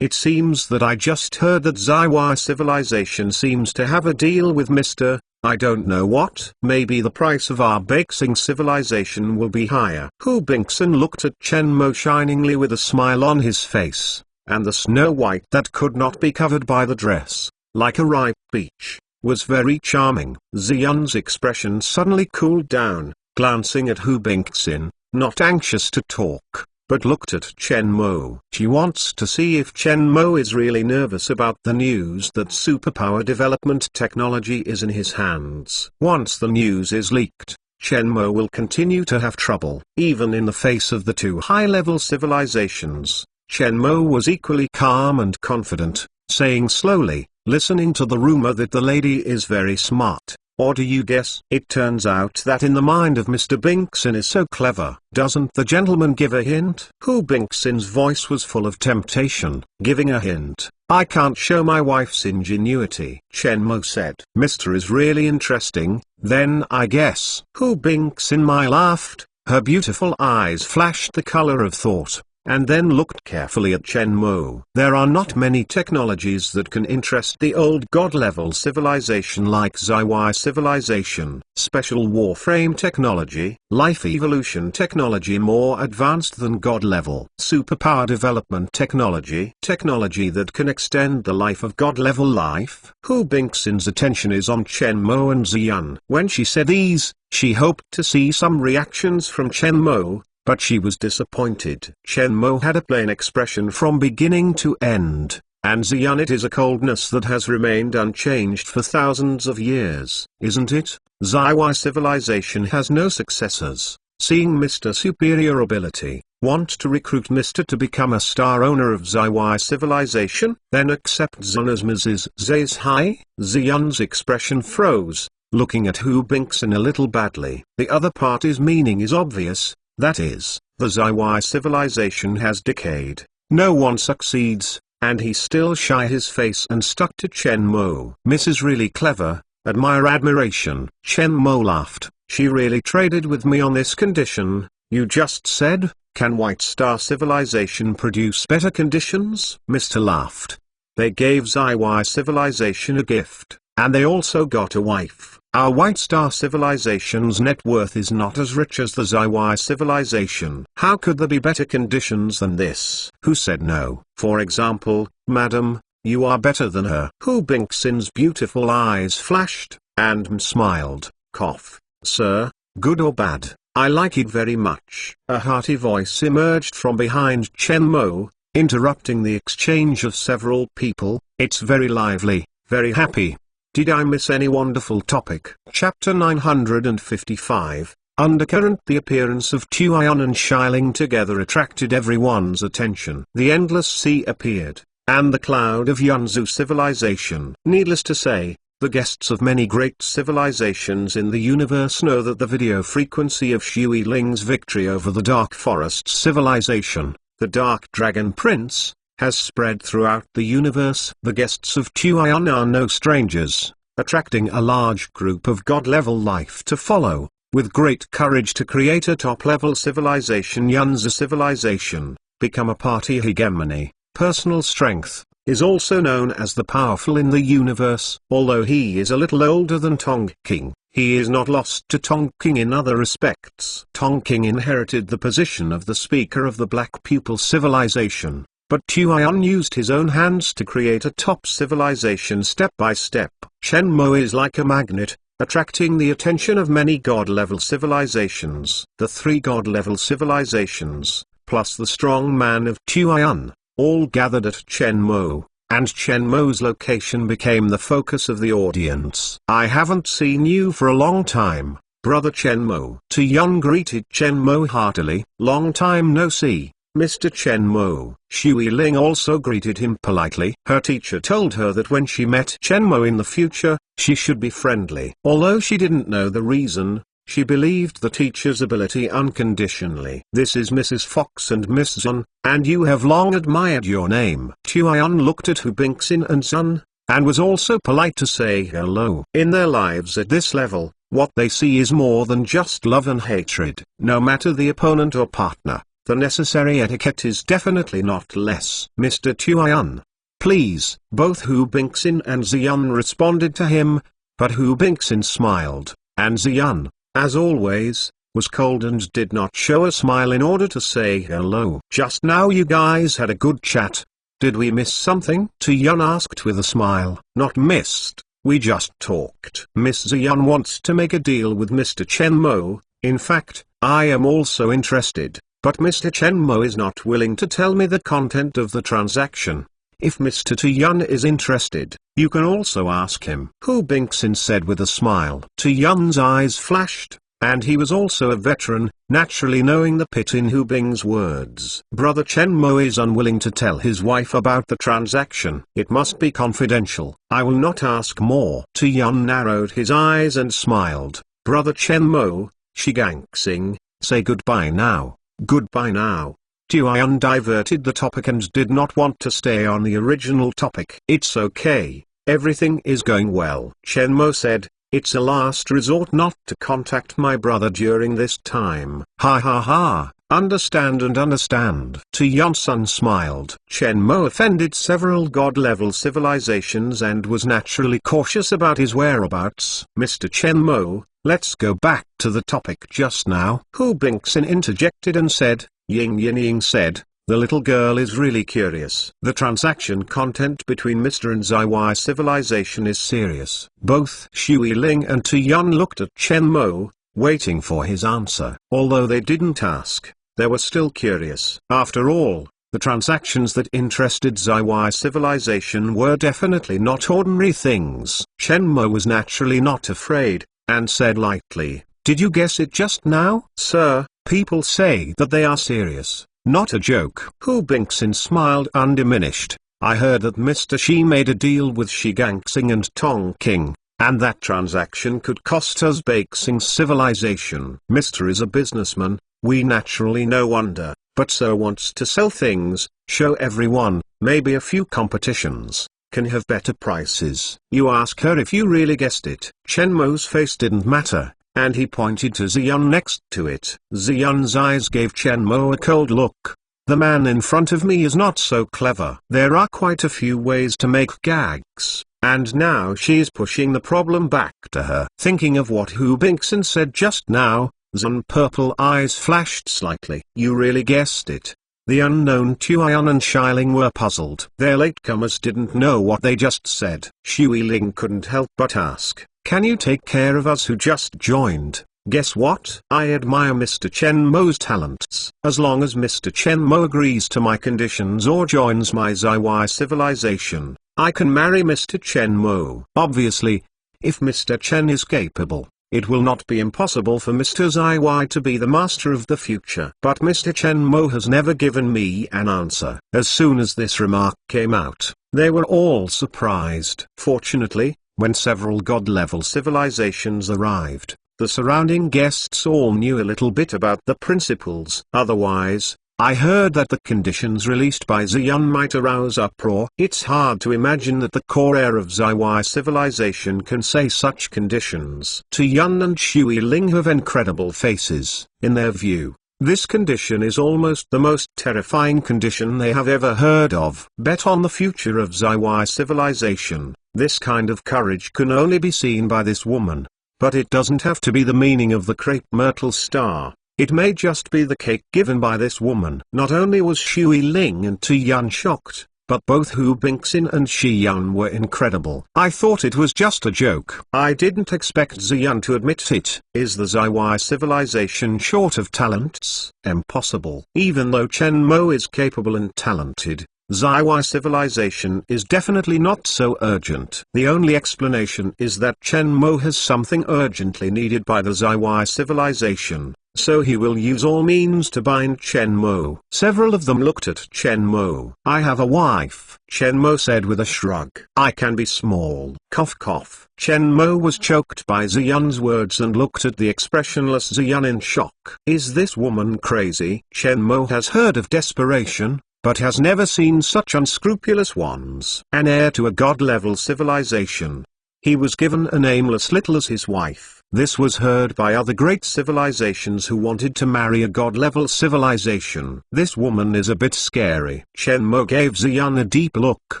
It seems that I just heard that Zaiwai civilization seems to have a deal with Mr. I don't know what. Maybe the price of our Bexing civilization will be higher. Hu Bingson looked at Chen Mo shiningly with a smile on his face, and the Snow White that could not be covered by the dress, like a ripe peach, was very charming. Ziyun's expression suddenly cooled down, glancing at Hu Bingson, not anxious to talk, but looked at Chen Mo. She wants to see if Chen Mo is really nervous about the news that superpower development technology is in his hands. Once the news is leaked, Chen Mo will continue to have trouble. Even in the face of the two high-level civilizations, Chen Mo was equally calm and confident, saying slowly, listening to the rumor that the lady is very smart. Or do you guess? It turns out that in the mind of Mr. Binkson is so clever. Doesn't the gentleman give a hint? Hu Binkson's voice was full of temptation. Giving a hint? I can't show my wife's ingenuity. Chen Mo said. Mr. is really interesting, then I guess. Hu Bingson laughed. Her beautiful eyes flashed the color of thought, and then looked carefully at Chen Mo. There are not many technologies that can interest the old god-level civilization like Zaiwai civilization. Special warframe technology, life evolution technology more advanced than god-level. Superpower development technology. Technology that can extend the life of god-level life. Hu Binkson's attention is on Chen Mo and Ziyun. When she said these, she hoped to see some reactions from Chen Mo, but she was disappointed. Chen Mo had a plain expression from beginning to end, and Ziyun, it is a coldness that has remained unchanged for thousands of years, isn't it? Zaiwai civilization has no successors. Seeing Mr. Superior Ability, want to recruit Mr. to become a star owner of Zaiwai civilization? Then accept Ziyun as Mrs. Zay's high? Ziyun's expression froze, looking at Hu Bingson a little badly. The other party's meaning is obvious. That is, the Zaiwai civilization has decayed, no one succeeds, and he still shy his face and stuck to Chen Mo. Mrs. really clever, admire admiration. Chen Mo laughed. She really traded with me on this condition. You just said, can White Star civilization produce better conditions? Mr. laughed. They gave Zaiwai civilization a gift, and they also got a wife. Our White Star civilization's net worth is not as rich as the Zaiwai civilization. How could there be better conditions than this? Who said no? For example, madam, you are better than her. Hu Binkson's beautiful eyes flashed, and smiled. Cough. Sir, good or bad, I like it very much. A hearty voice emerged from behind Chen Mo, interrupting the exchange of several people. It's very lively, very happy. Did I miss any wonderful topic? Chapter 955, Undercurrent. The appearance of Tuion and Xialing together attracted everyone's attention. The Endless Sea appeared, and the cloud of Yunzu civilization. Needless to say, the guests of many great civilizations in the universe know that the video frequency of Shui Ling's victory over the Dark Forest civilization, the Dark Dragon Prince, has spread throughout the universe. The guests of Tuion are no strangers, attracting a large group of god-level life to follow, with great courage to create a top-level civilization. Yunzu civilization, become a party hegemony. Personal strength, is also known as the powerful in the universe. Although he is a little older than Tongking, he is not lost to Tongking in other respects. Tongking inherited the position of the speaker of the Black Pupil civilization, but Tuion used his own hands to create a top civilization step by step. Chen Mo is like a magnet, attracting the attention of many god-level civilizations. The three god-level civilizations, plus the strong man of Tuion, all gathered at Chen Mo, and Chen Mo's location became the focus of the audience. "I haven't seen you for a long time, Brother Chen Mo." Tu Yun greeted Chen Mo heartily. "Long time no see, Mr. Chen Mo." Shui Ling also greeted him politely. Her teacher told her that when she met Chen Mo in the future, she should be friendly. Although she didn't know the reason, she believed the teacher's ability unconditionally. "This is Mrs. Fox and Miss Zun, and you have long admired your name." Tu Yun looked at Hu Bingxin and Zun, and was also polite to say hello. In their lives at this level, what they see is more than just love and hatred. No matter the opponent or partner, the necessary etiquette is definitely not less. "Mr. Tuan, please." Both Hu Bingxin and Ziyun responded to him, but Hu Bingxin smiled, and Ziyun, as always, was cold and did not show a smile in order to say hello. "Just now you guys had a good chat. Did we miss something?" Tu-Yun asked with a smile. "Not missed, we just talked." "Miss Ziyun wants to make a deal with Mr. Chen Mo. In fact, I am also interested, but Mr. Chen Mo is not willing to tell me the content of the transaction. If Mr. Tu-Yun is interested, you can also ask him," Hu Bingxin said with a smile. Tu-Yun's eyes flashed, and he was also a veteran, naturally knowing the pit in Hu Bing's words. "Brother Chen Mo is unwilling to tell his wife about the transaction. It must be confidential. I will not ask more." Tu-Yun narrowed his eyes and smiled. "Brother Chen Mo, Shigangsing, say goodbye now." "Goodbye now." Tu-Yun diverted the topic and did not want to stay on the original topic. "It's okay, everything is going well." Chen Mo said, "It's a last resort not to contact my brother during this time." "Ha ha ha, understand and understand." Tu-Yun-sun smiled. Chen Mo offended several god-level civilizations and was naturally cautious about his whereabouts. "Mr. Chen Mo, let's go back to the topic just now," Hu Bingxin interjected and said. Ying Ying said, "The little girl is really curious. The transaction content between Mr. and ZY civilization is serious." Both Shui Ling and Tu-Yun looked at Chen Mo, waiting for his answer. Although they didn't ask, they were still curious. After all, the transactions that interested ZY civilization were definitely not ordinary things. Chen Mo was naturally not afraid, and said lightly, "Did you guess it just now?" "Sir, people say that they are serious, not a joke." Hu Bingxin smiled undiminished. "I heard that Mr. Shi made a deal with Shigangsing and Tong King, and that transaction could cost us Beixing's civilization. Mr. is a businessman, we naturally no wonder, but Sir wants to sell things, show everyone, maybe a few competitions, can have better prices. You ask her if you really guessed it." Chen Mo's face didn't matter, and he pointed to Ziyun next to it. Ziyun's eyes gave Chen Mo a cold look. "The man in front of me is not so clever. There are quite a few ways to make gags, and now she's pushing the problem back to her." Thinking of what Hu Bingxin said just now, Zun's purple eyes flashed slightly. "You really guessed it?" The unknown Tu-Yun and Shiling were puzzled. Their latecomers didn't know what they just said. Shui Ling couldn't help but ask, "Can you take care of us who just joined?" "Guess what? I admire Mr. Chen Mo's talents. As long as Mr. Chen Mo agrees to my conditions or joins my ZY civilization, I can marry Mr. Chen Mo." Obviously, if Mr. Chen is capable, it will not be impossible for Mr. ZY to be the master of the future. But Mr. Chen Mo has never given me an answer. As soon as this remark came out, they were all surprised. Fortunately, when several god-level civilizations arrived, the surrounding guests all knew a little bit about the principles. Otherwise, I heard that the conditions released by Ziyun might arouse uproar. It's hard to imagine that the core heir of ZY civilization can say such conditions. Tu-Yun and Shui Ling have incredible faces. In their view, this condition is almost the most terrifying condition they have ever heard of. Bet on the future of ZY civilization. This kind of courage can only be seen by this woman. But it doesn't have to be the meaning of the crepe myrtle star. It may just be the cake given by this woman. Not only was Shui Ling and Tu-Yun shocked, but both Hu Bingxin and Shi-Yun were incredible. "I thought it was just a joke. I didn't expect Ziyun to admit it." Is the ZY civilization short of talents? Impossible. Even though Chen Mo is capable and talented, Ziwei civilization is definitely not so urgent. The only explanation is that Chen Mo has something urgently needed by the Ziwei civilization, so he will use all means to bind Chen Mo. Several of them looked at Chen Mo. I have a wife, Chen Mo said with a shrug. I can be small. Cough cough. Chen Mo was choked by Ziyun's words and looked at the expressionless Ziyun in shock. Is this woman crazy? Chen Mo has heard of desperation, but has never seen such unscrupulous ones. An heir to a god-level civilization. He was given a nameless little as his wife. This was heard by other great civilizations who wanted to marry a god-level civilization. This woman is a bit scary. Chen Mo gave Ziyun a deep look.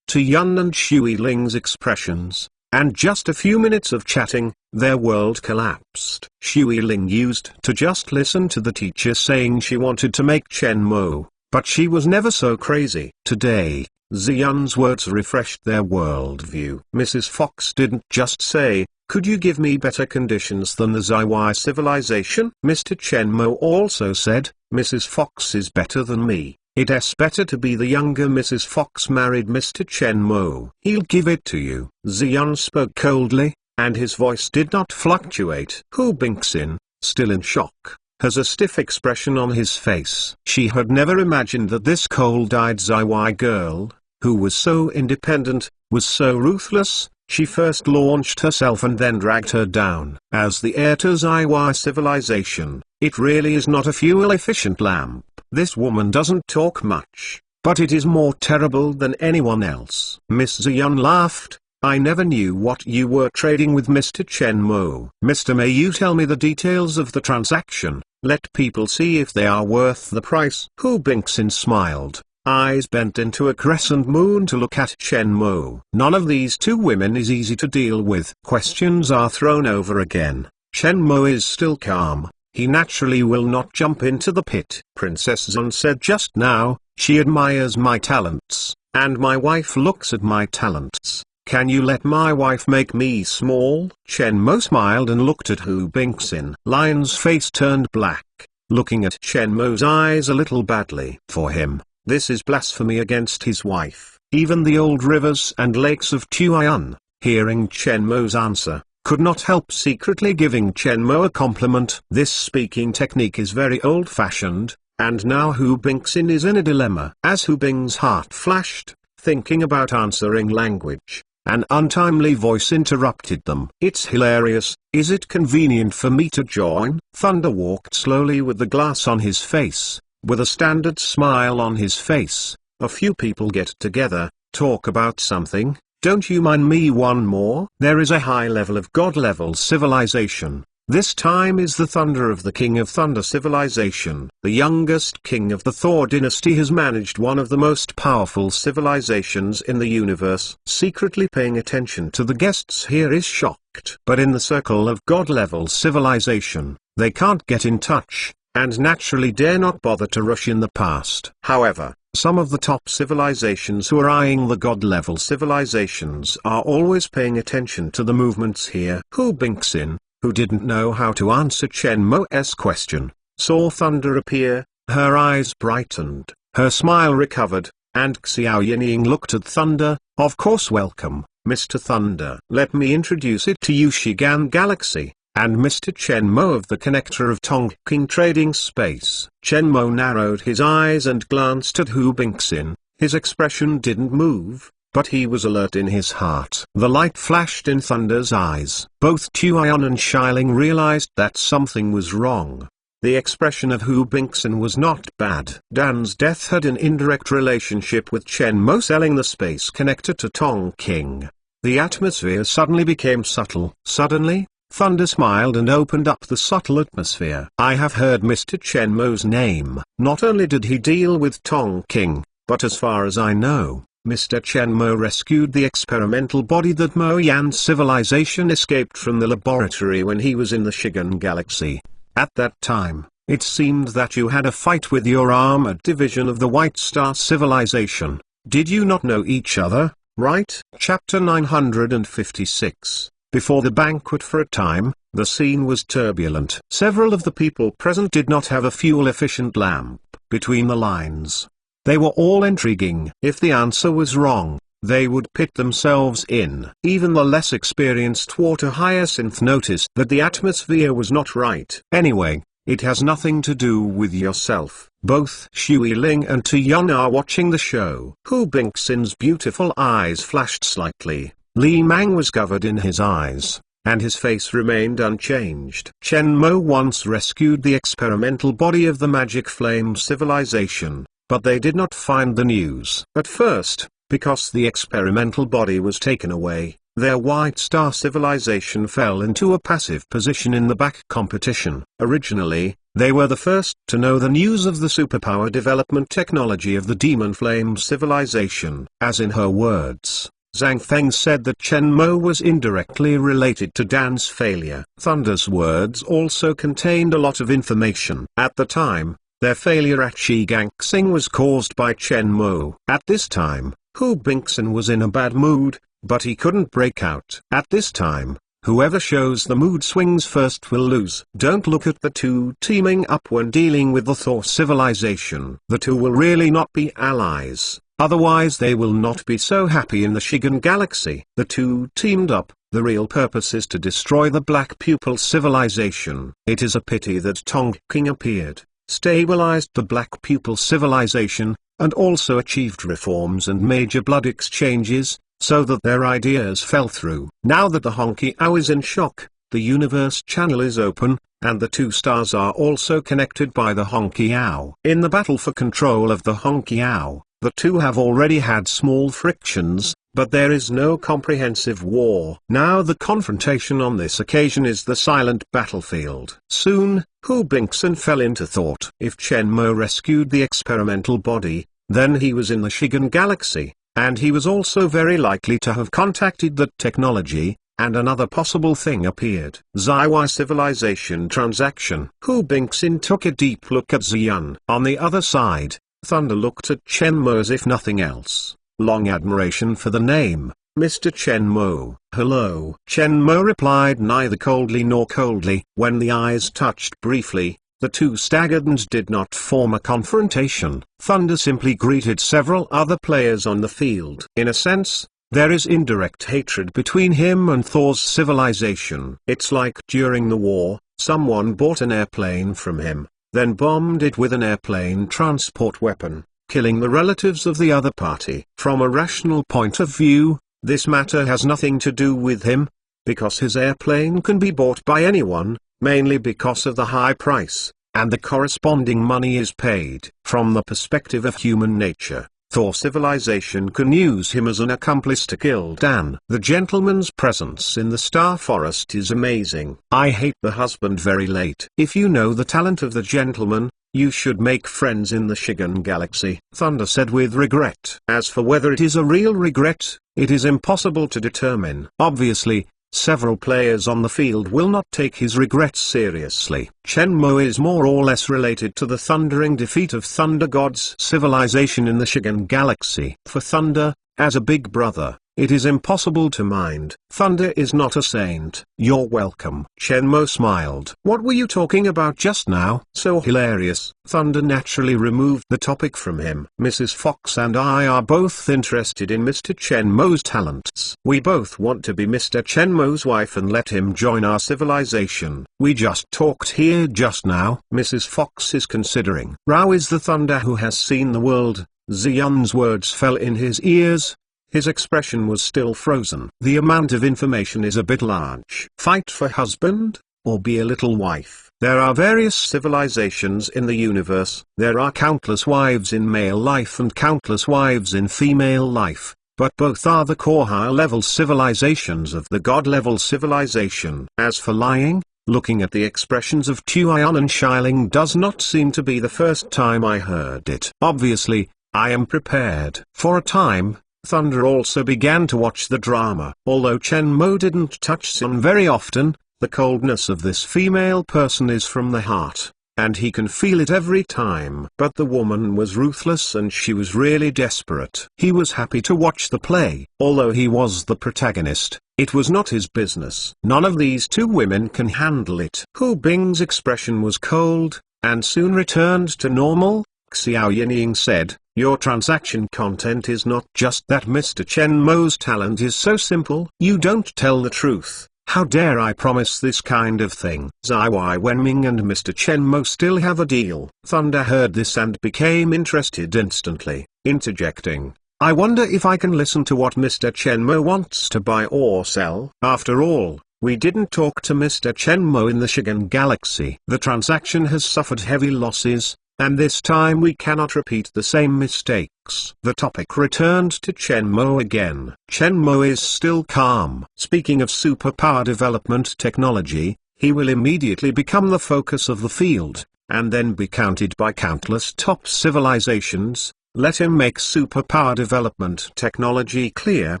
To Yun and Shui Ling's expressions, and just a few minutes of chatting, their world collapsed. Shui Ling used to just listen to the teacher saying she wanted to make Chen Mo, but she was never so crazy. Today, Ziyun's words refreshed their worldview. Mrs. Fox didn't just say, could you give me better conditions than the Ziwei civilization? Mr. Chen Mo also said, Mrs. Fox is better than me. It's better to be the younger Mrs. Fox married Mr. Chen Mo. He'll give it to you. Ziyun spoke coldly, and his voice did not fluctuate. Hu Bingxin, still in shock, has a stiff expression on his face. She had never imagined that this cold-eyed Ziwei girl, who was so independent, was so ruthless. She first launched herself and then dragged her down. As the heir to Ziwei civilization, it really is not a fuel-efficient lamp. This woman doesn't talk much, but it is more terrible than anyone else. Miss Ziyun laughed. I never knew what you were trading with Mr. Chen Mo. Mr. May you tell me the details of the transaction, let people see if they are worth the price. Hu Bingxin smiled, eyes bent into a crescent moon to look at Chen Mo. None of these two women is easy to deal with. Questions are thrown over again. Chen Mo is still calm. He naturally will not jump into the pit. Princess Zun said just now, she admires my talents, and my wife looks at my talents. Can you let my wife make me small? Chen Mo smiled and looked at Hu Bingxin. Lion's face turned black, looking at Chen Mo's eyes a little badly. For him, this is blasphemy against his wife. Even the old rivers and lakes of Tuian, hearing Chen Mo's answer, could not help secretly giving Chen Mo a compliment. This speaking technique is very old-fashioned, and now Hu Bingxin is in a dilemma. As Hu Bing's heart flashed, thinking about answering language, an untimely voice interrupted them. It's hilarious. Is it convenient for me to join? Thunder walked slowly with the glass on his face, with a standard smile on his face. A few people get together, talk about something. Don't you mind me one more? There is a high level of god-level civilization. This time is the Thunder of the King of Thunder civilization. The youngest king of the Thor dynasty has managed one of the most powerful civilizations in the universe. Secretly paying attention to the guests here is shocked. But in the circle of god-level civilization, they can't get in touch, and naturally dare not bother to rush in the past. However, some of the top civilizations who are eyeing the god-level civilizations are always paying attention to the movements here. Hu Bingxin, who didn't know how to answer Chen Mo's question, saw Thunder appear. Her eyes brightened, her smile recovered, and Xiao Yinying looked at Thunder. Of course, welcome, Mr. Thunder. Let me introduce it to you, Shigan Galaxy, and Mr. Chen Mo of the Connector of Tongqing Trading Space. Chen Mo narrowed his eyes and glanced at Hu Bingxin. His expression didn't move, but he was alert in his heart. The light flashed in Thunder's eyes. Both Tuion and Shiling realized that something was wrong. The expression of Hu Bingxin was not bad. Dan's death had an indirect relationship with Chen Mo selling the space connector to Tongqing. The atmosphere suddenly became subtle. Suddenly, Thunder smiled and opened up the subtle atmosphere. I have heard Mr. Chen Mo's name. Not only did he deal with Tongqing, but as far as I know, Mr. Chen Mo rescued the experimental body that Mo Yan civilization escaped from the laboratory when he was in the Shigan Galaxy. At that time, it seemed that you had a fight with your armored division of the White Star civilization. Did you not know each other, right? Chapter 956. Before the banquet. For a time, the scene was turbulent. Several of the people present did not have a fuel-efficient lamp. Between the lines, They were all intriguing. If the answer was wrong, they would pit themselves in. Even the less experienced water hyacinth noticed that the atmosphere was not right. Anyway, it has nothing to do with yourself. Both Shui Ling and Tu Yun are watching the show. Hu Bingxin's beautiful eyes flashed slightly. Li Mang was covered in his eyes, and his face remained unchanged. Chen Mo once rescued the experimental body of the magic flame civilization, but they did not find the news. At first, because the experimental body was taken away, their White Star civilization fell into a passive position in the back competition. Originally, they were the first to know the news of the superpower development technology of the Demon Flame civilization. As in her words, Zhang Feng said that Chen Mo was indirectly related to Dan's failure. Thunder's words also contained a lot of information. At the time, their failure at Shigangsing was caused by Chen Mo. At this time, Hu Bingxin was in a bad mood, but he couldn't break out. At this time, whoever shows the mood swings first will lose. Don't look at the two teaming up when dealing with the Thor civilization. The two will really not be allies, otherwise they will not be so happy in the Shigan Galaxy. The two teamed up. The real purpose is to destroy the Black Pupil civilization. It is a pity that Tong King appeared, stabilized the Black Pupil civilization, and also achieved reforms and major blood exchanges, so that their ideas fell through. Now that the Honky Ow is in shock, the universe channel is open, and the two stars are also connected by the Honky Ow. In the battle for control of the Honky Ow, the two have already had small frictions, but there is no comprehensive war. Now the confrontation on this occasion is the silent battlefield. Soon, Hu Bingxin fell into thought. If Chen Mo rescued the experimental body, then he was in the Shigan Galaxy, and he was also very likely to have contacted that technology, and another possible thing appeared. Zaiwai civilization transaction. Hu Bingxin took a deep look at Ziyun. On the other side, Thunder looked at Chen Mo as if nothing else. Long admiration for the name, Mr. Chen Mo. Hello. Chen Mo replied neither coldly nor coldly. When the eyes touched briefly, the two staggered and did not form a confrontation. Thunder simply greeted several other players on the field. In a sense, there is indirect hatred between him and Thor's civilization. It's like during the war, someone bought an airplane from him, then bombed it with an airplane transport weapon, killing the relatives of the other party. From a rational point of view, this matter has nothing to do with him, because his airplane can be bought by anyone, mainly because of the high price, and the corresponding money is paid. From the perspective of human nature, Thor civilization can use him as an accomplice to kill Dan. The gentleman's presence in the Star Forest is amazing. I hate the husband very late. If you know the talent of the gentleman, you should make friends in the Shigan Galaxy, Thunder said with regret. As for whether it is a real regret, it is impossible to determine. Obviously, several players on the field will not take his regrets seriously. Chen Mo is more or less related to the thundering defeat of Thunder God's civilization in the Shigan Galaxy. For Thunder, as a big brother, it is impossible to mind. Thunder is not a saint. You're welcome. Chen Mo smiled. What were you talking about just now? So hilarious. Thunder naturally removed the topic from him. Mrs. Fox and I are both interested in Mr. Chen Mo's talents. We both want to be Mr. Chen Mo's wife and let him join our civilization. We just talked here just now. Mrs. Fox is considering. Rao is the Thunder who has seen the world. Ziyun's words fell in his ears. His expression was still frozen. The amount of information is a bit large. Fight for husband, or be a little wife. There are various civilizations in the universe. There are countless wives in male life and countless wives in female life, but both are the core high-level civilizations of the god-level civilization. As for lying, looking at the expressions of Tuion and Shiling does not seem to be the first time I heard it. Obviously, I am prepared. For a time, Thunder also began to watch the drama. Although Chen Mo didn't touch Sun very often, the coldness of this female person is from the heart, and he can feel it every time. But the woman was ruthless and she was really desperate. He was happy to watch the play. Although he was the protagonist, it was not his business. None of these two women can handle it. Hu Bing's expression was cold, and soon returned to normal. Xiao Yinying said, "Your transaction content is not just that Mr. Chen Mo's talent is so simple. You don't tell the truth. How dare I promise this kind of thing?" Zhai Wenming and Mr. Chen Mo still have a deal. Thunder heard this and became interested instantly, interjecting, "I wonder if I can listen to what Mr. Chen Mo wants to buy or sell. After all, we didn't talk to Mr. Chen Mo in the Shigan Galaxy. The transaction has suffered heavy losses, and this time we cannot repeat the same mistakes." The topic returned to Chen Mo again. Chen Mo is still calm. Speaking of superpower development technology, he will immediately become the focus of the field, and then be counted by countless top civilizations. Let him make superpower development technology clear.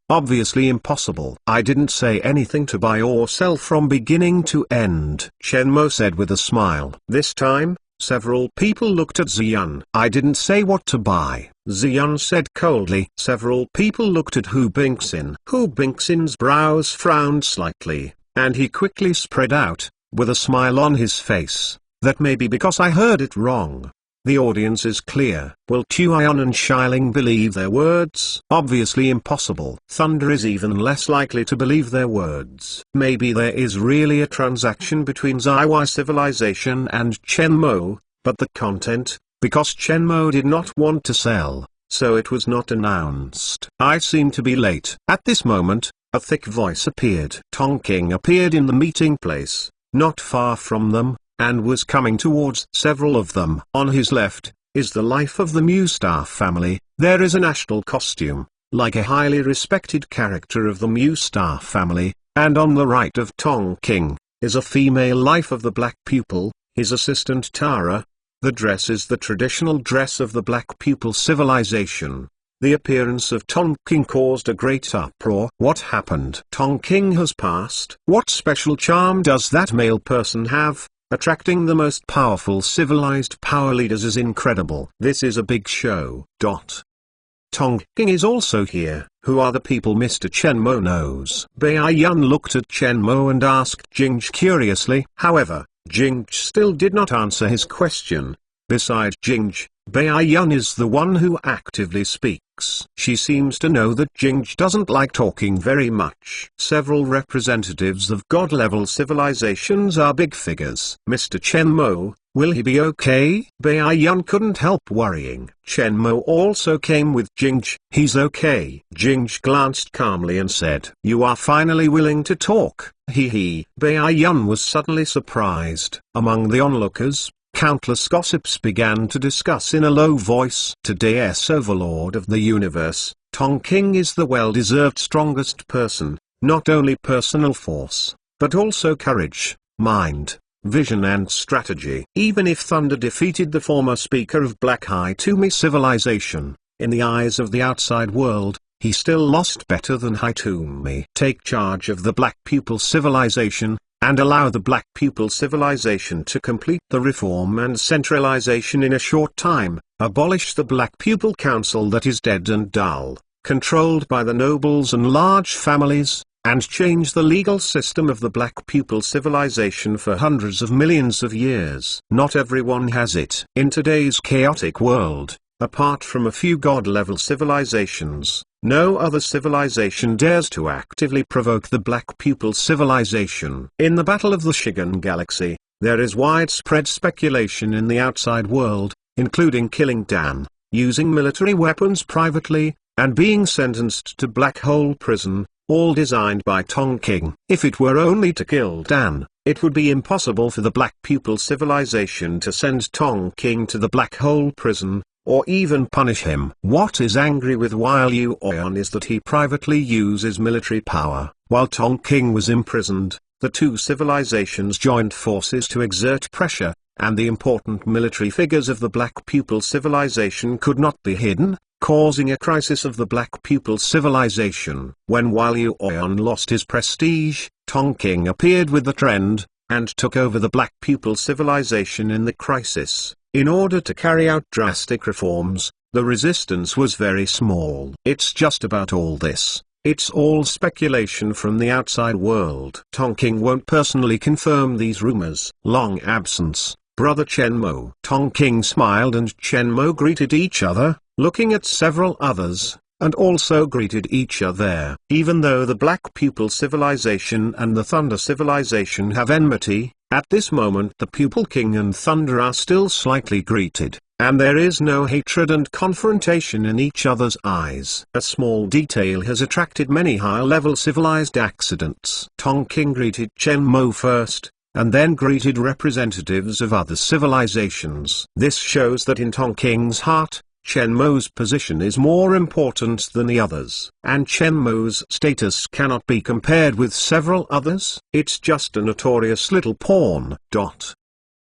Obviously impossible. "I didn't say anything to buy or sell from beginning to end," Chen Mo said with a smile. This time, several people looked at Ziyun. "I didn't say what to buy," Ziyun said coldly. Several people looked at Hu Bingxin. Hu Bingxin's brows frowned slightly, and he quickly spread out, with a smile on his face, "That may be because I heard it wrong. The audience is clear." Will Tuion and Xiling believe their words? Obviously impossible. Thunder is even less likely to believe their words. Maybe there is really a transaction between Zaiwai civilization and Chen Mo, but the content, because Chen Mo did not want to sell, so it was not announced. "I seem to be late." At this moment, a thick voice appeared. Tong King appeared in the meeting place, not far from them, and was coming towards several of them. On his left, is the life of the Mustar family. There is a national costume, like a highly respected character of the Mustar family, and on the right of Tong King, is a female life of the Black Pupil, his assistant Tara. The dress is the traditional dress of the Black Pupil civilization. The appearance of Tong King caused a great uproar. What happened? Tong King has passed. What special charm does that male person have? Attracting the most powerful civilized power leaders is incredible. This is a big show. Tong King is also here. Who are the people Mr. Chen Mo knows? Bai Yun looked at Chen Mo and asked Jingj curiously. However, Jingj still did not answer his question. Beside Jingj, Bai Yun is the one who actively speaks. She seems to know that Jingj doesn't like talking very much. Several representatives of god-level civilizations are big figures. Mr. Chen Mo, will he be okay? Bai Yun couldn't help worrying. Chen Mo also came with Jingj. He's okay. Jingj glanced calmly and said, "You are finally willing to talk." He. Bai Yun was suddenly surprised. Among the onlookers, countless gossips began to discuss in a low voice. Today's overlord of the universe, Tong King is the well-deserved strongest person, not only personal force, but also courage, mind, vision and strategy. Even if Thunder defeated the former speaker of Black Haitumi civilization, in the eyes of the outside world, he still lost better than Haitumi. Take charge of the Black Pupil civilization, and allow the Black Pupil civilization to complete the reform and centralization in a short time. Abolish the Black Pupil Council that is dead and dull, controlled by the nobles and large families, and change the legal system of the Black Pupil civilization for hundreds of millions of years. Not everyone has it. In today's chaotic world, apart from a few god-level civilizations, no other civilization dares to actively provoke the Black Pupil civilization. In the Battle of the Shigan Galaxy, there is widespread speculation in the outside world, including killing Dan, using military weapons privately, and being sentenced to Black Hole Prison, all designed by Tong King. If it were only to kill Dan, it would be impossible for the Black Pupil civilization to send Tong King to the Black Hole Prison, or even punish him. What is angry with Weil Yuan is that he privately uses military power. While Tong King was imprisoned, the two civilizations joined forces to exert pressure, and the important military figures of the Black Pupil civilization could not be hidden, causing a crisis of the Black Pupil civilization. When Weil Yuan lost his prestige, Tong King appeared with the trend, and took over the Black Pupil civilization in the crisis. In order to carry out drastic reforms, the resistance was very small. It's just about all this. It's all speculation from the outside world. Tong King won't personally confirm these rumors. Long absence. brother Chen Mo. Tongking smiled and Chen Mo greeted each other, looking at several others, and also greeted each other. Even though the Black Pupil Civilization and the Thunder Civilization have enmity, at this moment the Pupil King and Thunder are still slightly greeted, and there is no hatred and confrontation in each other's eyes. A small detail has attracted many high-level civilized accidents. Tongking greeted Chen Mo first, and then greeted representatives of other civilizations. This shows that in Tongking's heart, Chen Mo's position is more important than the others. And Chen Mo's status cannot be compared with several others. It's just a notorious little pawn.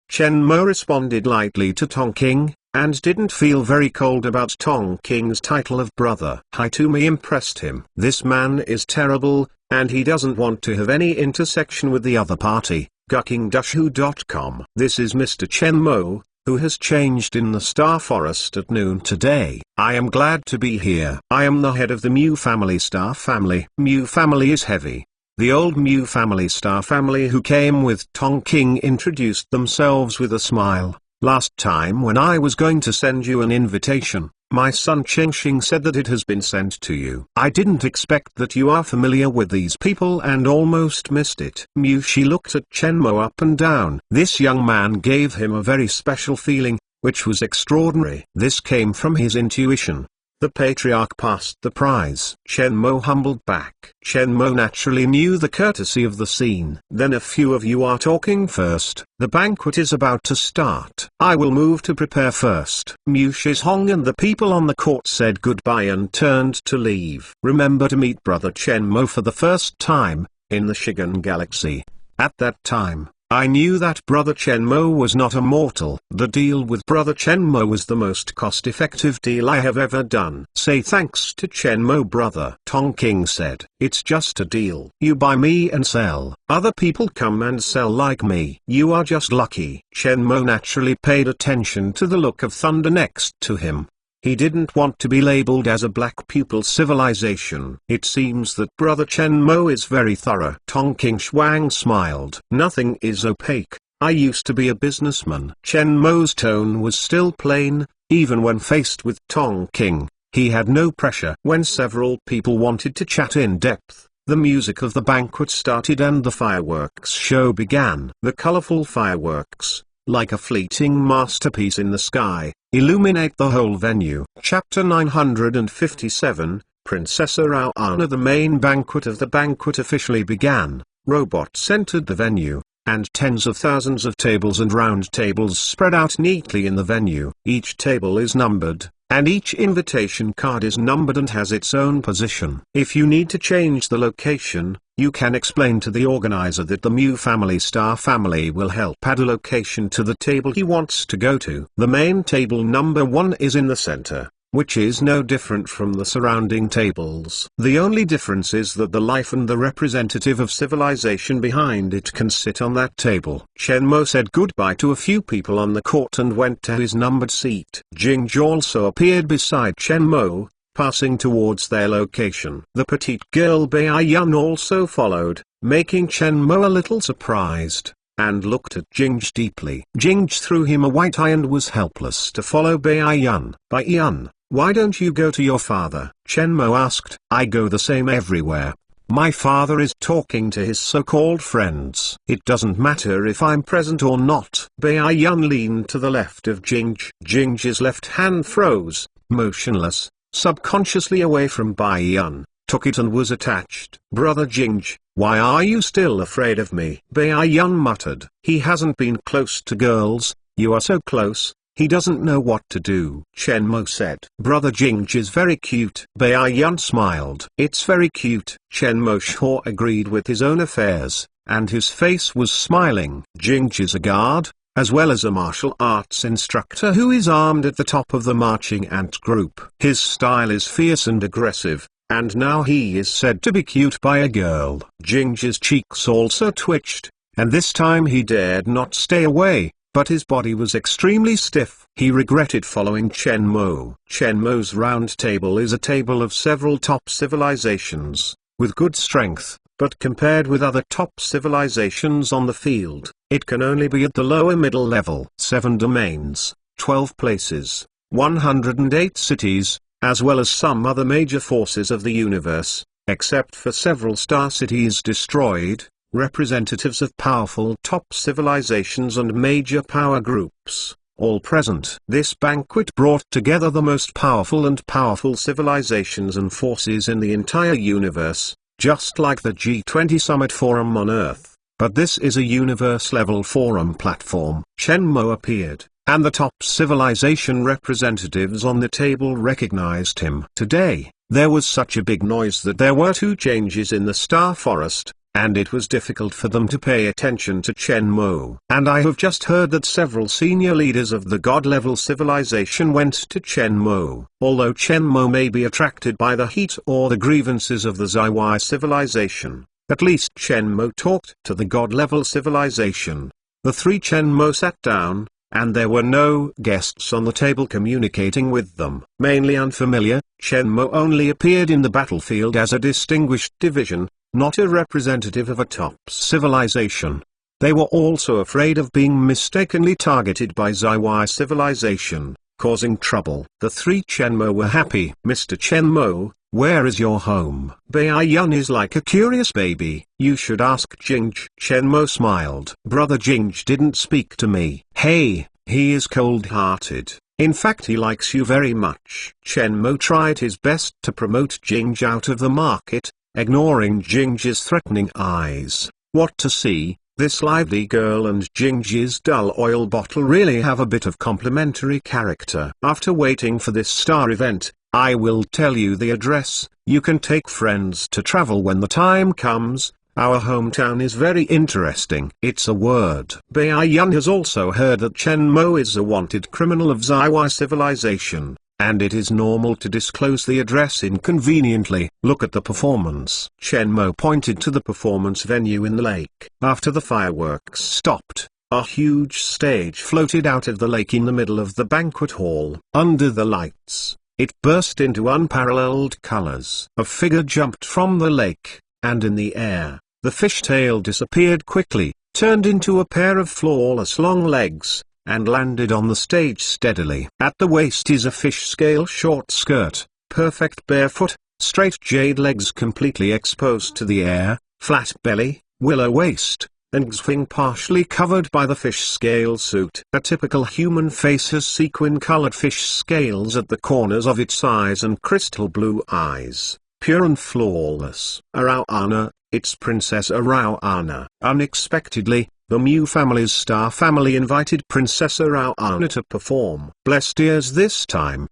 Chen Mo responded lightly to Tongking, and didn't feel very cold about Tongking's title of brother. Hitomi impressed him. This man is terrible, and he doesn't want to have any intersection with the other party. GuckingDushu.com. This is Mr. Chen Mo, who has changed in the Star Forest at noon today. I am glad to be here. I am the head of the Mu family Star family. Mu family is heavy. The old Mu family Star family who came with Tongking introduced themselves with a smile. Last time when I was going to send you an invitation, my son Chengxing said that it has been sent to you. I didn't expect that you are familiar with these people and almost missed it. Mu Shi looked at Chen Mo up and down. This young man gave him a very special feeling, which was extraordinary. This came from his intuition. The patriarch passed the prize. Chen Mo humbled back. Chen Mo naturally knew the courtesy of the scene. Then a few of you are talking first. The banquet is about to start. I will move to prepare first. Mu Shizhong and the people on the court said goodbye and turned to leave. Remember to meet brother Chen Mo for the first time, in the Shigan Galaxy. At that time, I knew that brother Chen Mo was not a mortal. The deal with brother Chen Mo was the most cost-effective deal I have ever done. Say thanks to Chen Mo brother. Tongking said. It's just a deal. You buy me and sell. Other people come and sell like me. You are just lucky. Chen Mo naturally paid attention to the look of Thunder next to him. He didn't want to be labeled as a Black Pupil Civilization. It seems that brother Chen Mo is very thorough. Tongking Shuang smiled. Nothing is opaque. I used to be a businessman. Chen Mo's tone was still plain, even when faced with Tongking. He had no pressure. When several people wanted to chat in depth, the music of the banquet started and the fireworks show began. The colorful fireworks, like a fleeting masterpiece in the sky, illuminate the whole venue. Chapter 957, Princess Rao-Ana. The main banquet of the banquet officially began. Robots entered the venue, and tens of thousands of tables and round tables spread out neatly in the venue. Each table is numbered, and each invitation card is numbered and has its own position. If you need to change the location, you can explain to the organizer that the Mu family Star family will help add a location to the table he wants to go to. The main table number 1 is in the center, which is no different from the surrounding tables. The only difference is that the life and the representative of civilization behind it can sit on that table. Chen Mo said goodbye to a few people on the court and went to his numbered seat. Jingzhi also appeared beside Chen Mo, passing towards their location. The petite girl Bai Yun also followed, making Chen Mo a little surprised, and looked at Jingzhi deeply. Jingzhi threw him a white eye and was helpless to follow Bai Yun. Bai Yun, why don't you go to your father? Chen Mo asked. I go the same everywhere. My father is talking to his so-called friends. It doesn't matter if I'm present or not. Bai Yun leaned to the left of Jingzhi. Jingzhi's left hand froze, motionless, subconsciously away from Bai Yun, took it and was attached. Brother Jingzhi, why are you still afraid of me? Bai Yun muttered. He hasn't been close to girls. You are so close, he doesn't know what to do. Chen Mo said. Brother Jingzhi is very cute. Bai Yun smiled. It's very cute. Chen Mo sure agreed with his own affairs, and his face was smiling. Jingzhi's a guard, as well as a martial arts instructor who is armed at the top of the marching ant group. His style is fierce and aggressive, and now he is said to be cute by a girl. Jingzhi's cheeks also twitched, and this time he dared not stay away, but his body was extremely stiff. He regretted following Chen Mo. Chen Mo's round table is a table of several top civilizations, with good strength, but compared with other top civilizations on the field, it can only be at the lower middle level. 7 domains, 12 places, 108 cities, as well as some other major forces of the universe, except for several star cities destroyed, representatives of powerful top civilizations and major power groups, all present. This banquet brought together the most powerful civilizations and forces in the entire universe, just like the G20 Summit Forum on Earth, but this is a universe-level forum platform. Shenmue appeared, and the top civilization representatives on the table recognized him. Today, there was such a big noise that there were 2 changes in the Star Forest, and it was difficult for them to pay attention to Shenmue. And I have just heard that several senior leaders of the god-level civilization went to Shenmue. Although Shenmue may be attracted by the heat or the grievances of the Zaiwai civilization, at least Shenmue talked to the god-level civilization. The 3 Shenmue sat down, and there were no guests on the table communicating with them. Mainly unfamiliar, Shenmue only appeared in the battlefield as a distinguished division, not a representative of a top civilization. They were also afraid of being mistakenly targeted by Zaiwai civilization, causing trouble. The 3 Shenmue were happy. Mr. Shenmue, where is your home? Baiyun is like a curious baby. You should ask Jinj. Shenmue smiled. Brother Jinj didn't speak to me. Hey, he is cold-hearted. In fact, he likes you very much. Shenmue tried his best to promote Jinj out of the market, ignoring Jinj's threatening eyes. What to see, this lively girl and Jinj's dull oil bottle really have a bit of complementary character. After waiting for this star event, I will tell you the address. You can take friends to travel when the time comes. Our hometown is very interesting. It's a word. Baiyun has also heard that Shenmue is a wanted criminal of Zaiwai civilization, and it is normal to disclose the address inconveniently. Look at the performance. Shenmue pointed to the performance venue in the lake. After the fireworks stopped, a huge stage floated out of the lake in the middle of the banquet hall. Under the lights, it burst into unparalleled colors. A figure jumped from the lake, and in the air, the fishtail disappeared quickly, turned into a pair of flawless long legs, and landed on the stage steadily. At the waist is a fish scale short skirt, perfect barefoot, straight jade legs completely exposed to the air, flat belly, willow waist, and xfing partially covered by the fish scale suit. A typical human face has sequin-colored fish scales at the corners of its eyes and crystal blue eyes, pure and flawless. Arauana, it's Princess Arauana. Unexpectedly, the Mu family's star family invited Princess Arauana to perform. Blessed ears this time.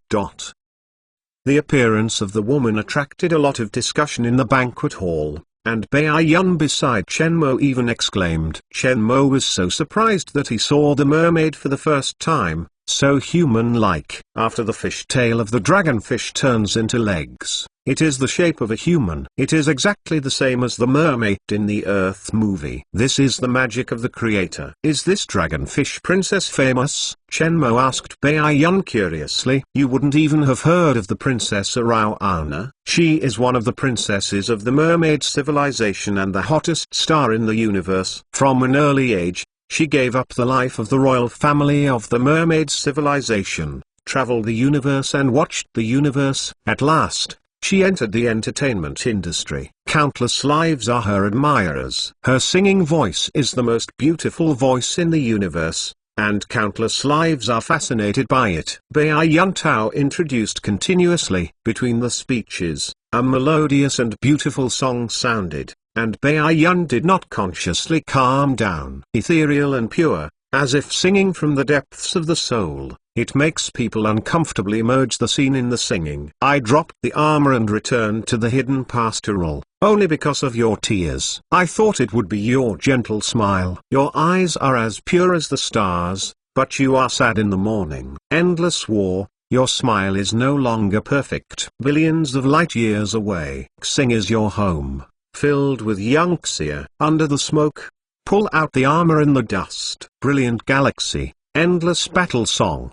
The appearance of the woman attracted a lot of discussion in the banquet hall, and Baiyun beside Shenmue even exclaimed. Shenmue was so surprised that he saw the mermaid for the first time, so human-like. After the fishtail of the dragonfish turns into legs, it is the shape of a human. It is exactly the same as the mermaid in the Earth movie. This is the magic of the creator. Is this dragonfish princess famous? Shenmue asked Baiyun curiously. You wouldn't even have heard of the Princess Arauana. She is one of the princesses of the mermaid civilization and the hottest star in the universe. From an early age, she gave up the life of the royal family of the mermaid civilization, traveled the universe and watched the universe. At last, she entered the entertainment industry. Countless lives are her admirers. Her singing voice is the most beautiful voice in the universe, and countless lives are fascinated by it. Baiyun Tao introduced continuously. Between the speeches, a melodious and beautiful song sounded, and Baiyun did not consciously calm down. Ethereal and pure, as if singing from the depths of the soul, it makes people uncomfortably merge the scene in the singing. I dropped the armor and returned to the hidden pastoral, only because of your tears. I thought it would be your gentle smile. Your eyes are as pure as the stars, but you are sad in the morning. Endless war, your smile is no longer perfect. Billions of light years away. Xing is your home, filled with Yunxia. Under the smoke, pull out the armor in the dust. Brilliant galaxy, endless battle song.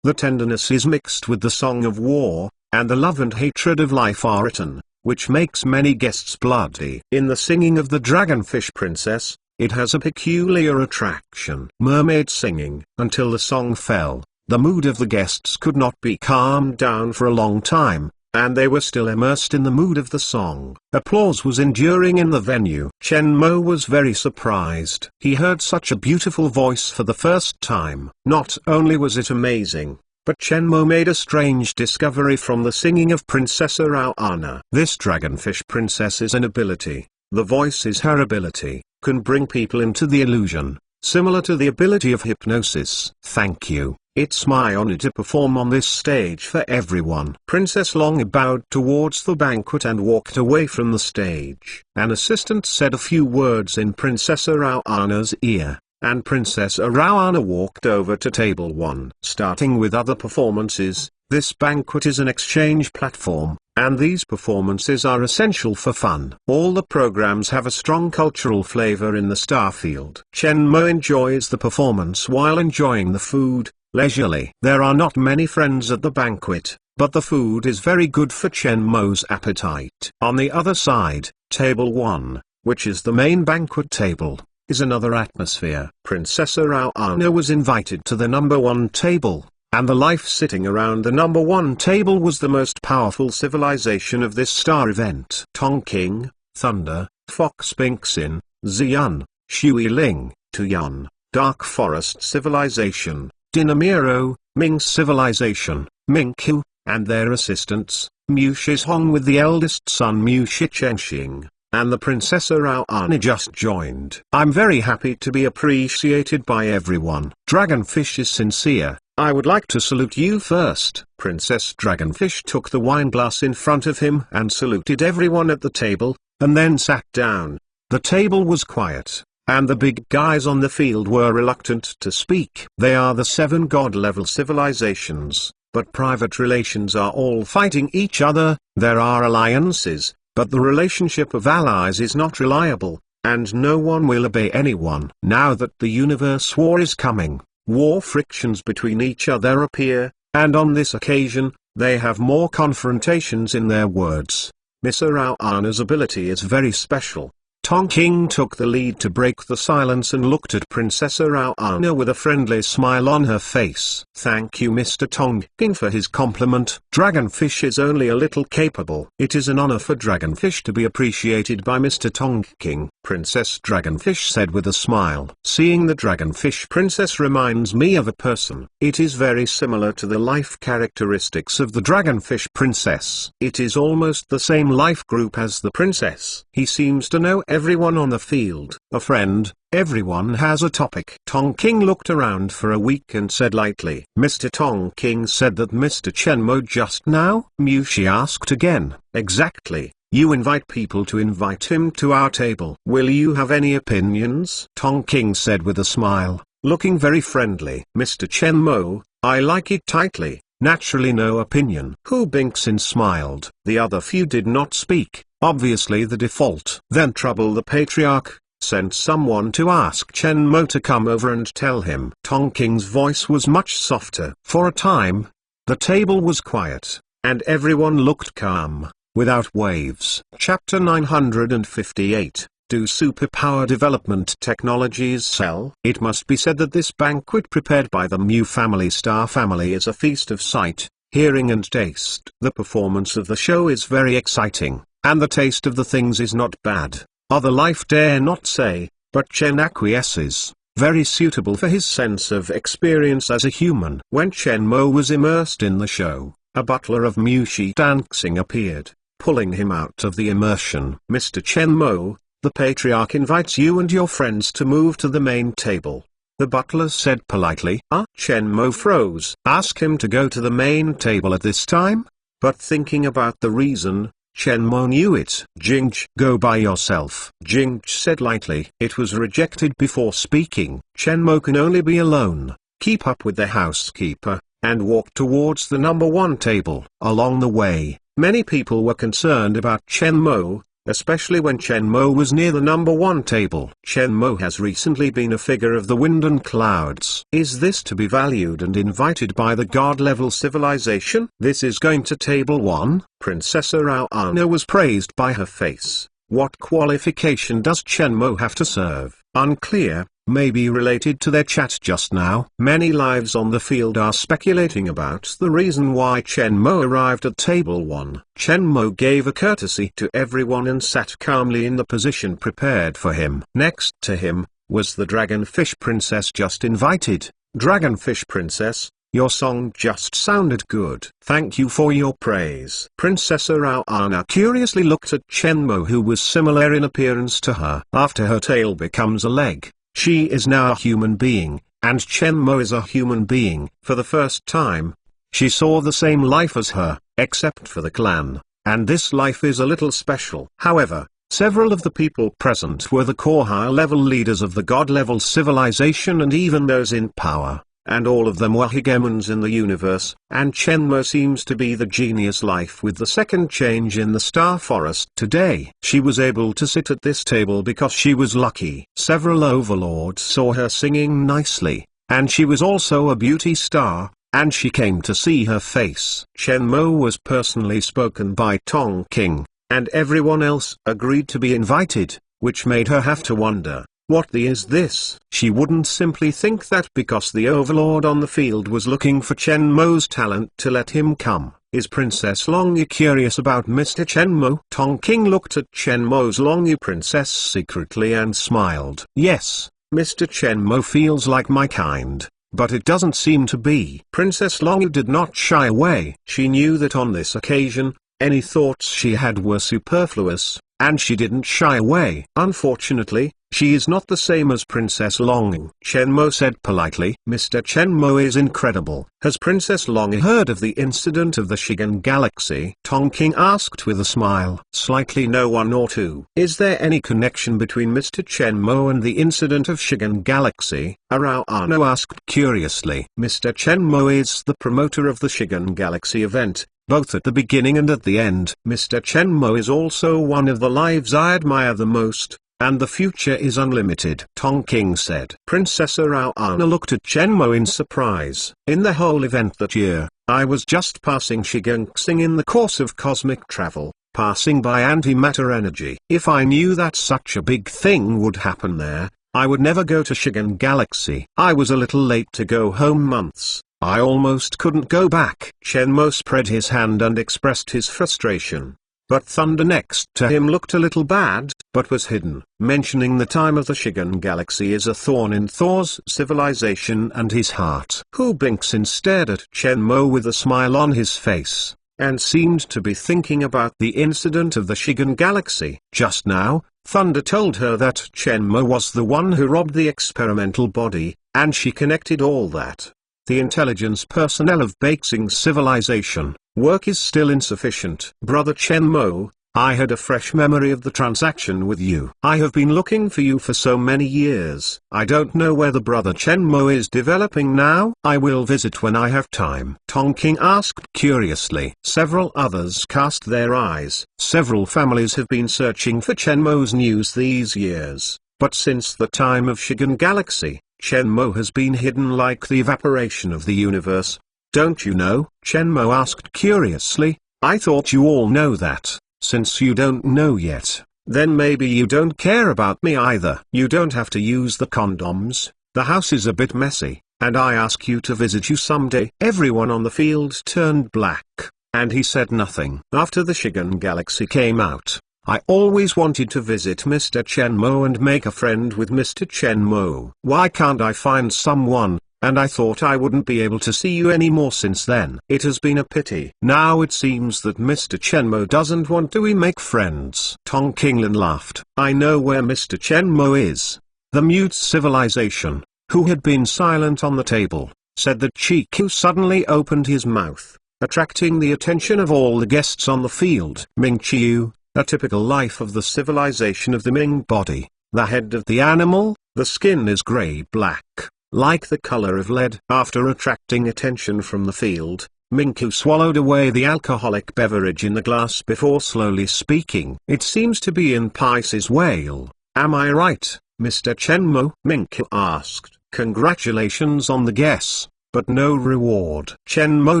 The tenderness is mixed with the song of war, and the love and hatred of life are written, which makes many guests bloody. In the singing of the Dragonfish Princess, it has a peculiar attraction. Mermaid singing. Until the song fell, the mood of the guests could not be calmed down for a long time, and they were still immersed in the mood of the song. Applause was enduring in the venue. Chen Mo was very surprised. He heard such a beautiful voice for the first time. Not only was it amazing, but Chen Mo made a strange discovery from the singing of Princess Arowana. This Dragonfish Princess is an ability. The voice is her ability, can bring people into the illusion, similar to the ability of hypnosis. Thank you. It's my honor to perform on this stage for everyone. Princess Long bowed towards the banquet and walked away from the stage. An assistant said a few words in Princess Arawana's ear, and Princess Arawana walked over to table 1. Starting with other performances, this banquet is an exchange platform, and these performances are essential for fun. All the programs have a strong cultural flavor in the Starfield. Chen Mo enjoys the performance while enjoying the food, leisurely. There are not many friends at the banquet, but the food is very good for Chen Mo's appetite. On the other side, table 1, which is the main banquet table, is another atmosphere. Princess Arawana was invited to the number 1 table, and the life sitting around the number 1 table was the most powerful civilization of this star event. Tongking, Thunder, Fox Binksin, Xian, Shui Ling, Tuyan, Dark Forest Civilization, Dinamiro, Ming Civilization, Mingqiu, and their assistants, Mu Shizhong with the eldest son Mu Shichenxing, and the Princess Arawana just joined. I'm very happy to be appreciated by everyone. Dragonfish is sincere. I would like to salute you first. Princess Dragonfish took the wine glass in front of him and saluted everyone at the table, and then sat down. The table was quiet, and the big guys on the field were reluctant to speak. They are the 7 god-level civilizations, but private relations are all fighting each other. There are alliances, but the relationship of allies is not reliable, and no one will obey anyone. Now that the universe war is coming, war frictions between each other appear, and on this occasion, they have more confrontations in their words. Miss Arawana's ability is very special. Tongking took the lead to break the silence and looked at Princess Arawana with a friendly smile on her face. Thank you Mr. Tongking for his compliment. Dragonfish is only a little capable. It is an honor for Dragonfish to be appreciated by Mr. Tongking, Princess Dragonfish said with a smile. Seeing the Dragonfish Princess reminds me of a person. It is very similar to the life characteristics of the Dragonfish Princess. It is almost the same life group as the princess. He seems to know everyone on the field. A friend, everyone has a topic. Tongking looked around for a week and said lightly. Mr. Tongking said that Mr. Chen Mo just now? Mushi asked again. Exactly. You invite people to invite him to our table. Will you have any opinions? Tongking said with a smile, looking very friendly. Mr. Chen Mo, I like it tightly. Naturally no opinion. Hu Bingxin smiled. The other few did not speak. Obviously the default. Then Trouble the Patriarch sent someone to ask Chen Mo to come over and tell him. Tongking's voice was much softer. For a time, the table was quiet, and everyone looked calm, without waves. Chapter 958. Do superpower development technologies sell? It must be said that this banquet prepared by the Mu family Star family is a feast of sight, hearing and taste. The performance of the show is very exciting, and the taste of the things is not bad. Other life dare not say, but Chen acquiesces, very suitable for his sense of experience as a human. When Chen Mo was immersed in the show, a butler of Mu Shi Dancing appeared, pulling him out of the immersion. Mr. Chen Mo, the patriarch invites you and your friends to move to the main table. The butler said politely. Chen Mo froze. Ask him to go to the main table at this time? But thinking about the reason, Chen Mo knew it. Jingj, go by yourself. Jingj said lightly. It was rejected before speaking. Chen Mo can only be alone. Keep up with the housekeeper, and walk towards the number 1 table. Along the way, many people were concerned about Chen Mo, especially when Chen Mo was near the number 1 table. Chen Mo has recently been a figure of the wind and clouds. Is this to be valued and invited by the god-level civilization? This is going to table 1. Princess Arauna was praised by her face. What qualification does Chen Mo have to serve? Unclear. Maybe related to their chat just now. Many lives on the field are speculating about the reason why Chen Mo arrived at table 1. Chen Mo gave a courtesy to everyone and sat calmly in the position prepared for him. Next to him was the Dragonfish Princess, just invited. Dragonfish Princess, your song just sounded good. Thank you for your praise. Princess Arauna curiously looked at Chen Mo, who was similar in appearance to her. After her tail becomes a leg, she is now a human being, and Chen Mo is a human being. For the first time, she saw the same life as her, except for the clan, and this life is a little special. However, several of the people present were the core high-level leaders of the god-level civilization and even those in power, and all of them were hegemons in the universe, and Chen Mo seems to be the genius life with the second change in the Star Forest. Today, she was able to sit at this table because she was lucky. Several overlords saw her singing nicely, and she was also a beauty star, and she came to see her face. Chen Mo was personally spoken by Tong King, and everyone else agreed to be invited, which made her have to wonder, what is this? She wouldn't simply think that because the overlord on the field was looking for Chen Mo's talent to let him come. Is Princess Longy curious about Mr. Chen Mo? Tong King looked at Chen Mo's Longy princess secretly and smiled. Yes, Mr. Chen Mo feels like my kind, but it doesn't seem to be. Princess Longy did not shy away. She knew that on this occasion, any thoughts she had were superfluous, and she didn't shy away. Unfortunately, she is not the same as Princess Longy. Chen Mo said politely. Mr. Chen Mo is incredible. Has Princess Longy heard of the incident of the Shigan Galaxy? Tong King asked with a smile. Slightly, no, 1 or 2. Is there any connection between Mr. Chen Mo and the incident of Shigan Galaxy? Arauna asked curiously. Mr. Chen Mo is the promoter of the Shigan Galaxy event, both at the beginning and at the end. Mr. Chen Mo is also one of the lives I admire the most, and the future is unlimited, Tong King said. Princess Arauna looked at Chen Mo in surprise. In the whole event that year, I was just passing Shiganxing in the course of cosmic travel, passing by antimatter energy. If I knew that such a big thing would happen there, I would never go to Shigan Galaxy. I was a little late to go home months. I almost couldn't go back. Chen Mo spread his hand and expressed his frustration. But Thunder next to him looked a little bad, but was hidden. Mentioning the time of the Shigan Galaxy is a thorn in Thor's civilization and his heart. Hu Bingxin stared at Chen Mo with a smile on his face, and seemed to be thinking about the incident of the Shigan Galaxy. Just now, Thunder told her that Chen Mo was the one who robbed the experimental body, and she connected all that. The intelligence personnel of Beixing's civilization, work is still insufficient. Brother Chen Mo, I had a fresh memory of the transaction with you. I have been looking for you for so many years. I don't know where the Brother Chen Mo is developing now. I will visit when I have time. Tong King asked curiously. Several others cast their eyes. Several families have been searching for Chen Mo's news these years, but since the time of Shigan Galaxy, Chen Mo has been hidden like the evaporation of the universe. Don't you know? Chen Mo asked curiously. I thought you all know that. Since you don't know yet, then maybe you don't care about me either. You don't have to use the condoms. The house is a bit messy, and I ask you to visit you someday. Everyone on the field turned black, and he said nothing. After the Shigan Galaxy came out, I always wanted to visit Mr. Chen Mo and make a friend with Mr. Chen Mo. Why can't I find someone? And I thought I wouldn't be able to see you anymore since then. It has been a pity. Now it seems that Mr. Chen Mo doesn't want to make friends. Tong Kinglin laughed. I know where Mr. Chen Mo is. The mute civilization, who had been silent on the table, said that Chiku suddenly opened his mouth, attracting the attention of all the guests on the field. Ming Chiu, a typical life of the civilization of the Ming body. The head of the animal, the skin is gray-black, like the color of lead. After attracting attention from the field, Mingtu swallowed away the alcoholic beverage in the glass before slowly speaking. It seems to be in Pisces whale, am I right, Mr. Chen Mo? Mingtu asked. Congratulations on the guess, but no reward. Chen Mo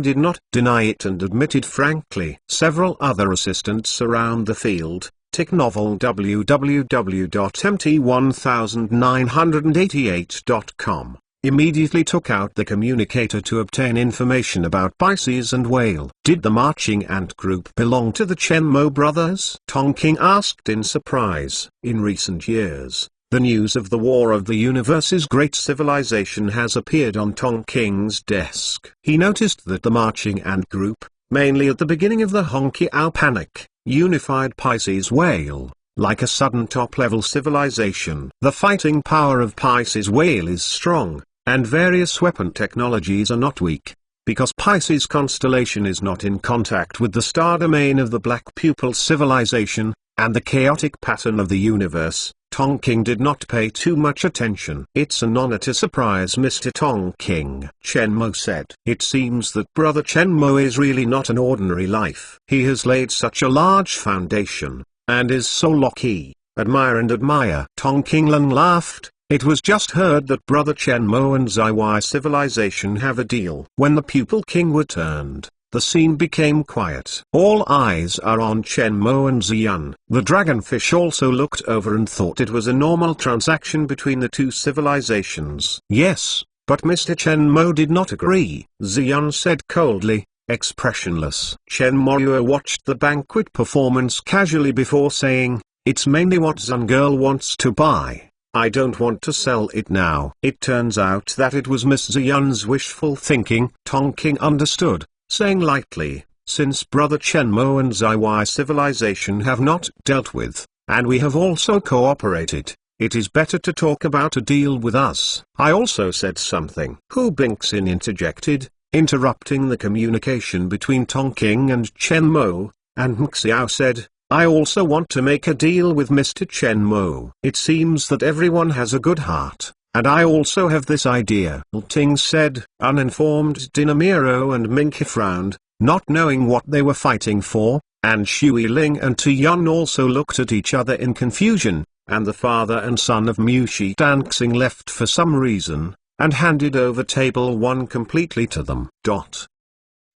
did not deny it and admitted frankly. Several other assistants around the field, Tick Novel www.mt1988.com, immediately took out the communicator to obtain information about Pisces and whale. Did the marching ant group belong to the Chen Mo brothers? Tongking asked in surprise. In recent years, the news of the War of the Universe's great civilization has appeared on Tongking's desk. He noticed that the marching ant group, mainly at the beginning of the Honkiao Panic, unified Pisces whale, like a sudden top-level civilization. The fighting power of Pisces whale is strong, and various weapon technologies are not weak, because Pisces constellation is not in contact with the star domain of the Black Pupil civilization, and the chaotic pattern of the universe. Tongking did not pay too much attention. It's an honor to surprise Mr. Tongking, Chen Mo said. It seems that Brother Chen Mo is really not an ordinary life. He has laid such a large foundation, and is so lucky. Admire. Tongking Lun laughed. It was just heard that Brother Chen Mo and Zaiwai civilization have a deal. When the Pupil King returned, the scene became quiet. All eyes are on Chen Mo and Xian. The dragonfish also looked over and thought it was a normal transaction between the two civilizations. Yes, but Mr. Chen Mo did not agree, Xian said coldly, expressionless. Chen Mo watched the banquet performance casually before saying, "It's mainly what Zun girl wants to buy. I don't want to sell it now." It turns out that it was Miss Xian's wishful thinking. Tongking understood, saying lightly, "Since Brother Chen Mo and Zaiwai civilization have not dealt with, and we have also cooperated, it is better to talk about a deal with us." I also said something. Hu Bingxin interjected, interrupting the communication between Tongking and Chen Mo, and Mxiao said, "I also want to make a deal with Mr. Chen Mo. It seems that everyone has a good heart, and I also have this idea." Ting said. Uninformed Dinamiro and Minky frowned, not knowing what they were fighting for, and Shui Ling and Tu Yun also looked at each other in confusion, and the father and son of Mushi Dancing left for some reason, and handed over table 1 completely to them.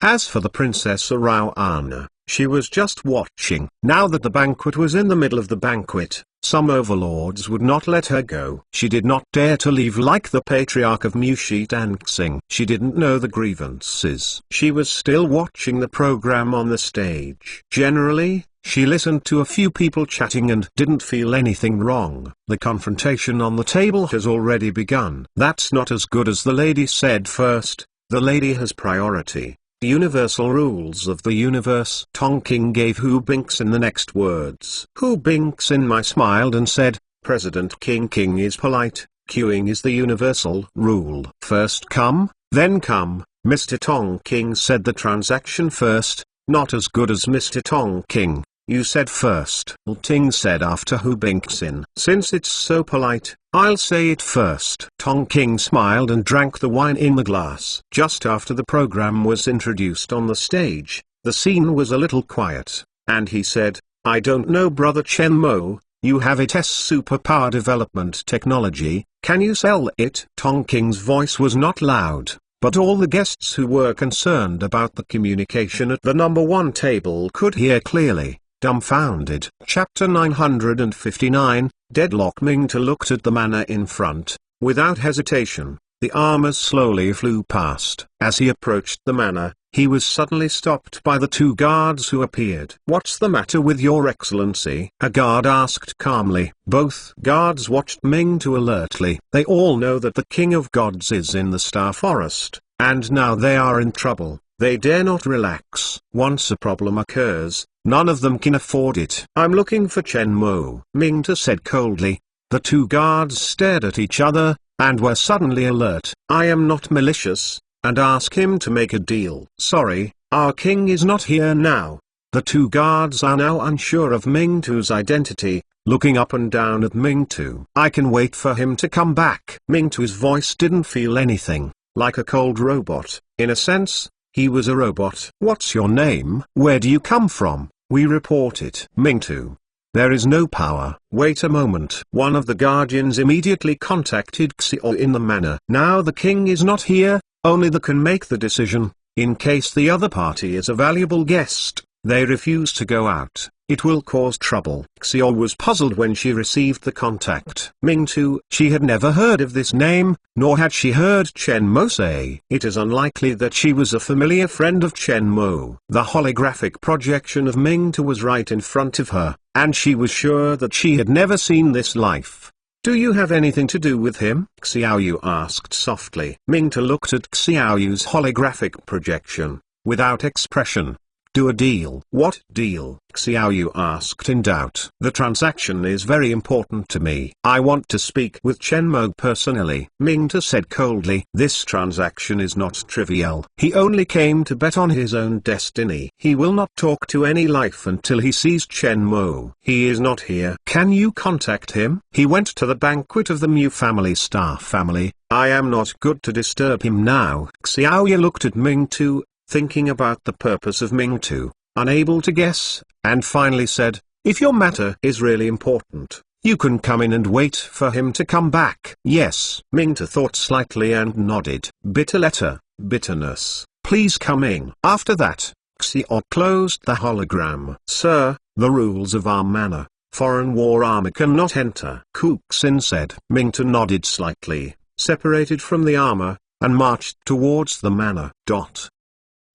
As for the Princess Arao Anna, she was just watching. Now that the banquet was in the middle of the banquet, some overlords would not let her go. She did not dare to leave like the patriarch of Mushi Dancing. She didn't know the grievances. She was still watching the program on the stage. Generally, she listened to a few people chatting and didn't feel anything wrong. The confrontation on the table has already begun. That's not as good as the lady said first. The lady has priority. Universal rules of the universe. Tongking gave Hu Bingxin the next words. Hu Bingxin smiled and said, "President King is polite, queuing is the universal rule. First come, then come." Mr. Tongking said the transaction first, not as good as Mr. Tongking. "You said first." Ting said after Hu Bingxin. "Since it's so polite, I'll say it first." Tongking smiled and drank the wine in the glass. Just after the program was introduced on the stage, the scene was a little quiet, and he said, "I don't know Brother Chen Mo, you have its superpower development technology, can you sell it?" Tongking's voice was not loud, but all the guests who were concerned about the communication at the number 1 table could hear clearly. Dumbfounded. Chapter 959, Deadlock. Mingtu looked at the manor in front. Without hesitation, the armors slowly flew past. As he approached the manor, he was suddenly stopped by the 2 guards who appeared. "What's the matter with your excellency?" a guard asked calmly. Both guards watched Mingtu alertly. They all know that the King of Gods is in the Star Forest, and now they are in trouble. They dare not relax. Once a problem occurs, none of them can afford it. "I'm looking for Chen Mo," Mingtu said coldly. The 2 guards stared at each other, and were suddenly alert. "I am not malicious, and ask him to make a deal." "Sorry, our king is not here now." The 2 guards are now unsure of Mingtu's identity, looking up and down at Mingtu. "I can wait for him to come back." Mingtu's voice didn't feel anything, like a cold robot. In a sense, He was a robot. What's your name? Where do you come from? We report it. Ming-Tu. There is no power. Wait a moment. One of the guardians immediately contacted Xiao in the manor. Now the king is not here, only the can make the decision. In case the other party is a valuable guest, they refuse to go out, it will cause trouble. Xiao was puzzled when she received the contact. Ming-Tu. She had never heard of this name, nor had she heard Chen Mo say. It is unlikely that she was a familiar friend of Chen Mo. The holographic projection of Ming-Tu was right in front of her, and she was sure that she had never seen this life. Do you have anything to do with him? Xiaoyu asked softly. Ming-Tu looked at Xiaoyu's holographic projection, without expression. Do a deal. What deal? Xiaoyu asked in doubt. The transaction is very important to me. I want to speak with Chen Mo personally. Ming-Tu said coldly. This transaction is not trivial. He only came to bet on his own destiny. He will not talk to any life until he sees Chen Mo. He is not here. Can you contact him? He went to the banquet of the Mu family star family. I am not good to disturb him now. Xiaoyu looked at Ming-Tu, thinking about the purpose of Ming-Tu, unable to guess, and finally said, if your matter is really important, you can come in and wait for him to come back. Yes. Ming-Tu thought slightly and nodded. Bitter letter, bitterness. Please come in. After that, Xiao closed the hologram. Sir, the rules of our manor, foreign war armor cannot enter. Kuxin said. Ming-Tu nodded slightly, separated from the armor, and marched towards the manor.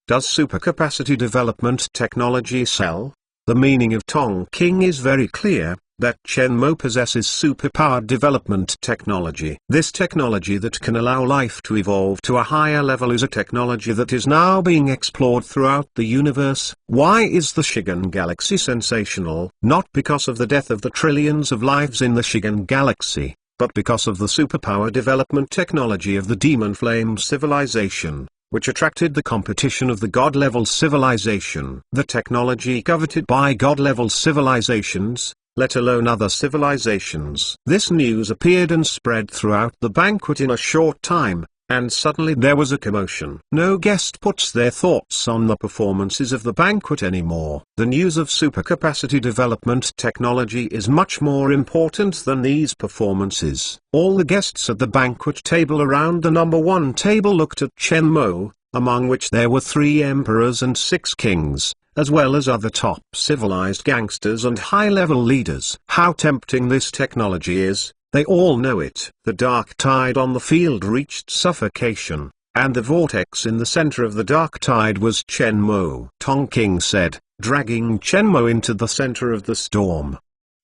Does supercapacity development technology sell? The meaning of Tong King is very clear, that Chen Mo possesses superpowered development technology. This technology that can allow life to evolve to a higher level is a technology that is now being explored throughout the universe. Why is the Shigan Galaxy sensational? Not because of the death of the trillions of lives in the Shigan Galaxy, but because of the superpower development technology of the Demon Flame civilization, which attracted the competition of the God-level civilization. The technology coveted by God-level civilizations, let alone other civilizations. This news appeared and spread throughout the banquet in a short time, and suddenly there was a commotion. No guest puts their thoughts on the performances of the banquet anymore. The news of supercapacity development technology is much more important than these performances. All the guests at the banquet table around the number 1 table looked at Chen Mo, among which there were 3 emperors and 6 kings, as well as other top civilized gangsters and high-level leaders. How tempting this technology is. They all know it. The dark tide on the field reached suffocation, and the vortex in the center of the dark tide was Chen Mo. Tong King said, dragging Chen Mo into the center of the storm.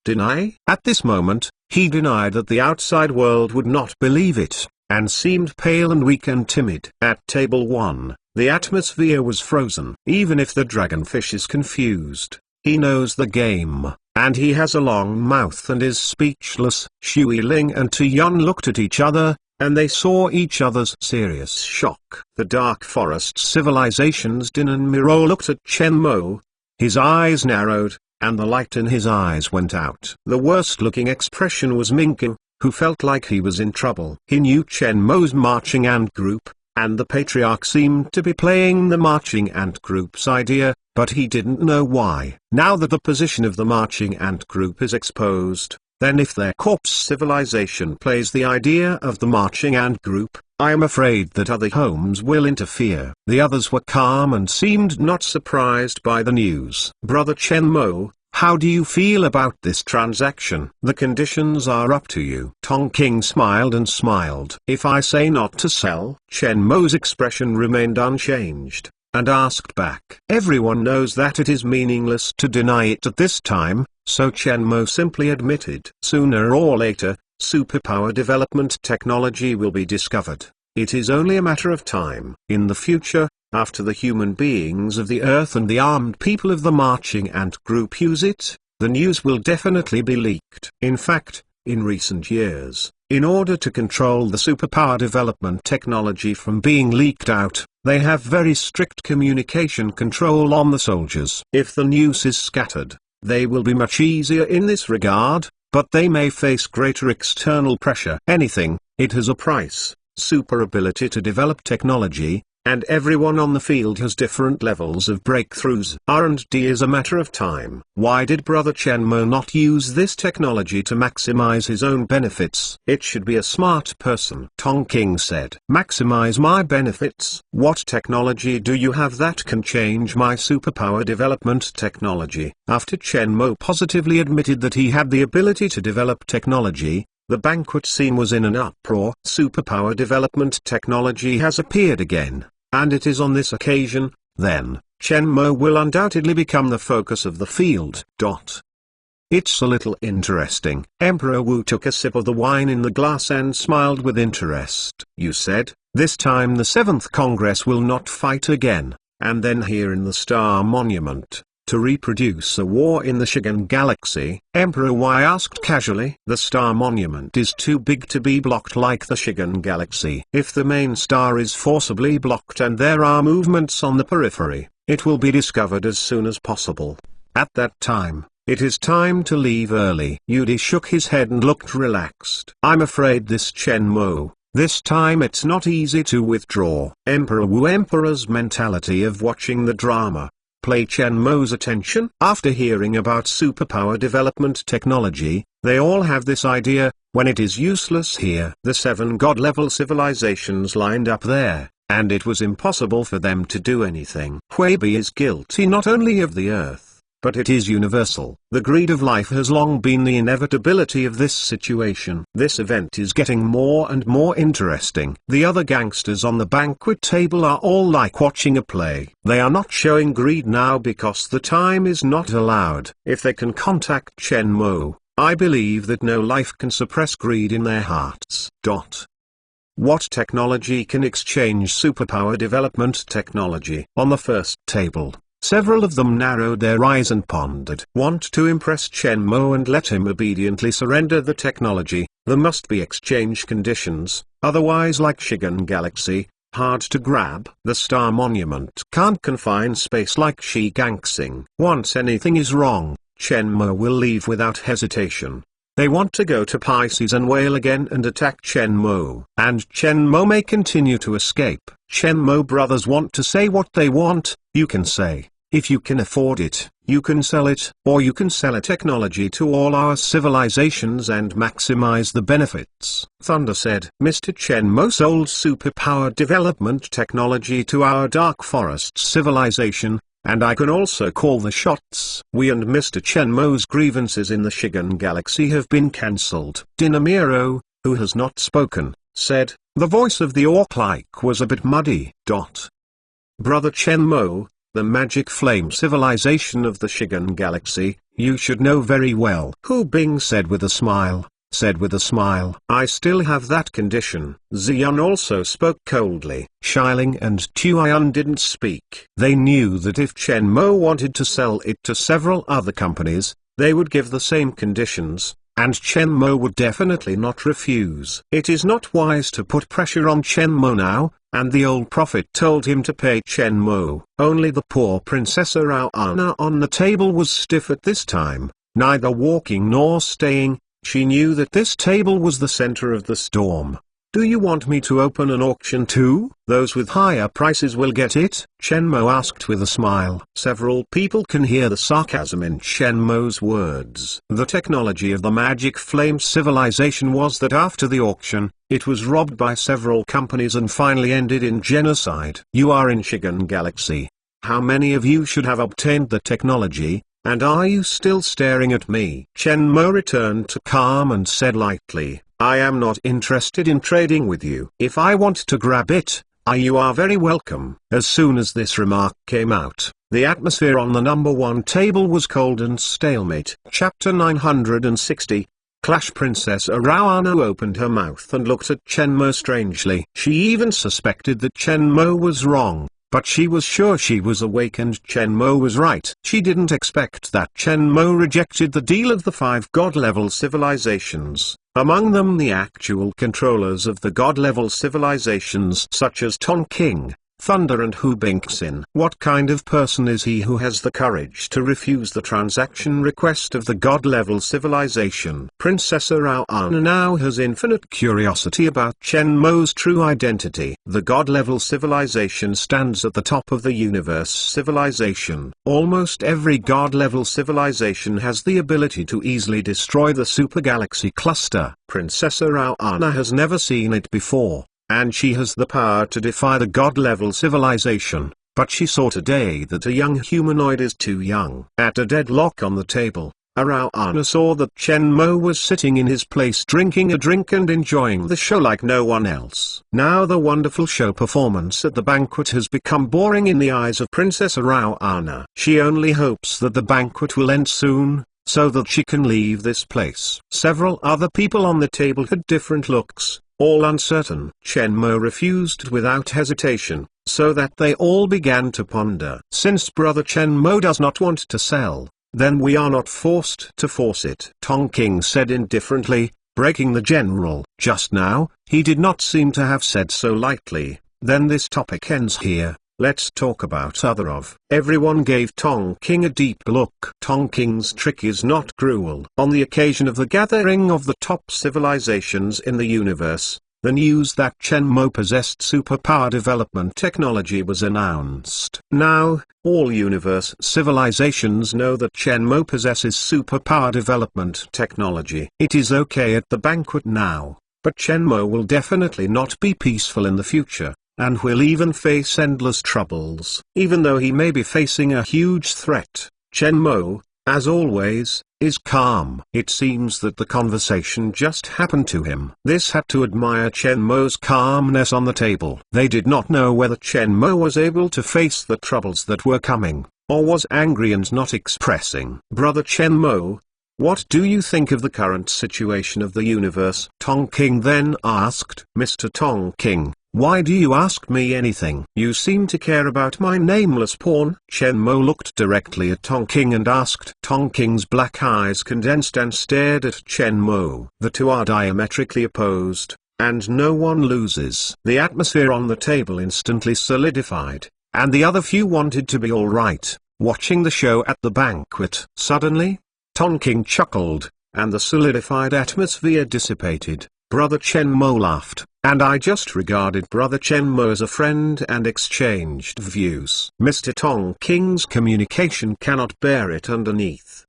Deny? At this moment, he denied that the outside world would not believe it, and seemed pale and weak and timid. At table 1, the atmosphere was frozen. Even if the dragonfish is confused, he knows the game, and he has a long mouth and is speechless. Xu Ling and Tu Yun looked at each other, and they saw each other's serious shock. The Dark Forest civilization's Din and Miro looked at Chen Mo. His eyes narrowed, and the light in his eyes went out. The worst-looking expression was Ming-Tu, who felt like he was in trouble. He knew Chen Mo's marching ant group, and the Patriarch seemed to be playing the marching ant group's idea, but he didn't know why. Now that the position of the marching ant group is exposed, then if their corpse civilization plays the idea of the marching ant group, I am afraid that other homes will interfere. The others were calm and seemed not surprised by the news. Brother Chen Mo, how do you feel about this transaction? The conditions are up to you. Tong King smiled and smiled. If I say not to sell? Chen Mo's expression remained unchanged, and asked back. Everyone knows that it is meaningless to deny it at this time, so Chen Mo simply admitted. Sooner or later, superpower development technology will be discovered. It is only a matter of time. In the future, after the human beings of the Earth and the armed people of the marching ant group use it, the news will definitely be leaked. In fact, in recent years, in order to control the superpower development technology from being leaked out, they have very strict communication control on the soldiers. If the news is scattered, they will be much easier in this regard, but they may face greater external pressure. Anything, it has a price. Super ability to develop technology, and everyone on the field has different levels of breakthroughs. R&D is a matter of time. Why did Brother Chen Mo not use this technology to maximize his own benefits? It should be a smart person. Tong King said. Maximize my benefits? What technology do you have that can change my superpower development technology? After Chen Mo positively admitted that he had the ability to develop technology, the banquet scene was in an uproar. Superpower development technology has appeared again, and it is on this occasion, then, Chen Mo will undoubtedly become the focus of the field. It's a little interesting. Emperor Wu took a sip of the wine in the glass and smiled with interest. You said, this time the 7th Congress will not fight again, and then here in the Star Monument, to reproduce a war in the Shigan Galaxy? Emperor Y asked casually. The Star Monument is too big to be blocked like the Shigan Galaxy. If the main star is forcibly blocked and there are movements on the periphery, it will be discovered as soon as possible. At that time, it is time to leave early. Yudi shook his head and looked relaxed. I'm afraid this Chen Mo, this time it's not easy to withdraw. Emperor Wu Emperor's mentality of watching the drama play Chen Mo's attention. After hearing about superpower development technology, they all have this idea, when it is useless here. The 7 god-level civilizations lined up there, and it was impossible for them to do anything. Huibi is guilty not only of the earth, but it is universal. The greed of life has long been the inevitability of this situation. This event is getting more and more interesting. The other gangsters on the banquet table are all like watching a play. They are not showing greed now because the time is not allowed. If they can contact Chen Mo, I believe that no life can suppress greed in their hearts. What technology can exchange superpower development technology? On the first table, several of them narrowed their eyes and pondered. Want to impress Chen Mo and let him obediently surrender the technology, there must be exchange conditions, otherwise like Shigan Galaxy, hard to grab. The Star Monument can't confine space like Shigangsing. Once anything is wrong, Chen Mo will leave without hesitation. They want to go to Pisces and Whale again and attack Chen Mo. And Chen Mo may continue to escape. Chen Mo brothers want to say what they want. You can say, if you can afford it, you can sell it, or you can sell a technology to all our civilizations and maximize the benefits. Thunder said, Mr. Chen Mo sold superpower development technology to our Dark Forest civilization, and I can also call the shots. We and Mr. Chen Mo's grievances in the Shigan Galaxy have been cancelled. Dinamiro, who has not spoken, said, the voice of the orc-like was a bit muddy. Brother Chen Mo, the magic flame civilization of the Shigan Galaxy, you should know very well. Hu Bing said with a smile. I still have that condition. Xian also spoke coldly. Xiling and Tuian didn't speak. They knew that if Chen Mo wanted to sell it to several other companies, they would give the same conditions, and Chen Mo would definitely not refuse. It is not wise to put pressure on Chen Mo now, and the old prophet told him to pay Chen Mo. Only the poor Princess Arawana on the table was stiff at this time, neither walking nor staying. She knew that this table was the center of the storm. Do you want me to open an auction too? Those with higher prices will get it? Chen Mo asked with a smile. Several people can hear the sarcasm in Chen Mo's words. The technology of the magic flame civilization was that after the auction, it was robbed by several companies and finally ended in genocide. You are in Shigan Galaxy. How many of you should have obtained the technology? And are you still staring at me? Chen Mo returned to calm and said lightly, I am not interested in trading with you. If I want to grab it, you are very welcome. As soon as this remark came out, the atmosphere on the number 1 table was cold and stalemate. Chapter 960, Clash. Princess Arawana opened her mouth and looked at Chen Mo strangely. She even suspected that Chen Mo was wrong. But she was sure she was awake and Chen Mo was right. She didn't expect that Chen Mo rejected the deal of the 5 god-level civilizations, among them the actual controllers of the god-level civilizations such as Ton King, thunder and who binks in. What kind of person is he who has the courage to refuse the transaction request of the god-level civilization? Princess Arawana now has infinite curiosity about Chen Mo's true identity. The god-level civilization stands at the top of the universe civilization. Almost every god-level civilization has the ability to easily destroy the super-galaxy cluster. Princess Arawana has never seen it before, and she has the power to defy the god-level civilization, but she saw today that a young humanoid is too young. At a deadlock on the table, Arawana saw that Chen Mo was sitting in his place drinking a drink and enjoying the show like no one else. Now the wonderful show performance at the banquet has become boring in the eyes of Princess Arawana. She only hopes that the banquet will end soon, so that she can leave this place. Several other people on the table had different looks, all uncertain. Chen Mo refused without hesitation, so that they all began to ponder. Since brother Chen Mo does not want to sell, then we are not forced to force it. Tong King said indifferently, breaking the general. Just now, he did not seem to have said so lightly. Then this topic ends here. Let's talk about other of. Everyone gave Tong King a deep look. Tong King's trick is not cruel. On the occasion of the gathering of the top civilizations in the universe, the news that Chen Mo possessed superpower development technology was announced. Now, all universe civilizations know that Chen Mo possesses superpower development technology. It is okay at the banquet now, but Chen Mo will definitely not be peaceful in the future, and will even face endless troubles. Even though he may be facing a huge threat, Chen Mo, as always, is calm. It seems that the conversation just happened to him. This had to admire Chen Mo's calmness on the table. They did not know whether Chen Mo was able to face the troubles that were coming, or was angry and not expressing. Brother Chen Mo, what do you think of the current situation of the universe? Tong King then asked. Mr. Tong King, why do you ask me anything? You seem to care about my nameless pawn. Chen Mo looked directly at Tong King and asked. Tong King's black eyes condensed and stared at Chen Mo. The two are diametrically opposed, and no one loses. The atmosphere on the table instantly solidified, and the other few wanted to be all right, watching the show at the banquet. Suddenly, Tong King chuckled, and the solidified atmosphere dissipated. Brother Chen Mo laughed, and I just regarded Brother Chen Mo as a friend and exchanged views. Mr. Tong King's communication cannot bear it underneath.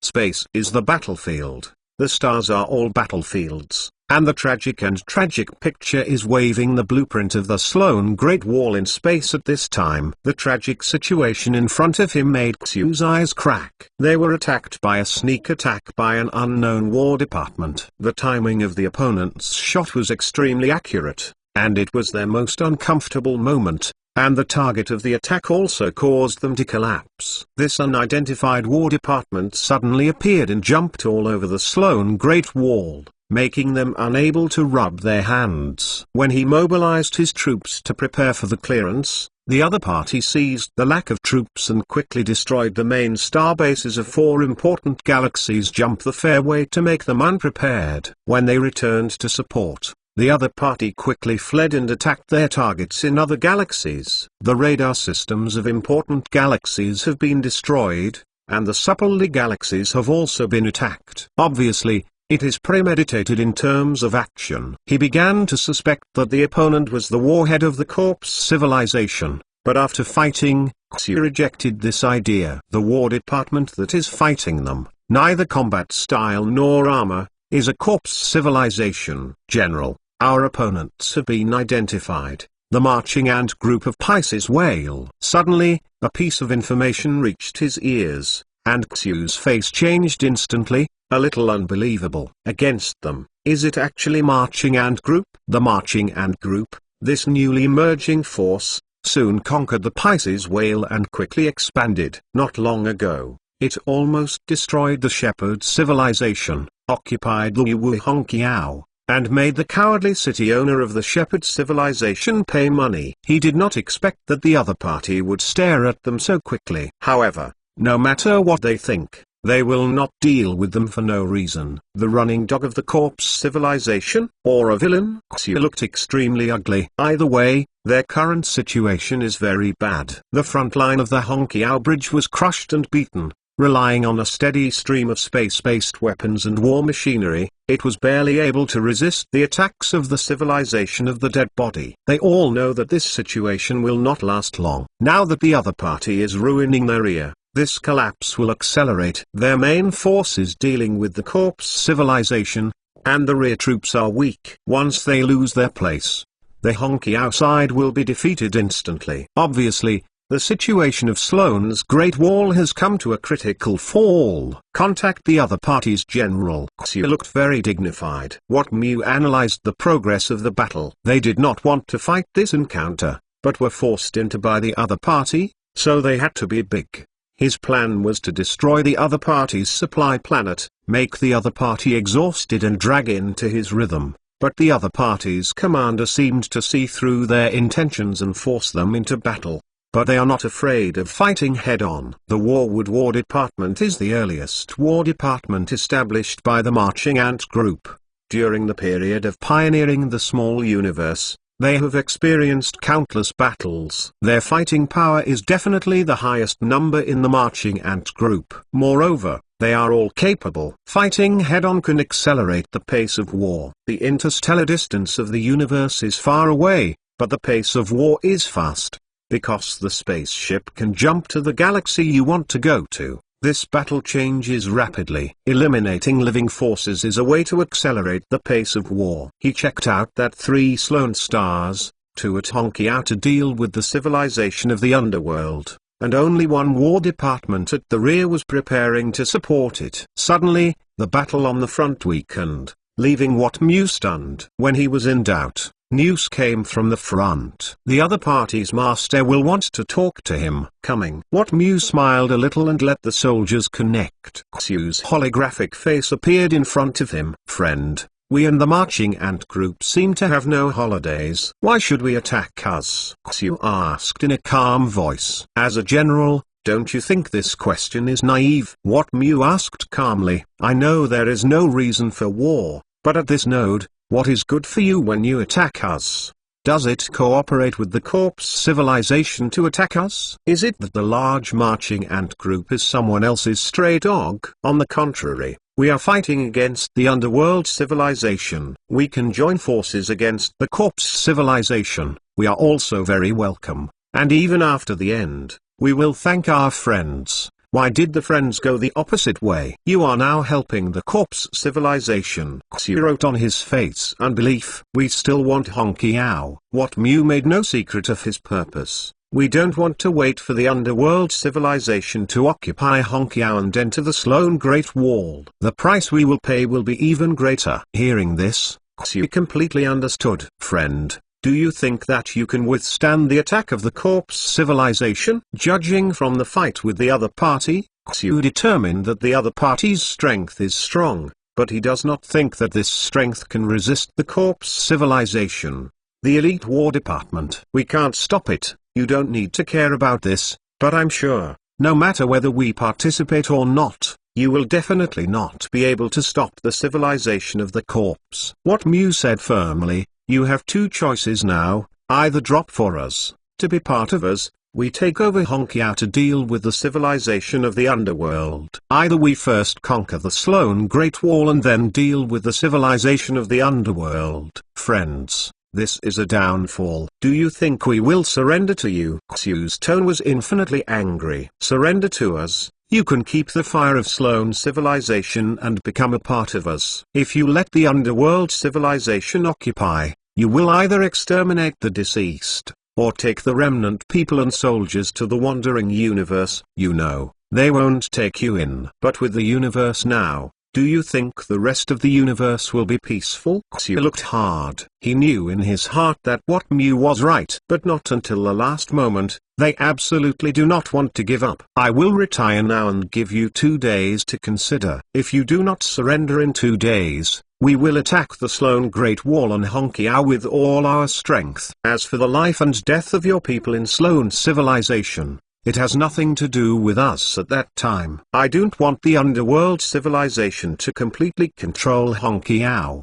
Space is the battlefield, the stars are all battlefields, and the tragic picture is waving the blueprint of the Sloan Great Wall in space at this time. The tragic situation in front of him made Xu's eyes crack. They were attacked by a sneak attack by an unknown War Department. The timing of the opponent's shot was extremely accurate, and it was their most uncomfortable moment, and the target of the attack also caused them to collapse. This unidentified War Department suddenly appeared and jumped all over the Sloan Great Wall, making them unable to rub their hands. When he mobilized his troops to prepare for the clearance, the other party seized the lack of troops and quickly destroyed the main star bases of 4 important galaxies. Jump the fairway to make them unprepared. When they returned to support, the other party quickly fled and attacked their targets in other galaxies. The radar systems of important galaxies have been destroyed, and the Supply galaxies have also been attacked. Obviously, it is premeditated in terms of action. He began to suspect that the opponent was the warhead of the corpse civilization, but after fighting, Xu rejected this idea. The War Department that is fighting them, neither combat style nor armor, is a corpse civilization. General, our opponents have been identified. The marching ant group of Pisces whale. Suddenly, a piece of information reached his ears, and Xu's face changed instantly. A little unbelievable. Against them, is it actually Marching Ant Group? The Marching Ant Group, this newly emerging force, soon conquered the Pisces whale and quickly expanded. Not long ago, it almost destroyed the Shepherd civilization, occupied the Wuhongqiao, and made the cowardly city owner of the Shepherd civilization pay money. He did not expect that the other party would stare at them so quickly. However, no matter what they think, they will not deal with them for no reason. The running dog of the corpse civilization, or a villain? Xu looked extremely ugly. Either way, Their current situation is very bad. The front line of the Honkiao Bridge was crushed and beaten. Relying on a steady stream of space-based weapons and war machinery, it was barely able to resist the attacks of the civilization of the dead body. They all know that this situation will not last long. Now that the other party is ruining their rear, this collapse will accelerate. Their main force is dealing with the corpse civilization, and the rear troops are weak. Once they lose their place, the Honkiao side will be defeated instantly. Obviously, the situation of Sloane's Great Wall has come to a critical fall. Contact the other party's general. Xiu looked very dignified. What Mu analyzed the progress of the battle. They did not want to fight this encounter, but were forced into by the other party, so they had to be big. His plan was to destroy the other party's supply planet, make the other party exhausted and drag into his rhythm. But the other party's commander seemed to see through their intentions and force them into battle. But they are not afraid of fighting head-on. The Warwood War Department is the earliest war department established by the Marching Ant Group. During the period of pioneering the small universe, they have experienced countless battles. Their fighting power is definitely the highest number in the Marching Ant Group. Moreover, they are all capable. Fighting head-on can accelerate the pace of war. The interstellar distance of the universe is far away, but the pace of war is fast. Because the spaceship can jump to the galaxy you want to go to, this battle changes rapidly. Eliminating living forces is a way to accelerate the pace of war. He checked out that 3 Sloan stars, 2 at Honkiao to deal with the civilization of the underworld, and only 1 war department at the rear was preparing to support it. Suddenly, the battle on the front weakened, leaving What Mu stunned. When he was in doubt, news came from the front. The other party's master will want to talk to him. Coming. What Mu smiled a little and let the soldiers connect. Xiu's holographic face appeared in front of him. Friend, we and the Marching Ant Group seem to have no holidays. Why should we attack us? Xiu asked in a calm voice. As a general, don't you think this question is naive? What Mu asked calmly. I know there is no reason for war, but at this node, what is good for you when you attack us? Does it cooperate with the corpse civilization to attack us? Is it that the large Marching Ant Group is someone else's stray dog? On the contrary, we are fighting against the underworld civilization. We can join forces against the corpse civilization. We are also very welcome, and even after the end, we will thank our friends. Why did the friends go the opposite way? You are now helping the corpse civilization. Xiu wrote on his face unbelief. We still want Honkiao. What Mu made no secret of his purpose. We don't want to wait for the underworld civilization to occupy Honkiao and enter the Sloan Great Wall. The price we will pay will be even greater. Hearing this, Xiu completely understood. Friend, do you think that you can withstand the attack of the corpse civilization? Judging from the fight with the other party, Xiu determined that the other party's strength is strong, but he does not think that this strength can resist the corpse civilization. The elite war department. We can't stop it, you don't need to care about this, but I'm sure, no matter whether we participate or not, you will definitely not be able to stop the civilization of the corpse. What Mu said firmly. You have 2 choices now, either drop for us, to be part of us, we take over Honkiao to deal with the civilization of the underworld. Either we first conquer the Sloan Great Wall and then deal with the civilization of the underworld. Friends, this is a downfall. Do you think we will surrender to you? Xiu's tone was infinitely angry. Surrender to us? You can keep the fire of Sloan civilization and become a part of us. If you let the underworld civilization occupy, you will either exterminate the deceased, or take the remnant people and soldiers to the wandering universe. You know, they won't take you in. But with the universe now, do you think the rest of the universe will be peaceful? Xiu looked hard. He knew in his heart that What Mu was right. But not until the last moment. They absolutely do not want to give up. I will retire now and give you 2 days to consider. If you do not surrender in 2 days, we will attack the Sloan Great Wall on Honkiao with all our strength. As for the life and death of your people in Sloan civilization, it has nothing to do with us at that time. I don't want the underworld civilization to completely control Honkiao.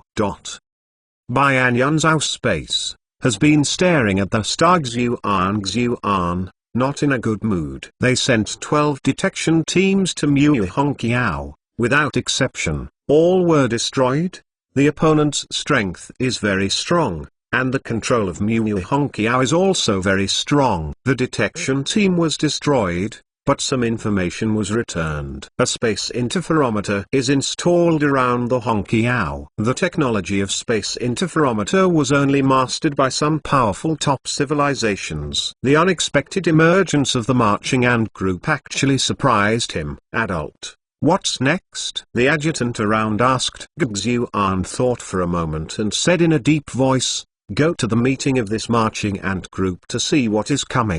By An Yunzhao Space. has been staring at the star Xuan, not in a good mood. They sent 12 detection teams to Mu Hongqiao. Without exception, all were destroyed. The opponent's strength is very strong, and the control of Mu Hongqiao is also very strong. The detection team was destroyed, but some information was returned. A space interferometer is installed around the Hongqiao. The technology of space interferometer was only mastered by some powerful top civilizations. The unexpected emergence of the marching ant group actually surprised him. Adult. What's next? The adjutant around asked. Xuan thought for a moment and said in a deep voice, go to the meeting of this marching ant group to see what is coming.